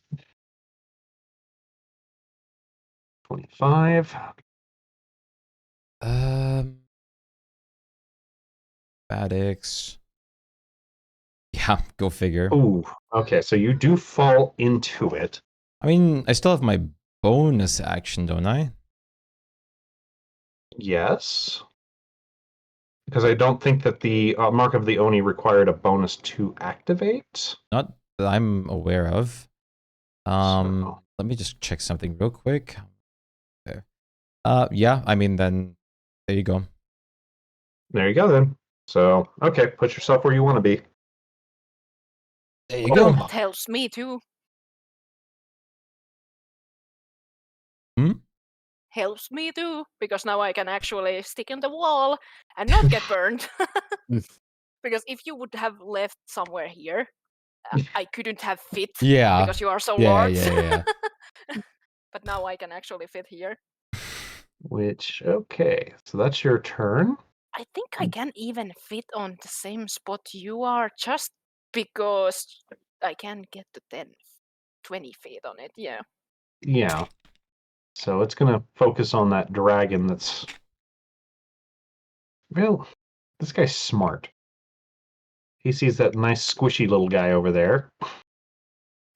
[SPEAKER 8] 25.
[SPEAKER 1] Acrobatics. Yeah, go figure.
[SPEAKER 8] Ooh, okay, so you do fall into it.
[SPEAKER 1] I mean, I still have my bonus action, don't I?
[SPEAKER 8] Yes. Because I don't think that the Mark of the Oni required a bonus to activate.
[SPEAKER 1] Not that I'm aware of. Let me just check something real quick. There. Yeah, I mean, then there you go.
[SPEAKER 8] There you go, then. So, okay, put yourself where you want to be.
[SPEAKER 1] There you go.
[SPEAKER 6] That helps me too. Helps me too, because now I can actually stick in the wall and not get burned. Because if you would have left somewhere here, I couldn't have fit.
[SPEAKER 1] Yeah.
[SPEAKER 6] Because you are so large.
[SPEAKER 1] Yeah.
[SPEAKER 6] But now I can actually fit here.
[SPEAKER 8] Which, okay, so that's your turn.
[SPEAKER 6] I think I can even fit on the same spot you are, just because I can get to 20 feet on it, yeah.
[SPEAKER 8] Yeah. So it's going to focus on that dragon that's... Well, this guy's smart. He sees that nice squishy little guy over there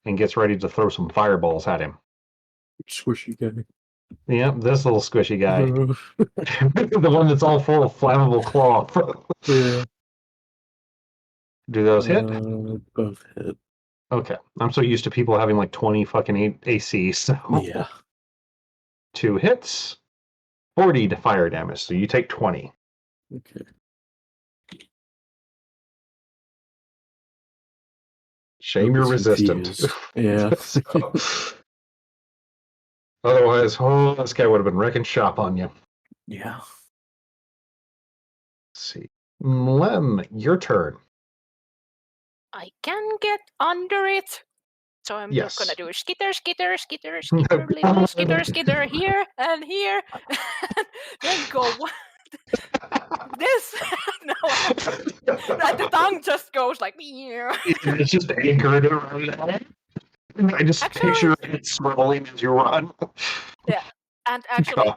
[SPEAKER 8] and gets ready to throw some fireballs at him.
[SPEAKER 5] Squishy guy.
[SPEAKER 8] Yeah, this little squishy guy. The one that's all full of flammable cloth.
[SPEAKER 5] Yeah.
[SPEAKER 8] Do those hit?
[SPEAKER 5] Both hit.
[SPEAKER 8] Okay. I'm so used to people having like 20 fucking AC, so...
[SPEAKER 5] Yeah.
[SPEAKER 8] 2 hits, 40 to fire damage, so you take 20.
[SPEAKER 5] Okay.
[SPEAKER 8] Shame you're resistant.
[SPEAKER 5] Yeah.
[SPEAKER 8] So, otherwise, this guy would have been wrecking shop on you.
[SPEAKER 5] Yeah.
[SPEAKER 8] Let's see. Lem, your turn.
[SPEAKER 6] I can get under it. So I'm just gonna do skitter, little skitter here and here. Then go this. No, and the tongue just goes like
[SPEAKER 8] It's just anchored around that. I just picture it swirling as you run.
[SPEAKER 6] Yeah, and actually,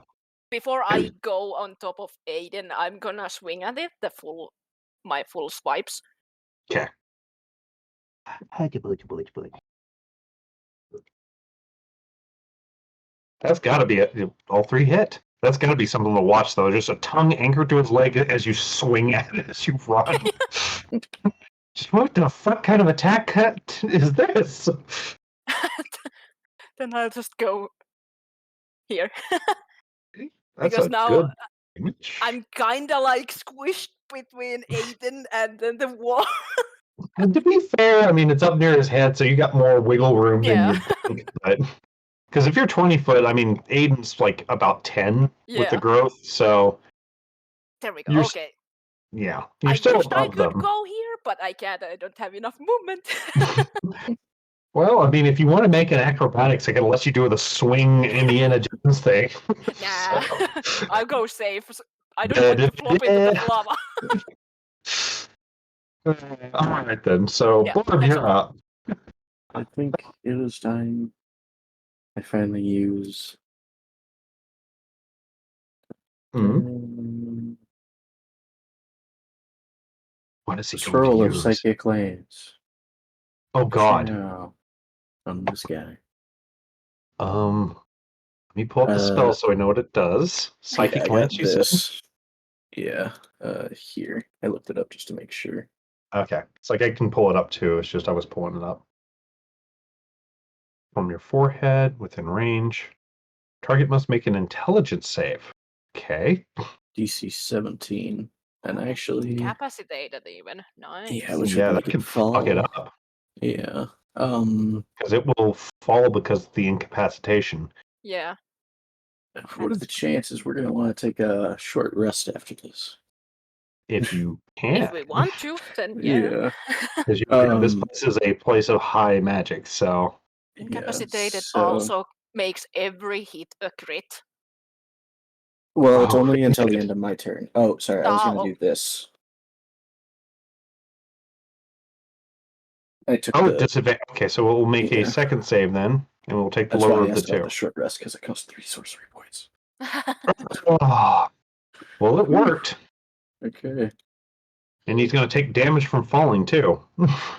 [SPEAKER 6] before I go on top of Aiden, I'm gonna swing at it the full my full swipes.
[SPEAKER 8] Okay. That's got to be it. All 3 hit. That's got to be something to watch, though. Just a tongue anchored to his leg as you swing at it as you run. Just what the fuck kind of attack cut is this?
[SPEAKER 6] Then I'll just go here.
[SPEAKER 8] That's
[SPEAKER 6] Because
[SPEAKER 8] a
[SPEAKER 6] now
[SPEAKER 8] good image.
[SPEAKER 6] I'm kinda like squished between Aiden and then the wall.
[SPEAKER 8] And to be fair, I mean, it's up near his head, so you got more wiggle room
[SPEAKER 6] Yeah.
[SPEAKER 8] than you think. But because if you're 20 foot, I mean, Aiden's like about 10 with the
[SPEAKER 6] Yeah.
[SPEAKER 8] growth, so
[SPEAKER 6] There we go.
[SPEAKER 8] You're
[SPEAKER 6] Okay.
[SPEAKER 8] yeah, you're
[SPEAKER 6] I
[SPEAKER 8] still
[SPEAKER 6] wished I
[SPEAKER 8] above
[SPEAKER 6] could
[SPEAKER 8] them.
[SPEAKER 6] go here, but I can't. I don't have enough movement.
[SPEAKER 8] Well, I mean, if you want to make an acrobatics, I can let you do the swing Indiana Jones thing.
[SPEAKER 6] Nah,
[SPEAKER 8] So-
[SPEAKER 6] I'll go safe. I don't want to flop into the lava.
[SPEAKER 8] All right then. So,
[SPEAKER 6] Yeah,
[SPEAKER 8] Blurb,
[SPEAKER 6] that's
[SPEAKER 8] you're
[SPEAKER 6] all.
[SPEAKER 8] up.
[SPEAKER 5] I think it is time I finally use
[SPEAKER 8] What is he going
[SPEAKER 5] Scroll
[SPEAKER 8] to
[SPEAKER 5] of
[SPEAKER 8] use?
[SPEAKER 5] Psychic Lanes.
[SPEAKER 8] Oh God.
[SPEAKER 5] Now, on this guy.
[SPEAKER 8] Let me pull up the spell so I know what it does. Psychic
[SPEAKER 5] I got
[SPEAKER 8] Lance, you said?
[SPEAKER 5] this. Yeah, here. I looked it up just to make sure.
[SPEAKER 8] Okay. It's like I can pull it up too. It's just I was pulling it up. From your forehead, within range. Target must make an intelligence save. Okay.
[SPEAKER 5] DC 17. And actually,
[SPEAKER 6] Incapacitated even. Nice.
[SPEAKER 5] yeah, which
[SPEAKER 8] Yeah,
[SPEAKER 5] would
[SPEAKER 8] that
[SPEAKER 5] make
[SPEAKER 8] can
[SPEAKER 5] it fall.
[SPEAKER 8] fuck it up.
[SPEAKER 5] Yeah.
[SPEAKER 8] Because it will fall because of the incapacitation.
[SPEAKER 6] Yeah.
[SPEAKER 5] What are the chances we're going to want to take a short rest after this?
[SPEAKER 8] If you can.
[SPEAKER 6] If we want to, then yeah.
[SPEAKER 8] Because this place is a place of high magic, so.
[SPEAKER 6] Incapacitated
[SPEAKER 5] so-
[SPEAKER 6] also makes every hit a crit.
[SPEAKER 5] Well, it's
[SPEAKER 8] Oh,
[SPEAKER 5] only until the
[SPEAKER 8] shit.
[SPEAKER 5] end of my turn. Oh, sorry, I was going
[SPEAKER 6] Oh.
[SPEAKER 5] to do this. I took
[SPEAKER 8] Oh,
[SPEAKER 5] the...
[SPEAKER 8] disadvantage. Okay, so we'll make
[SPEAKER 5] Yeah.
[SPEAKER 8] a second save then, and we'll take the
[SPEAKER 5] That's why
[SPEAKER 8] lower
[SPEAKER 5] I
[SPEAKER 8] of the
[SPEAKER 5] asked about
[SPEAKER 8] two.
[SPEAKER 5] the short rest, because it costs 3 sorcery points.
[SPEAKER 8] Oh, well, it worked.
[SPEAKER 5] Okay.
[SPEAKER 8] And he's going to take damage from falling, too.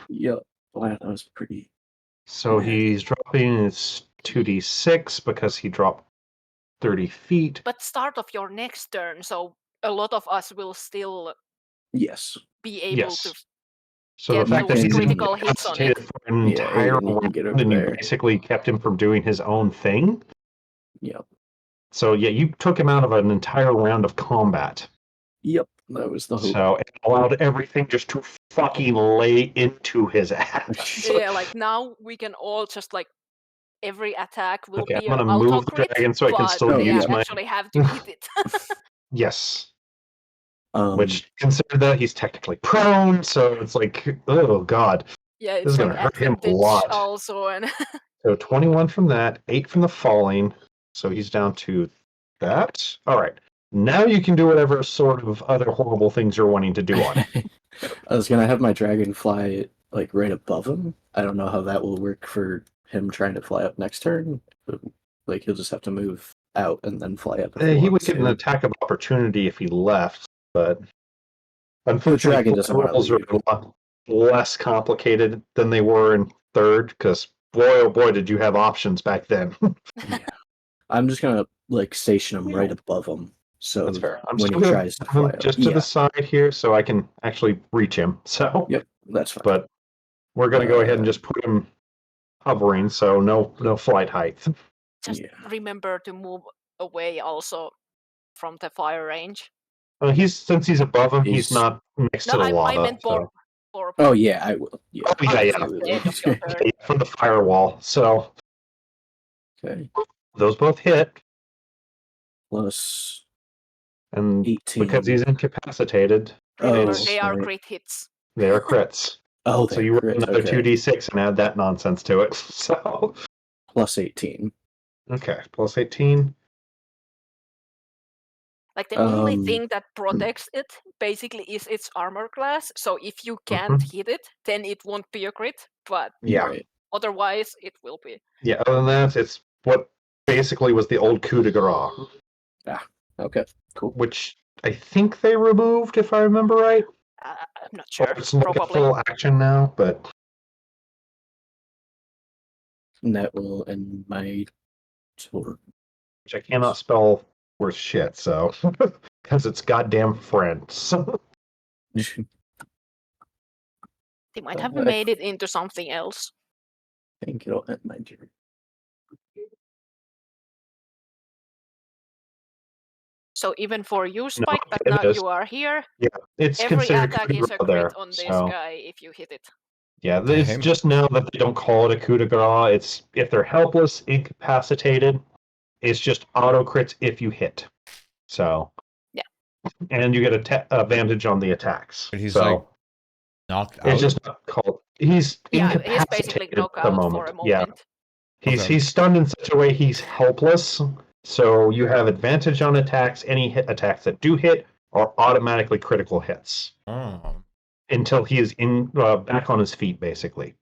[SPEAKER 5] Yep. Wow, that was pretty...
[SPEAKER 8] So
[SPEAKER 5] Yeah.
[SPEAKER 8] he's dropping his 2d6 because he dropped 30 feet.
[SPEAKER 6] But start of your next turn, so a lot of us will still
[SPEAKER 5] Yes.
[SPEAKER 6] be able
[SPEAKER 8] Yes.
[SPEAKER 6] to
[SPEAKER 8] So
[SPEAKER 6] get
[SPEAKER 8] the fact that
[SPEAKER 6] those
[SPEAKER 8] he's
[SPEAKER 6] critical hits on it.
[SPEAKER 8] incapacitated for an
[SPEAKER 5] Yeah,
[SPEAKER 8] entire
[SPEAKER 5] Aiden, you can get
[SPEAKER 8] round,
[SPEAKER 5] over
[SPEAKER 8] and you
[SPEAKER 5] there.
[SPEAKER 8] basically kept him from doing his own thing.
[SPEAKER 5] Yep.
[SPEAKER 8] So yeah, you took him out of an entire round of combat.
[SPEAKER 5] Yep. That was the hope.
[SPEAKER 8] So it allowed everything just to fucking lay into his ass.
[SPEAKER 6] Yeah, like now we can all just like every attack will
[SPEAKER 8] Okay,
[SPEAKER 6] be
[SPEAKER 8] I'm
[SPEAKER 6] an
[SPEAKER 8] gonna move
[SPEAKER 6] auto
[SPEAKER 8] the
[SPEAKER 6] crit,
[SPEAKER 8] dragon so I can
[SPEAKER 6] but
[SPEAKER 8] still
[SPEAKER 6] they
[SPEAKER 8] use my.
[SPEAKER 6] actually have to hit it.
[SPEAKER 8] Yes.
[SPEAKER 5] Which
[SPEAKER 8] Consider that he's technically prone, so it's like, oh god.
[SPEAKER 6] Yeah,
[SPEAKER 8] This
[SPEAKER 6] it's
[SPEAKER 8] is
[SPEAKER 6] like
[SPEAKER 8] gonna hurt him a
[SPEAKER 6] advantage
[SPEAKER 8] lot.
[SPEAKER 6] also, and
[SPEAKER 8] So 21 from that, 8 from the falling, so he's down to that. All right. Now you can do whatever sort of other horrible things you're wanting to do on it.
[SPEAKER 5] I was gonna have my dragon fly like right above him. I don't know how that will work for him trying to fly up next turn. But, like he'll just have to move out and then fly up. If
[SPEAKER 8] He would
[SPEAKER 5] wants
[SPEAKER 8] get an
[SPEAKER 5] to.
[SPEAKER 8] attack of opportunity if he left, but
[SPEAKER 5] The
[SPEAKER 8] unfortunately,
[SPEAKER 5] dragon doesn't want to
[SPEAKER 8] rolls are
[SPEAKER 5] leave.
[SPEAKER 8] a lot less complicated than they were in third, because boy, oh boy, did you have options back then.
[SPEAKER 5] I'm just gonna like station him right above him. So
[SPEAKER 8] That's fair. I'm
[SPEAKER 5] when
[SPEAKER 8] still
[SPEAKER 5] he
[SPEAKER 8] gonna
[SPEAKER 5] tries to
[SPEAKER 8] move him
[SPEAKER 5] fly up,
[SPEAKER 8] just to the side here so I can actually reach him. So,
[SPEAKER 5] Yep, that's fine.
[SPEAKER 8] but we're gonna go ahead and just put him hovering, so no flight height.
[SPEAKER 6] just remember to move away also from the fire range.
[SPEAKER 8] Since he's above him, he's
[SPEAKER 5] He's-
[SPEAKER 8] not next
[SPEAKER 6] No,
[SPEAKER 8] to the
[SPEAKER 6] I
[SPEAKER 8] lava.
[SPEAKER 6] meant
[SPEAKER 8] so.
[SPEAKER 6] for
[SPEAKER 5] Oh yeah, I will. Yeah.
[SPEAKER 8] Oh yeah, yeah.
[SPEAKER 6] until the end of your turn.
[SPEAKER 8] Yeah, from the firewall. So
[SPEAKER 5] Okay.
[SPEAKER 8] those both hit,
[SPEAKER 5] Plus
[SPEAKER 8] and
[SPEAKER 5] 18.
[SPEAKER 8] because he's incapacitated,
[SPEAKER 6] Remember,
[SPEAKER 8] it's-
[SPEAKER 6] they are
[SPEAKER 5] right.
[SPEAKER 6] crit hits.
[SPEAKER 8] they are crits.
[SPEAKER 5] Oh,
[SPEAKER 8] So
[SPEAKER 5] they're
[SPEAKER 8] you roll
[SPEAKER 5] crits,
[SPEAKER 8] another
[SPEAKER 5] okay.
[SPEAKER 8] 2d6 and add that nonsense to it. So
[SPEAKER 5] Plus 18.
[SPEAKER 8] okay, plus 18.
[SPEAKER 6] Like the only
[SPEAKER 5] Um,
[SPEAKER 6] thing that protects it basically is its armor class. So if you can't hit it, then it won't be a crit. But
[SPEAKER 8] Yeah.
[SPEAKER 5] Right.
[SPEAKER 6] otherwise, it will be.
[SPEAKER 8] Yeah. Other than that, it's what basically was the old coup de grace,
[SPEAKER 5] Okay. Cool.
[SPEAKER 8] which I think they removed, if I remember right.
[SPEAKER 6] I'm not sure.
[SPEAKER 8] It's like a
[SPEAKER 6] Probably.
[SPEAKER 8] full action now, but
[SPEAKER 5] And that will end my tour.
[SPEAKER 8] which I cannot spell worth shit, so because it's goddamn French.
[SPEAKER 6] They might have
[SPEAKER 5] I
[SPEAKER 6] made it into something else.
[SPEAKER 5] think it'll end my turn.
[SPEAKER 6] So even for you,
[SPEAKER 8] No,
[SPEAKER 6] Spike, that
[SPEAKER 8] it
[SPEAKER 6] now
[SPEAKER 8] is.
[SPEAKER 6] you are here,
[SPEAKER 8] It's
[SPEAKER 6] every
[SPEAKER 8] considered
[SPEAKER 6] attack
[SPEAKER 8] coup de
[SPEAKER 6] is a
[SPEAKER 8] grace
[SPEAKER 6] crit
[SPEAKER 8] there.
[SPEAKER 6] on this
[SPEAKER 8] So
[SPEAKER 6] guy if you hit it.
[SPEAKER 8] yeah, it's
[SPEAKER 1] Okay.
[SPEAKER 8] just now that they don't call it a coup de grace. It's if they're helpless, incapacitated, it's just auto crits if you hit. So
[SPEAKER 6] Yeah.
[SPEAKER 8] And you get advantage on the attacks.
[SPEAKER 1] But he's
[SPEAKER 8] so
[SPEAKER 1] like knocked out.
[SPEAKER 8] it's just not called. He's
[SPEAKER 6] Yeah,
[SPEAKER 8] incapacitated
[SPEAKER 6] he's basically knocked
[SPEAKER 8] at the
[SPEAKER 6] out
[SPEAKER 8] moment.
[SPEAKER 6] for a moment.
[SPEAKER 8] Yeah,
[SPEAKER 1] Okay.
[SPEAKER 8] he's stunned in such a way he's helpless. So you have advantage on attacks. Any hit attacks that do hit are automatically critical hits
[SPEAKER 1] Oh.
[SPEAKER 8] until he is back on his feet, basically.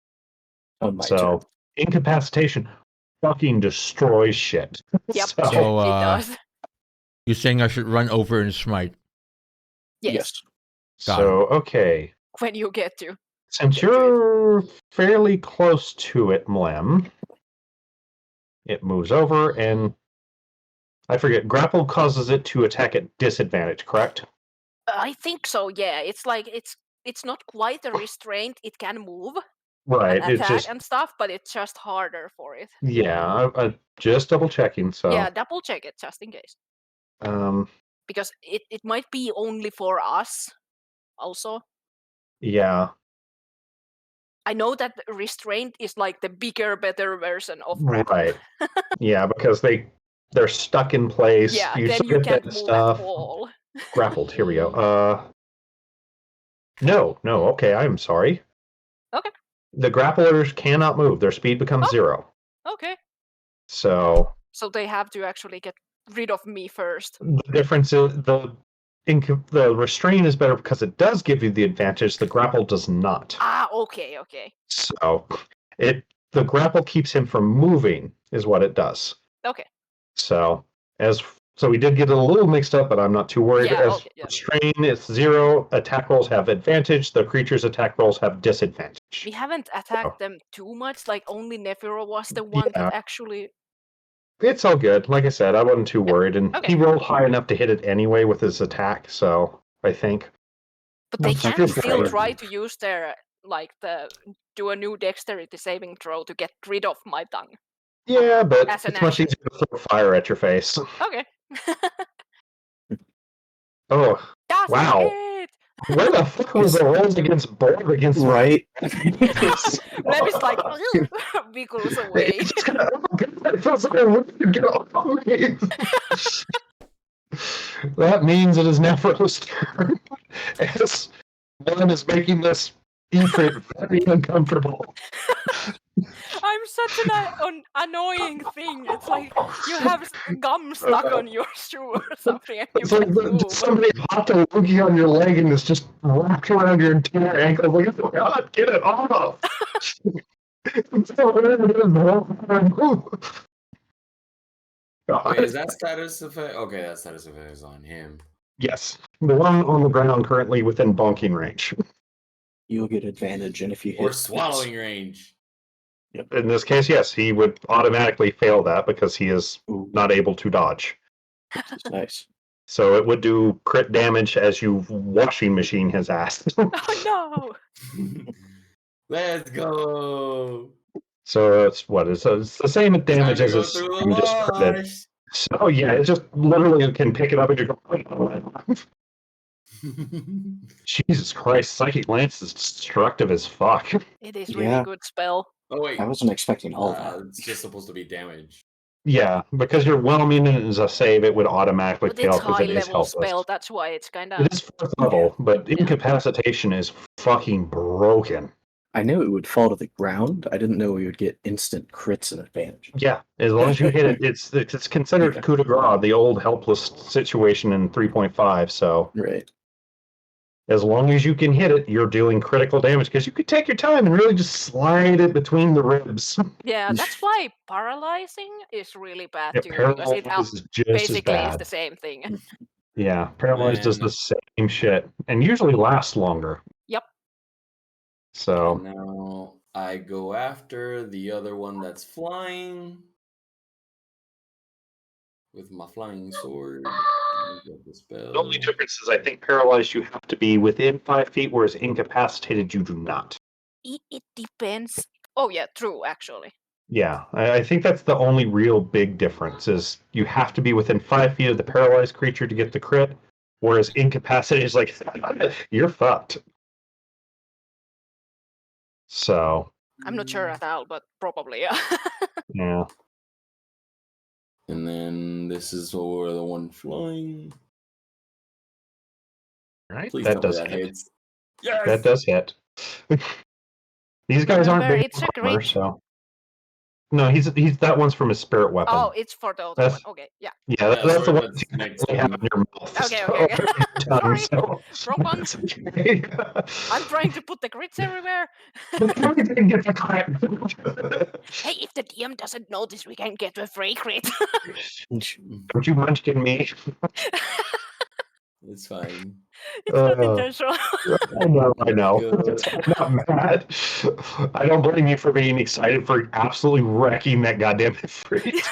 [SPEAKER 5] On my
[SPEAKER 8] So
[SPEAKER 5] turn.
[SPEAKER 8] incapacitation fucking destroys shit.
[SPEAKER 6] Yep,
[SPEAKER 1] So,
[SPEAKER 6] it does.
[SPEAKER 1] You're saying I should run over and smite?
[SPEAKER 6] Yes,
[SPEAKER 1] Got
[SPEAKER 8] So okay,
[SPEAKER 6] when you get to.
[SPEAKER 8] since
[SPEAKER 6] Get to it.
[SPEAKER 8] you're fairly close to it, Mlem, it moves over and I forget. Grapple causes it to attack at disadvantage, correct?
[SPEAKER 6] I think so, yeah. It's like it's not quite a restraint. It can move
[SPEAKER 8] Right.
[SPEAKER 6] and
[SPEAKER 8] It's
[SPEAKER 6] attack
[SPEAKER 8] just
[SPEAKER 6] and stuff, but it's just harder for it.
[SPEAKER 8] yeah. I just double checking. So
[SPEAKER 6] Yeah, double check it just in case. Because it might be only for us also.
[SPEAKER 8] Yeah.
[SPEAKER 6] I know that restraint is like the bigger, better version of grapple.
[SPEAKER 8] Right. Yeah, because they're stuck in place.
[SPEAKER 6] Yeah,
[SPEAKER 8] You
[SPEAKER 6] then
[SPEAKER 8] still
[SPEAKER 6] you
[SPEAKER 8] get
[SPEAKER 6] can't
[SPEAKER 8] that
[SPEAKER 6] move
[SPEAKER 8] stuff.
[SPEAKER 6] at all.
[SPEAKER 8] Grappled. Here we go. No. Okay. I'm sorry.
[SPEAKER 6] Okay.
[SPEAKER 8] The grapplers cannot move. Their speed becomes 0.
[SPEAKER 6] Okay.
[SPEAKER 8] So
[SPEAKER 6] So they have to actually get rid of me first.
[SPEAKER 8] the difference is the restraint is better because it does give you the advantage. The grapple does not.
[SPEAKER 6] Ah, okay.
[SPEAKER 8] So the grapple keeps him from moving, is what it does.
[SPEAKER 6] Okay.
[SPEAKER 8] So we did get it a little mixed up, but I'm not too worried.
[SPEAKER 6] Yeah,
[SPEAKER 8] As
[SPEAKER 6] okay, yeah.
[SPEAKER 8] restrain is 0, attack rolls have advantage. The creature's attack rolls have disadvantage.
[SPEAKER 6] We haven't attacked them too much. Like only Nephiro was the one
[SPEAKER 8] Yeah.
[SPEAKER 6] that actually.
[SPEAKER 8] It's all good. Like I said, I wasn't too worried, and
[SPEAKER 6] Okay.
[SPEAKER 8] he rolled high enough to hit it anyway with his attack. So I think.
[SPEAKER 6] But they
[SPEAKER 8] That's
[SPEAKER 6] can
[SPEAKER 8] just
[SPEAKER 6] still
[SPEAKER 8] right.
[SPEAKER 6] try to use their do a new dexterity saving throw to get rid of my tongue.
[SPEAKER 8] Yeah, but
[SPEAKER 6] As an
[SPEAKER 8] it's much
[SPEAKER 6] action.
[SPEAKER 8] easier to throw fire at your face.
[SPEAKER 6] Okay.
[SPEAKER 8] Oh,
[SPEAKER 6] That's
[SPEAKER 8] wow.
[SPEAKER 6] it.
[SPEAKER 8] Where the fuck was the rolls against Borg against
[SPEAKER 5] Right.
[SPEAKER 6] Maybe it's like Vickles away.
[SPEAKER 8] It's just gonna, oh God, it feels like I'm looking to get off me. That means it is Nephro's turn. As one is making this Ifrit very uncomfortable.
[SPEAKER 6] I'm such an annoying thing. It's like you have gum stuck on your shoe or something and you
[SPEAKER 8] It's like
[SPEAKER 6] can't move.
[SPEAKER 8] somebody hopped a loogie on your leg and it's just wrapped around your entire ankle. Like, oh God, get it off!
[SPEAKER 7] Wait, is that status effect? Okay, that status effect is on him.
[SPEAKER 8] Yes, the one on the ground currently within bonking range.
[SPEAKER 5] You'll get advantage, and if you hit
[SPEAKER 7] Or swallowing range.
[SPEAKER 8] In this case, yes, he would automatically fail that because he is not able to dodge.
[SPEAKER 5] It's nice.
[SPEAKER 8] So it would do crit damage as you washing machine his ass.
[SPEAKER 6] Oh no!
[SPEAKER 7] Let's go.
[SPEAKER 8] So it's the same damage
[SPEAKER 7] Time
[SPEAKER 8] as
[SPEAKER 7] to go
[SPEAKER 8] his
[SPEAKER 7] through
[SPEAKER 8] you just
[SPEAKER 7] the
[SPEAKER 8] did.
[SPEAKER 7] wash.
[SPEAKER 8] So yeah, it just literally can pick it up and you go. Jesus Christ, Psychic Lance is destructive as fuck.
[SPEAKER 6] It is really
[SPEAKER 5] Yeah.
[SPEAKER 6] good spell.
[SPEAKER 7] Oh wait,
[SPEAKER 5] I wasn't expecting all that.
[SPEAKER 7] it's just supposed to be damage.
[SPEAKER 8] Yeah, because you're whelming it as a save, it would automatically
[SPEAKER 6] But
[SPEAKER 8] fail
[SPEAKER 6] it's
[SPEAKER 8] because
[SPEAKER 6] high
[SPEAKER 8] it is
[SPEAKER 6] level
[SPEAKER 8] helpless.
[SPEAKER 6] spell, that's why it's kinda
[SPEAKER 8] It is 4th level, but incapacitation is fucking broken.
[SPEAKER 5] I knew it would fall to the ground. I didn't know we would get instant crits and advantage.
[SPEAKER 8] Yeah, as long as you hit it, it's considered coup de grace, the old helpless situation in 3.5. So
[SPEAKER 5] Right.
[SPEAKER 8] as long as you can hit it, you're dealing critical damage because you could take your time and really just slide it between the ribs.
[SPEAKER 6] Yeah, that's why paralyzing is really bad
[SPEAKER 8] Yeah,
[SPEAKER 6] too, because it
[SPEAKER 8] paralyzed is just as
[SPEAKER 6] basically is
[SPEAKER 8] bad.
[SPEAKER 6] the same thing.
[SPEAKER 8] Yeah, paralyzed does
[SPEAKER 7] Man.
[SPEAKER 8] the same shit and usually lasts longer.
[SPEAKER 6] Yep.
[SPEAKER 8] So
[SPEAKER 7] And now I go after the other one that's flying with my flying sword. Let me get the spell.
[SPEAKER 8] the only difference is I think paralyzed you have to be within 5 feet, whereas incapacitated you do not.
[SPEAKER 6] It depends. Oh yeah, true. Actually,
[SPEAKER 8] Yeah, I think that's the only real big difference is you have to be within 5 feet of the paralyzed creature to get the crit, whereas incapacitated is like you're fucked. So
[SPEAKER 6] I'm not sure at all, but probably yeah.
[SPEAKER 8] yeah.
[SPEAKER 7] And then this is over the one flying.
[SPEAKER 8] Right.
[SPEAKER 7] Please
[SPEAKER 8] That
[SPEAKER 7] tell me
[SPEAKER 8] does
[SPEAKER 7] that
[SPEAKER 8] hit.
[SPEAKER 7] hits. Yes!
[SPEAKER 8] That does hit. These guys aren't
[SPEAKER 6] Remember,
[SPEAKER 8] big
[SPEAKER 6] it's a
[SPEAKER 8] armor,
[SPEAKER 6] crit.
[SPEAKER 8] so no, he's that one's from his spirit weapon.
[SPEAKER 6] Oh, it's for the other
[SPEAKER 8] That's-
[SPEAKER 6] one. Okay, yeah.
[SPEAKER 8] Yeah,
[SPEAKER 7] Yeah,
[SPEAKER 8] that's the
[SPEAKER 7] sorry,
[SPEAKER 8] one
[SPEAKER 7] that's
[SPEAKER 8] you
[SPEAKER 7] next
[SPEAKER 8] actually have
[SPEAKER 7] one.
[SPEAKER 8] in your mouth.
[SPEAKER 6] Okay,
[SPEAKER 8] so-
[SPEAKER 6] okay, okay.
[SPEAKER 8] your tongue,
[SPEAKER 6] Sorry,
[SPEAKER 8] so-
[SPEAKER 6] wrong one.
[SPEAKER 8] It's okay.
[SPEAKER 6] I'm trying to put the crits everywhere.
[SPEAKER 8] We didn't get the crit.
[SPEAKER 6] Hey, if the DM doesn't notice, we can get a free crit.
[SPEAKER 8] Don't you munchkin me?
[SPEAKER 7] It's fine.
[SPEAKER 6] It's not intentional.
[SPEAKER 8] I know.
[SPEAKER 7] Good.
[SPEAKER 8] I'm not mad. I don't blame you for being excited for absolutely wrecking that goddamn freeze.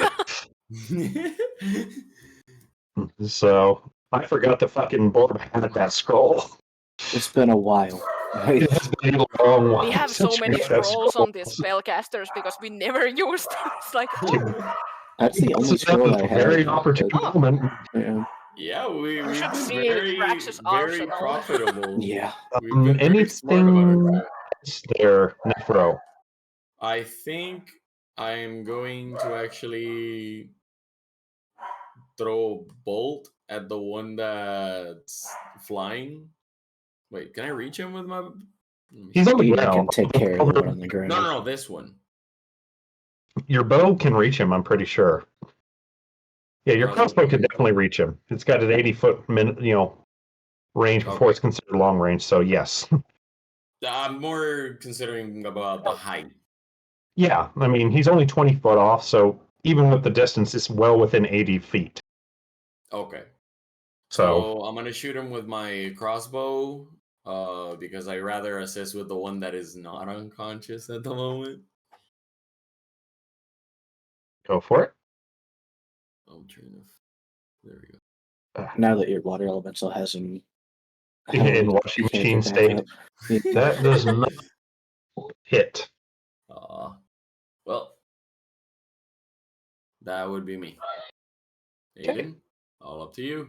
[SPEAKER 8] So I forgot the fucking board had that scroll.
[SPEAKER 5] It's been a while.
[SPEAKER 8] It has been a long while
[SPEAKER 6] We have so
[SPEAKER 8] since
[SPEAKER 6] many
[SPEAKER 8] we got that
[SPEAKER 6] scrolls
[SPEAKER 8] scroll.
[SPEAKER 6] on these spellcasters because we never used them. It's like, oh,
[SPEAKER 5] That's the only
[SPEAKER 8] That
[SPEAKER 5] scroll
[SPEAKER 8] was
[SPEAKER 5] I
[SPEAKER 8] a
[SPEAKER 5] have.
[SPEAKER 8] very opportune
[SPEAKER 6] Oh.
[SPEAKER 8] moment.
[SPEAKER 5] Yeah.
[SPEAKER 7] Yeah, we've
[SPEAKER 6] should
[SPEAKER 7] been
[SPEAKER 6] see
[SPEAKER 7] very,
[SPEAKER 6] Drax's
[SPEAKER 7] very
[SPEAKER 6] arsenal.
[SPEAKER 7] profitable.
[SPEAKER 5] Yeah.
[SPEAKER 7] We've been very smart about
[SPEAKER 8] Anything
[SPEAKER 7] it.
[SPEAKER 8] else there, Nephro?
[SPEAKER 7] I think I'm going to actually throw a bolt at the one that's flying. Wait, can I reach him with my? Let me
[SPEAKER 8] He's
[SPEAKER 7] see.
[SPEAKER 8] on the
[SPEAKER 5] Eden
[SPEAKER 8] ground.
[SPEAKER 5] can take care of the one on the ground.
[SPEAKER 7] No, this one.
[SPEAKER 8] Your bow can reach him, I'm pretty sure. Yeah, your crossbow can definitely reach him. It's got an 80-foot range before it's considered long range, so yes.
[SPEAKER 7] I'm more considering about the height.
[SPEAKER 8] Yeah, I mean, he's only 20 foot off, so even with the distance, it's well within 80 feet.
[SPEAKER 7] Okay.
[SPEAKER 8] So
[SPEAKER 7] So I'm gonna shoot him with my crossbow, because I rather assist with the one that is not unconscious at the moment.
[SPEAKER 8] go for it.
[SPEAKER 7] I'm trying to. There we go.
[SPEAKER 5] Now that your water elemental has him
[SPEAKER 8] In
[SPEAKER 5] held,
[SPEAKER 8] washing
[SPEAKER 5] you can't
[SPEAKER 8] machine
[SPEAKER 5] get back
[SPEAKER 8] state.
[SPEAKER 5] up. Yeah.
[SPEAKER 8] That does not hit.
[SPEAKER 7] Well, that would be me. Aiden, all up to you.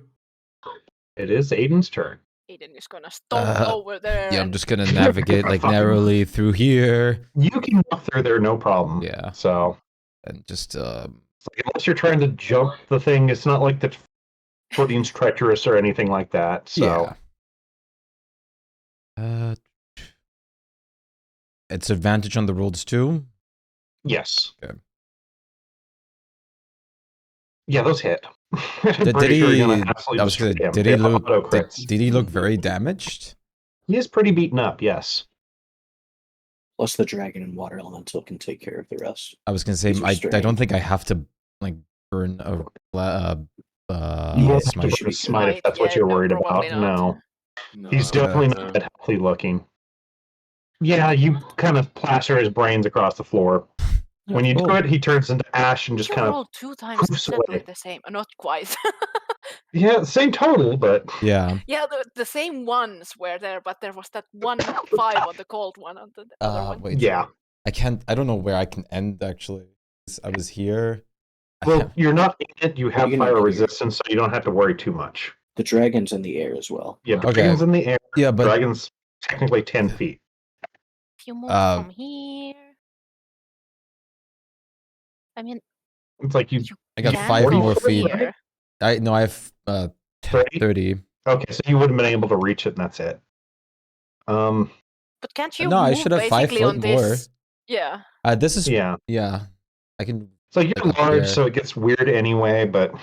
[SPEAKER 8] It is Aiden's turn.
[SPEAKER 6] Aiden is gonna stomp over there.
[SPEAKER 1] Yeah, I'm
[SPEAKER 6] and
[SPEAKER 1] just gonna navigate like narrowly through here.
[SPEAKER 8] You can walk through there, no problem.
[SPEAKER 1] Yeah.
[SPEAKER 8] So
[SPEAKER 1] And just
[SPEAKER 8] unless you're trying to jump the thing, it's not like the footing's treacherous or anything like that. So
[SPEAKER 1] yeah. It's advantage on the rolls too.
[SPEAKER 8] yes.
[SPEAKER 1] Okay.
[SPEAKER 8] Yeah, those hit.
[SPEAKER 1] Did
[SPEAKER 8] Pretty sure
[SPEAKER 1] he?
[SPEAKER 8] you're gonna absolutely
[SPEAKER 1] I was gonna.
[SPEAKER 8] destroy him.
[SPEAKER 1] Did he
[SPEAKER 8] Yeah,
[SPEAKER 1] look?
[SPEAKER 8] auto crits.
[SPEAKER 1] Did he look very damaged?
[SPEAKER 8] He is pretty beaten up, yes.
[SPEAKER 5] Plus the dragon and water elemental can take care of the rest.
[SPEAKER 1] I was gonna say.
[SPEAKER 5] He's
[SPEAKER 1] I don't
[SPEAKER 5] restrained.
[SPEAKER 1] think I have to like burn a
[SPEAKER 8] You won't have to
[SPEAKER 1] smite.
[SPEAKER 8] burn a smite if that's what
[SPEAKER 6] Yeah,
[SPEAKER 8] you're
[SPEAKER 6] no,
[SPEAKER 8] worried about.
[SPEAKER 6] probably not.
[SPEAKER 8] No. He's definitely not that healthy looking. Yeah, you kind of plaster his brains across the floor. When you do it, he turns into ash and just
[SPEAKER 6] You
[SPEAKER 8] kind of
[SPEAKER 6] rolled 2 times
[SPEAKER 8] poofs
[SPEAKER 6] exactly
[SPEAKER 8] away.
[SPEAKER 6] the same. Not quite.
[SPEAKER 8] Yeah, same total, but
[SPEAKER 1] Yeah.
[SPEAKER 6] Yeah, the same ones were there, but there was that 1-5 on the cold one on the other one.
[SPEAKER 1] Wait.
[SPEAKER 8] yeah.
[SPEAKER 1] I can't. I don't know where I can end actually. I was here.
[SPEAKER 8] Well, you're not in it. You have
[SPEAKER 5] You can
[SPEAKER 8] fire
[SPEAKER 5] end here.
[SPEAKER 8] resistance, so you don't have to worry too much.
[SPEAKER 5] The dragon's in the air as well.
[SPEAKER 8] Yeah,
[SPEAKER 1] Okay.
[SPEAKER 8] dragon's in the air.
[SPEAKER 1] Yeah, but
[SPEAKER 8] Dragon's technically 10 feet.
[SPEAKER 6] If you move from here, I mean,
[SPEAKER 8] It's like you.
[SPEAKER 1] I got
[SPEAKER 6] can
[SPEAKER 1] 5
[SPEAKER 6] go
[SPEAKER 1] more feet.
[SPEAKER 6] here.
[SPEAKER 1] I have
[SPEAKER 8] 30?
[SPEAKER 1] 30.
[SPEAKER 8] Okay, so you wouldn't have been able to reach it, and that's it.
[SPEAKER 6] But can't you
[SPEAKER 1] No, I
[SPEAKER 6] move
[SPEAKER 1] should have 5
[SPEAKER 6] basically
[SPEAKER 1] foot
[SPEAKER 6] on
[SPEAKER 1] more.
[SPEAKER 6] this? Yeah.
[SPEAKER 1] This is
[SPEAKER 8] Yeah.
[SPEAKER 1] yeah. I can.
[SPEAKER 8] So you're
[SPEAKER 1] Like up
[SPEAKER 8] large,
[SPEAKER 1] there.
[SPEAKER 8] so it gets weird anyway, but.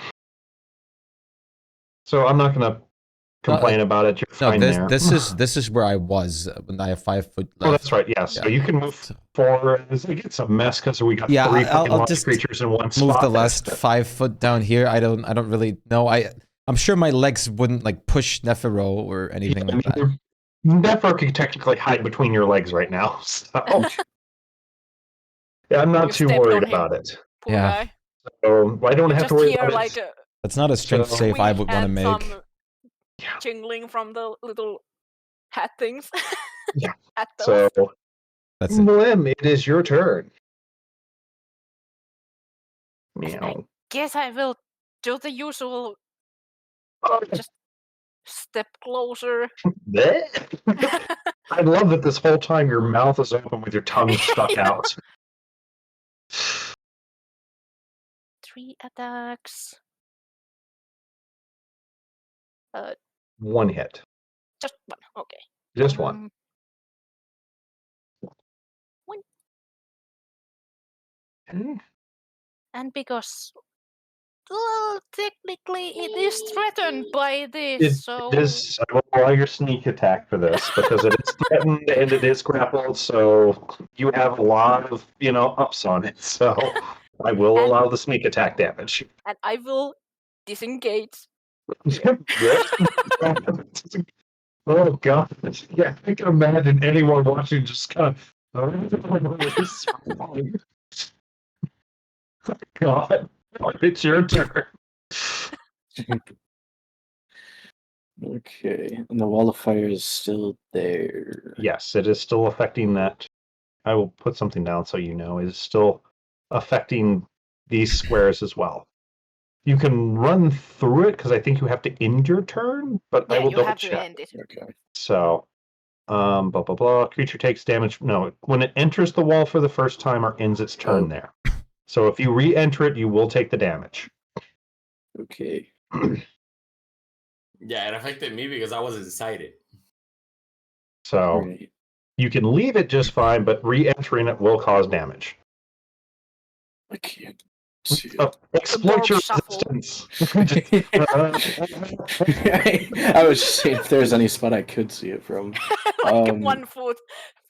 [SPEAKER 8] So I'm not going to complain about it. You're
[SPEAKER 1] No,
[SPEAKER 8] fine there.
[SPEAKER 1] this is where I was when I have 5 foot left.
[SPEAKER 8] Oh, that's right. Yeah. So you can move forward. It's a mess because we got
[SPEAKER 1] Yeah,
[SPEAKER 8] 3
[SPEAKER 1] I'll
[SPEAKER 8] fucking large
[SPEAKER 1] just
[SPEAKER 8] creatures in one
[SPEAKER 1] Move
[SPEAKER 8] spot.
[SPEAKER 1] the last 5 foot down here. I don't really know. I'm sure my legs wouldn't like push Nephiro or anything like that.
[SPEAKER 8] Nefer can technically hide between your legs right now, so yeah, I'm not
[SPEAKER 6] You
[SPEAKER 8] too
[SPEAKER 6] stepped
[SPEAKER 8] worried
[SPEAKER 6] on him,
[SPEAKER 8] about it.
[SPEAKER 6] poor
[SPEAKER 1] Yeah.
[SPEAKER 6] guy.
[SPEAKER 8] So I don't
[SPEAKER 6] You
[SPEAKER 8] have to
[SPEAKER 6] just
[SPEAKER 8] worry
[SPEAKER 6] hear
[SPEAKER 8] about
[SPEAKER 6] like
[SPEAKER 8] it.
[SPEAKER 6] a
[SPEAKER 1] That's not a strength
[SPEAKER 8] So-
[SPEAKER 1] save I
[SPEAKER 6] squeak
[SPEAKER 1] would want to
[SPEAKER 6] and
[SPEAKER 1] make.
[SPEAKER 6] some
[SPEAKER 8] Yeah.
[SPEAKER 6] jingling from the little hat things.
[SPEAKER 8] Yeah.
[SPEAKER 6] Hat
[SPEAKER 8] So,
[SPEAKER 6] bells.
[SPEAKER 1] That's it.
[SPEAKER 8] Mlim, it is your turn.
[SPEAKER 6] And I
[SPEAKER 8] Meow.
[SPEAKER 6] guess I will do the usual just step closer.
[SPEAKER 8] Bleh. I love that this whole time your mouth is open with your tongue stuck out.
[SPEAKER 6] 3 attacks.
[SPEAKER 8] One hit.
[SPEAKER 6] Just one. Okay.
[SPEAKER 8] Just one.
[SPEAKER 6] One.
[SPEAKER 8] Okay.
[SPEAKER 6] And because, well, technically it is threatened by this, so
[SPEAKER 8] It is. I will allow your sneak attack for this because it is threatened and it is grappled, so you have a lot of ups on it. So I will
[SPEAKER 6] And-
[SPEAKER 8] allow the sneak attack damage.
[SPEAKER 6] and I will disengage.
[SPEAKER 8] Oh god! Yeah, I can imagine anyone watching just kind of. God, it's your turn.
[SPEAKER 5] Okay, and the wall of fire is still there.
[SPEAKER 8] Yes, it is still affecting that. I will put something down so you know. It is still affecting these squares as well. You can run through it because I think you have to end your turn, but I
[SPEAKER 6] Yeah,
[SPEAKER 8] will
[SPEAKER 6] you
[SPEAKER 8] double
[SPEAKER 6] have to
[SPEAKER 8] check.
[SPEAKER 6] end it.
[SPEAKER 5] Okay.
[SPEAKER 8] So, blah blah blah. Creature takes damage. No, when it enters the wall for the first time or ends its turn there. So if you re-enter it, you will take the damage.
[SPEAKER 5] Okay.
[SPEAKER 7] Yeah, it affected me because I was inside it.
[SPEAKER 8] So
[SPEAKER 5] Right.
[SPEAKER 8] you can leave it just fine, but re-entering it will cause damage.
[SPEAKER 5] I can't see it.
[SPEAKER 8] Oh, exploit your
[SPEAKER 6] shuffle.
[SPEAKER 8] resistance.
[SPEAKER 5] I was just saying if there's any spot I could see it from.
[SPEAKER 6] Like 1 foot.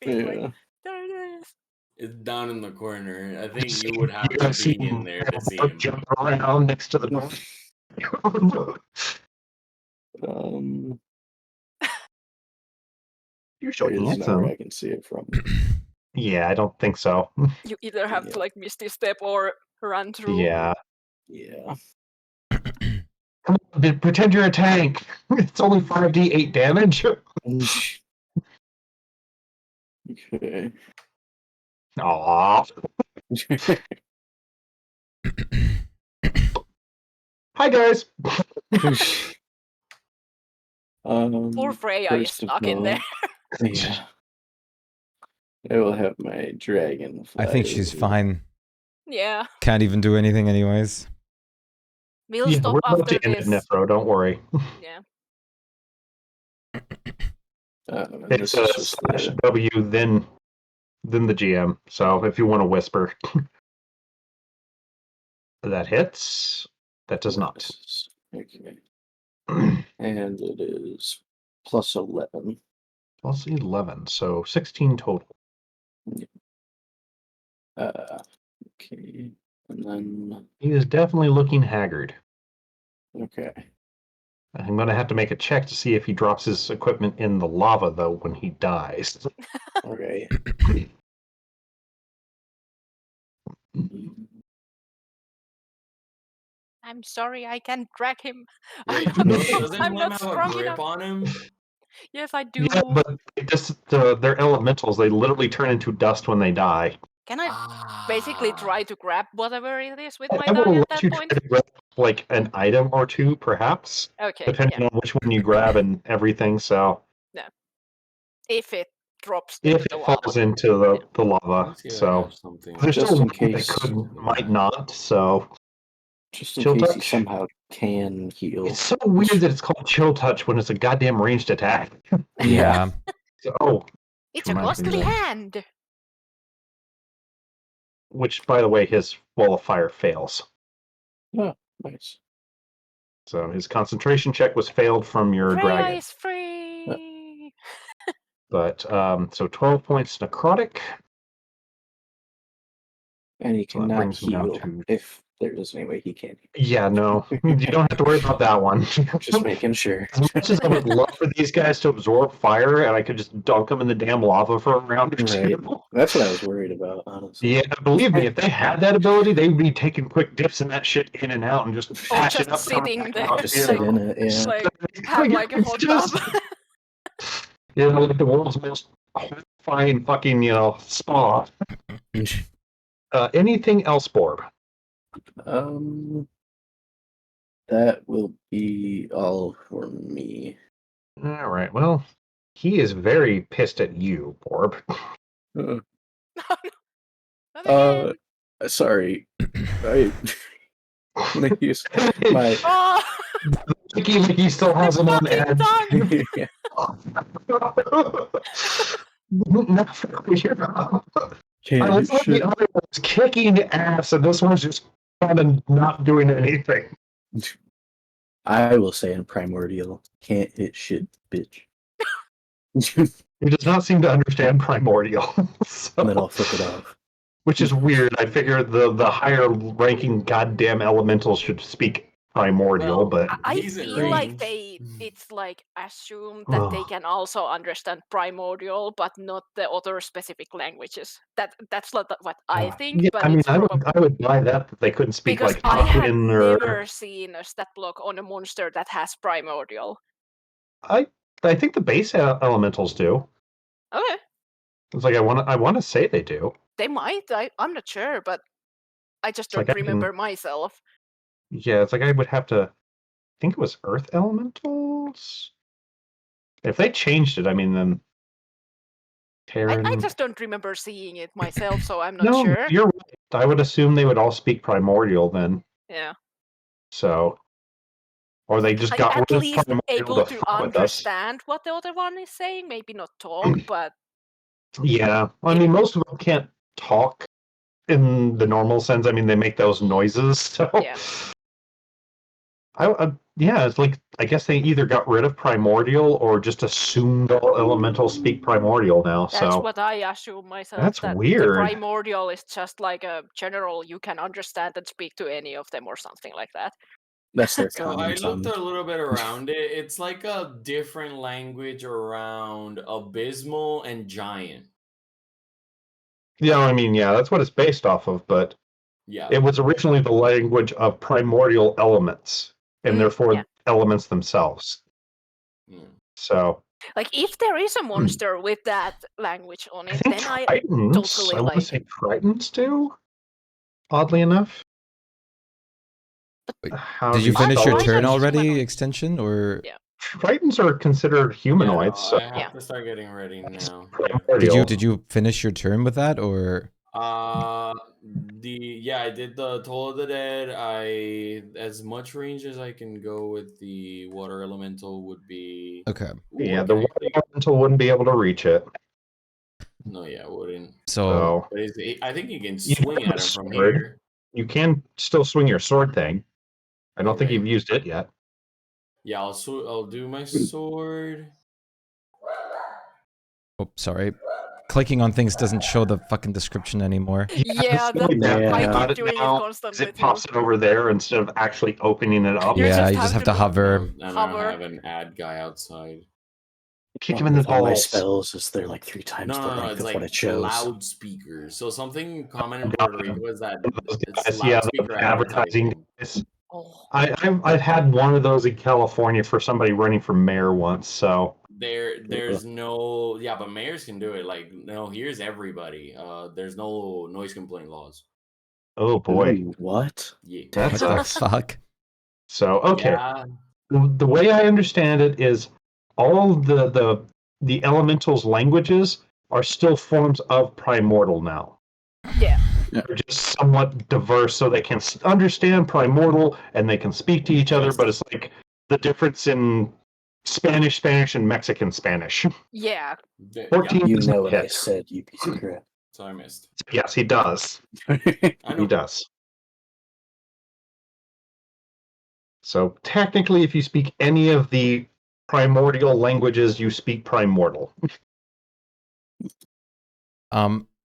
[SPEAKER 6] Feet, like,
[SPEAKER 5] Yeah.
[SPEAKER 6] there it is.
[SPEAKER 7] It's down in the corner. I think you would have
[SPEAKER 8] You
[SPEAKER 7] to
[SPEAKER 8] guys see
[SPEAKER 7] be in
[SPEAKER 8] him
[SPEAKER 7] there to see him.
[SPEAKER 8] jump around next to the door. You're so
[SPEAKER 5] There is nowhere
[SPEAKER 8] handsome.
[SPEAKER 5] I can see it from.
[SPEAKER 8] Yeah, I don't think so.
[SPEAKER 6] You either have
[SPEAKER 5] Yeah.
[SPEAKER 6] to like misty step or run through.
[SPEAKER 8] Yeah.
[SPEAKER 5] Yeah.
[SPEAKER 8] Come on, pretend you're a tank. It's only 5d8 damage.
[SPEAKER 5] Okay.
[SPEAKER 8] Aww. Hi, guys.
[SPEAKER 6] Poor Freya is
[SPEAKER 5] first of
[SPEAKER 6] stuck in
[SPEAKER 5] all,
[SPEAKER 6] there.
[SPEAKER 5] Yeah. I will have my dragon fly
[SPEAKER 1] I think she's
[SPEAKER 5] over.
[SPEAKER 1] fine.
[SPEAKER 6] Yeah.
[SPEAKER 1] Can't even do anything anyways.
[SPEAKER 6] We'll
[SPEAKER 8] Yeah,
[SPEAKER 6] stop
[SPEAKER 8] we're about
[SPEAKER 6] after
[SPEAKER 8] to end it,
[SPEAKER 6] this.
[SPEAKER 8] Nefro. Don't worry.
[SPEAKER 6] Yeah.
[SPEAKER 5] And
[SPEAKER 8] It's
[SPEAKER 5] this
[SPEAKER 8] a
[SPEAKER 5] is just the
[SPEAKER 8] /W, then the GM. So if you want to whisper, that hits. That does not.
[SPEAKER 5] Okay. And it is plus 11.
[SPEAKER 8] Plus 11, so 16 total.
[SPEAKER 5] Okay. And then
[SPEAKER 8] He is definitely looking haggard.
[SPEAKER 5] okay.
[SPEAKER 8] I'm going to have to make a check to see if he drops his equipment in the lava, though, when he dies.
[SPEAKER 5] Okay.
[SPEAKER 6] I'm sorry, I can't drag him.
[SPEAKER 7] Wait,
[SPEAKER 6] I'm
[SPEAKER 7] doesn't
[SPEAKER 6] I'm
[SPEAKER 7] Lem
[SPEAKER 6] not
[SPEAKER 7] have a
[SPEAKER 6] strong
[SPEAKER 7] grip
[SPEAKER 6] enough.
[SPEAKER 7] on him?
[SPEAKER 6] Yes, I do.
[SPEAKER 8] Yeah, but they're elementals. They literally turn into dust when they die.
[SPEAKER 6] Can I basically try to grab whatever it is with my
[SPEAKER 8] I will
[SPEAKER 6] tongue at
[SPEAKER 8] let
[SPEAKER 6] that
[SPEAKER 8] you
[SPEAKER 6] point?
[SPEAKER 8] try to grab like an item or two, perhaps,
[SPEAKER 6] Okay,
[SPEAKER 8] depending
[SPEAKER 6] yeah.
[SPEAKER 8] on which one you grab and everything. So
[SPEAKER 6] If it drops
[SPEAKER 8] if
[SPEAKER 6] into
[SPEAKER 8] it
[SPEAKER 6] the lava.
[SPEAKER 8] falls into the lava,
[SPEAKER 7] Let's see if I
[SPEAKER 8] so
[SPEAKER 7] have something.
[SPEAKER 8] there's
[SPEAKER 5] Just
[SPEAKER 8] still
[SPEAKER 5] in
[SPEAKER 8] that
[SPEAKER 5] case.
[SPEAKER 8] could might not. So
[SPEAKER 5] Just in
[SPEAKER 8] Chill
[SPEAKER 5] case he
[SPEAKER 8] touch?
[SPEAKER 5] somehow can heal.
[SPEAKER 8] it's so weird that it's called chill touch when it's a goddamn ranged attack.
[SPEAKER 1] Yeah.
[SPEAKER 8] So, oh,
[SPEAKER 6] It's a
[SPEAKER 8] reminds me
[SPEAKER 6] ghostly
[SPEAKER 8] of that.
[SPEAKER 6] hand.
[SPEAKER 8] Which, by the way, his wall of fire fails.
[SPEAKER 5] Oh, nice.
[SPEAKER 8] So his concentration check was failed from your
[SPEAKER 6] Freya
[SPEAKER 8] dragon.
[SPEAKER 6] is free.
[SPEAKER 8] But so 12 points necrotic.
[SPEAKER 5] And he
[SPEAKER 8] So that
[SPEAKER 5] cannot
[SPEAKER 8] brings him down
[SPEAKER 5] heal
[SPEAKER 8] to
[SPEAKER 5] if there is any way he can.
[SPEAKER 8] Yeah, no. You don't have to worry about that one.
[SPEAKER 5] Just making sure.
[SPEAKER 8] As much as I would love for these guys to absorb fire and I could just dunk them in the damn lava for a round or
[SPEAKER 5] Right.
[SPEAKER 8] two.
[SPEAKER 5] That's what I was worried about, honestly.
[SPEAKER 8] Yeah, believe me, if they had that ability, they'd be taking quick dips in that shit in and out and just patch
[SPEAKER 6] just
[SPEAKER 8] it up.
[SPEAKER 6] sitting
[SPEAKER 8] coming
[SPEAKER 6] there,
[SPEAKER 8] out.
[SPEAKER 5] Just
[SPEAKER 8] Yeah.
[SPEAKER 5] sit in it, yeah.
[SPEAKER 6] like have like a
[SPEAKER 8] It's
[SPEAKER 6] hot
[SPEAKER 8] just-
[SPEAKER 6] tub.
[SPEAKER 8] You know, like the world's most horrifying fucking, spa. Anything else, Borb?
[SPEAKER 5] That will be all for me.
[SPEAKER 8] All right. Well, he is very pissed at you, Borb.
[SPEAKER 6] Not
[SPEAKER 5] Uh,
[SPEAKER 6] again.
[SPEAKER 5] sorry. I use my
[SPEAKER 6] Oh,
[SPEAKER 8] He still has him on
[SPEAKER 6] fucking
[SPEAKER 8] edge.
[SPEAKER 6] tongue.
[SPEAKER 5] yeah.
[SPEAKER 8] Not for you. I
[SPEAKER 5] Can
[SPEAKER 8] was like the other one was kicking ass, and this one's just kind of not doing anything.
[SPEAKER 5] I will say in Primordial, can't hit shit, bitch.
[SPEAKER 8] He does not seem to understand Primordial,
[SPEAKER 5] And then
[SPEAKER 8] so,
[SPEAKER 5] I'll flip it off.
[SPEAKER 8] which is weird. I figure the higher ranking goddamn elementals should speak Primordial,
[SPEAKER 7] Well,
[SPEAKER 8] but
[SPEAKER 6] I
[SPEAKER 7] He's in
[SPEAKER 6] feel like
[SPEAKER 7] range.
[SPEAKER 6] it's like assumed that they
[SPEAKER 8] Ugh.
[SPEAKER 6] can also understand primordial, but not the other specific languages. That's not what I think,
[SPEAKER 8] yeah,
[SPEAKER 6] but
[SPEAKER 8] I mean,
[SPEAKER 6] it's
[SPEAKER 8] I
[SPEAKER 6] probably
[SPEAKER 8] would buy that they couldn't speak
[SPEAKER 6] because
[SPEAKER 8] like
[SPEAKER 6] I have
[SPEAKER 8] Aquan or
[SPEAKER 6] never seen a stat block on a monster that has primordial.
[SPEAKER 8] I think the base elementals do.
[SPEAKER 6] Okay,
[SPEAKER 8] It's like I want to say they do.
[SPEAKER 6] they might. I'm not sure, but I just
[SPEAKER 8] It's like
[SPEAKER 6] don't
[SPEAKER 8] I can-
[SPEAKER 6] remember myself.
[SPEAKER 8] Yeah, it's like I would have to. I think it was Earth elementals. If they changed it, I mean, then Terran.
[SPEAKER 6] I just don't remember seeing it myself, so I'm not
[SPEAKER 8] no,
[SPEAKER 6] sure.
[SPEAKER 8] you're right. I would assume they would all speak primordial then.
[SPEAKER 6] Yeah,
[SPEAKER 8] So, or they just
[SPEAKER 6] like
[SPEAKER 8] got
[SPEAKER 6] at
[SPEAKER 8] rid of
[SPEAKER 6] least
[SPEAKER 8] primordial
[SPEAKER 6] able
[SPEAKER 8] to
[SPEAKER 6] to
[SPEAKER 8] fuck with us.
[SPEAKER 6] understand what the other one is saying. Maybe not talk, but
[SPEAKER 8] Yeah, I mean, most of them can't talk in the normal sense. I mean, they make those noises. So,
[SPEAKER 6] Yeah.
[SPEAKER 8] yeah, it's like I guess they either got rid of primordial or just assumed all elementals speak primordial now.
[SPEAKER 6] that's
[SPEAKER 8] So
[SPEAKER 6] what I assume myself.
[SPEAKER 8] That's
[SPEAKER 6] that
[SPEAKER 8] weird.
[SPEAKER 6] The primordial is just like a general you can understand and speak to any of them or something like that.
[SPEAKER 5] That's their
[SPEAKER 7] So I
[SPEAKER 5] common
[SPEAKER 7] looked
[SPEAKER 5] tongue.
[SPEAKER 7] a little bit around it. It's like a different language around abysmal and giant.
[SPEAKER 8] yeah, I mean, yeah, that's what it's based off of. But
[SPEAKER 7] Yeah.
[SPEAKER 8] it was originally the language of primordial elements, and therefore
[SPEAKER 6] yeah.
[SPEAKER 8] elements themselves.
[SPEAKER 7] Mm.
[SPEAKER 8] So
[SPEAKER 6] Like if there is a monster with that language on
[SPEAKER 8] I
[SPEAKER 6] it,
[SPEAKER 8] think
[SPEAKER 6] then I
[SPEAKER 8] Tritons.
[SPEAKER 6] totally
[SPEAKER 8] I want to
[SPEAKER 6] like-
[SPEAKER 8] say Tritons do. Oddly enough.
[SPEAKER 1] Wait,
[SPEAKER 8] How
[SPEAKER 1] Did
[SPEAKER 8] do
[SPEAKER 1] you finish your
[SPEAKER 6] Tritons
[SPEAKER 1] turn
[SPEAKER 6] are
[SPEAKER 1] already,
[SPEAKER 6] humanoid.
[SPEAKER 1] extension, or
[SPEAKER 6] Yeah.
[SPEAKER 8] Tritons are considered humanoids.
[SPEAKER 7] Yeah,
[SPEAKER 8] So
[SPEAKER 7] I have to start getting ready now. Yeah.
[SPEAKER 8] primordial.
[SPEAKER 1] did you finish your turn with that, or
[SPEAKER 7] I did the Toll of the Dead. As much range as I can go with the water elemental would be.
[SPEAKER 1] okay?
[SPEAKER 8] Yeah,
[SPEAKER 7] What
[SPEAKER 8] the
[SPEAKER 7] can I
[SPEAKER 8] water
[SPEAKER 7] take?
[SPEAKER 8] elemental wouldn't be able to reach it.
[SPEAKER 7] No, yeah, wouldn't.
[SPEAKER 1] So
[SPEAKER 7] But I think you can
[SPEAKER 8] You
[SPEAKER 7] swing
[SPEAKER 8] have
[SPEAKER 7] at
[SPEAKER 8] a
[SPEAKER 7] him from
[SPEAKER 8] sword.
[SPEAKER 7] here.
[SPEAKER 8] You can still swing your sword thing. I don't think
[SPEAKER 7] Okay.
[SPEAKER 8] you've used it yet.
[SPEAKER 7] Yeah, I'll do my sword.
[SPEAKER 1] oh, sorry, clicking on things doesn't show the fucking description anymore.
[SPEAKER 6] Yeah,
[SPEAKER 8] the
[SPEAKER 6] that,
[SPEAKER 8] thing that
[SPEAKER 5] Yeah.
[SPEAKER 6] I
[SPEAKER 8] about
[SPEAKER 6] keep
[SPEAKER 8] it
[SPEAKER 6] doing
[SPEAKER 8] now
[SPEAKER 6] it
[SPEAKER 8] is
[SPEAKER 6] constantly
[SPEAKER 8] it pops
[SPEAKER 6] too.
[SPEAKER 8] it over there instead of actually opening it up.
[SPEAKER 6] You
[SPEAKER 1] Yeah,
[SPEAKER 6] just
[SPEAKER 1] you just
[SPEAKER 6] have
[SPEAKER 1] have to
[SPEAKER 6] to-
[SPEAKER 1] hover.
[SPEAKER 7] And
[SPEAKER 6] Hover.
[SPEAKER 7] I have an ad guy outside.
[SPEAKER 8] Kick him in the
[SPEAKER 5] With all my
[SPEAKER 8] balls.
[SPEAKER 5] spells, is they're like 3 times
[SPEAKER 7] No,
[SPEAKER 5] the length
[SPEAKER 7] it's
[SPEAKER 5] of
[SPEAKER 7] like
[SPEAKER 5] what it shows.
[SPEAKER 7] loudspeakers. So something common in Puerto Rico is that it's
[SPEAKER 8] Guys, yeah, the
[SPEAKER 7] loudspeaker
[SPEAKER 8] advertising.
[SPEAKER 7] advertising.
[SPEAKER 8] guys.
[SPEAKER 6] Oh.
[SPEAKER 8] I've had one of those in California for somebody running for mayor once. So
[SPEAKER 7] There's no but mayors can do it. Like no, here's everybody. There's no noise complaint laws.
[SPEAKER 8] oh boy,
[SPEAKER 5] Ooh, what?
[SPEAKER 7] Yeah.
[SPEAKER 8] that
[SPEAKER 1] What the
[SPEAKER 8] sucks.
[SPEAKER 1] fuck?
[SPEAKER 8] So okay,
[SPEAKER 7] Yeah.
[SPEAKER 8] the way I understand it is all the elementals' languages are still forms of primordial now.
[SPEAKER 6] Yeah.
[SPEAKER 8] They're just somewhat diverse, so they can understand primordial and they can speak to each other. But it's like the difference in Spanish, and Mexican Spanish.
[SPEAKER 6] Yeah.
[SPEAKER 8] 14
[SPEAKER 5] You
[SPEAKER 8] doesn't
[SPEAKER 5] know what I
[SPEAKER 8] hit.
[SPEAKER 5] said, you piece of crap.
[SPEAKER 7] So I missed.
[SPEAKER 8] Yes, he does.
[SPEAKER 7] I
[SPEAKER 8] He
[SPEAKER 7] know.
[SPEAKER 8] does. So technically, if you speak any of the primordial languages, you speak primordial.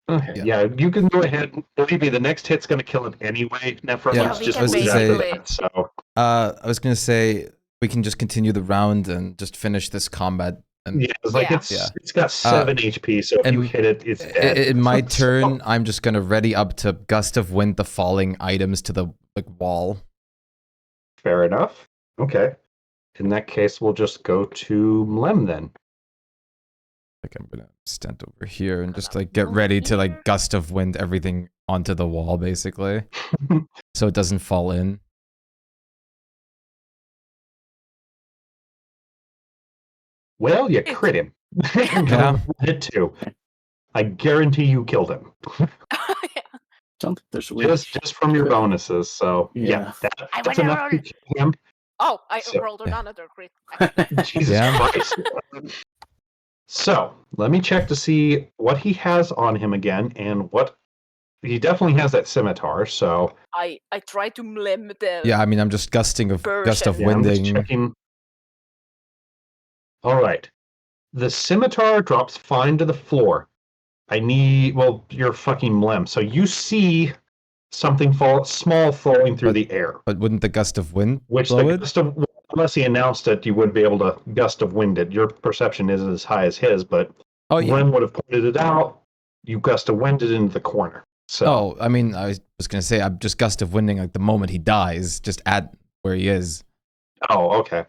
[SPEAKER 8] Okay,
[SPEAKER 1] Yeah.
[SPEAKER 8] yeah, you can go ahead. Believe me, the next hit's going to kill it anyway. Nephron,
[SPEAKER 1] Yeah,
[SPEAKER 8] let's
[SPEAKER 6] we
[SPEAKER 8] just
[SPEAKER 6] can
[SPEAKER 8] leave it at
[SPEAKER 6] basically-
[SPEAKER 8] that. So,
[SPEAKER 1] I was gonna say we can just continue the round and just finish this combat. And
[SPEAKER 8] yeah, it's like
[SPEAKER 6] Yeah.
[SPEAKER 8] it's got 7 HP, so if you
[SPEAKER 1] and
[SPEAKER 8] hit it, it's dead.
[SPEAKER 1] in my
[SPEAKER 8] So,
[SPEAKER 1] turn, I'm just gonna ready up to gust of wind the falling items to the wall.
[SPEAKER 8] fair enough. Okay. In that case, we'll just go to Mlem then.
[SPEAKER 1] Like I'm gonna stand over here and just like get ready to like gust of wind everything onto the wall, basically, so it doesn't fall in.
[SPEAKER 8] Well, you crit him.
[SPEAKER 1] Yeah.
[SPEAKER 8] Hit 2. I guarantee you killed him.
[SPEAKER 5] Don't think there's a way.
[SPEAKER 8] Just from your bonuses. So yeah,
[SPEAKER 5] Yeah.
[SPEAKER 8] that's enough to kill him.
[SPEAKER 6] Oh, I
[SPEAKER 8] So-
[SPEAKER 6] rolled
[SPEAKER 1] Yeah.
[SPEAKER 6] another crit.
[SPEAKER 8] Jesus
[SPEAKER 1] Yeah.
[SPEAKER 8] Christ. So let me check to see what he has on him again, and what he definitely has that scimitar. So
[SPEAKER 6] I tried to blame the.
[SPEAKER 1] Yeah, I mean I'm just gust of
[SPEAKER 6] Version.
[SPEAKER 8] yeah, I'm just
[SPEAKER 1] winding.
[SPEAKER 8] checking. All right, the scimitar drops fine to the floor. I need you're fucking Mlem, so you see something small falling through the air.
[SPEAKER 1] But wouldn't the gust of wind
[SPEAKER 8] Which
[SPEAKER 1] blow
[SPEAKER 8] the
[SPEAKER 1] it?
[SPEAKER 8] gust of, unless he announced it, you wouldn't be able to gust of wind it. Your perception isn't as high as his, but
[SPEAKER 1] Oh yeah.
[SPEAKER 8] Glenn would have pointed it out. You gust of wind it into the corner. So
[SPEAKER 1] Oh, I mean, I was gonna say I'm just gust of winding like the moment he dies, just at where he is.
[SPEAKER 8] okay.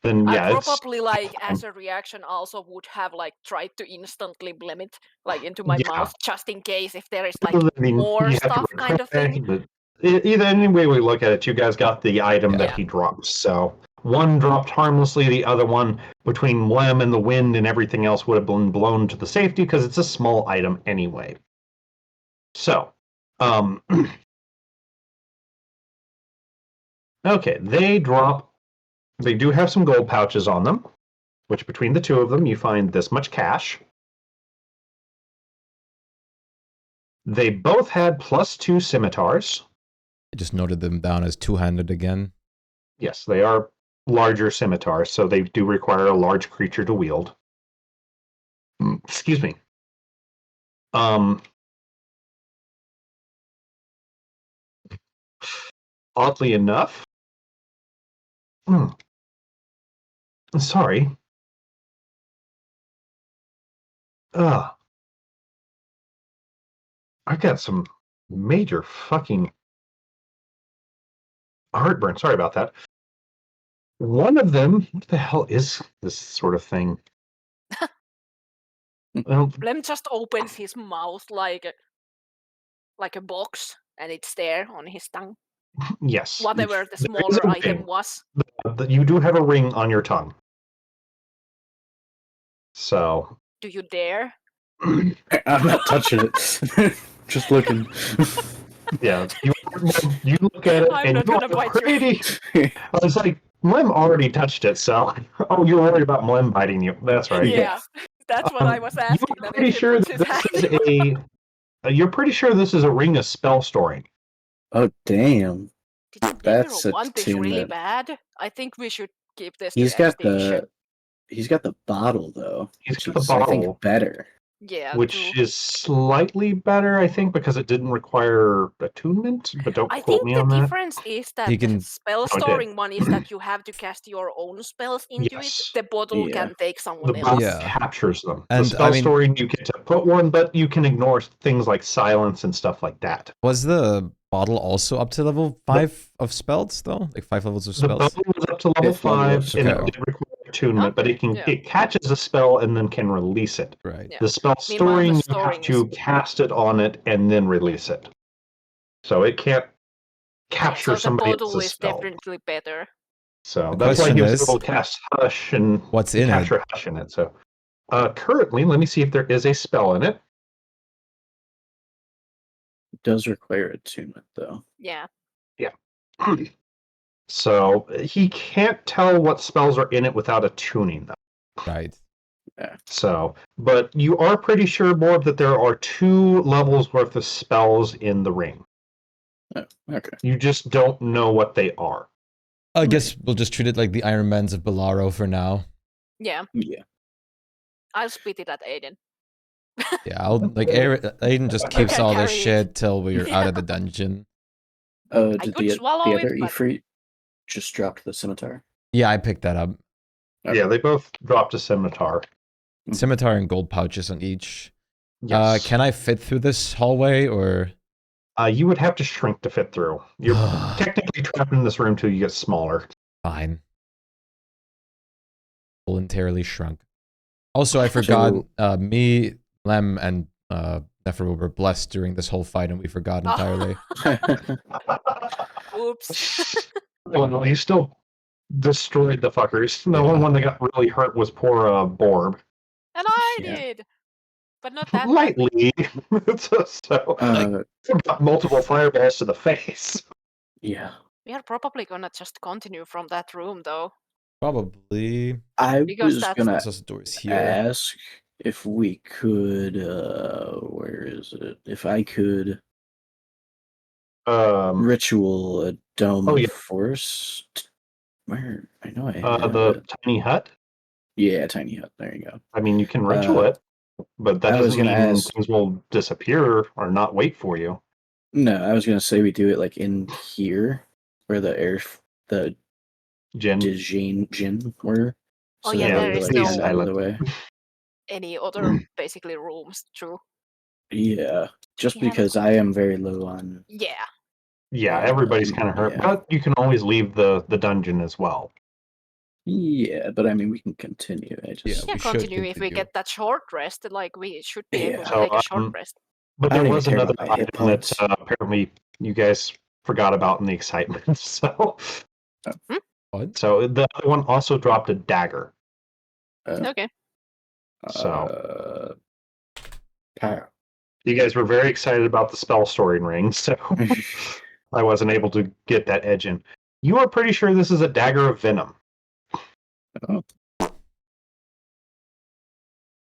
[SPEAKER 8] Then yeah,
[SPEAKER 6] I
[SPEAKER 8] it's
[SPEAKER 6] probably like as a reaction also would have like tried to instantly blame it like into my
[SPEAKER 8] Yeah.
[SPEAKER 6] mouth just in case if there is like
[SPEAKER 8] I mean,
[SPEAKER 6] more
[SPEAKER 8] you have to
[SPEAKER 6] stuff kind of
[SPEAKER 8] regret
[SPEAKER 6] thing.
[SPEAKER 8] it, but either any way we look at it, you guys got the item that
[SPEAKER 6] Yeah.
[SPEAKER 8] he dropped. So one dropped harmlessly, the other one between Lem and the wind and everything else would have been blown to the safety because it's a small item anyway. So, okay, they do have some gold pouches on them, which between the two of them, you find this much cash. They both had +2 scimitars.
[SPEAKER 1] I just noted them down as two-handed again.
[SPEAKER 8] Yes, they are larger scimitars, so they do require a large creature to wield. Excuse me. Oddly enough, sorry. I got some major fucking heartburn. Sorry about that. One of them, what the hell is this sort of thing? Well,
[SPEAKER 6] Lem just opens his mouth like a box and it's there on his tongue.
[SPEAKER 8] yes.
[SPEAKER 6] Whatever the
[SPEAKER 8] There is
[SPEAKER 6] smaller
[SPEAKER 8] a
[SPEAKER 6] item
[SPEAKER 8] ring.
[SPEAKER 6] was.
[SPEAKER 8] You do have a ring on your tongue. So.
[SPEAKER 6] Do you dare?
[SPEAKER 5] I'm not touching it. Just looking.
[SPEAKER 8] Yeah, you look at it
[SPEAKER 6] I'm
[SPEAKER 8] and
[SPEAKER 6] not
[SPEAKER 8] you
[SPEAKER 6] gonna
[SPEAKER 8] are
[SPEAKER 6] bite you.
[SPEAKER 8] pretty. I was like, Mlem already touched it, so oh, you're worried about Mlem biting you. That's right.
[SPEAKER 6] Yeah. That's what I was asking.
[SPEAKER 8] You're
[SPEAKER 6] that
[SPEAKER 8] pretty
[SPEAKER 6] if he
[SPEAKER 8] sure
[SPEAKER 6] puts
[SPEAKER 8] that
[SPEAKER 6] his
[SPEAKER 8] this
[SPEAKER 6] hand
[SPEAKER 8] is you're pretty sure this is a ring of spell storing.
[SPEAKER 5] Oh damn!
[SPEAKER 6] Did you
[SPEAKER 5] That's
[SPEAKER 6] want this really
[SPEAKER 5] attunement.
[SPEAKER 6] bad? I think we should keep this
[SPEAKER 5] He's
[SPEAKER 6] to
[SPEAKER 5] got
[SPEAKER 6] extinction.
[SPEAKER 5] he's got the bottle though.
[SPEAKER 8] He's
[SPEAKER 5] Which
[SPEAKER 8] got the
[SPEAKER 5] is, I
[SPEAKER 8] bottle.
[SPEAKER 5] think, better.
[SPEAKER 6] Yeah,
[SPEAKER 8] Which
[SPEAKER 6] true.
[SPEAKER 8] is slightly better, I think, because it didn't require attunement. But don't
[SPEAKER 6] I
[SPEAKER 8] quote
[SPEAKER 6] think
[SPEAKER 8] me
[SPEAKER 6] the
[SPEAKER 8] on that.
[SPEAKER 6] difference is that
[SPEAKER 1] You
[SPEAKER 6] the
[SPEAKER 1] can-
[SPEAKER 6] spell
[SPEAKER 8] Oh, it did.
[SPEAKER 6] storing one is that you have to cast your own spells into
[SPEAKER 8] Yes.
[SPEAKER 6] it. The bottle
[SPEAKER 5] Yeah.
[SPEAKER 6] can take
[SPEAKER 8] The
[SPEAKER 6] someone
[SPEAKER 8] bottle
[SPEAKER 6] else.
[SPEAKER 1] Yeah.
[SPEAKER 8] captures them.
[SPEAKER 1] And,
[SPEAKER 8] the spell
[SPEAKER 1] I mean-
[SPEAKER 8] storing, you get to put one, but you can ignore things like silence and stuff like that.
[SPEAKER 1] Was the bottle also up to level 5 of spells though? Like 5 levels of
[SPEAKER 8] The
[SPEAKER 1] spells?
[SPEAKER 8] bottle was up to level
[SPEAKER 5] Fifth level
[SPEAKER 8] 5,
[SPEAKER 5] of
[SPEAKER 8] and it
[SPEAKER 1] spell.
[SPEAKER 8] did require attunement, but
[SPEAKER 6] Yeah.
[SPEAKER 8] it catches a spell and then can release it.
[SPEAKER 1] Right.
[SPEAKER 6] Yeah.
[SPEAKER 8] The spell
[SPEAKER 6] Meanwhile, the
[SPEAKER 8] storing, you have
[SPEAKER 6] storing
[SPEAKER 8] to cast it on it and then release it. So it can't capture
[SPEAKER 6] So the
[SPEAKER 8] somebody
[SPEAKER 6] bottle
[SPEAKER 8] else's
[SPEAKER 6] is
[SPEAKER 8] spell.
[SPEAKER 6] definitely better.
[SPEAKER 8] So
[SPEAKER 1] The
[SPEAKER 8] that's why he
[SPEAKER 1] question
[SPEAKER 8] was
[SPEAKER 1] is,
[SPEAKER 8] able to cast Hush and
[SPEAKER 1] what's in it?
[SPEAKER 8] capture Hush in it. So currently, let me see if there is a spell in it.
[SPEAKER 5] It does require attunement though.
[SPEAKER 6] Yeah.
[SPEAKER 8] So he can't tell what spells are in it without attuning them.
[SPEAKER 1] Right.
[SPEAKER 8] So, but you are pretty sure, Morb, that there are 2 levels worth of spells in the ring.
[SPEAKER 5] Oh, okay.
[SPEAKER 8] You just don't know what they are.
[SPEAKER 1] I guess we'll just treat it like the Iron Mans of Bellaro for now.
[SPEAKER 6] Yeah.
[SPEAKER 5] Yeah.
[SPEAKER 6] I'll spit it at Aiden.
[SPEAKER 1] Yeah, I'll like Aiden just keeps
[SPEAKER 6] can
[SPEAKER 1] all this
[SPEAKER 6] carry it.
[SPEAKER 1] shit till we're out
[SPEAKER 6] Yeah.
[SPEAKER 1] of the dungeon.
[SPEAKER 6] I
[SPEAKER 5] Did
[SPEAKER 6] could
[SPEAKER 5] the
[SPEAKER 6] swallow
[SPEAKER 5] other
[SPEAKER 6] it, but
[SPEAKER 5] Ifrit just dropped the scimitar?
[SPEAKER 1] Yeah, I picked that up.
[SPEAKER 8] Yeah, they both dropped a scimitar.
[SPEAKER 1] Scimitar and gold pouches on each.
[SPEAKER 8] Yes.
[SPEAKER 1] Can I fit through this hallway or?
[SPEAKER 8] You would have to shrink to fit through. You're technically trapped in this room till you get smaller.
[SPEAKER 1] Fine. Voluntarily shrunk. Also, I forgot me, Lem, and Nephro were blessed during this whole fight, and we forgot entirely.
[SPEAKER 6] oops.
[SPEAKER 8] Well, you still destroyed the fuckers. The only one that got really hurt was poor Borb.
[SPEAKER 6] And I
[SPEAKER 5] Yeah.
[SPEAKER 6] did, but not that badly.
[SPEAKER 8] Lightly. So, got multiple fireballs to the face.
[SPEAKER 5] Yeah.
[SPEAKER 6] We are probably gonna just continue from that room, though.
[SPEAKER 1] Probably.
[SPEAKER 5] I
[SPEAKER 6] Because
[SPEAKER 5] was
[SPEAKER 6] that's-
[SPEAKER 5] gonna
[SPEAKER 1] There's also doors here.
[SPEAKER 5] ask if we could. Where is it? If I could ritual a dome of force. Where I know I have
[SPEAKER 8] the
[SPEAKER 5] it.
[SPEAKER 8] tiny hut.
[SPEAKER 5] Yeah, tiny hut. There you go.
[SPEAKER 8] I mean, you can ritual it, but that
[SPEAKER 5] I was
[SPEAKER 8] doesn't
[SPEAKER 5] gonna
[SPEAKER 8] mean
[SPEAKER 5] ask-
[SPEAKER 8] things will disappear or not wait for you.
[SPEAKER 5] No, I was gonna say we do it like in here, where the
[SPEAKER 8] Jin.
[SPEAKER 5] Jin were.
[SPEAKER 6] Oh,
[SPEAKER 5] So
[SPEAKER 6] yeah,
[SPEAKER 5] that
[SPEAKER 6] there
[SPEAKER 5] way
[SPEAKER 6] is
[SPEAKER 5] they're,
[SPEAKER 6] no-
[SPEAKER 5] like, out of the way.
[SPEAKER 6] Any other basically rooms, true.
[SPEAKER 5] Yeah, just
[SPEAKER 6] Yeah.
[SPEAKER 5] because I am very low on.
[SPEAKER 6] Yeah.
[SPEAKER 8] Yeah, everybody's kind of hurt,
[SPEAKER 5] Yeah.
[SPEAKER 8] but you can always leave the dungeon as well.
[SPEAKER 5] Yeah, but I mean we can continue. I just
[SPEAKER 1] Yeah.
[SPEAKER 6] Yeah,
[SPEAKER 1] We should
[SPEAKER 6] continue if we
[SPEAKER 1] continue.
[SPEAKER 6] get that short rest. Like we should be able to
[SPEAKER 8] So,
[SPEAKER 6] take a short rest.
[SPEAKER 8] But
[SPEAKER 5] I
[SPEAKER 8] there
[SPEAKER 5] don't
[SPEAKER 8] was
[SPEAKER 5] even care
[SPEAKER 8] another
[SPEAKER 5] about my hit
[SPEAKER 8] item that
[SPEAKER 5] points.
[SPEAKER 8] apparently you guys forgot about in the excitement. So,
[SPEAKER 1] What?
[SPEAKER 8] so the other one also dropped a dagger.
[SPEAKER 6] Okay.
[SPEAKER 8] So
[SPEAKER 5] Pow.
[SPEAKER 8] you guys were very excited about the spell storing ring, so I wasn't able to get that edge in. You are pretty sure this is a dagger of venom.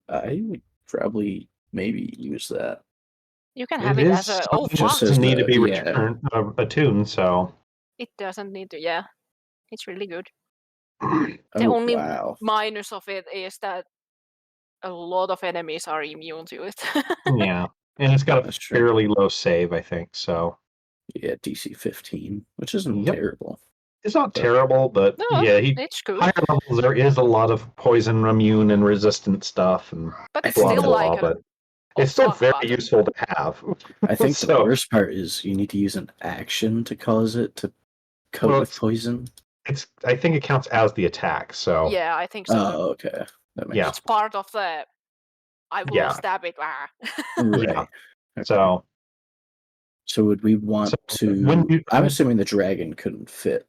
[SPEAKER 5] I would probably maybe use that.
[SPEAKER 6] You can have it as a. Oh,
[SPEAKER 8] something
[SPEAKER 6] fuck.
[SPEAKER 8] that doesn't need to be
[SPEAKER 5] yeah.
[SPEAKER 8] attuned, so.
[SPEAKER 6] It doesn't need to. Yeah, it's really good.
[SPEAKER 5] Oh,
[SPEAKER 6] The only
[SPEAKER 5] wow.
[SPEAKER 6] minus of it is that a lot of enemies are immune to it.
[SPEAKER 8] Yeah. And it's got a
[SPEAKER 5] That's true.
[SPEAKER 8] fairly low save, I think, so.
[SPEAKER 5] Yeah, DC 15, which isn't
[SPEAKER 8] Yep.
[SPEAKER 5] terrible.
[SPEAKER 8] It's not terrible, but
[SPEAKER 6] No,
[SPEAKER 8] yeah,
[SPEAKER 6] it's good.
[SPEAKER 8] higher levels there is a lot of poison immune and resistant stuff and
[SPEAKER 6] But it's
[SPEAKER 8] blah
[SPEAKER 6] still
[SPEAKER 8] blah,
[SPEAKER 6] like
[SPEAKER 8] but
[SPEAKER 6] a
[SPEAKER 8] it's still
[SPEAKER 6] fuck
[SPEAKER 8] very
[SPEAKER 6] button.
[SPEAKER 8] useful to have.
[SPEAKER 5] I think the
[SPEAKER 8] So-
[SPEAKER 5] worst part is you need to use an action to cause it to coat
[SPEAKER 8] Well,
[SPEAKER 5] with
[SPEAKER 8] it's-
[SPEAKER 5] poison.
[SPEAKER 8] I think it counts as the attack, so
[SPEAKER 6] Yeah, I think so.
[SPEAKER 5] Oh, okay. That makes
[SPEAKER 8] Yeah.
[SPEAKER 6] It's part of the. I will
[SPEAKER 8] Yeah.
[SPEAKER 6] stab it.
[SPEAKER 5] Right.
[SPEAKER 8] Yeah.
[SPEAKER 5] Okay.
[SPEAKER 8] So
[SPEAKER 5] So would we want
[SPEAKER 8] when
[SPEAKER 5] to?
[SPEAKER 8] you-
[SPEAKER 5] I'm assuming the dragon couldn't fit.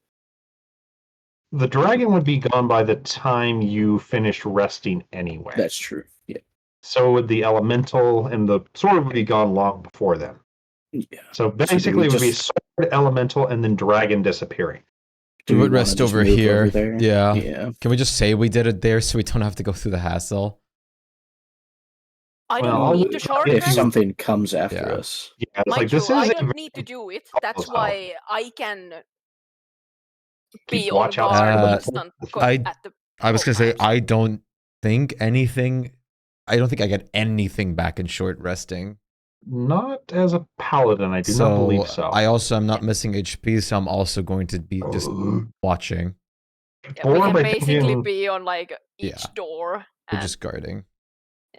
[SPEAKER 8] the dragon would be gone by the time you finish resting anyway.
[SPEAKER 5] That's true. Yeah.
[SPEAKER 8] So would the elemental and the sword would be gone long before then.
[SPEAKER 5] Yeah.
[SPEAKER 8] So
[SPEAKER 5] do we
[SPEAKER 8] basically it would be
[SPEAKER 5] just-
[SPEAKER 8] sword, elemental, and then dragon disappearing.
[SPEAKER 5] Do
[SPEAKER 1] We
[SPEAKER 5] we
[SPEAKER 1] would
[SPEAKER 5] wanna
[SPEAKER 1] rest
[SPEAKER 5] just
[SPEAKER 1] over
[SPEAKER 5] move
[SPEAKER 1] here.
[SPEAKER 5] there?
[SPEAKER 1] Yeah.
[SPEAKER 5] Yeah.
[SPEAKER 1] Can we just say we did it there so we don't have to go through the hassle?
[SPEAKER 6] I
[SPEAKER 8] Well,
[SPEAKER 6] don't need to short
[SPEAKER 5] If
[SPEAKER 6] rest.
[SPEAKER 5] something comes after
[SPEAKER 1] Yeah.
[SPEAKER 5] us.
[SPEAKER 8] Yeah, it's
[SPEAKER 6] Mind
[SPEAKER 8] like this
[SPEAKER 6] you, I
[SPEAKER 8] is a
[SPEAKER 6] don't need to do it. That's
[SPEAKER 8] Almost
[SPEAKER 6] why I can
[SPEAKER 8] Keep
[SPEAKER 6] be on
[SPEAKER 8] watch out
[SPEAKER 1] for
[SPEAKER 6] guard
[SPEAKER 1] the-
[SPEAKER 6] instant
[SPEAKER 1] I-
[SPEAKER 6] at the.
[SPEAKER 1] I was
[SPEAKER 6] all
[SPEAKER 1] gonna say
[SPEAKER 6] times.
[SPEAKER 1] I don't think anything. I don't think I get anything back in short resting.
[SPEAKER 8] not as a paladin. I do not believe so.
[SPEAKER 1] I also am not missing HP, so I'm also going to be just watching.
[SPEAKER 6] Yeah, we
[SPEAKER 8] Or
[SPEAKER 6] can
[SPEAKER 8] by
[SPEAKER 6] basically
[SPEAKER 8] thinking-
[SPEAKER 6] be on like each
[SPEAKER 1] Yeah.
[SPEAKER 6] door.
[SPEAKER 1] We're
[SPEAKER 6] And
[SPEAKER 1] just guarding.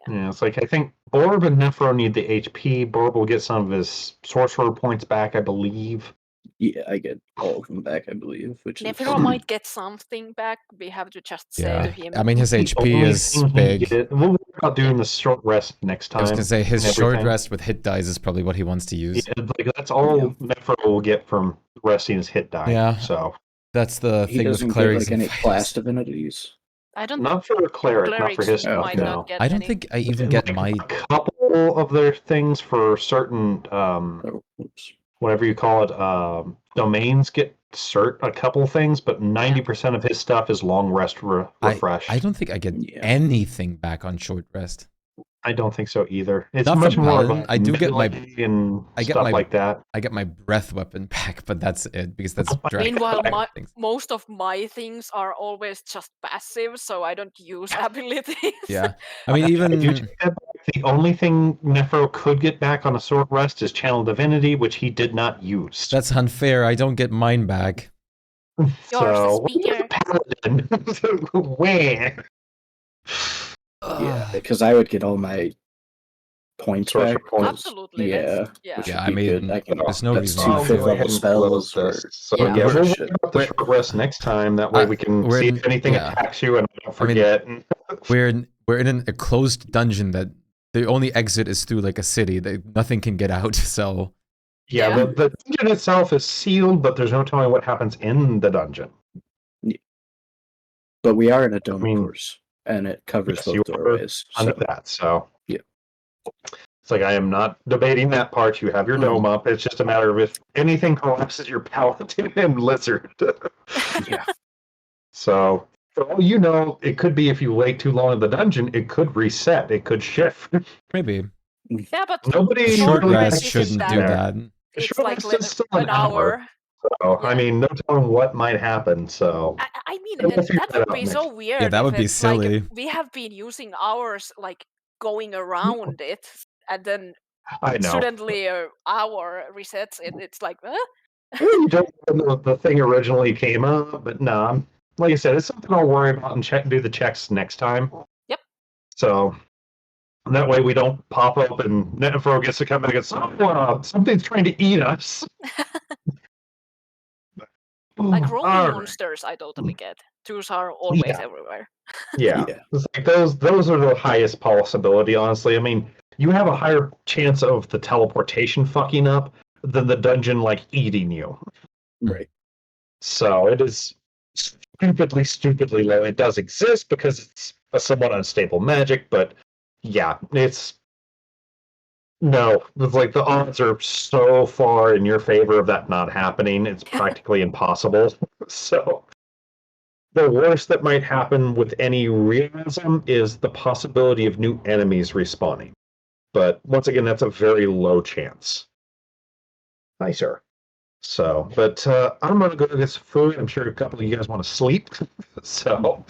[SPEAKER 8] Yeah, it's like I think Borb and Nephro need the HP. Borb will get some of his sorcerer points back, I believe.
[SPEAKER 5] Yeah, I get all of them back, I believe. Which is
[SPEAKER 6] Nephiro might get something back. We have to just say
[SPEAKER 1] Yeah.
[SPEAKER 6] to him.
[SPEAKER 1] I mean, his
[SPEAKER 8] The
[SPEAKER 1] HP
[SPEAKER 8] only
[SPEAKER 1] is
[SPEAKER 8] thing he
[SPEAKER 1] big.
[SPEAKER 8] we'll work about doing the short rest next
[SPEAKER 1] I
[SPEAKER 8] time.
[SPEAKER 1] was gonna say his
[SPEAKER 8] and
[SPEAKER 1] short
[SPEAKER 8] everything.
[SPEAKER 1] rest with hit dice is probably what he wants to use.
[SPEAKER 8] Yeah, like that's all Nephro will get from resting his hit die.
[SPEAKER 1] Yeah.
[SPEAKER 8] So
[SPEAKER 1] That's the
[SPEAKER 5] he
[SPEAKER 1] thing with
[SPEAKER 5] doesn't get
[SPEAKER 1] clerics
[SPEAKER 5] like
[SPEAKER 1] and
[SPEAKER 5] any
[SPEAKER 1] fighters.
[SPEAKER 5] class divinities.
[SPEAKER 6] I don't.
[SPEAKER 8] not for a cleric, not for
[SPEAKER 6] Clerics
[SPEAKER 8] his
[SPEAKER 5] Oh,
[SPEAKER 6] might
[SPEAKER 5] okay.
[SPEAKER 8] no.
[SPEAKER 6] not get
[SPEAKER 1] I don't
[SPEAKER 6] any.
[SPEAKER 1] think I even
[SPEAKER 8] And,
[SPEAKER 1] get
[SPEAKER 8] like,
[SPEAKER 1] my.
[SPEAKER 8] a couple of their things for certain
[SPEAKER 5] Oh, oops.
[SPEAKER 8] whatever you call it, domains get a couple things, but 90% of his stuff is long rest refresh.
[SPEAKER 1] I don't think I get
[SPEAKER 5] Yeah.
[SPEAKER 1] anything back on short rest.
[SPEAKER 8] I don't think so either. It's
[SPEAKER 1] Not
[SPEAKER 8] much
[SPEAKER 1] from
[SPEAKER 8] more
[SPEAKER 1] Paladin.
[SPEAKER 8] of a
[SPEAKER 1] I do get my-
[SPEAKER 8] melee and
[SPEAKER 1] I get
[SPEAKER 8] stuff
[SPEAKER 1] my-
[SPEAKER 8] like that.
[SPEAKER 1] I get my breath weapon back, but that's it because that's dragon
[SPEAKER 6] Meanwhile,
[SPEAKER 1] things.
[SPEAKER 6] most of my things are always just passive, so I don't use abilities.
[SPEAKER 1] Yeah, I mean
[SPEAKER 8] I do
[SPEAKER 1] even
[SPEAKER 8] take that back. The only thing Nephro could get back on a short rest is Channel Divinity, which he did not use.
[SPEAKER 1] That's unfair. I don't get mine back.
[SPEAKER 6] Yours, the
[SPEAKER 8] So,
[SPEAKER 6] speaker.
[SPEAKER 8] Paladin. Where?
[SPEAKER 5] Yeah, because I would get all my points
[SPEAKER 8] Sorcerer
[SPEAKER 5] back.
[SPEAKER 8] points.
[SPEAKER 6] Absolutely.
[SPEAKER 5] Yeah,
[SPEAKER 6] that's- yeah.
[SPEAKER 5] which
[SPEAKER 1] Yeah,
[SPEAKER 5] would
[SPEAKER 1] I
[SPEAKER 5] be good.
[SPEAKER 1] mean,
[SPEAKER 5] I can,
[SPEAKER 1] there's no
[SPEAKER 5] that's
[SPEAKER 1] reason.
[SPEAKER 5] two
[SPEAKER 8] I'll
[SPEAKER 5] fifth
[SPEAKER 8] go ahead
[SPEAKER 5] level
[SPEAKER 8] and
[SPEAKER 5] spells.
[SPEAKER 8] close
[SPEAKER 5] Or,
[SPEAKER 8] this. So
[SPEAKER 6] Yeah.
[SPEAKER 8] yeah, we'll worry
[SPEAKER 5] shit.
[SPEAKER 8] about the short rest next time. That way we can
[SPEAKER 1] we're
[SPEAKER 8] see
[SPEAKER 1] in-
[SPEAKER 8] if anything
[SPEAKER 1] yeah.
[SPEAKER 8] attacks you and I don't
[SPEAKER 1] I mean,
[SPEAKER 8] forget.
[SPEAKER 1] We're in a closed dungeon that the only exit is through like a city. Nothing can get out. So
[SPEAKER 8] Yeah,
[SPEAKER 6] Yeah.
[SPEAKER 8] the dungeon itself is sealed, but there's no telling what happens in the dungeon.
[SPEAKER 5] But we are in a dome
[SPEAKER 8] I mean,
[SPEAKER 5] course, and it covers
[SPEAKER 8] yes, you
[SPEAKER 5] both
[SPEAKER 8] are
[SPEAKER 5] doorways.
[SPEAKER 8] under
[SPEAKER 5] So
[SPEAKER 8] that, so
[SPEAKER 5] yeah.
[SPEAKER 8] It's like I am not debating that part. You have your dome up. It's just a matter of if anything collapses your paladin and lizard.
[SPEAKER 5] yeah,
[SPEAKER 8] So for all you know, it could be if you wait too long in the dungeon, it could reset. It could shift.
[SPEAKER 1] maybe
[SPEAKER 6] Yeah, but
[SPEAKER 8] Nobody
[SPEAKER 1] short
[SPEAKER 8] really
[SPEAKER 1] rest
[SPEAKER 6] isn't
[SPEAKER 1] shouldn't do
[SPEAKER 6] that-
[SPEAKER 1] that.
[SPEAKER 6] It's
[SPEAKER 8] Short
[SPEAKER 6] like
[SPEAKER 8] rest is still an
[SPEAKER 6] hour.
[SPEAKER 8] So I
[SPEAKER 6] Yeah.
[SPEAKER 8] mean, no telling what might happen. So
[SPEAKER 6] I mean,
[SPEAKER 8] We'll figure
[SPEAKER 6] that
[SPEAKER 8] that
[SPEAKER 6] would
[SPEAKER 8] out
[SPEAKER 6] be so
[SPEAKER 8] next.
[SPEAKER 6] weird.
[SPEAKER 1] Yeah, that
[SPEAKER 6] if
[SPEAKER 1] would be
[SPEAKER 6] it's like,
[SPEAKER 1] silly.
[SPEAKER 6] we have been using hours like going around it, and then
[SPEAKER 8] I know.
[SPEAKER 6] suddenly an hour resets it. It's like,
[SPEAKER 8] You don't know the thing originally came up, but no, like I said, it's something I'll worry about and do the checks next time.
[SPEAKER 6] Yep.
[SPEAKER 8] So that way we don't pop up and Nephro gets to come back and say, something's trying to eat us.
[SPEAKER 6] like roaming
[SPEAKER 8] All right.
[SPEAKER 6] monsters. I totally get. Those are always
[SPEAKER 8] Yeah.
[SPEAKER 6] everywhere.
[SPEAKER 8] Yeah.
[SPEAKER 5] Yeah.
[SPEAKER 8] It's like those are the highest possibility, honestly. I mean, you have a higher chance of the teleportation fucking up than the dungeon like eating you.
[SPEAKER 5] right.
[SPEAKER 8] So it is stupidly low. It does exist because it's a somewhat unstable magic, but yeah, it's like the odds are so far in your favor of that not happening, it's practically impossible. So the worst that might happen with any realism is the possibility of new enemies respawning. But once again, that's a very low chance. Hi, sir. So, but I'm going to go get some food. I'm sure a couple of you guys want to sleep. So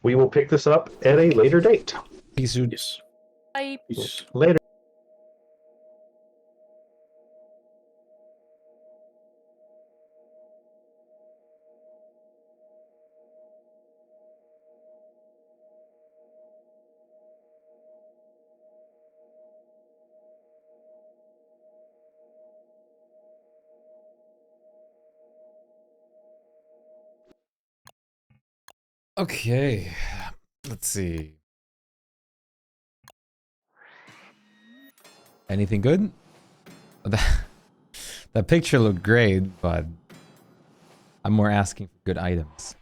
[SPEAKER 8] we will pick this up at a later date.
[SPEAKER 1] Peace, dude.
[SPEAKER 5] Yes.
[SPEAKER 6] I
[SPEAKER 5] Peace.
[SPEAKER 8] Later.
[SPEAKER 1] Okay, let's see. Anything good? That picture looked great, but I'm more asking for good items.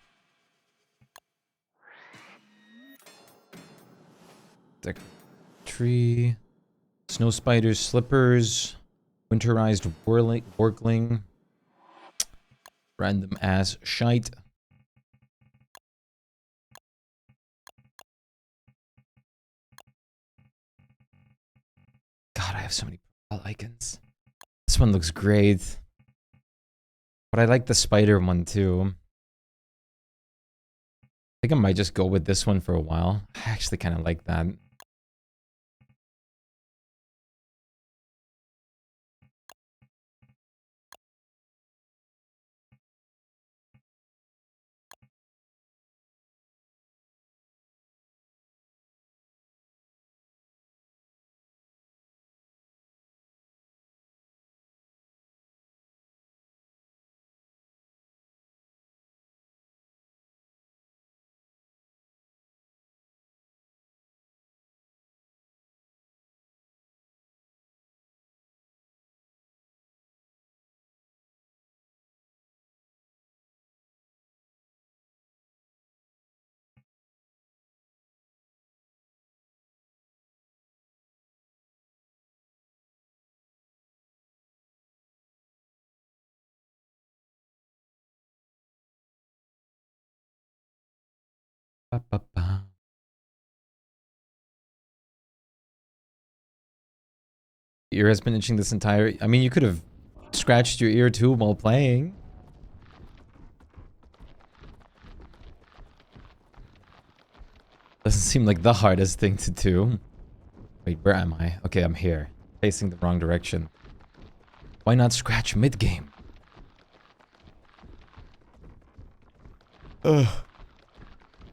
[SPEAKER 1] Tree, snow spiders, slippers, winterized workling, random ass shite. God, I have so many icons. This one looks great. But I like the spider one too. I think I might just go with this one for a while. I actually kind of like that. Ba, ba, ba. Your ear has been itching this entire... I mean, you could have scratched your ear too while playing. Doesn't seem like the hardest thing to do. Wait, where am I? Okay, I'm here. Facing the wrong direction. Why not scratch mid-game? Ugh.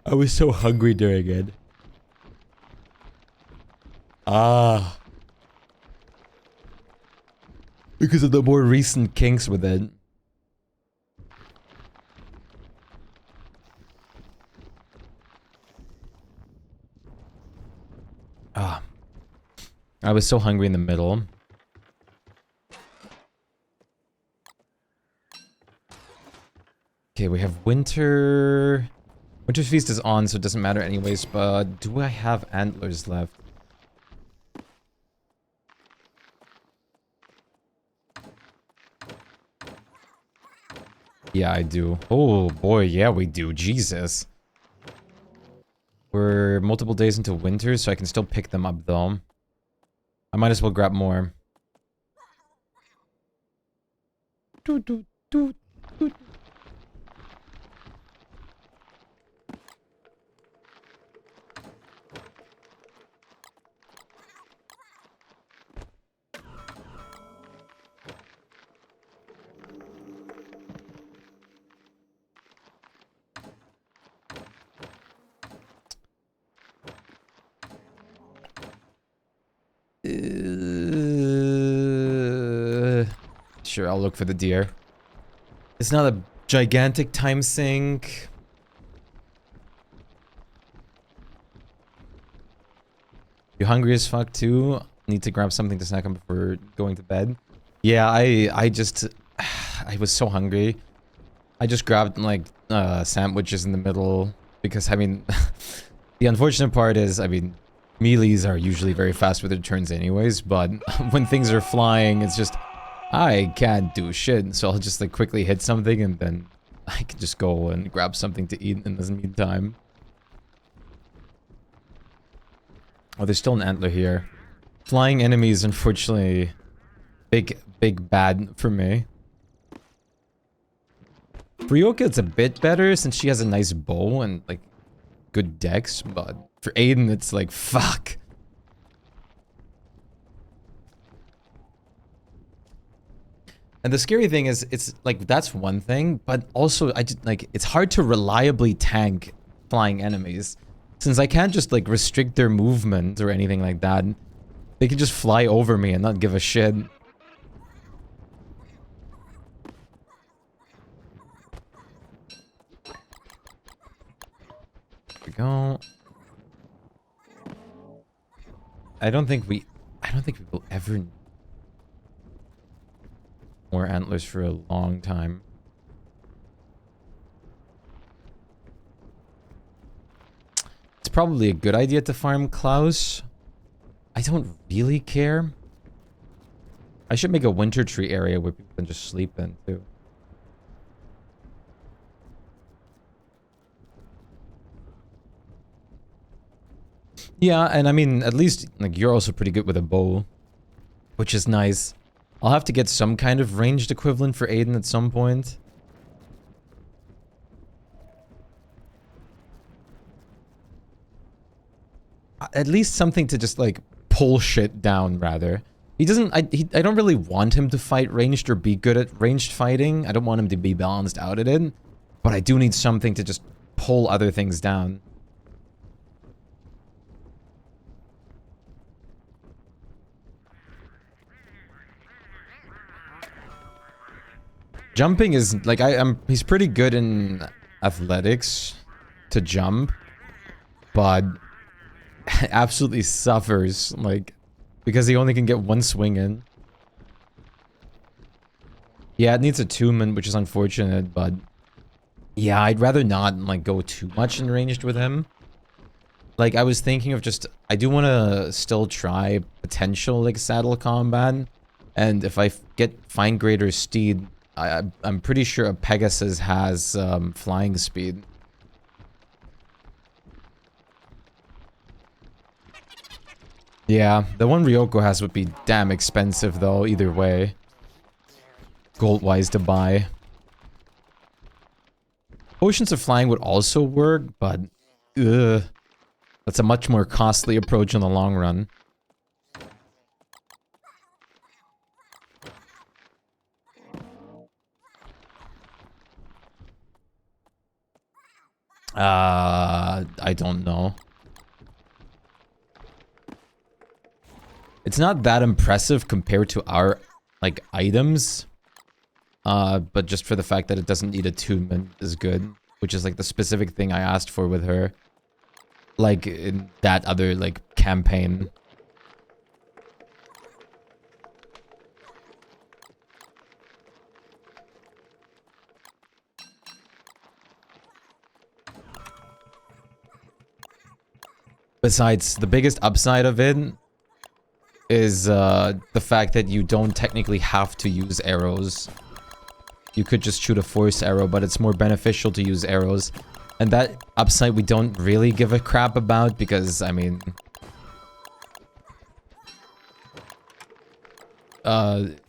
[SPEAKER 1] I was so hungry during it. Ah. Because of the more recent kinks with it. Ah. I was so hungry in the middle. Okay, we have winter... Winter's Feast is on, so it doesn't matter anyways, but do I have antlers left? Yeah, I do. Oh boy, yeah we do. Jesus. We're multiple days into winter, so I can still pick them up though. I might as well grab more. Doot, doot, doot, doot. Sure, I'll look for the deer. It's not a gigantic time sink. You hungry as fuck too? Need to grab something to snack on before going to bed? Yeah, I just... I was so hungry. I just grabbed, like, sandwiches in the middle. Because, I mean... the unfortunate part is, I mean... Melees are usually very fast with their turns anyways, but when things are flying, it's just... I can't do shit, so I'll just, like, quickly hit something and then... I can just go and grab something to eat in the meantime. Oh, there's still an antler here. Flying enemies, unfortunately... Big bad for me. For Ryoka, it's a bit better since she has a nice bow and, like, good dex, but for Aiden, it's like, fuck. And the scary thing is, it's like, that's one thing, but also, it's hard to reliably tank flying enemies. Since I can't just, like, restrict their movement or anything like that. They can just fly over me and not give a shit. We go. I don't think we will ever more antlers for a long time. It's probably a good idea to farm Klaus. I don't really care. I should make a winter tree area where people can just sleep in too. Yeah, and I mean, at least, like, you're also pretty good with a bow. Which is nice. I'll have to get some kind of ranged equivalent for Aiden at some point. At least something to just, like, pull shit down, rather. He doesn't... I don't really want him to fight ranged or be good at ranged fighting. I don't want him to be balanced out at it. But I do need something to just pull other things down. Jumping is, like, he's pretty good in athletics to jump, but absolutely suffers, like, because he only can get one swing in. Yeah, it needs attunement, which is unfortunate, but yeah, I'd rather not, like, go too much in ranged with him. Like, I was thinking of just, I do want to still try potential, like, saddle combat, and if I find greater steed, I'm pretty sure a Pegasus has flying speed. Yeah, the one Ryoko has would be damn expensive though, either way. Gold-wise to buy. Potions of flying would also work, but... Ugh. That's a much more costly approach in the long run. I don't know. It's not that impressive compared to our, like, items. But just for the fact that it doesn't need attunement is good. Which is, like, the specific thing I asked for with her. Like, in that other, like, campaign. Besides, the biggest upside of it is the fact that you don't technically have to use arrows. You could just shoot a force arrow, but it's more beneficial to use arrows. And that upside we don't really give a crap about because, I mean...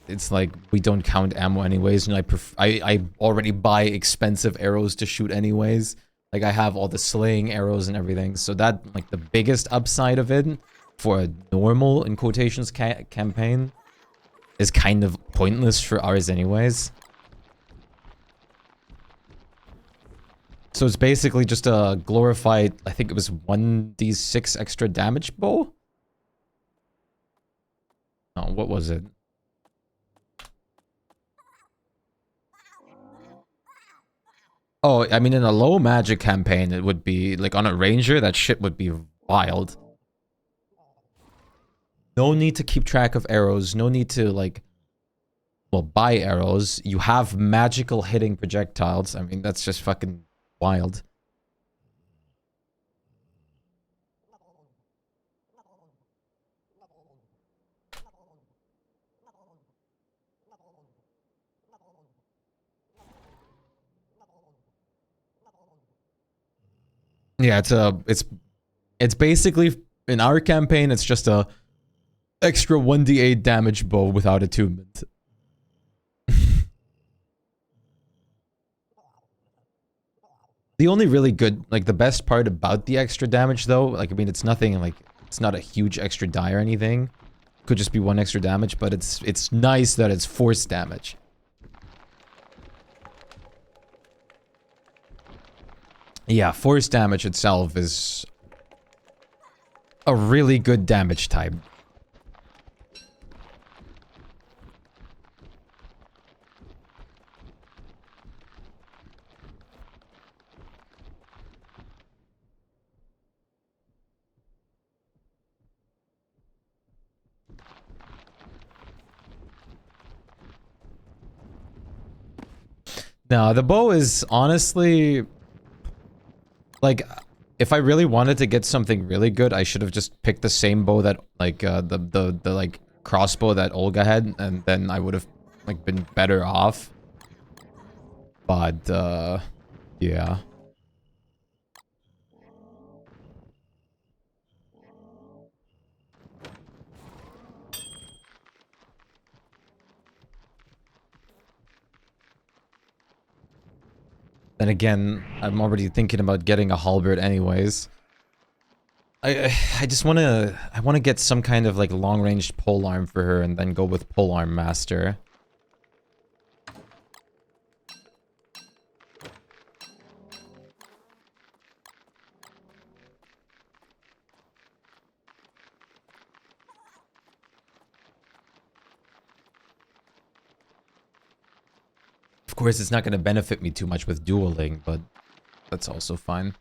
[SPEAKER 1] it's like, we don't count ammo anyways, and I already buy expensive arrows to shoot anyways. Like, I have all the slaying arrows and everything, so that, like, the biggest upside of it for a normal, in quotations, campaign is kind of pointless for ours anyways. So it's basically just a glorified, I think it was 1d6 extra damage bow? Oh, what was it? Oh, I mean, in a low magic campaign, it would be, like, on a ranger, that shit would be wild. No need to keep track of arrows, no need to, like, well, buy arrows. You have magical hitting projectiles. I mean, that's just fucking wild. Yeah, it's basically, in our campaign, it's just a extra 1d8 damage bow without attunement. The only really good, like, the best part about the extra damage, though, like, I mean, it's nothing, like, it's not a huge extra die or anything. Could just be 1 extra damage, but it's nice that it's force damage. Yeah, force damage itself is a really good damage type. No, the bow is honestly... Like, if I really wanted to get something really good, I should have just picked the same bow that, like, the like, crossbow that Olga had, and then I would have, like, been better off. But, yeah. Then again, I'm already thinking about getting a halberd anyways. I just wanna get some kind of, like, long-range polearm for her and then go with polearm master. Of course, it's not gonna benefit me too much with dueling, but that's also fine.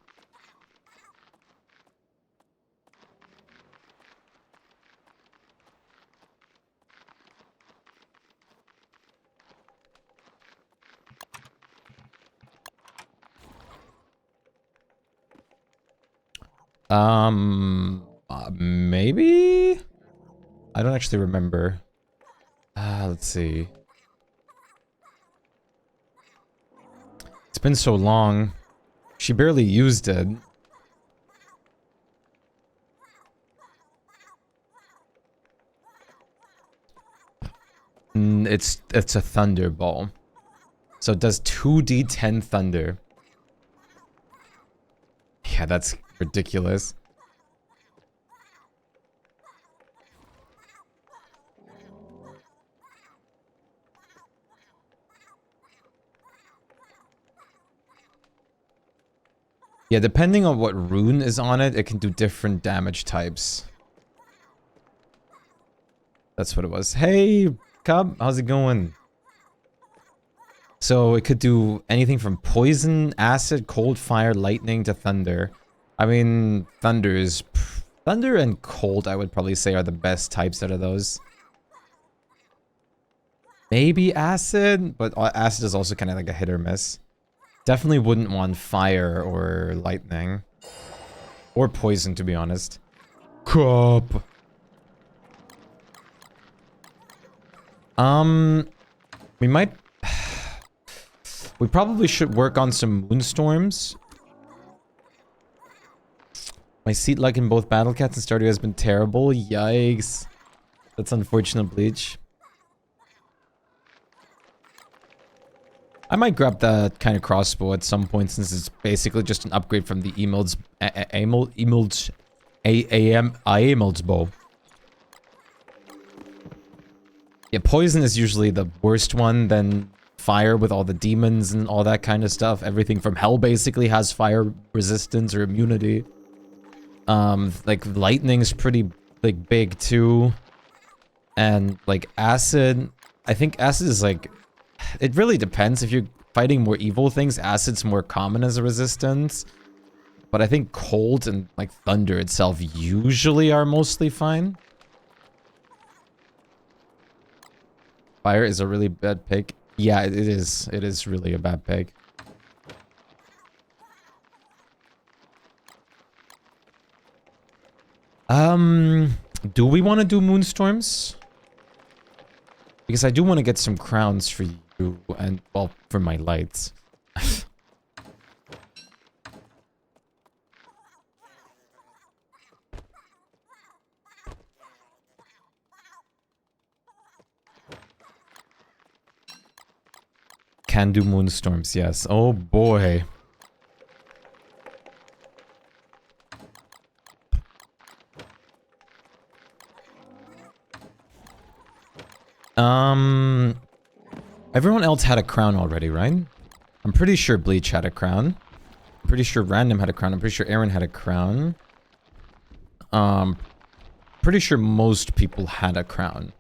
[SPEAKER 1] Maybe? I don't actually remember. Let's see. It's been so long. She barely used it. It's a thunderball. So it does 2d10 thunder. Yeah, that's ridiculous. Yeah, depending on what rune is on it, it can do different damage types. That's what it was. Hey, Cub, how's it going? So it could do anything from poison, acid, cold, fire, lightning to thunder. I mean, thunder and cold, I would probably say, are the best types out of those. Maybe acid, but acid is also kind of like a hit or miss. Definitely wouldn't want fire or lightning. Or poison, to be honest. Cup. We might... We probably should work on some moonstorms. My seat luck in both Battle Cats and Stardew has been terrible. Yikes. That's unfortunate, Bleach. I might grab that kind of crossbow at some point since it's basically just an upgrade from the Emerald's bow. Yeah, poison is usually the worst one, then fire with all the demons and all that kind of stuff. Everything from hell basically has fire resistance or immunity. Like lightning's pretty like big too. And like acid, I think acid is like, it really depends. If you're fighting more evil things, acid's more common as a resistance. But I think cold and like thunder itself usually are mostly fine. Fire is a really bad pick. Yeah, it is. It is really a bad pick. Do we want to do moonstorms? Because I do want to get some crowns for you and, well, for my lights. Can do moonstorms, yes. Oh boy. Everyone else had a crown already, right? I'm pretty sure Bleach had a crown. I'm pretty sure Random had a crown. I'm pretty sure Aaron had a crown. Pretty sure most people had a crown.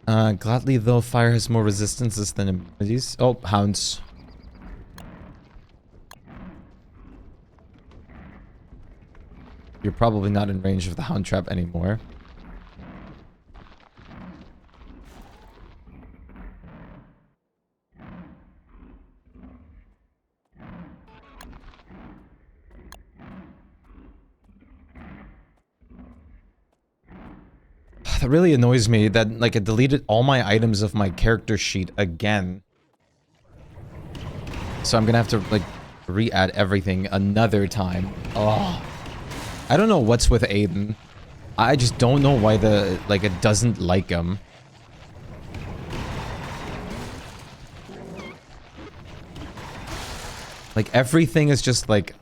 [SPEAKER 1] Gladly though, fire has more resistances than immunities. Oh, hounds. You're probably not in range of the hound trap anymore. That really annoys me that, like, it deleted all my items of my character sheet again. So I'm gonna have to, like, re-add everything another time. Oh. I don't know what's with Aiden. I just don't know why like, it doesn't like him. Like, everything is just, like,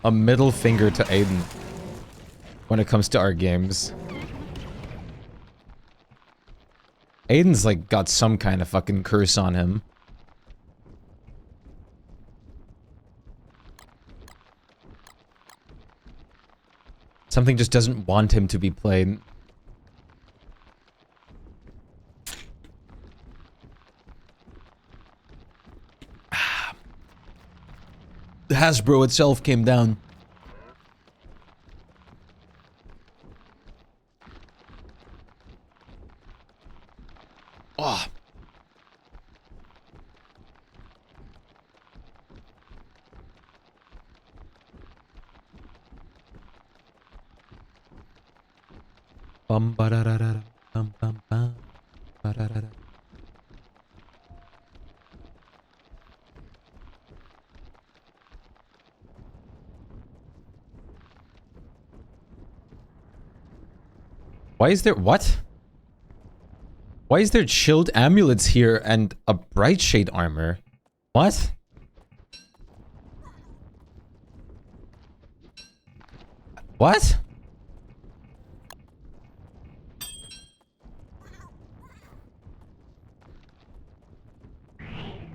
[SPEAKER 1] a middle finger to Aiden when it comes to our games. Aiden's, like, got some kind of fucking curse on him. Something just doesn't want him to be played. The Hasbro itself came down. Oh. Bum ba da da da bum bum bum ba da da da. Why is there what? Why is there chilled amulets here and a bright shade armor? What? What?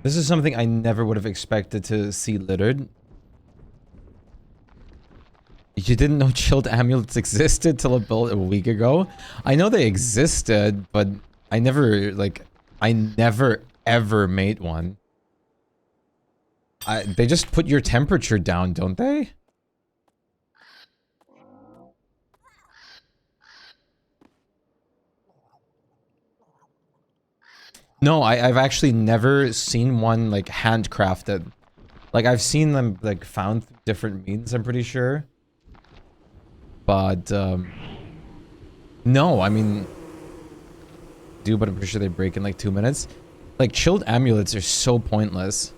[SPEAKER 1] This is something I never would have expected to see littered. You didn't know chilled amulets existed till about a week ago? I know they existed, but I never, like, I never ever made one. They just put your temperature down, don't they? No, I've actually never seen one, like, handcrafted. Like, I've seen them, like, found through different means, I'm pretty sure. But, no, I mean... but I'm pretty sure they break in, like, 2 minutes. Like, chilled amulets are so pointless.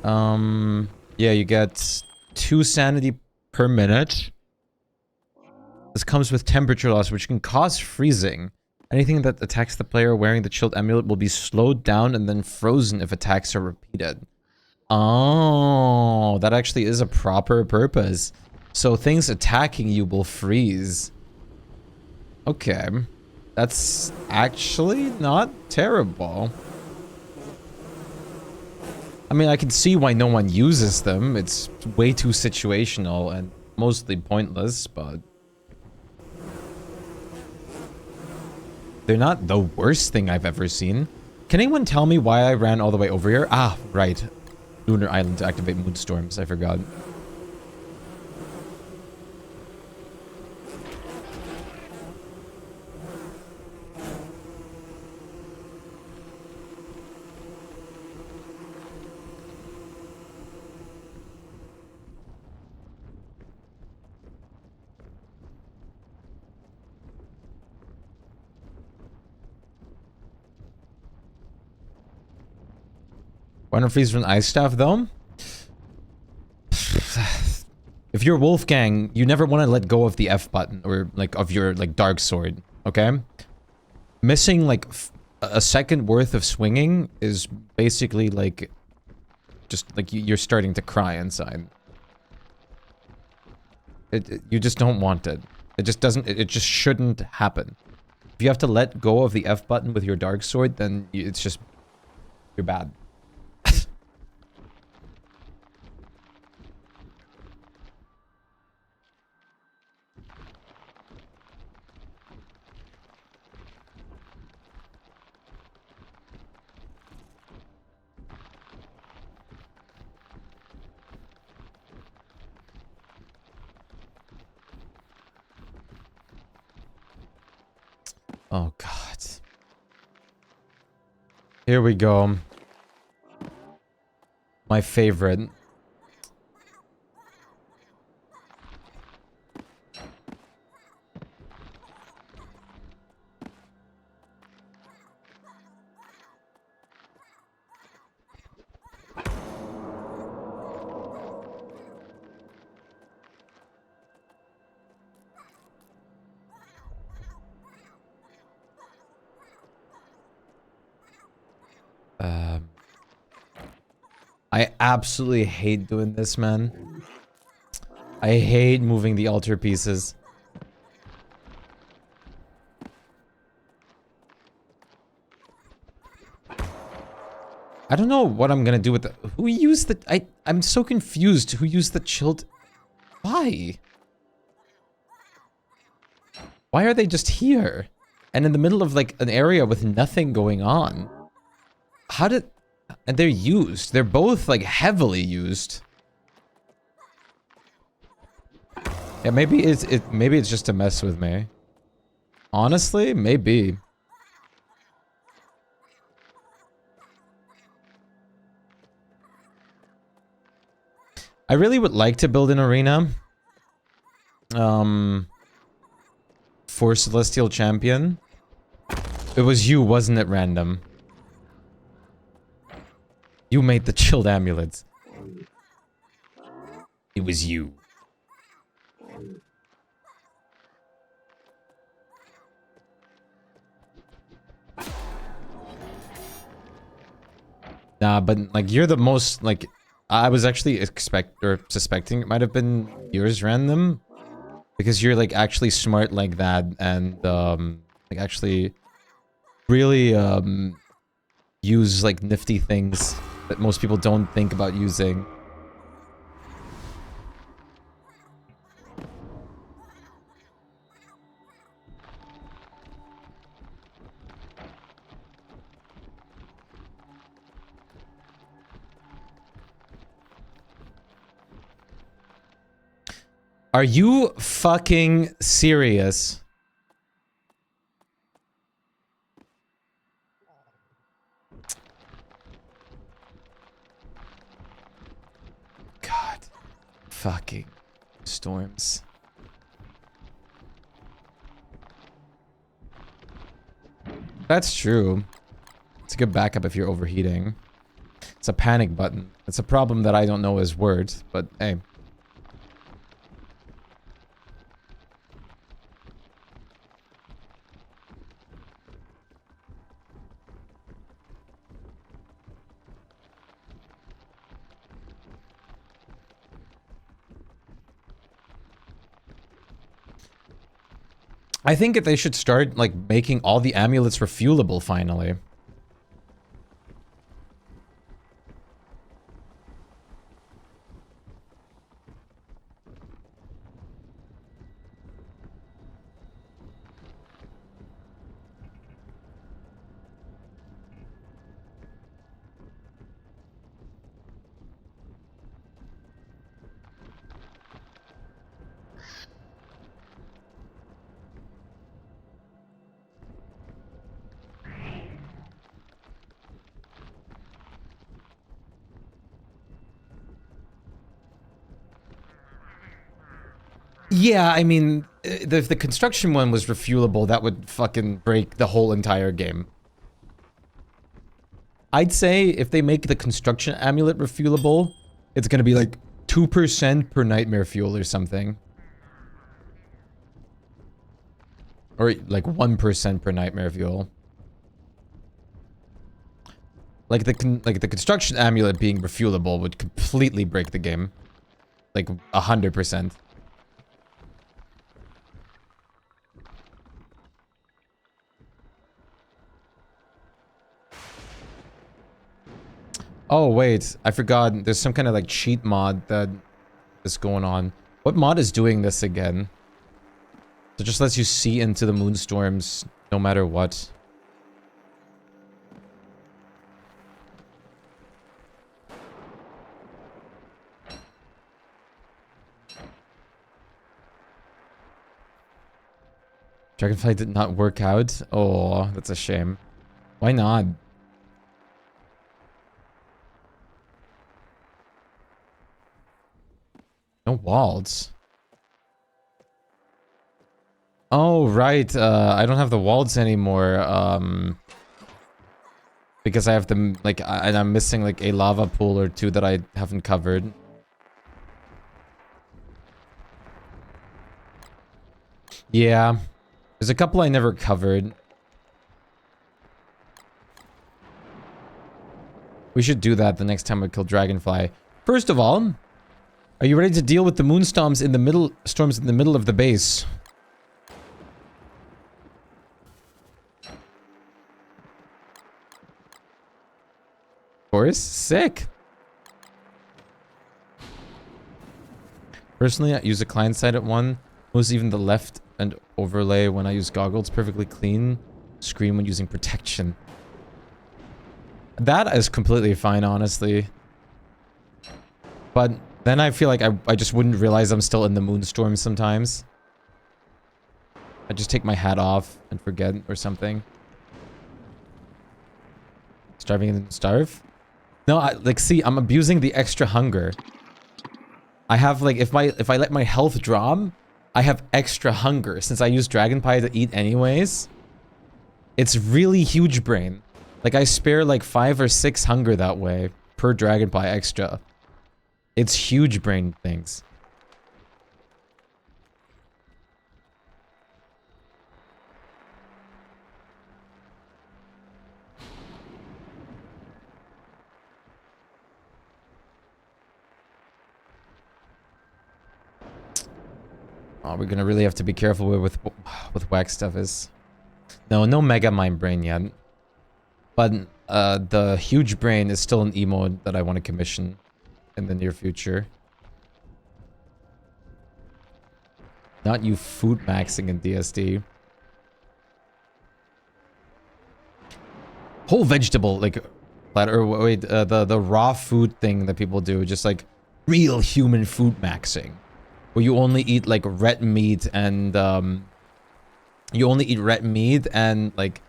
[SPEAKER 1] Yeah, you get 2 sanity per minute. This comes with temperature loss, which can cause freezing. Anything that attacks the player wearing the chilled amulet will be slowed down and then frozen if attacks are repeated. Oh, that actually is a proper purpose. So things attacking you will freeze. Okay. That's actually not terrible. I mean, I can see why no one uses them. It's way too situational and mostly pointless, but... they're not the worst thing I've ever seen. Can anyone tell me why I ran all the way over here? Ah, right. Lunar Island to activate moonstorms. I forgot. Why not freeze from an ice staff, though? If you're Wolfgang, you never want to let go of the F button, or, like, of your, like, dark sword, okay? Missing, like, a second worth of swinging is basically, like, just, like, you're starting to cry inside. You just don't want it. It just doesn't, it just shouldn't happen. If you have to let go of the F button with your dark sword, then it's just, you're bad. Oh, God. Here we go. My favorite. I absolutely hate doing this, man. I hate moving the altar pieces. I don't know what I'm gonna do with the... who used the... I'm so confused. Who used the chilled... why? Why are they just here? And in the middle of, like, an area with nothing going on? How did... and they're used. They're both, like, heavily used. Yeah, maybe it's just to mess with me. Honestly, maybe. I really would like to build an arena. For Celestial Champion. It was you, wasn't it, Random? You made the chilled amulets. It was you. Nah, but, like, you're the most, like... I was actually suspecting it might have been yours, Random. Because you're, like, actually smart like that, and, like, actually... really, use like nifty things that most people don't think about using. Are you fucking serious? God. Fucking storms. That's true. It's a good backup if you're overheating. It's a panic button. It's a problem that I don't know is words, but hey. I think that they should start, like, making all the amulets refuelable, finally. Yeah, I mean, if the construction one was refuelable, that would fucking break the whole entire game. I'd say if they make the construction amulet refuelable, it's gonna be like 2% per nightmare fuel or something. Or like 1% per nightmare fuel. Like the construction amulet being refuelable would completely break the game. Like 100%. Oh, wait. I forgot. There's some kind of, like, cheat mod that is going on. What mod is doing this again? So it just lets you see into the moonstorms no matter what. Dragonfly did not work out? Oh, that's a shame. Why not? No walls. Oh, right. I don't have the walls anymore. Because I have them, like, and I'm missing, like, a lava pool or two that I haven't covered. Yeah. There's a couple I never covered. We should do that the next time we kill Dragonfly. First of all, are you ready to deal with the moonstorms in the middle of the base? Of course, sick. Personally, I use a client side at one. Most even the left and overlay when I use goggles, perfectly clean. Screen when using protection. That is completely fine, honestly. But then I feel like I just wouldn't realize I'm still in the moonstorm sometimes. I just take my hat off and forget or something. Starving and starve? No, like, see, I'm abusing the extra hunger. I have, like, if I let my health drop, I have extra hunger. Since I use Dragon Pie to eat anyways, it's really huge brain. Like, I spare, like, 5 or 6 hunger that way per Dragon Pie extra. It's huge brain things. Oh, we're gonna really have to be careful with wax stuff is. No Mega Mind Brain yet. But the huge brain is still an emote that I want to commission in the near future. Not you food maxing in DSD. Whole vegetable, like, or wait, the raw food thing that people do, just like real human food maxing, where you only eat like red meat and like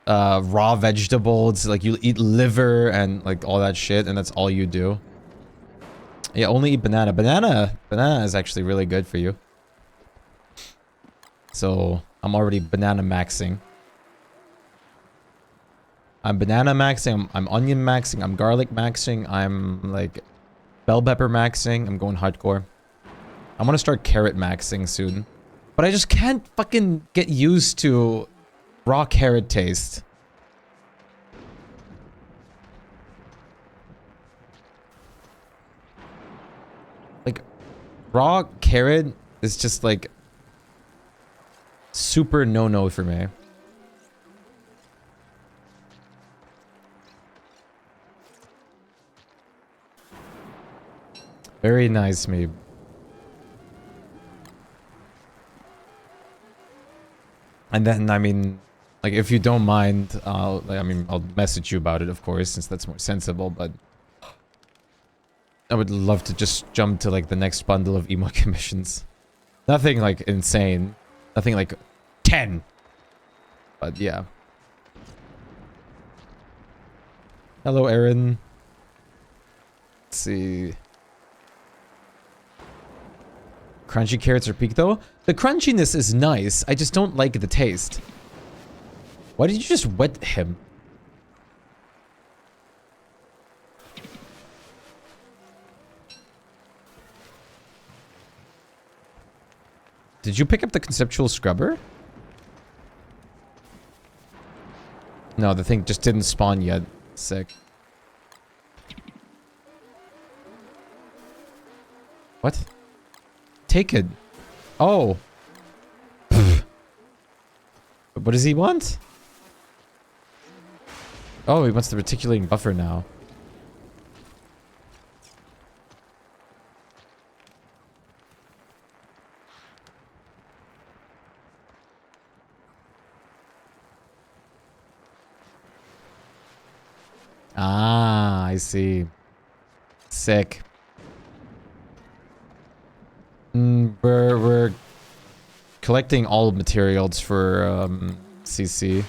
[SPEAKER 1] raw vegetables, like you eat liver and like all that shit, and that's all you do. Yeah, only eat banana. Banana is actually really good for you. So I'm already banana maxing. I'm banana maxing, I'm onion maxing, I'm garlic maxing, I'm like bell pepper maxing, I'm going hardcore. I want to start carrot maxing soon. But I just can't fucking get used to raw carrot taste. Like, raw carrot is just like super no-no for me. Very nice, me. And then, I mean, like, if you don't mind, I'll message you about it, of course, since that's more sensible, but I would love to just jump to, like, the next bundle of emo commissions. Nothing, like, insane. Nothing, like, 10. But, yeah. Hello, Aaron. Let's see. Crunchy carrots are peak though? The crunchiness is nice, I just don't like the taste. Why did you just wet him? Did you pick up the conceptual scrubber? No, the thing just didn't spawn yet. Sick. What? Take it. Oh. What does he want? Oh, he wants the reticulating buffer now. Ah, I see. Sick. We're collecting all materials for CC.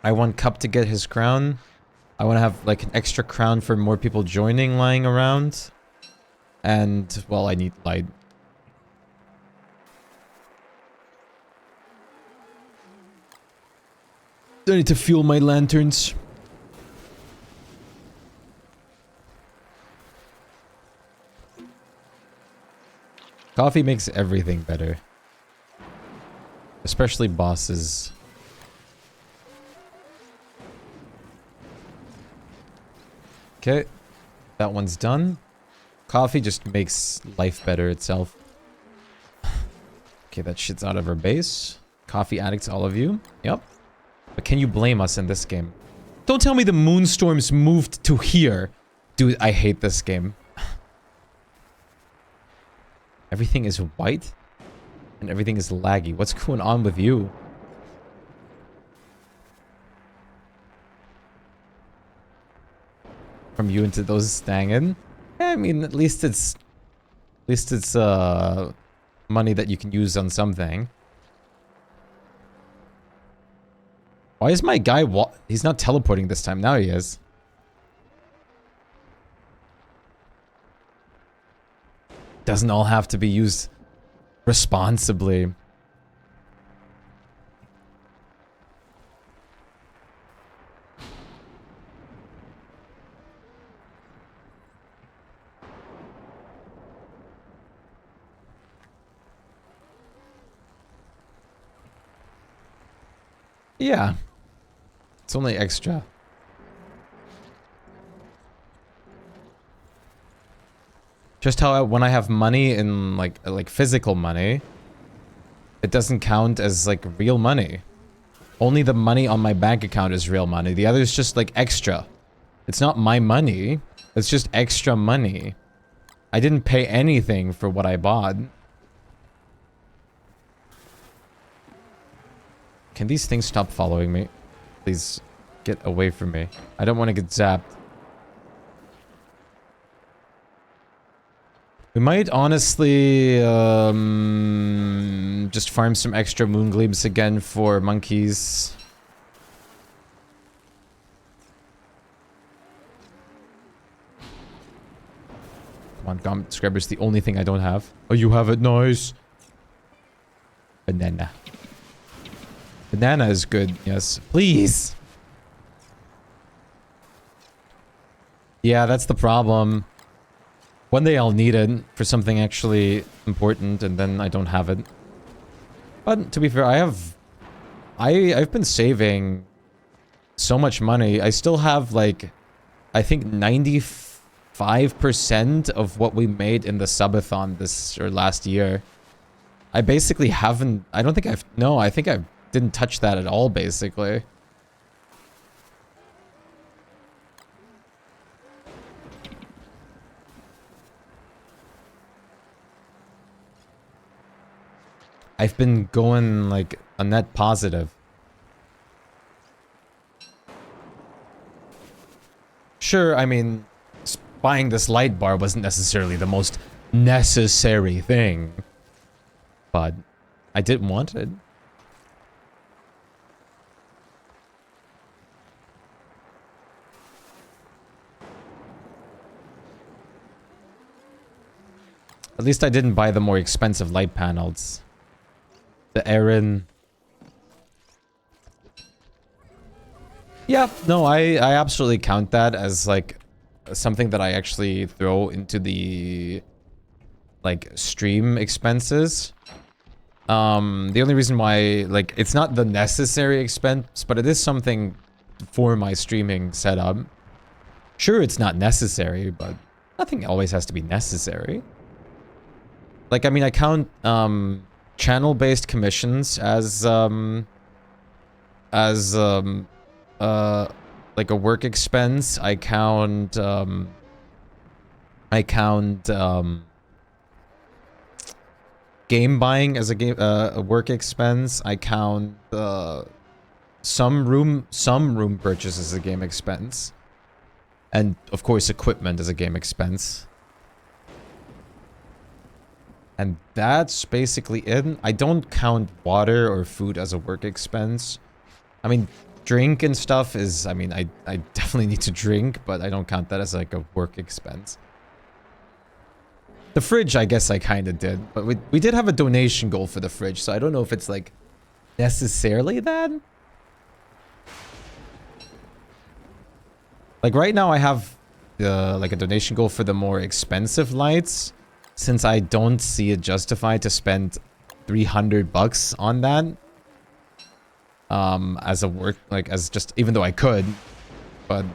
[SPEAKER 1] I want Cup to get his crown. I want to have like an extra crown for more people joining lying around. And, well, I need light. I need to fuel my lanterns. Coffee makes everything better. Especially bosses. Okay. That one's done. Coffee just makes life better itself. Okay, that shit's out of our base. Coffee addicts, all of you. Yep. But can you blame us in this game? Don't tell me the moonstorms moved to here. Dude, I hate this game. Everything is white and everything is laggy. What's going on with you? From you into those Stangen? Yeah, I mean, at least it's money that you can use on something. Why is my guy he's not teleporting this time. Now he is. Doesn't all have to be used responsibly. Yeah. It's only extra. Just how when I have money in like physical money, it doesn't count as like real money. Only the money on my bank account is real money. The other is just like extra. It's not my money. It's just extra money. I didn't pay anything for what I bought. Can these things stop following me? Please get away from me. I don't want to get zapped. We might honestly just farm some extra moongleams again for monkeys. Come on, Gum Scrubber's the only thing I don't have. Oh, you have it? Nice. Banana. Banana is good, yes. Please! Yeah, that's the problem. One day I'll need it for something actually important, and then I don't have it. But to be fair, I've been saving so much money. I still have like, I think 95% of what we made in the subathon this or last year. I basically haven't. I don't think I've. No, I think I didn't touch that at all. Basically. I've been going, like, a net positive. Sure, I mean, buying this light bar wasn't necessarily the most necessary thing. But I did want it. At least I didn't buy the more expensive light panels. The Aaron. Yeah, no, I absolutely count that as like something that I actually throw into the like stream expenses. The only reason why, like, it's not the necessary expense, but it is something for my streaming setup. Sure, it's not necessary, but nothing always has to be necessary. Like, I mean, I count channel-based commissions as like a work expense. I count game buying as a work expense. I count some room purchase as a game expense, and of course equipment as a game expense. And that's basically it. I don't count water or food as a work expense. I mean, drink and stuff is, I mean, I definitely need to drink, but I don't count that as like a work expense. The fridge, I guess I kind of did, but we did have a donation goal for the fridge, so I don't know if it's like necessarily that. Like right now I have like a donation goal for the more expensive lights, since I don't see it justified to spend $300 on that. As a work, like as just, even though I could, but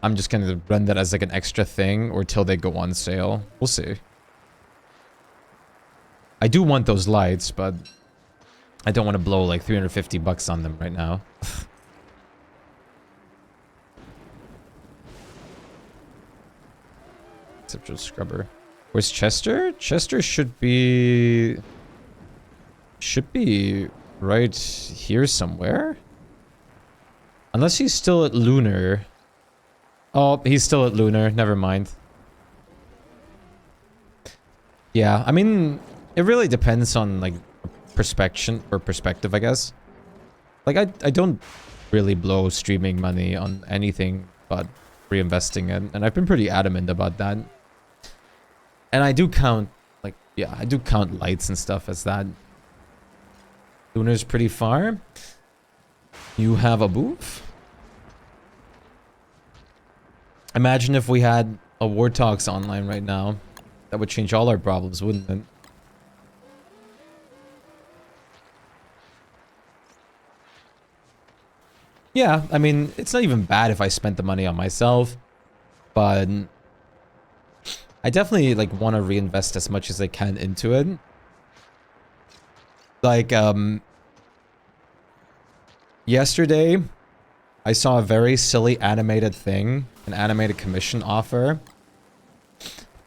[SPEAKER 1] I'm just gonna run that as like an extra thing or till they go on sale. We'll see. I do want those lights, but I don't want to blow like $350 on them right now. Except scrubber. Where's Chester? Chester should be right here somewhere. Unless he's still at Lunar. Oh, he's still at Lunar. Never mind. Yeah, I mean, it really depends on like perspective, I guess. Like I don't really blow streaming money on anything but reinvesting it, and I've been pretty adamant about that. And I do count, like, yeah, I do count lights and stuff as that. Lunar's pretty far. You have a booth? Imagine if we had a War Talks online right now. That would change all our problems, wouldn't it? Yeah, I mean, it's not even bad if I spent the money on myself, but I definitely like want to reinvest as much as I can into it. Like, yesterday, I saw a very silly animated thing, an animated commission offer,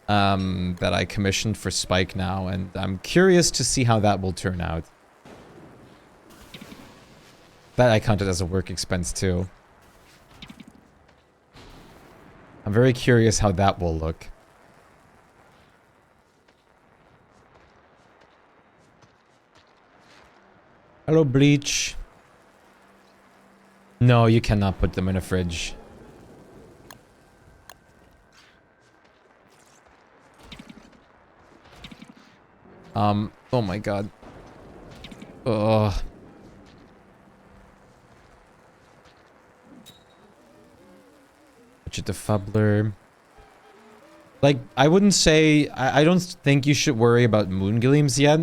[SPEAKER 1] that I commissioned for Shpyke now, and I'm curious to see how that will turn out. That I counted as a work expense too. I'm very curious how that will look. Hello, Bleach. No, you cannot put them in a fridge. Oh my god. Ugh. Budget the Fubbler. Like, I wouldn't say... I don't think you should worry about moon gleams yet.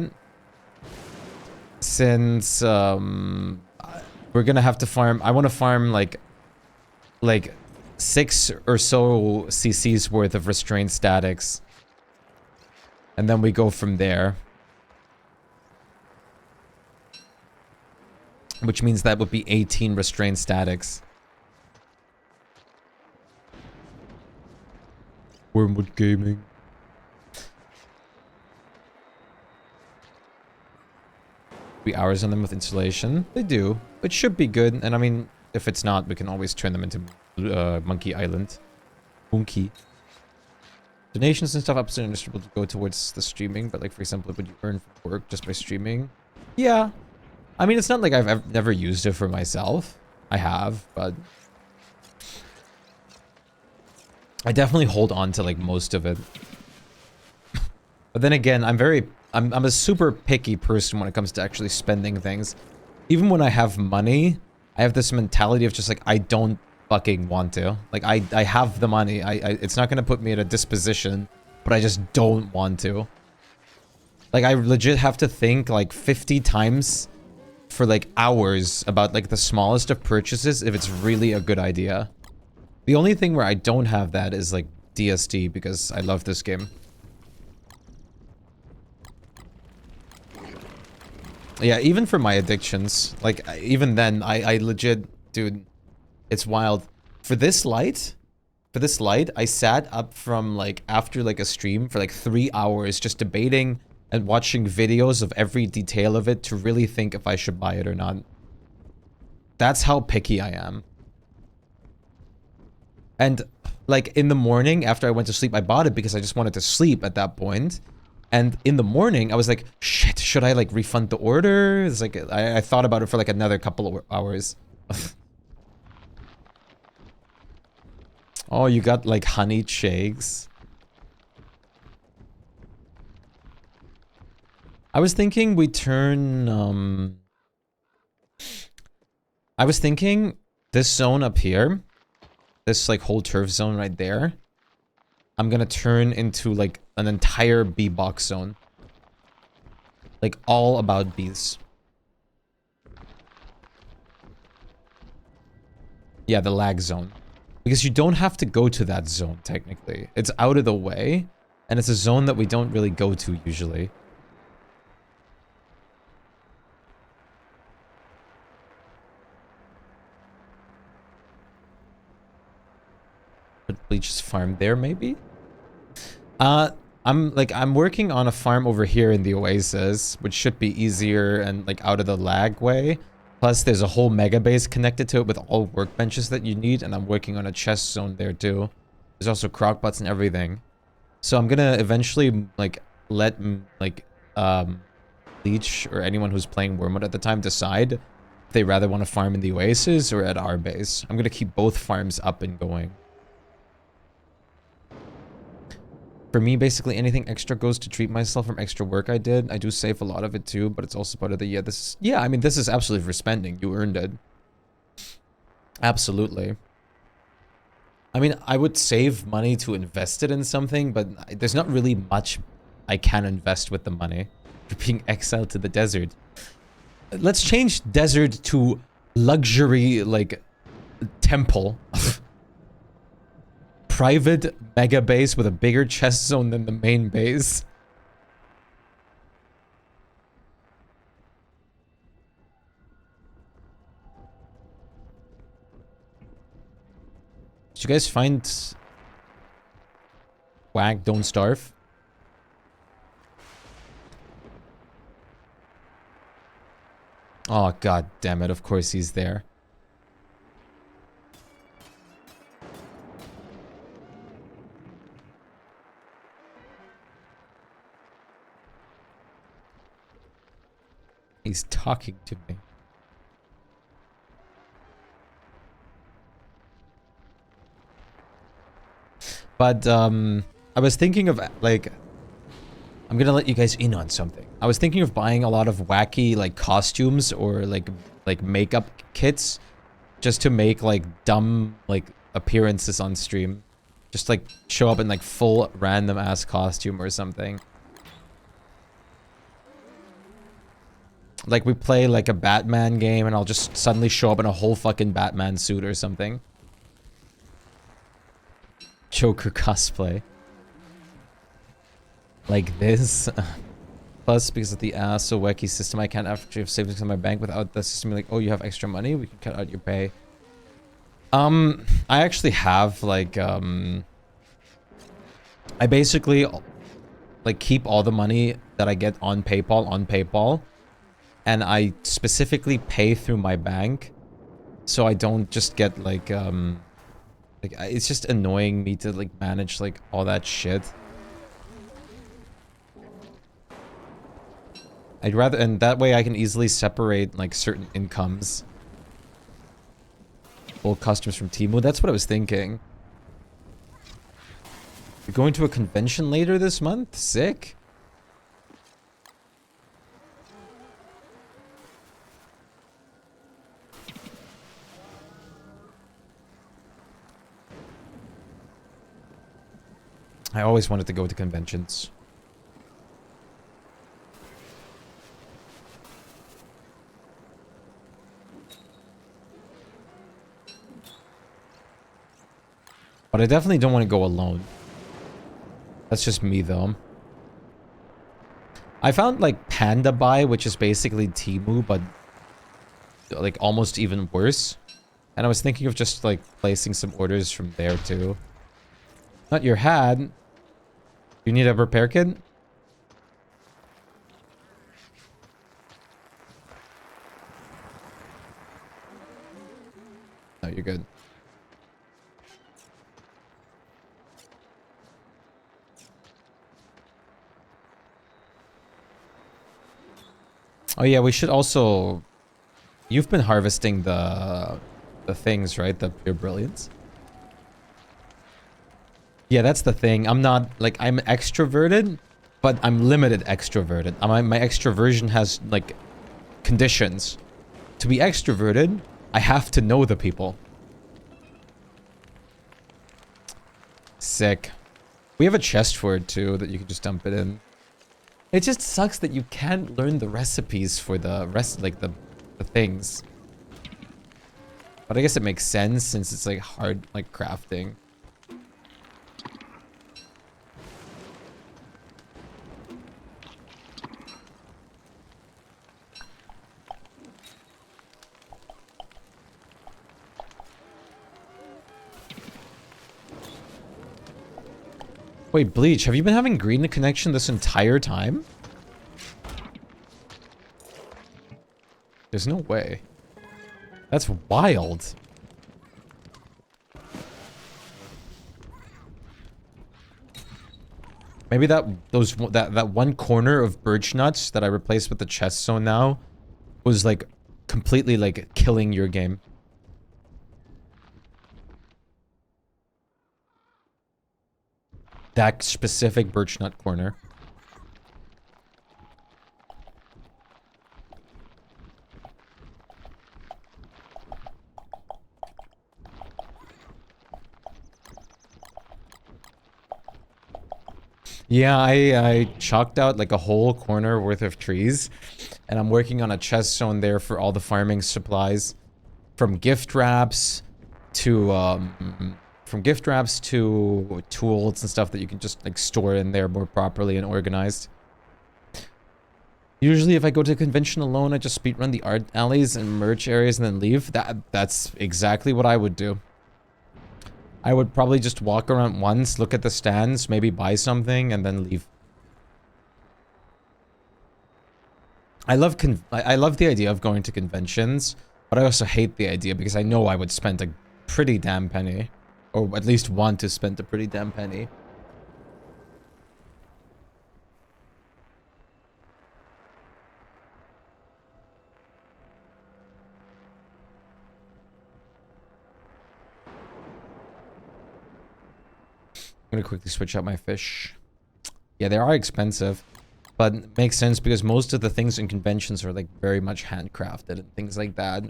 [SPEAKER 1] Since, we're gonna have to farm... I want to farm, like 6 or so CC's worth of restrained statics. And then we go from there. Which means that would be 18 restrained statics. Wormwood Gaming. Hours on them with installation. They do. It should be good. And I mean, if it's not, we can always turn them into Monkey Island. Monkey. Donations and stuff upstairs understandable to go towards the streaming, but like for example, would you earn from work just by streaming? Yeah. I mean, it's not like I've never used it for myself. I have, but I definitely hold on to like most of it. But then again, I'm a super picky person when it comes to actually spending things. Even when I have money, I have this mentality of just like, I don't fucking want to. Like, I have the money. It's not gonna put me at a disposition, but I just don't want to. Like, I legit have to think like 50 times for like hours about like the smallest of purchases if it's really a good idea. The only thing where I don't have that is like DSD because I love this game. Yeah, even for my addictions, like even then I legit, dude, it's wild. For this light, I sat up from like after like a stream for like 3 hours just debating and watching videos of every detail of it to really think if I should buy it or not. That's how picky I am. And like in the morning after I went to sleep, I bought it because I just wanted to sleep at that point. And in the morning, I was like, shit, should I like refund the order? It's like, I thought about it for like another couple of hours. Oh, you got like honeyed shakes. I was thinking we turn, I was thinking this zone up here, this like whole turf zone right there, I'm gonna turn into like an entire bee box zone. Like all about bees. Yeah, the lag zone. Because you don't have to go to that zone, technically. It's out of the way, and it's a zone that we don't really go to usually. Put Bleach's farm there, maybe? I'm working on a farm over here in the Oasis, which should be easier and like out of the lag way. Plus, there's a whole Megabase connected to it with all workbenches that you need, and I'm working on a chest zone there too. There's also crockpots and everything. So I'm gonna eventually like let Leech or anyone who's playing Wormwood at the time decide if they rather want to farm in the Oasis or at our base. I'm gonna keep both farms up and going. For me, basically anything extra goes to treat myself from extra work I did. I do save a lot of it too, but it's also part of the, I mean, this is absolutely for spending. You earned it. Absolutely. I mean, I would save money to invest it in something, but there's not really much I can invest with the money. For being exiled to the desert. Let's change desert to luxury, like, temple. Private mega base with a bigger chest zone than the main base. you guys find Whack Don't Starve? Oh, god damn it. Of course he's there. He's talking to me. But, I was thinking of, like... I'm gonna let you guys in on something. I was thinking of buying a lot of wacky, like, costumes or, like makeup kits. Just to make, like, dumb, like, appearances on stream. Just, like, show up in, like, full random-ass costume or something. Like, we play, like, a Batman game, and I'll just suddenly show up in a whole fucking Batman suit or something. Joker cosplay. Like this. Plus, because of the so wacky system, I can't actually have savings in my bank without the system being like, oh, you have extra money? We can cut out your pay. I actually have, like, I basically, like, keep all the money that I get on PayPal. And I specifically pay through my bank. So I don't just get, like, it's just annoying me to, like, manage, like, all that shit. I'd rather, and that way I can easily separate, like, certain incomes. Old customs from Temu, that's what I was thinking. You're going to a convention later this month? Sick. I always wanted to go to conventions. But I definitely don't want to go alone. That's just me, though. I found, like, Panda Buy, which is basically Temu, but, like, almost even worse. And I was thinking of just, like, placing some orders from there, too. Not your hat. You need a repair kit? No, you're good. Oh yeah, we should also... You've been harvesting the things, right? The pure brilliance. Yeah, that's the thing. I'm not, like, I'm extroverted, but I'm limited extroverted. My extroversion has, like, conditions. To be extroverted, I have to know the people. Sick. We have a chest for it, too, that you can just dump it in. It just sucks that you can't learn the recipes for the rest, like, the things. But I guess it makes sense, since it's, like, hard, like, crafting. Wait, Bleach, have you been having green connection this entire time? There's no way. That's wild. Maybe that one corner of birch nuts that I replaced with the chest zone now was like completely like killing your game. That specific birch nut corner. Yeah, I chalked out like a whole corner worth of trees, and I'm working on a chest zone there for all the farming supplies, from gift wraps to tools and stuff that you can just like store in there more properly and organized. Usually if I go to a convention alone, I just speedrun the art alleys and merch areas and then leave. That's exactly what I would do. I would probably just walk around once, look at the stands, maybe buy something, and then leave. I love the idea of going to conventions, but I also hate the idea because I know I would spend a pretty damn penny. Or at least want to spend a pretty damn penny. I'm gonna quickly switch out my fish. Yeah, they are expensive, but it makes sense because most of the things in conventions are like very much handcrafted and things like that.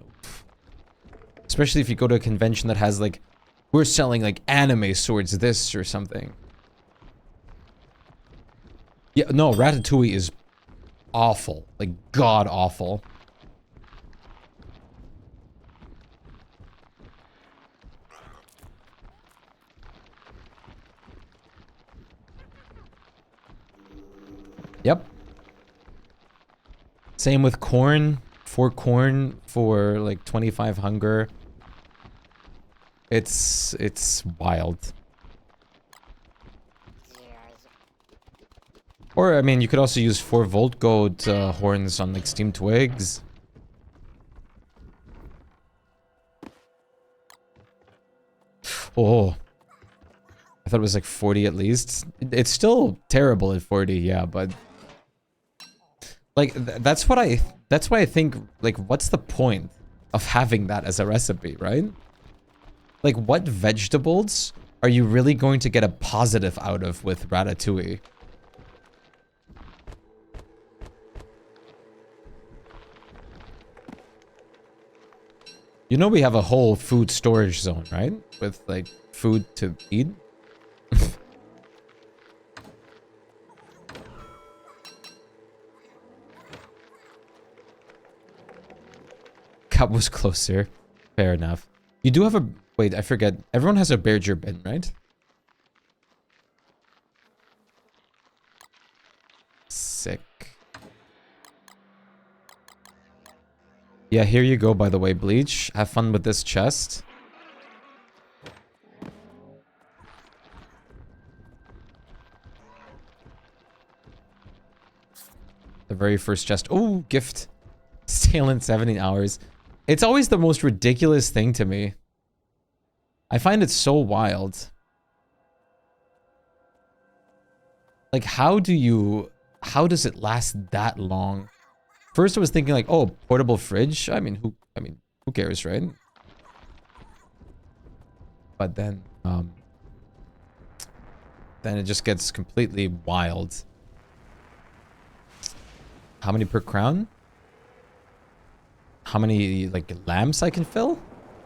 [SPEAKER 1] Especially if you go to a convention that has like, we're selling like anime swords this or something. Yeah, no, Ratatouille is awful, like god awful. Yep. Same with corn. For like 25 hunger. It's wild. Or I mean, you could also use 4 volt gold horns on like steam twigs. Oh. I thought it was like 40 at least. It's still terrible at 40, yeah, but like that's why I think, like, what's the point of having that as a recipe, right? Like, what vegetables are you really going to get a positive out of with Ratatouille? You know we have a whole food storage zone, right? With, like, food to eat. Cup was closer. Fair enough. You do have a... Wait, I forget. Everyone has a Berger bin, right? Sick. Yeah, here you go, by the way, Bleach. Have fun with this chest. The very first chest. Oh, gift. Sale in 17 hours. It's always the most ridiculous thing to me. I find it so wild. Like, how does it last that long? First I was thinking like, oh, portable fridge. I mean, who cares, right? But then it just gets completely wild. How many per crown? How many, like, lamps I can fill?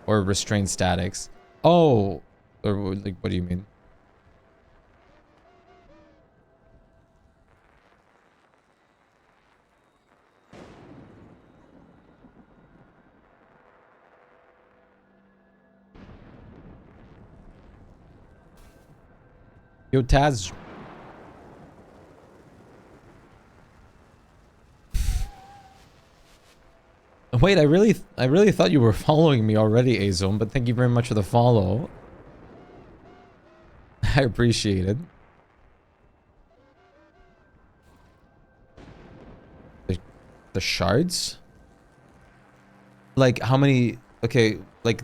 [SPEAKER 1] Or restrained statics? Oh! Or, like, what do you mean? Yo, Taz. Wait, I really thought you were following me already, Azone, but thank you very much for the follow. I appreciate it. The shards? Like, how many... Okay, like...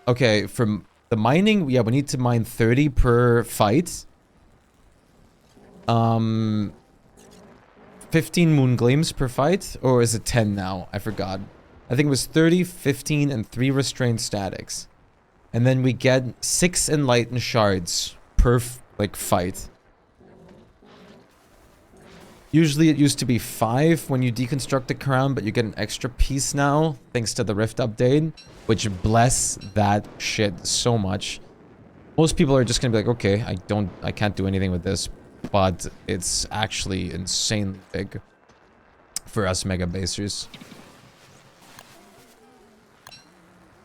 [SPEAKER 1] Okay, from the mining, yeah, we need to mine 30 per fight. 15 moon gleams per fight? Or is it 10 now? I forgot. I think it was 30, 15, and 3 restrained statics. And then we get 6 enlightened shards per, like, fight. Usually it used to be 5 when you deconstruct the crown, but you get an extra piece now, thanks to the Rift update. Which, bless that shit so much. Most people are just gonna be like, okay, I can't do anything with this. But it's actually insanely big for us Megabasers.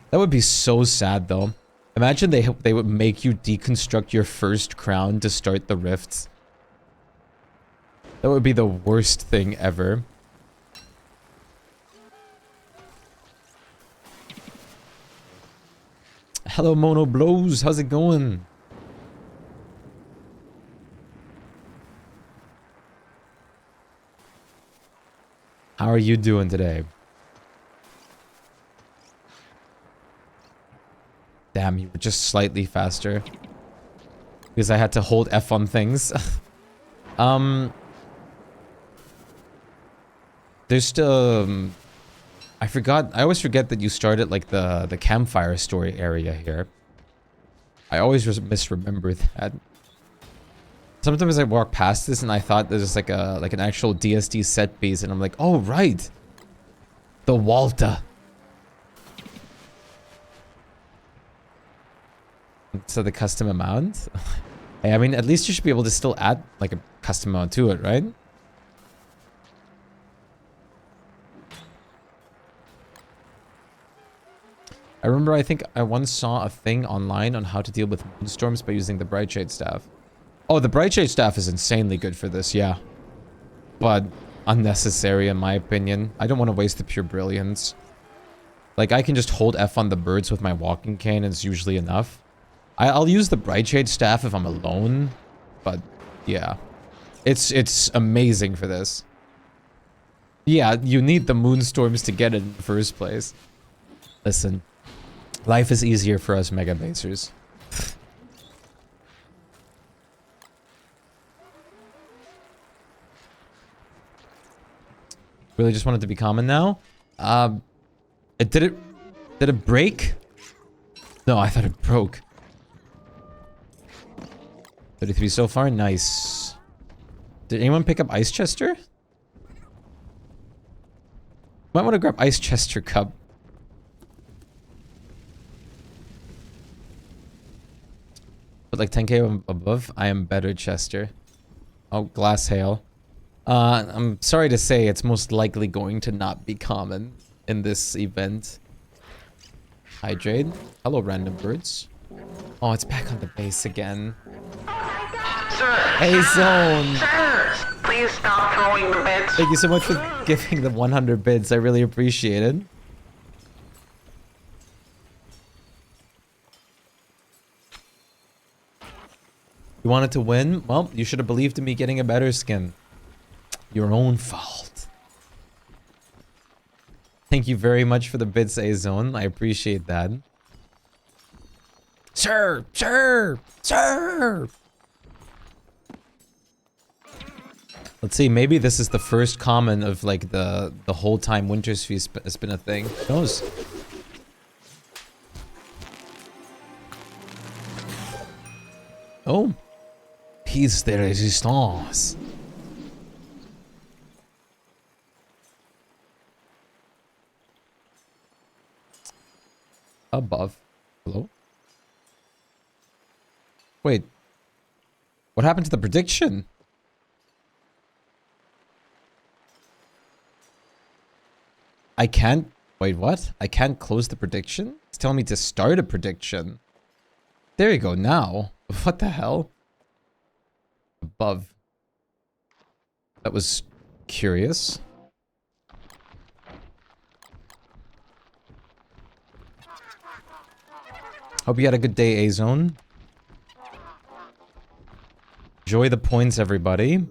[SPEAKER 1] That would be so sad, though. Imagine they would make you deconstruct your first crown to start the rifts. That would be the worst thing ever. Hello, Mono Blows. How's it going? How are you doing today? Damn, you were just slightly faster. Because I had to hold F on things. There's still... I always forget that you started like the campfire story area here. I always misremember that. Sometimes I walk past this and I thought there's like an actual DSD set piece and I'm like, oh right. The Walter. So the custom amount? Hey, I mean, at least you should be able to still add like a custom amount to it, right? I remember I think I once saw a thing online on how to deal with moonstorms by using the Brightshade Staff. Oh, the Brightshade Staff is insanely good for this, yeah. But unnecessary in my opinion. I don't want to waste the pure brilliance. Like, I can just hold F on the birds with my walking cane and it's usually enough. I'll use the Brightshade Staff if I'm alone. But, yeah. It's amazing for this. Yeah, you need the moonstorms to get it in the first place. Listen. Life is easier for us Megabasers. Really just want it to be common now? Did it break? No, I thought it broke. 33 so far, nice. Did anyone pick up Ice Chester? Might want to grab Ice Chester Cup. But like 10k above, I am better, Chester. Oh, Glass Hail. I'm sorry to say it's most likely going to not be common in this event. Hydrate. Hello, random birds. Oh, it's back on the base again.
[SPEAKER 3] Sir!
[SPEAKER 1] Hey, Zone!
[SPEAKER 3] Sir! Please stop throwing the bits.
[SPEAKER 1] Thank you so much for giving the 100 bits. I really appreciate it. You wanted to win? Well, you should have believed in me getting a better skin. Your own fault. Thank you very much for the bits, A-Zone. I appreciate that. Sir! Sir! Sir! Let's see, maybe this is the first common of like the whole time Winter's Feast has been a thing. Who knows? Oh. Piece de resistance. Above. Hello? Wait. What happened to the prediction? I can't... Wait, what? I can't close the prediction? It's telling me to start a prediction. There you go, now. What the hell? Above. That was curious. Hope you had a good day, A-Zone. Enjoy the points, everybody.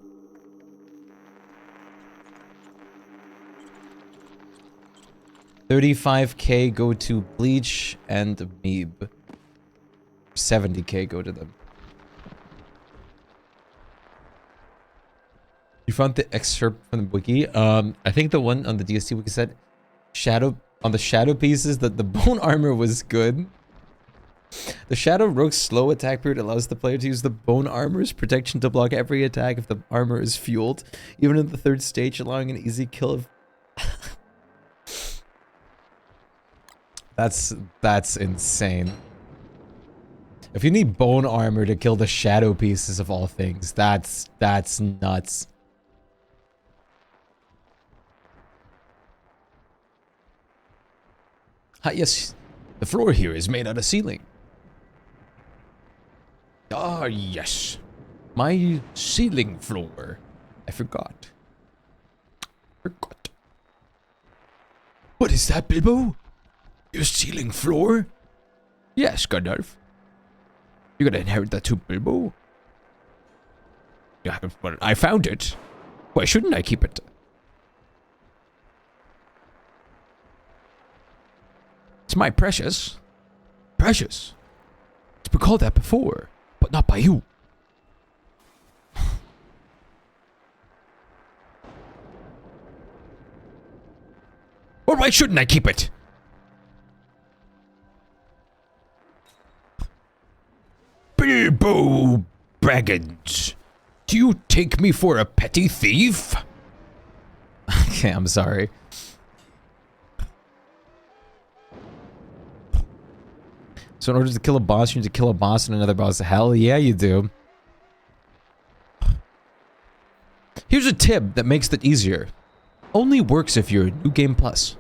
[SPEAKER 1] $35k go to Bleach and Meeb. 70k go to them. You found the excerpt from the wiki. I think the one on the DST wiki said on the shadow pieces that the bone armor was good. The Shadow Rogue's slow attack period allows the player to use the bone armor's protection to block every attack if the armor is fueled, even in the third stage, allowing an easy kill of... That's insane. If you need bone armor to kill the shadow pieces of all things, that's nuts. Ah, yes. The floor here is made out of ceiling. Ah, yes. My ceiling floor. I forgot. What is that, Bilbo? Your ceiling floor? Yes, Gandalf. You're gonna inherit that too, Bilbo? Yeah, but I found it. Why shouldn't I keep it? It's my precious. Precious. It's been called that before, but not by you. Or why shouldn't I keep it? Bilbo Baggins, do you take me for a petty thief? Okay, I'm sorry. So in order to kill a boss, you need to kill a boss and another boss. Hell yeah, you do. Here's a tip that makes it easier. Only works if you're New Game Plus.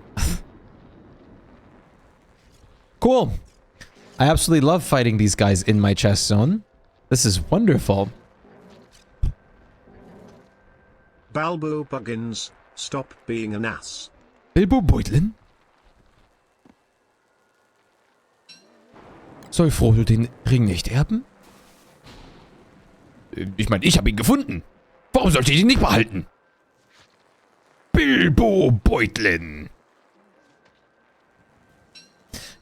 [SPEAKER 1] Cool. I absolutely love fighting these guys in my chest zone. This is wonderful.
[SPEAKER 2] Balbo Buggins, stop being an ass.
[SPEAKER 1] Bilbo Beutlin? Soll Frodo den Ring nicht erben? Ich meine, ich habe ihn gefunden. Warum sollte ich ihn nicht behalten? Bilbo Beutlin.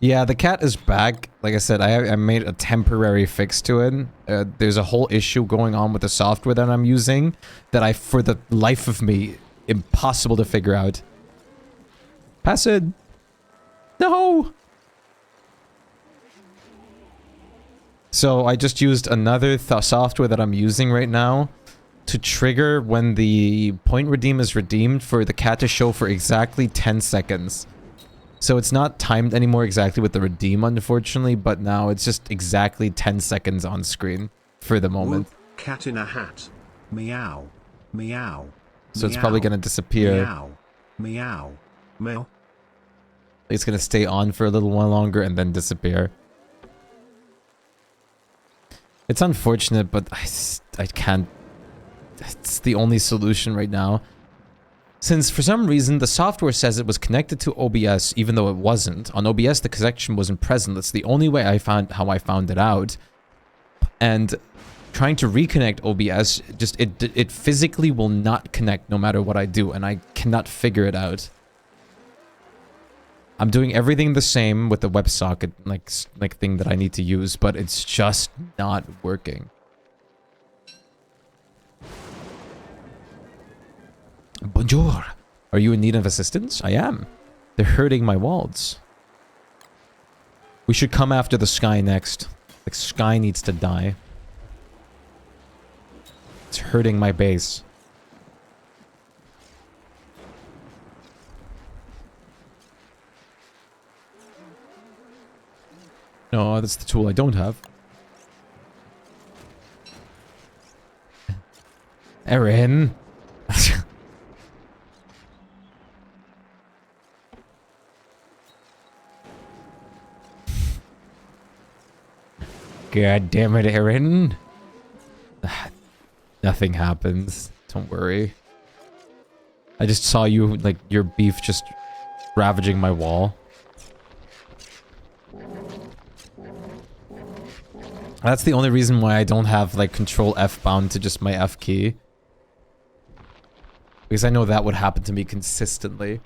[SPEAKER 1] Yeah, the cat is back. Like I said, I made a temporary fix to it. There's a whole issue going on with the software that I'm using that for the life of me, impossible to figure out. Pass it. No. So I just used another software that I'm using right now to trigger when the point redeem is redeemed for the cat to show for exactly 10 seconds. So it's not timed anymore exactly with the redeem, unfortunately, but now it's just exactly 10 seconds on screen for the moment.
[SPEAKER 2] Whoop, cat in a hat. Meow. Meow.
[SPEAKER 1] So it's probably going to disappear.
[SPEAKER 2] Meow. Meow. Meow.
[SPEAKER 1] It's going to stay on for a little while longer and then disappear. It's unfortunate, but I can't. It's the only solution right now. Since for some reason the software says it was connected to OBS even though it wasn't. On OBS the connection wasn't present. That's the only way I found it out. And trying to reconnect OBS, just it physically will not connect no matter what I do, and I cannot figure it out. I'm doing everything the same with the WebSocket like thing that I need to use, but it's just not working. Bonjour. Are you in need of assistance? I am. They're hurting my walls. We should come after the sky next. The sky needs to die. It's hurting my base. No, that's the tool I don't have. Erin. God damn it, Erin. Nothing happens. Don't worry. I just saw you, like, your beef just ravaging my wall. That's the only reason why I don't have, like, Control F bound to just my F key. Because I know that would happen to me consistently.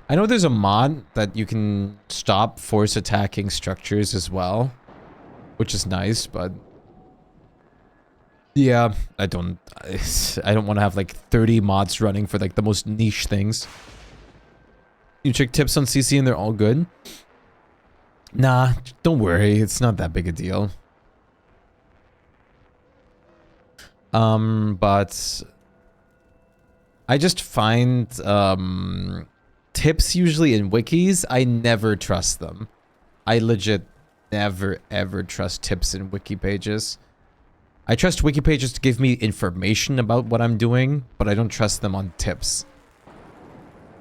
[SPEAKER 1] I know there's a mod that you can stop force attacking structures as well, which is nice, but yeah, I don't want to have like 30 mods running for like the most niche things. You check tips on CC and they're all good. Nah, don't worry, it's not that big a deal. But I just find tips usually in wikis, I never trust them. I legit never ever trust tips in wiki pages. I trust wiki pages to give me information about what I'm doing, but I don't trust them on tips.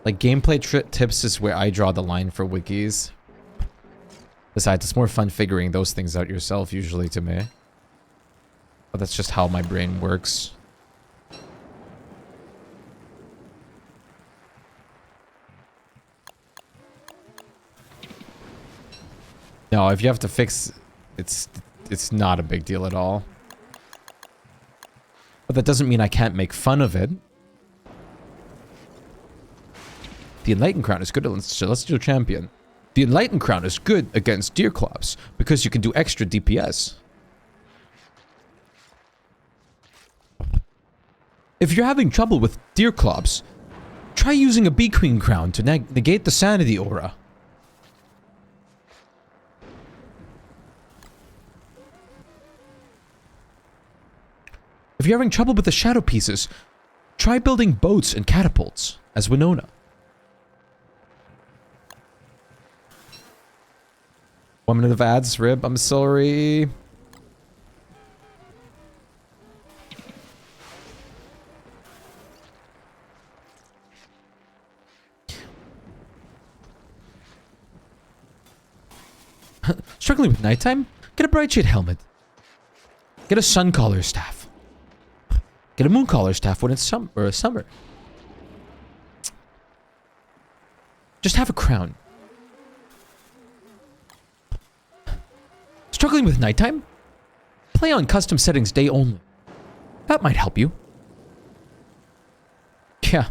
[SPEAKER 1] Like gameplay tips is where I draw the line for wikis. Besides, it's more fun figuring those things out yourself usually to me. But that's just how my brain works. No, if you have to fix... It's not a big deal at all. But that doesn't mean I can't make fun of it. The Enlightened Crown is good against Celestial Champion. The Enlightened Crown is good against Deerclops because you can do extra DPS. If you're having trouble with Deerclops, try using a Bee Queen Crown to negate the Sanity Aura. If you're having trouble with the Shadow Pieces, try building boats and catapults as Winona. 1 minute of ads, Rib, I'm sorry. Struggling with nighttime? Get a Bright Shade helmet. Get a Sun Collar staff. Get a Moon Collar staff when it's summer. Just have a crown. Struggling with nighttime? Play on custom settings day only. That might help you. Yeah.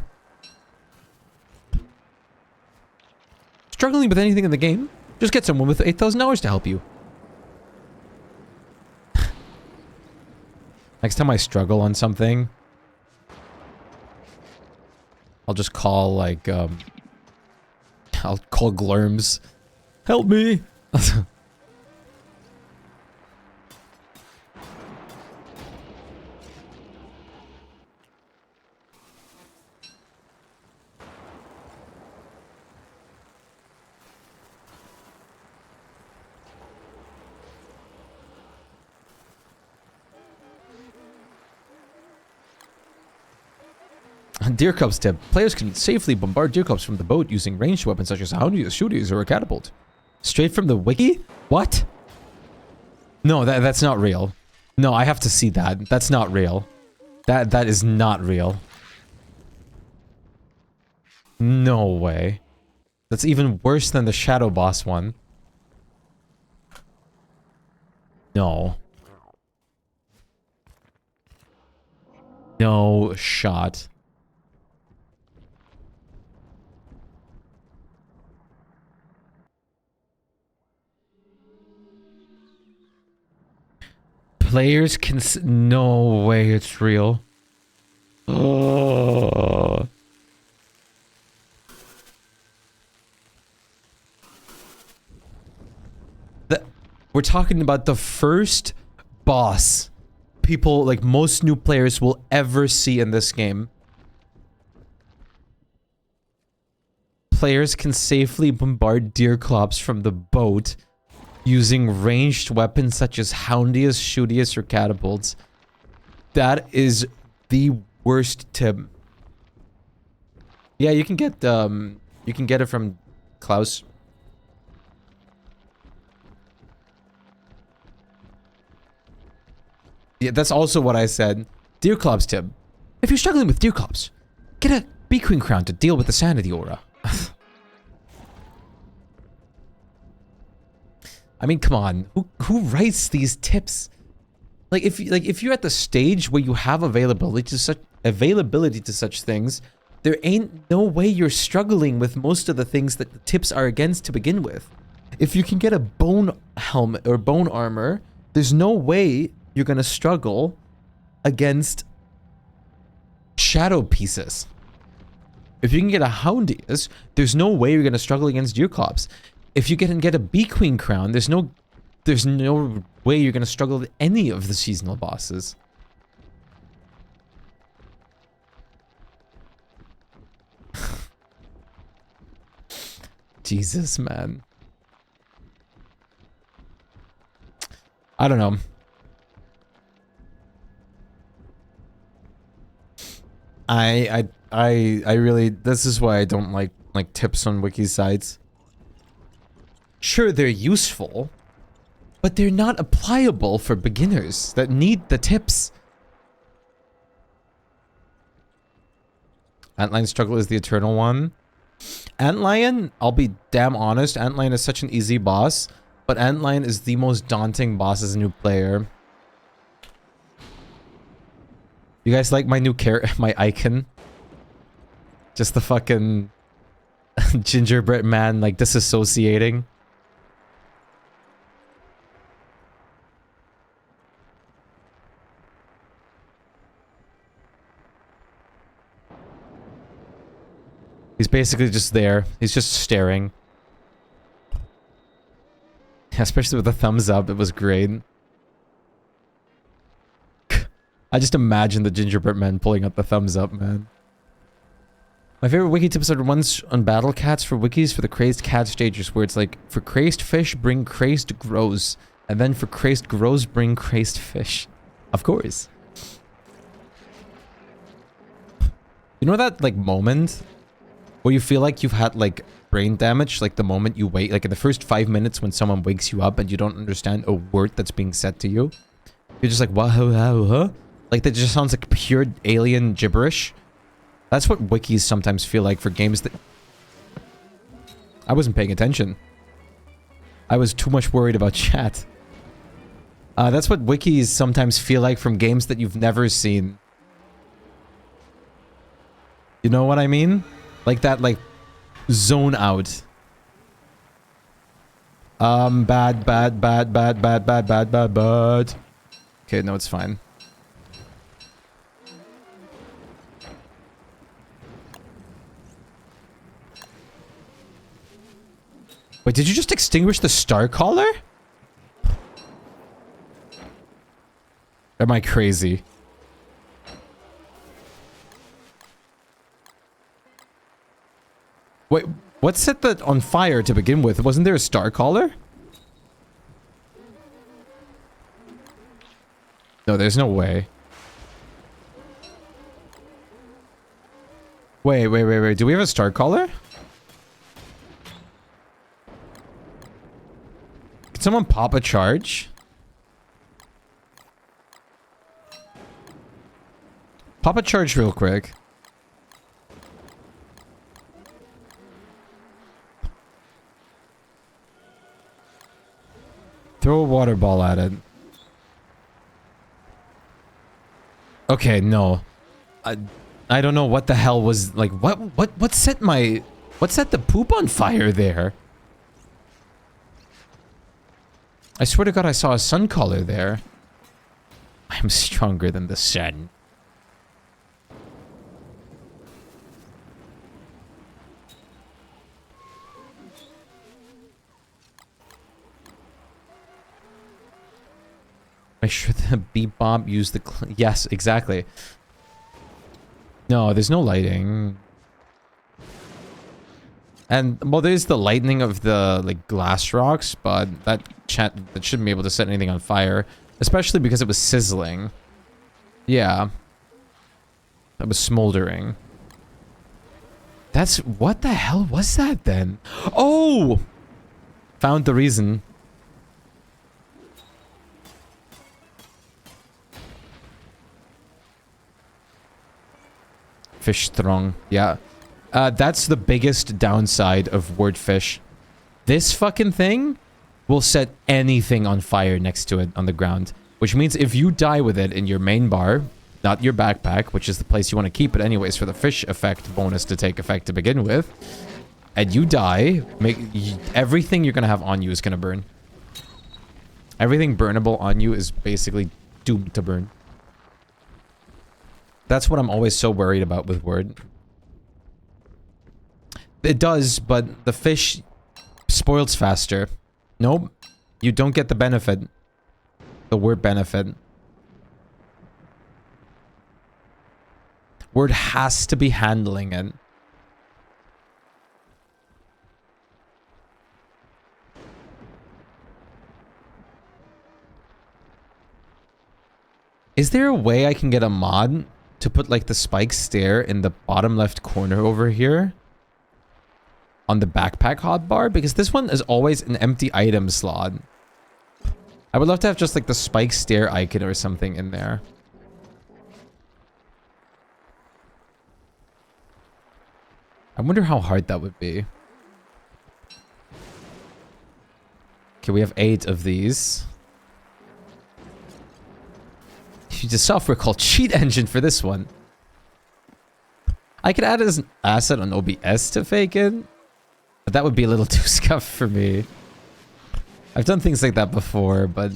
[SPEAKER 1] Struggling with anything in the game? Just get someone with 8,000 hours to help you. Next time I struggle on something, I'll just call, like, I'll call Glurms. Help me! Deerclops tip. Players can safely bombard Deerclops from the boat using ranged weapons such as houndies, shooties, or a catapult. Straight from the wiki? What? No, that's not real. No, I have to see that. That's not real. That is not real. No way. That's even worse than the Shadow Boss one. No. No shot. Players can no way it's real. Oh. We're talking about the first boss people, like most new players, will ever see in this game. Players can safely bombard Deerclops from the boat using ranged weapons such as houndius, shootius, or catapults. That is the worst tip. Yeah, you can get it from Klaus. Yeah, that's also what I said. Deerclops tip. If you're struggling with Deerclops, get a Bee Queen Crown to deal with the Sanity Aura. I mean, come on. Who writes these tips? Like if you're at the stage where you have availability to such things, there ain't no way you're struggling with most of the things that the tips are against to begin with. If you can get a bone helmet or bone armor, there's no way you're gonna struggle against shadow pieces. If you can get a Houndius, there's no way you're gonna struggle against Deerclops. If you can get a Bee Queen Crown, there's no way you're gonna struggle with any of the seasonal bosses. Jesus, man. I don't know. I really, this is why I don't like tips on wiki sites. Sure, they're useful, but they're not applicable for beginners that need the tips. Antlion struggle is the eternal one. Antlion, I'll be damn honest, Antlion is such an easy boss, but Antlion is the most daunting boss as a new player. You guys like my new my icon? Just the fucking gingerbread man like disassociating. He's basically just there. He's just staring. Especially with the thumbs up, it was great. I just imagine the gingerbread man pulling up the thumbs up, man. My favorite wiki tips are ones on battle cats for wikis for the crazed cat stages, where it's like, for crazed fish, bring crazed grows. And then for crazed grows, bring crazed fish. Of course. You know that, like, moment where you feel like you've had, like, brain damage, like the moment you wake, like in the first 5 minutes when someone wakes you up and you don't understand a word that's being said to you? You're just like, what, huh? Like, that just sounds like pure alien gibberish. That's what wikis sometimes feel like for games that... I wasn't paying attention. I was too much worried about chat. That's what wikis sometimes feel like from games that you've never seen. You know what I mean? Like that, like, zone out. Bad. Okay, no, it's fine. Wait, did you just extinguish the star caller? Am I crazy? Wait, what set that on fire to begin with? Wasn't there a star caller? No, there's no way. Wait. Do we have a star caller? Can someone pop a charge? Pop a charge real quick. Throw a water ball at it. Okay, no. I don't know what the hell was like what set the poop on fire there? I swear to God I saw a sun caller there. I'm stronger than the sun. Make sure the beep bomb use the... Yes, exactly. No, there's no lighting. And, well, there's the lightning of the, like, glass rocks, but that shouldn't be able to set anything on fire. Especially because it was sizzling. Yeah. That was smoldering. That's... What the hell was that, then? Oh! Found the reason. Fish strong. Yeah. That's the biggest downside of wordfish. This fucking thing will set anything on fire next to it on the ground. Which means if you die with it in your main bar, not your backpack, which is the place you want to keep it anyways for the fish effect bonus to take effect to begin with, and you die, everything you're going to have on you is going to burn. Everything burnable on you is basically doomed to burn. That's what I'm always so worried about with Word. It does, but the fish spoils faster. Nope. You don't get the benefit. The Word benefit. Word has to be handling it. Is there a way I can get a mod to put like the Shpyke stair in the bottom left corner over here? On the backpack hotbar? Because this one is always an empty item slot. I would love to have just like the Shpyke stair icon or something in there. I wonder how hard that would be. Okay, we have 8 of these. Use a software called Cheat Engine for this one. I could add it as an asset on OBS to fake it, but that would be a little too scuffed for me. I've done things like that before, but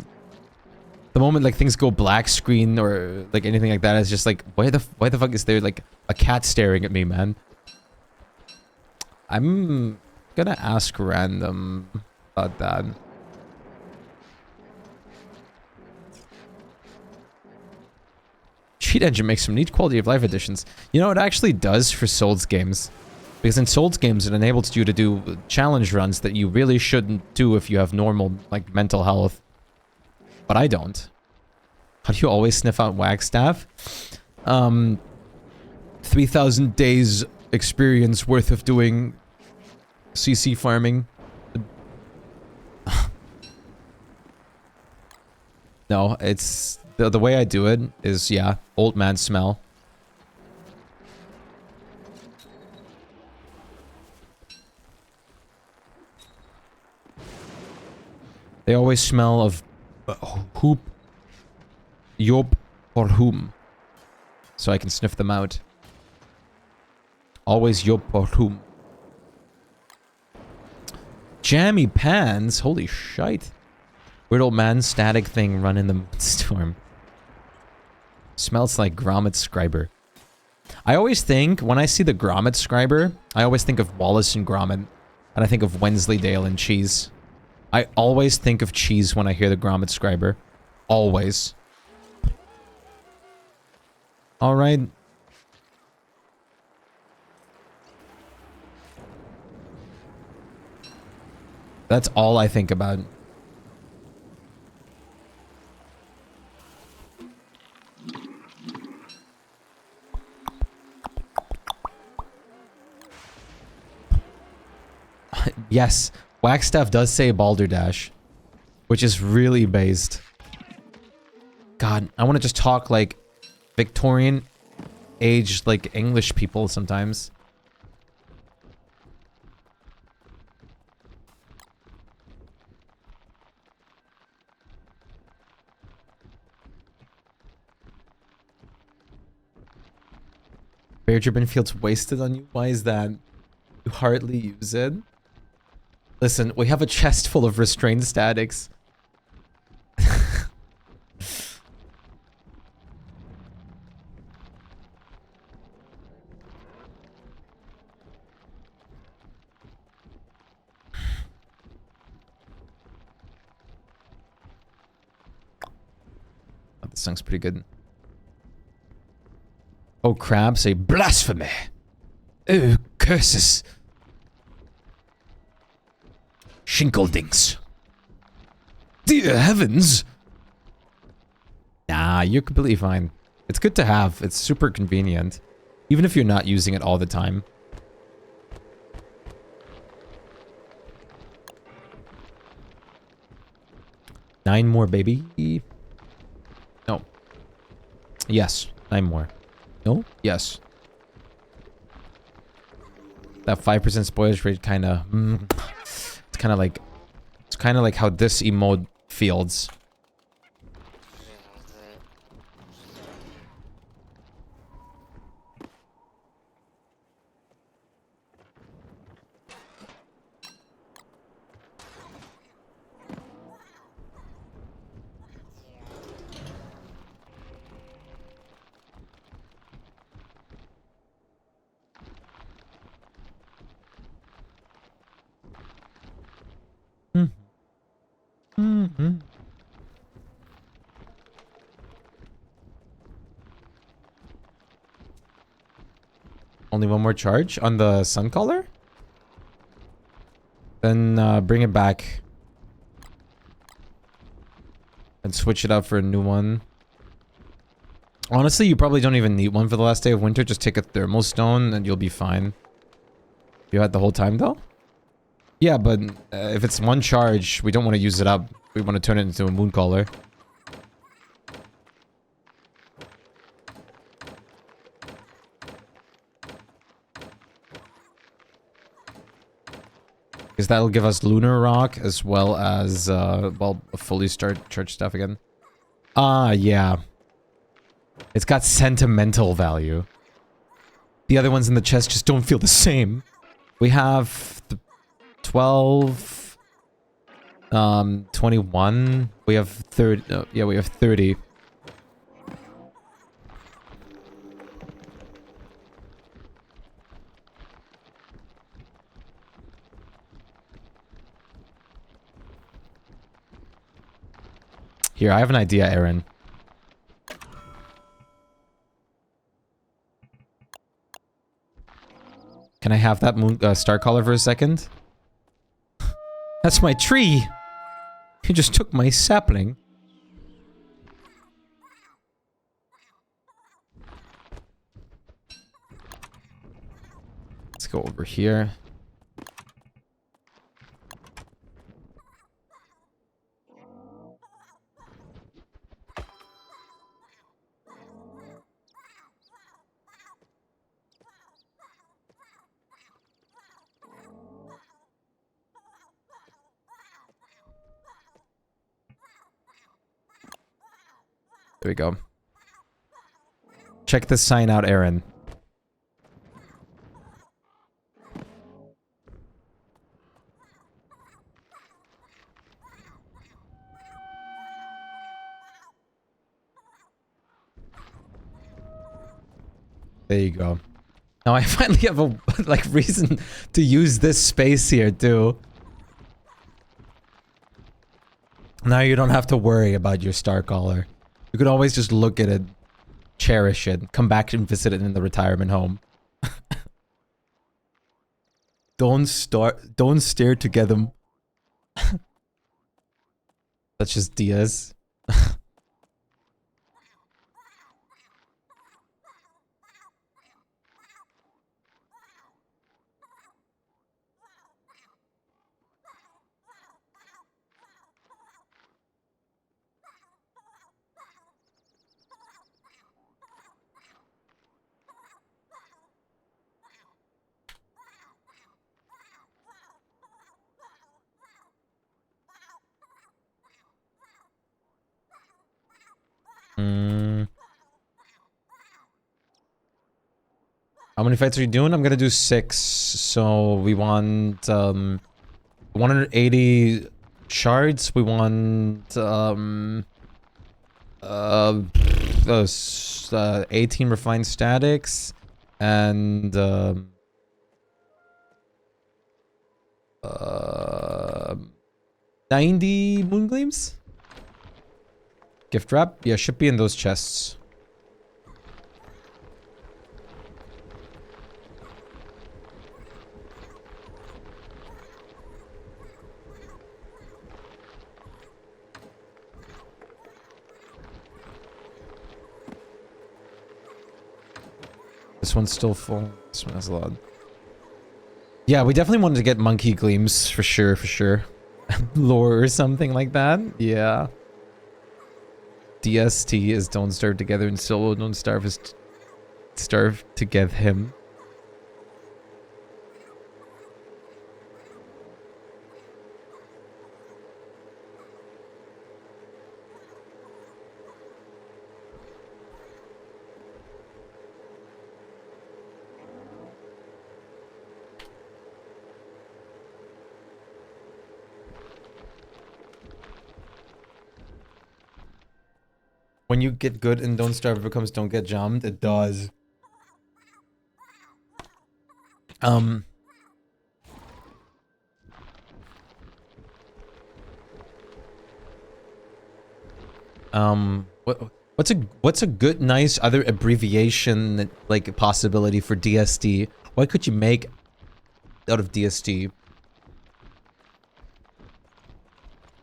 [SPEAKER 1] the moment like things go black screen or like anything like that, it's just like, why the fuck is there like a cat staring at me, man? I'm gonna ask random about that. Cheat Engine makes some neat quality of life additions. You know, it actually does for Souls games. Because in Souls games, it enables you to do challenge runs that you really shouldn't do if you have normal, like, mental health. But I don't. How do you always sniff out Wagstaff? 3,000 days experience worth of doing CC farming. No, it's... The way I do it is, yeah, old man smell. They always smell of hoop, yop, or whom. So I can sniff them out. Always yop or whom. Jammy pans? Holy shite. Weird old man static thing run in the storm. Smells like Grommet Scriber. I always think, when I see the Grommet Scriber, I always think of Wallace and Gromit. And I think of Wensleydale and cheese. I always think of cheese when I hear the Grommet Scriber. Always. Alright. That's all I think about. Yes, Wagstaff does say Balderdash, which is really based. God, I want to just talk like Victorian age, like English people sometimes. Bear Dribbin feels wasted on you? Why is that? You hardly use it? Listen, we have a chest full of restrained statics. Oh, this song's pretty good. Oh, crab, say blasphemy! Oh, curses! Shinkledings. Dear heavens! Nah, you're completely fine. It's good to have. It's super convenient. Even if you're not using it all the time. Nine more, baby. No. Yes, 9 more. No? Yes. That 5% spoilage rate kind of... it's kind of like how this emote feels. Only one more charge on the sun color? Then bring it back. And switch it out for a new one. Honestly, you probably don't even need one for the last day of winter. Just take a thermal stone and you'll be fine. You had the whole time though? Yeah, but if it's one charge, we don't want to use it up. We want to turn it into a moon caller. Because that'll give us Lunar Rock as well as, well, a fully charged stuff again. Ah, yeah. It's got sentimental value. The other ones in the chest just don't feel the same. We have the 12, 21. We have 30. Yeah, we have 30. Here, I have an idea, Aaron. Can I have that moon star collar for a second? That's my tree! You just took my sapling. Let's go over here. There we go. Check this sign out, Aaron. There you go. Now I finally have a, like, reason to use this space here, too. Now you don't have to worry about your star collar. You can always just look at it, cherish it, come back and visit it in the retirement home. Don't stare together. That's just Diaz. How many fights are you doing? I'm gonna do 6. So we want 180 shards. We want those 18 refined statics and 90 moon gleams. Gift wrap? Yeah, should be in those chests. This one's still full. This one has a lot. Yeah, we definitely wanted to get monkey gleams for sure, for sure. Lore or something like that. Yeah. DST is don't starve together and solo don't starve is starve to give him. When you get good and don't starve, it becomes don't get jumped. It does. What's a good, nice other abbreviation, like, possibility for DST? What could you make out of DST?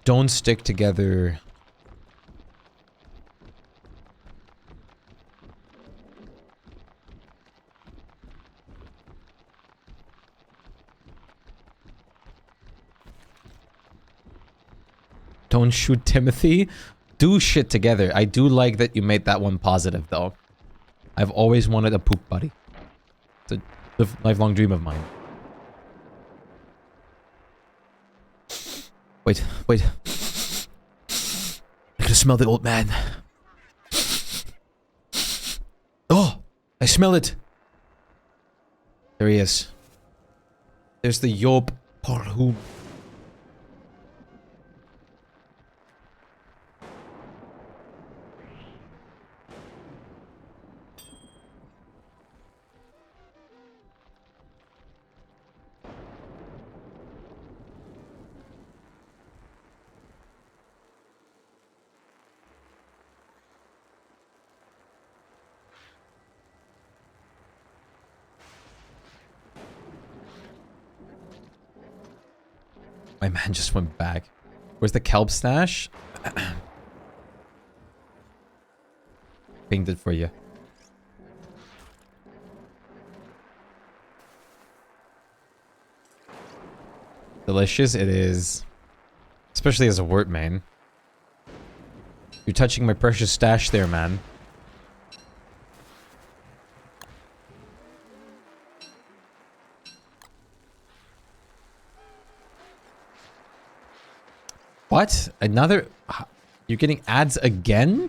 [SPEAKER 1] Don't stick together. Don't shoot Timothy. Do shit together. I do like that you made that one positive, though. I've always wanted a poop buddy. It's a lifelong dream of mine. Wait, wait. I can smell the old man. Oh, I smell it. There he is. There's the Yop Porhu. My man just went back. Where's the kelp stash? Pinged it for you. Delicious it is. Especially as a wort main. You're touching my precious stash there, man. What? Another... You're getting ads again?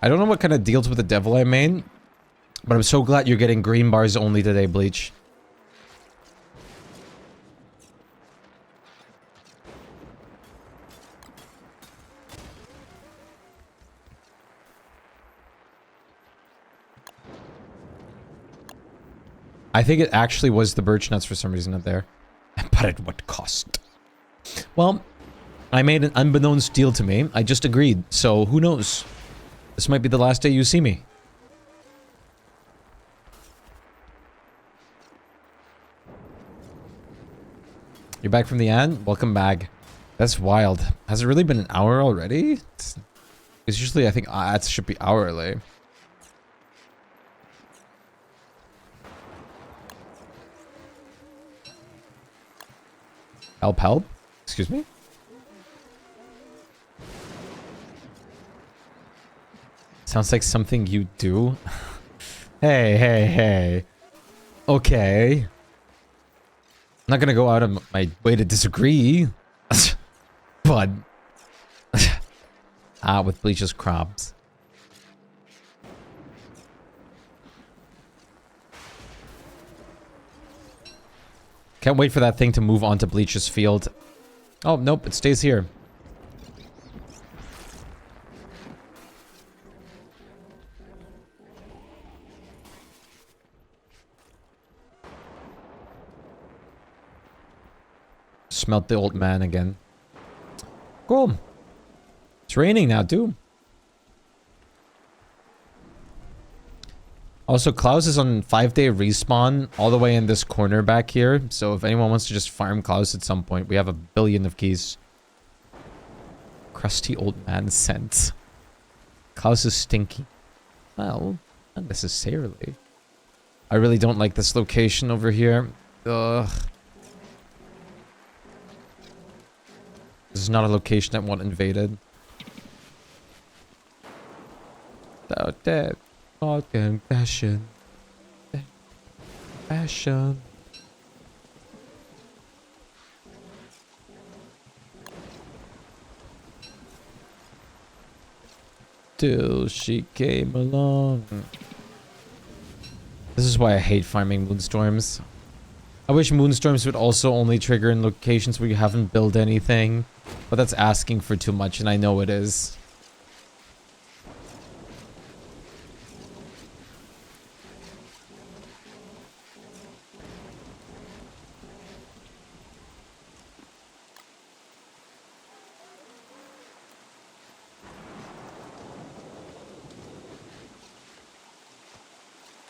[SPEAKER 1] I don't know what kind of deals with the devil I made, but I'm so glad you're getting green bars only today, Bleach. I think it actually was the birch nuts for some reason up there. But at what cost? Well, I made an unbeknownst deal to me. I just agreed, so who knows? This might be the last day you see me. You're back from the ad? Welcome back. That's wild. Has it really been an hour already? It's usually, I think, ads should be hourly. Help, help? Excuse me? Sounds like something you do. Hey, hey, hey. Okay. I'm not gonna go out of my way to disagree. But... with Bleach's crops. Can't wait for that thing to move on to Bleach's field. Oh, nope, it stays here. Smelt the old man again. Cool. It's raining now, too. Also, Klaus is on 5-day respawn all the way in this corner back here. So if anyone wants to just farm Klaus at some point, we have 1 billion of keys. Crusty old man scent. Klaus is stinky. Well, not necessarily. I really don't like this location over here. Ugh. This is not a location I want invaded. So dead. Fucking fashion. Fashion. Till she came along. This is why I hate farming moonstorms. I wish moonstorms would also only trigger in locations where you haven't built anything. But that's asking for too much, and I know it is.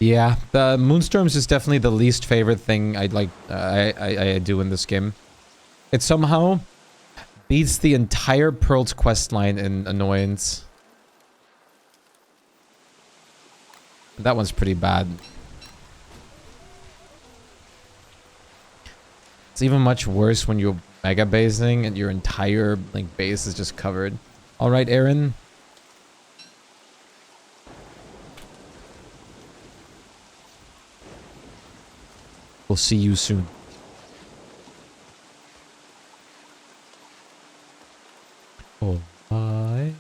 [SPEAKER 1] Yeah, the Moonstorms is definitely the least favorite thing I'd like I do in this game. It somehow beats the entire Pearl's questline in annoyance. That one's pretty bad. It's even much worse when you're mega basing and your entire like base is just covered. All right, Aaron. We'll see you soon. Oh my.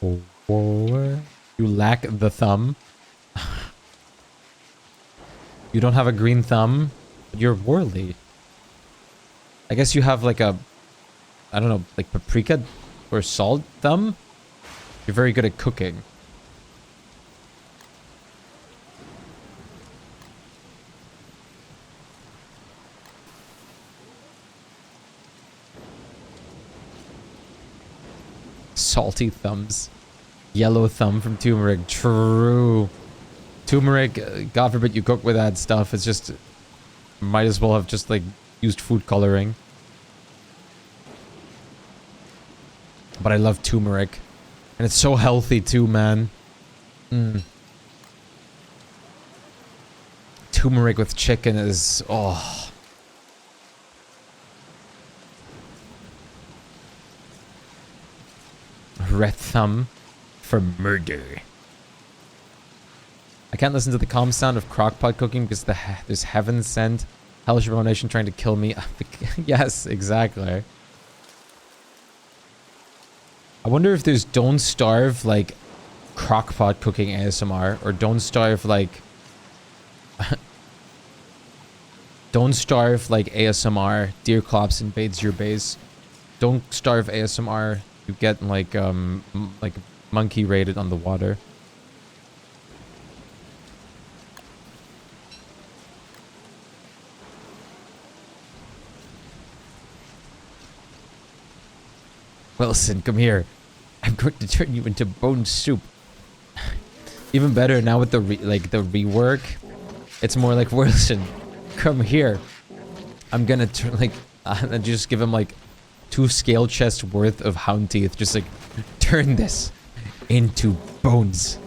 [SPEAKER 1] Oh boy. You lack the thumb. You don't have a green thumb, but you're worldly. I guess you have like a, I don't know, like paprika or salt thumb? You're very good at cooking. Salty thumbs. Yellow thumb from turmeric. True. Turmeric, God forbid you cook with that stuff. It's just, might as well have just like used food coloring. But I love turmeric. And it's so healthy too, man. Turmeric with chicken is, oh. Red thumb for murder. I can't listen to the calm sound of crockpot cooking because there's heaven sent hellish abomination trying to kill me. Yes, exactly. I wonder if there's don't starve like crockpot cooking ASMR or don't starve like don't starve like ASMR. Deer Clops invades your base. Don't starve ASMR. You get like monkey raided on the water. Wilson, come here. I'm going to turn you into bone soup. Even better now with the rework. It's more like Wilson, come here. I'm gonna turn like and just give him like 2 scale chests worth of hound teeth. Just like turn this into bones.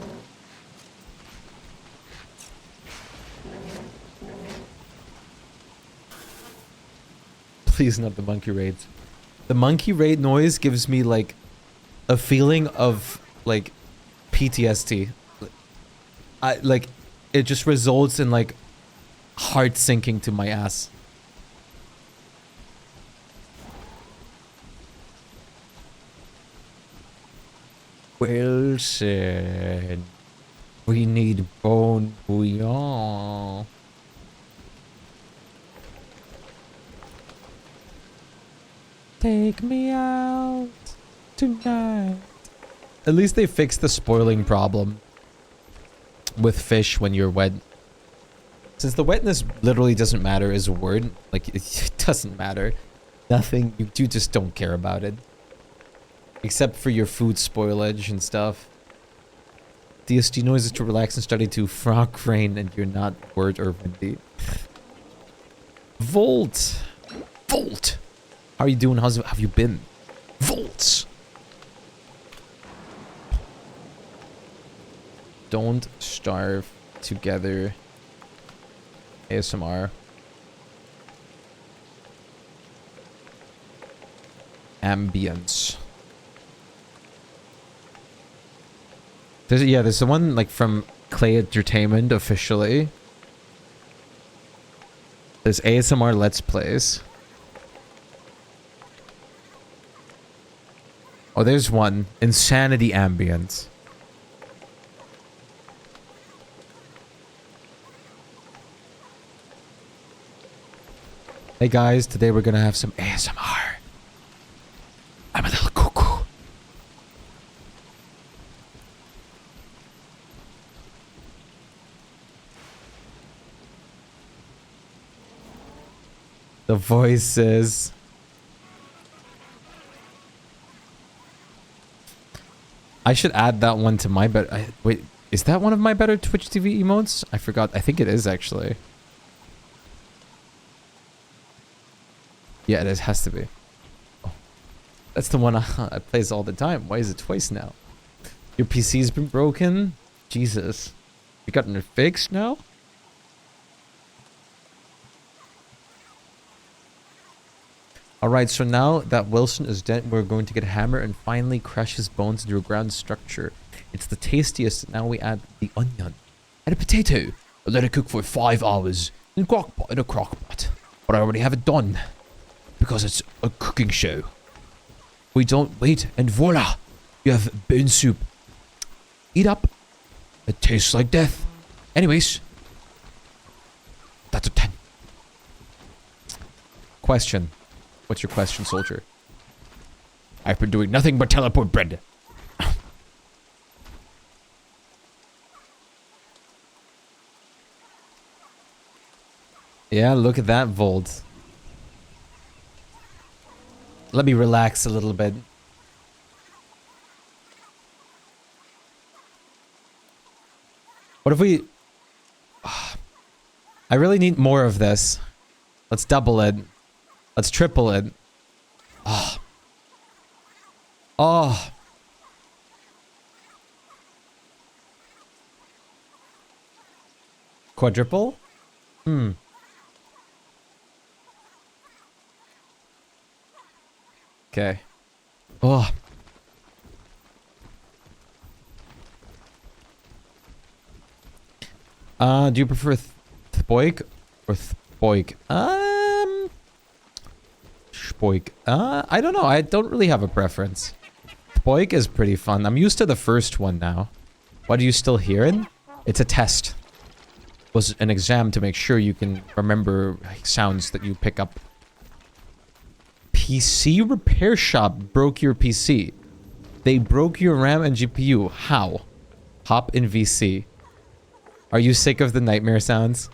[SPEAKER 1] Please not the monkey raids. The monkey raid noise gives me like a feeling of like PTSD. It just results in like heart sinking to my ass. Wilson, we need bone bouillon. Take me out tonight. At least they fixed the spoiling problem with fish when you're wet. Since the wetness literally doesn't matter as a word, like it doesn't matter. Nothing, you just don't care about it. Except for your food spoilage and stuff. DST noises to relax and study to frog rain and you're not word or windy. Volt! Volt! How are you doing? How have you been? Volts! Don't starve together. ASMR. Ambience. There's the one like from Clay Entertainment officially. There's ASMR Let's Plays. Oh, there's one. Insanity Ambience. Hey guys, today we're gonna have some ASMR. I'm a little cuckoo. The voices. I should add that one to my better... Wait, is that one of my better Twitch TV emotes? I forgot. I think it is, actually. Yeah, it has to be. Oh, that's the one I plays all the time. Why is it twice now? Your PC's been broken? Jesus. You gotten it fixed now? Alright, so now that Wilson is dead, we're going to get a hammer and finally crush his bones into a ground structure. It's the tastiest. Now we add the onion. Add a potato. Let it cook for 5 hours in a crock pot. But I already have it done. Because it's a cooking show. We don't wait, and voila! You have bone soup. Eat up. It tastes like death. Anyways. That's a 10. Question. What's your question, soldier? I've been doing nothing but teleport bread. Yeah, look at that, Volt. Let me relax a little bit. What if we... I really need more of this. Let's double it. Let's triple it. Oh. Oh. Quadruple? Hmm. Okay. Oh. Do you prefer Shpyke or Shpyke? Shpyke. I don't know. I don't really have a preference. Shpyke is pretty fun. I'm used to the first one now. What are you still hearing? It's a test. It was an exam to make sure you can remember sounds that you pick up. PC repair shop broke your PC. They broke your RAM and GPU. How? Hop in VC. Are you sick of the nightmare sounds?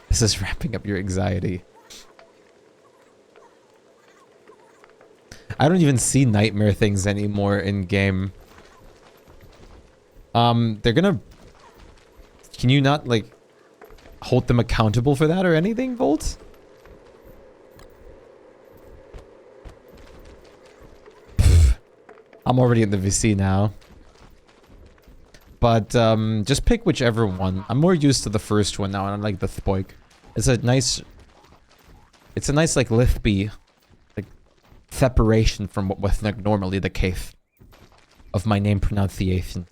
[SPEAKER 1] This is wrapping up your anxiety. I don't even see nightmare things anymore in game. They're gonna... Can you not, like, hold them accountable for that or anything, Volt? I'm already in the VC now. But, just pick whichever one. I'm more used to the first one now, and I like the Shpyke. It's a nice, like, lispy, like, separation from what was, like, normally the case of my name pronunciation.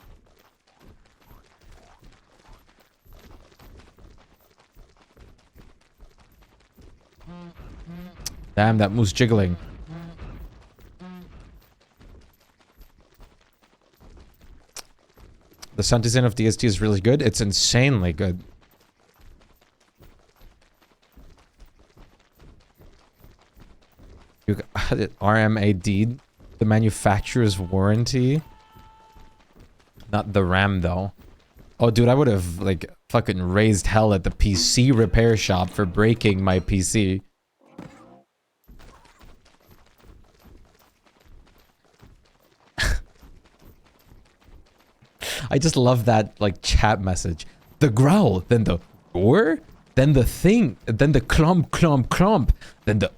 [SPEAKER 1] Damn, that moose jiggling. The sound design of DST is really good. It's insanely good. You got it RMAD, the manufacturer's warranty. Not the RAM though. Oh dude, I would have like fucking raised hell at the PC repair shop for breaking my PC. I just love that, like, chat message. The growl, then the roar, then the thing, then the clump, clump, clump, then the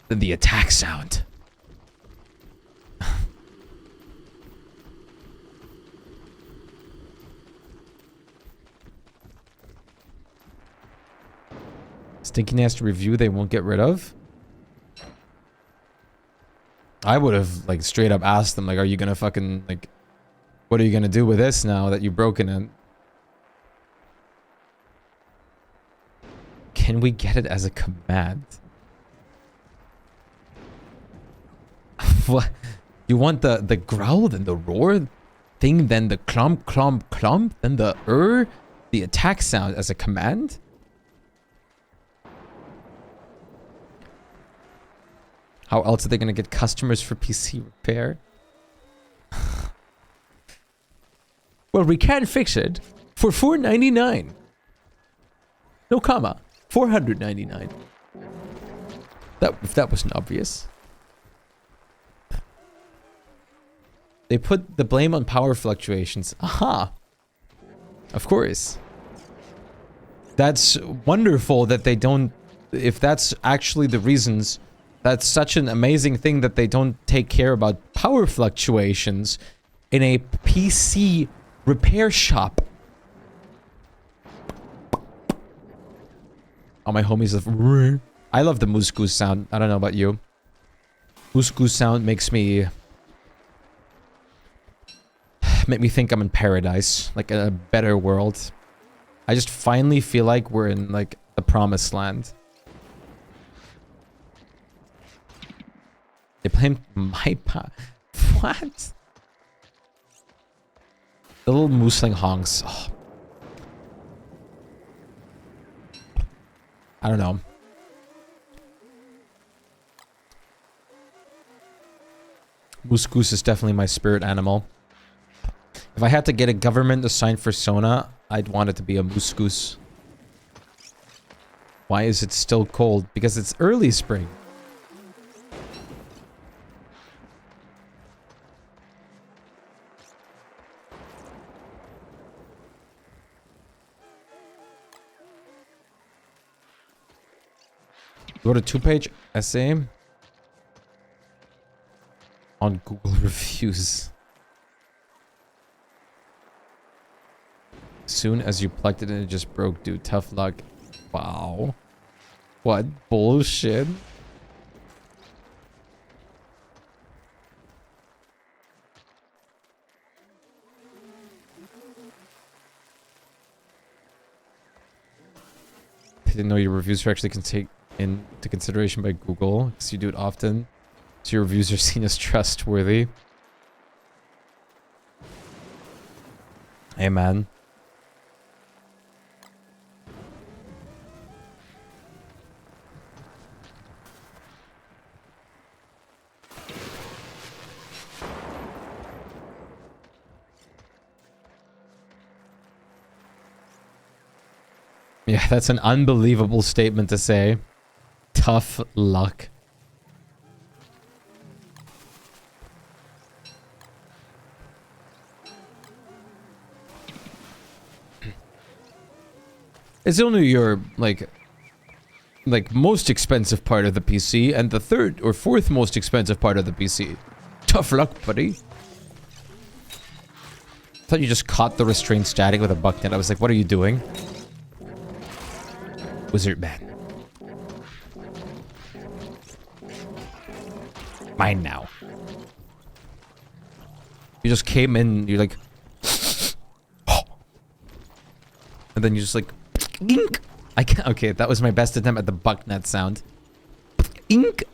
[SPEAKER 1] then the attack sound. Stinky Nasty review they won't get rid of? I would have, like, straight up asked them, like, are you gonna fucking, like... What are you gonna do with this now that you've broken it? Can we get it as a command? What? You want the growl, then the roar thing, then the clump, clump, clump, then the the attack sound as a command? How else are they gonna get customers for PC repair? Well, we can fix it for $4.99. No comma. $499. If that wasn't obvious. They put the blame on power fluctuations. Aha! Of course. That's wonderful that they don't... If that's actually the reasons, that's such an amazing thing that they don't take care about power fluctuations in a PC repair shop. Oh, my homies love... I love the moose goose sound. I don't know about you. Moose goose sound makes me... Make me think I'm in paradise. Like a better world. I just finally feel like we're in, like, the promised land. They blamed my What? The little mooseling honks. Oh. I don't know. Moose goose is definitely my spirit animal. If I had to get a government assigned persona, I'd want it to be a moose goose. Why is it still cold? Because it's early spring. Go to 2-page essay on Google reviews. Soon as you plugged it in, it just broke, dude. Tough luck. Wow. What bullshit? I didn't know your reviews were actually taken into consideration by Google, because you do it often. So your reviews are seen as trustworthy. Hey, man. Yeah, that's an unbelievable statement to say. Tough luck. It's only your, like most expensive part of the PC and the third or fourth most expensive part of the PC. Tough luck, buddy. I thought you just caught the restraint static with a bucknet. I was like, what are you doing? Wizard man. Mine now. You just came in, you're like... and then you just like... Ink! I can't... Okay, that was my best attempt at the bucknet sound. Ink!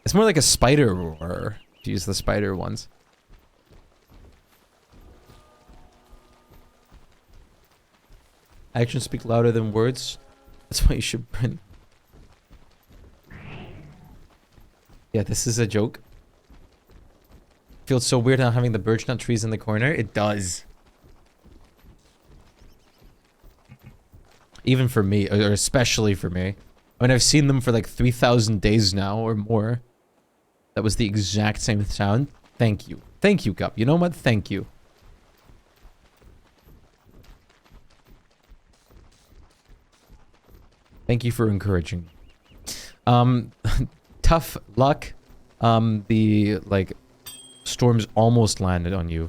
[SPEAKER 1] It's more like a spider roar. To use the spider ones. Actions speak louder than words. That's why you should print. Yeah, this is a joke. Feels so weird not having the birch nut trees in the corner. It does. Even for me, or especially for me. I mean, I've seen them for like 3,000 days now or more. That was the exact same sound. Thank you. Thank you, Cup. You know what? Thank you. Thank you for encouraging me. Tough luck. The, like, storms almost landed on you,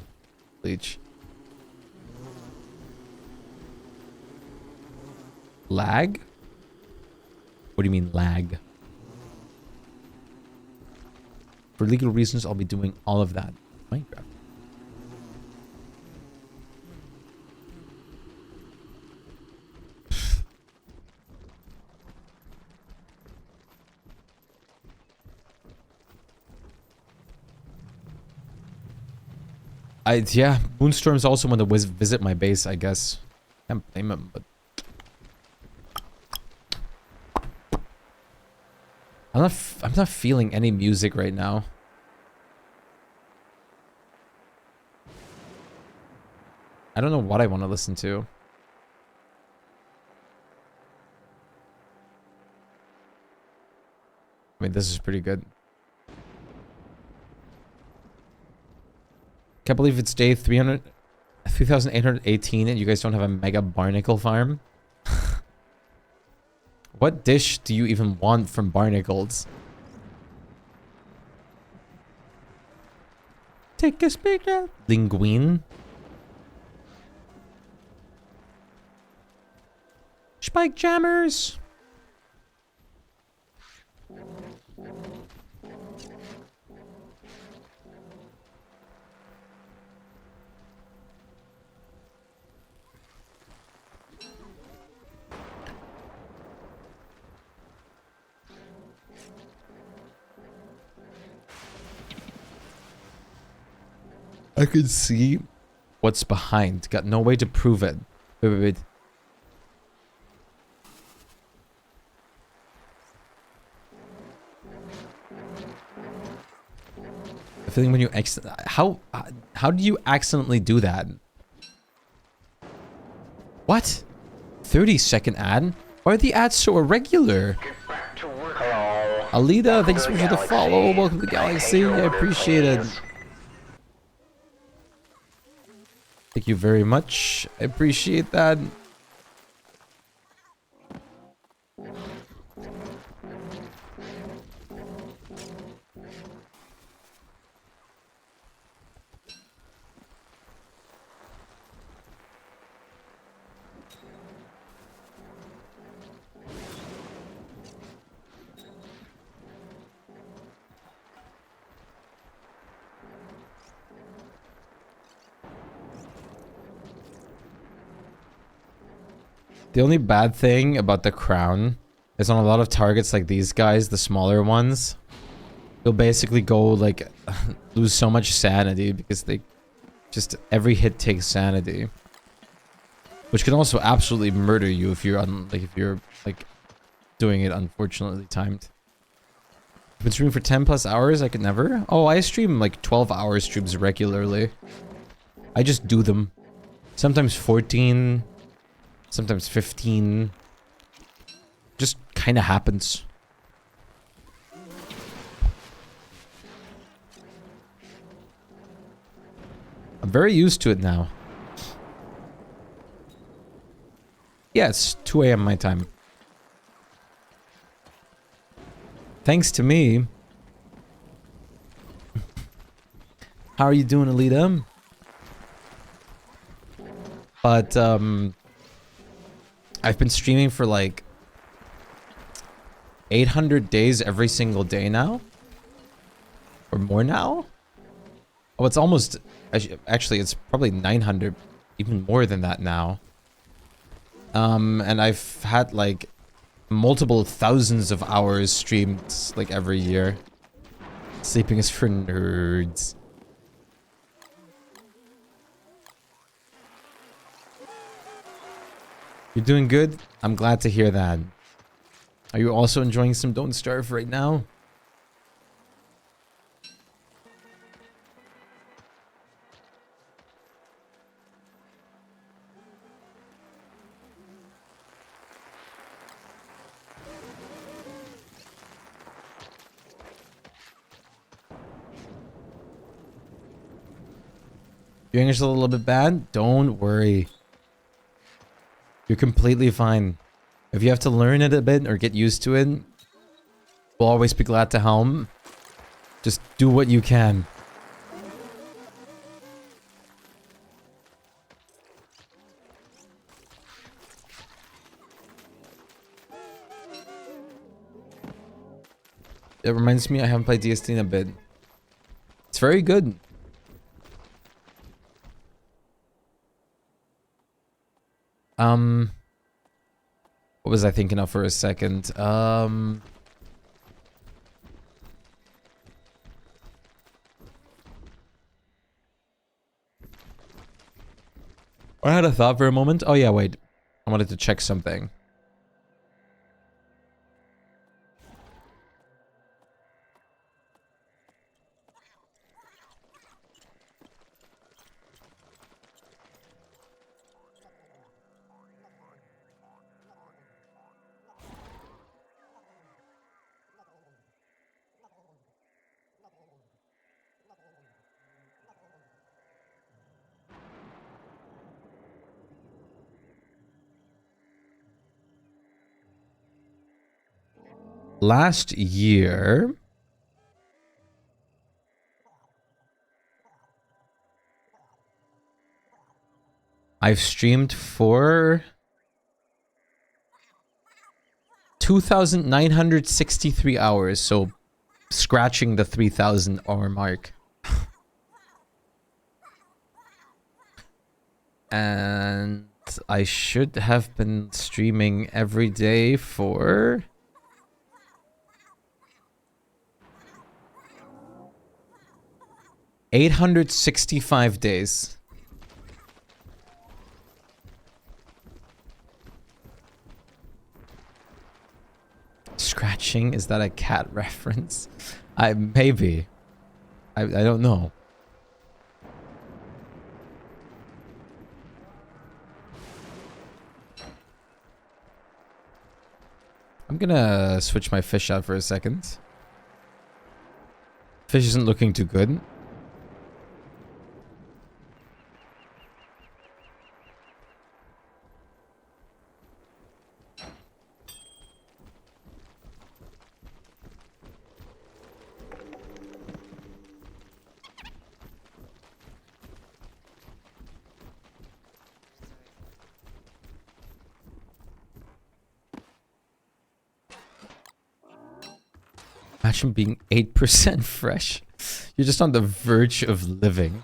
[SPEAKER 1] Leech. Lag? What do you mean, lag? For legal reasons, I'll be doing all of that. Minecraft. Yeah, Moonstorm's also want to visit my base, I guess. Can't blame him, but... I'm not feeling any music right now. I don't know what I want to listen to. I mean, this is pretty good. Can't believe it's day 3,818 and you guys don't have a mega barnacle farm. What dish do you even want from barnacles? Take a picture. Linguine. Shpyke jammers. I can see what's behind. Got no way to prove it. Wait. I feeling when you how do you accidentally do that? What? 30-second ad? Why are the ads so irregular? Alita, thanks so much for the follow. Welcome to the Galaxy. I appreciate it. Thank you very much. I appreciate that. The only bad thing about the crown is on a lot of targets like these guys, the smaller ones, you'll basically go like lose so much sanity because they just every hit takes sanity, which can also absolutely murder you if you're doing it unfortunately timed. I've been streaming for 10 plus hours. I could never. Oh, I stream like 12-hour streams regularly. I just do them. Sometimes 14. Sometimes 15. Just kind of happens. I'm very used to it now. Yeah, it's 2 a.m. my time. Thanks to me. How are you doing, Alita? But, I've been streaming for like 800 days every single day now. Or more now? Oh, it's almost... Actually, it's probably 900. Even more than that now. And I've had like multiple thousands of hours streamed like every year. Sleeping is for nerds. You're doing good? I'm glad to hear that. Are you also enjoying some Don't Starve right now? Your English is a little bit bad? Don't worry. You're completely fine. If you have to learn it a bit or get used to it, we'll always be glad to help. Just do what you can. It reminds me I haven't played DST in a bit. It's very good. What was I thinking of for a second? I had a thought for a moment. Oh yeah, wait. I wanted to check something. last year, I've streamed for 2,963 hours, so scratching the 3,000 hour mark. And I should have been streaming every day for 865 days. Scratching? Is that a cat reference? Maybe. I don't know. I'm gonna switch my fish out for a second. Fish isn't looking too good. Imagine being 8% fresh. You're just on the verge of living.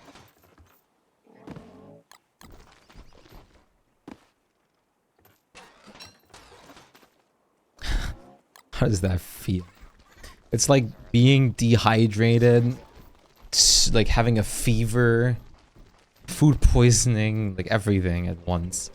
[SPEAKER 1] How does that feel? It's like being dehydrated, like having a fever, food poisoning, like everything at once.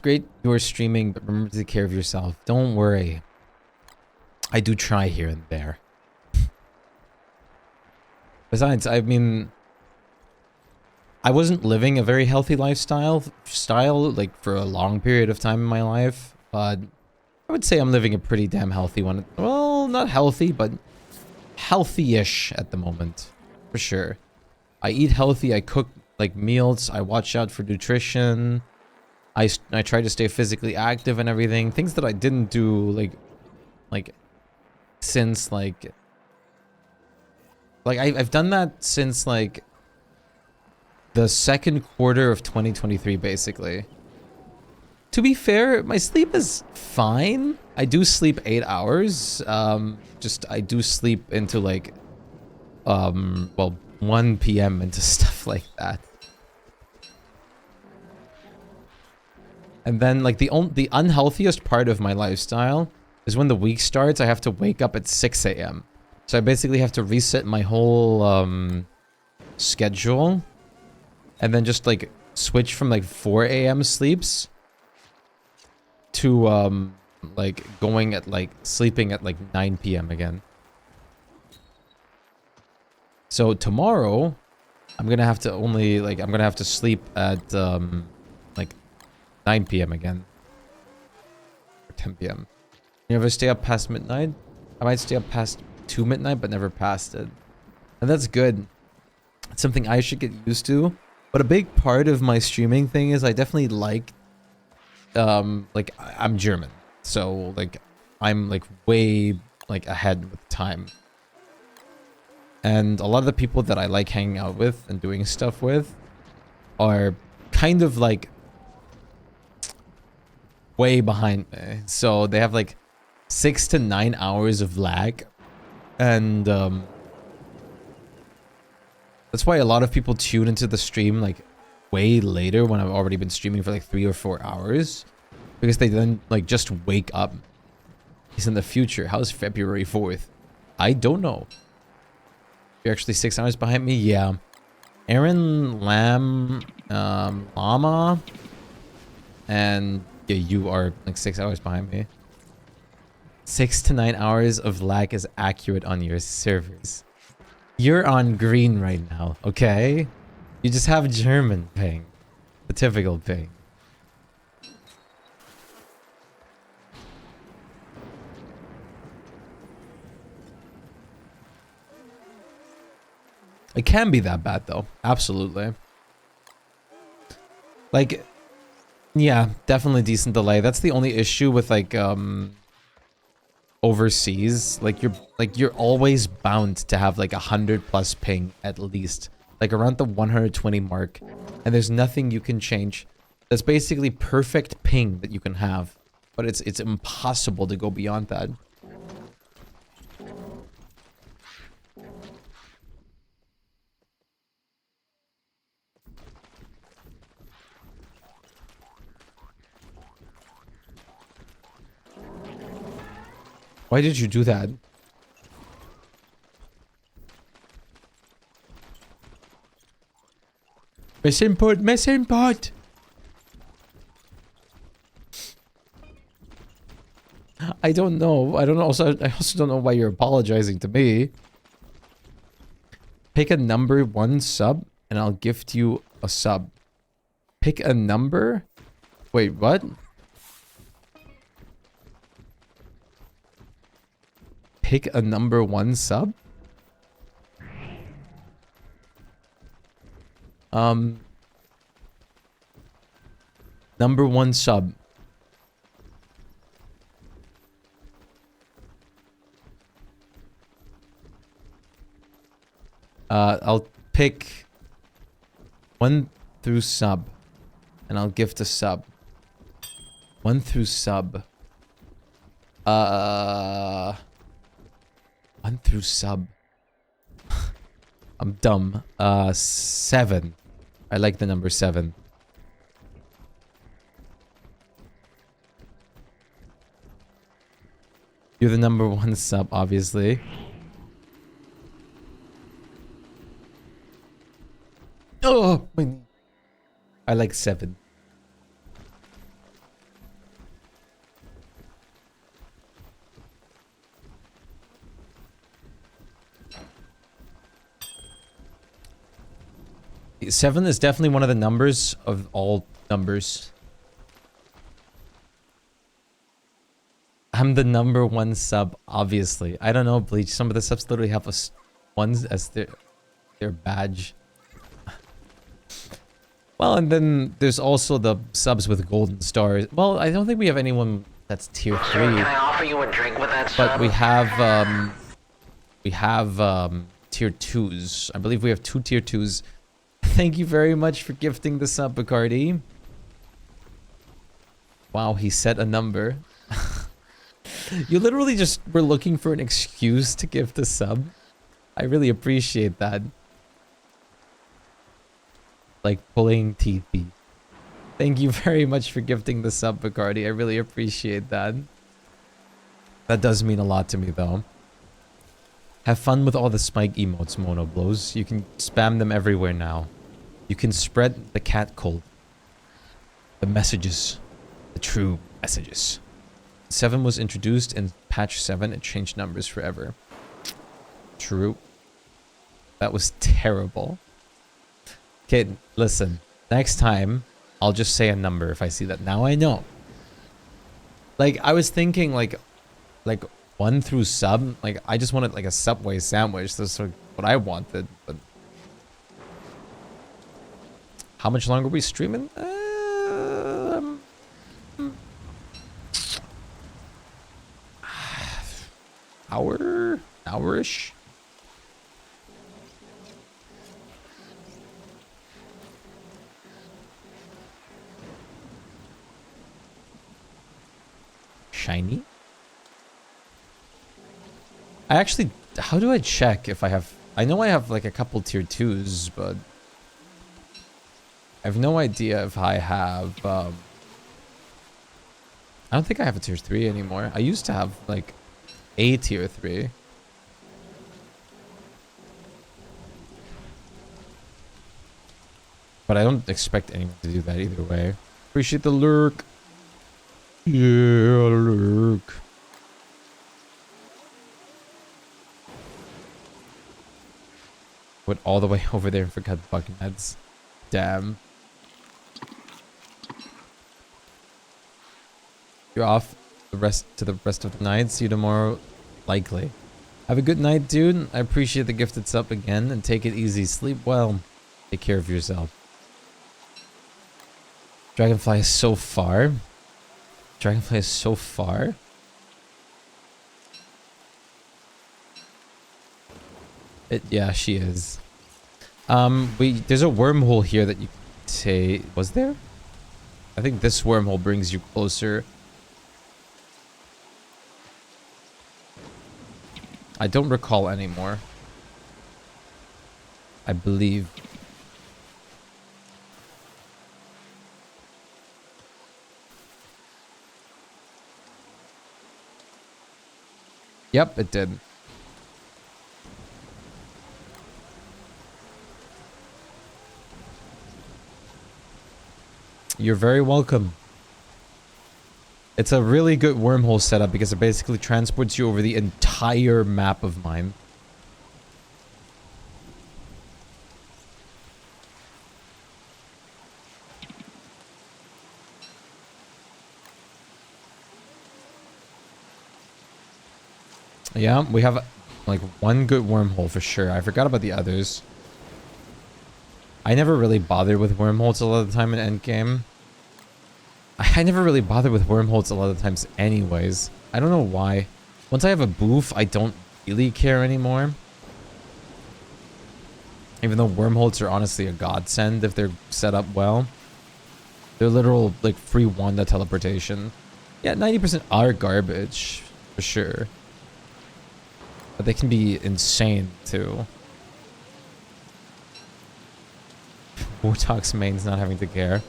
[SPEAKER 1] Great you're streaming, but remember to take care of yourself. Don't worry. I do try here and there. Besides, I mean, I wasn't living a very healthy lifestyle like for a long period of time in my life, but I would say I'm living a pretty damn healthy one. Well, not healthy, but healthy-ish at the moment, for sure. I eat healthy, I cook like meals, I watch out for nutrition. I try to stay physically active and everything. Things that I didn't do like since like I've done that since like the second quarter of 2023 basically. To be fair, my sleep is fine. I do sleep 8 hours. Just I do sleep into like well 1 p.m. into stuff like that. And then, like, the unhealthiest part of my lifestyle is when the week starts, I have to wake up at 6 a.m. So I basically have to reset my whole, schedule. And then just, like, switch from, like, 4 a.m. sleeps to, like, going at, like, sleeping at, like, 9 p.m. again. So tomorrow, I'm gonna have to only, like, I'm gonna have to sleep at, like, 9 p.m. again. Or 10 p.m. You ever stay up past midnight? I might stay up past 2 midnight, but never past it. And that's good. It's something I should get used to. But a big part of my streaming thing is I definitely like I'm German. So, like, I'm, like, way, like, ahead with time. And a lot of the people that I like hanging out with and doing stuff with are kind of, like, way behind me. So they have like 6 to 9 hours of lag. And that's why a lot of people tune into the stream like way later when I've already been streaming for like 3 or 4 hours. Because they then like just wake up. He's in the future. How's February 4th? I don't know. You're actually 6 hours behind me? Yeah. Aaron, Lamb, Llama, and yeah, you are like 6 hours behind me. 6 to 9 hours of lag is accurate on your servers. You're on green right now, okay? You just have German ping. The typical ping. It can be that bad though. Absolutely. Like, yeah, definitely decent delay. That's the only issue with like overseas. Like you're always bound to have like 100+ ping at least. Like around the 120 mark. And there's nothing you can change. That's basically perfect ping that you can have. But it's impossible to go beyond that. Why did you do that? Miss input, miss input! I don't know. I also don't know why you're apologizing to me. Pick a number 1 sub, and I'll gift you a sub. Pick a number? Wait, what? Pick a number 1 sub? Number 1 sub. I'll pick 1 through sub, and I'll gift a sub. 1 through sub. 1 through sub. I'm dumb. 7. I like the number 7. You're the number 1 sub, obviously. Oh, my knee. I like 7. Seven is definitely one of the numbers of all numbers. I'm the number 1 sub, obviously. I don't know, Bleach. Some of the subs literally have ones as their badge. Well, and then there's also the subs with golden stars. Well, I don't think we have anyone that's tier 3.
[SPEAKER 3] Sir, can I offer you a drink with that
[SPEAKER 1] But
[SPEAKER 3] sub?
[SPEAKER 1] we have tier 2s. I believe we have 2 tier 2s. Thank you very much for gifting the sub, Bacardi. Wow, he set a number. You literally just were looking for an excuse to gift a sub. I really appreciate that. Like pulling teeth. Thank you very much for gifting the sub, Bacardi. I really appreciate that. That does mean a lot to me, though. Have fun with all the Shpyke emotes, Mono Blows. You can spam them everywhere now. You can spread the cat cult. The messages. The true messages. 7 was introduced in patch 7. It changed numbers forever. True. That was terrible. Okay, listen. Next time, I'll just say a number if I see that. Now I know. Like, I was thinking, like 1 through sub. Like, I just wanted, like, a Subway sandwich. That's sort of what I wanted. But how much longer are we streaming? Hour-ish? Shiny? I actually, how do I check if I have, I know I have like a couple tier 2s, but I have no idea if I have, I don't think I have a tier 3 anymore. I used to have like a tier 3. But I don't expect anyone to do that either way. Appreciate the lurk. Yeah, lurk. Went all the way over there and forgot bug meds. Damn. You're off the rest of the night. See you tomorrow. Likely. Have a good night, dude. I appreciate the gift that's up again, and take it easy. Sleep well. Take care of yourself. Dragonfly is so far. Dragonfly is so far. Yeah, she is. There's a wormhole here that you can take. Was there? I think this wormhole brings you closer. I don't recall anymore. I believe. Yep, it did. You're very welcome. It's a really good wormhole setup because it basically transports you over the entire map of mine. Yeah, we have like one good wormhole for sure. I forgot about the others. I never really bothered with wormholes a lot of the time in endgame. I never really bothered with wormholes a lot of the times anyways. I don't know why. Once I have a booth, I don't really care anymore. Even though wormholes are honestly a godsend if they're set up well. They're literal, like, free Wanda teleportation. Yeah, 90% are garbage, for sure. But they can be insane, too. Warthog's mains not having to care.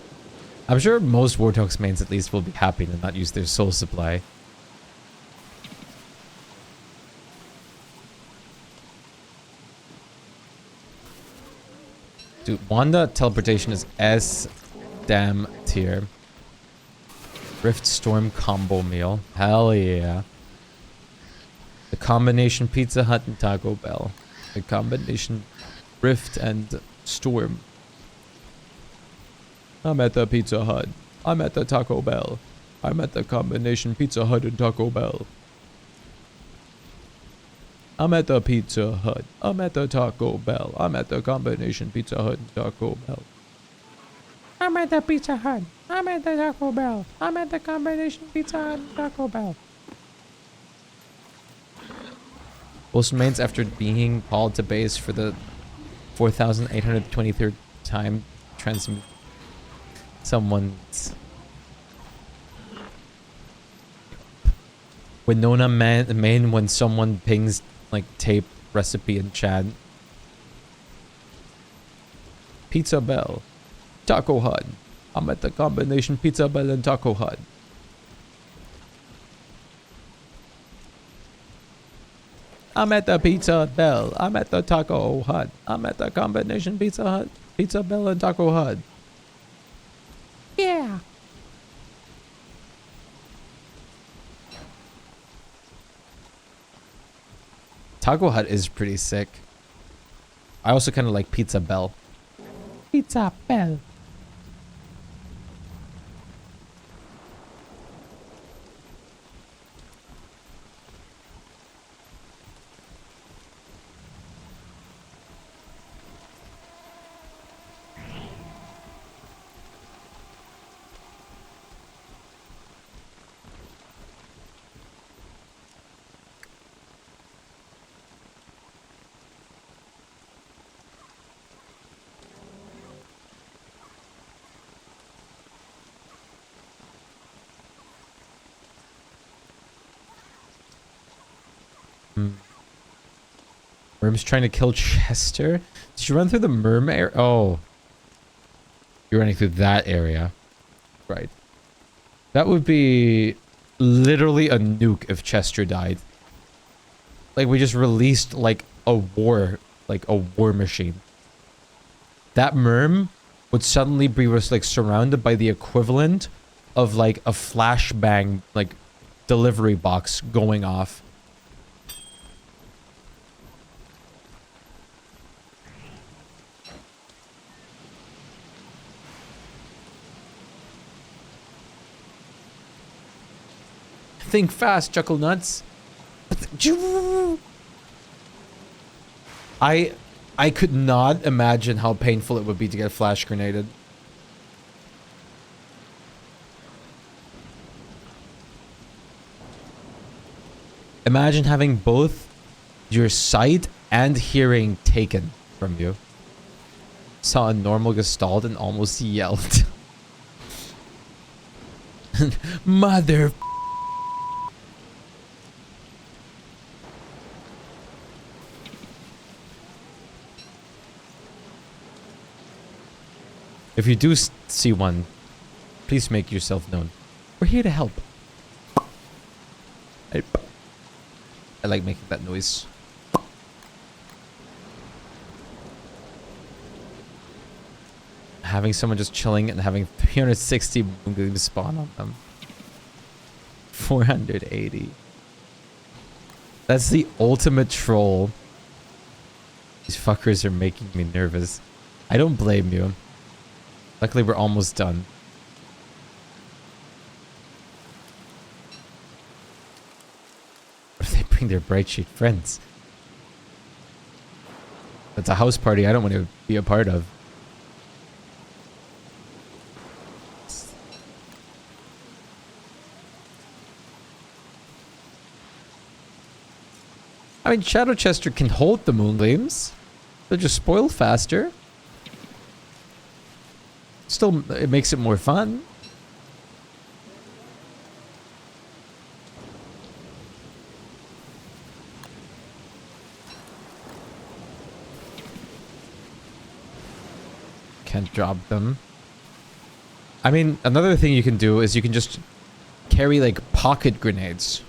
[SPEAKER 1] I'm sure most Warthog's mains at least will be happy to not use their soul supply. Dude, Wanda teleportation is S damn tier. Rift Storm combo meal. Hell yeah. The combination Pizza Hut and Taco Bell. The combination Rift and Storm. I'm at the Pizza Hut. I'm at the Taco Bell. I'm at the combination Pizza Hut and Taco Bell. I'm at the Pizza Hut. I'm at the Taco Bell. I'm at the combination Pizza Hut and Taco Bell. I'm at the Pizza Hut. I'm at the Taco Bell. I'm at the combination Pizza Hut and Taco Bell. Postmates, after being called to base for the 4,823rd time, transmit someone's Winona main when someone pings like tape recipe in chat. Pizza Bell. Taco Hut. I'm at the combination Pizza Bell and Taco Hut. I'm at the Pizza Bell. I'm at the Taco Hut. I'm at the combination Pizza Hut, Pizza Bell and Taco Hut. Yeah. Taco Hut is pretty sick. I also kind of like Pizza Bell. Pizza Bell. Worm's trying to kill Chester. Did you run through the Merm area? Oh. You're running through that area. Right. That would be literally a nuke if Chester died. Like, we just released, like, a war machine. That Merm would suddenly be, like, surrounded by the equivalent of, like, a flashbang, like, delivery box going off. Think fast, Chuckle Nuts. I could not imagine how painful it would be to get flash grenaded. Imagine having both your sight and hearing taken from you. Saw a normal Gestalt and almost yelled. Mother. If you do see one, please make yourself known. We're here to help. I like making that noise. Having someone just chilling and having 360 moongleams spawn on them. 480. That's the ultimate troll. These fuckers are making me nervous. I don't blame you. Luckily, we're almost done. What if they bring their bright sheet friends? That's a house party I don't want to be a part of. I mean, Shadow Chester can hold the moongleams. They'll just spoil faster. Still, it makes it more fun. Can't drop them. I mean, another thing you can do is you can just carry like pocket grenades.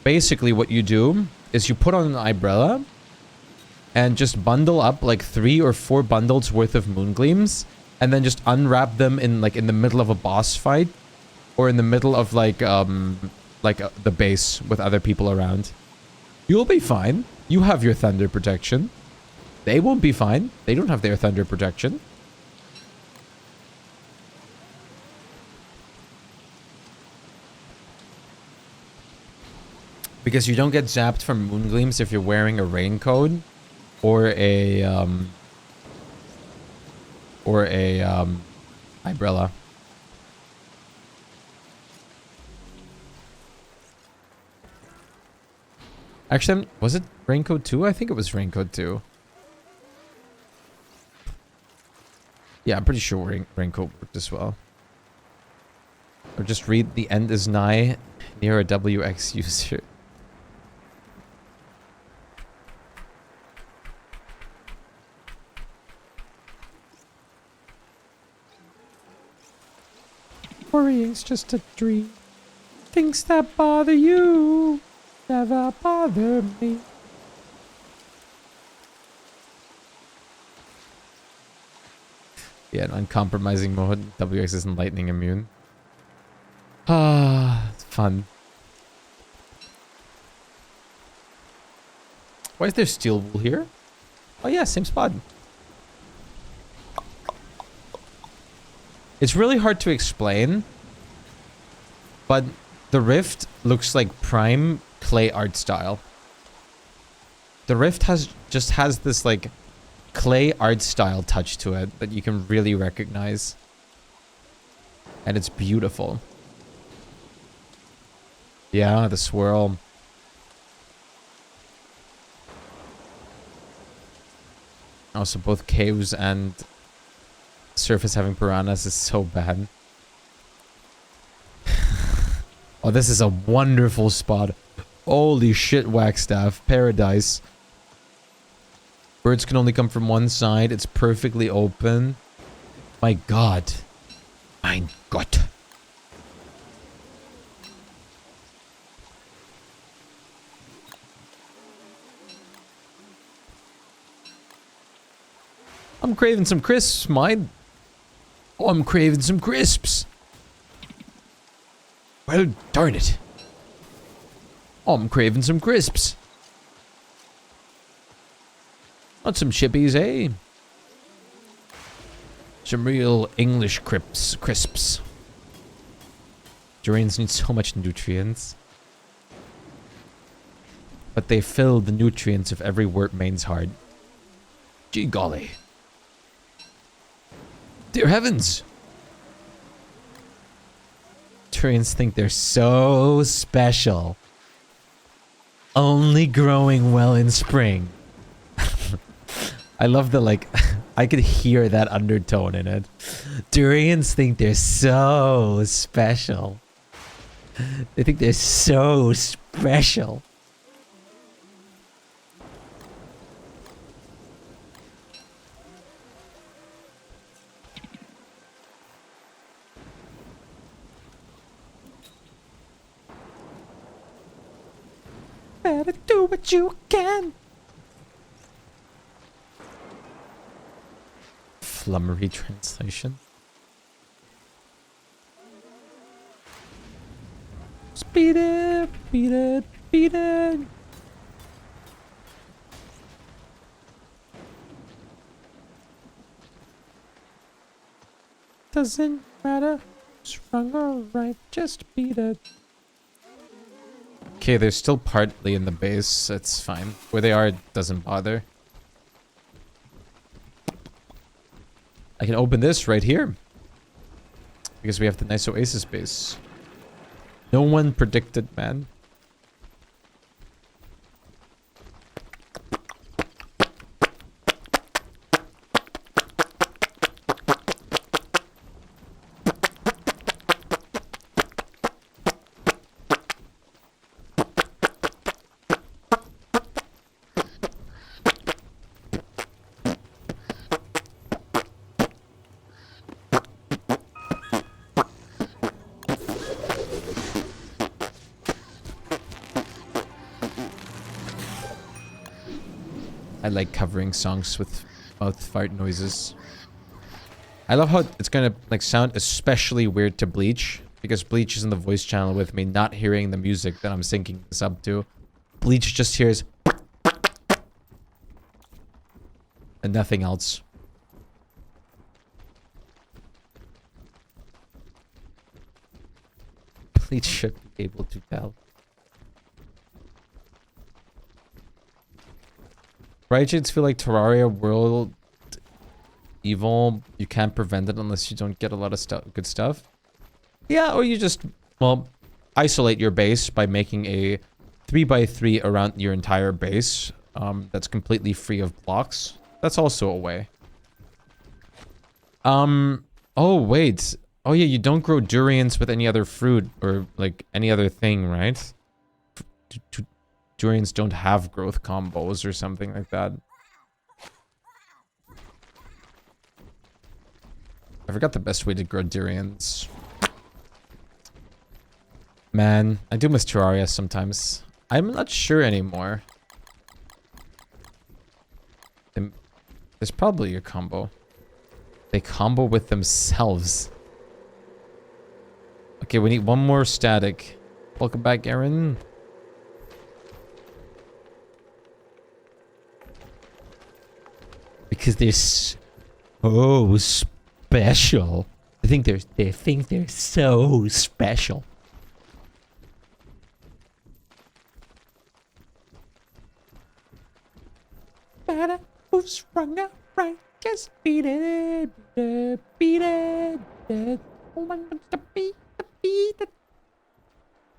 [SPEAKER 1] Basically, what you do is you put on an umbrella and just bundle up like 3 or 4 bundles worth of moongleams. And then just unwrap them in like in the middle of a boss fight, or in the middle of like the base with other people around. You'll be fine. You have your thunder protection. They won't be fine. They don't have their thunder protection. Because you don't get zapped from moongleams if you're wearing a raincoat or a umbrella. Actually, was it Raincoat 2? I think it was Raincoat 2. Yeah, I'm pretty sure Raincoat worked as well. Or just read the end is nigh near a WX user. Worrying's just a dream. Things that bother you never bother me. Yeah, an uncompromising mode. WX isn't lightning immune. Ah, it's fun. Why is there steel wool here? Oh yeah, same spot. It's really hard to explain, but the rift looks like prime clay art style. The rift just has this like clay art style touch to it that you can really recognize. And it's beautiful. Yeah, the swirl. Also, both caves and surface having piranhas is so bad. Oh, this is a wonderful spot. Holy shit, Whackstaff. Paradise. Birds can only come from one side. It's perfectly open. My god. Mein Gott. I'm craving some crisps, mine. Oh, I'm craving some crisps. Well, darn it. Oh, I'm craving some crisps. Want some chippies, eh? Some real English crisps. Durians need so much nutrients. but they fill the nutrients of every warp main's heart. Gee golly. Dear heavens! Turians think they're so special. Only growing well in spring. I love the, like, I could hear that undertone in it. Turians think they're so special. They think they're so special. Better do what you can. Flummery translation. Speed it, beat it, beat it. Doesn't matter, who's wrong or right, just beat it. Okay, they're still partly in the base, it's fine. Where they are, it doesn't bother. I can open this right here. Because we have the nice Oasis base. No one predicted, man. I like covering songs with mouth fart noises. I love how it's gonna like sound especially weird to Bleach, because Bleach is in the voice channel with me, not hearing the music that I'm syncing this up to. Bleach just hears and nothing else. Bleach should be able to tell. Rights feel like Terraria world evil. You can't prevent it unless you don't get a lot of good stuff. Yeah, or you just, well, isolate your base by making a 3x3 around your entire base. That's completely free of blocks. That's also a way. Oh, wait. Oh, yeah, you don't grow durians with any other fruit or, like, any other thing, right? Durians don't have growth combos or something like that. I forgot the best way to grow durians. Man, I do miss Terraria sometimes. I'm not sure anymore. There's probably a combo. They combo with themselves. Okay, we need one more static. Welcome back, Aaron. Because they're so special. They think they're so special. Better who's wrong or right, just beat it, beat it, beat it, beat it. Beat it.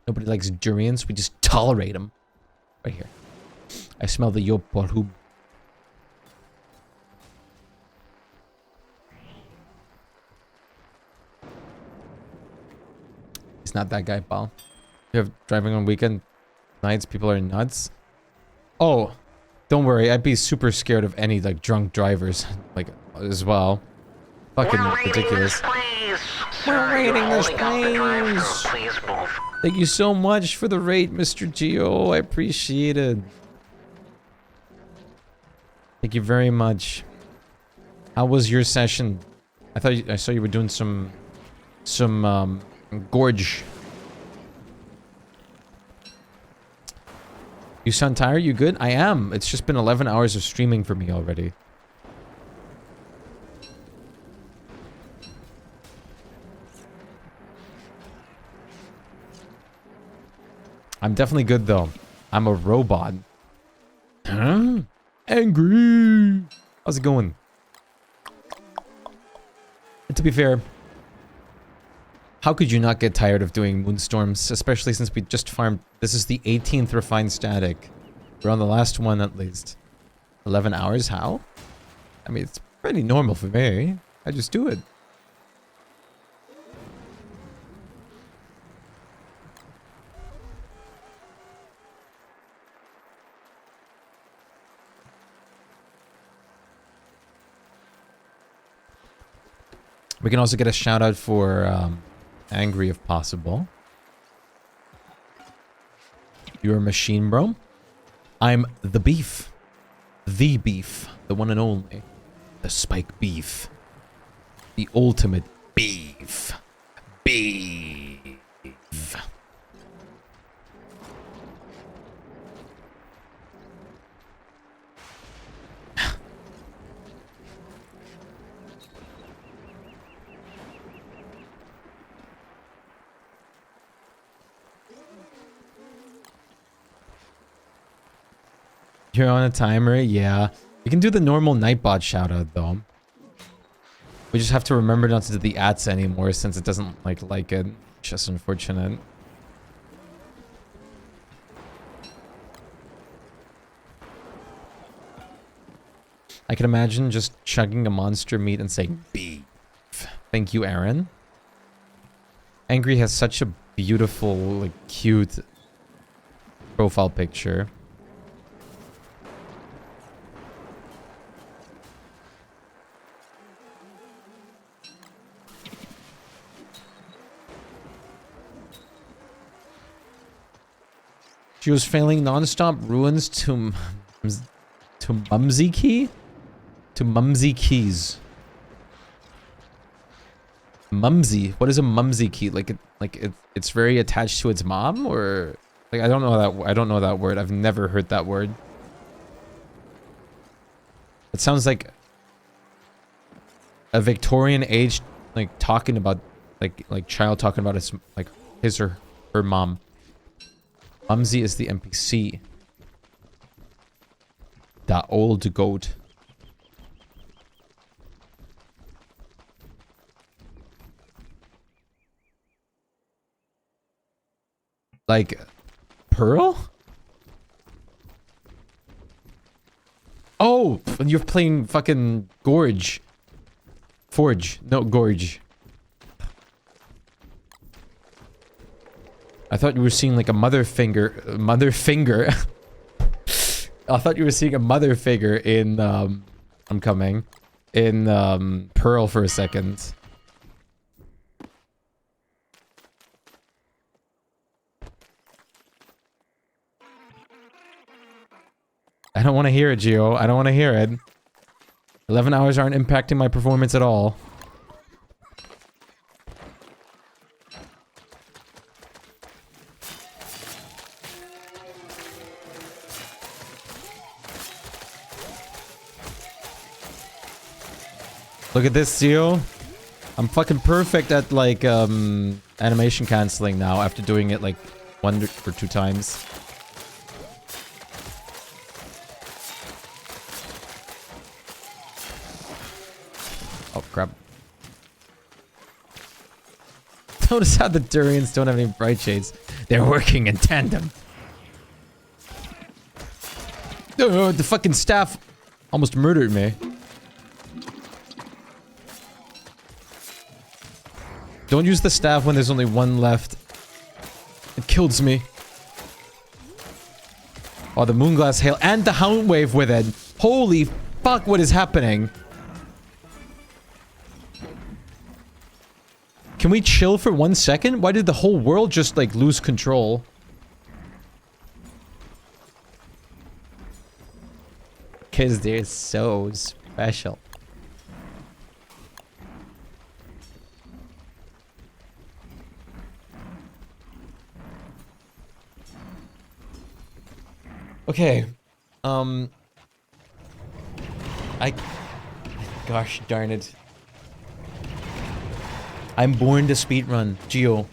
[SPEAKER 1] Nobody likes durians, we just tolerate them. Right here. I smell the yoporhub. He's not that guy, pal. You have driving on weekend nights, people are nuts. Oh, don't worry, I'd be super scared of any like drunk drivers, like as well. Fucking ridiculous. We're raiding this place.
[SPEAKER 3] Please move.
[SPEAKER 1] Thank you so much for the raid, Mr. Geo. I appreciate it. Thank you very much. How was your session? I saw you were doing some gorge. You sound tired? You good? I am. It's just been 11 hours of streaming for me already. I'm definitely good though. I'm a robot. Huh? Angry. How's it going? And to be fair, how could you not get tired of doing moonstorms, especially since we just farmed... This is the 18th refined static. We're on the last one at least. 11 hours? How? I mean, it's pretty normal for me. I just do it. We can also get a shout out for Angry if possible. You're a machine, bro. I'm the beef. The beef. The one and only. The Shpyke beef. The ultimate beef. Beef. You're on a timer? Yeah. You can do the normal Nightbot shoutout though. We just have to remember not to do the ads anymore since it doesn't like it. Just unfortunate. I can imagine just chugging a monster meat and saying beef. Thank you, Aaron. Angry has such a beautiful, like, cute profile picture. She was failing non-stop ruins to Mumsy Key? To Mumsy Keys. Mumsy. What is a Mumsy Key? It's very attached to its mom, or like I don't know that word. I've never heard that word. It sounds like a Victorian age talking about like child talking about his or her mom. Mumsy is the NPC. That old goat. Like, Pearl? Oh, you're playing fucking Gorge. Forge. No, Gorge. I thought you were seeing like a mother finger. I thought you were seeing a mother figure in, I'm coming. In, Pearl for a second. I don't want to hear it, Gio. I don't want to hear it. 11 hours aren't impacting my performance at all. Look at this, Gio. I'm fucking perfect at, like, animation canceling now after doing it, like, 1 or 2 times. Oh, crap. Notice how the durians don't have any bright shades. They're working in tandem. The fucking staff almost murdered me. Don't use the staff when there's only 1 left. It kills me. Oh, the Moonglass Hail and the Hound Wave with it. Holy fuck, what is happening? Can we chill for 1 second? Why did the whole world just, like, lose control? Because they're so special. Okay. Gosh darn it. I'm born to speedrun. Gio,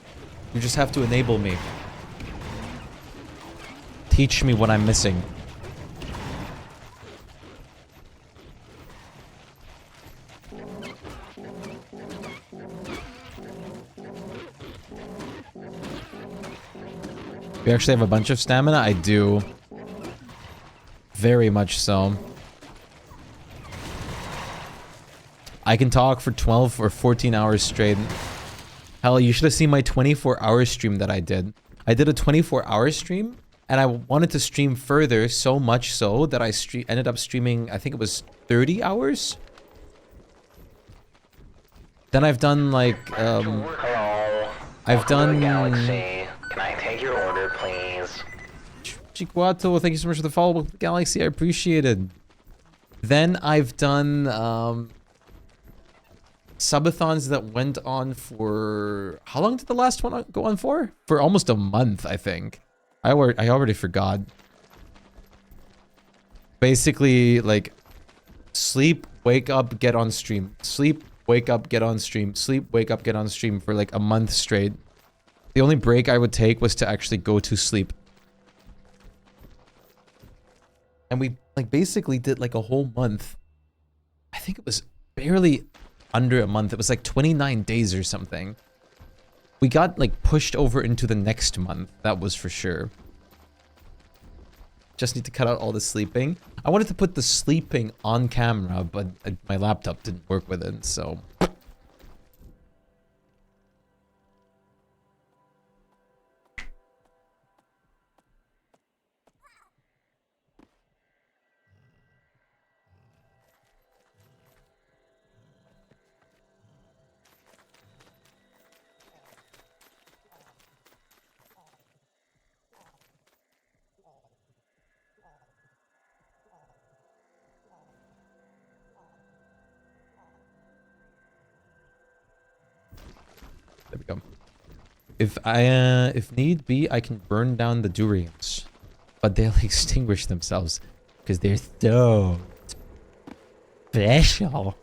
[SPEAKER 1] you just have to enable me. Teach me what I'm missing. We actually have a bunch of stamina? I do. Very much so. I can talk for 12 or 14 hours straight. Hell, you should have seen my 24-hour stream that I did. I did a 24-hour stream, and I wanted to stream further, so much so that I ended up streaming, I think it was 30 hours? Then I've done, like,
[SPEAKER 3] Hello.
[SPEAKER 1] I've done...
[SPEAKER 3] Galaxy. Can I take your order, please?
[SPEAKER 1] Chiquato, thank you so much for the follow, Galaxy, I appreciate it. Then I've done, subathons that went on for... How long did the last one go on for? For almost a month, I think. I already forgot. Basically, like, sleep, wake up, get on stream. Sleep, wake up, get on stream. Sleep, wake up, get on stream for like a month straight. The only break I would take was to actually go to sleep. And we, like, basically did like a whole month. I think it was barely under a month. It was like 29 days or something. We got, like, pushed over into the next month. That was for sure. Just need to cut out all the sleeping. I wanted to put the sleeping on camera, but my laptop didn't work with it, so... There we go. If need be, I can burn down the durians. But they'll extinguish themselves. Because they're so... special.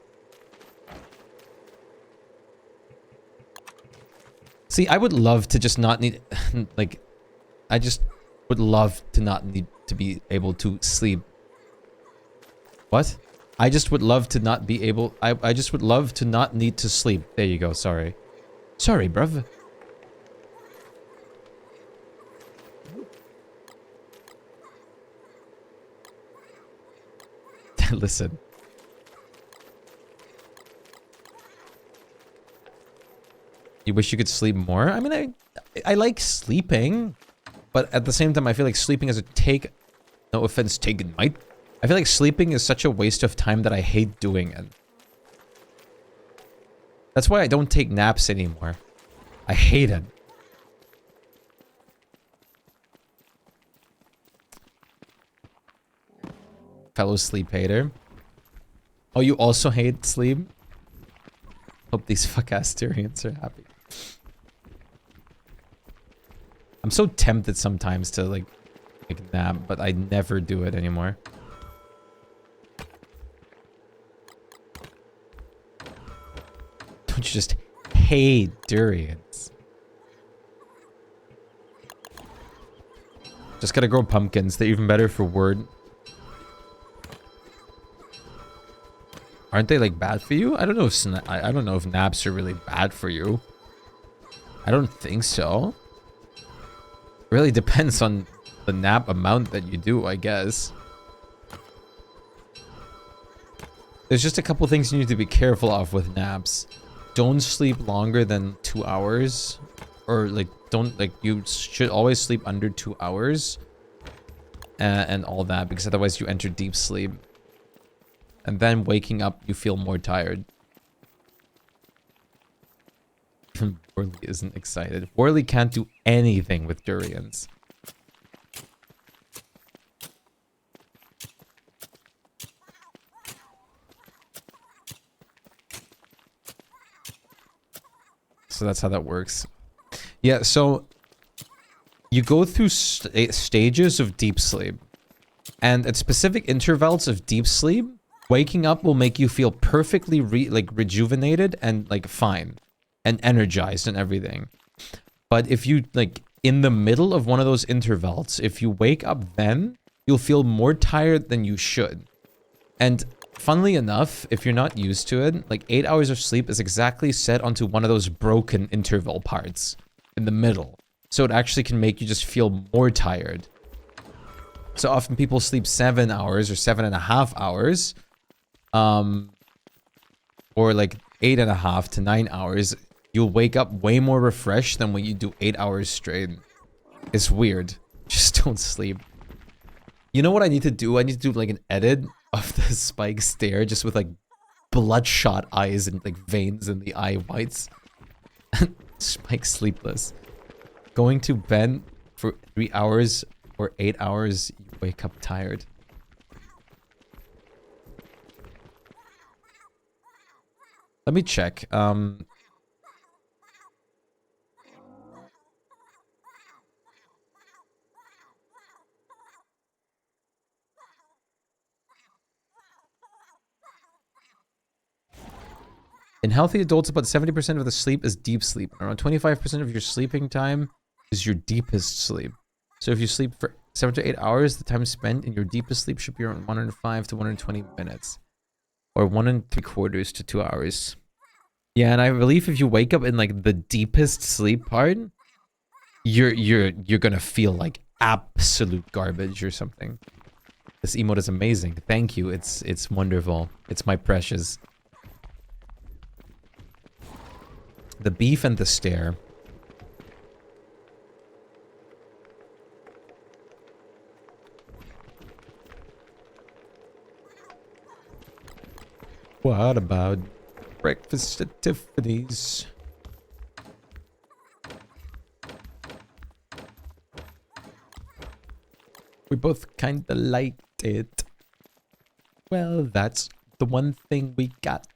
[SPEAKER 1] See, I would love to just not need... like, I just would love to not need to be able to sleep. What? I just would love to not be able... I just would love to not need to sleep. There you go, sorry. Sorry, bruv. Listen. You wish you could sleep more? I mean, I like sleeping. But at the same time, I feel like sleeping is a take... No offense taken, Mike. I feel like sleeping is such a waste of time that I hate doing it. That's why I don't take naps anymore. I hate it. Fellow sleep hater. Oh, you also hate sleep? Hope these fuck-ass Tyrians are happy. I'm so tempted sometimes to, like nap, but I never do it anymore. Don't you just hate durians? Just gotta grow pumpkins. They're even better for wood. Aren't they, like, bad for you? I don't know if I don't know if naps are really bad for you. I don't think so. It really depends on the nap amount that you do, I guess. There's just a couple things you need to be careful of with naps. Don't sleep longer than 2 hours. Or, like, you should always sleep under 2 hours. And all that, because otherwise you enter deep sleep. And then waking up, you feel more tired. Worley isn't excited. Worley can't do anything with durians. So that's how that works. Yeah, so you go through stages of deep sleep. And at specific intervals of deep sleep, waking up will make you feel perfectly rejuvenated and, like, fine. And energized and everything. But if you, like, in the middle of one of those intervals, if you wake up then, you'll feel more tired than you should. And funnily enough, if you're not used to it, like 8 hours of sleep is exactly set onto one of those broken interval parts in the middle. So it actually can make you just feel more tired. So often people sleep 7 hours or 7.5 hours. Or like 8.5 to 9 hours. You'll wake up way more refreshed than when you do 8 hours straight. It's weird. Just don't sleep. You know what I need to do? I need to do like an edit of the Shpyke stare just with like bloodshot eyes and like veins in the eye whites. Shpyke sleepless. Going to bed for 3 hours or 8 hours, you wake up tired. Let me check. In healthy adults, about 70% of the sleep is deep sleep. Around 25% of your sleeping time is your deepest sleep. So if you sleep for 7 to 8 hours, the time spent in your deepest sleep should be around 105 to 120 minutes. Or 1 3/4 to 2 hours. Yeah, and I believe if you wake up in like the deepest sleep part, you're gonna feel like absolute garbage or something. This emote is amazing. Thank you. It's wonderful. It's my precious. The beef and the stare. What about breakfast at Tiffany's? We both kinda liked it. Well, that's the one thing we got.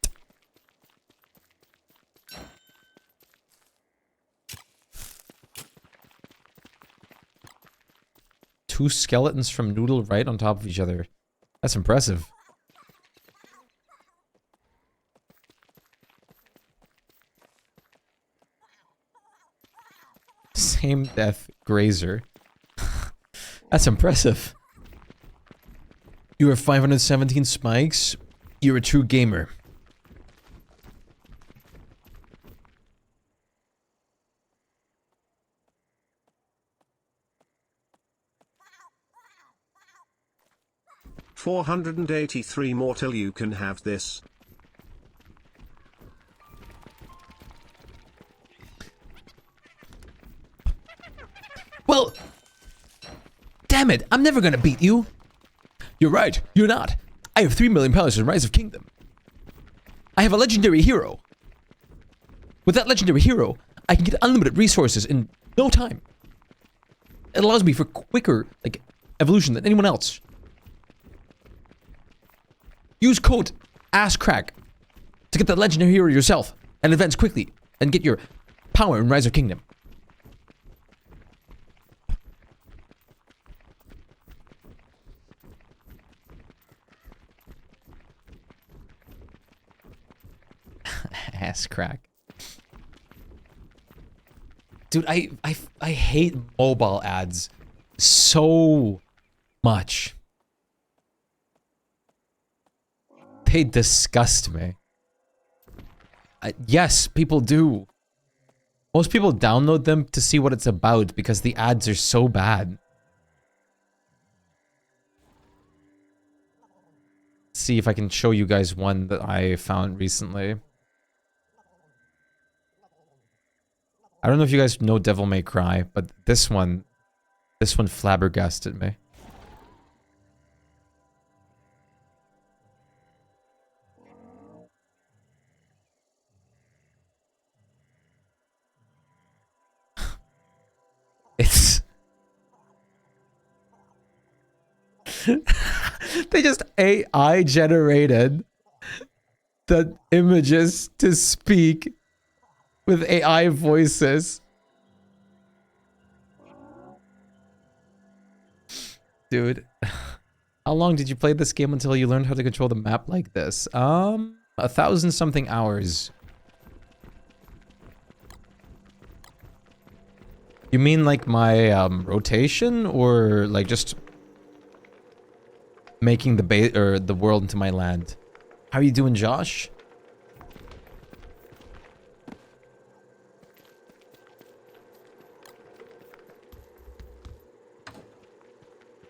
[SPEAKER 1] Two skeletons from Noodle right on top of each other. That's impressive. Same death, Grazer. That's impressive. You are 517 spikes. You're a true gamer.
[SPEAKER 2] $483 more till you can have this.
[SPEAKER 1] Well, damn it, I'm never gonna beat you. You're right, you're not. I have 3 million pounds in Rise of Kingdom. I have a legendary hero. With that legendary hero, I can get unlimited resources in no time. It allows me for quicker, like, evolution than anyone else. Use code ASSCRACK to get that legendary hero yourself and advance quickly and get your power in Rise of Kingdom. Ass crack. Dude, I hate mobile ads so much. They disgust me. Yes, people do. Most people download them to see what it's about because the ads are so bad. Let's see if I can show you guys one that I found recently. I don't know if you guys know Devil May Cry, but this one flabbergasted me. It's... They just AI generated the images to speak with AI voices. Dude, how long did you play this game until you learned how to control the map like this? 1,000 something hours. You mean like my rotation, or like just making the base or the world into my land? How are you doing, Josh?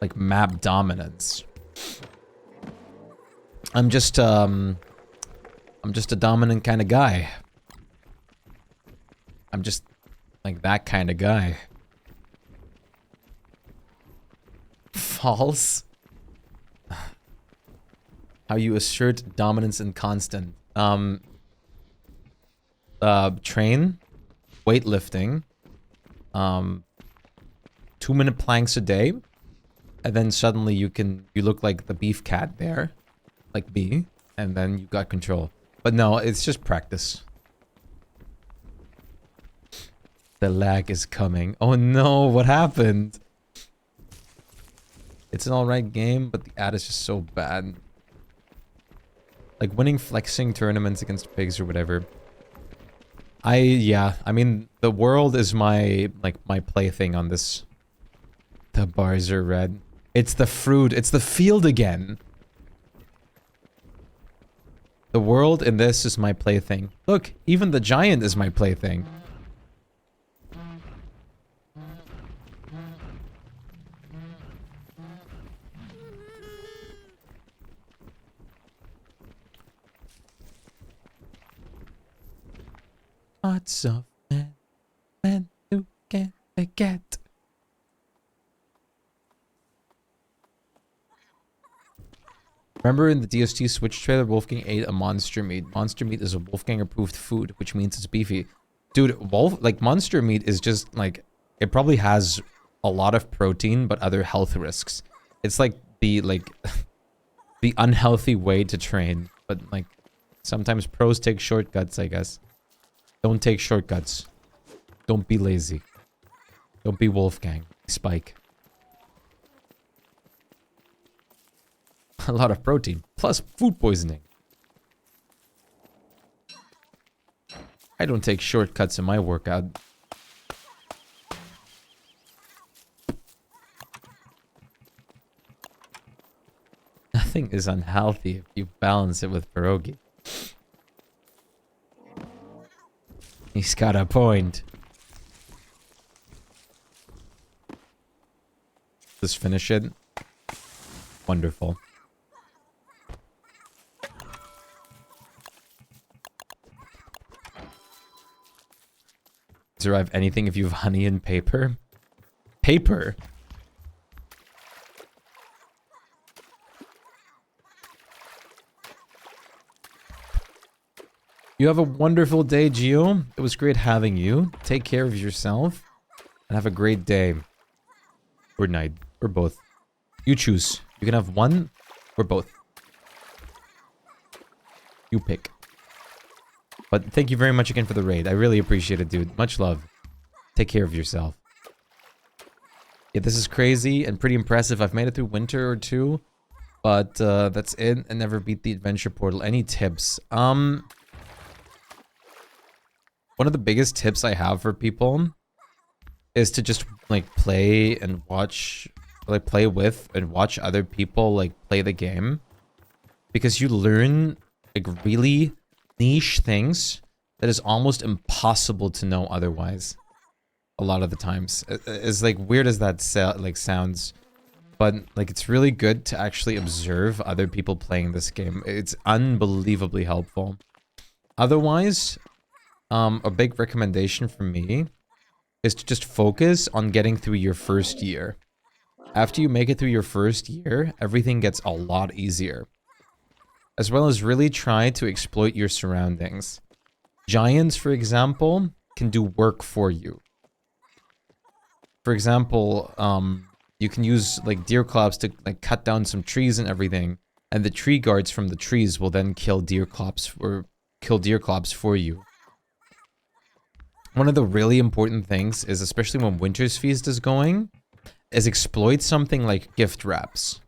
[SPEAKER 1] Like map dominance. I'm just a dominant kind of guy. I'm just like that kind of guy. False. How you assert dominance and constant. Train, weightlifting, 2-minute planks a day, and then suddenly you look like the beef cat there, like me, and then you got control. But no, it's just practice. The lag is coming. Oh no, what happened? It's an alright game, but the ad is just so bad. Like winning flexing tournaments against pigs or whatever. Yeah, I mean, the world is my plaything on this. The bars are red. It's the fruit, it's the field again. The world in this is my plaything. Look, even the giant is my plaything. Lots of men who can't forget. Remember in the DST Switch trailer, Wolfgang ate a monster meat. Monster meat is a Wolfgang approved food, which means it's beefy. Dude, monster meat is just like, it probably has a lot of protein, but other health risks. It's like the the unhealthy way to train, but like sometimes pros take shortcuts, I guess. Don't take shortcuts. Don't be lazy. Don't be Wolfgang. Spike. A lot of protein. Plus food poisoning. I don't take shortcuts in my workout. Nothing is unhealthy if you balance it with pierogi. He's got a point. Let's finish it. Wonderful. Survive anything if you have honey and paper? Paper? You have a wonderful day, Gio. It was great having you. Take care of yourself. And have a great day. Or night. Or both. You choose. You can have one or both. You pick. But thank you very much again for the raid. I really appreciate it, dude. Much love. Take care of yourself. Yeah, this is crazy and pretty impressive. I've made it through winter or two. But that's it. And never beat the adventure portal. Any tips? One of the biggest tips I have for people is to just like play and watch, like play with and watch other people like play the game, because you learn like really niche things that is almost impossible to know otherwise. A lot of the times, it's like weird as that sounds, but like it's really good to actually observe other people playing this game. It's unbelievably helpful. Otherwise, a big recommendation from me is to just focus on getting through your first year. After you make it through your first year, everything gets a lot easier. As well as really try to exploit your surroundings. Giants, for example, can do work for you. For example, you can use like deer clubs to like cut down some trees and everything, and the tree guards from the trees will then kill deer clubs for you. One of the really important things is, especially when Winter's Feast is going, is exploit something like gift wraps.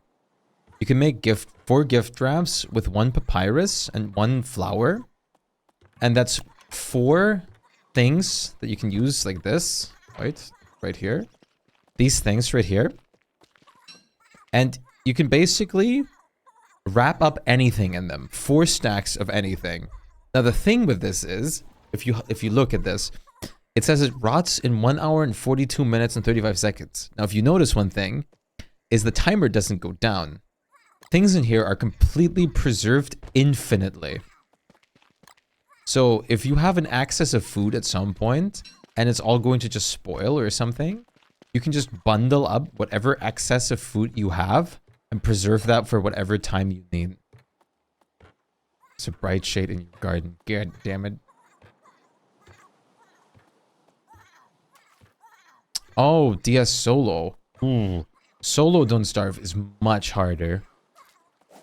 [SPEAKER 1] You can make 4 gift wraps with 1 papyrus and 1 flower. And that's 4 things that you can use like this, right? right here. These things right here. And you can basically wrap up anything in them. 4 stacks of anything. Now the thing with this is, if you look at this, it says it rots in 1 hour and 42 minutes and 35 seconds. Now if you notice one thing, is the timer doesn't go down. Things in here are completely preserved infinitely. So if you have an excess of food at some point, and it's all going to just spoil or something, you can just bundle up whatever excess of food you have and preserve that for whatever time you need. It's a bright shade in your garden. God damn it. Oh, DS Solo. Ooh. Solo Don't Starve is much harder.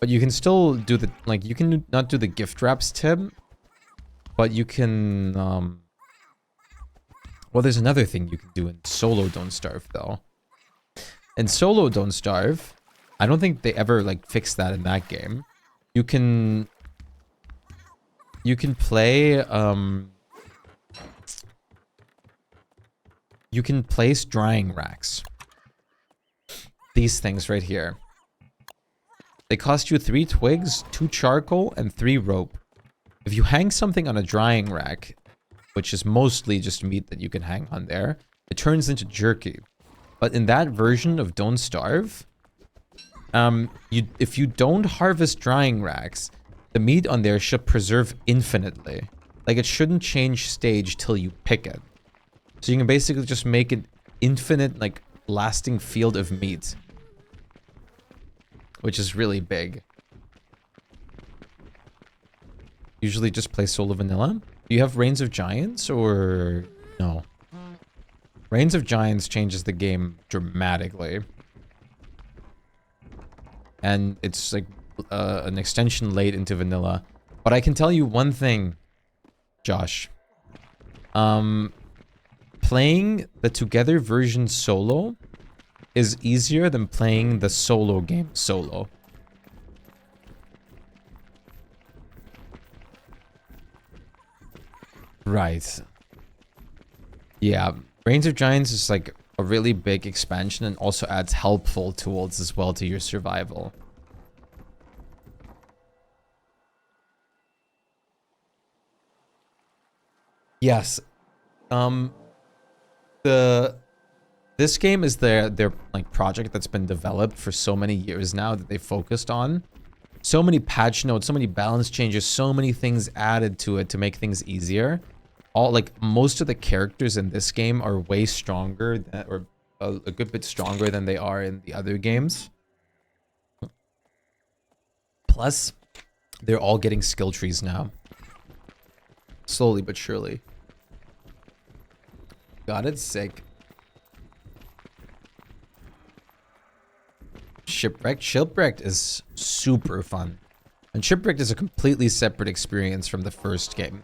[SPEAKER 1] But you can still do the, like, you can not do the gift wraps tip, but you can, well, there's another thing you can do in Solo Don't Starve, though. In Solo Don't Starve, I don't think they ever, like, fixed that in that game. You can play, you can place drying racks. These things right here. They cost you 3 twigs, 2 charcoal, and 3 rope. If you hang something on a drying rack, which is mostly just meat that you can hang on there, it turns into jerky. But in that version of Don't Starve, if you don't harvest drying racks, the meat on there should preserve infinitely. Like, it shouldn't change stage till you pick it. So you can basically just make an infinite, like, lasting field of meat. Which is really big. Usually just play solo vanilla. Do you have Reigns of Giants or no? Reigns of Giants changes the game dramatically. And it's like an extension late into vanilla. But I can tell you one thing, Josh. Playing the Together version solo is easier than playing the solo game solo. Right. Yeah, Reigns of Giants is like a really big expansion and also adds helpful tools as well to your survival. Yes. This game is their like project that's been developed for so many years now that they focused on. So many patch notes, so many balance changes, so many things added to it to make things easier. All like most of the characters in this game are way stronger than, or a good bit stronger than they are in the other games. Plus, they're all getting skill trees now. Slowly but surely. God, it's sick. Shipwrecked is super fun. And Shipwrecked is a completely separate experience from the first game.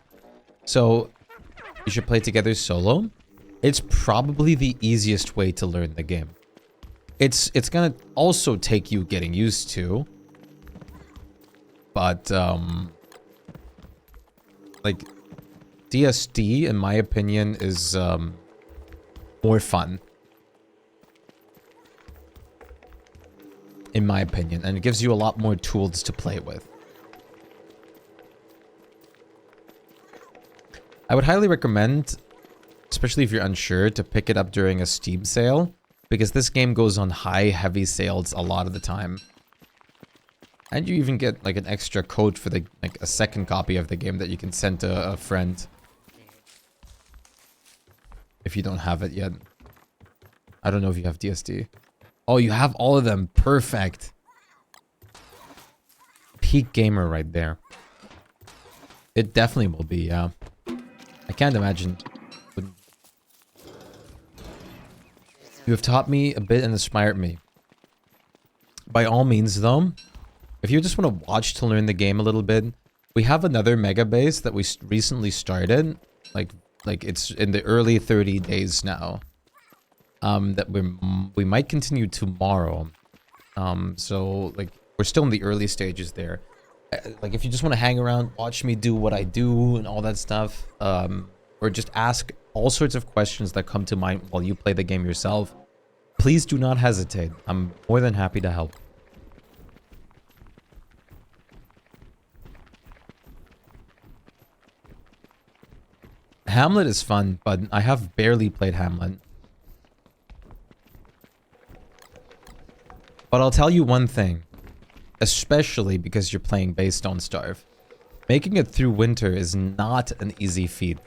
[SPEAKER 1] So, you should play together solo. It's probably the easiest way to learn the game. It's gonna also take you getting used to. But, like, DSD, in my opinion, is, more fun. In my opinion, and it gives you a lot more tools to play with. I would highly recommend, especially if you're unsure, to pick it up during a Steam sale, because this game goes on heavy sales a lot of the time. And you even get like an extra code for the a second copy of the game that you can send to a friend. If you don't have it yet. I don't know if you have DSD. Oh, you have all of them. Perfect. Peak gamer right there. It definitely will be, yeah. I can't imagine. You have taught me a bit and inspired me. By all means, though, if you just want to watch to learn the game a little bit, we have another Megabase that we recently started. Like it's in the early 30 days now. That we might continue tomorrow. So like we're still in the early stages there. Like if you just want to hang around, watch me do what I do and all that stuff, or just ask all sorts of questions that come to mind while you play the game yourself, please do not hesitate. I'm more than happy to help. Hamlet is fun, but I have barely played Hamlet. But I'll tell you one thing, especially because you're playing Base Don't Starve. Making it through winter is not an easy feat.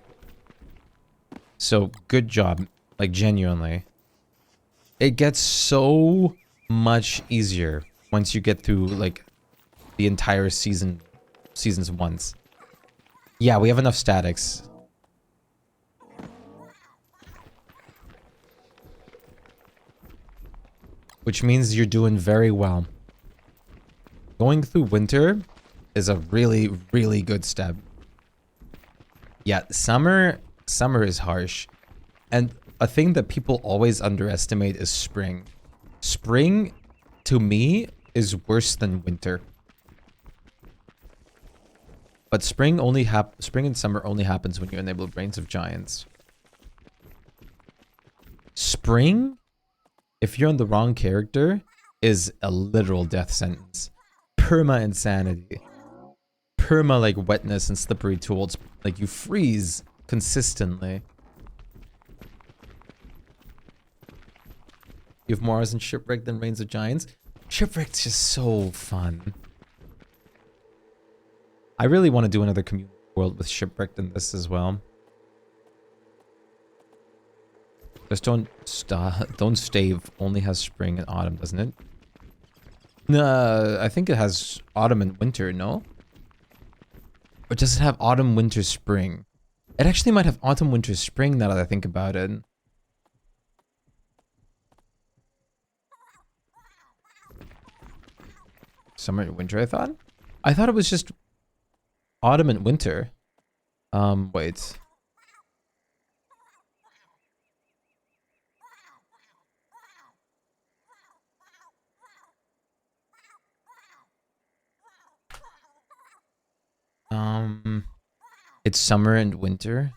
[SPEAKER 1] So, good job. Like, genuinely. It gets so much easier once you get through, like, the entire seasons once. Yeah, we have enough statics. Which means you're doing very well. Going through winter is a really, really good step. Yeah, summer is harsh. And a thing that people always underestimate is spring. Spring, to me, is worse than winter. But spring and summer only happens when you enable Brains of Giants. Spring, if you're on the wrong character, is a literal death sentence. Perma insanity. Perma like wetness and slippery tools. Like you freeze consistently. You have more hours in Shipwreck than Reigns of Giants. Shipwreck's just so fun. I really want to do another community world with Shipwrecked in this as well. Just don't stave only has spring and autumn, doesn't it? No, I think it has autumn and winter, no? Or does it have autumn, winter, spring? It actually might have autumn, winter, spring now that I think about it. Summer and winter, I thought? I thought it was just autumn and winter. Wait. It's summer and winter.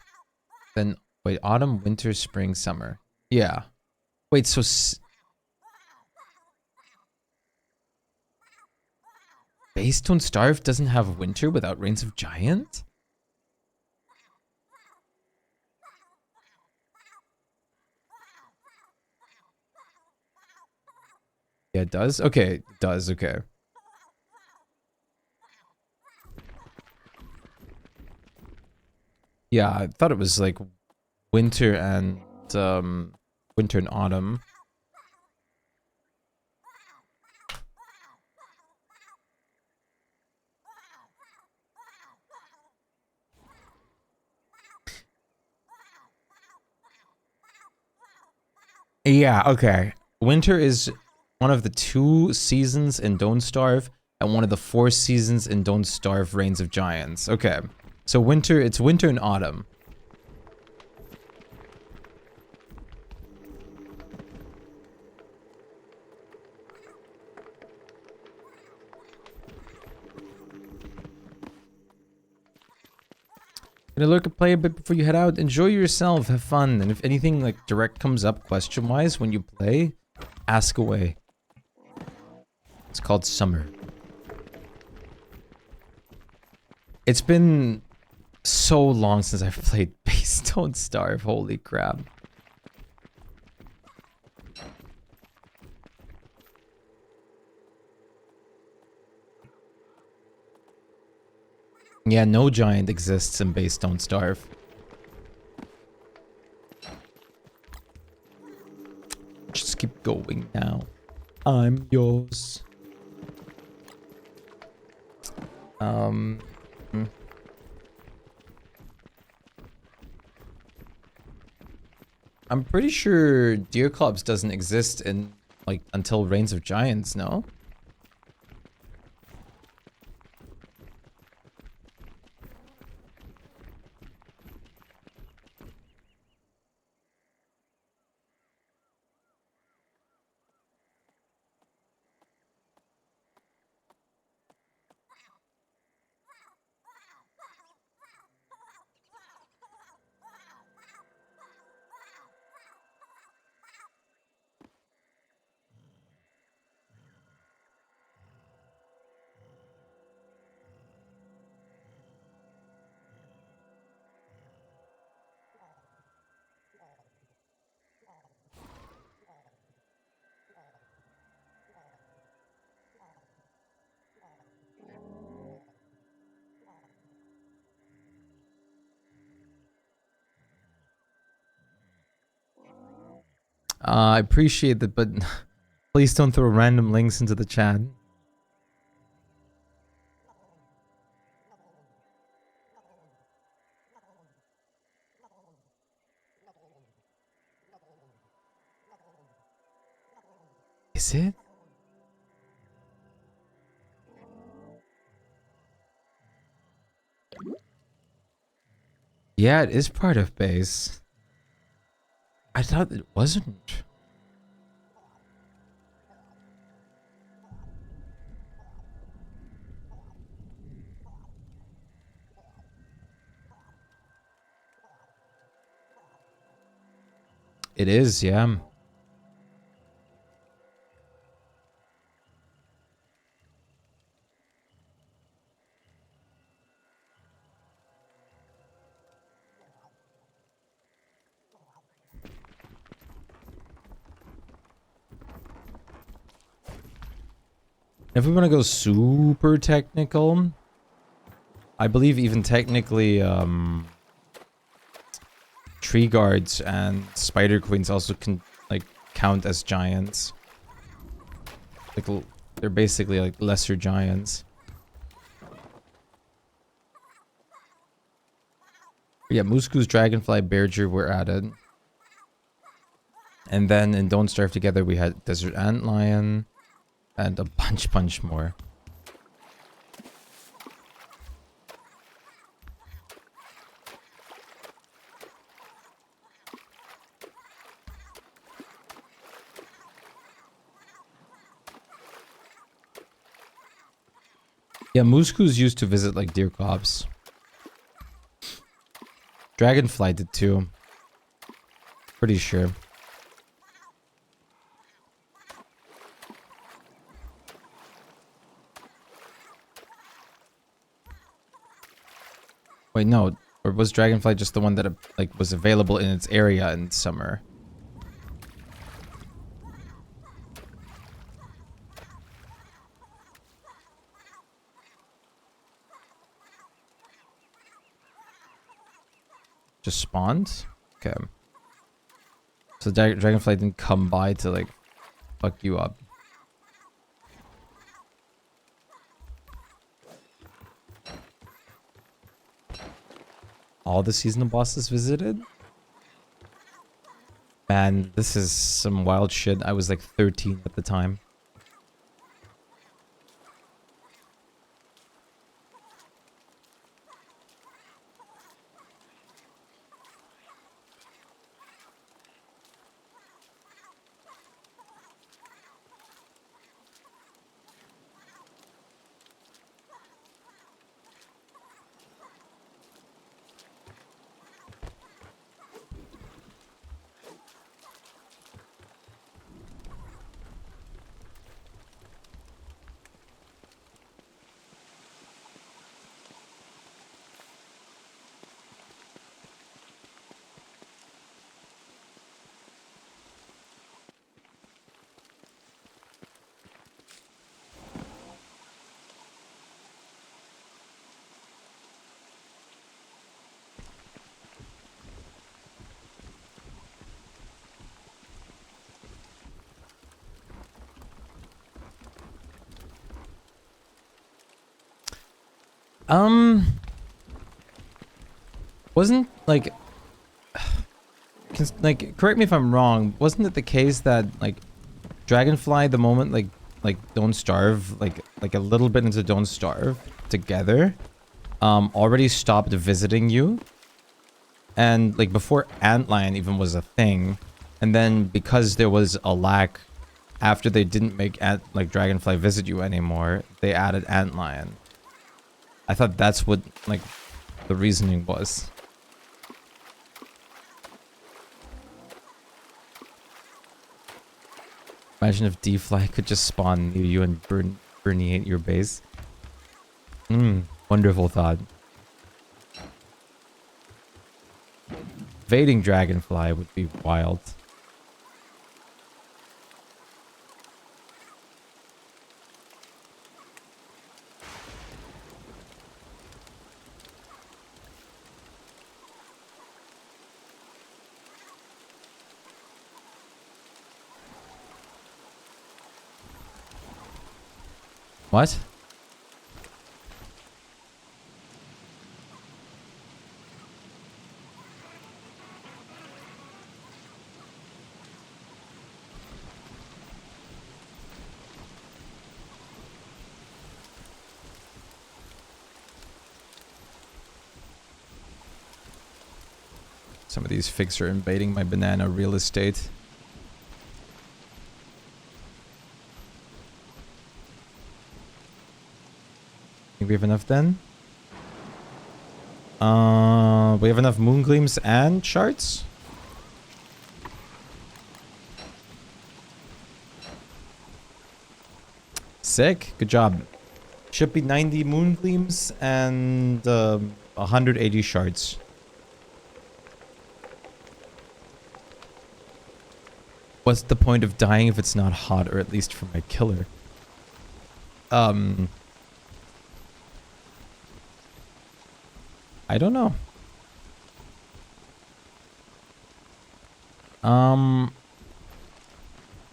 [SPEAKER 1] Then, wait, autumn, winter, spring, summer. Yeah. Wait, so... Base Don't Starve doesn't have winter without Reigns of Giant? Yeah, it does? Okay, it does, okay. Yeah, I thought it was like winter and autumn. Yeah, okay. Winter is one of the 2 seasons in Don't Starve and one of the 4 seasons in Don't Starve Reigns of Giants. Okay. So winter, it's winter and autumn. Gonna lurk and play a bit before you head out. Enjoy yourself, have fun, and if anything like direct comes up question-wise when you play, ask away. It's called summer. It's been so long since I've played Base Don't Starve, holy crap. Yeah, no giant exists in Base Don't Starve. Just keep going now. I'm yours. I'm pretty sure Deer Clubs doesn't exist in, like, until Reigns of Giants, no? I appreciate that, but please don't throw random links into the chat. Is it? Yeah, it is part of base. I thought it wasn't. It is, yeah. If we want to go super technical, I believe even technically, tree guards and spider queens also can like count as giants. Like they're basically like lesser giants. Yeah, Musku's dragonfly bearger were added. And then in Don't Starve Together we had desert antlion and a bunch more. Yeah, Musku's used to visit like deer cops. Dragonfly did too. Pretty sure. Wait, no. Or was Dragonfly just the one that like was available in its area in summer? Just spawned? Okay. So Dragonfly didn't come by to like fuck you up. All the seasonal bosses visited? Man, this is some wild shit. I was like 13 at the time. Wasn't like correct me if I'm wrong, wasn't it the case that like Dragonfly the moment like Don't Starve like a little bit into Don't Starve together already stopped visiting you, and like before Antlion even was a thing, and then because there was a lack after they didn't make like Dragonfly visit you anymore, they added Antlion. I thought that's what like the reasoning was. Imagine if D-Fly could just spawn near you and burniate your base. Wonderful thought. Evading Dragonfly would be wild. What? Some of these figs are invading my banana real estate. Think we have enough then? We have enough moon gleams and shards? Sick. Good job. Should be 90 moon gleams and 180 shards. What's the point of dying if it's not hot, or at least for my killer? I don't know.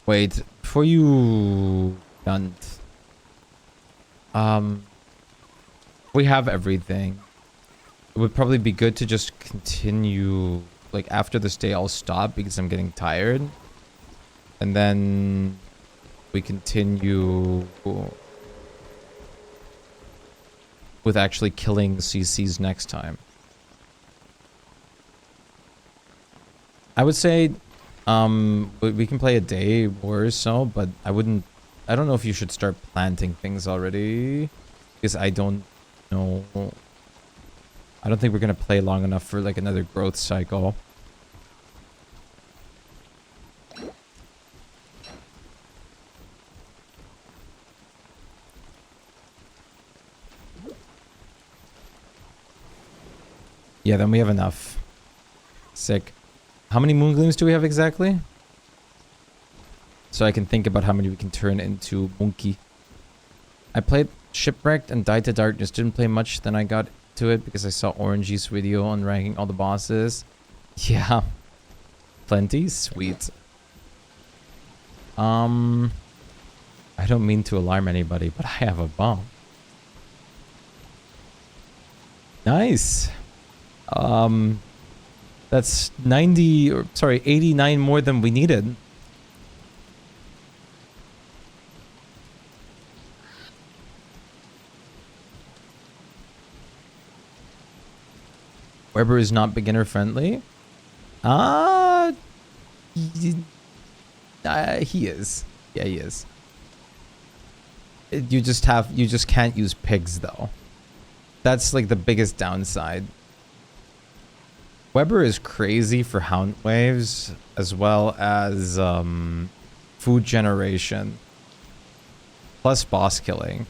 [SPEAKER 1] Wait, before you done. We have everything. It would probably be good to just continue, like after this day I'll stop because I'm getting tired. And then we continue with actually killing CCs next time. I would say we can play a day or so, but I don't know if you should start planting things already, because I don't know. I don't think we're gonna play long enough for like another growth cycle. Yeah, then we have enough. Sick. How many moon gleams do we have exactly? So I can think about how many we can turn into monkey. I played Shipwrecked and Died to Darkness. Didn't play much, then I got to it because I saw Orange's video on ranking all the bosses. Yeah. Plenty? Sweet. I don't mean to alarm anybody, but I have a bomb. Nice. That's 89 more than we needed. Weber is not beginner friendly. He is. Yeah, he is. You just can't use pigs though. That's like the biggest downside. Weber is crazy for hound waves as well as food generation plus boss killing.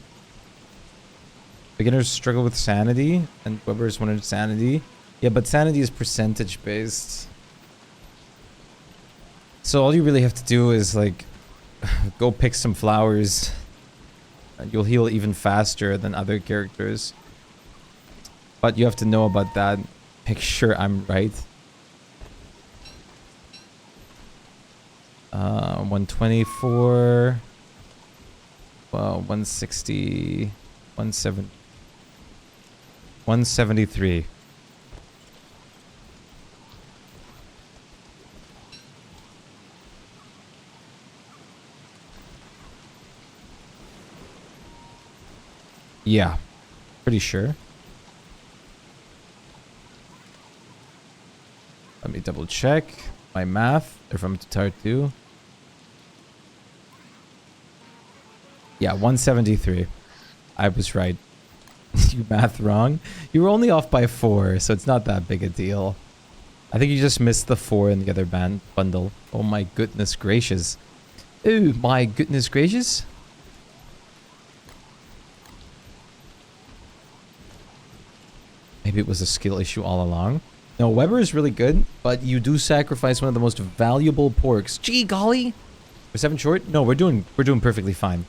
[SPEAKER 1] Beginners struggle with sanity and Weber's wanted sanity. Yeah, but sanity is percentage based. So all you really have to do is like go pick some flowers and you'll heal even faster than other characters. But you have to know about that. Make sure I'm right. 124. Well, 160. 170. 173. Yeah, pretty sure. Let me double check my math if I'm tired too. Yeah, 173. I was right. You math wrong. You were only off by 4, so it's not that big a deal. I think you just missed the 4 in the other bundle. Oh my goodness gracious. Oh my goodness gracious. Maybe it was a skill issue all along. No, Weber is really good, but you do sacrifice one of the most valuable porks. Gee golly! We're 7 short? No, we're doing perfectly fine.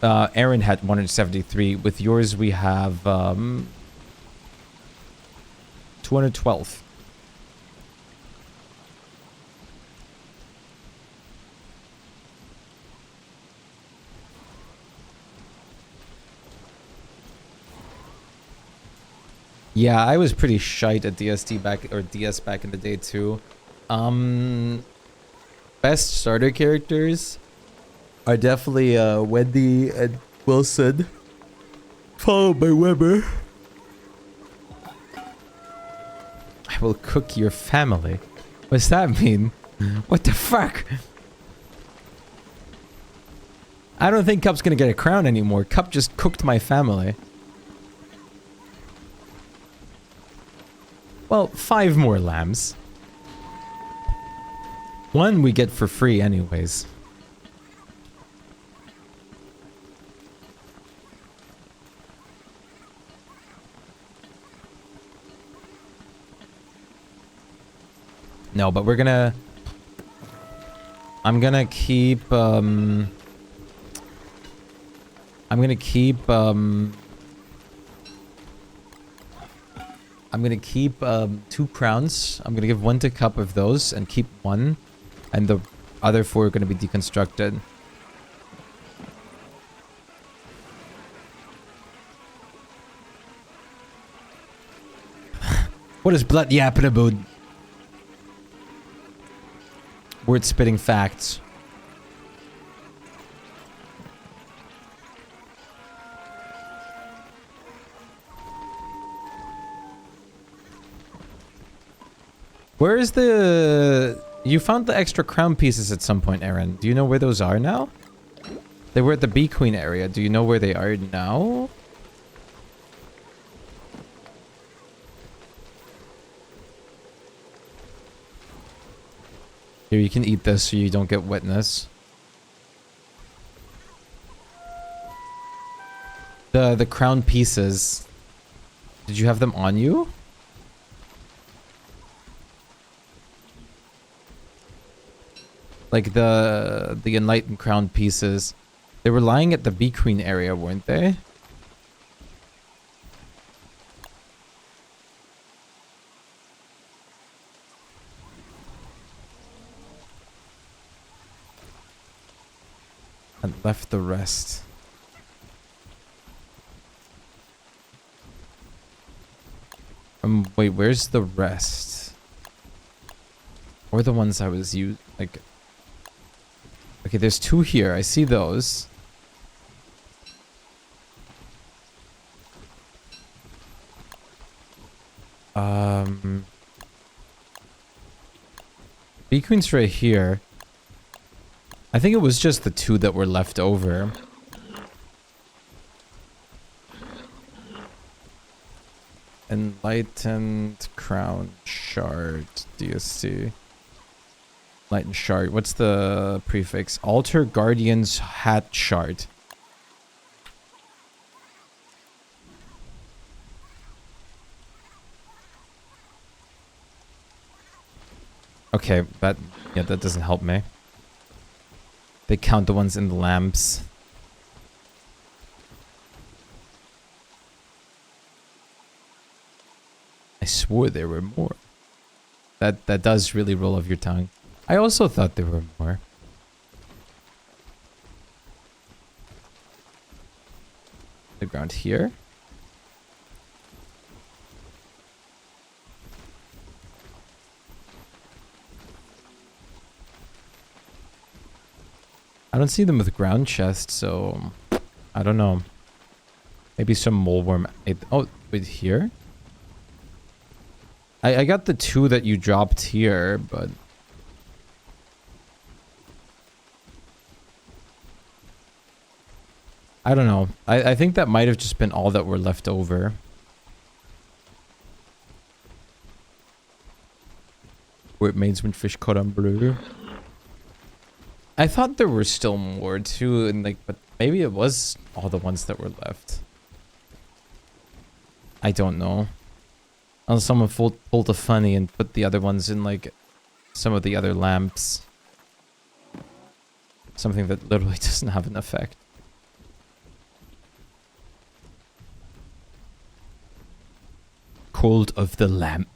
[SPEAKER 1] Aaron had 173. With yours, we have 212. Yeah, I was pretty shite at DSD back or DS back in the day too. Best starter characters are definitely Wendy and Wilson, followed by Weber. I will cook your family. What's that mean? What the fuck? I don't think Cup's gonna get a crown anymore. Cup just cooked my family. Well, 5 more lambs. 1 we get for free anyways. No, but we're gonna... I'm gonna keep, I'm gonna keep 2 crowns. I'm gonna give 1 to Cup of those and keep 1. And the other 4 are gonna be deconstructed. What is blood yapping about? Word spitting facts. Where is the... You found the extra crown pieces at some point, Aaron. Do you know where those are now? They were at the Bee Queen area. Do you know where they are now? Here, you can eat this so you don't get wetness. The crown pieces. Did you have them on you? Like the enlightened crown pieces. They were lying at the Bee Queen area, weren't they? And left the rest. Wait, where's the rest? Or the ones I was like... Okay, there's 2 here. I see those. Bee Queen's right here. I think it was just the 2 that were left over. Enlightened Crown Shard. DSC. Enlightened Shard. What's the prefix? Altar Guardian's Hat Shard. Okay, that doesn't help me. They count the ones in the lamps. I swore there were more. That does really roll off your tongue. I also thought there were more. The ground here. I don't see them with ground chests, so I don't know. Maybe some moleworm. Oh, wait, here? I got the 2 that you dropped here, but... I don't know. I think that might have just been all that were left over. Where it made when fish caught on blue. I thought there were still more too, and like, but maybe it was all the ones that were left. I don't know. Unless someone pulled a funny and put the other ones in like some of the other lamps. Something that literally doesn't have an effect. Cold of the lamp.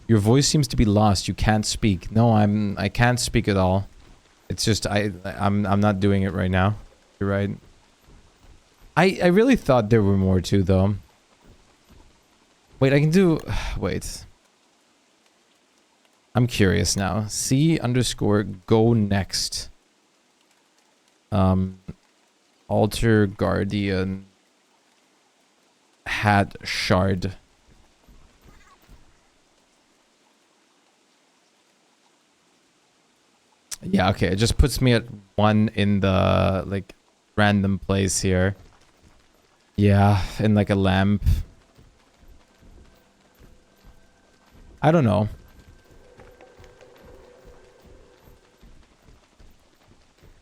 [SPEAKER 1] Your voice seems to be lost. You can't speak. No, I can't speak at all. It's just I'm not doing it right now. You're right. I really thought there were more too, though. Wait, I can do... Wait. I'm curious now. C underscore go next. Alter Guardian hat shard. Yeah, okay. It just puts me at 1 in the, like, random place here. Yeah, in, like, a lamp. I don't know.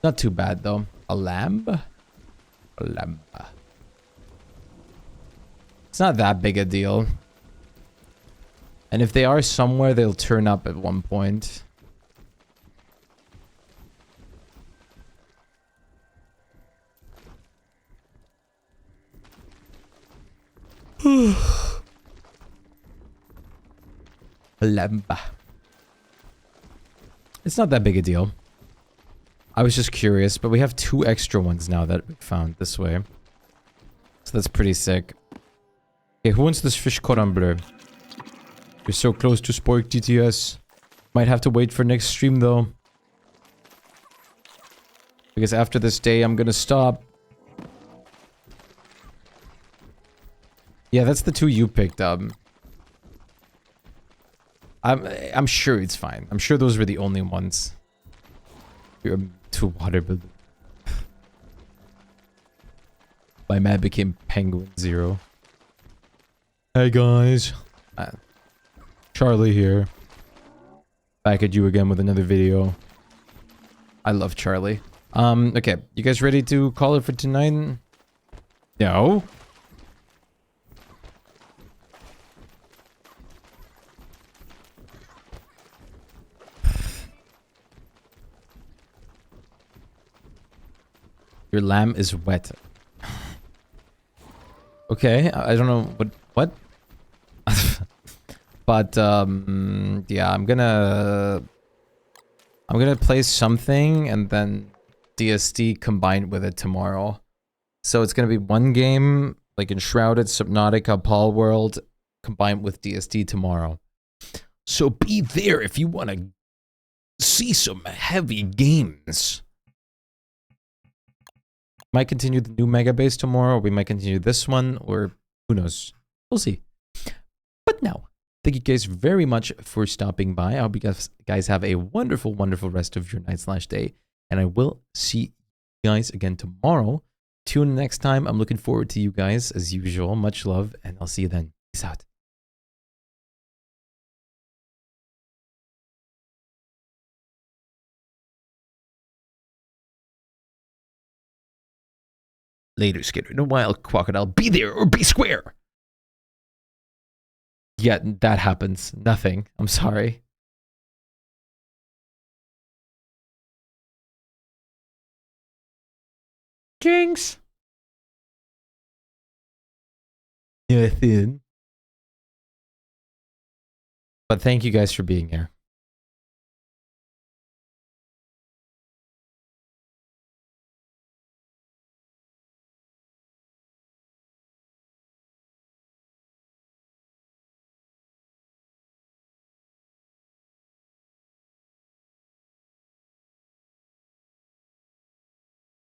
[SPEAKER 1] Not too bad, though. A lamp? A lamp. It's not that big a deal. And if they are somewhere, they'll turn up at one point. Lampa. It's not that big a deal. I was just curious, but we have 2 extra ones now that we found this way. So that's pretty sick. Okay, who wants this fish cordon bleu? You're so close to Shpyke GTS. Might have to wait for next stream though. Because after this day, I'm gonna stop. Yeah, that's the 2 you picked up. I'm sure it's fine. I'm sure those were the only ones. You're 2 water balloon. My man became Penguin 0. Hey guys. Charlie here. Back at you again with another video. I love Charlie. Okay. You guys ready to call it for tonight? No? Your lamb is wet. Okay, I don't know what? But yeah, I'm gonna play something and then DSD combined with it tomorrow. So it's gonna be 1 game, like Enshrouded, Subnautica, Paul World, combined with DSD tomorrow. So be there if you want to see some heavy games. Might continue the new Megabase tomorrow, or we might continue this one, or who knows. We'll see. But now, thank you guys very much for stopping by. I hope you guys have a wonderful, wonderful rest of your night/day. And I will see you guys again tomorrow. Tune in next time. I'm looking forward to you guys as usual. Much love, and I'll see you then. Peace out. Later, Skitter. No wild crocodile. Be there or be square. Yeah, that happens. Nothing. I'm sorry. Jinx. Nothing. But thank you guys for being here.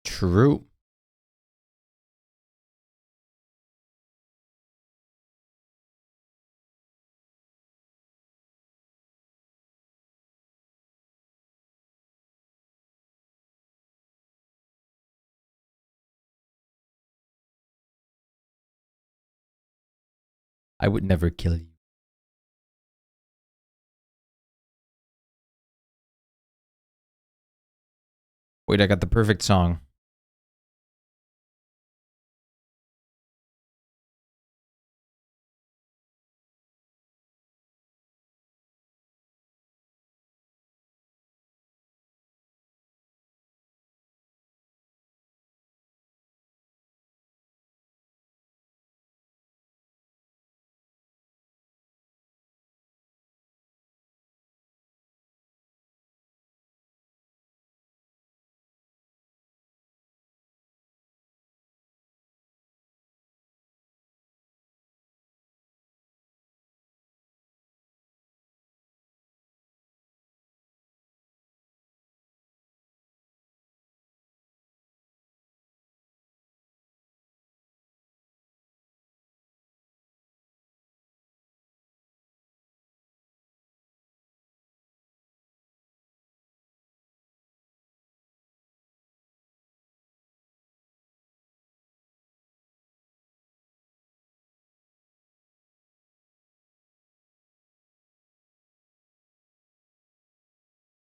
[SPEAKER 1] True. I would never kill you. Wait, I got the perfect song.